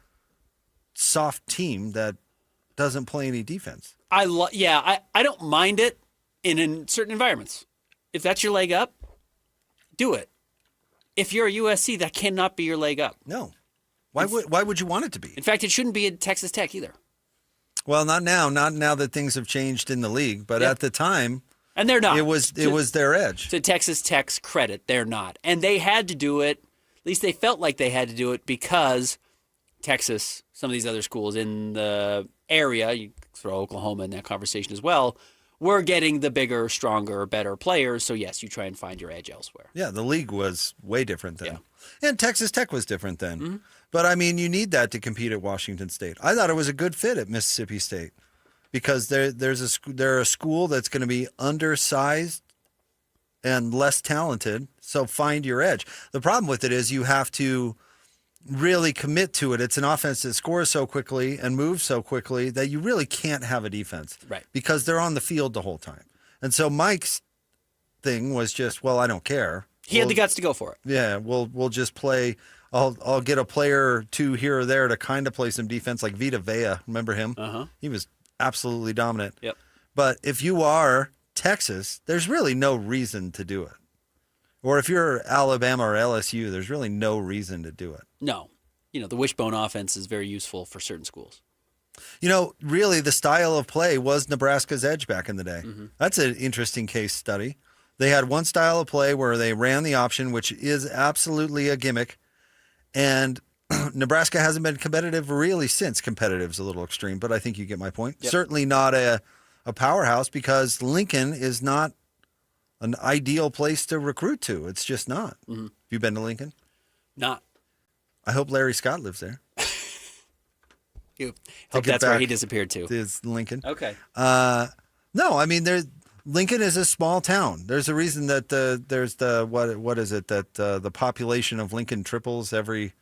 soft team that doesn't play any defense.
I don't mind it in certain environments. If that's your leg up, do it. If you're a USC, that cannot be your leg up.
No. Why would you want it to be?
In fact, it shouldn't be at Texas Tech either.
Well, not now. Not now that things have changed in the league. But at the time,
and they're not.
It was their edge.
To Texas Tech's credit, they're not, and they had to do it. At least they felt like they had to do it because Texas, some of these other schools in the area, you throw Oklahoma in that conversation as well, were getting the bigger, stronger, better players. So yes, you try and find your edge elsewhere.
Yeah, the league was way different then. Yeah. And Texas Tech was different then. Mm-hmm. But, I mean, you need that to compete at Washington State. I thought it was a good fit at Mississippi State because they're a school that's going to be undersized and less talented, so find your edge. The problem with it is you have to really commit to it. It's an offense that scores so quickly and moves so quickly that you really can't have a defense.
Right.
Because they're on the field the whole time. And so Mike's thing was just, well, I don't care.
He had the guts to go for it.
Yeah, we'll just play. I'll get a player or two here or there to kind of play some defense, like Vita Vea. Remember him?
Uh-huh.
He was absolutely dominant.
Yep.
But if you are Texas, there's really no reason to do it. Or if you're Alabama or LSU, there's really no reason to do it.
No. The wishbone offense is very useful for certain schools.
Really the style of play was Nebraska's edge back in the day.
Mm-hmm.
That's an interesting case study. They had one style of play where they ran the option, which is absolutely a gimmick. And Nebraska hasn't been competitive really since. Competitive's a little extreme, but I think you get my point.
Yep.
Certainly not a powerhouse because Lincoln is not an ideal place to recruit to. It's just not.
Mm-hmm.
Have you been to Lincoln?
Not.
I hope Larry Scott lives there.
Hope that's where he disappeared to.
Is Lincoln.
Okay.
No, I mean Lincoln is a small town. There's a reason that what is it that the population of Lincoln triples every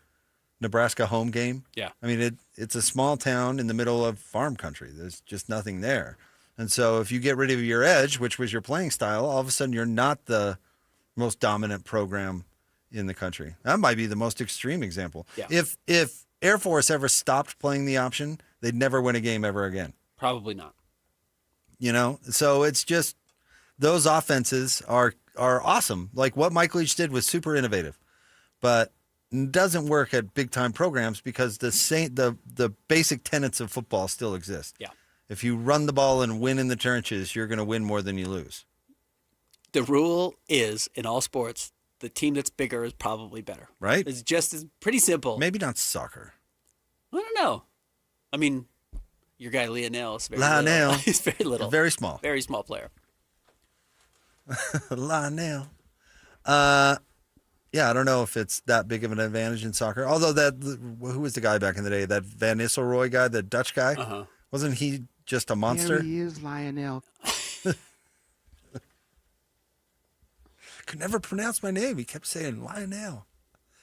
Nebraska home game.
Yeah.
I mean it's a small town in the middle of farm country. There's just nothing there. And so if you get rid of your edge, which was your playing style, all of a sudden you're not the most dominant program in the country. That might be the most extreme example.
Yeah.
If Air Force ever stopped playing the option, they'd never win a game ever again.
Probably not.
So it's just those offenses are awesome. Like what Mike Leach did was super innovative, but it doesn't work at big time programs because the basic tenets of football still exist.
Yeah.
If you run the ball and win in the trenches, you're going to win more than you lose.
The rule is in all sports, the team that's bigger is probably better.
Right?
It's just pretty simple.
Maybe not soccer.
I don't know. I mean, your guy Lionel is very
Lionel.
little. He's very little.
Very small.
Very small player.
Lionel. Yeah, I don't know if it's that big of an advantage in soccer. Although who was the guy back in the day? That Van Nistelrooy guy, the Dutch guy?
Uh-huh.
Wasn't he just a monster?
There he is, Lionel.
Could never pronounce my name. He kept saying Lionel.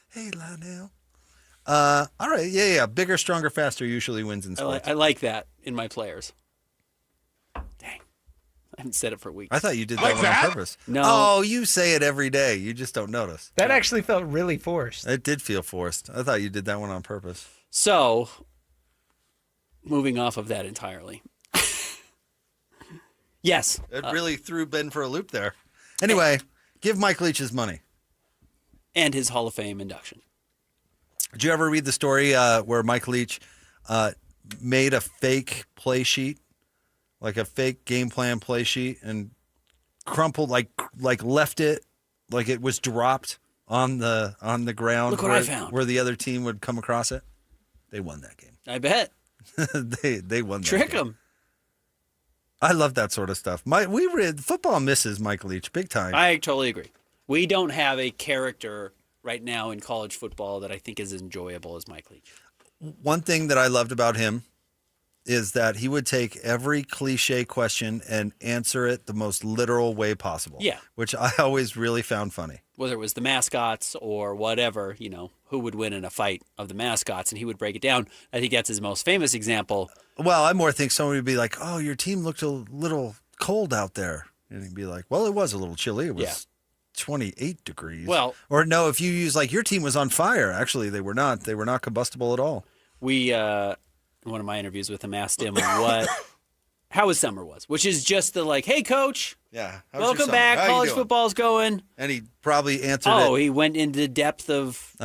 Hey, Lionel. All right. Yeah. Bigger, stronger, faster usually wins in sports.
I like that in my players. Dang. I haven't said it for weeks.
I thought you did that one on purpose.
No.
Oh, you say it every day. You just don't notice.
That actually felt really forced.
It did feel forced. I thought you did that one on purpose.
So, moving off of that entirely. Yes.
It really threw Ben for a loop there. Anyway, give Mike Leach his money.
And his Hall of Fame induction.
Did you ever read the story where Mike Leach made a fake play sheet, like a fake game plan play sheet, and crumpled like left it like it was dropped on the ground?
Look what I found.
Where the other team would come across it. They won that game.
I bet.
they won that
Trick
game.
them.
I love that sort of stuff. Football misses Mike Leach big time.
I totally agree. We don't have a character right now in college football that I think is as enjoyable as Mike Leach.
One thing that I loved about him is that he would take every cliche question and answer it the most literal way possible.
Yeah.
Which I always really found funny.
Whether it was the mascots or whatever, who would win in a fight of the mascots, and he would break it down. I think that's his most famous example.
Well, I more think someone would be like, oh, your team looked a little cold out there. And he'd be like, well, it was a little chilly. It was 28 degrees.
Well,
or no, if you use like your team was on fire. Actually, they were not. They were not combustible at all.
We in one of my interviews with him, asked him how his summer was, which is just the like, hey, coach.
Yeah.
Welcome back. College football's going.
And he probably answered it.
Oh, he went into depth of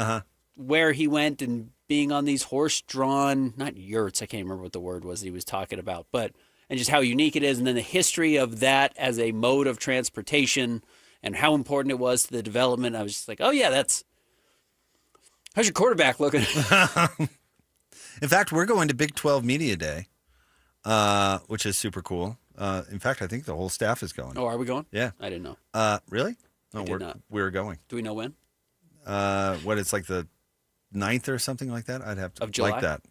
where he went and being on these horse-drawn, not yurts, I can't remember what the word was he was talking about, and just how unique it is, and then the history of that as a mode of transportation and how important it was to the development. I was just like, oh, yeah, how's your quarterback looking?
In fact, we're going to Big 12 Media Day, which is super cool. In fact, I think the whole staff is going.
Oh, are we going?
Yeah.
I didn't know.
Really? No,
I did not.
We're going.
Do we know when?
What, it's like the 9th or something like that? I'd have to.
Of July?
Like that.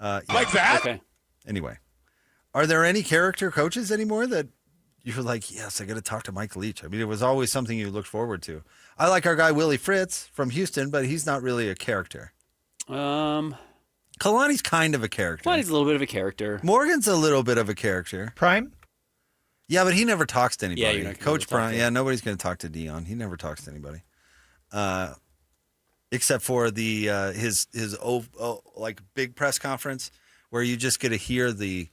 Yeah.
Like that?
Okay.
Anyway. Are there any character coaches anymore that you're like, yes, I got to talk to Mike Leach? I mean, it was always something you looked forward to. I like our guy Willie Fritz from Houston, but he's not really a character. Kalani's kind of a character.
Kalani's a little bit of a character.
Morgan's a little bit of a character.
Prime?
Yeah, but he never talks to anybody.
Yeah, you're not gonna
Coach
talk
Prime.
to
Yeah,
him.
nobody's going to talk to Dion. He never talks to anybody. Except for the his like big press conference where you just get to hear the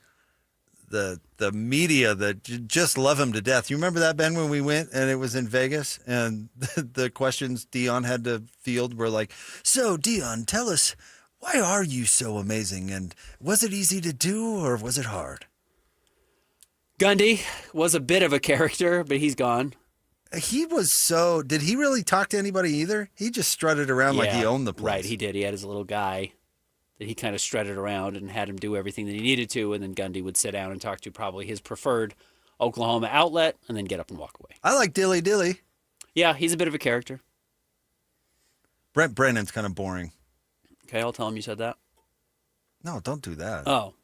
media that just love him to death. You remember that, Ben, when we went and it was in Vegas and the questions Dion had to field were like, so Dion, tell us, why are you so amazing? And was it easy to do or was it hard?
Gundy was a bit of a character, but he's gone.
He was so... Did he really talk to anybody either? He just strutted around like he owned the place.
Right, he did. He had his little guy that he kind of strutted around and had him do everything that he needed to, and then Gundy would sit down and talk to probably his preferred Oklahoma outlet and then get up and walk away.
I like Dilly Dilly.
Yeah, he's a bit of a character.
Brent Brennan's kind of boring.
Okay, I'll tell him you said that.
No, don't do that.
Oh.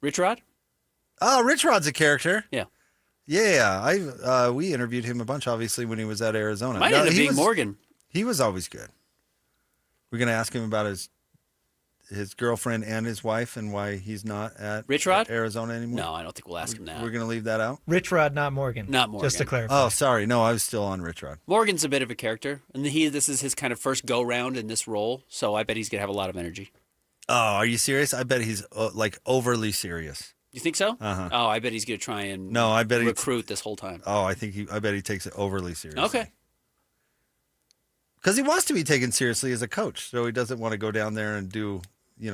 Rich Rod?
Oh, Rich Rod's a character.
Yeah.
Yeah, we interviewed him a bunch, obviously, when he was at Arizona.
Might end up being Morgan.
He was always good. We're going to ask him about his girlfriend and his wife and why he's not at
Rich Rod?
Arizona anymore.
No, I don't think we'll ask him that.
We're going to leave that out?
Rich Rod, not Morgan.
Not Morgan.
Just to clarify.
Oh, sorry. No, I was still on Rich Rod.
Morgan's a bit of a character, and this is his kind of first go-round in this role, so I bet he's going to have a lot of energy.
Oh, are you serious? I bet he's like overly serious.
You think so?
Uh-huh.
Oh, I bet he's going to try and recruit this whole time.
Oh, I bet he takes it overly seriously.
Okay.
Because he wants to be taken seriously as a coach, so he doesn't want to go down there and do,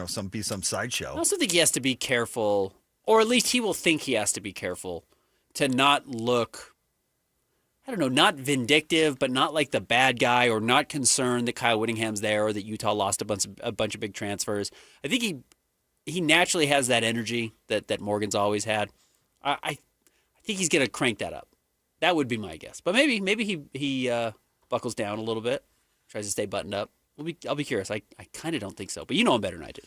some sideshow.
I also think he has to be careful, or at least he will think he has to be careful to not look, not vindictive, but not like the bad guy, or not concerned that Kyle Whittingham's there or that Utah lost a bunch of big transfers. I think he naturally has that energy that Morgan's always had. I think he's going to crank that up. That would be my guess. But maybe he buckles down a little bit, tries to stay buttoned up. I'll be curious. I kind of don't think so, but you know him better than I do.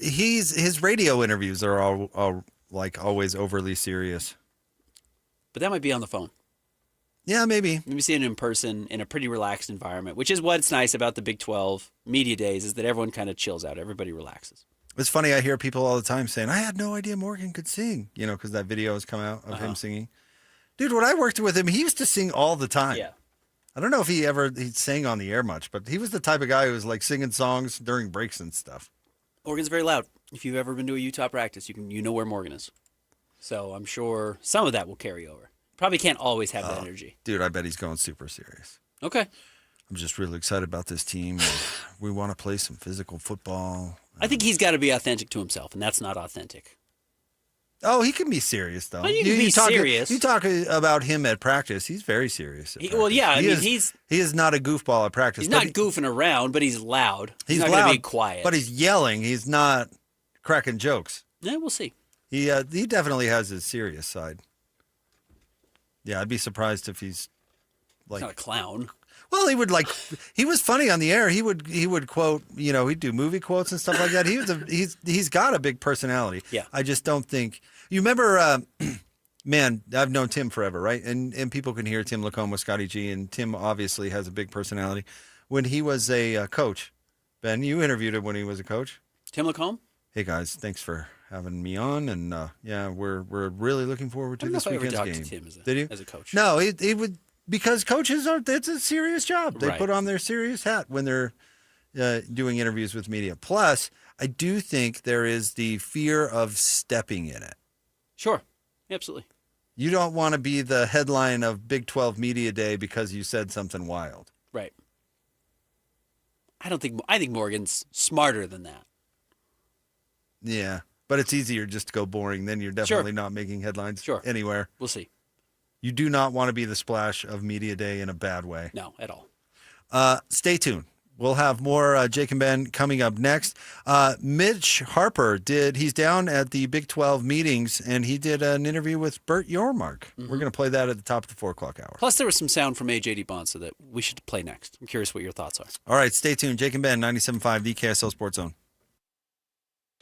His radio interviews are all like always overly serious.
But that might be on the phone.
Yeah, maybe.
Maybe see it in person in a pretty relaxed environment, which is what's nice about the Big 12 media days is that everyone kind of chills out. Everybody relaxes.
It's funny. I hear people all the time saying, I had no idea Morgan could sing, because that video has come out of him singing. Dude, when I worked with him, he used to sing all the time.
Yeah.
I don't know if he sang on the air much, but he was the type of guy who was like singing songs during breaks and stuff.
Morgan's very loud. If you've ever been to a Utah practice, you know where Morgan is. So I'm sure some of that will carry over. Probably can't always have that energy.
Dude, I bet he's going super serious.
Okay.
I'm just really excited about this team. We want to play some physical football.
I think he's got to be authentic to himself, and that's not authentic.
Oh, he can be serious, though.
Well, you can be serious.
You talk about him at practice. He's very serious.
He
is not a goofball at practice.
He's not goofing around, but he's loud. He's not
loud,
going to be quiet.
But he's yelling. He's not cracking jokes.
Yeah, we'll see.
He definitely has his serious side. Yeah, I'd be surprised if he's
like not a clown.
Well, he was funny on the air. He would quote, he'd do movie quotes and stuff like that. He's got a big personality.
Yeah.
I just don't think you remember. Man, I've known Tim forever, right? And people can hear Tim Lacombe with Scotty G, and Tim obviously has a big personality. When he was a coach, Ben, you interviewed him when he was a coach.
Tim Lacombe.
Hey guys, thanks for having me on, and we're really looking forward to this weekend's game.
To Tim
Did you?
As a coach?
No, he would. Because coaches it's a serious job. They put on their serious hat when they're, doing interviews with media. Plus, I do think there is the fear of stepping in it.
Sure. Absolutely.
You don't want to be the headline of Big 12 Media Day because you said something wild.
Right. I think Morgan's smarter than that.
Yeah, but it's easier just to go boring. Then you're definitely not making headlines anywhere.
We'll see.
You do not want to be the splash of Media Day in a bad way.
No, at all.
Stay tuned. We'll have more Jake and Ben coming up next. Mitch Harper he's down at the Big 12 meetings, and he did an interview with Bert Yormark. We're going to play that at the top of the 4 o'clock hour.
Plus, there was some sound from AJ DeBonsa that we should play next. I'm curious what your thoughts are.
All right, stay tuned. Jake and Ben, 97.5, the KSL Sports Zone.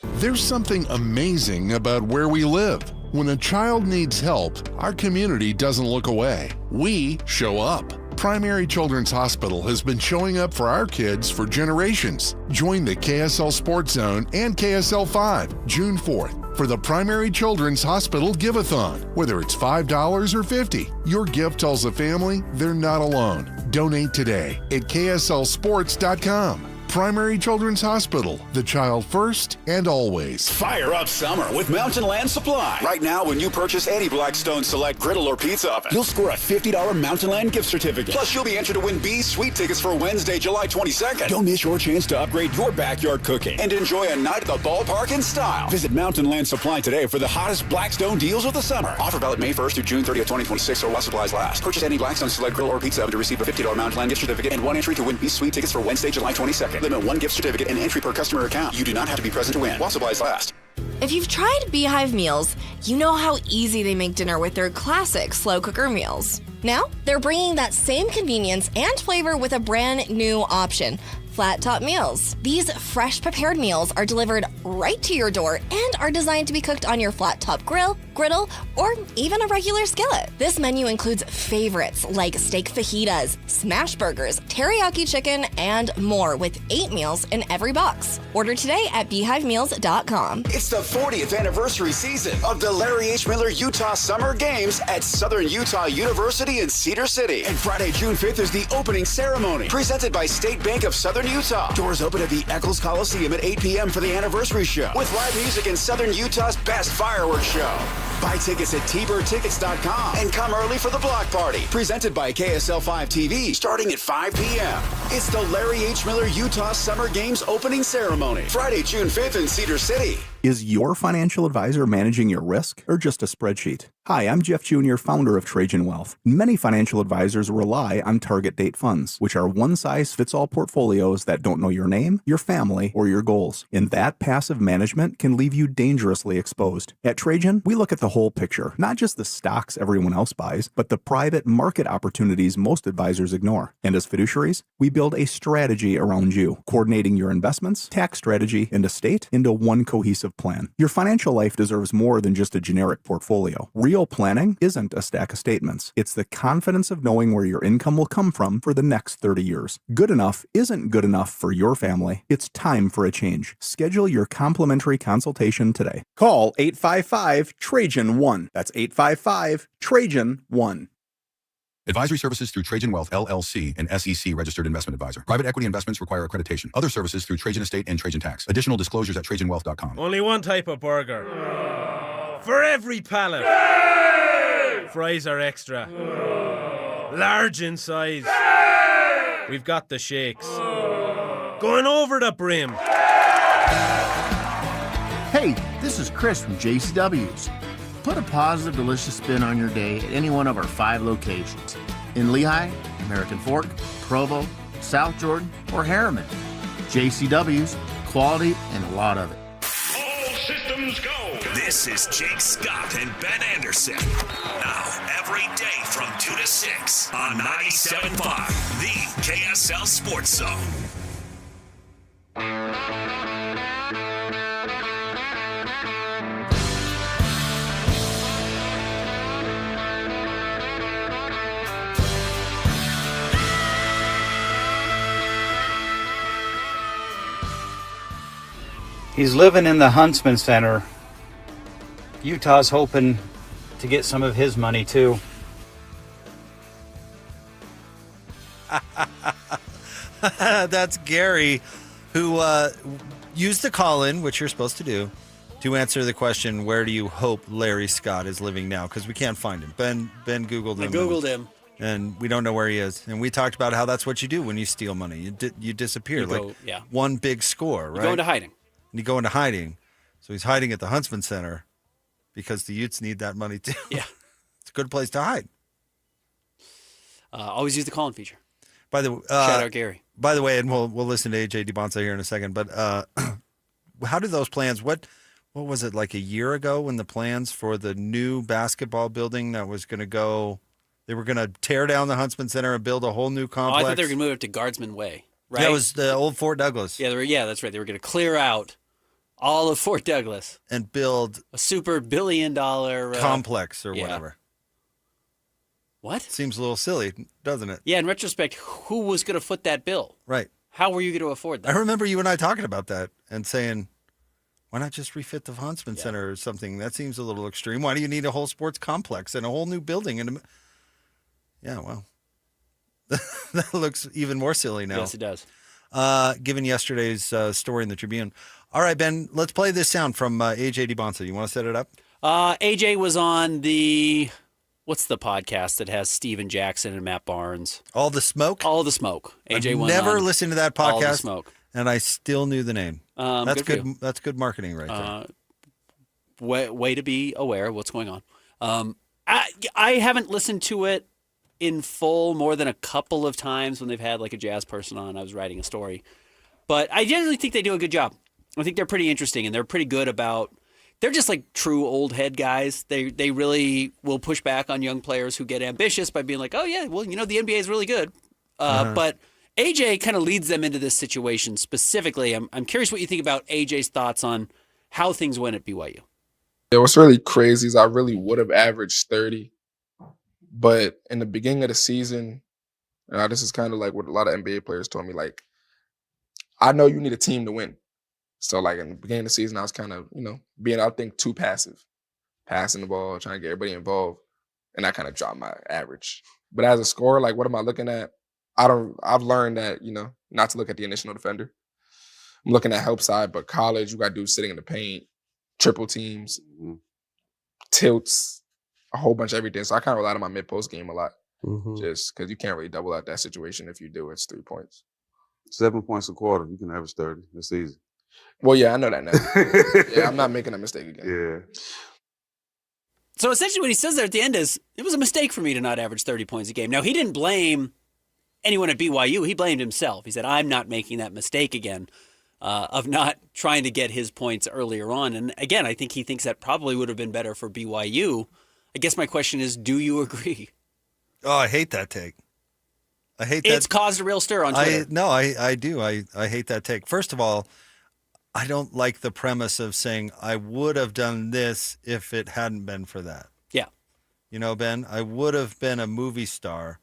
There's something amazing about where we live. When a child needs help, our community doesn't look away. We show up. Primary Children's Hospital has been showing up for our kids for generations. Join the KSL Sports Zone and KSL 5, June 4th, for the Primary Children's Hospital Give-a-thon. Whether it's $5 or $50, your gift tells the family they're not alone. Donate today at kslsports.com. Primary Children's Hospital, the child first and always.
Fire up summer with Mountain Land Supply. Right now, when you purchase any Blackstone Select griddle or pizza oven, you'll score a $50 Mountain Land gift certificate. Plus, you'll be entered to win B's Sweet tickets for Wednesday, July 22nd. Don't miss your chance to upgrade your backyard cooking and enjoy a night at the ballpark in style. Visit Mountain Land Supply today for the hottest Blackstone deals of the summer. Offer valid May 1st through June 30th, 2026, or while supplies last. Purchase any Blackstone Select griddle or pizza oven to receive a $50 Mountain Land gift certificate and 1 entry to win B's Sweet tickets for Wednesday, July 22nd. Limit 1 gift certificate and entry per customer account. You do not have to be present to win while supplies last.
If you've tried Beehive meals, you know how easy they make dinner with their classic slow cooker meals. Now, they're bringing that same convenience and flavor with a brand new option. Flat top meals. These fresh prepared meals are delivered right to your door and are designed to be cooked on your flat top grill, griddle, or even a regular skillet. This menu includes favorites like steak fajitas, smash burgers, teriyaki chicken, and more with 8 meals in every box. Order today at beehivemeals.com.
It's the 40th anniversary season of the Larry H. Miller Utah Summer Games at Southern Utah University in Cedar City. And Friday, June 5th is the opening ceremony presented by State Bank of Southern Utah. Doors open at the Eccles Coliseum at 8 p.m. for the anniversary show with live music and Southern Utah's best fireworks show. Buy tickets at tbirdtickets.com and come early for the block party presented by KSL 5 TV starting at 5 p.m. It's the Larry H. Miller Utah Summer Games opening ceremony Friday, June 5th in Cedar City.
Is your financial advisor managing your risk or just a spreadsheet? Hi, I'm Jeff Jr., founder of Trajan Wealth. Many financial advisors rely on target date funds, which are one-size-fits-all portfolios that don't know your name, your family, or your goals. And that passive management can leave you dangerously exposed. At Trajan, we look at the whole picture, not just the stocks everyone else buys, but the private market opportunities most advisors ignore. And as fiduciaries, we build a strategy around you, coordinating your investments, tax strategy, and estate into one cohesive plan. Your financial life deserves more than just a generic portfolio. Real planning isn't a stack of statements. It's the confidence of knowing where your income will come from for the next 30 years. Good enough isn't good enough for your family. It's time for a change. Schedule your complimentary consultation today. Call 855-TRAJAN-1. That's 855-TRAJAN-1.
Advisory services through Trajan Wealth, LLC, an SEC registered investment advisor. Private equity investments require accreditation. Other services through Trajan Estate and Trajan Tax. Additional disclosures at TrajanWealth.com.
Only one type of burger. For every pallet. Fries are extra. Large in size. We've got the shakes. Going over the brim.
Hey, this is Chris from JCW's. Put a positive, delicious spin on your day at any one of our 5 locations. In Lehigh, American Fork, Provo, South Jordan, or Harriman. JCW's, quality, and a lot of it.
All systems go. This is Jake Scott and Ben Anderson. Now, every day from 2 to 6 on 97.5, the KSL Sports Zone.
He's living in the Huntsman Center. Utah's hoping to get some of his money too.
That's Gary, who used the call-in, which you're supposed to do, to answer the question, where do you hope Larry Scott is living now? Because we can't find him. Ben Googled him.
I Googled him.
And we don't know where he is. And we talked about how that's what you do when you steal money. You disappear. One big score, right?
You go into hiding.
And you go into hiding. So he's hiding at the Huntsman Center because the Utes need that money too.
Yeah.
It's a good place to hide.
Always use the call-in feature.
By the
Shout out Gary.
By the way, and we'll listen to AJ DiBonsa here in a second, but how do those plans, what was it, like a year ago when the plans for the new basketball building that was going to go, they were going to tear down the Huntsman Center and build a whole new complex?
I thought they were going to move it to Guardsman Way, right?
That was the old Fort Douglas.
Yeah, that's right. They were going to clear out all of Fort Douglas.
And build
a super billion-dollar
complex or whatever.
What?
Seems a little silly, doesn't it?
Yeah, in retrospect, who was going to foot that bill?
Right.
How were you going to afford that?
I remember you and I talking about that and saying, why not just refit the Huntsman Center or something? That seems a little extreme. Why do you need a whole sports complex and a whole new building? Yeah, well, that looks even more silly now.
Yes, it does.
Given yesterday's story in the Tribune. All right, Ben, let's play this sound from AJ DiBonsa. You want to set it up?
AJ was on the... What's the podcast that has Steven Jackson and Matt Barnes?
All the Smoke?
All the Smoke. AJ
I've
went
never
on
listened to that podcast.
All the Smoke.
And I still knew the name. That's
good.
That's good marketing right there.
Way to be aware of what's going on. I haven't listened to it in full more than a couple of times when they've had like a jazz person on. I was writing a story. But I generally think they do a good job. I think they're pretty interesting, and they're pretty good about... They're just like true old head guys. They really will push back on young players who get ambitious by being like, oh, yeah, well, the NBA is really good. But AJ kind of leads them into this situation specifically. I'm curious what you think about AJ's thoughts on how things went at BYU.
Yeah, what's really crazy is I really would have averaged 30. But in the beginning of the season, and this is kind of like what a lot of NBA players told me, like, I know you need a team to win. So, like, in the beginning of the season, I was kind of, being, I think, too passive. Passing the ball, trying to get everybody involved. And I kind of dropped my average. But as a scorer, like, what am I looking at? I've learned that, not to look at the initial defender. I'm looking at help side, but college, you got dudes sitting in the paint, triple teams, tilts, a whole bunch of everything. So I kind of relied on my mid-post game a lot. Just because you can't really double out that situation. If you do, it's 3 points.
7 points a quarter. You can average 30. That's easy.
Well, yeah, I know that now. Yeah, I'm not making that mistake again.
Yeah.
So essentially what he says there at the end is, it was a mistake for me to not average 30 points a game. Now, he didn't blame anyone at BYU. He blamed himself. He said, I'm not making that mistake again of not trying to get his points earlier on. And again, I think he thinks that probably would have been better for BYU. I guess my question is, do you agree?
Oh, I hate that take. I hate that.
It's caused a real stir on Twitter.
I do. I hate that take. First of all, I don't like the premise of saying I would have done this if it hadn't been for that.
Yeah.
Ben, I would have been a movie star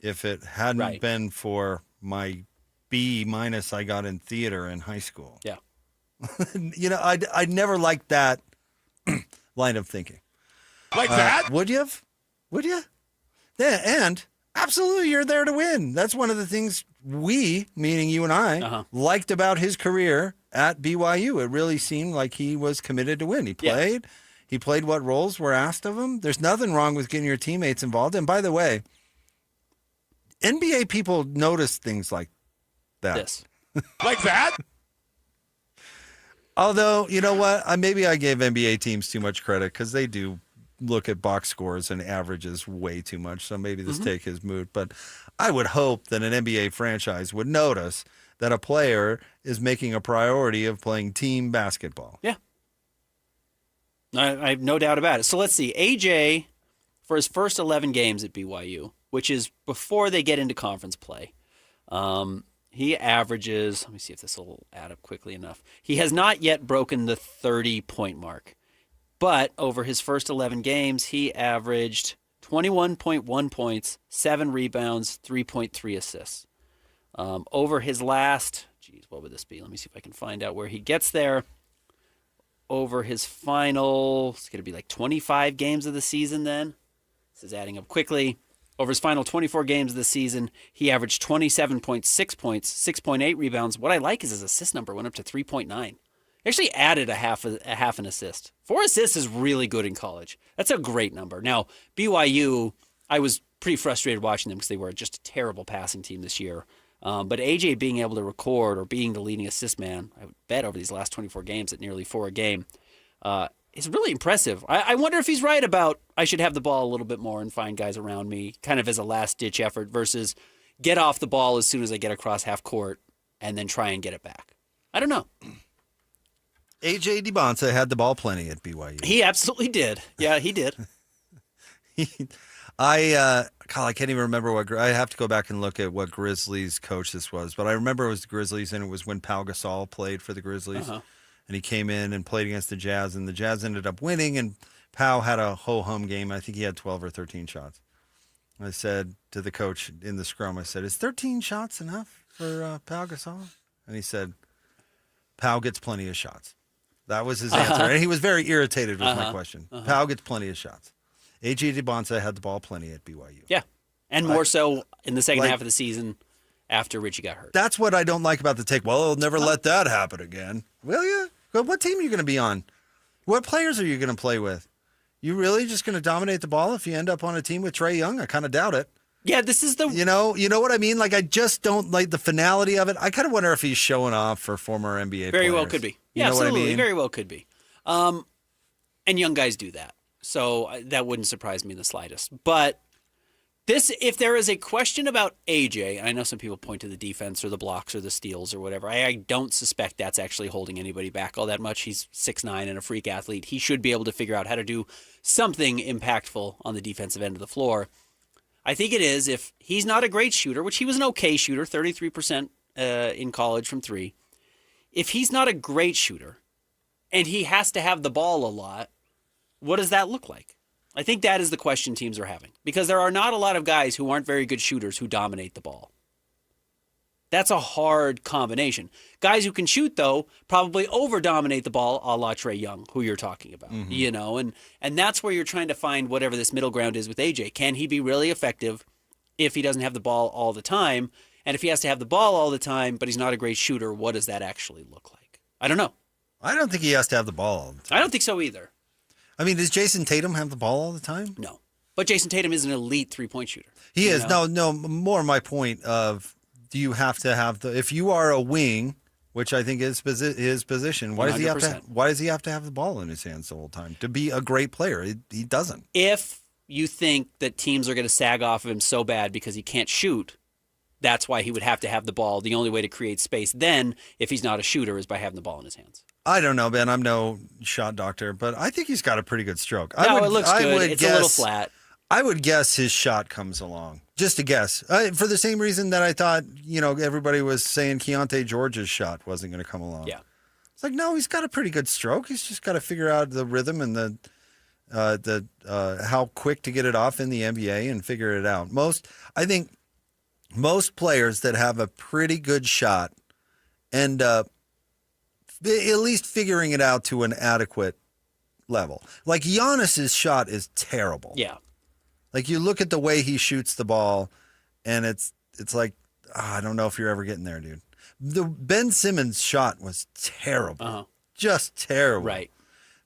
if it hadn't been for my B- I got in theater in high school.
Yeah.
I never liked that line of thinking.
Like that?
Would you have? Would you? Yeah, and absolutely, you're there to win. That's one of the things we, meaning you and I, liked about his career at BYU. It really seemed like he was committed to win. He played. Yeah. He played what roles were asked of him. There's nothing wrong with getting your teammates involved. And by the way, NBA people notice things like that.
This.
Like that?
Although, you know what? Maybe I gave NBA teams too much credit because they do look at box scores and averages way too much. So maybe this take is moot. But I would hope that an NBA franchise would notice that a player is making a priority of playing team basketball.
Yeah. I have no doubt about it. So let's see. AJ, for his first 11 games at BYU, which is before they get into conference play, he averages, let me see if this will add up quickly enough. He has not yet broken the 30-point mark. But over his first 11 games, he averaged 21.1 points, 7 rebounds, 3.3 assists. Over his last, what would this be? Let me see if I can find out where he gets there. Over his final, it's going to be like 25 games of the season then. This is adding up quickly. Over his final 24 games this season, he averaged 27.6 points, 6.8 rebounds. What I like is his assist number went up to 3.9. He actually added a half an assist. 4 assists is really good in college. That's a great number. Now, BYU, I was pretty frustrated watching them because they were just a terrible passing team this year. But AJ being able to record or being the leading assist man, I would bet over these last 24 games at nearly 4 a game, is really impressive. I wonder if he's right about I should have the ball a little bit more and find guys around me kind of as a last-ditch effort versus get off the ball as soon as I get across half court and then try and get it back. I don't know.
AJ DiBonsa had the ball plenty at BYU.
He absolutely did. Yeah, he did.
I can't even remember I have to go back and look at what Grizzlies coach this was, but I remember it was the Grizzlies, and it was when Pau Gasol played for the Grizzlies, and he came in and played against the Jazz, and the Jazz ended up winning, and Pau had a ho-hum game. I think he had 12 or 13 shots. I said to the coach in the scrum, I said, is 13 shots enough for Pau Gasol? And he said, Pau gets plenty of shots. That was his answer, and he was very irritated with my question. Pau gets plenty of shots. A.J. DiBonsa had the ball plenty at BYU.
Yeah, and more so in the second half of the season after Richie got hurt.
That's what I don't like about the take. Well, they'll never let that happen again. Will you? What team are you going to be on? What players are you going to play with? You really just going to dominate the ball if you end up on a team with Trae Young? I kind of doubt it.
Yeah, this is the...
You know what I mean? Like, I just don't like the finality of it. I kind of wonder if he's showing off for former NBA players.
Very well could be. Yeah, absolutely.
What I mean?
Very well could be. And young guys do that. So that wouldn't surprise me in the slightest. But if there is a question about AJ, and I know some people point to the defense or the blocks or the steals or whatever, I don't suspect that's actually holding anybody back all that much. He's 6'9" and a freak athlete. He should be able to figure out how to do something impactful on the defensive end of the floor. I think it is if he's not a great shooter, which he was an okay shooter, 33% in college from 3. If he's not a great shooter and he has to have the ball a lot, what does that look like? I think that is the question teams are having because there are not a lot of guys who aren't very good shooters who dominate the ball. That's a hard combination. Guys who can shoot, though, probably over-dominate the ball a la Trae Young, who you're talking about, you know, and that's where you're trying to find whatever this middle ground is with AJ. Can he be really effective if he doesn't have the ball all the time? And if he has to have the ball all the time, but he's not a great shooter, what does that actually look like? I don't know.
I don't think he has to have the ball all the time.
I don't think so either.
I mean, does Jason Tatum have the ball all the time?
No. But Jason Tatum is an elite three-point shooter.
He is. Know? No, more my point of do you have to have if you are a wing, which I think is his position, why does he have to have the ball in his hands the whole time to be a great player? He doesn't.
If you think that teams are going to sag off of him so bad because he can't shoot, that's why he would have to have the ball. The only way to create space then, if he's not a shooter, is by having the ball in his hands.
I don't know, Ben. I'm no shot doctor, but I think he's got a pretty good stroke.
It looks good. It's a little flat.
I would guess his shot comes along. Just a guess. For the same reason that I thought, everybody was saying Keontae George's shot wasn't going to come along.
Yeah.
It's like, no, he's got a pretty good stroke. He's just got to figure out the rhythm and the how quick to get it off in the NBA and figure it out. I think most players that have a pretty good shot end up at least figuring it out to an adequate level. Like Giannis's shot is terrible.
Yeah.
Like you look at the way he shoots the ball, and it's like, I don't know if you're ever getting there, dude. The Ben Simmons shot was terrible. Just terrible.
Right.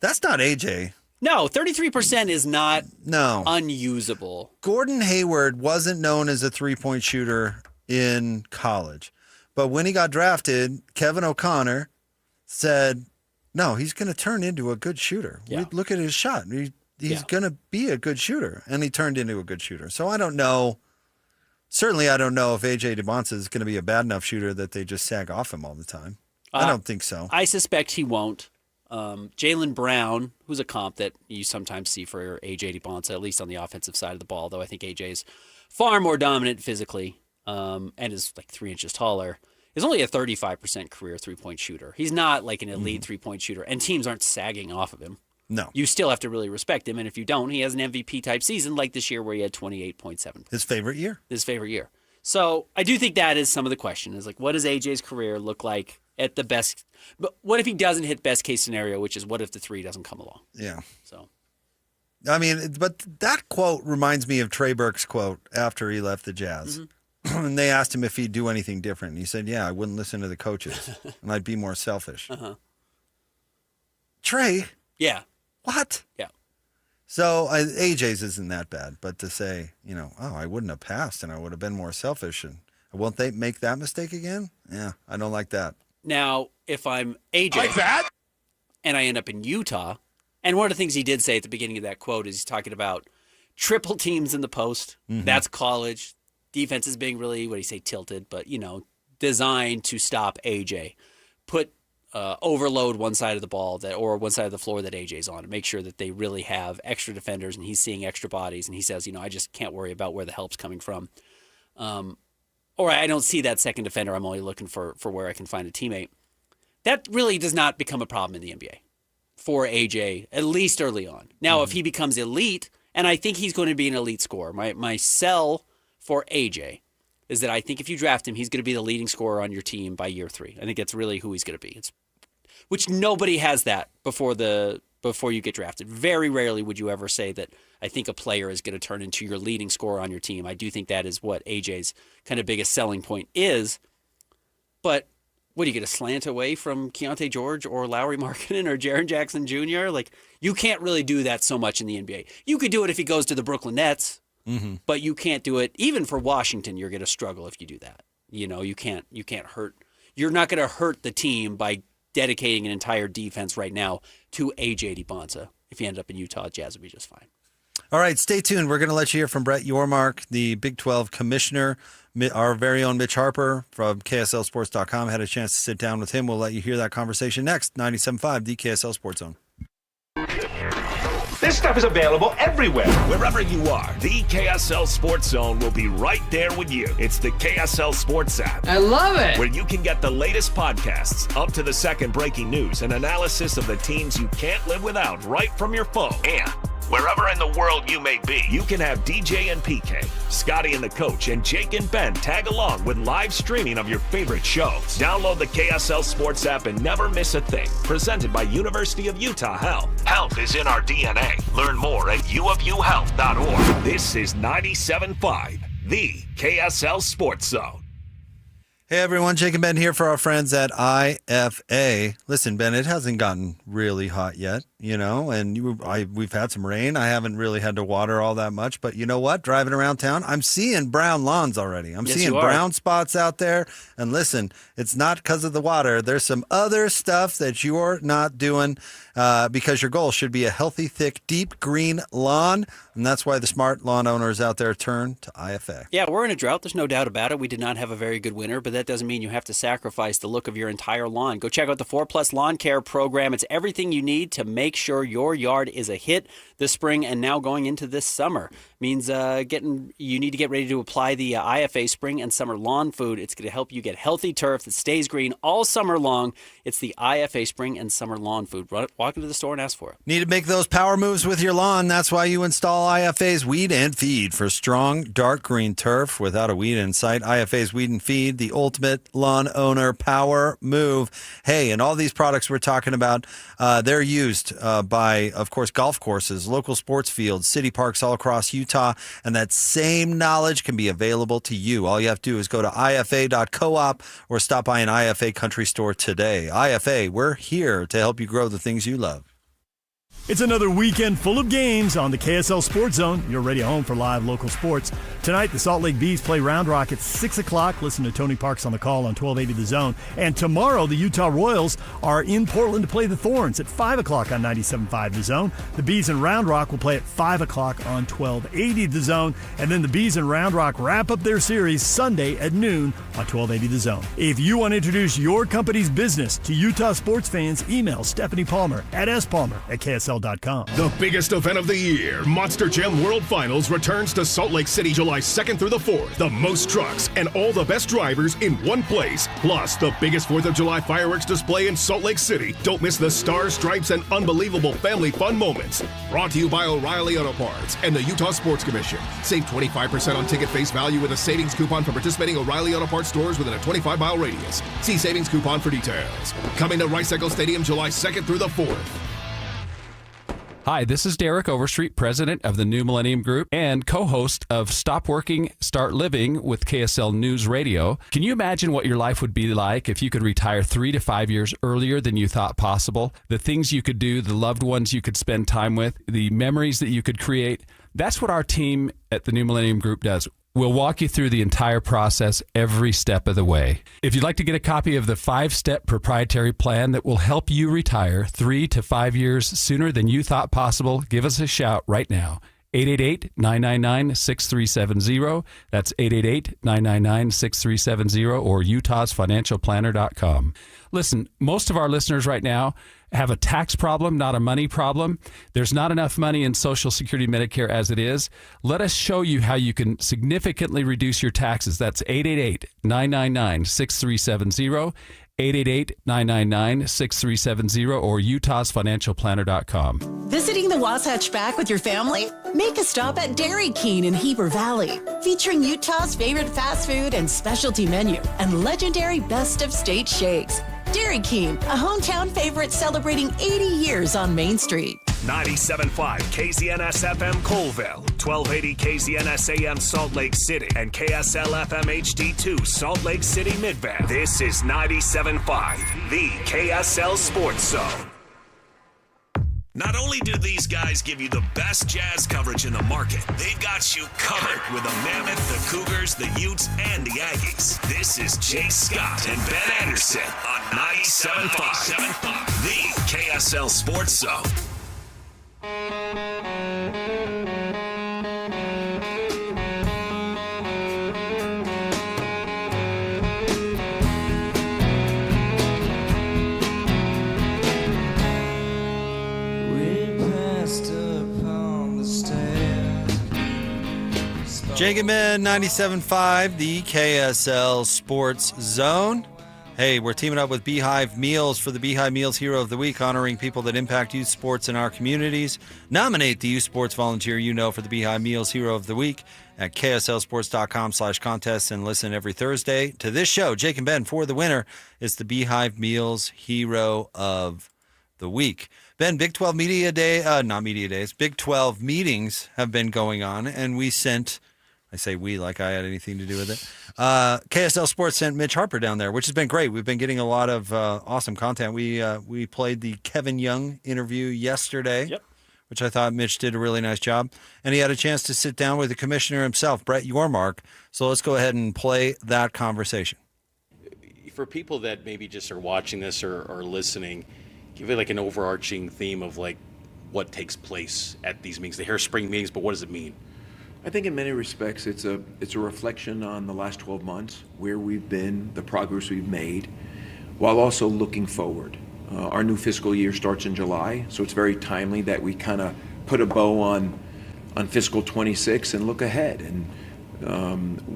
That's not AJ.
No, 33% is not unusable.
Gordon Hayward wasn't known as a three-point shooter in college. But when he got drafted, Kevin O'Connor said, no, he's going to turn into a good shooter.
Yeah.
Look at his shot. He's going to be a good shooter. And he turned into a good shooter. So I don't know. Certainly I don't know if A.J. DiBonsa is going to be a bad enough shooter that they just sag off him all the time. I don't think so.
I suspect he won't. Jaylen Brown, who's a comp that you sometimes see for A.J. DiBonsa, at least on the offensive side of the ball, though I think A.J. is far more dominant physically and is like 3 inches taller. Is only a 35% career three-point shooter. He's not like an elite three-point shooter, and teams aren't sagging off of him.
No.
You still have to really respect him, and if you don't, he has an MVP-type season like this year where he had 28.7.
His favorite year.
His favorite year. So I do think that is some of the question, is like, what does AJ's career look like at the best? But what if he doesn't hit best-case scenario, which is what if the three doesn't come along?
Yeah.
So
I mean, but that quote reminds me of Trey Burke's quote after he left the Jazz. Mm-hmm. And they asked him if he'd do anything different. And he said, yeah, I wouldn't listen to the coaches, and I'd be more selfish.
Uh-huh.
Trey?
Yeah.
What?
Yeah.
So AJ's isn't that bad, but to say, I wouldn't have passed and I would have been more selfish, and won't they make that mistake again? Yeah, I don't like that.
Now, if I'm AJ
Like that?
and I end up in Utah, and one of the things he did say at the beginning of that quote is he's talking about triple teams in the post.
Mm-hmm.
That's college. Defense is being really, tilted, but, designed to stop AJ. Put overload one side of the ball or one side of the floor that AJ's on, and make sure that they really have extra defenders, and he's seeing extra bodies, and he says, I just can't worry about where the help's coming from. Or I don't see that second defender. I'm only looking for where I can find a teammate. That really does not become a problem in the NBA for AJ, at least early on. Now, if he becomes elite, and I think he's going to be an elite scorer, my sell for AJ is that I think if you draft him, he's going to be the leading scorer on your team by year 3. I think that's really who he's going to be. Which nobody has that before you get drafted. Very rarely would you ever say that I think a player is going to turn into your leading scorer on your team. I do think that is what AJ's kind of biggest selling point is. But what, do you get a slant away from Keontae George or Lauri Markkanen or Jaren Jackson Jr.? Like, you can't really do that so much in the NBA. You could do it if he goes to the Brooklyn Nets, but you can't do it. Even for Washington, you're going to struggle if you do that. You can't hurt. You're not going to hurt the team by dedicating an entire defense right now to AJ DeBonta. If you end up in Utah, Jazz will be just fine.
All right, stay tuned. We're going to let you hear from Brett Yormark, the Big 12 commissioner. Our very own Mitch Harper from KSLSports.com had a chance to sit down with him. We'll let you hear that conversation next. 97.5, the KSL Sports Zone.
This stuff is available everywhere. Wherever you are, the KSL Sports Zone will be right there with you. It's the KSL Sports app.
I love it.
Where you can get the latest podcasts, up to the second breaking news, and analysis of the teams you can't live without right from your phone. And wherever in the world you may be, you can have DJ and PK, Scotty and the coach, and Jake and Ben tag along with live streaming of your favorite shows. Download the KSL Sports app and never miss a thing. Presented by University of Utah Health. Health is in our DNA. Learn more at uofuhealth.org. This is 97.5, the KSL Sports Zone.
Hey everyone, Jake and Ben here for our friends at IFA. Listen, Ben, it hasn't gotten really hot yet, and we've had some rain. I haven't really had to water all that much, but you know what? Driving around town, I'm seeing brown lawns already. I'm seeing brown spots out there. And listen, it's not because of the water. There's some other stuff that you're not doing because your goal should be a healthy, thick, deep green lawn. And that's why the smart lawn owners out there turn to IFA.
Yeah, we're in a drought. There's no doubt about it. We did not have a very good winter, but that doesn't mean you have to sacrifice the look of your entire lawn. Go check out the 4+ Lawn Care Program. It's everything you need to make sure your yard is a hit this spring and now going into this summer. Means you need to get ready to apply the IFA Spring and Summer Lawn Food. It's going to help you get healthy turf that stays green all summer long. It's the IFA Spring and Summer Lawn Food. Walk into the store and ask for it.
Need to make those power moves with your lawn. That's why you install IFA's Weed and Feed for strong, dark green turf without a weed in sight. IFA's Weed and Feed, the ultimate lawn owner power move. Hey, and all these products we're talking about, they're used by, of course, golf courses, local sports fields, city parks all across Utah, and that same knowledge can be available to you. All you have to do is go to ifa.coop or stop by an IFA country store today. IFA, we're here to help you grow the things you love.
It's another weekend full of games on the KSL Sports Zone. You're ready home for live local sports. Tonight, the Salt Lake Bees play Round Rock at 6 o'clock. Listen to Tony Parks on the call on 1280 The Zone. And tomorrow, the Utah Royals are in Portland to play the Thorns at 5 o'clock on 97.5 The Zone. The Bees and Round Rock will play at 5 o'clock on 1280 The Zone. And then the Bees and Round Rock wrap up their series Sunday at noon on 1280 The Zone. If you want to introduce your company's business to Utah sports fans, email Stephanie Palmer at spalmer@KSL.com.
The biggest event of the year, Monster Jam World Finals, returns to Salt Lake City July 2nd through the 4th. The most trucks and all the best drivers in one place. Plus, the biggest 4th of July fireworks display in Salt Lake City. Don't miss the stars, stripes, and unbelievable family fun moments. Brought to you by O'Reilly Auto Parts and the Utah Sports Commission. Save 25% on ticket face value with a savings coupon for participating O'Reilly Auto Parts stores within a 25-mile radius. See savings coupon for details. Coming to Rice Eccles Stadium July 2nd through the 4th.
Hi, this is Derek Overstreet, president of the New Millennium Group and co-host of Stop Working, Start Living with KSL News Radio. Can you imagine what your life would be like if you could retire 3 to 5 years earlier than you thought possible? The things you could do, the loved ones you could spend time with, the memories that you could create. That's what our team at the New Millennium Group does. We'll walk you through the entire process every step of the way. If you'd like to get a copy of the 5-step proprietary plan that will help you retire 3 to 5 years sooner than you thought possible, give us a shout right now. 888-999-6370. That's 888-999-6370 or utahsfinancialplanner.com. Listen, most of our listeners right now have a tax problem, not a money problem. There's not enough money in Social Security Medicare as it is. Let us show you how you can significantly reduce your taxes. That's 888-999-6370. 888-999-6370 or utahsfinancialplanner.com.
Visiting the Wasatch Back with your family? Make a stop at Dairy King in Heber Valley, featuring Utah's favorite fast food and specialty menu and legendary best of state shakes. Dairy King, a hometown favorite celebrating 80 years on Main Street.
97.5 KZNS FM Colville, 1280 KZNS AM Salt Lake City, and KSL FM HD2 Salt Lake City Midvale. This is 97.5, the KSL Sports Zone. Not only do these guys give you the best jazz coverage in the market, they've got you covered with the Mammoth, the Cougars, the Utes, and the Aggies. This is Jay Scott and Ben Anderson on 97.5, the KSL Sports Zone.
Jacob Ben, 97.5, the KSL Sports Zone. Hey, we're teaming up with Beehive Meals for the Beehive Meals Hero of the Week, honoring people that impact youth sports in our communities. Nominate the youth sports volunteer you know for the Beehive Meals Hero of the Week at kslsports.com/contest and listen every Thursday to this show. Jake and Ben, for the winner is the Beehive Meals Hero of the Week. Ben, Big 12 Media Day, not Media Days, Big 12 meetings have been going on, and we sent... I say we like I had anything to do with it. KSL Sports sent Mitch Harper down there, which has been great. We've been getting a lot of awesome content. We played the Kevin Young interview yesterday, which I thought Mitch did a really nice job. And he had a chance to sit down with the commissioner himself, Brett Yormark. So let's go ahead and play that conversation.
For people that maybe just are watching this or listening, give it like an overarching theme of like what takes place at these meetings. They hear spring meetings, but what does it mean?
I think in many respects it's a reflection on the last 12 months, where we've been, the progress we've made, while also looking forward. Our new fiscal year starts in July, so it's very timely that we kind of put a bow on fiscal 26 and look ahead. And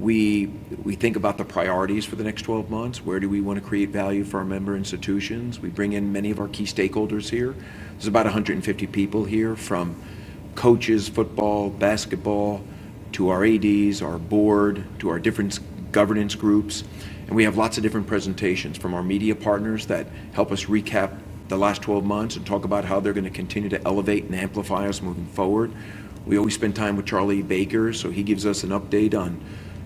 we think about the priorities for the next 12 months. Where do we want to create value for our member institutions? We bring in many of our key stakeholders here. There's about 150 people here, from coaches, football, basketball, to our ADs, our board, to our different governance groups. And we have lots of different presentations from our media partners that help us recap the last 12 months and talk about how they're going to continue to elevate and amplify us moving forward. We always spend time with Charlie Baker, so he gives us an update on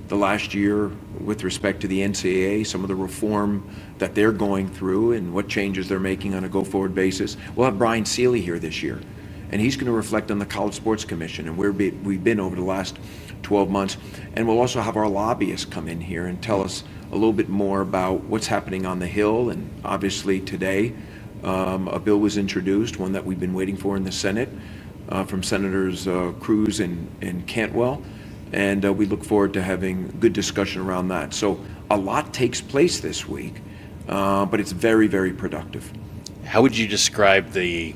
the last year with respect to the NCAA, some of the reform that they're going through and what changes they're making on a go-forward basis. We'll have Brian Seeley here this year, and he's going to reflect on the College Sports Commission and where we've been over the last 12 months. And we'll also have our lobbyists come in here and tell us a little bit more about what's happening on the Hill. And obviously today, a bill was introduced, one that we've been waiting for in the Senate, from Senators Cruz and Cantwell. And we look forward to having good discussion around that. So a lot takes place this week, but it's very, very productive.
How would you describe the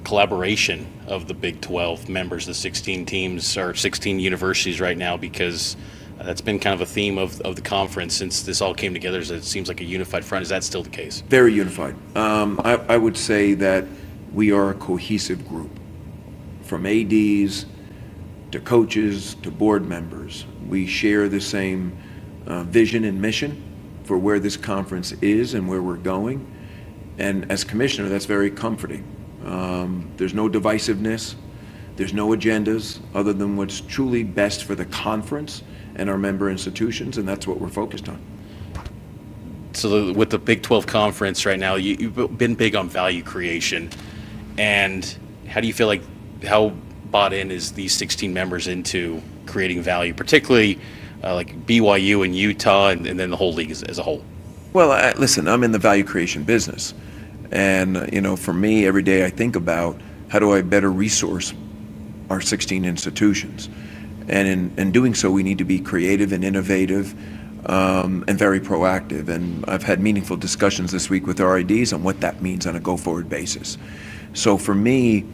collaboration of the Big 12 members, the 16 teams or 16 universities right now, because that's been kind of a theme of the conference since this all came together. It seems like a unified front. Is that still the case?
Very unified. I would say that we are a cohesive group, from ADs to coaches to board members. We share the same vision and mission for where this conference is and where we're going. And as commissioner, that's very comforting. There's no divisiveness. There's no agendas other than what's truly best for the conference and our member institutions, and that's what we're focused on.
So with the Big 12 conference right now, you've been big on value creation. And how do you feel like, how bought in is these 16 members into creating value, particularly like BYU and Utah and then the whole league as a whole?
Well, listen, I'm in the value creation business. And, for me, every day I think about how do I better resource our 16 institutions. And in doing so, we need to be creative and innovative and very proactive. And I've had meaningful discussions this week with our IDs on what that means on a go-forward basis. So for me,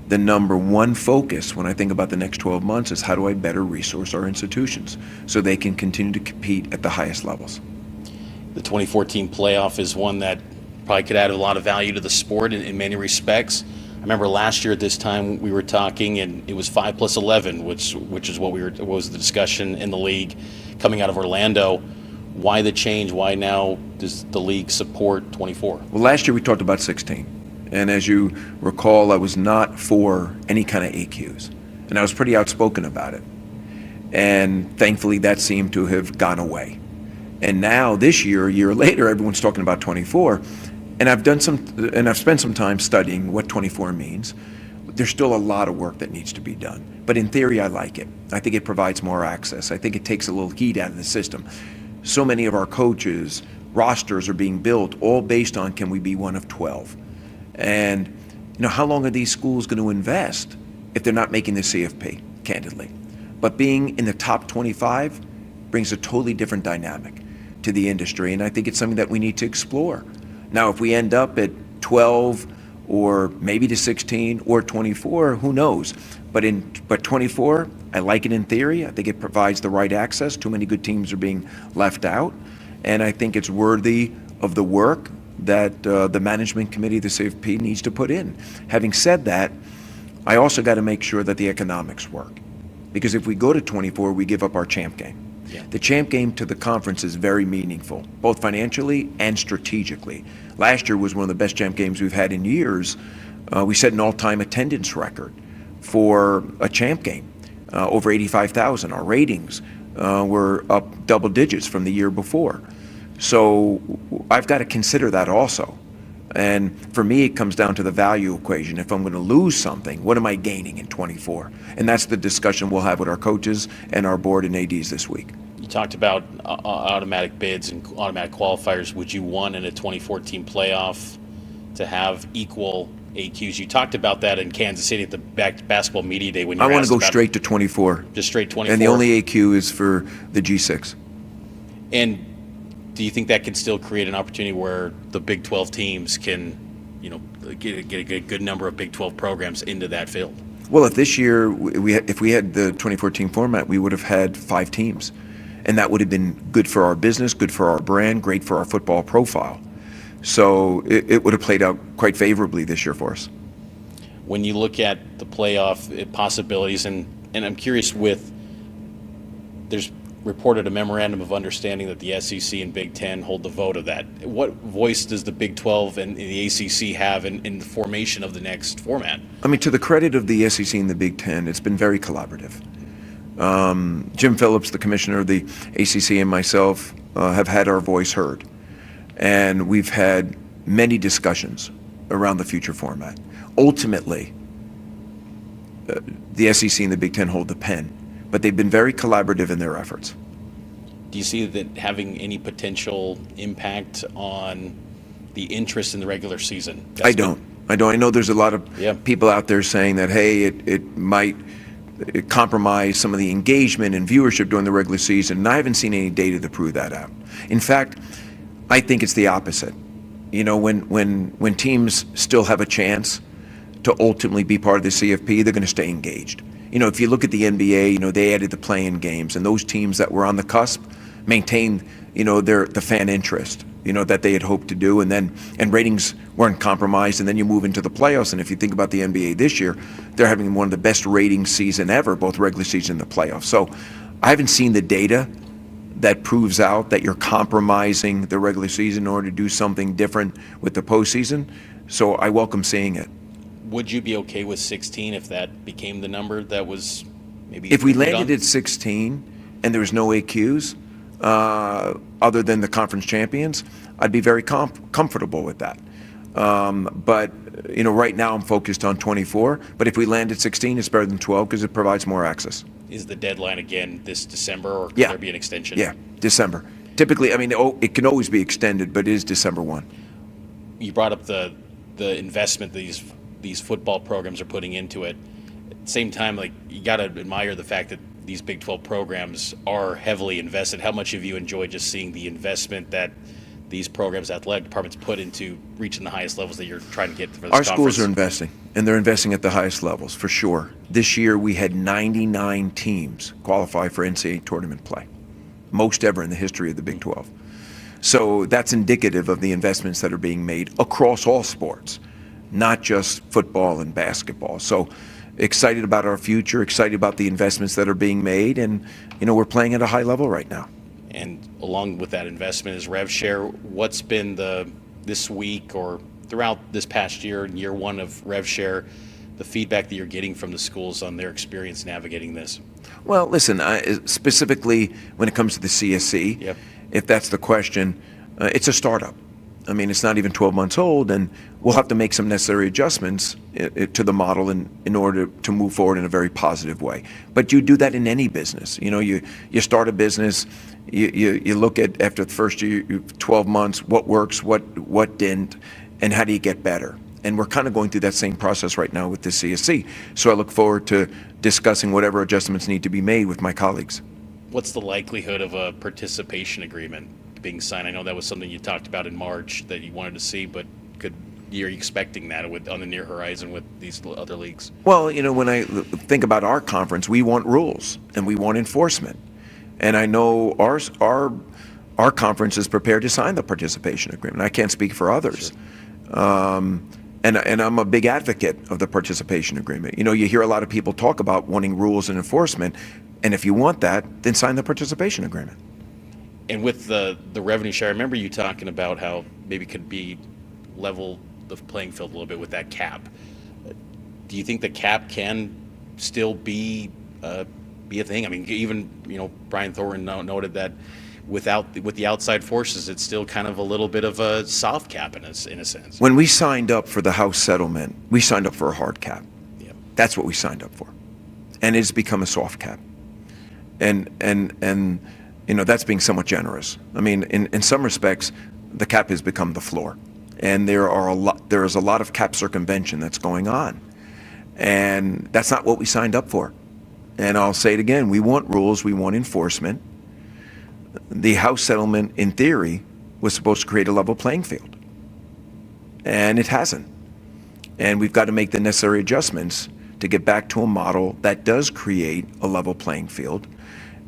the number one focus when I think about the next 12 months is how do I better resource our institutions so they can continue to compete at the highest levels.
The 2014 playoff is one that probably could add a lot of value to the sport in many respects. I remember last year at this time we were talking, and it was 5 plus 11, which is what was the discussion in the league coming out of Orlando. Why the change? Why now does the league support 24?
Well, last year we talked about 16. And as you recall, I was not for any kind of AQs. And I was pretty outspoken about it. And thankfully that seemed to have gone away. And now this year, a year later, everyone's talking about 24. And I've spent some time studying what 24 means. There's still a lot of work that needs to be done. But in theory, I like it. I think it provides more access. I think it takes a little heat out of the system. So many of our coaches, rosters are being built all based on can we be one of 12? And how long are these schools going to invest if they're not making the CFP, candidly? But being in the top 25 brings a totally different dynamic to the industry, and I think it's something that we need to explore. Now, if we end up at 12 or maybe to 16 or 24, who knows? But 24, I like it in theory. I think it provides the right access. Too many good teams are being left out, and I think it's worthy of the work that the management committee of the CFP needs to put in. Having said that, I also got to make sure that the economics work. Because if we go to 24, we give up our champ game. Yeah. The champ game to the conference is very meaningful, both financially and strategically. Last year was one of the best champ games we've had in years. We set an all-time attendance record for a champ game, over 85,000. Our ratings were up double digits from the year before. So I've got to consider that also. And for me, it comes down to the value equation. If I'm going to lose something, what am I gaining in 24? And that's the discussion we'll have with our coaches and our board and ADs this week.
You talked about automatic bids and automatic qualifiers. Would you want in a 2014 playoff to have equal AQs? You talked about that in Kansas City at the basketball media day when you
I want to go straight to 24.
Just straight 24.
And the only AQ is for the G6.
And do you think that can still create an opportunity where the Big 12 teams can, get a good number of Big 12 programs into that field?
Well, if this year, if we had the 2014 format, we would have had 5 teams. And that would have been good for our business, good for our brand, great for our football profile. So it would have played out quite favorably this year for us.
When you look at the playoff possibilities, and I'm curious there's reported a memorandum of understanding that the SEC and Big Ten hold the vote of that. What voice does the Big 12 and the ACC have in the formation of the next format?
I mean, to the credit of the SEC and the Big Ten, it's been very collaborative. Jim Phillips, the commissioner of the ACC, and myself have had our voice heard. And we've had many discussions around the future format. Ultimately, the SEC and the Big Ten hold the pen, but they've been very collaborative in their efforts.
Do you see that having any potential impact on the interest in the regular season?
I don't. I know there's a lot of people out there saying that, hey, it might compromise some of the engagement and viewership during the regular season, and I haven't seen any data to prove that out. In fact, I think it's the opposite. When teams still have a chance to ultimately be part of the CFP, they're going to stay engaged. If you look at the NBA, they added the play-in games, and those teams that were on the cusp maintained, the fan interest, that they had hoped to do, and ratings weren't compromised, and then you move into the playoffs, and if you think about the NBA this year, they're having one of the best rating season ever, both regular season and the playoffs. So I haven't seen the data that proves out that you're compromising the regular season in order to do something different with the postseason, so I welcome seeing it.
would you be okay with 16 if that became the number that was maybe?
If we
agreed
landed
on?
at 16 and there was no AQs other than the conference champions, I'd be very comfortable with that. But right now I'm focused on 24. But if we land at 16, it's better than 12 because it provides more access.
Is the deadline again this December, or could
Yeah.
there be an extension?
Yeah, December. Typically, it can always be extended, but it is December 1.
You brought up the investment these football programs are putting into it. At the same time, like, you got to admire the fact that these Big 12 programs are heavily invested. How much have you enjoyed just seeing the investment that these programs, athletic departments, put into reaching the highest levels that you're trying to get for this
Our
conference?
schools are investing, and they're investing at the highest levels, for sure. This year, we had 99 teams qualify for NCAA tournament play, most ever in the history of the Big 12. So that's indicative of the investments that are being made across all sports, not just football and basketball. So excited about our future, excited about the investments that are being made, and we're playing at a high level right now.
And along with that investment is rev share. What's been this week or throughout this past year, year one of rev share, the feedback that you're getting from the schools on their experience navigating this?
Well, listen, specifically when it comes to the CSC, if that's the question, it's a startup. I mean, it's not even 12 months old, and we'll have to make some necessary adjustments to the model in order to move forward in a very positive way. But you do that in any business. You start a business, you look at, after the first year, 12 months, what works, what didn't, and how do you get better. And we're kind of going through that same process right now with the CSC. So I look forward to discussing whatever adjustments need to be made with my colleagues.
What's the likelihood of a participation agreement being signed? I know that was something you talked about in March that you wanted to see, but are you expecting that on the near horizon with these other leagues?
Well, when I think about our conference, we want rules and we want enforcement. And I know our conference is prepared to sign the participation agreement. I can't speak for others. Sure. And I'm a big advocate of the participation agreement. You hear a lot of people talk about wanting rules and enforcement, and if you want that, then sign the participation agreement.
And with the revenue share, I remember you talking about how maybe could be level the playing field a little bit with that cap. Do you think the cap can still be a thing? I mean, even Brian Thorne noted that with the outside forces, it's still kind of a little bit of a soft cap in a sense.
When we signed up for the House settlement, we signed up for a hard cap.
Yeah.
That's what we signed up for, and it's become a soft cap. And that's being somewhat generous. I mean, in some respects, the cap has become the floor, and there is a lot of cap circumvention that's going on, and that's not what we signed up for. And I'll say it again: we want rules, we want enforcement. The House settlement, in theory, was supposed to create a level playing field, and it hasn't. And we've got to make the necessary adjustments to get back to a model that does create a level playing field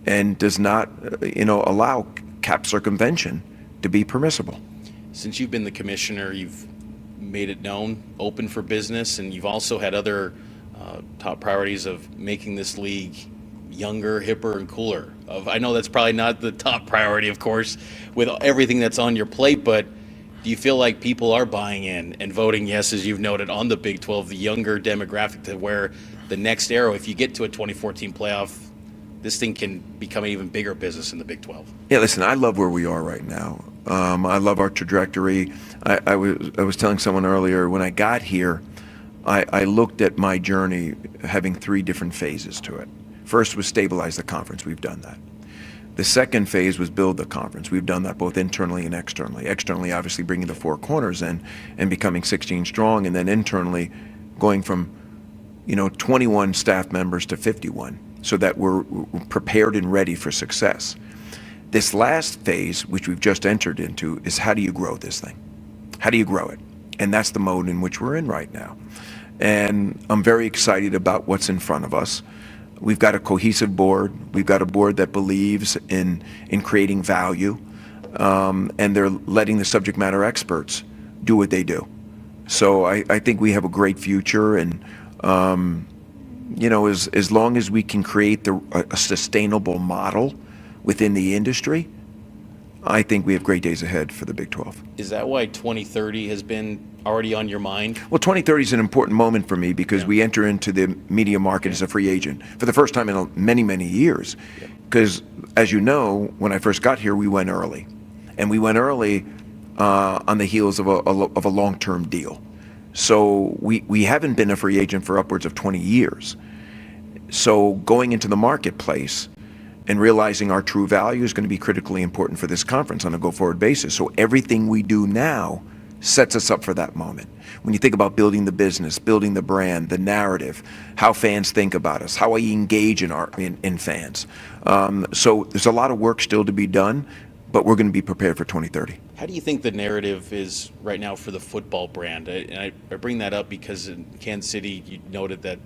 and does not, allow cap circumvention to be permissible.
Since you've been the commissioner, you've made it known, open for business, and you've also had other top priorities of making this league younger, hipper, and cooler. I know that's probably not the top priority, of course, with everything that's on your plate, but do you feel like people are buying in and voting yes, as you've noted, on the Big 12, the younger demographic, to where the next era, if you get to a 2014 playoff, this thing can become an even bigger business in the Big 12?
Yeah, listen, I love where we are right now. I love our trajectory. I was telling someone earlier, when I got here, I looked at my journey having 3 different phases to it. First was stabilize the conference. We've done that. The second phase was build the conference. We've done that both internally and externally. Externally, obviously, bringing the 4 corners in and becoming 16 strong, and then internally going from 21 staff members to 51, so that we're prepared and ready for success. This last phase, which we've just entered into, is how do you grow this thing? How do you grow it? And that's the mode in which we're in right now. And I'm very excited about what's in front of us. We've got a cohesive board. We've got a board that believes in creating value, and they're letting the subject matter experts do what they do. So I think we have a great future, and as long as we can create a sustainable model within the industry,
I think we have great days ahead for the Big 12.
Is that why 2030 has been already on your mind?
Well, 2030 is an important moment for me because we enter into the media market as a free agent for the first time in many, many years. Because, as you know, when I first got here, we went early. And we went early on the heels of a long-term deal. So we haven't been a free agent for upwards of 20 years. So going into the marketplace and realizing our true value is going to be critically important for this conference on a go-forward basis. So everything we do now sets us up for that moment. When you think about building the business, building the brand, the narrative, how fans think about us, how we engage in fans. So there's a lot of work still to be done, but we're going to be prepared for 2030.
How do you think the narrative is right now for the football brand? And I bring that up because in Kansas City, you noted that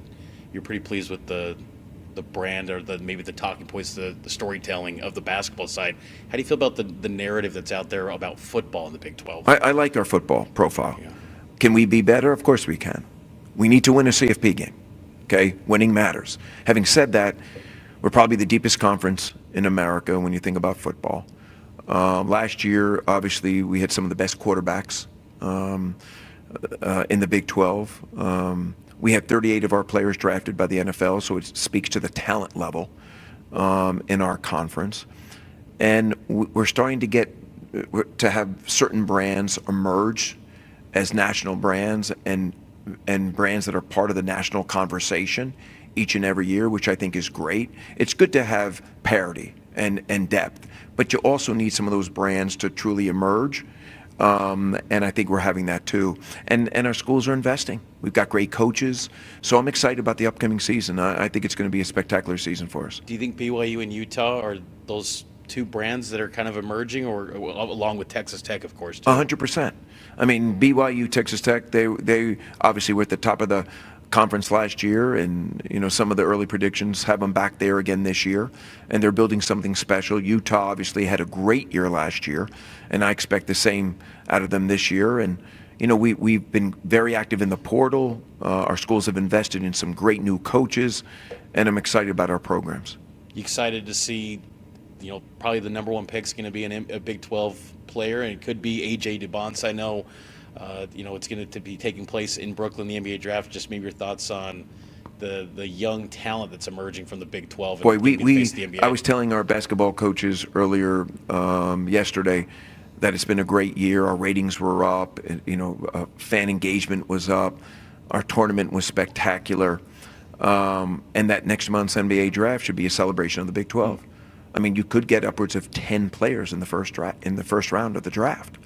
you're pretty pleased with the brand or maybe the talking points, the storytelling of the basketball side. How do you feel about the narrative that's out there about football in the Big 12?
I like our football profile. Yeah. Can we be better? Of course we can. We need to win a CFP game. Okay? Winning matters. Having said that, we're probably the deepest conference in America when you think about football. Last year, obviously, we had some of the best quarterbacks in the Big 12. We had 38 of our players drafted by the NFL, so it speaks to the talent level in our conference. And we're starting to have certain brands emerge as national brands and brands that are part of the national conversation each and every year, which I think is great. It's good to have parity and depth, but you also need some of those brands to truly emerge. And I think we're having that too. And our schools are investing. We've got great coaches. So I'm excited about the upcoming season. I think it's going to be a spectacular season for us.
Do you think BYU and Utah are those two brands that are kind of emerging, or along with Texas Tech, of course, too?
100%. I mean, BYU, Texas Tech, they obviously were at the top of the conference last year, and some of the early predictions have them back there again this year, and they're building something special. Utah obviously had a great year last year, and I expect the same out of them this year. And we've been very active in the portal. Our schools have invested in some great new coaches, and I'm excited about our programs.
You excited to see, probably the number one pick's going to be a Big 12 player, and it could be AJ DeBonce. I know it's going to be taking place in Brooklyn, the NBA draft. Just maybe your thoughts on the young talent that's emerging from the Big 12.
Boy,
the NBA.
I was telling our basketball coaches earlier yesterday that it's been a great year. Our ratings were up. Fan engagement was up. Our tournament was spectacular. And that next month's NBA draft should be a celebration of the Big 12. I mean, you could get upwards of 10 players in the first round of the draft.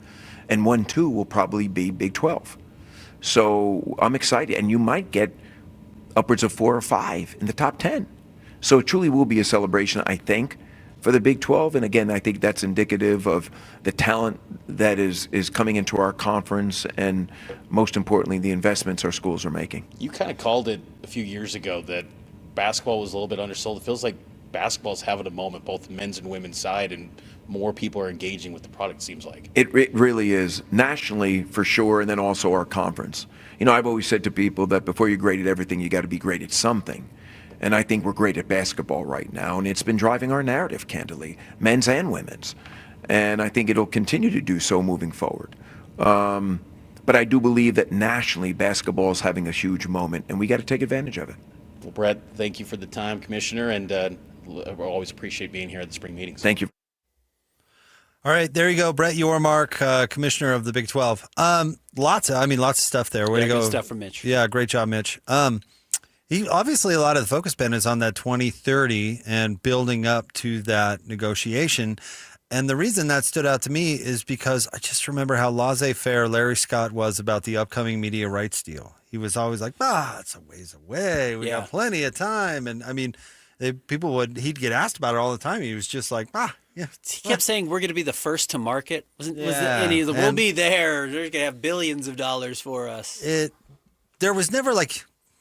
And 1-2 will probably be Big 12. So I'm excited. And you might get upwards of 4 or 5 in the top 10. So it truly will be a celebration, I think, for the Big 12. And again, I think that's indicative of the talent that is coming into our conference, and most importantly, the investments our schools are making.
You kind of called it a few years ago that basketball was a little bit undersold. It feels like basketball's having a moment, both men's and women's side, and more people are engaging with the product, seems like.
It really is, nationally for sure, and then also our conference. I've always said to people that before you're great at everything, you got to be great at something. And I think we're great at basketball right now, and it's been driving our narrative, candidly, men's and women's. And I think it'll continue to do so moving forward. But I do believe that nationally, basketball is having a huge moment, and we got to take advantage of it.
Well, Brett, thank you for the time, Commissioner, and I always appreciate being here at the spring meetings.
Thank you.
All right, there you go, Brett Yormark, Commissioner of the Big 12. Lots of stuff there. Way to go.
Good stuff from Mitch.
Yeah, great job, Mitch. He obviously, a lot of the focus, Ben, is on that 2030 and building up to that negotiation. And the reason that stood out to me is because I just remember how laissez-faire Larry Scott was about the upcoming media rights deal. He was always like, it's a ways away. We got plenty of time. And I mean, he'd get asked about it all the time. He was just like, yeah.
He kept saying we're going to be the first to market. We'll be there. They're going to have billions of dollars for us.
There was never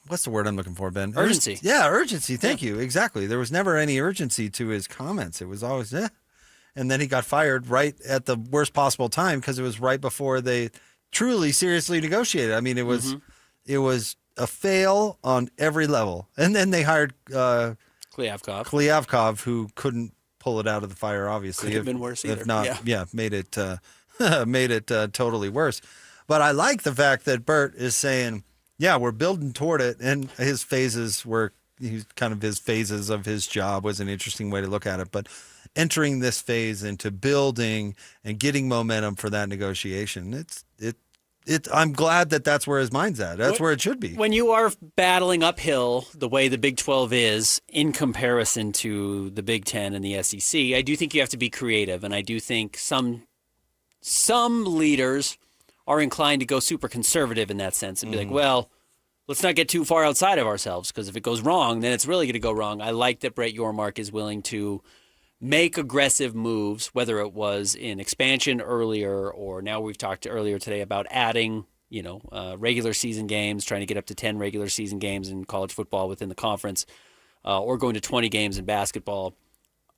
what's the word I'm looking for, Ben?
Urgency.
Urgency. Thank you. Exactly. There was never any urgency to his comments. It was always, And then he got fired right at the worst possible time because it was right before they truly seriously negotiated. I mean, it was a fail on every level. And then they hired
Klyavkov,
who couldn't pull it out of the fire, obviously.
Could have been worse either.
If not,
Yeah.
made it made it totally worse. But I like the fact that Bert is saying, yeah, we're building toward it. And his phases of his job was an interesting way to look at it. But entering this phase into building and getting momentum for that negotiation, I'm glad that that's where his mind's at. That's where it should be.
When you are battling uphill the way the Big 12 is in comparison to the Big 10 and the SEC, I do think you have to be creative. And I do think some leaders are inclined to go super conservative in that sense and be like, well, let's not get too far outside of ourselves, because if it goes wrong, then it's really going to go wrong. I like that Brett Yormark is willing to make aggressive moves, whether it was in expansion earlier or now we've talked earlier today about adding, regular season games, trying to get up to 10 regular season games in college football within the conference, or going to 20 games in basketball.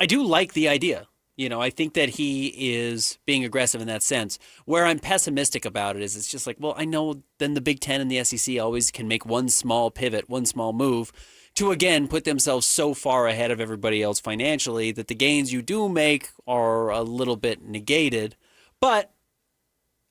I do like the idea. I think that he is being aggressive in that sense. Where I'm pessimistic about it is it's just like, well, I know then the Big Ten and the SEC always can make one small pivot, one small move to, again, put themselves so far ahead of everybody else financially that the gains you do make are a little bit negated. But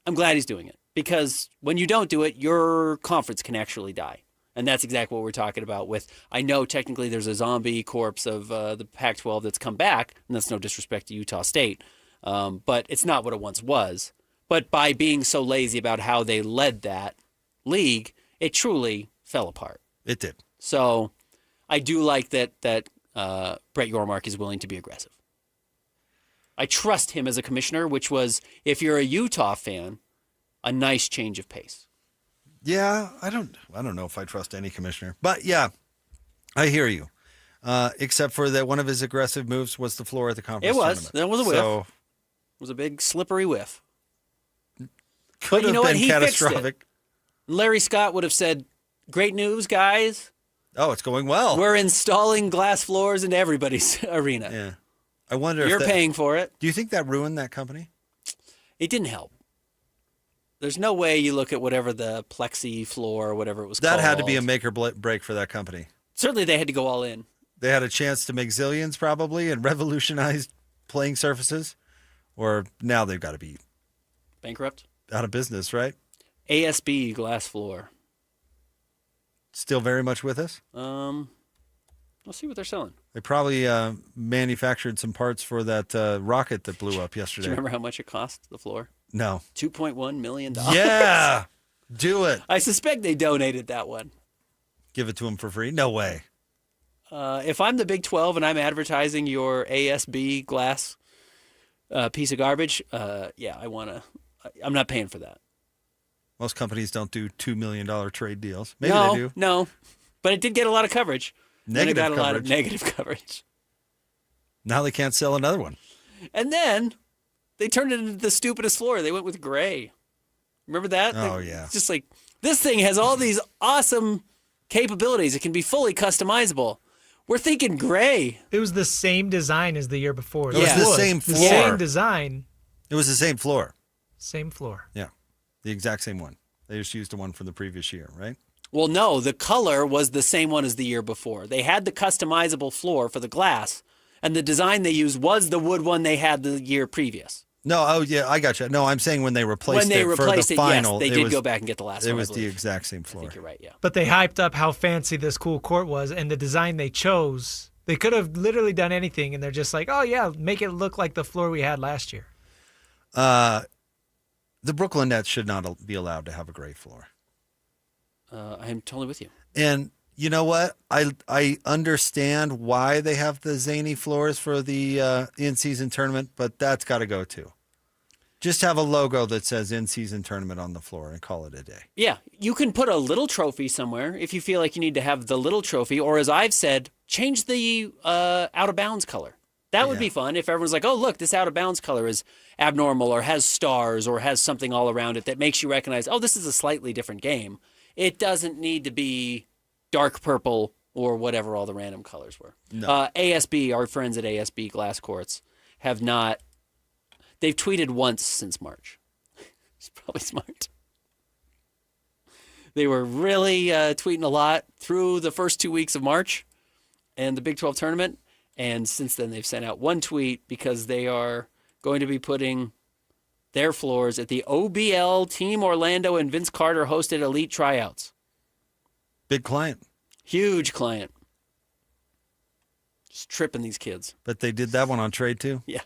I'm glad he's doing it, because when you don't do it, your conference can actually die. And that's exactly what we're talking about with, I know technically there's a zombie corpse of the Pac-12 that's come back, and that's no disrespect to Utah State, but it's not what it once was. But by being so lazy about how they led that league, it truly fell apart.
It did.
So I do like that Brett Yormark is willing to be aggressive. I trust him as a commissioner, which was, if you're a Utah fan, a nice change of pace.
Yeah, I don't know if I trust any commissioner. But yeah, I hear you. Except for that one of his aggressive moves was the floor at the conference tournament.
That was a whiff.
So,
it was a big slippery whiff.
Could have been catastrophic.
Larry Scott would have said, great news, guys.
Oh, it's going well.
We're installing glass floors in everybody's arena.
Yeah. I wonder
You're paying for it.
Do you think that ruined that company?
It didn't help. There's no way you look at whatever the plexi floor or whatever it was called.
That had to be a make or break for that company.
Certainly they had to go all in.
They had a chance to make zillions probably and revolutionize playing surfaces. Or now they've got to be
bankrupt,
out of business, right?
ASB glass floor.
Still very much with us?
Let's see what they're selling.
They probably manufactured some parts for that rocket that blew up yesterday.
Do you remember how much it cost, the floor?
No.
$2.1 million.
Yeah. Do it.
I suspect they donated that one.
Give it to them for free? No way.
If I'm the Big 12 and I'm advertising your ASB glass piece of garbage, I'm not paying for that.
Most companies don't do $2 million trade deals. Maybe
they
do.
No, but it did get a lot of coverage.
Negative
coverage. A lot of
coverage.
negative coverage.
Now they can't sell another one.
And then they turned it into the stupidest floor. They went with gray. Remember that?
Oh, yeah.
It's just like, this thing has all these awesome capabilities. It can be fully customizable. We're thinking gray.
It was the same design as the year before.
It was the same floor.
The same design.
It was the same floor.
Same floor.
Yeah. The exact same one. They just used the one from the previous year, right?
Well, no, the color was the same one as the year before. They had the customizable floor for the glass, and the design they used was the wood one they had the year previous.
No, oh yeah, I got you. No, I'm saying when they replaced it for the final,
yes, they did go back and get the last one.
It was the exact same floor.
I think you're right, yeah.
But they hyped up how fancy this cool court was, and the design they chose. They could have literally done anything, and they're just like, oh yeah, make it look like the floor we had last year.
The Brooklyn Nets should not be allowed to have a gray floor.
I am totally with you.
And you know what? I understand why they have the zany floors for the in-season tournament, but that's got to go too. Just have a logo that says in-season tournament on the floor and call it a day.
Yeah, you can put a little trophy somewhere if you feel like you need to have the little trophy, or as I've said, change the out-of-bounds color. That would be fun if everyone's like, oh, look, this out-of-bounds color is abnormal or has stars or has something all around it that makes you recognize, oh, this is a slightly different game. It doesn't need to be dark purple or whatever all the random colors were.
No.
ASB, our friends at ASB Glass Courts, have not – they've tweeted once since March. It's probably smart. They were really tweeting a lot through the first 2 weeks of March and the Big 12 tournament. And since then, they've sent out one tweet because they are going to be putting their floors at the OBL Team Orlando and Vince Carter hosted elite tryouts.
Big client.
Huge client. Just tripping these kids.
But they did that one on trade too?
Yeah.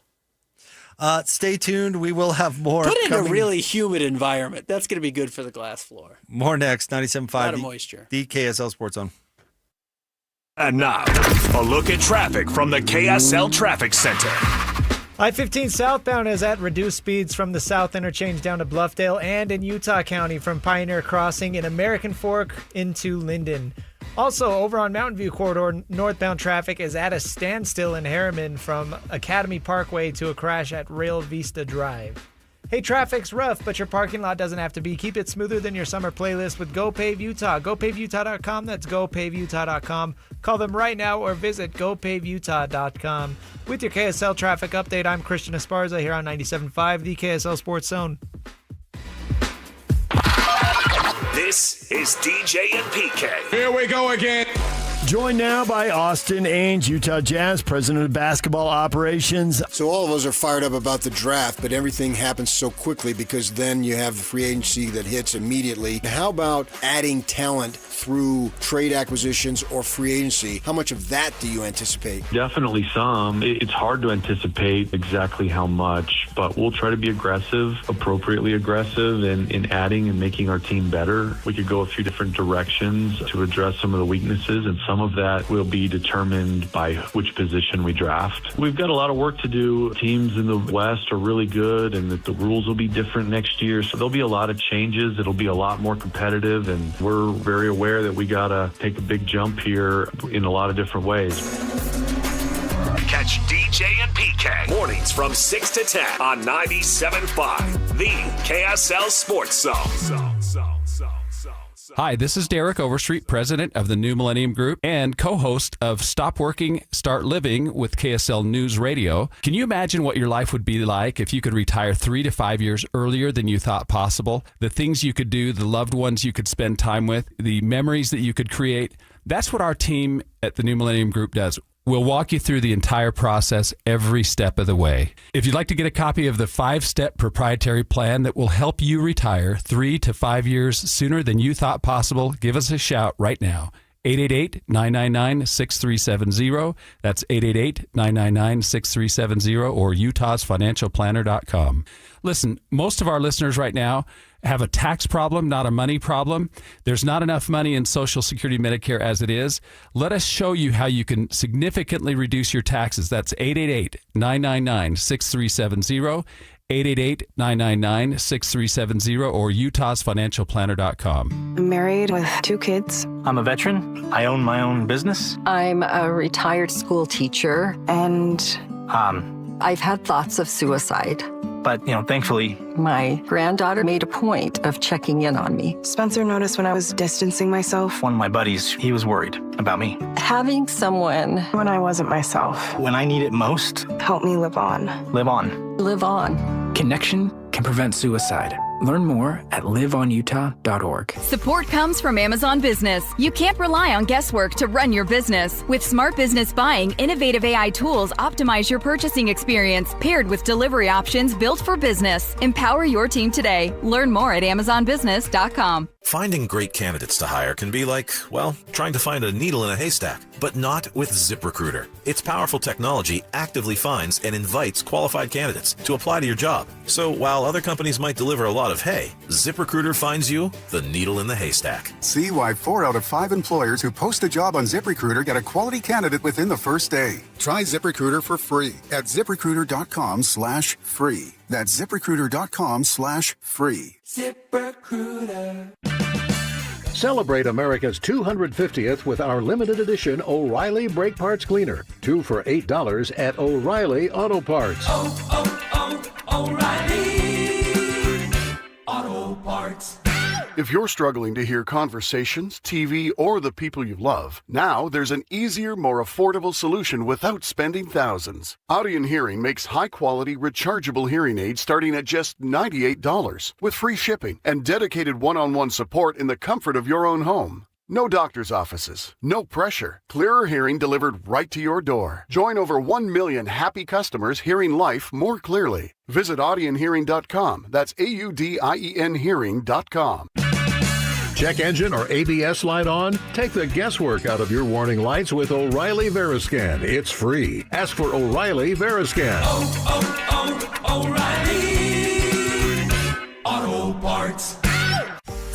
Stay tuned. We will have more.
Put it in a really humid environment. That's going to be good for the glass floor.
More next. 97.5.
A lot of moisture.
The KSL Sports Zone.
And now, a look at traffic from the KSL Traffic Center.
I-15 southbound is at reduced speeds from the south interchange down to Bluffdale and in Utah County from Pioneer Crossing in American Fork into Linden. Also, over on Mountain View Corridor, northbound traffic is at a standstill in Harriman from Academy Parkway to a crash at Rail Vista Drive. Hey, traffic's rough, but your parking lot doesn't have to be. Keep it smoother than your summer playlist with GoPave Utah. GoPaveUtah.com. That's GoPaveUtah.com. Call them right now or visit GoPaveUtah.com. With your KSL traffic update, I'm Christian Esparza here on 97.5, the KSL Sports Zone.
This is DJ and PK.
Here we go again. Joined now by Austin Ainge, Utah Jazz, president of basketball operations.
So all of us are fired up about the draft, but everything happens so quickly because then you have the free agency that hits immediately. How about adding talent through trade acquisitions or free agency? How much of that do you anticipate?
Definitely some. It's hard to anticipate exactly how much, but we'll try to be aggressive, appropriately aggressive in adding and making our team better. We could go a few different directions to address some of the weaknesses, and some of that will be determined by which position we draft. We've got a lot of work to do. Teams in the West are really good, and the rules will be different next year, so there'll be a lot of changes. It'll be a lot more competitive, and we're very aware that we got to take a big jump here in a lot of different ways.
Catch DJ and PK mornings from 6 to 10 on 97.5, the KSL Sports Zone.
Hi, this is Derek Overstreet, president of the New Millennium Group and co-host of Stop Working, Start Living with KSL News Radio. Can you imagine what your life would be like if you could retire 3 to 5 years earlier than you thought possible? The things you could do, the loved ones you could spend time with, the memories that you could create. That's what our team at the New Millennium Group does. We'll walk you through the entire process every step of the way. If you'd like to get a copy of the 5-step proprietary plan that will help you retire 3 to 5 years sooner than you thought possible, give us a shout right now. 888-999-6370. That's 888-999-6370 or utahsfinancialplanner.com. Listen, most of our listeners right now have a tax problem, not a money problem. There's not enough money in Social Security Medicare as it is. Let us show you how you can significantly reduce your taxes. That's 888-999-6370. 888-999-6370 or utahsfinancialplanner.com.
I'm married with 2 kids.
I'm a veteran. I own my own business.
I'm a retired school teacher, and I've had thoughts of suicide.
But, thankfully,
my granddaughter made a point of checking in on me.
Spencer noticed when I was distancing myself.
one of my buddies, he was worried about me.
Having someone
When I wasn't myself.
When I need it most,
Help me live on.
live on.
live on.
Connection can prevent suicide. Learn more at liveonutah.org.
Support comes from Amazon Business. You can't rely on guesswork to run your business. With Smart Business Buying, innovative AI tools optimize your purchasing experience, paired with delivery options built for business. Empower your team today. Learn more at amazonbusiness.com.
Finding great candidates to hire can be like, well, trying to find a needle in a haystack, but not with ZipRecruiter. Its powerful technology actively finds and invites qualified candidates to apply to your job. So while other companies might deliver a lot of hay, ZipRecruiter finds you the needle in the haystack.
See why 4 out of 5 employers who post a job on ZipRecruiter get a quality candidate within the first day. Try ZipRecruiter for free at ZipRecruiter.com/free. That's ZipRecruiter.com/free.
ZipRecruiter. Celebrate America's 250th with our limited edition O'Reilly Brake Parts Cleaner. 2 for $8 at O'Reilly Auto Parts. O'Reilly Auto Parts. If you're struggling to hear conversations, TV, or the people you love, now there's an easier, more affordable solution without spending thousands. Audion Hearing makes high-quality, rechargeable hearing aids starting at just $98 with free shipping and dedicated one-on-one support in the comfort of your own home. No doctor's offices, no pressure. Clearer hearing delivered right to your door. Join over 1 million happy customers hearing life more clearly. Visit audionhearing.com. That's AUDIEN hearing.com.
Check engine or ABS light on? Take the guesswork out of your warning lights with O'Reilly Veriscan. It's free. Ask for O'Reilly Veriscan.
O'Reilly Auto Parts.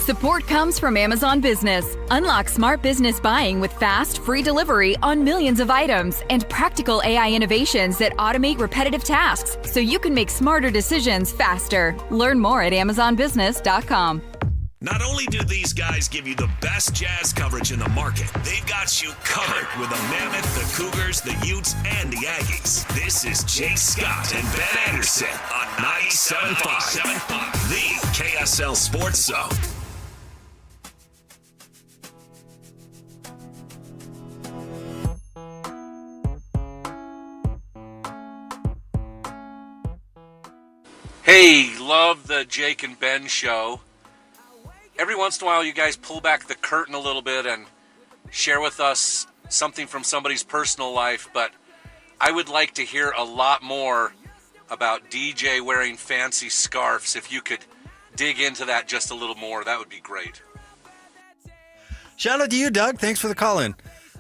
Support comes from Amazon Business. Unlock smart business buying with fast, free delivery on millions of items and practical AI innovations that automate repetitive tasks so you can make smarter decisions faster. Learn more at amazonbusiness.com.
Not only do these guys give you the best jazz coverage in the market, they've got you covered with the Mammoth, the Cougars, the Utes, and the Aggies. This is Jay Scott and Ben Anderson on 97.5, the KSL Sports Zone.
Hey, love the Jake and Ben show. Every once in a while, you guys pull back the curtain a little bit and share with us something from somebody's personal life, but I would like to hear a lot more about DJ wearing fancy scarves. If you could dig into that just a little more, that would be great.
Shout out to you, Doug. Thanks for the call-in.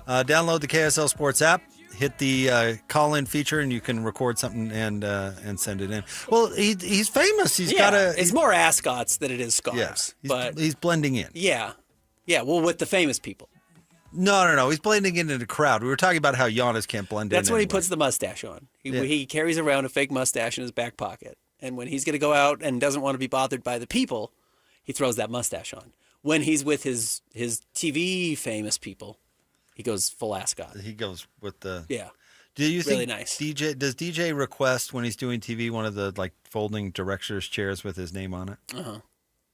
Download the KSL Sports app. Hit the call-in feature, and you can record something and send it in. Well, he's famous.
It's more ascots than it is scarves.
Yeah,
but
he's blending in.
Yeah. Well, with the famous people.
No. He's blending into the crowd. We were talking about how Giannis can't blend in.
That's when he puts the mustache on. He carries around a fake mustache in his back pocket. And when he's going to go out and doesn't want to be bothered by the people, he throws that mustache on. When he's with his TV famous people, he goes full ascot.
He goes with the...
Yeah.
Do you
really
think
nice.
does DJ request when he's doing TV one of the folding director's chairs with his name on it?
Uh-huh.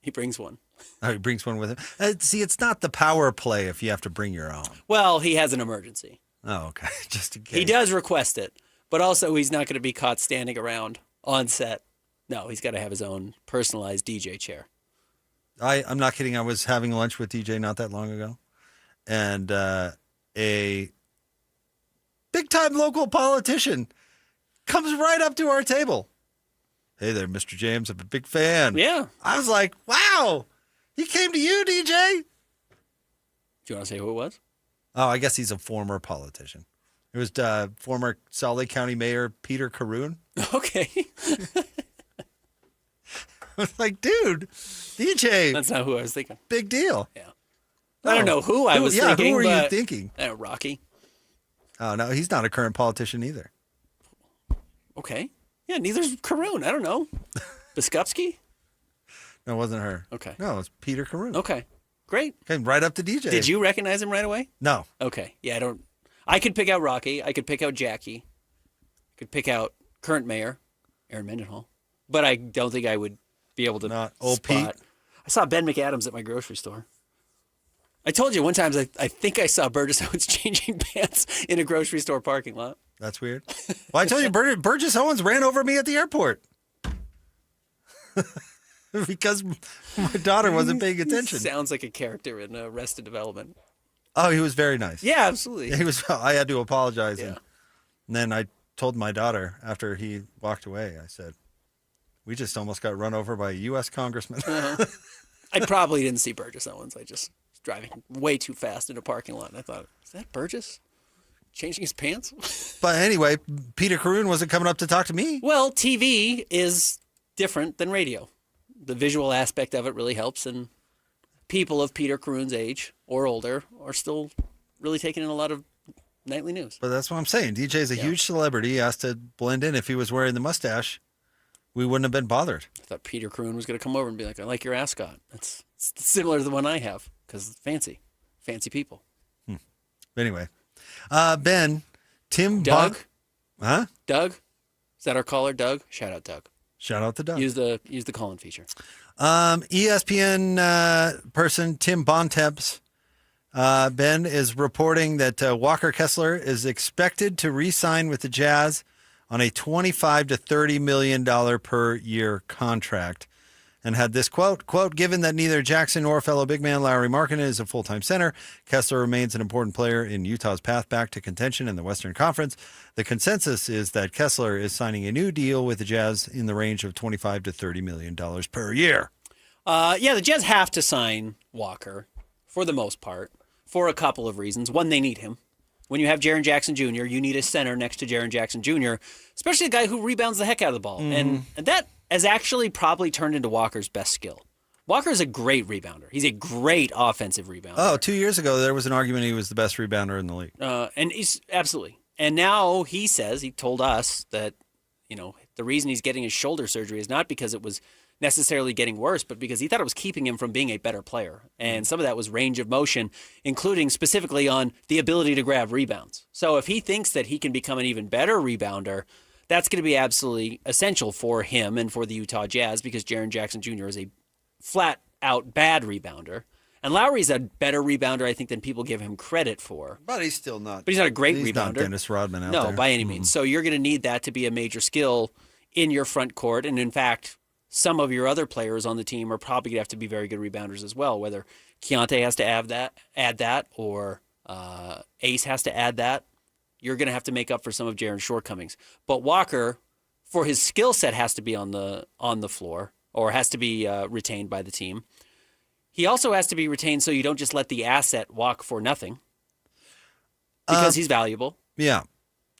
He brings one.
Oh, he brings one with him. See, it's not the power play if you have to bring your own.
Well, he has an emergency.
Oh, okay. Just in case.
He does request it, but also he's not going to be caught standing around on set. No, he's got to have his own personalized DJ chair.
I'm not kidding. I was having lunch with DJ not that long ago, and a big-time local politician comes right up to our table. Hey there, Mr. James. I'm a big fan.
Yeah.
I was like, wow, he came to you, DJ?
Do you want to say who it was?
Oh, I guess he's a former politician. It was former Salt Lake County Mayor Peter Caroon.
Okay.
I was like, dude, DJ.
That's not who I was thinking.
Big deal.
Yeah. I don't know who I was thinking.
Who were you thinking?
Rocky.
Oh, no, he's not a current politician either.
Okay. Yeah, neither's Caroon. I don't know. Biskupski?
No, it wasn't her.
Okay.
No, it's Peter Caroon.
Okay. Great.
Came right up to DJ.
Did you recognize him right away?
No.
Okay. Yeah, I could pick out Rocky. I could pick out Jackie. I could pick out current mayor, Aaron Mendenhall. But I don't think I would be able to
Not old
spot.
Pete?
I saw Ben McAdams at my grocery store. I told you one time I think I saw Burgess Owens changing pants in a grocery store parking lot.
That's weird. Well, I told you, Burgess Owens ran over me at the airport because my daughter wasn't paying attention.
Sounds like a character in Arrested Development.
Oh, he was very nice.
Yeah, absolutely.
He was. I had to apologize, and then I told my daughter after he walked away. I said, "We just almost got run over by a U.S. congressman."
I probably didn't see Burgess Owens. I just was driving way too fast in a parking lot, and I thought, "Is that Burgess changing his pants?"
But anyway, Peter Caroon wasn't coming up to talk to me.
Well, TV is different than radio. The visual aspect of it really helps, and people of Peter Caroon's age or older are still really taking in a lot of nightly news.
But that's what I'm saying. DJ's a huge celebrity. He has to blend in. If he was wearing the mustache, we wouldn't have been bothered.
I thought Peter Caroon was going to come over and be like, "I like your ascot. It's similar to the one I have because fancy people."
Anyway, Ben,
Doug?
Huh?
Doug? Is that our caller, Doug? Shout out, Doug.
Shout out to Doug.
Use the call-in feature.
ESPN person Tim Bontemps, Ben, is reporting that Walker Kessler is expected to re-sign with the Jazz on a $25 to $30 million per year contract. and had this quote, given that neither Jackson nor fellow big man Lauri Markkanen is a full-time center, Kessler remains an important player in Utah's path back to contention in the Western Conference. The consensus is that Kessler is signing a new deal with the Jazz in the range of $25 to $30 million per year.
The Jazz have to sign Walker for the most part for a couple of reasons. One, they need him. When you have Jaren Jackson Jr., you need a center next to Jaren Jackson Jr., especially a guy who rebounds the heck out of the ball. And that has actually probably turned into Walker's best skill. Walker is a great rebounder. He's a great offensive rebounder.
Oh, 2 years ago, there was an argument he was the best rebounder in the league.
And he's absolutely. And now he told us that, the reason he's getting his shoulder surgery is not because it was necessarily getting worse, but because he thought it was keeping him from being a better player. And some of that was range of motion, including specifically on the ability to grab rebounds. So if he thinks that he can become an even better rebounder, that's going to be absolutely essential for him and for the Utah Jazz, because Jaren Jackson Jr. is a flat-out bad rebounder. And Lowry's a better rebounder, I think, than people give him credit for.
But he's still not.
But he's not a great rebounder.
He's not Dennis Rodman out there.
No, by any means. So you're going to need that to be a major skill in your front court. And in fact, some of your other players on the team are probably going to have to be very good rebounders as well, whether Keontae has to add that, or Ace has to add that. You're going to have to make up for some of Jaren's shortcomings. But Walker, for his skill set, has to be on the floor, or has to be retained by the team. He also has to be retained so you don't just let the asset walk for nothing, because he's valuable.
Yeah.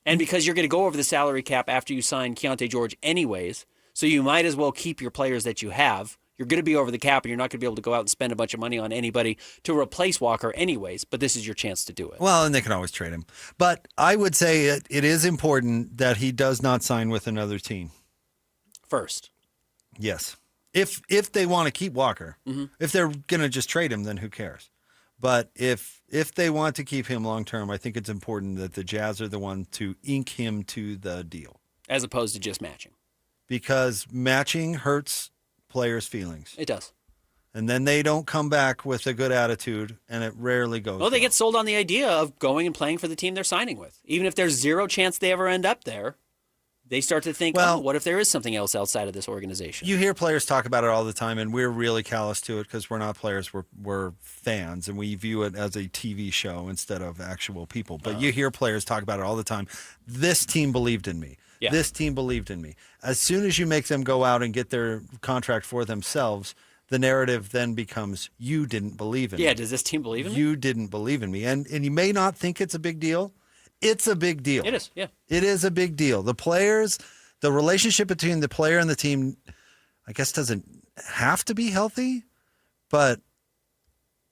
And because you're going to go over the salary cap after you sign Keontae George anyways, so you might as well keep your players that you have. You're going to be over the cap, and you're not going to be able to go out and spend a bunch of money on anybody to replace Walker anyways, but this is your chance to do it.
Well, and they can always trade him. But I would say it is important that he does not sign with another team.
First.
Yes. If they want to keep Walker. Mm-hmm. If they're going to just trade him, then who cares? But if they want to keep him long-term, I think it's important that the Jazz are the one to ink him to the deal.
As opposed to just matching.
Because matching hurts players' feelings.
It does.
And then they don't come back with a good attitude, and it rarely goes
well. They get sold on the idea of going and playing for the team they're signing with. Even if there's zero chance they ever end up there, they start to think, what if there is something else outside of this organization?
You hear players talk about it all the time, and we're really callous to it because we're not players, we're fans, and we view it as a TV show instead of actual people. But you hear players talk about it all the time. This team believed in me. Yeah. This team believed in me. As soon as you make them go out and get their contract for themselves, the narrative then becomes, you didn't believe in me.
Yeah, does this team believe in me?
You didn't believe in me. And you may not think it's a big deal. It's a big deal.
It is, yeah.
It is a big deal. The players, the relationship between the player and the team, I guess doesn't have to be healthy, but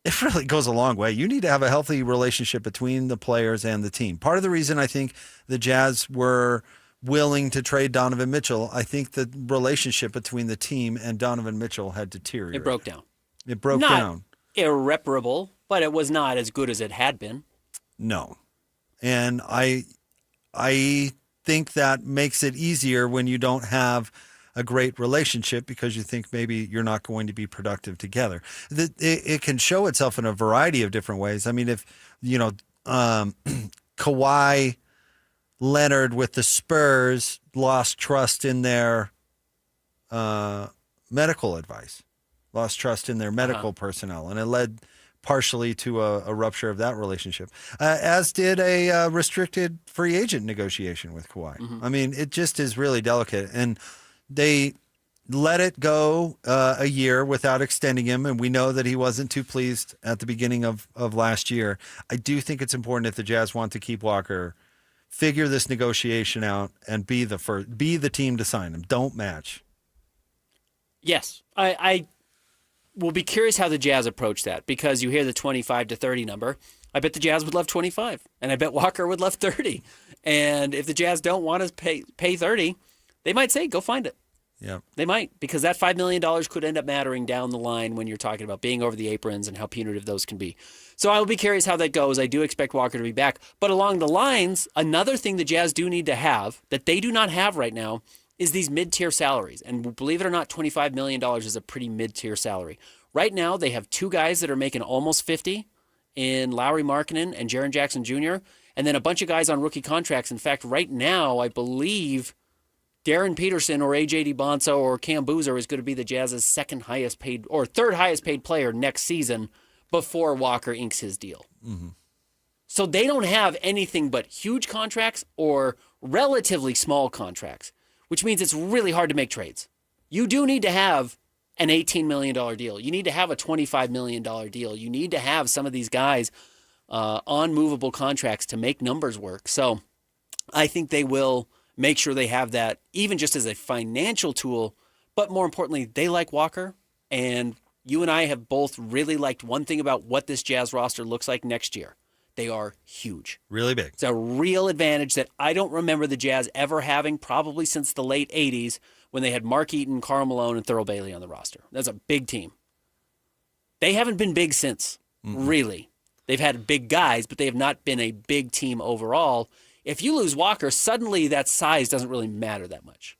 it really goes a long way. You need to have a healthy relationship between the players and the team. Part of the reason I think the Jazz were willing to trade Donovan Mitchell, I think the relationship between the team and Donovan Mitchell had deteriorated.
It broke down.
It broke
not
down.
Irreparable, but it was not as good as it had been.
No. And I think that makes it easier when you don't have a great relationship because you think maybe you're not going to be productive together. It can show itself in a variety of different ways. I mean, if, Kawhi Leonard with the Spurs lost trust in their medical advice, lost trust in their medical personnel, and it led partially to a rupture of that relationship, as did a restricted free agent negotiation with Kawhi. Mm-hmm. I mean, it just is really delicate, and they let it go a year without extending him, and we know that he wasn't too pleased at the beginning of last year. I do think it's important if the Jazz want to keep Walker, figure this negotiation out and be the team to sign him. Don't match.
Yes, I will be curious how the Jazz approach that, because you hear the 25 to 30 number. I bet the Jazz would love 25, and I bet Walker would love 30. And if the Jazz don't want to pay 30, they might say, go find it.
Yeah,
they might, because that $5 million could end up mattering down the line when you're talking about being over the aprons and how punitive those can be. So I will be curious how that goes. I do expect Walker to be back. But along the lines, another thing the Jazz do need to have that they do not have right now is these mid-tier salaries. And believe it or not, $25 million is a pretty mid-tier salary. Right now, they have two guys that are making almost 50 in Lauri Markkanen and Jaren Jackson Jr., and then a bunch of guys on rookie contracts. In fact, right now, I believe Darren Peterson or A.J. DiBonzo or Cam Boozer is going to be the Jazz's second highest paid or third highest paid player next season before Walker inks his deal.
Mm-hmm.
So they don't have anything but huge contracts or relatively small contracts, which means it's really hard to make trades. You do need to have an $18 million deal. You need to have a $25 million deal. You need to have some of these guys on movable contracts to make numbers work. So I think they will make sure they have that, even just as a financial tool. But more importantly, they like Walker. And you and I have both really liked one thing about what this Jazz roster looks like next year. They are huge.
Really big.
It's a real advantage that I don't remember the Jazz ever having, probably since the late 80s when they had Mark Eaton, Karl Malone, and Thurl Bailey on the roster. That's a big team. They haven't been big since, really. They've had big guys, but they have not been a big team overall. If you lose Walker, suddenly that size doesn't really matter that much.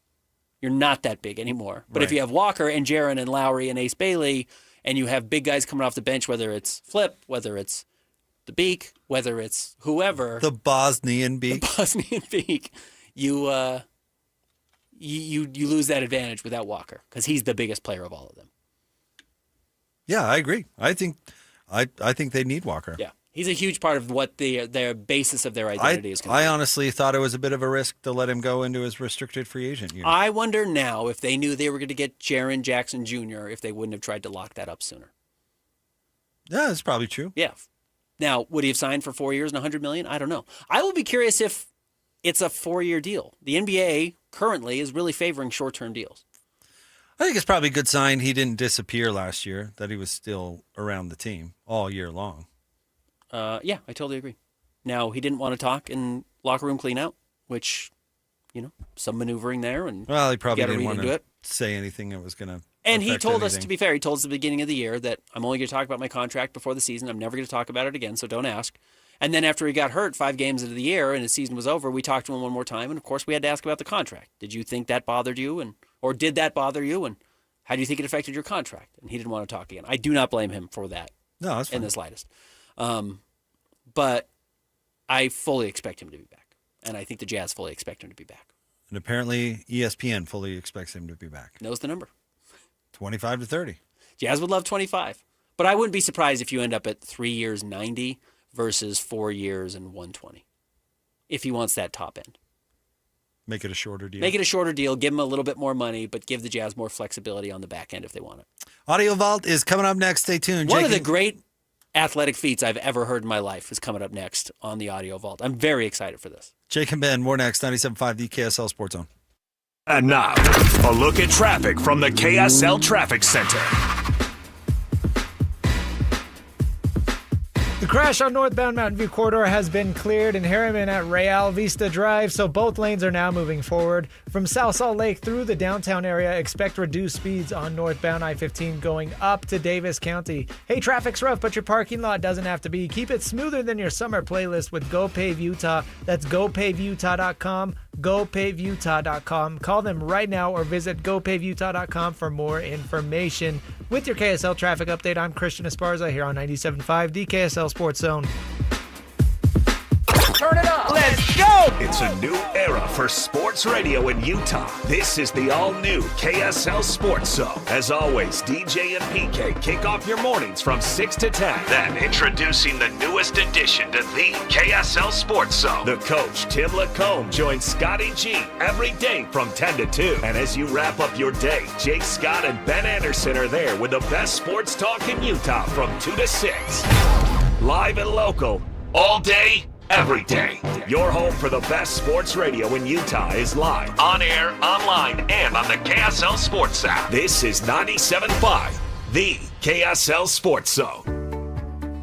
You're not that big anymore. But if you have Walker and Jaren and Lowry and Ace Bailey, and you have big guys coming off the bench, whether it's Flip, whether it's the Beak, whether it's whoever.
The Bosnian Beak.
The Bosnian Beak. You lose that advantage without Walker because he's the biggest player of all of them.
Yeah, I agree. I think they need Walker.
Yeah. He's a huge part of what their basis of their identity is going to be.
I honestly thought it was a bit of a risk to let him go into his restricted free agent year.
I wonder now if they knew they were going to get Jaren Jackson Jr., if they wouldn't have tried to lock that up sooner.
Yeah, that's probably true.
Yeah. Now, would he have signed for 4 years and $100 million? I don't know. I will be curious if it's a 4-year deal. The NBA currently is really favoring short-term deals.
I think it's probably a good sign he didn't disappear last year, that he was still around the team all year long.
Yeah, I totally agree. Now, he didn't want to talk in locker room clean-out, which, some maneuvering there. And
well, he probably didn't want to
it.
say anything that was going to
And he told us, to be fair, he told us at the beginning of the year that I'm only going to talk about my contract before the season. I'm never going to talk about it again, so don't ask. And then after he got hurt 5 games into the year and his season was over, we talked to him one more time, and of course we had to ask about the contract. Did you think that bothered you, or did that bother you, and how do you think it affected your contract? And he didn't want to talk again. I do not blame him for that.
No, that's fine.
In the slightest. But I fully expect him to be back, and I think the Jazz fully expect him to be back.
And apparently ESPN fully expects him to be back.
Knows the number.
25 to 30.
Jazz would love 25. But I wouldn't be surprised if you end up at 3 years, 90 versus 4 years and 120. If he wants that top end.
Make it a shorter deal.
Make it a shorter deal. Give him a little bit more money, but give the Jazz more flexibility on the back end if they want it.
Audio Vault is coming up next. Stay tuned.
One of the great athletic feats I've ever heard in my life is coming up next on the Audio Vault. I'm very excited for this.
Jake and Ben, more next. 97.5, the KSL Sports Zone.
And now, a look at traffic from the KSL Traffic Center.
The crash on northbound Mountain View Corridor has been cleared in Harriman at Real Vista Drive, so both lanes are now moving forward. From South Salt Lake through the downtown area, expect reduced speeds on northbound I-15 going up to Davis County. Hey, traffic's rough, but your parking lot doesn't have to be. Keep it smoother than your summer playlist with Go Pave Utah. That's GoPaveUtah.com. GoPaveUtah.com. Call them right now or visit GoPaveUtah.com for more information. With your KSL traffic update, I'm Christian Esparza here on 97.5, the KSL Sports Zone.
Turn it up. Let's go. It's a new era for sports radio in Utah. This is the all-new KSL Sports Zone. As always, DJ and PK kick off your mornings from 6 to 10. Then introducing the newest addition to the KSL Sports Zone. The coach, Tim Lacombe, joins Scotty G every day from 10 to 2. And as you wrap up your day, Jake Scott and Ben Anderson are there with the best sports talk in Utah from 2 to 6. Live and local, all day, every day. Your home for the best sports radio in Utah is live, on air, online, and on the KSL Sports app. This is 97.5, the KSL Sports Zone.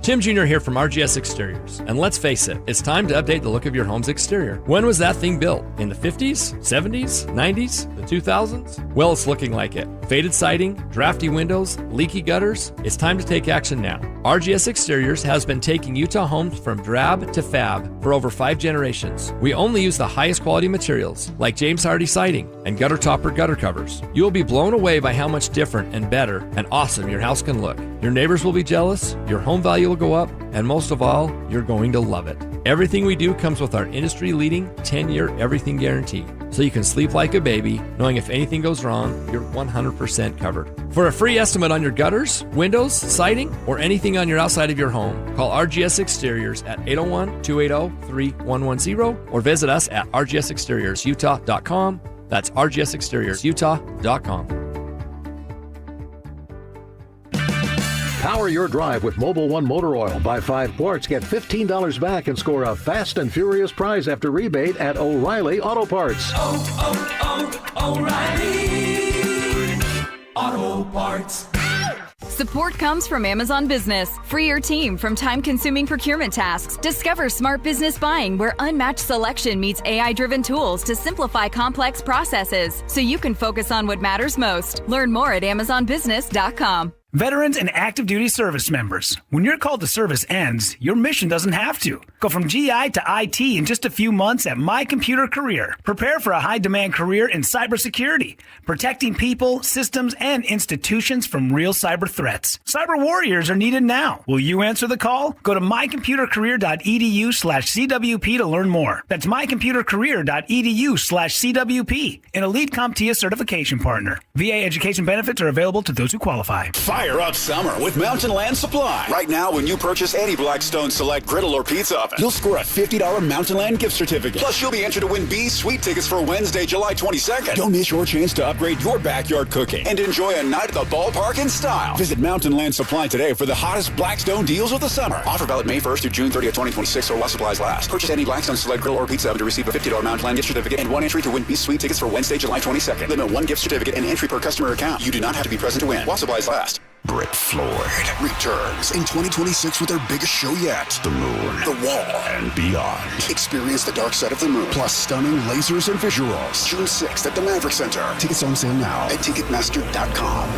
Tim Jr. here from RGS Exteriors. And let's face it, it's time to update the look of your home's exterior. When was that thing built? In the 50s, 70s, 90s, the 2000s? Well, it's looking like it. Faded siding, drafty windows, leaky gutters. It's time to take action now. RGS Exteriors has been taking Utah homes from drab to fab for over 5 generations. We only use the highest quality materials like James Hardy siding and gutter topper gutter covers. You will be blown away by how much different and better and awesome your house can look. Your neighbors will be jealous, your home value will go up, and most of all, you're going to love it. Everything we do comes with our industry-leading 10-year everything guarantee. so you can sleep like a baby, knowing if anything goes wrong, you're 100% covered. For a free estimate on your gutters, windows, siding, or anything on your outside of your home, call RGS Exteriors at 801-280-3110 or visit us at rgsexteriorsutah.com. That's rgsexteriorsutah.com.
Power your drive with Mobil 1 motor oil. Buy 5 quarts, get $15 back, and score a fast and furious prize after rebate at O'Reilly Auto Parts.
O'Reilly Auto Parts.
Support comes from Amazon Business. Free your team from time-consuming procurement tasks. Discover smart business buying where unmatched selection meets AI-driven tools to simplify complex processes so you can focus on what matters most. Learn more at amazonbusiness.com.
Veterans and active duty service members, when your call to service ends, your mission doesn't have to. Go from GI to IT in just a few months at My Computer Career. Prepare for a high-demand career in cybersecurity, protecting people, systems, and institutions from real cyber threats. Cyber warriors are needed now. Will you answer the call? Go to mycomputercareer.edu/CWP to learn more. That's mycomputercareer.edu/CWP, an elite CompTIA certification partner. VA education benefits are available to those who qualify.
Fire up summer with Mountain Land Supply. Right now, when you purchase any Blackstone Select griddle or pizza oven, you'll score a $50 Mountain Land gift certificate. Plus, you'll be entered to win B's Sweet tickets for Wednesday, July 22nd. Don't miss your chance to upgrade your backyard cooking and enjoy a night at the ballpark in style. Visit Mountain Land Supply today for the hottest Blackstone deals of the summer. Offer valid May 1st through June 30th, 2026, or while supplies last. Purchase any Blackstone Select griddle or pizza oven to receive a $50 Mountain Land gift certificate and 1 entry to win B's Sweet tickets for Wednesday, July 22nd. Limit 1 gift certificate and entry per customer account. You do not have to be present to win while supplies last. Britt Floyd returns in 2026 with their biggest show yet. The Moon, The Wall, and beyond. Experience the dark side of the moon, plus stunning lasers and visuals. June 6th at the Maverick Center. Tickets on sale now at Ticketmaster.com.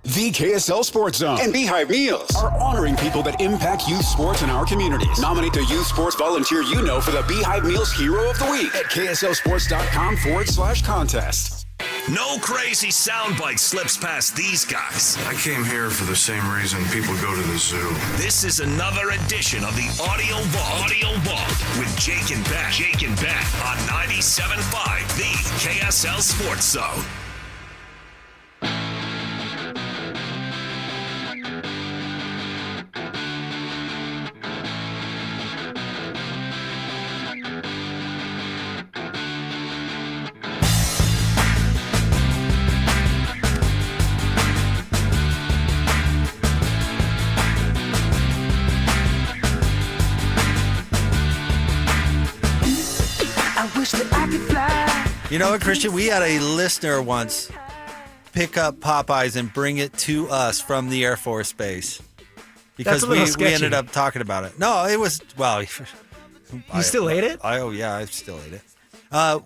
The KSL Sports Zone and Beehive Meals are honoring people that impact youth sports in our communities. Nominate the youth sports volunteer you know for the Beehive Meals Hero of the Week at KSLSports.com/contest.
No crazy soundbite slips past these guys.
I came here for the same reason people go to the zoo.
This is another edition of the Audio Vault with Jake and Ben. On 97.5, the KSL Sports Zone.
You know what, Christian? We had a listener once pick up Popeyes and bring it to us from the Air Force Base because we ended up talking about it. No, it was, well.
You still ate it?
I still ate it.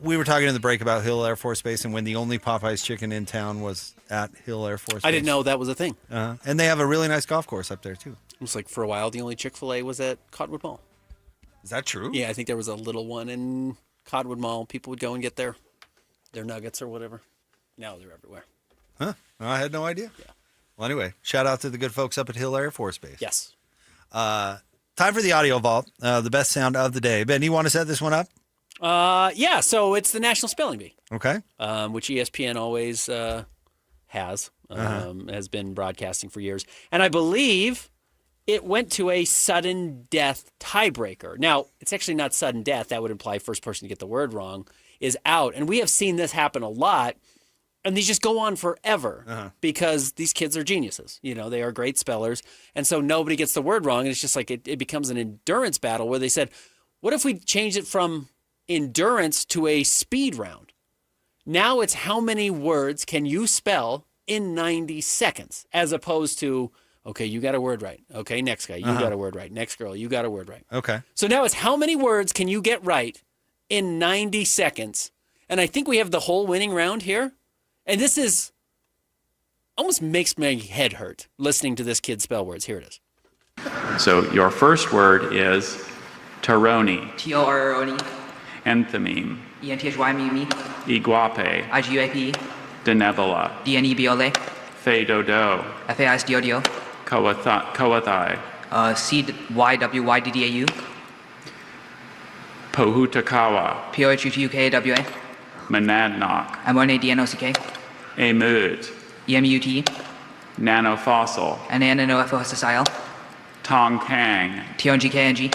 We were talking in the break about Hill Air Force Base and when the only Popeyes chicken in town was at Hill Air Force Base.
I didn't know that was a thing.
And they have a really nice golf course up there, too.
It was like for a while, the only Chick-fil-A was at Cottonwood Mall.
Is that true?
Yeah, I think there was a little one in Cottonwood Mall. People would go and get their nuggets or whatever. Now they're everywhere.
Huh? I had no idea. Yeah. Well, anyway, shout out to the good folks up at Hill Air Force Base.
Yes.
Time for the Audio Vault, the best sound of the day. Ben, you want to set this one up?
Yeah, so it's the National Spelling Bee.
Okay.
Which ESPN always has been broadcasting for years. And I believe it went to a sudden death tiebreaker. Now, it's actually not sudden death. That would imply first person to get the word wrong is out. And we have seen this happen a lot. And these just go on forever because these kids are geniuses. You know, they are great spellers. And so nobody gets the word wrong. And it's just like it becomes an endurance battle where they said, what if we change it from endurance to a speed round? Now it's how many words can you spell in 90 seconds as opposed to, okay, you got a word right. Okay, next guy, you got a word right. Next girl, you got a word right.
Okay.
So now it's how many words can you get right in 90 seconds? And I think we have the whole winning round here. And this is almost makes my head hurt listening to this kid spell words. Here it is.
So your first word is Taroni.
T-O-R-O-N-E.
Enthymeme.
E-N-T-H-Y-M-E-M-E.
Iguape.
I-G-U-A-P-E.
Denebola.
D-N-E-B-O-L-A.
Feidodo.
F-A-I-S-D-O-D-O.
Coathai.
C-Y-W-Y-D-D-A-U.
Pohutakawa,
P-O-H-U-T-U-K-A-W-A,
Monadnock,
M-O-N-A-D-N-O-C-K,
Amut,
E-M-U-T,
Nanofossil,
N-A-N-O-F-O-S-S-I-L,
Tongkang,
T-O-N-G-K-N-G,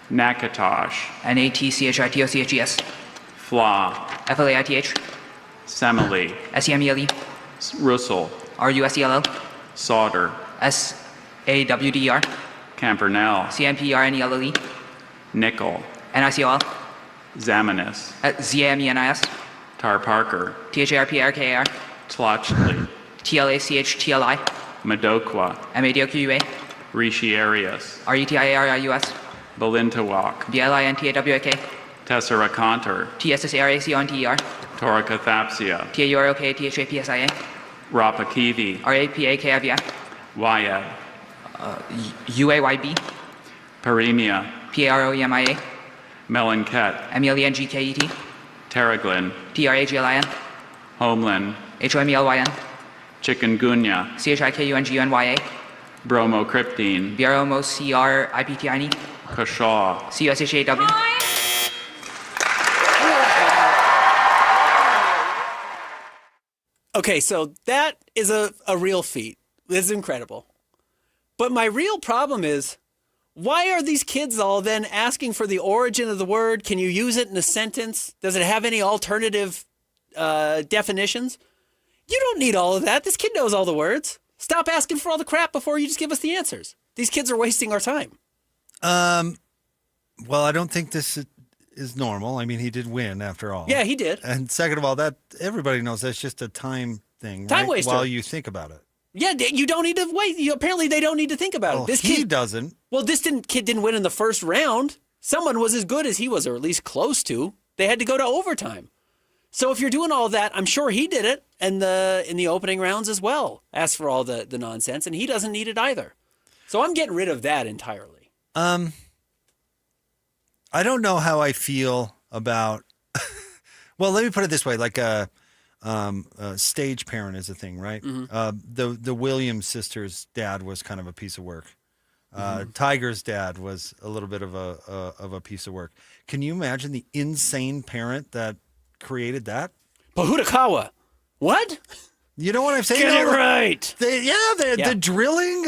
Nakatosh,
N-A-T-C-H-I-T-O-C-H-E-S,
Fla,
F-L-A-I-T-H,
Semele,
S-E-M-E-L-E,
Russell,
R-U-S-E-L-L,
Sauter,
S-A-W-D-E-R,
Campernell,
C-M-P-R-N-E-L-L-E,
Nickel,
N-I-C-O-L,
Zamenis,
Z-A-M-E-N-I-S,
Tar Parker,
T-H-A-R-P-A-R-K-A-R,
Tlachli,
T-L-A-C-H-T-L-I,
Madokwa,
M-A-D-O-Q-U-A,
Rishi Arias,
R-E-T-I-A-R-I-U-S,
Balintawak,
B-L-I-N-T-A-W-A-K,
Tesseraconter,
T-S-S-A-R-A-C-O-N-T-E-R,
Torakathapsia,
T-A-U-R-O-K-T-H-A-P-S-I-A,
Rapakivi,
R-A-P-A-K-I-V-I,
Wayad,
U-A-Y-B,
Paremia,
P-A-R-O-E-M-I-A,
Melanket,
M-E-L-E-N-G-K-E-T,
Terraglin,
T-R-A-G-L-I-N,
Homeland,
H-O-M-E-L-Y-N,
Chikungunya,
C-H-I-K-U-N-G-U-N-Y-A,
Bromocryptine,
B-R-O-M-O-C-R-I-P-T-I-N-E,
Kashaw,
C-U-S-H-A-W,
Okay, so that is a real feat. This is incredible. But my real problem is, why are these kids all then asking for the origin of the word? Can you use it in a sentence? Does it have any alternative definitions? You don't need all of that. This kid knows all the words. Stop asking for all the crap before you just give us the answers. These kids are wasting our time.
Well, I don't think this is normal. I mean, he did win after all.
Yeah, he did.
And second of all, that everybody knows that's just a time thing.
Time
right?
waster.
While you think about it.
Yeah, you don't need to wait. Apparently, they don't need to think about it. This
he
kid
doesn't.
Well, this kid didn't win in the first round. Someone was as good as he was, or at least close to. They had to go to overtime. So if you're doing all that, I'm sure he did it in the opening rounds as well. Asked for all the nonsense, and he doesn't need it either. So I'm getting rid of that entirely.
I don't know how I feel about. Well, let me put it this way: like a stage parent is a thing, right?
Mm-hmm.
The Williams sisters' dad was kind of a piece of work. Tiger's dad was a little bit of a piece of work. Can you imagine the insane parent that created that?
Pohutakawa. What?
You know what I'm saying?
Get it right.
The drilling,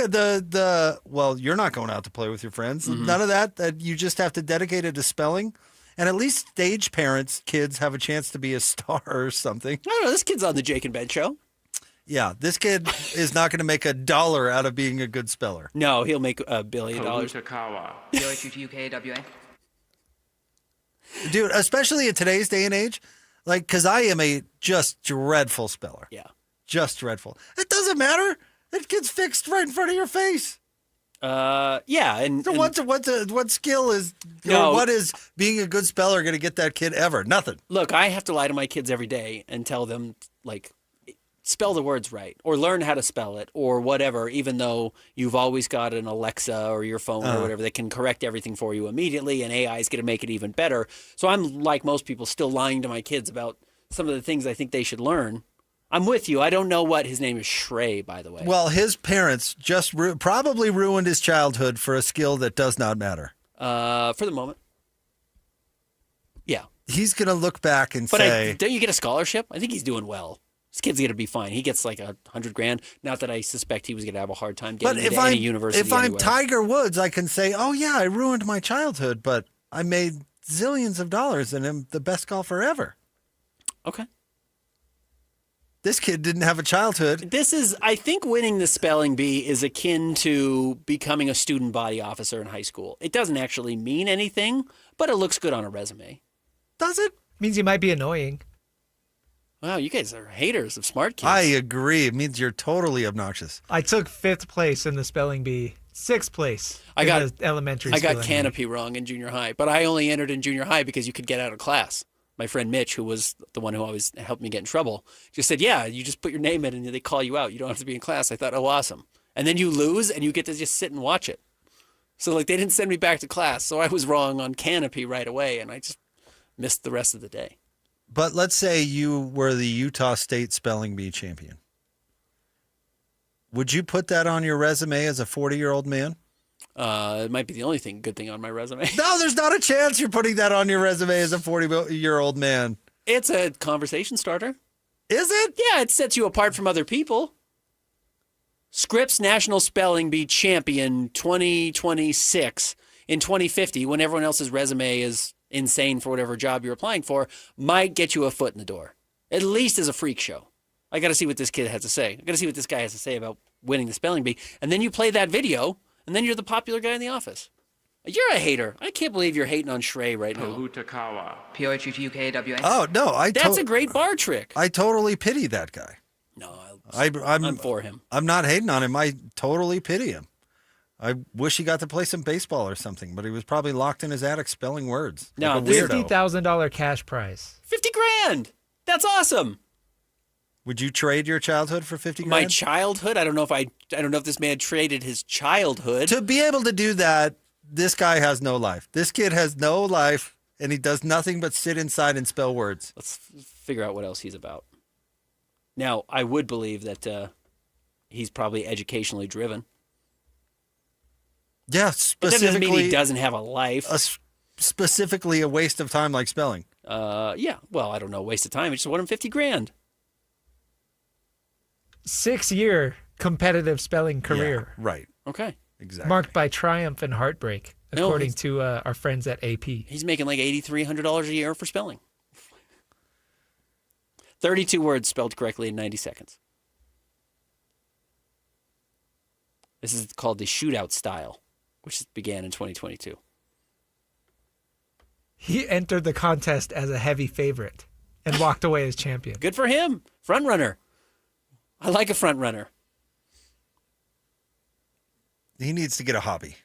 well, you're not going out to play with your friends.
Mm-hmm.
None of that you just have to dedicate it to spelling. And at least stage parents, kids have a chance to be a star or something.
I don't know. This kid's on the Jake and Ben show.
Yeah, this kid is not going to make $1 out of being a good speller.
No, he'll make $1 billion.
P-O-H-U-T-U-K-A-W-A,
Dude, especially in today's day and age, like, because I am a just dreadful speller.
Yeah.
Just dreadful. It doesn't matter. That kid's fixed right in front of your face.
Yeah.
So what skill is, or what is being a good speller going to get that kid ever? Nothing.
Look, I have to lie to my kids every day and tell them, like, spell the words right or learn how to spell it or whatever, even though you've always got an Alexa or your phone or whatever that can correct everything for you immediately, and AI is going to make it even better. So I'm, like most people, still lying to my kids about some of the things I think they should learn. I'm with you. I don't know what his name is. Shrey, by the way.
Well, his parents just probably ruined his childhood for a skill that does not matter.
For the moment. Yeah.
He's going to look back and say...
Don't you get a scholarship? I think he's doing well. This kid's going to be fine. He gets like $100,000. Not that I suspect he was going to have a hard time getting into any university.
If I'm
anywhere.
Tiger Woods, I can say, oh, yeah, I ruined my childhood, but I made zillions of dollars and am the best golfer ever.
Okay.
This kid didn't have a childhood.
I think winning the spelling bee is akin to becoming a student body officer in high school. It doesn't actually mean anything, but it looks good on a resume.
Does it?
Means you might be annoying.
Wow, you guys are haters of smart kids.
I agree. It means you're totally obnoxious.
I took 5th place in the spelling bee, 6th place in the elementary
I got
spelling
canopy wrong in junior high, but I only entered in junior high because you could get out of class. My friend Mitch, who was the one who always helped me get in trouble, just said, yeah, you just put your name in and they call you out. You don't have to be in class. I thought, oh, awesome. And then you lose and you get to just sit and watch it. So like they didn't send me back to class. So I was wrong on canopy right away and I just missed the rest of the day.
But let's say you were the Utah State Spelling Bee champion. Would you put that on your resume as a 40-year-old man?
It might be the only good thing on my resume.
No, there's not a chance you're putting that on your resume as a 40-year-old man.
It's a conversation starter.
Is it?
Yeah, it sets you apart from other people. Scripps National Spelling Bee Champion 2026 in 2050, when everyone else's resume is insane for whatever job you're applying for, might get you a foot in the door. At least as a freak show. I got to see what this kid has to say. I got to see what this guy has to say about winning the spelling bee. And then you play that video, and then you're the popular guy in the office. You're a hater. I can't believe you're hating on Shrey right now.
Pohutakawa.
P-O-H-U-T-U-K-A-W-A.
Oh, no.
That's a great bar trick.
I totally pity that guy.
No,
I'm
for him.
I'm not hating on him. I totally pity him. I wish he got to play some baseball or something, but he was probably locked in his attic spelling words.
No,
like a weirdo.
$50,000 cash prize.
$50,000. That's awesome.
Would you trade your childhood for $50,000?
My childhood? I don't know if this man traded his childhood.
To be able to do that, this guy has no life. This kid has no life, and he does nothing but sit inside and spell words.
Let's figure out what else he's about. Now, I would believe that he's probably educationally driven.
Yeah,
but that doesn't mean he doesn't have a life.
Specifically a waste of time like spelling.
Yeah, well, I don't know, waste of time. I just won him $50,000.
6-year competitive spelling career.
Yeah, right.
Okay.
Exactly.
Marked by triumph and heartbreak, according to our friends at AP.
He's making like $8,300 a year for spelling. 32 words spelled correctly in 90 seconds. This is called the shootout style, which began in 2022.
He entered the contest as a heavy favorite and walked away as champion.
Good for him. Front runner. I like a front runner.
He needs to get a hobby.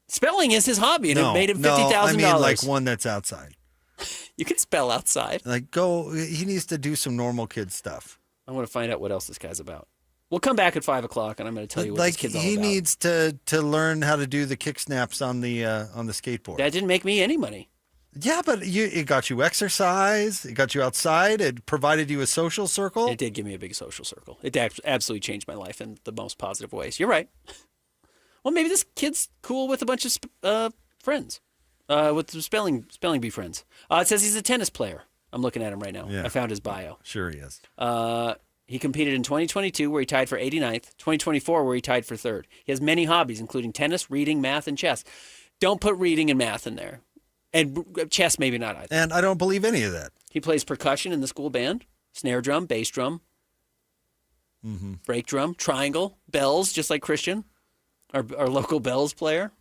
Spelling is his hobby, and it made him $50,000.
I mean like one that's outside.
You can spell outside.
He needs to do some normal kid stuff.
I want to find out what else this guy's about. We'll come back at 5 o'clock, and I'm going to tell you what this kid's all about.
He needs to learn how to do the kick snaps on the skateboard.
That didn't make me any money.
Yeah, but it got you exercise. It got you outside. It provided you a social circle.
It did give me a big social circle. It absolutely changed my life in the most positive ways. You're right. Well, maybe this kid's cool with a bunch of friends, with some spelling bee friends. It says he's a tennis player. I'm looking at him right now. Yeah. I found his bio.
Sure he is.
He competed in 2022, where he tied for 89th, 2024, where he tied for 3rd. He has many hobbies, including tennis, reading, math, and chess. Don't put reading and math in there. And chess, maybe not either.
And I don't believe any of that.
He plays percussion in the school band, snare drum, bass drum, brake drum, triangle, bells, just like Christian, our local bells player.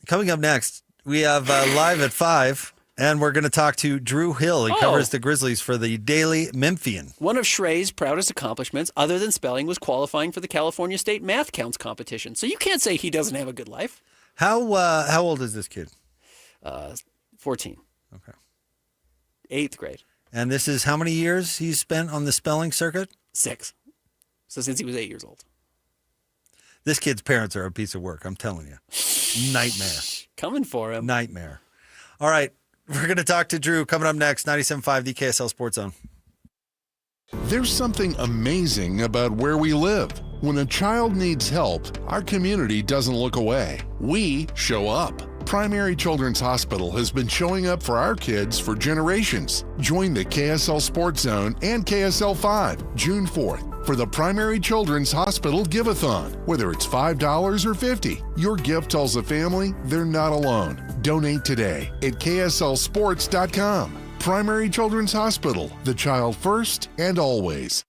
Coming up next, we have Live at 5, and we're going to talk to Drew Hill. He covers the Grizzlies for the Daily Memphian.
One of Shrey's proudest accomplishments, other than spelling, was qualifying for the California State Math Counts competition. So you can't say he doesn't have a good life.
How old is this kid?
14.
Okay.
8th grade.
And this is how many years he's spent on the spelling circuit?
6. So since he was 8 years old.
This kid's parents are a piece of work, I'm telling you. Nightmare.
Coming for him.
Nightmare. All right, we're going to talk to Drew coming up next, 97.5, the KSL Sports Zone.
There's something amazing about where we live. When a child needs help, our community doesn't look away. We show up. Primary Children's Hospital has been showing up for our kids for generations. Join the KSL Sports Zone and KSL 5 June 4th for the Primary Children's Hospital Give-a-thon. Whether it's $5 or $50, your gift tells the family they're not alone. Donate today at KSLSports.com. Primary Children's Hospital, the child first and always.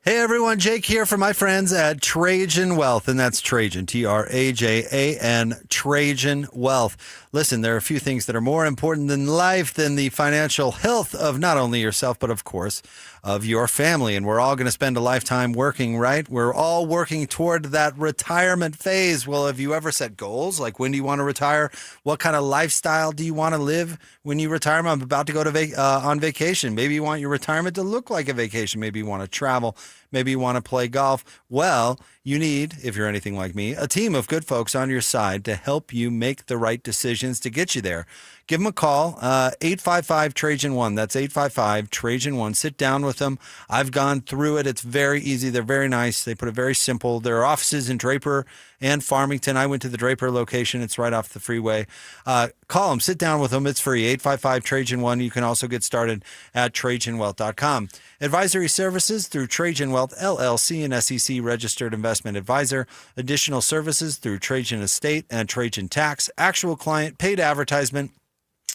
Hey everyone, Jake here for my friends at Trajan Wealth, and that's Trajan, Trajan, Trajan Wealth. Listen, there are a few things that are more important in life than the financial health of not only yourself, but of course, of your family. And we're all going to spend a lifetime working, right? We're all working toward that retirement phase. Well, have you ever set goals? Like, when do you want to retire? What kind of lifestyle do you want to live when you retire? I'm about to go to on vacation. Maybe you want your retirement to look like a vacation. Maybe you want to travel. Maybe you want to play golf. Well, you need, if you're anything like me, a team of good folks on your side to help you make the right decisions to get you there. Give them a call, 855-TRAJAN1. That's 855-TRAJAN1. Sit down with them. I've gone through it. It's very easy. They're very nice. They put it very simple. There are offices in Draper and Farmington. I went to the Draper location. It's right off the freeway. Call them. Sit down with them. It's free, 855-TRAJAN1. You can also get started at TrajanWealth.com. Advisory services through Trajan Wealth, LLC, an SEC registered investment advisor. Additional services through Trajan Estate and Trajan Tax. Actual client, paid advertisement.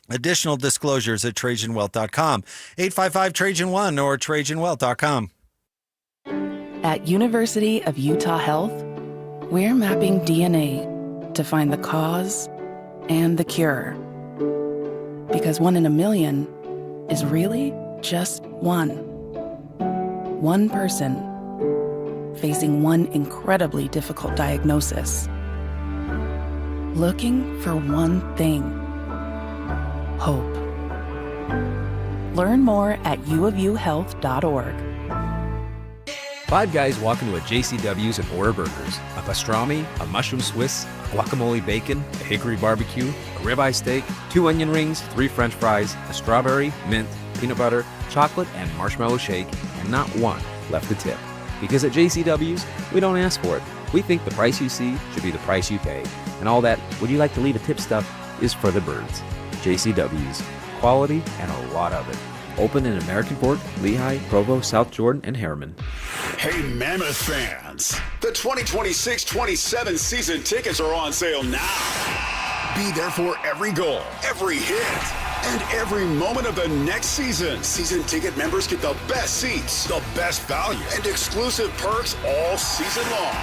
Additional disclosures at TrajanWealth.com, 855-TRAJAN1 or TrajanWealth.com.
At University of Utah Health, we're mapping DNA to find the cause and the cure. Because 1 in a million is really just one. One person facing one incredibly difficult diagnosis. Looking for one thing. Hope. Learn more at uofuhealth.org.
Five guys walk into a JCW's and order burgers. A pastrami, a mushroom Swiss, a guacamole bacon, a hickory barbecue, a ribeye steak, 2 onion rings, 3 French fries, a strawberry, mint, peanut butter, chocolate, and marshmallow shake, and not one left to tip. Because at JCW's, we don't ask for it. We think the price you see should be the price you pay. And all that, would you like to leave a tip stuff, is for the birds. JCW's. Quality and a lot of it. Open in American Fork, Lehigh, Provo, South Jordan, and Harriman.
Hey, Mammoth fans. The 2026-27 season tickets are on sale now. Be there for every goal, every hit, and every moment of the next season. Season ticket members get the best seats, the best value, and exclusive perks all season long.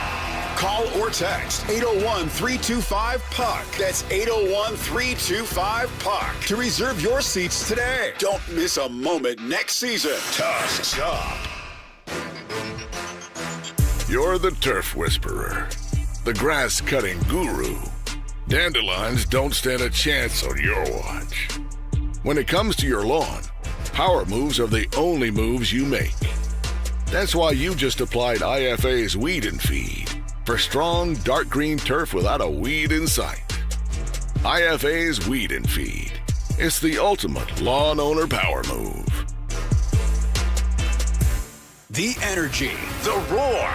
Call or text 801-325-PUCK. That's 801-325-PUCK to reserve your seats today. Don't miss a moment next season. Tusk up.
You're the turf whisperer, the grass-cutting guru. Dandelions don't stand a chance on your watch. When it comes to your lawn, power moves are the only moves you make. That's why you just applied IFA's Weed and Feed for strong, dark green turf without a weed in sight. IFA's Weed and Feed. It's the ultimate lawn owner power move.
The energy, the roar,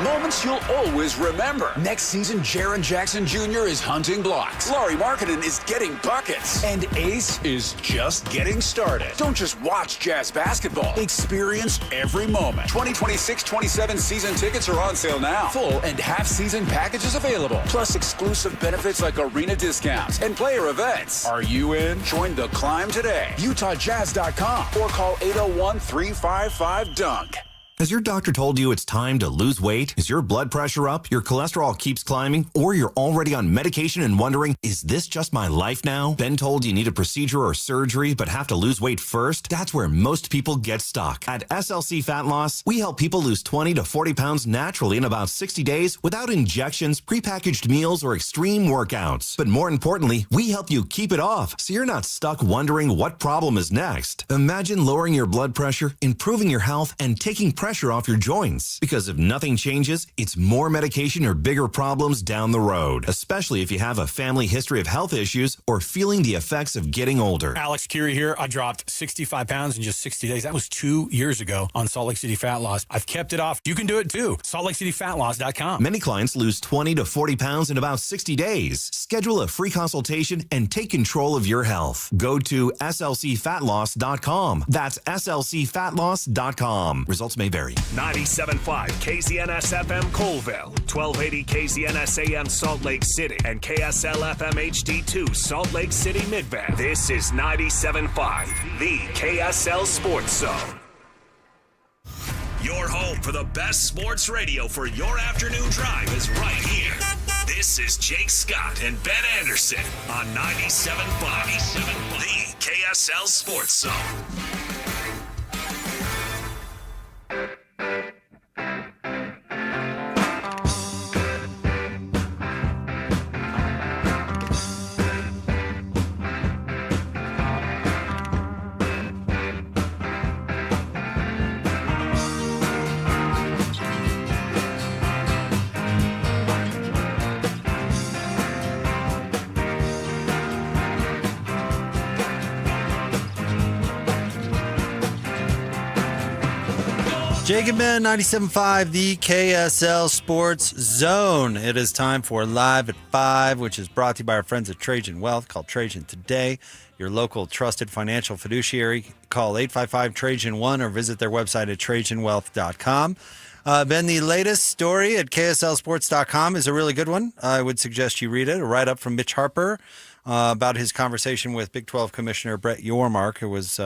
moments you'll always remember. Next season, Jaren Jackson Jr. is hunting blocks. Laurie Markkinen is getting buckets. And Ace is just getting started. Don't just watch Jazz basketball. Experience every moment. 2026-27 season tickets are on sale now. Full and half-season packages available. Plus exclusive benefits like arena discounts and player events. Are you in? Join the climb today. UtahJazz.com or call 801-355-DUNK.
Has your doctor told you it's time to lose weight? Is your blood pressure up, your cholesterol keeps climbing, or you're already on medication and wondering, is this just my life now? Been told you need a procedure or surgery but have to lose weight first? That's where most people get stuck. At SLC Fat Loss, we help people lose 20 to 40 pounds naturally in about 60 days without injections, prepackaged meals, or extreme workouts. But more importantly, we help you keep it off so you're not stuck wondering what problem is next. Imagine lowering your blood pressure, improving your health, and taking pressure off your joints. Because if nothing changes, it's more medication or bigger problems down the road, especially if you have a family history of health issues or feeling the effects of getting older.
Alex Curie here. I dropped 65 pounds in just 60 days. That was 2 years ago on Salt Lake City Fat Loss. I've kept it off. You can do it too. SaltLakeCityFatLoss.com.
Many clients lose 20 to 40 pounds in about 60 days. Schedule a free consultation and take control of your health. Go to SLCFatLoss.com. That's SLCFatLoss.com. Results may vary.
97.5 KZNS FM Colville, 1280 KZNS AM Salt Lake City, and KSL FM HD2 Salt Lake City Midvale. This is 97.5, the KSL Sports Zone. Your home for the best sports radio for your afternoon drive is right here. This is Jake Scott and Ben Anderson on 97.5, the KSL Sports Zone.
Jake and Ben, 97.5, the KSL Sports Zone. It is time for Live at 5, which is brought to you by our friends at Trajan Wealth. Call Trajan today, your local trusted financial fiduciary. Call 855-TRAJAN-1 or visit their website at TrajanWealth.com. Ben, the latest story at KSLSports.com is a really good one. I would suggest you read it. A write-up from Mitch Harper about his conversation with Big 12 Commissioner Brett Yormark, who was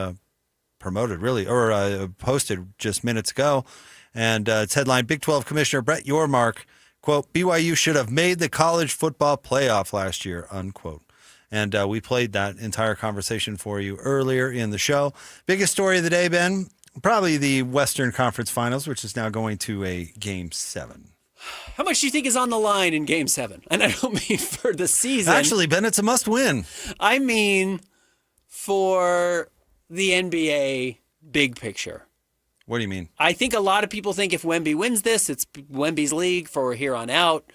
posted just minutes ago. And it's headlined, Big 12 Commissioner Brett Yormark, quote, BYU should have made the college football playoff last year, unquote. And we played that entire conversation for you earlier in the show. Biggest story of the day, Ben, probably the Western Conference Finals, which is now going to a Game 7.
How much do you think is on the line in Game 7? And I don't mean for the season.
Actually, Ben, it's a must-win.
I mean for the NBA big picture.
What do you mean?
I think a lot of people think if Wemby wins this, it's Wemby's league for here on out.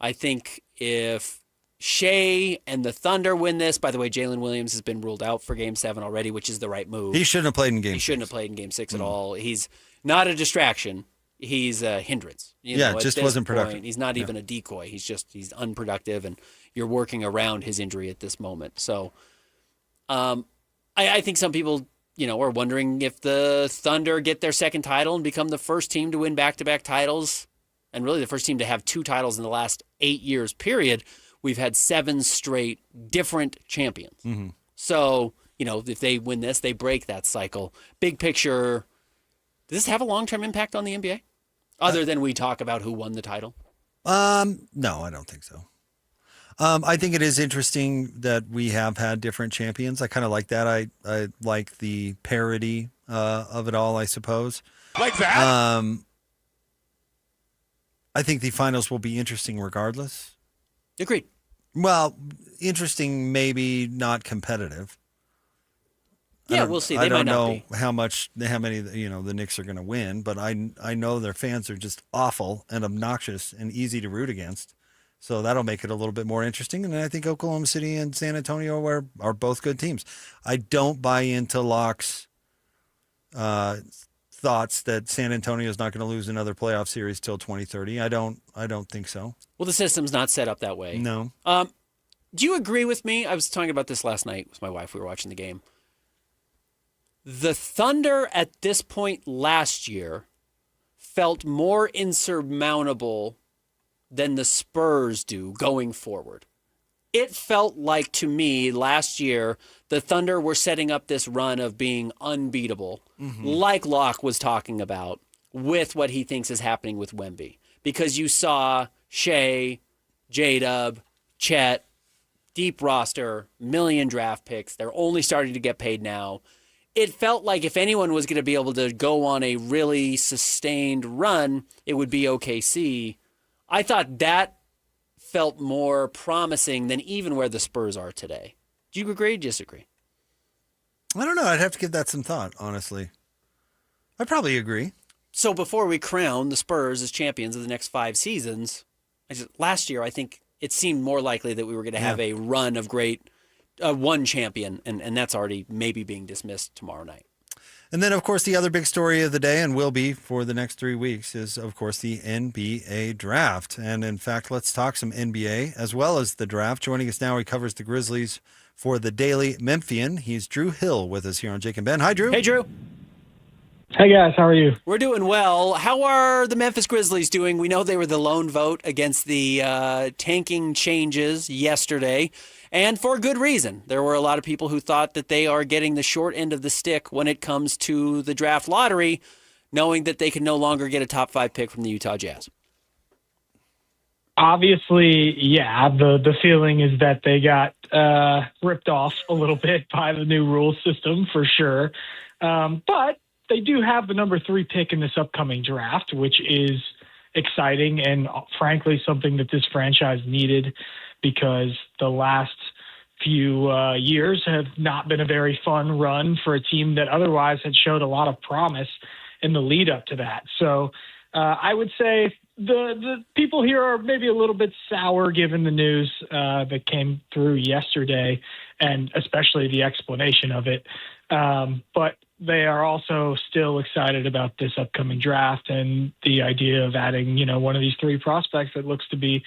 I think if Shea and the Thunder win this, by the way, Jalen Williams has been ruled out for Game 7 already, which is the right move.
He shouldn't have played in Game 6.
He shouldn't have played in Game 6 at all. He's not a distraction. He's a hindrance.
It just wasn't productive.
He's not even a decoy. He's unproductive, and you're working around his injury at this moment. So I think some people, are wondering if the Thunder get their second title and become the first team to win back-to-back titles, and really the first team to have 2 titles in the last 8 years, period. We've had 7 straight different champions.
Mm-hmm.
So, if they win this, they break that cycle. Big picture, does this have a long-term impact on the NBA? Other than we talk about who won the title?
No, I don't think so. I think it is interesting that we have had different champions. I kind of like that. I like the parody of it all, I suppose.
Like that?
I think the finals will be interesting regardless.
Agreed.
Well, interesting, maybe not competitive.
Yeah, we'll see. They
I don't
might not
know
be.
how many the Knicks are going to win, but I know their fans are just awful and obnoxious and easy to root against. So that'll make it a little bit more interesting. And I think Oklahoma City and San Antonio are both good teams. I don't buy into Locke's thoughts that San Antonio is not going to lose another playoff series till 2030. I don't think so.
Well, the system's not set up that way.
No.
Do you agree with me? I was talking about this last night with my wife. We were watching the game. The Thunder at this point last year felt more insurmountable than the Spurs do going forward. It felt like, to me, last year, the Thunder were setting up this run of being unbeatable, like Locke was talking about, with what he thinks is happening with Wemby. Because you saw Shea, J-Dub, Chet, deep roster, million draft picks. They're only starting to get paid now. It felt like if anyone was going to be able to go on a really sustained run, it would be OKC. I thought that felt more promising than even where the Spurs are today. Do you agree or disagree?
I don't know. I'd have to give that some thought, honestly. I probably agree.
So before we crown the Spurs as champions of the next 5 seasons, last year I think it seemed more likely that we were going to have a run of great one champion, and that's already maybe being dismissed tomorrow night.
And then, of course, the other big story of the day, and will be for the next 3 weeks, is, of course, the NBA draft. And, in fact, let's talk some NBA as well as the draft. Joining us now, he covers the Grizzlies for the Daily Memphian. He's Drew Hill with us here on Jake and Ben. Hi, Drew.
Hey, Drew.
Hey, guys. How are you?
We're doing well. How are the Memphis Grizzlies doing? We know they were the lone vote against the tanking changes yesterday. And for good reason. There were a lot of people who thought that they are getting the short end of the stick when it comes to the draft lottery, knowing that they can no longer get a top 5 pick from the Utah Jazz.
Obviously, yeah, the feeling is that they got ripped off a little bit by the new rule system for sure. But they do have the number 3 pick in this upcoming draft, which is exciting and, frankly, something that this franchise needed, because the last few years have not been a very fun run for a team that otherwise had showed a lot of promise in the lead up to that. So I would say the people here are maybe a little bit sour given the news that came through yesterday, and especially the explanation of it. But they are also still excited about this upcoming draft and the idea of adding, one of these three prospects that looks to be,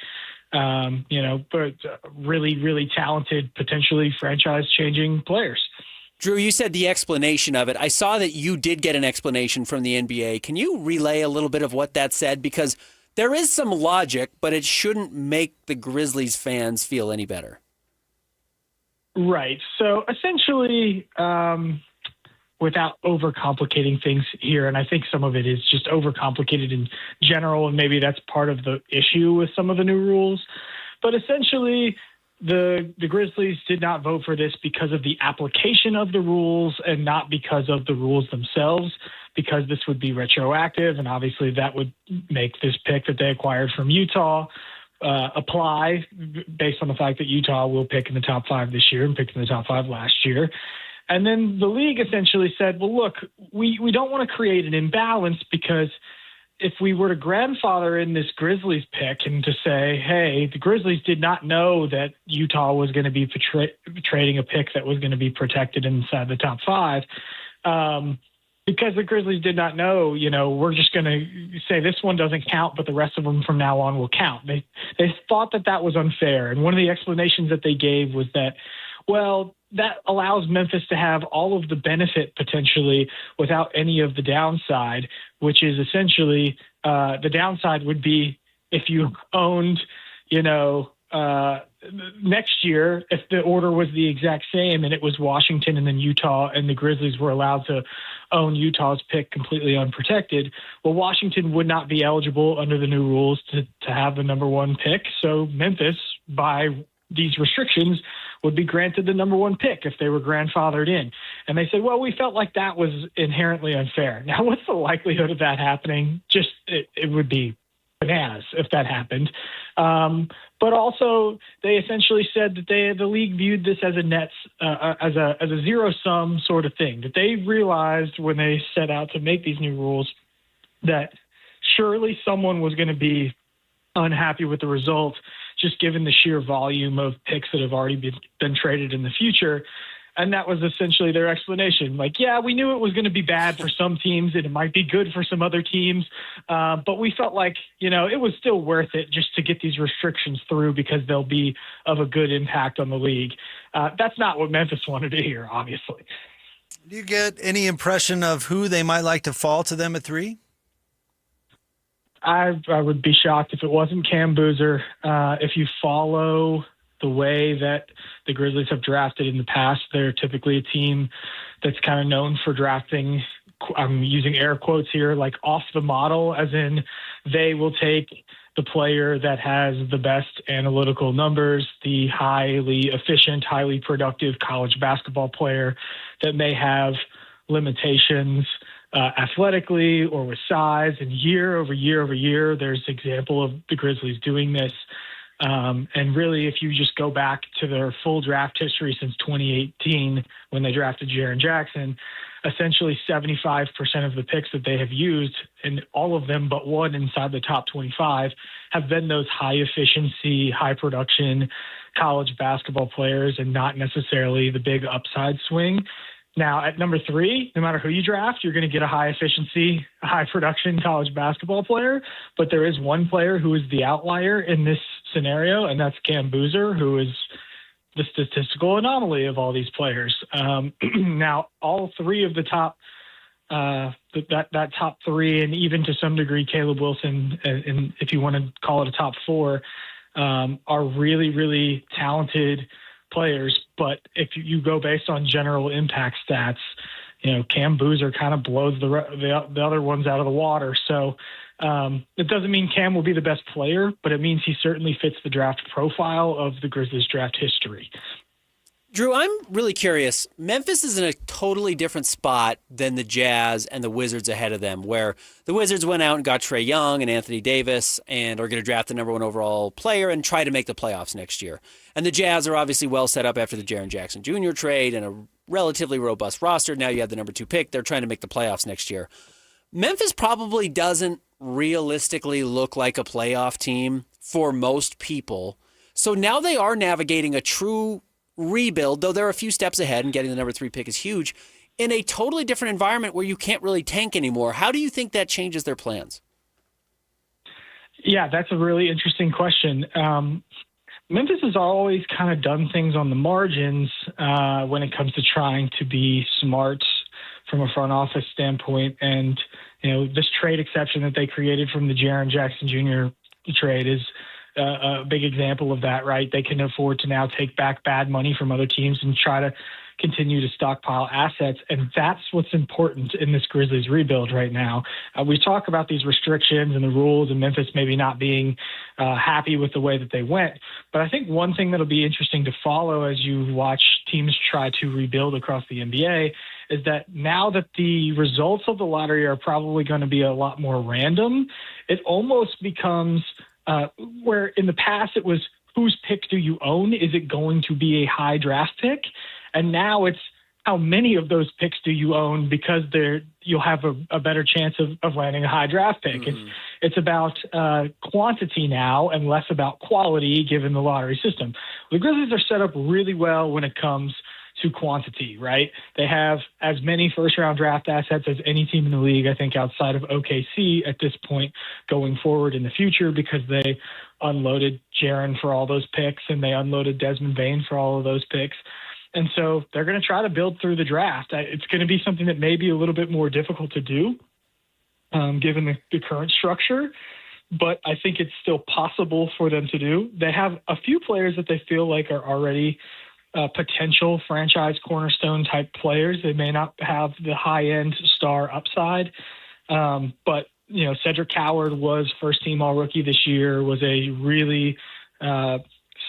but really, really talented, potentially franchise-changing players.
Drew, you said the explanation of it. I saw that you did get an explanation from the NBA. Can you relay a little bit of what that said? Because there is some logic, but it shouldn't make the Grizzlies fans feel any better.
Right. So essentially, without overcomplicating things here, and I think some of it is just overcomplicated in general, and maybe that's part of the issue with some of the new rules. But essentially, the Grizzlies did not vote for this because of the application of the rules and not because of the rules themselves, because this would be retroactive, and obviously that would make this pick that they acquired from Utah apply based on the fact that Utah will pick in the top 5 this year and picked in the top 5 last year. And then the league essentially said, well, look, we don't want to create an imbalance, because if we were to grandfather in this Grizzlies pick and to say, hey, the Grizzlies did not know that Utah was going to be trading a pick that was going to be protected inside the top 5, because the Grizzlies did not know, we're just going to say this one doesn't count, but the rest of them from now on will count. They thought that was unfair. And one of the explanations that they gave was that, well, that allows Memphis to have all of the benefit potentially without any of the downside, which is essentially the downside would be if you owned, next year, if the order was the exact same and it was Washington and then Utah and the Grizzlies were allowed to own Utah's pick completely unprotected, well, Washington would not be eligible under the new rules to have the number 1 pick. So Memphis, by these restrictions, would be granted the number 1 pick if they were grandfathered in. And they said, well, we felt like that was inherently unfair. Now, what's the likelihood of that happening? Just it would be bananas if that happened. But also, they essentially said that the league viewed this as as a zero sum sort of thing. That they realized when they set out to make these new rules that surely someone was going to be unhappy with the result, just given the sheer volume of picks that have already been traded in the future. And that was essentially their explanation. Like, yeah, we knew it was going to be bad for some teams and it might be good for some other teams. But we felt like, it was still worth it just to get these restrictions through because they'll be of a good impact on the league. That's not what Memphis wanted to hear, obviously.
Do you get any impression of who they might like to fall to them at 3?
I would be shocked if it wasn't Cam Boozer. If you follow the way that the Grizzlies have drafted in the past, they're typically a team that's kind of known for drafting, I'm using air quotes here, like off the model, as in they will take the player that has the best analytical numbers, the highly efficient, highly productive college basketball player that may have limitations athletically or with size, and year over year over year, there's example of the Grizzlies doing this. And really, if you just go back to their full draft history since 2018, when they drafted Jaren Jackson, essentially 75% of the picks that they have used, and all of them but one inside the top 25, have been those high efficiency, high production college basketball players, and not necessarily the big upside swing. Now, at number 3, no matter who you draft, you're going to get a high efficiency, high production college basketball player. But there is one player who is the outlier in this scenario, and that's Cam Boozer, who is the statistical anomaly of all these players. Now, all 3 of the top, that top 3, and even to some degree Caleb Wilson, and if you want to call it a top 4, are really, really talented players. But if you go based on general impact stats, Cam Boozer kind of blows the other ones out of the water. So it doesn't mean Cam will be the best player, but it means he certainly fits the draft profile of the Grizzlies draft history.
Drew, I'm really curious. Memphis is in a totally different spot than the Jazz and the Wizards ahead of them, where the Wizards went out and got Trae Young and Anthony Davis and are going to draft the number 1 overall player and try to make the playoffs next year. And the Jazz are obviously well set up after the Jaren Jackson Jr. trade and a relatively robust roster. Now you have the number 2 pick. They're trying to make the playoffs next year. Memphis probably doesn't realistically look like a playoff team for most people. So now they are navigating a true rebuild, though they're a few steps ahead, and getting the number 3 pick is huge. in a totally different environment where you can't really tank anymore. How do you think that changes their plans?
Yeah, that's a really interesting question. Memphis has always kind of done things on the margins when it comes to trying to be smart from a front office standpoint. And, this trade exception that they created from the Jaren Jackson Jr. trade is a big example of that, right? They can afford to now take back bad money from other teams and try to continue to stockpile assets. And that's what's important in this Grizzlies rebuild right now. We talk about these restrictions and the rules and Memphis maybe not being happy with the way that they went. But I think one thing that'll be interesting to follow as you watch teams try to rebuild across the NBA is that now that the results of the lottery are probably going to be a lot more random, it almost becomes where in the past it was, whose pick do you own? Is it going to be a high draft pick? And now it's how many of those picks do you own, because you'll have a better chance of landing a high draft pick. It's about quantity now and less about quality given the lottery system. The Grizzlies are set up really well when it comes to quantity, right? They have as many first-round draft assets as any team in the league, I think, outside of OKC at this point going forward in the future, because they unloaded Jaren for all those picks and they unloaded Desmond Bane for all of those picks. And so they're going to try to build through the draft. It's going to be something that may be a little bit more difficult to do given the current structure, but I think it's still possible for them to do. They have a few players that they feel like are already potential franchise cornerstone type players. They may not have the high-end star upside, but Cedric Coward was first-team All-Rookie this year, was a really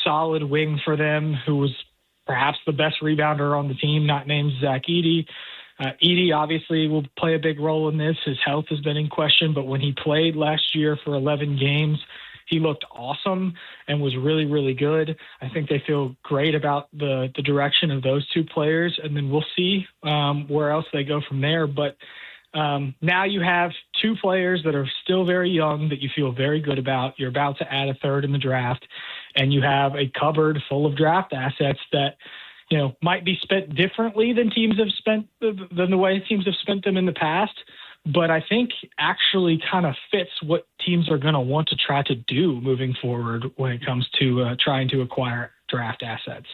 solid wing for them, who was perhaps the best rebounder on the team, not named Zach Edey. Edey obviously will play a big role in this. His health has been in question, but when he played last year for 11 games, he looked awesome and was really, really good. I think they feel great about the direction of those two players, and then we'll see where else they go from there. But now you have two players that are still very young that you feel very good about. You're about to add a third in the draft, and you have a cupboard full of draft assets that, might be spent differently than the way teams have spent them in the past. But I think actually kind of fits what teams are going to want to try to do moving forward when it comes to trying to acquire draft assets.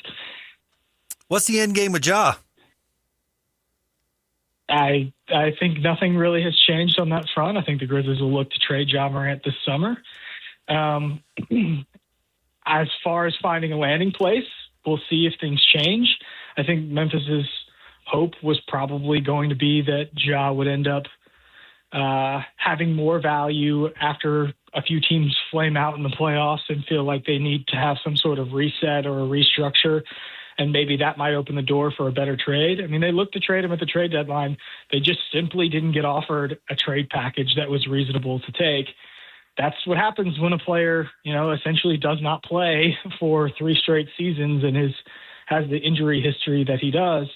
What's the end game with Ja?
I think nothing really has changed on that front. I think the Grizzlies will look to trade Ja Morant this summer. As far as finding a landing place, we'll see if things change. I think Memphis's hope was probably going to be that Ja would end up having more value after a few teams flame out in the playoffs and feel like they need to have some sort of reset or a restructure. And maybe that might open the door for a better trade. I mean, they looked to trade him at the trade deadline. They just simply didn't get offered a trade package that was reasonable to take. That's what happens when a player, essentially does not play for 3 straight seasons and has the injury history that he does,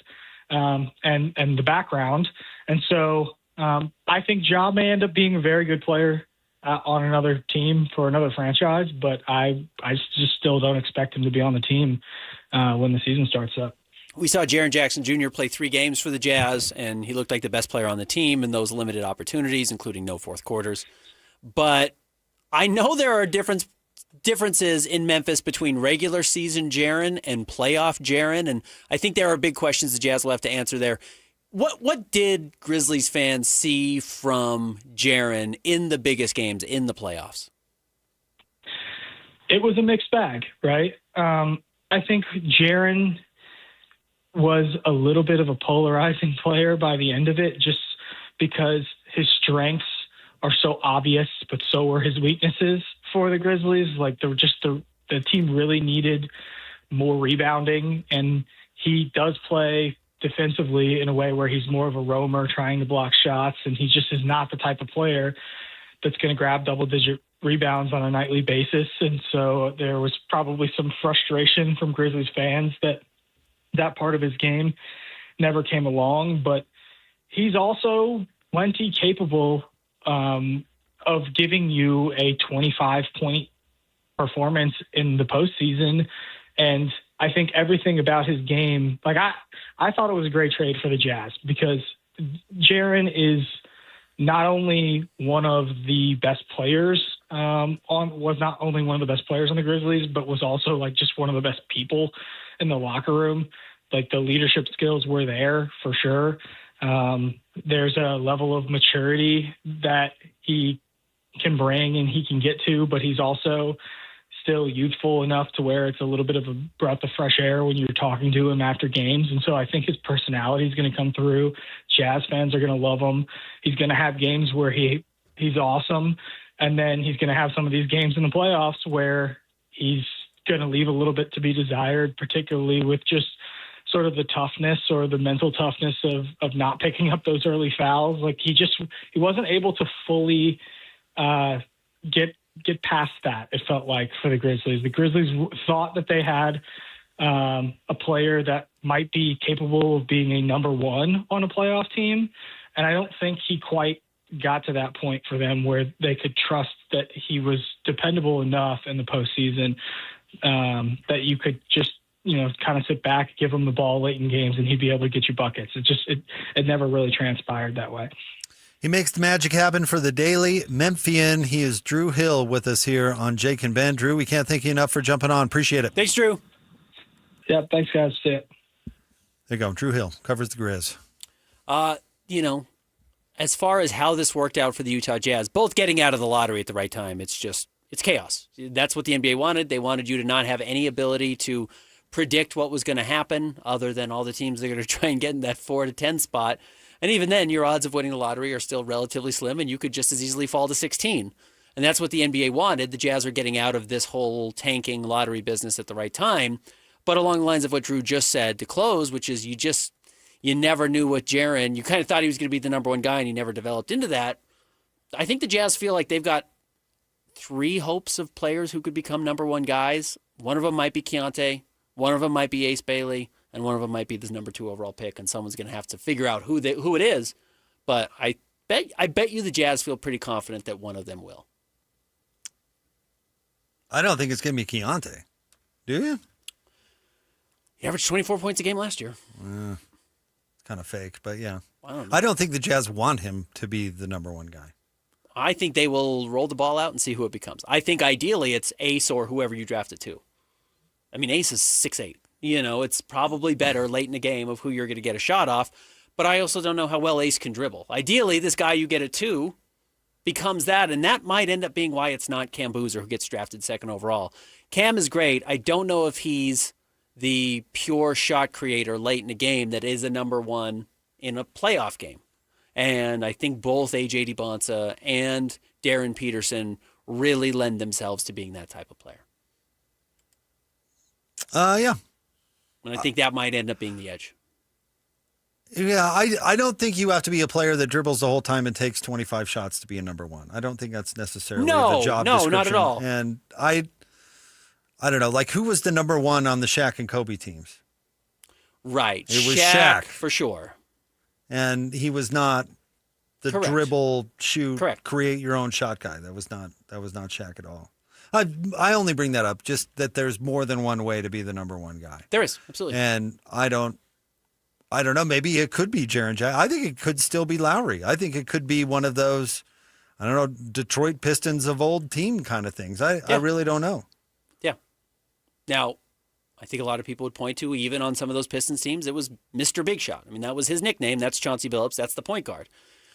and the background. And so I think Ja may end up being a very good player on another team for another franchise, but I just still don't expect him to be on the team when the season starts up.
We saw Jaren Jackson Jr. play 3 games for the Jazz, and he looked like the best player on the team in those limited opportunities, including no fourth quarters. But I know there are differences in Memphis between regular season Jaren and playoff Jaren, and I think there are big questions the Jazz will have to answer there. What did Grizzlies fans see from Jaren in the biggest games in the playoffs?
It was a mixed bag, right? I think Jaren was a little bit of a polarizing player by the end of it, just because his strengths are so obvious, but so were his weaknesses for the Grizzlies. Like the team really needed more rebounding, and he does play defensively in a way where he's more of a roamer trying to block shots, and he just is not the type of player that's going to grab double-digit rebounds on a nightly basis. And so there was probably some frustration from Grizzlies fans that part of his game never came along, but he's also plenty capable of giving you a 25-point performance in the postseason. And I think everything about his game, like I thought it was a great trade for the Jazz because Jaren is not only one of the best players was not only one of the best players on the Grizzlies, but was also like just one of the best people in the locker room. Like the leadership skills were there for sure. There's a level of maturity that he can bring and he can get to, but he's also still youthful enough to where it's a little bit of a breath of fresh air when you're talking to him after games. And so I think his personality is going to come through. Jazz fans are going to love him. He's going to have games where he's awesome. And then he's going to have some of these games in the playoffs where he's going to leave a little bit to be desired, particularly with just sort of the toughness or the mental toughness of not picking up those early fouls. Like he wasn't able to fully get past that, it felt like, for the Grizzlies. The Grizzlies thought that they had a player that might be capable of being a number one on a playoff team. And I don't think he quite got to that point for them where they could trust that he was dependable enough in the postseason that you could just, kind of sit back, give him the ball late in games, and he'd be able to get you buckets. It never really transpired that way.
He makes the magic happen for the Daily Memphian. He is Drew Hill with us here on Jake and Ben. Drew, we can't thank you enough for jumping on. Appreciate it.
Thanks, Drew.
Yeah, thanks, guys. See it.
There you go. Drew Hill covers the Grizz.
As far as how this worked out for the Utah Jazz, both getting out of the lottery at the right time, it's chaos. That's what the NBA wanted. They wanted you to not have any ability to predict what was going to happen other than all the teams that are going to try and get in that 4 to 10 spot. And even then, your odds of winning the lottery are still relatively slim, and you could just as easily fall to 16. And that's what the NBA wanted. The Jazz are getting out of this whole tanking lottery business at the right time. But along the lines of what Drew just said to close, which is you never knew what Jaren, you kind of thought he was going to be the number one guy, and he never developed into that. I think the Jazz feel like they've got 3 hopes of players who could become number one guys. One of them might be Keontae, one of them might be Ace Bailey, and one of them might be this number 2 overall pick, and someone's going to have to figure out who it is. But I bet you the Jazz feel pretty confident that one of them will.
I don't think it's going to be Keontae. Do you?
He averaged 24 points a game last year.
It's kind of fake, but yeah.
I
don't think the Jazz want him to be the number one guy.
I think they will roll the ball out and see who it becomes. I think ideally it's Ace or whoever you draft it to. I mean, Ace is 6'8". It's probably better late in the game of who you're going to get a shot off, but I also don't know how well Ace can dribble. Ideally, this guy you get it to becomes that, and that might end up being why it's not Cam Boozer who gets drafted 2nd overall. Cam is great. I don't know if he's the pure shot creator late in the game that is a number one in a playoff game. And I think both A.J. DeBonsa and Darren Peterson really lend themselves to being that type of player.
Yeah.
And I think that might end up being the edge.
Yeah, I don't think you have to be a player that dribbles the whole time and takes 25 shots to be a number one. I don't think that's necessarily the job description.
No, not at all.
And I don't know, like who was the number one on the Shaq and Kobe teams?
Right.
It was Shaq.
For sure.
And he was not the
Correct.
dribble, shoot,
Correct.
create your own shot guy. That was not Shaq at all. I only bring that up just that there's more than one way to be the number one guy.
There is, absolutely.
And I don't know, maybe it could be Jaren Jackson. I think it could still be Lowry. I think it could be one of those, I don't know, Detroit Pistons of old team kind of things. I really don't know.
Yeah. Now, I think a lot of people would point to, even on some of those Pistons teams, it was Mr. Big Shot. I mean, that was his nickname. That's Chauncey Billups. That's the point guard.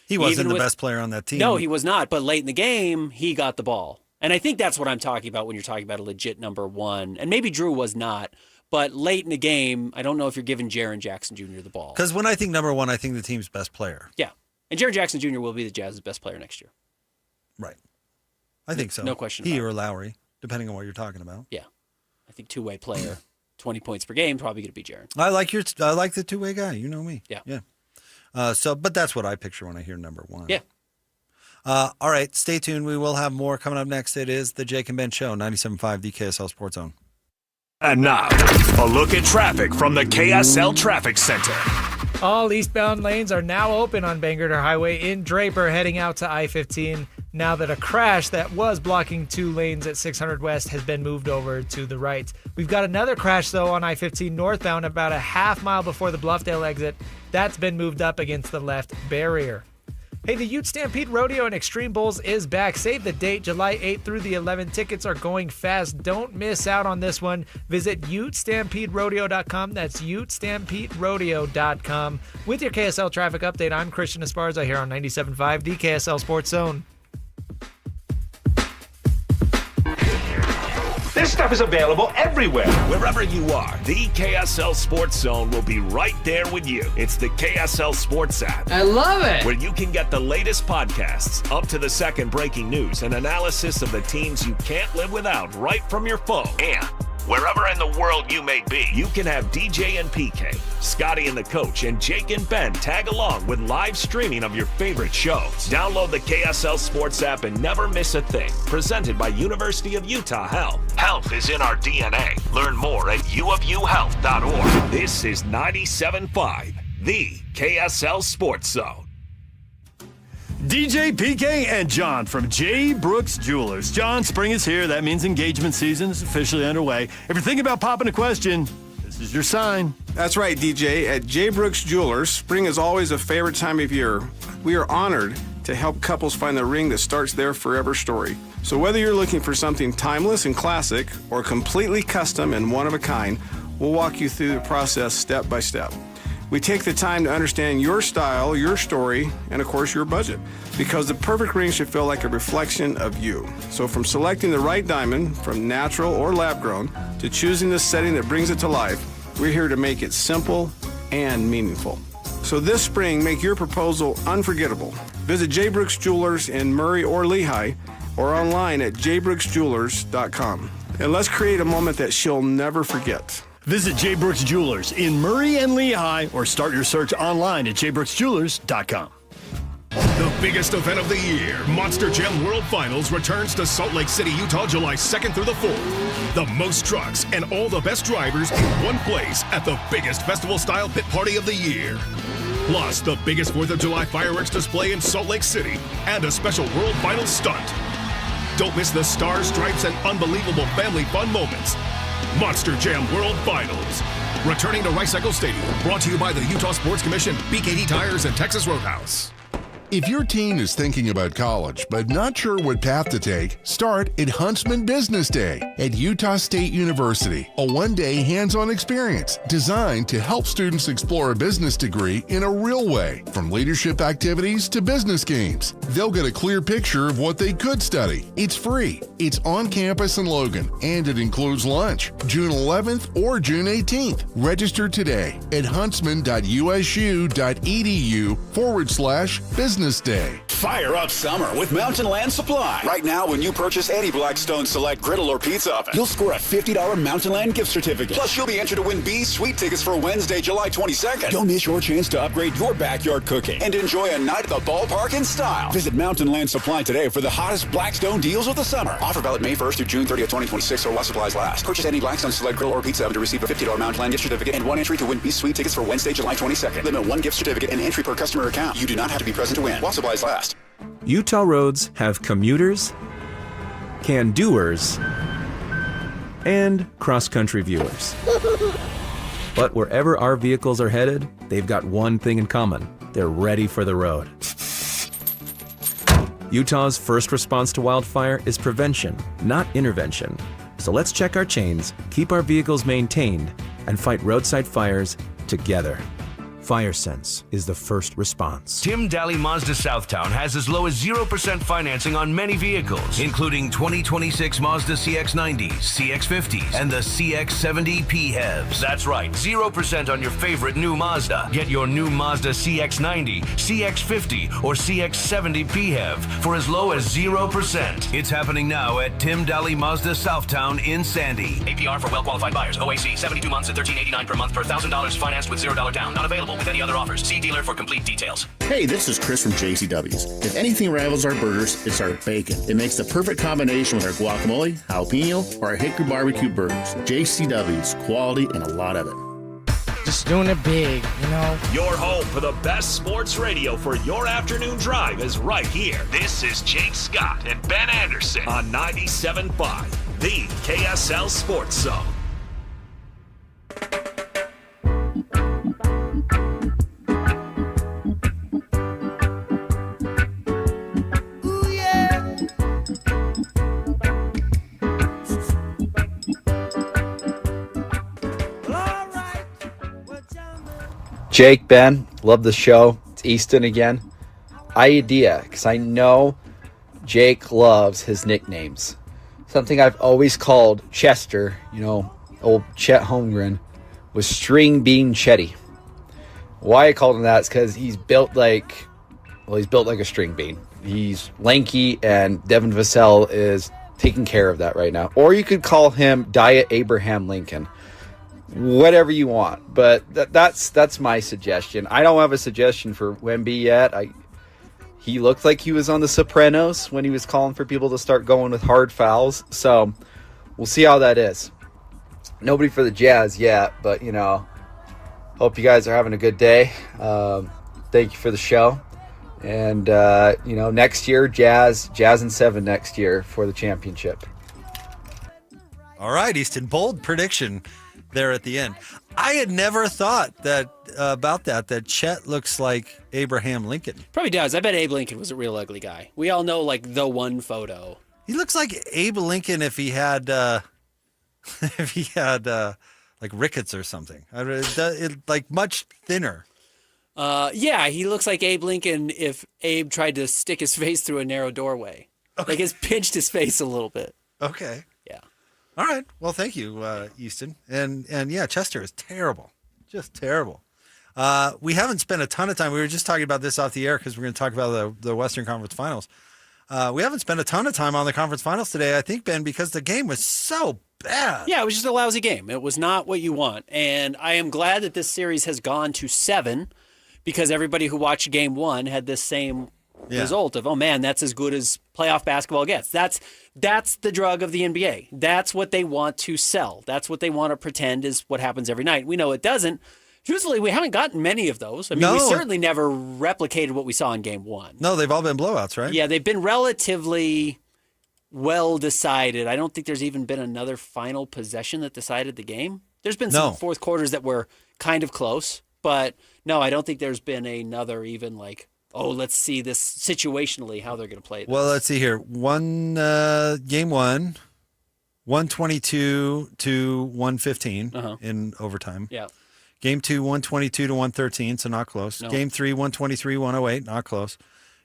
He wasn't the best player on that team.
No, he was not. But late in the game, he got the ball. And I think that's what I'm talking about when you're talking about a legit number one. And maybe Drew was not. But late in the game, I don't know if you're giving Jaren Jackson Jr. the ball.
Because when I think number one, I think the team's best player.
Yeah. And Jaren Jackson Jr. will be the Jazz's best player next year.
Right. I think so.
No question
He
about
or Lowry, depending on what you're talking about.
Yeah. I think two-way player, 20 points per game, probably going to be Jaren.
I like the two-way guy. You know me.
Yeah.
Yeah. But that's what I picture when I hear number one.
Yeah.
All right. Stay tuned. We will have more coming up next. It is the Jake and Ben Show, 97.5, the KSL Sports Zone.
And now, a look at traffic from the KSL Traffic Center.
All eastbound lanes are now open on Bangor Highway in Draper, heading out to I-15. now that a crash that was blocking 2 lanes at 600 West has been moved over to the right. We've got another crash, though, on I-15 northbound about a half mile before the Bluffdale exit. That's been moved up against the left barrier. Hey, the Utes Stampede Rodeo and Extreme Bowls is back. Save the date, July 8th through the 11th. Tickets are going fast. Don't miss out on this one. Visit UtesStampedeRodeo.com. That's UtesStampedeRodeo.com. With your KSL traffic update, I'm Christian Esparza here on 97.5, the KSL Sports Zone.
This stuff is available everywhere. Wherever you are, the KSL Sports Zone will be right there with you. It's the KSL Sports app.
I love it.
Where you can get the latest podcasts, up to the second breaking news, and analysis of the teams you can't live without right from your phone. And wherever in the world you may be, you can have DJ and PK, Scotty and the coach, and Jake and Ben tag along with live streaming of your favorite shows. Download the KSL Sports app and never miss a thing. Presented by University of Utah Health. Health is in our DNA. Learn more at uofuhealth.org. This is 97.5, the KSL Sports Zone.
DJ, PK, and John from J. Brooks Jewelers. John, spring is here. That means engagement season is officially underway. If you're thinking about popping a question, this is your sign.
That's right, DJ. At J. Brooks Jewelers, spring is always a favorite time of year. We are honored to help couples find the ring that starts their forever story. So whether you're looking for something timeless and classic or completely custom and one of a kind, we'll walk you through the process step by step. We take the time to understand your style, your story, and of course your budget, because the perfect ring should feel like a reflection of you. So from selecting the right diamond, from natural or lab grown, to choosing the setting that brings it to life, we're here to make it simple and meaningful. So this spring, make your proposal unforgettable. Visit J. Brooks Jewelers in Murray or Lehigh, or online at jbrooksjewelers.com. And let's create a moment that she'll never forget.
Visit J. Brooks Jewelers in Murray and Lehigh, or start your search online at jbrooksjewelers.com.
The biggest event of the year, Monster Jam World Finals, returns to Salt Lake City, Utah, July 2nd through the 4th. The most trucks and all the best drivers in one place at the biggest festival-style pit party of the year. Plus, the biggest 4th of July fireworks display in Salt Lake City and a special World Finals stunt. Don't miss the stars, stripes, and unbelievable family fun moments. Monster Jam World Finals. Returning to Rice-Eccles Stadium. Brought to you by the Utah Sports Commission, BKD Tires, and Texas Roadhouse.
If your teen is thinking about college but not sure what path to take, start at Huntsman Business Day at Utah State University, a one-day hands-on experience designed to help students explore a business degree in a real way, from leadership activities to business games. They'll get a clear picture of what they could study. It's free, it's on campus in Logan, and it includes lunch, June 11th or June 18th. Register today at huntsman.usu.edu/business day.
Fire up summer with Mountain Land Supply. Right now, when you purchase any Blackstone Select griddle or pizza oven, you'll score a $50 Mountain Land gift certificate. Plus, you'll be entered to win B's Sweet tickets for Wednesday, July 22nd. Don't miss your chance to upgrade your backyard cooking and enjoy a night at the ballpark in style. Visit Mountain Land Supply today for the hottest Blackstone deals of the summer. Offer valid May 1st through June 30th, 2026, or while supplies last. Purchase any Blackstone Select griddle or pizza oven to receive a $50 Mountain Land gift certificate and one entry to win B's Sweet tickets for Wednesday, July 22nd. Limit one gift certificate and entry per customer account. You do not have to be present to win while supplies last.
Utah roads have commuters, can-doers, and cross-country viewers. But wherever our vehicles are headed, they've got one thing in common. They're ready for the road. Utah's first response to wildfire is prevention, not intervention. So let's check our chains, keep our vehicles maintained, and fight roadside fires together. FireSense is the first response.
Tim Daly Mazda Southtown has as low as 0% financing on many vehicles, including 2026 Mazda CX-90s, CX-50s, and the CX-70 PHEVs. That's right, 0% on your favorite new Mazda. Get your new Mazda CX-90, CX-50, or CX-70 PHEV for as low as 0%. It's happening now at Tim Daly Mazda Southtown in Sandy.
APR for well-qualified buyers. OAC, 72 months at $13.89 per month per $1,000 financed with $0 down. Not available with any other offers. See dealer for complete details.
Hey, this is Chris from JCW's. If anything rivals our burgers, it's our bacon. It makes the perfect combination with our guacamole, jalapeno, or our hickory barbecue burgers. JCW's, quality and a lot of it.
just doing it big, you know?
Your home for the best sports radio for your afternoon drive is right here. This is Jake Scott and Ben Anderson on 97.5, the KSL Sports Zone.
Jake, Ben, love the show. It's Easton again. Idea, because I know Jake loves his nicknames. Something I've always called Chester, old Chet Holmgren, was String Bean Chetty. Why I called him that is because he's built like a string bean. He's lanky, and Devin Vassell is taking care of that right now. Or you could call him Diet Abraham Lincoln. Whatever you want, but that's my suggestion. I don't have a suggestion for Wemby yet. He looked like he was on The Sopranos when he was calling for people to start going with hard fouls, so we'll see how that is. Nobody for the Jazz yet, but hope you guys are having a good day. Thank you for the show, and next year Jazz and 7 next year for the championship.
All right, Easton, bold prediction there at the end. I had never thought that that Chet looks like Abraham Lincoln.
Probably does. I bet Abe Lincoln was a real ugly guy. We all know the one photo.
He looks like Abe Lincoln if he had rickets or something. Much thinner.
Yeah, he looks like Abe Lincoln if Abe tried to stick his face through a narrow doorway. Okay. It's pinched his face a little bit.
Okay.
Yeah.
All right. Well, thank you, Easton. And yeah, Chester is terrible. Just terrible. We haven't spent a ton of time. We were just talking about this off the air because we're going to talk about the Western Conference Finals. We haven't spent a ton of time on the conference finals today, I think, Ben, because the game was so bad.
Yeah, it was just a lousy game. It was not what you want. And I am glad that this series has gone to 7 because everybody who watched game 1 had this same result of, oh man, that's as good as playoff basketball gets. That's the drug of the NBA. That's what they want to sell. That's what they want to pretend is what happens every night. We know it doesn't. Truthfully, we haven't gotten many of those. I mean, we certainly never replicated what we saw in game 1.
No, they've all been blowouts, right?
Yeah, they've been relatively well decided. I don't think there's even been another final possession that decided the game. There's been some fourth quarters that were kind of close, but no, I don't think there's been another even let's see this situationally how they're going to play this.
Well, let's see here. Game 1, 122 to 115 in overtime.
Yeah.
Game 2, 122 to 113, so not close.
No.
Game 3, 123, 108, not close.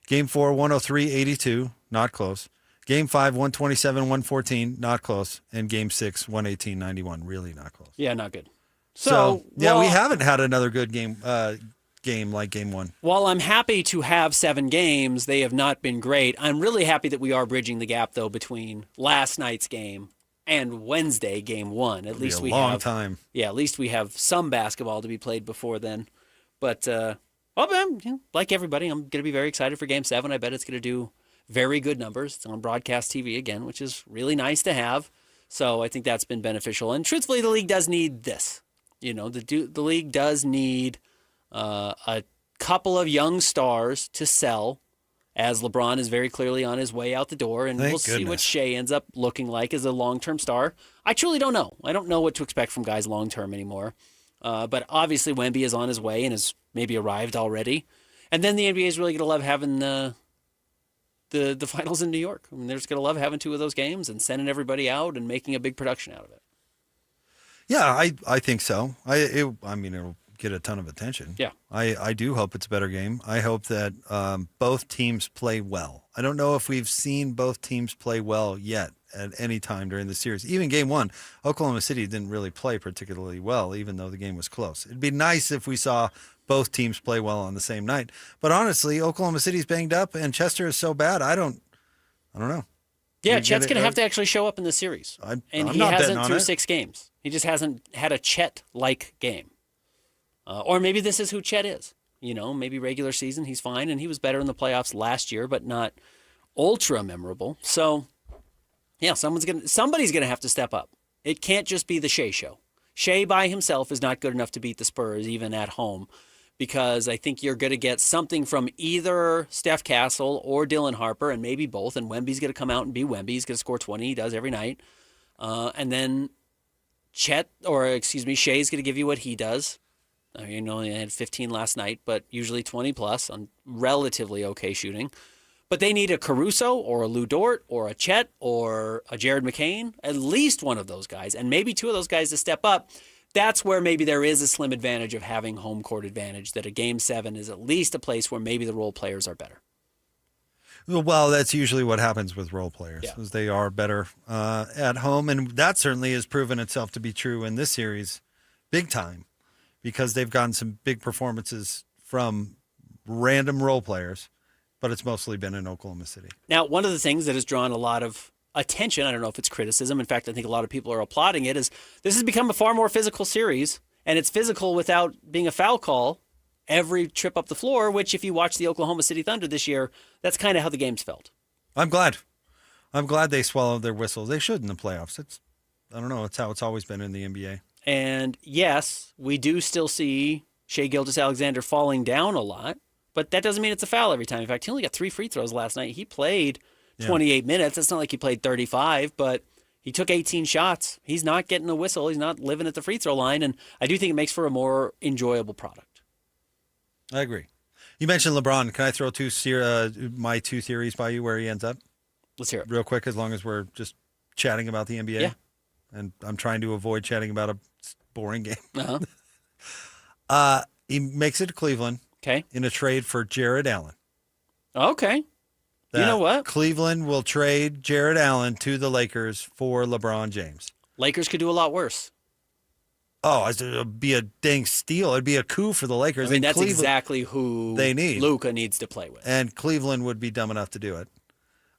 Game 4, 103, 82, not close. Game 5, 127, 114, not close. And Game 6, 118, 91, really not close.
Yeah, not good.
So we haven't had another good game like Game 1.
While I'm happy to have 7 games, they have not been great. I'm really happy that we are bridging the gap, though, between last night's game and Wednesday, game 1. At least we have a long
time.
Yeah, at least we have some basketball to be played before then. But like everybody, I'm going to be very excited for game 7. I bet it's going to do very good numbers. It's on broadcast TV again, which is really nice to have. So I think that's been beneficial. And truthfully, the league does need this. The league does need a couple of young stars to sell, as LeBron is very clearly on his way out the door, and we'll see what Shea ends up looking like as a long-term star. I truly don't know. I don't know what to expect from guys long-term anymore. But obviously Wemby is on his way and has maybe arrived already. And then the NBA is really going to love having the finals in New York. I mean, they're just going to love having 2 of those games and sending everybody out and making a big production out of it.
Yeah, I think so. It'll get a ton of attention.
Yeah.
I do hope it's a better game. I hope that both teams play well. I don't know if we've seen both teams play well yet at any time during the series. Even game 1, Oklahoma City didn't really play particularly well, even though the game was close. It'd be nice if we saw both teams play well on the same night. But honestly, Oklahoma City's banged up and Chester is so bad. I don't know.
Yeah, Chet's going to have to actually show up in the series. He hasn't through 6 games. He just hasn't had a Chet-like game. Or maybe this is who Chet is. Maybe regular season he's fine, and he was better in the playoffs last year, but not ultra memorable. So, yeah, somebody's gonna have to step up. It can't just be the Shea show. Shea by himself is not good enough to beat the Spurs, even at home, because I think you're going to get something from either Steph Castle or Dylan Harper, and maybe both, and Wemby's going to come out and be Wemby. He's going to score 20. He does every night. And then Shea's going to give you what he does. He only had 15 last night, but usually 20 plus on relatively okay shooting. But they need a Caruso or a Lou Dort or a Chet or a Jared McCain, at least one of those guys, and maybe two of those guys to step up. That's where maybe there is a slim advantage of having home court advantage, that a Game 7 is at least a place where maybe the role players are better.
Well, that's usually what happens with role players, is they are better at home, and that certainly has proven itself to be true in this series big time, because they've gotten some big performances from random role players, but it's mostly been in Oklahoma City.
Now, one of the things that has drawn a lot of attention, I don't know if it's criticism, in fact, I think a lot of people are applauding it, is this has become a far more physical series, and it's physical without being a foul call every trip up the floor, which if you watch the Oklahoma City Thunder this year, that's kind of how the games felt.
I'm glad they swallowed their whistle. They should in the playoffs. I don't know, it's how it's always been in the NBA.
And yes, we do still see Shai Gilgeous-Alexander falling down a lot, but that doesn't mean it's a foul every time. In fact, he only got 3 free throws last night. He played 28 minutes. It's not like he played 35, but he took 18 shots. He's not getting a whistle. He's not living at the free throw line, and I do think it makes for a more enjoyable product.
I agree. You mentioned LeBron. Can I throw my two theories by you where he ends up?
Let's hear it.
Real quick, as long as we're just chatting about the NBA.
Yeah.
And I'm trying to avoid chatting about a boring game.
Uh-huh.
He makes it to Cleveland in a trade for Jared Allen.
Okay. You know what?
Cleveland will trade Jared Allen to the Lakers for LeBron James.
Lakers could do a lot worse.
Oh, it would be a dang steal. It'd be a coup for the Lakers.
I mean, that's exactly who
they need.
Luka needs to play with.
And Cleveland would be dumb enough to do it.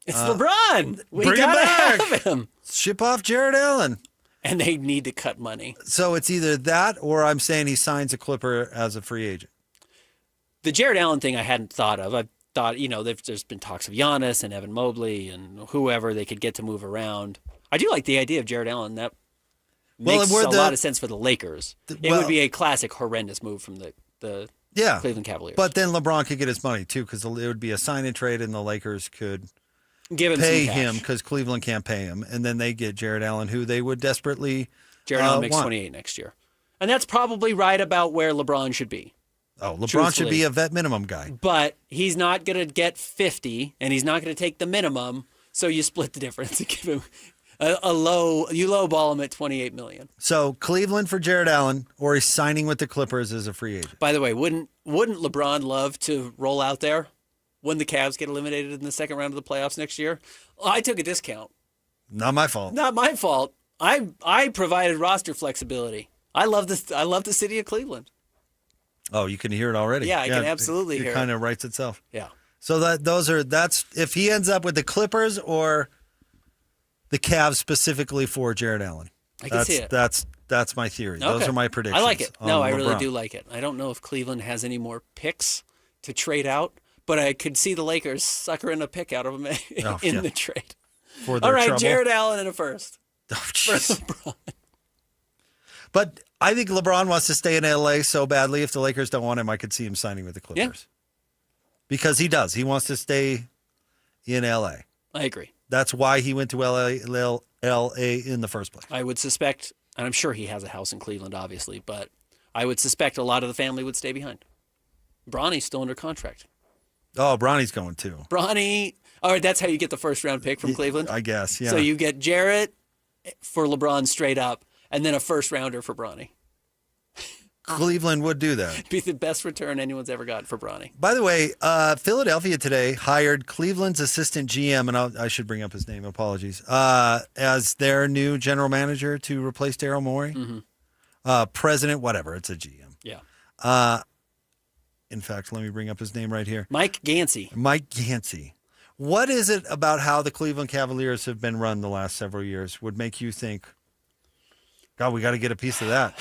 It's LeBron. We
bring him
gotta
back.
have him.
Ship off Jared Allen.
And they need to cut money.
So it's either that or I'm saying he signs a Clipper as a free agent.
The Jared Allen thing I hadn't thought of. I thought, there's been talks of Giannis and Evan Mobley and whoever they could get to move around. I do like the idea of Jared Allen. That makes a lot of sense for the Lakers. It would be a classic horrendous move from the Cleveland Cavaliers.
But then LeBron could get his money too, because it would be a sign and trade, and the Lakers could
give him
pay
some cash.
him because Cleveland can't pay him, and then they get Jared Allen, who they would desperately.
Jared Allen makes
want.
28 next year, and that's probably right about where LeBron should be.
Oh, LeBron should be a vet minimum guy,
but he's not going to get 50, and he's not going to take the minimum. So you split the difference and give him you lowball him at $28 million.
So Cleveland for Jared Allen, or he's signing with the Clippers as a free agent.
By the way, wouldn't LeBron love to roll out there when the Cavs get eliminated in the second round of the playoffs next year? I took a discount.
Not my fault.
Not my fault. I provided roster flexibility. I love this. I love the city of Cleveland.
Oh, you can hear it already.
Yeah, I can absolutely hear it.
It kind of writes itself.
Yeah.
So that's if he ends up with the Clippers or the Cavs specifically for Jared Allen.
I can see it.
That's my theory.
Okay.
Those are my predictions.
I like it. No, I really
LeBron.
do like it. I don't know if Cleveland has any more picks to trade out, but I could see the Lakers suckering a pick out of them in the trade.
For their
All right,
trouble.
Jared Allen in a first.
Oh, jeez. But I think LeBron wants to stay in LA so badly. If the Lakers don't want him, I could see him signing with the Clippers.
Yeah.
Because he does. He wants to stay in LA.
I agree.
That's why he went to LA in the first place.
I would suspect, and I'm sure he has a house in Cleveland, obviously, but I would suspect a lot of the family would stay behind. Bronny's still under contract.
Oh, Bronny's going too.
Bronny, all right, that's how you get the first round pick from Cleveland?
I guess, yeah.
So you get Jarrett for LeBron straight up, and then a first rounder for Bronny.
Cleveland would do that.
It'd be the best return anyone's ever got for Bronny.
By the way, Philadelphia today hired Cleveland's assistant GM, and I should bring up his name, apologies, as their new general manager to replace Daryl Morey.
Mm-hmm.
President, whatever, it's a GM.
Yeah.
In fact, let me bring up his name right here.
Mike Gansey.
Mike Gansey. What is it about how the Cleveland Cavaliers have been run the last several years would make you think, God, we got to get a piece of that?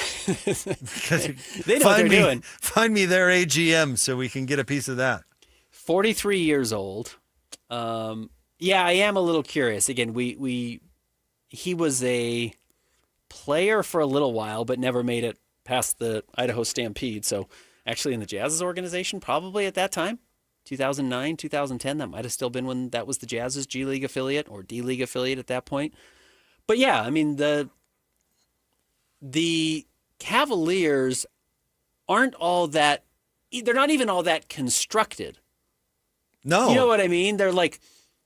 They know what they're doing.
Find me their AGM so we can get a piece of that.
43 years old. Yeah, I am a little curious. Again, he was a player for a little while, but never made it past the Idaho Stampede. So actually in the Jazz's organization, probably at that time, 2009, 2010, that might have still been when that was the Jazz's G League affiliate or D League affiliate at that point. But yeah, I mean, the Cavaliers aren't all that, they're not even all that constructed.
No.
You know what I mean? They're like,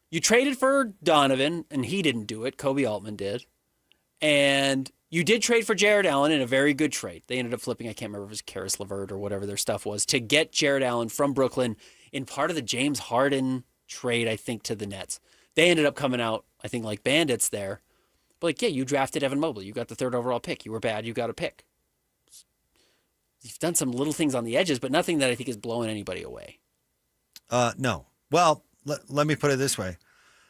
you traded for Donovan, and he didn't do it. Kobe Altman did. And you did trade for Jared Allen in a very good trade. They ended up flipping, I can't remember if it was Karis LeVert or whatever their stuff was, to get Jared Allen from Brooklyn in part of the James Harden trade, I think, to the Nets. They ended up coming out, I think, like bandits there. But like, yeah, you drafted Evan Mobley. You got the 3rd overall pick. You were bad. You got a pick. You've done some little things on the edges, but nothing that I think is blowing anybody away.
No. Well, let me put it this way.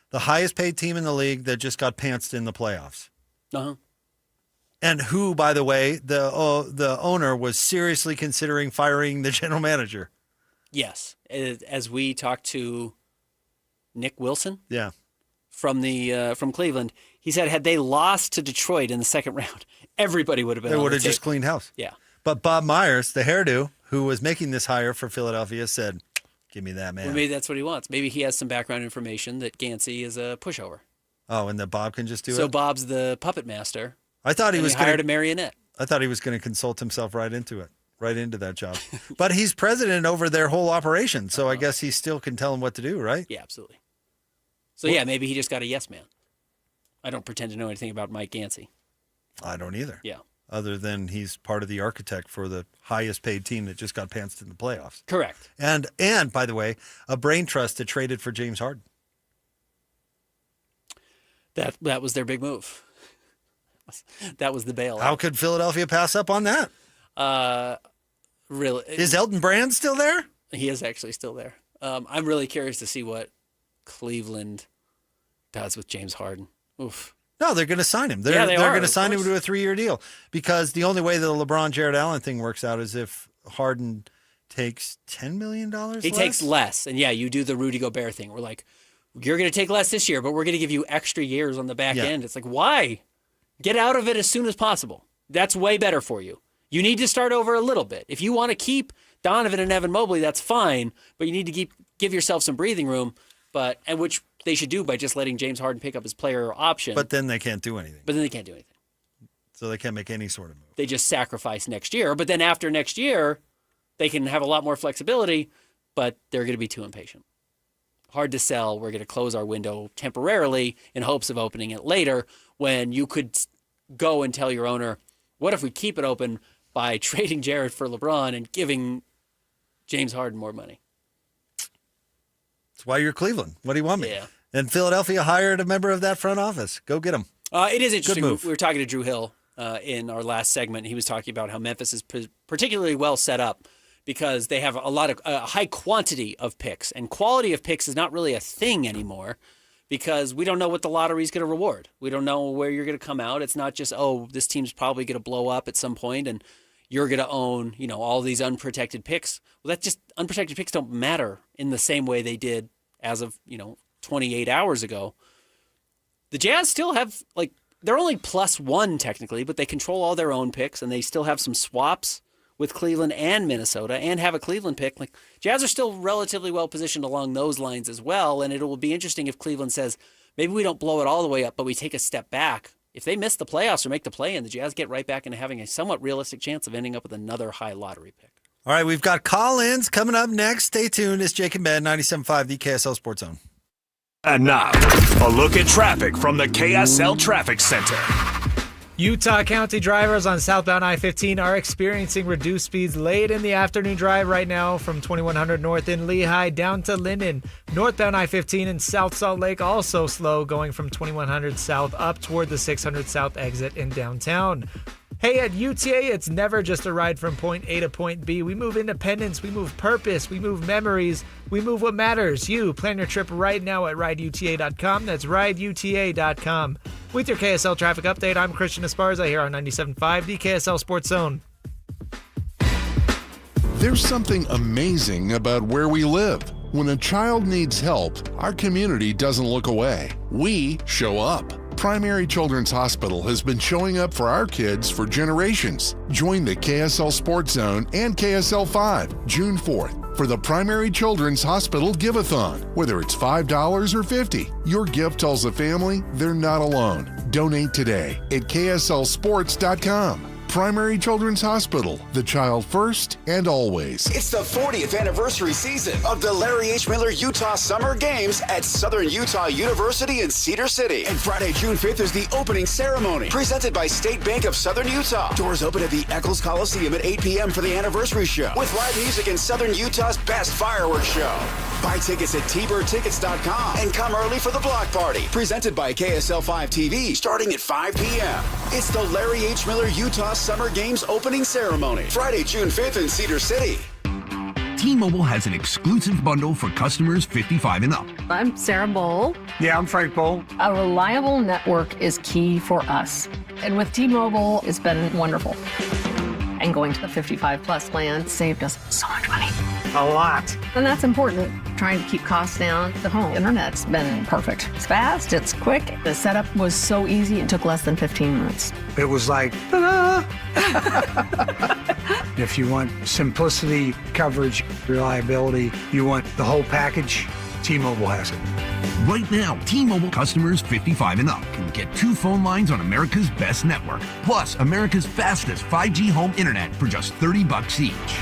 The highest paid team in the league that just got pantsed in the playoffs.
Uh-huh.
And who, by the way, the owner was seriously considering firing the general manager.
Yes. As we talked to Nick Wilson.
Yeah.
From Cleveland, he said had they lost to Detroit in the second round, everybody would have been.
They would have just cleaned house.
Yeah.
But Bob Myers, the hairdo, who was making this hire for Philadelphia, said, "Give me that man."
Well, maybe that's what he wants. Maybe he has some background information that Gansey is a pushover.
Oh, and that Bob can just do it.
So Bob's the puppet master.
I thought he was
hired a marionette.
I thought he was going to consult himself right into that job. But he's president over their whole operation, so I guess he still can tell them what to do, right?
Yeah, absolutely. So yeah, maybe he just got a yes man. I don't pretend to know anything about Mike Gansey.
I don't either.
Yeah.
Other than he's part of the architect for the highest paid team that just got pantsed in the playoffs.
Correct.
And by the way, a brain trust that traded for James Harden.
That was their big move. That was the bailout.
How could Philadelphia pass up on that?
Really?
Is Elton Brand still there?
He is actually still there. I'm really curious to see what Cleveland does with James Harden. Oof.
No, they're going to sign him. They're going to sign him to a 3-year deal because the only way the LeBron Jared Allen thing works out is if Harden takes $10 million less.
He takes less. And yeah, you do the Rudy Gobert thing. We're like, you're going to take less this year, but we're going to give you extra years on the back end. It's like, why? Get out of it as soon as possible. That's way better for you. You need to start over a little bit. If you want to keep Donovan and Evan Mobley, that's fine, but you need to give yourself some breathing room. And which they should do by just letting James Harden pick up his player option.
But then they can't do anything. So they can't make any sort of move.
They just sacrifice next year. But then after next year, they can have a lot more flexibility, but they're going to be too impatient. Hard to sell. We're going to close our window temporarily in hopes of opening it later when you could go and tell your owner, what if we keep it open by trading Jared for LeBron and giving James Harden more money?
That's why you're Cleveland. What do you want me?
Yeah.
And Philadelphia hired a member of that front office. Go get him.
It is interesting.
Good move.
We were talking to Drew Hill in our last segment. He was talking about how Memphis is particularly well set up because they have a high quantity of picks, and quality of picks is not really a thing anymore because we don't know what the lottery is going to reward. We don't know where you're going to come out. It's not just, this team's probably going to blow up at some point and you're going to own, all these unprotected picks. Well, unprotected picks don't matter in the same way they did as of, 28 hours ago. The Jazz still have, they're only +1 technically, but they control all their own picks, and they still have some swaps with Cleveland and Minnesota and have a Cleveland pick. Jazz are still relatively well positioned along those lines as well, and it will be interesting if Cleveland says, maybe we don't blow it all the way up, but we take a step back. If they miss the playoffs or make the play-in, the Jazz get right back into having a somewhat realistic chance of ending up with another high lottery pick.
All right, we've got call-ins coming up next. Stay tuned. It's Jake and Ben, 97.5, the KSL Sports Zone.
And now, a look at traffic from the KSL Traffic Center.
Utah County drivers on southbound I-15 are experiencing reduced speeds late in the afternoon drive right now from 2100 north in Lehigh down to Linden. Northbound I-15 in South Salt Lake also slow going from 2100 south up toward the 600 south exit in downtown. Hey, at UTA, it's never just a ride from point A to point B. We move independence, we move purpose, we move memories, we move what matters. You plan your trip right now at rideuta.com. That's rideuta.com. With your KSL traffic update, I'm Christian Esparza here on 97.5, the KSL Sports Zone.
There's something amazing about where we live. When a child needs help, our community doesn't look away. We show up. Primary Children's Hospital has been showing up for our kids for generations. Join the KSL Sports Zone and KSL 5 June 4th for the Primary Children's Hospital Give-a-thon. Whether it's $5 or $50, your gift tells the family they're not alone. Donate today at KSLSports.com. Primary Children's Hospital, the child first and always.
It's the 40th anniversary season of the Larry H. Miller Utah Summer Games at Southern Utah University in Cedar City. And Friday, June 5th is the opening ceremony presented by State Bank of Southern Utah. Doors open at the Eccles Coliseum at 8 p.m. for the anniversary show with live music and Southern Utah's best fireworks show. Buy tickets at tbirdtickets.com and come early for the block party presented by KSL 5 TV starting at 5 p.m. It's the Larry H. Miller Utah Summer Games opening ceremony, Friday, June 5th in Cedar City.
T-Mobile has an exclusive bundle for customers 55 and up.
I'm Sarah Bowl.
Yeah, I'm Frank Bowl.
A reliable network is key for us. And with T-Mobile, it's been wonderful. And going to the 55 plus plan saved us so much money.
A lot.
And that's important. Trying to keep costs down. The home internet's been perfect. It's fast, it's quick. The setup was so easy, it took less than 15 minutes.
It was like, ta-da! If you want simplicity, coverage, reliability, you want the whole package, T-Mobile has it.
Right now, T-Mobile customers 55 and up can get 2 phone lines on America's best network, plus America's fastest 5G home internet for just $30 each.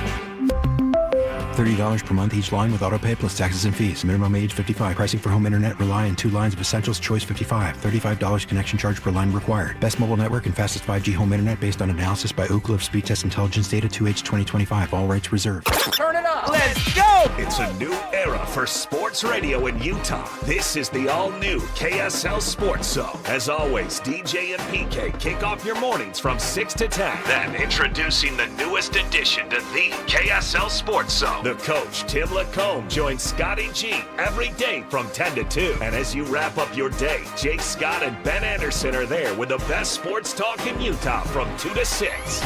$30 per month each line with autopay plus taxes and fees. Minimum age 55. Pricing for home internet rely on 2 lines of Essentials Choice 55. $35 connection charge per line required. Best mobile network and fastest 5G home internet based on analysis by Ookla of Speed Test Intelligence Data 2H 2025. All rights reserved.
Turn it up. Let's go. It's a new era for sports radio in Utah. This is the all-new KSL Sports Zone. As always, DJ and PK kick off your mornings from 6 to 10. Then introducing the newest addition to the KSL Sports Zone. The coach, Tim Lacombe, joins Scotty G every day from 10 to 2. And as you wrap up your day, Jake Scott and Ben Anderson are there with the best sports talk in Utah from 2 to 6.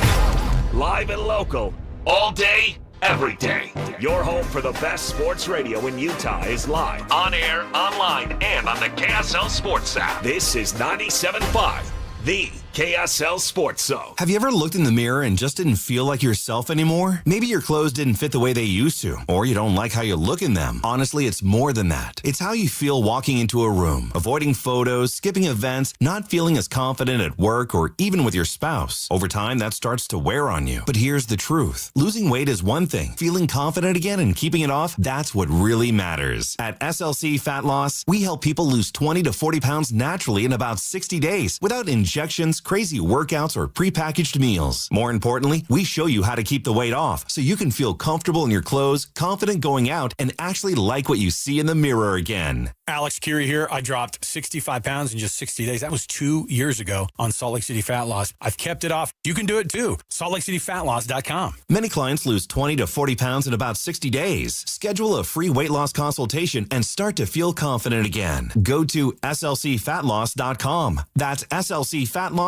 Live and local, all day, every day. Your home for the best sports radio in Utah is live, on air, online, and on the KSL Sports app. This is 97.5, the KSL Sports Zone.
Have you ever looked in the mirror and just didn't feel like yourself anymore? Maybe your clothes didn't fit the way they used to, or you don't like how you look in them. Honestly, it's more than that. It's how you feel walking into a room, avoiding photos, skipping events, not feeling as confident at work or even with your spouse. Over time, that starts to wear on you. But here's the truth. Losing weight is one thing. Feeling confident again and keeping it off, that's what really matters. At SLC Fat Loss, we help people lose 20 to 40 pounds naturally in about 60 days without injections, crazy workouts, or prepackaged meals. More importantly, we show you how to keep the weight off so you can feel comfortable in your clothes, confident going out, and actually like what you see in the mirror again.
Alex Curie here. I dropped 65 pounds in just 60 days. That was 2 years ago on Salt Lake City Fat Loss. I've kept it off. You can do it too. SaltLakeCityFatLoss.com.
Many clients lose 20 to 40 pounds in about 60 days. Schedule a free weight loss consultation and start to feel confident again. Go to SLCFatLoss.com. That's SLCFatLoss.com.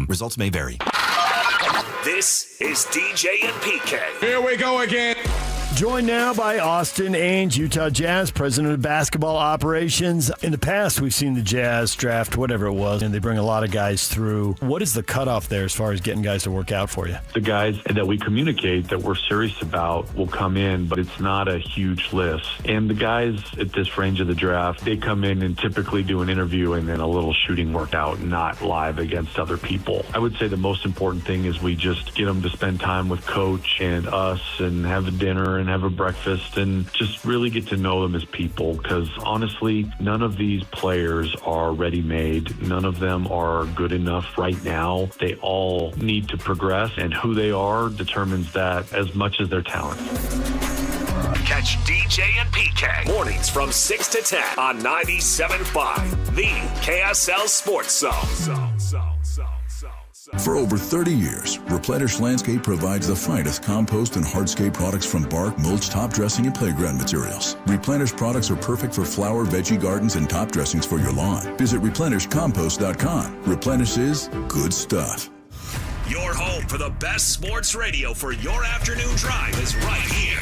Results may vary.
This is DJ and PK.
Here we go again. Joined now by Austin Ainge, Utah Jazz, president of basketball operations. In the past, we've seen the Jazz draft whatever it was, and they bring a lot of guys through. What is the cutoff there as far as getting guys to work out for you?
The guys that we communicate that we're serious about will come in, but it's not a huge list. And the guys at this range of the draft, they come in and typically do an interview and then a little shooting workout, not live against other people. I would say the most important thing is we just get them to spend time with coach and us and have a dinner and have a breakfast and just really get to know them as people, because honestly, none of these players are ready-made. None of them are good enough right now. They all need to progress, and who they are determines that as much as their talent.
Catch DJ and PK mornings from 6 to 10 on 97.5, the KSL Sports Zone.
For over 30 years, Replenish Landscape provides the finest compost and hardscape products from bark, mulch, top dressing, and playground materials. Replenish products are perfect for flower, veggie gardens, and top dressings for your lawn. Visit replenishcompost.com. Replenish is good stuff.
Your home for the best sports radio for your afternoon drive is right here.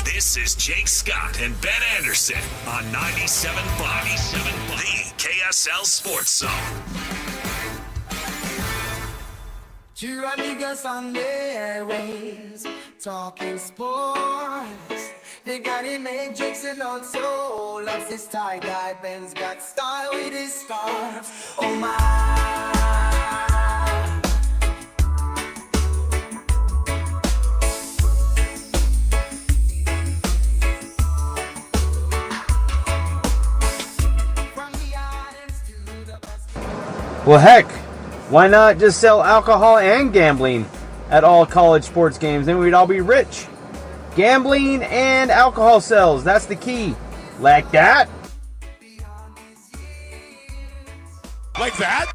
This is Jake Scott and Ben Anderson on 97.5, the KSL Sports Zone.
Two amigos on the airways, talking sports. They got him made drinks and also loves his tie-dye. Ben's got style with his scarf. Oh my.
Well, heck, why not just sell alcohol and gambling at all college sports games? Then we'd all be rich. Gambling and alcohol sales, that's the key. Like that?
Like that?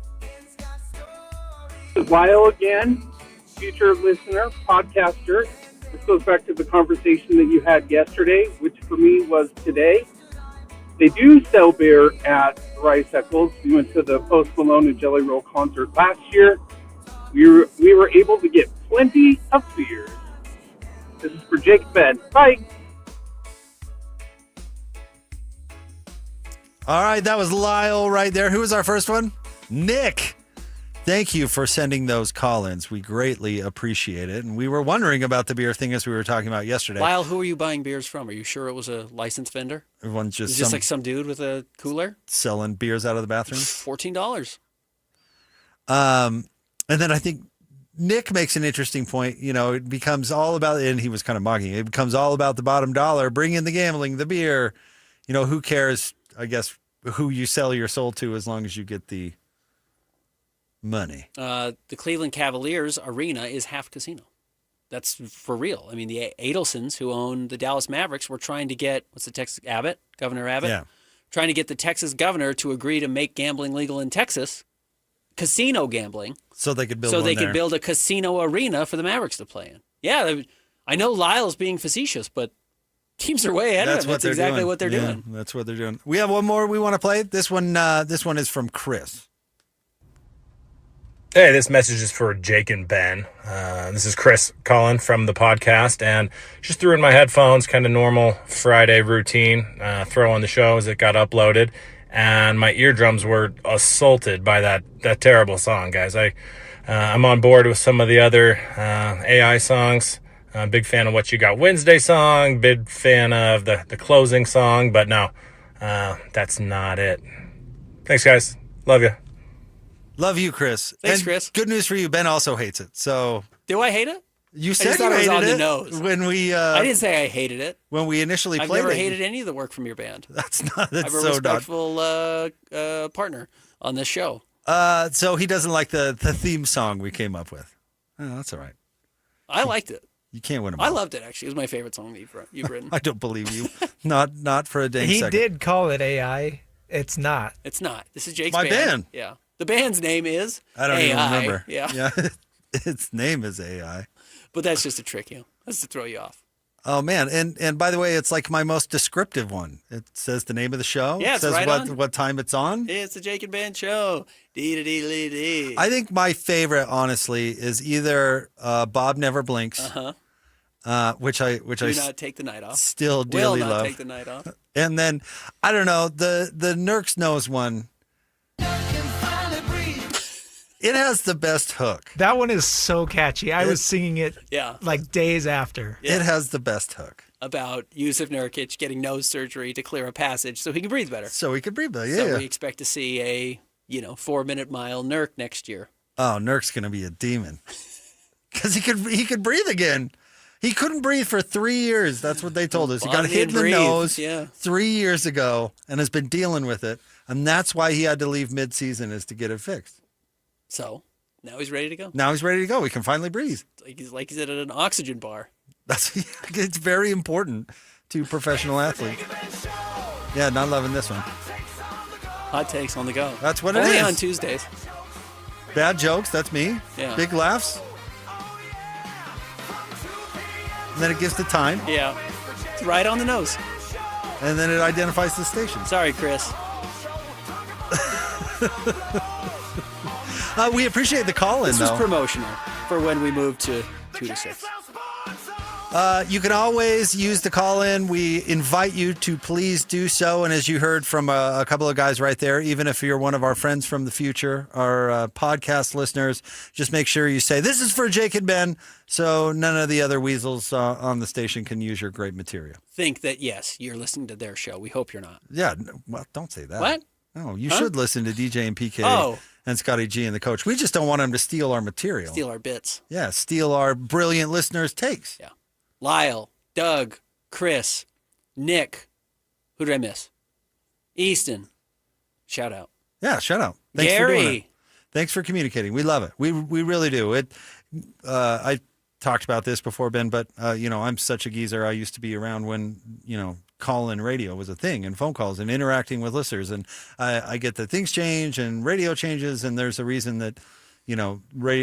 Lyle again, future listener, podcaster. This goes back to the conversation that you had yesterday, which for me was today. They do sell beer at Rice Eccles. We went to the Post Malone and Jelly Roll concert last year. We were able to get plenty of beers. This is for Jake Ben. Bye.
All right, that was Lyle right there. Who was our first one? Nick. Thank you for sending those call-ins. We greatly appreciate it. And we were wondering about the beer thing as we were talking about yesterday.
Lyle, who are you buying beers from? Are you sure it was a licensed vendor?
Everyone's
just like some dude with a cooler?
Selling beers out of the bathroom.
$14.
And then I think Nick makes an interesting point. You know, it becomes all about, and he was kind of mocking, it becomes all about the bottom dollar. Bring in the gambling, the beer. You know, who cares, I guess, who you sell your soul to as long as you get the money.
The Cleveland Cavaliers arena is half casino. That's for real. I mean, the Adelsons, who own the Dallas Mavericks, were trying to get, Governor Abbott?
Yeah.
Trying to get the Texas governor to agree to make gambling legal in Texas, casino gambling.
So they could build
a casino arena for the Mavericks to play in. Yeah, I know Lyle's being facetious, but teams are way ahead of them. That's exactly what they're doing.
That's what they're doing. We have one more we want to play. This one is from Chris.
Hey, this message is for Jake and Ben. This is Chris calling from the podcast, and just threw in my headphones, kind of normal Friday routine, throw on the show as it got uploaded, and my eardrums were assaulted by that terrible song, guys. I'm on board with some of the other AI songs. Big fan of What You Got Wednesday song, big fan of the closing song, but no, that's not it. Thanks, guys. Love you.
Love you, Chris.
Thanks, Chris.
Good news for you. Ben also hates it. So
do I hate it?
You said
I just thought
you
it was
hated
on
it
the nose.
when we.
I didn't say I hated it.
When we initially
I've
played it.
never hated any of the work from your band.
That's
I'm a
so
respectful partner on this show.
So he doesn't like the theme song we came up with. Oh, that's all right.
I liked it.
You can't win them.
I loved it, actually. It was my favorite song that you've written.
I don't believe you. Not for a dang
he
second.
He did call it AI. It's not.
It's not. This is Jake's
my band.
Yeah. The band's name is
I don't
AI.
even remember.
Yeah.
Its name is AI.
But that's just to trick you. That's to throw you off.
Oh, man. And by the way, it's like my most descriptive one. It says the name of the show.
Yeah,
it says
right on.
what time it's on.
It's the Jake and Ben show. Dee-da-dee-dee-dee.
I think my favorite, honestly, is either Bob Never Blinks, which I
Do not take the night off.
Still dearly
Will not
love.
take the night off.
And then, I don't know, the Nurks Knows one. It has the best hook.
That one is so catchy. I was singing it
Yeah.
like days after.
It has the best hook.
About Yusuf Nurkic getting nose surgery to clear a passage so he can breathe better.
So he could breathe better,
So
yeah.
we expect to see a 4-minute mile Nurk next year.
Oh, Nurk's going to be a demon. Because he could breathe again. He couldn't breathe for 3 years. That's what they told us. He got hit in the nose 3 years ago and has been dealing with it. And that's why he had to leave midseason, is to get it fixed.
So now he's ready to go.
Now he's ready to go. He can finally breathe.
Like he's at an oxygen bar.
It's very important to professional athletes. Yeah, not loving this one.
Hot takes on the go.
That's what it
Only
is.
on Tuesdays.
Bad jokes, that's me.
Yeah.
Big laughs. And then it gives the time.
Yeah. It's right on the nose.
And then it identifies the station.
Sorry, Chris.
We appreciate the call-in,
This was promotional for when we moved to 2 to 6.
You can always use the call-in. We invite you to please do so. And as you heard from a couple of guys right there, even if you're one of our friends from the future, our podcast listeners, just make sure you say, this is for Jake and Ben, so none of the other weasels on the station can use your great material.
Think that, yes, you're listening to their show. We hope you're not.
Yeah, well, don't say that.
What?
No, you should listen to DJ and PK and Scotty G and the coach. We just don't want them to steal our material.
Steal our bits.
Yeah, steal our brilliant listeners' takes.
Yeah. Lyle, Doug, Chris, Nick. Who did I miss? Easton. Shout out.
Yeah, shout out. Thanks
Gary.
for doing it. Thanks for communicating. We love it. We really do. I talked about this before, Ben, but I'm such a geezer. I used to be around when, call-in radio was a thing and phone calls and interacting with listeners. And I get that things change and radio changes, and there's a reason that,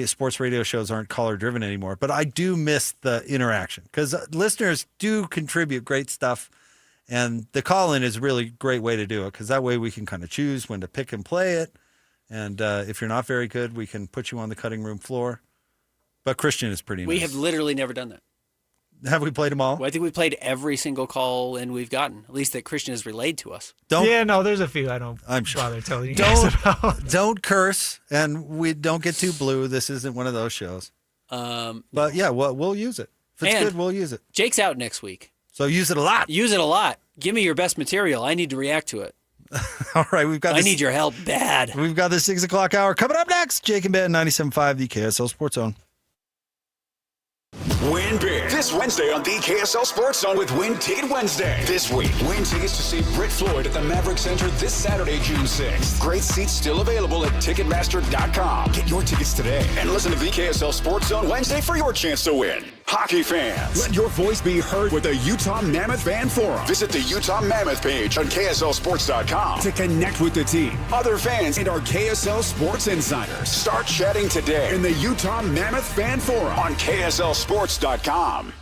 sports radio shows aren't caller-driven anymore. But I do miss the interaction because listeners do contribute great stuff. And the call-in is a really great way to do it because that way we can kind of choose when to pick and play it. And if you're not very good, we can put you on the cutting room floor. But Christian is pretty nice.
We have literally never done that.
Have we played them all?
Well, I think we played every single call in we've gotten, at least that Christian has relayed to us.
There's a few I'm sure. Bother telling you guys about.
Don't curse, and we don't get too blue. This isn't one of those shows. But yeah, we'll use it. If it's good, we'll use it.
Jake's out next week.
So use it a lot.
Use it a lot. Give me your best material. I need to react to it.
All right,
I need your help bad.
We've got the 6 o'clock hour coming up next. Jake and Ben, 97.5, the KSL Sports Zone.
Win big this Wednesday on the KSL Sports Zone with Win Ticket Wednesday. This week, win tickets to see Britt Floyd at the Maverick Center this Saturday, June 6th. Great seats still available at Ticketmaster.com. Get your tickets today and listen to the KSL Sports Zone Wednesday for your chance to win. Hockey fans, let your voice be heard with the Utah Mammoth Fan Forum. Visit the Utah Mammoth page on KSLSports.com to connect with the team, other fans, and our KSL Sports insiders. Start chatting today in the Utah Mammoth Fan Forum on KSLSports.com.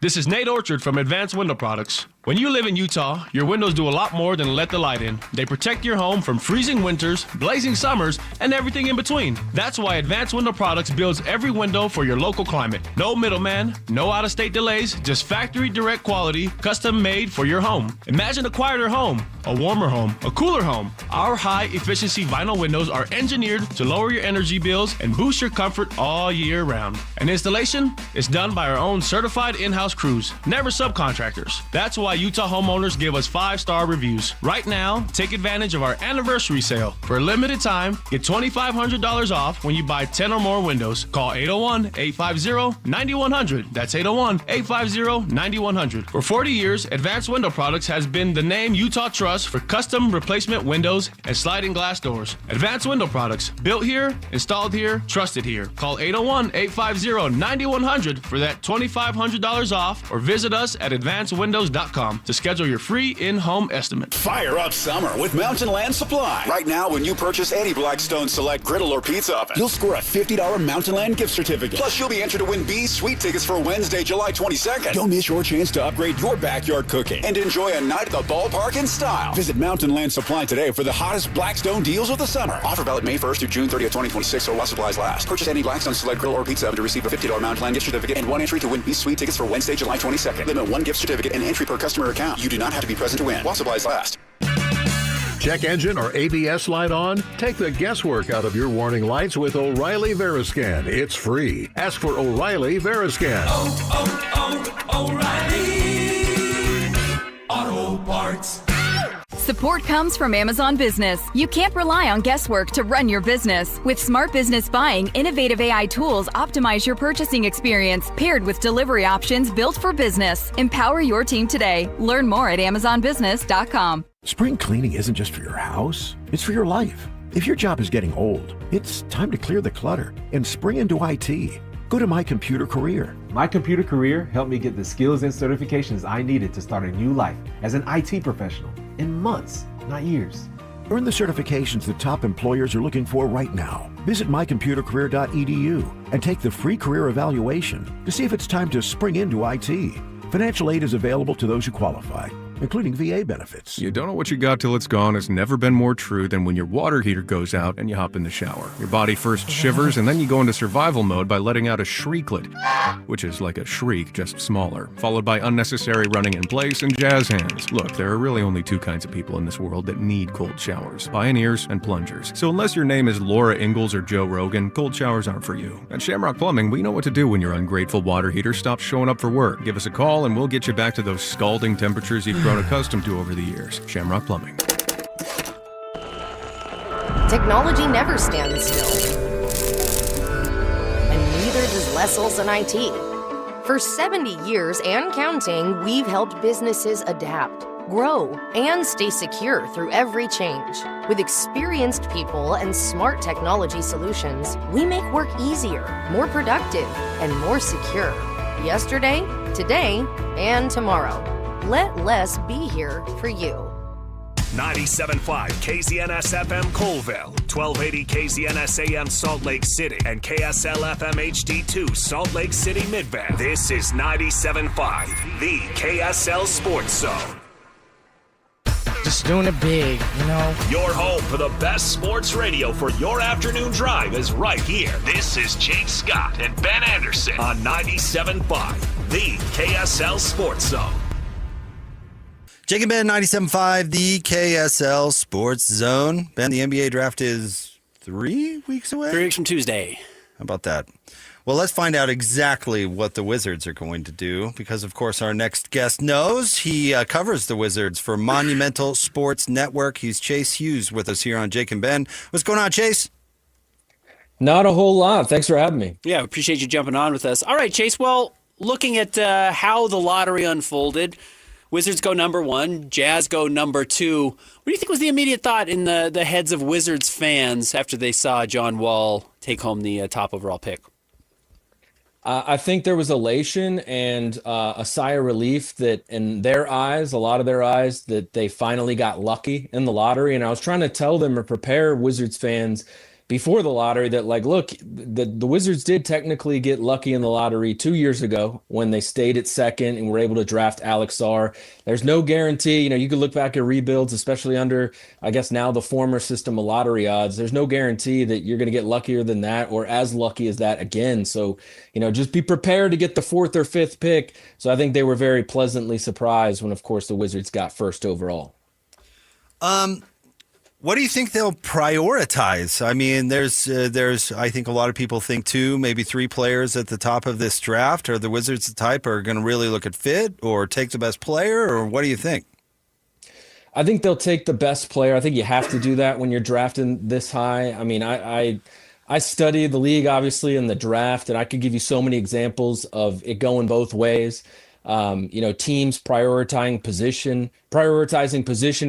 This is Nate Orchard from Advanced Window Products. When you live in Utah, your windows do a lot more than let the light in. They protect your home from freezing winters, blazing summers, and everything in between. That's why Advanced Window Products builds every window for your local climate. No middleman, no out-of-state delays, just factory direct quality, custom made for your home. Imagine a quieter home, a warmer home, a cooler home. Our high-efficiency vinyl windows are engineered to lower your energy bills and boost your comfort all year round. And installation is done by our own certified in-house crews, never subcontractors. That's why Utah homeowners give us 5-star reviews. Right now, take advantage of our anniversary sale. For a limited time, get $2,500 off when you buy 10 or more windows. Call 801-850-9100. That's 801-850-9100. For 40 years, Advanced Window Products has been the name Utah trusts for custom replacement windows and sliding glass doors. Advanced Window Products, built here, installed here, trusted here. Call 801-850-9100 for that $2,500 off or visit us at advancedwindows.com to schedule your free in-home estimate.
Fire up summer with Mountain Land Supply. Right now, when you purchase any Blackstone Select griddle or pizza oven, you'll score a $50 Mountain Land gift certificate. Plus, you'll be entered to win B's Sweet tickets for Wednesday, July 22nd. Don't miss your chance to upgrade your backyard cooking and enjoy a night at the ballpark in style. Visit Mountain Land Supply today for the hottest Blackstone deals of the summer. Offer valid May 1st through June 30th, 2026, or while supplies last. Purchase any Blackstone Select griddle or pizza oven to receive a $50 Mountain Land gift certificate and 1 entry to win B's Sweet tickets for Wednesday, July 22nd. Limit 1 gift certificate and entry per customer account. You do not have to be present to win while supplies last.
Check engine or ABS light on? Take the guesswork out of your warning lights with O'Reilly Veriscan. It's free. Ask for O'Reilly Veriscan.
O'Reilly Auto Parts.
Support comes from Amazon Business. You can't rely on guesswork to run your business. With Smart Business Buying, innovative AI tools optimize your purchasing experience, paired with delivery options built for business. Empower your team today. Learn more at AmazonBusiness.com.
Spring cleaning isn't just for your house, it's for your life. If your job is getting old, it's time to clear the clutter and spring into IT. Go to My Computer Career.
My Computer Career helped me get the skills and certifications I needed to start a new life as an IT professional in months, not years.
Earn the certifications the top employers are looking for right now. Visit mycomputercareer.edu and take the free career evaluation to see if it's time to spring into IT. Financial aid is available to those who qualify. including VA benefits.
You don't know what you got till it's gone has never been more true than when your water heater goes out and you hop in the shower. Your body first shivers and then you go into survival mode by letting out a shrieklet, which is like a shriek, just smaller, followed by unnecessary running in place and jazz hands. Look, there are really only two kinds of people in this world that need cold showers: pioneers and plungers. So unless your name is Laura Ingalls or Joe Rogan, cold showers aren't for you. At Shamrock Plumbing, we know what to do when your ungrateful water heater stops showing up for work. Give us a call and we'll get you back to those scalding temperatures you've grown accustomed to over the years. Shamrock Plumbing.
Technology never stands still. And neither does Lessel's and IT. For 70 years and counting, we've helped businesses adapt, grow, and stay secure through every change. With experienced people and smart technology solutions, we make work easier, more productive, and more secure. Yesterday, today, and tomorrow. Let Les be here for you.
97.5 KZNS FM Colville, 1280 KZNS AM Salt Lake City, and KSL FM HD2 Salt Lake City Midband. This is 97.5, the KSL Sports Zone.
Just doing it big, you know.
Your home for the best sports radio for your afternoon drive is right here. This is Jake Scott and Ben Anderson on 97.5, the KSL Sports Zone.
Jake and Ben, 97.5, the KSL Sports Zone. Ben, the NBA draft is 3 weeks away?
3 weeks from Tuesday.
How about that? Well, let's find out exactly what the Wizards are going to do because, of course, our next guest knows. He covers the Wizards for Monumental Sports Network. He's Chase Hughes with us here on Jake and Ben. What's going on, Chase?
Not a whole lot. Thanks for having me.
Yeah, appreciate you jumping on with us. All right, Chase. Well, looking at how the lottery unfolded, Wizards go number 1, Jazz go number 2. What do you think was the immediate thought in the heads of Wizards fans after they saw John Wall take home the top overall pick?
I think there was elation and a sigh of relief that in their eyes, a lot of their eyes, that they finally got lucky in the lottery. And I was trying to tell them or prepare Wizards fans before the lottery that, like, look, the Wizards did technically get lucky in the lottery 2 years ago when they stayed at second and were able to draft Alex Sarr. There's no guarantee. You know, you could look back at rebuilds, especially under, I guess, now the former system of lottery odds. There's no guarantee that you're going to get luckier than that or as lucky as that again. So, you know, just be prepared to get the 4th or 5th pick. So I think they were very pleasantly surprised when, of course, the Wizards got first overall.
What do you think they'll prioritize? I mean, there's I think a lot of people think 2, maybe 3 players at the top of this draft. Are the Wizards the type are going to really look at fit or take the best player, or what do you think?
I think they'll take the best player. I think you have to do that when you're drafting this high. I mean, I study the league, obviously, in the draft, and I could give you so many examples of it going both ways. You know, teams prioritizing position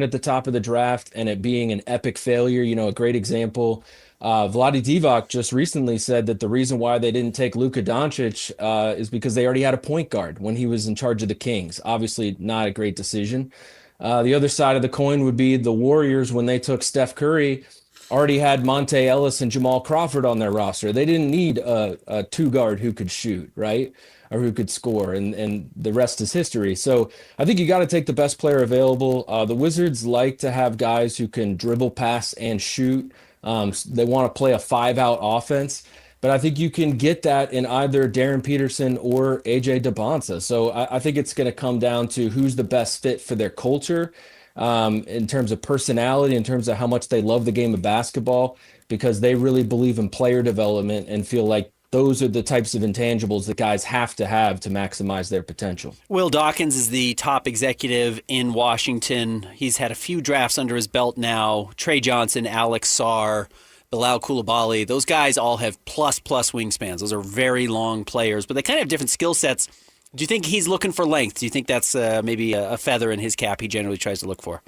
at the top of the draft and it being an epic failure. You know, a great example, Vlade Divac just recently said that the reason why they didn't take Luka Doncic is because they already had a point guard when he was in charge of the Kings. Obviously not a great decision. The other side of the coin would be the Warriors when they took Steph Curry, already had Monte Ellis and Jamal Crawford on their roster. They didn't need a 2-guard who could shoot, right? Or who could score, and the rest is history. So I think you got to take the best player available. The Wizards like to have guys who can dribble, pass, and shoot. They want to play a 5-out offense, but I think you can get that in either Darren Peterson or AJ DeBonsa. So I think it's going to come down to who's the best fit for their culture, in terms of personality, in terms of how much they love the game of basketball, because they really believe in player development and feel like those are the types of intangibles that guys have to maximize their potential.
Will Dawkins is the top executive in Washington. He's had a few drafts under his belt now. Trey Johnson, Alex Sarr, Bilal Coulibaly. Those guys all have plus wingspans. Those are very long players, but they kind of have different skill sets. Do you think he's looking for length? Do you think that's maybe a feather in his cap he generally tries to look for?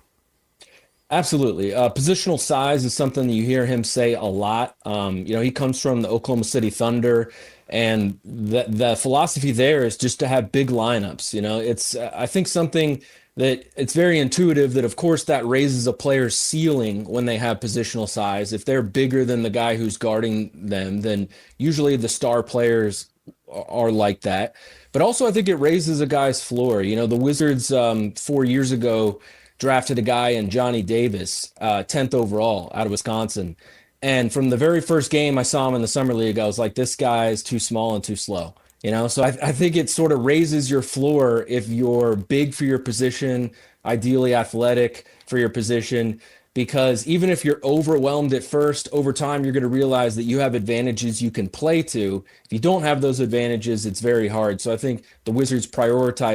Absolutely. Positional size is something that you hear him say a lot. You know, he comes from the Oklahoma City Thunder, and the philosophy there is just to have big lineups. You know, it's I think something that it's very intuitive that, of course, that raises a player's ceiling when they have positional size. If they're bigger than the guy who's guarding them, then usually the star players are like that. But also I think it raises a guy's floor. You know, the Wizards 4 years ago drafted a guy in Johnny Davis, 10th overall out of Wisconsin. And from the very first game I saw him in the summer league, I was like, this guy is too small and too slow. You know, so I think it sort of raises your floor if you're big for your position, ideally athletic for your position, because even if you're overwhelmed at first, over time, you're going to realize that you have advantages you can play to. If you don't have those advantages, it's very hard. So I think the Wizards prioritize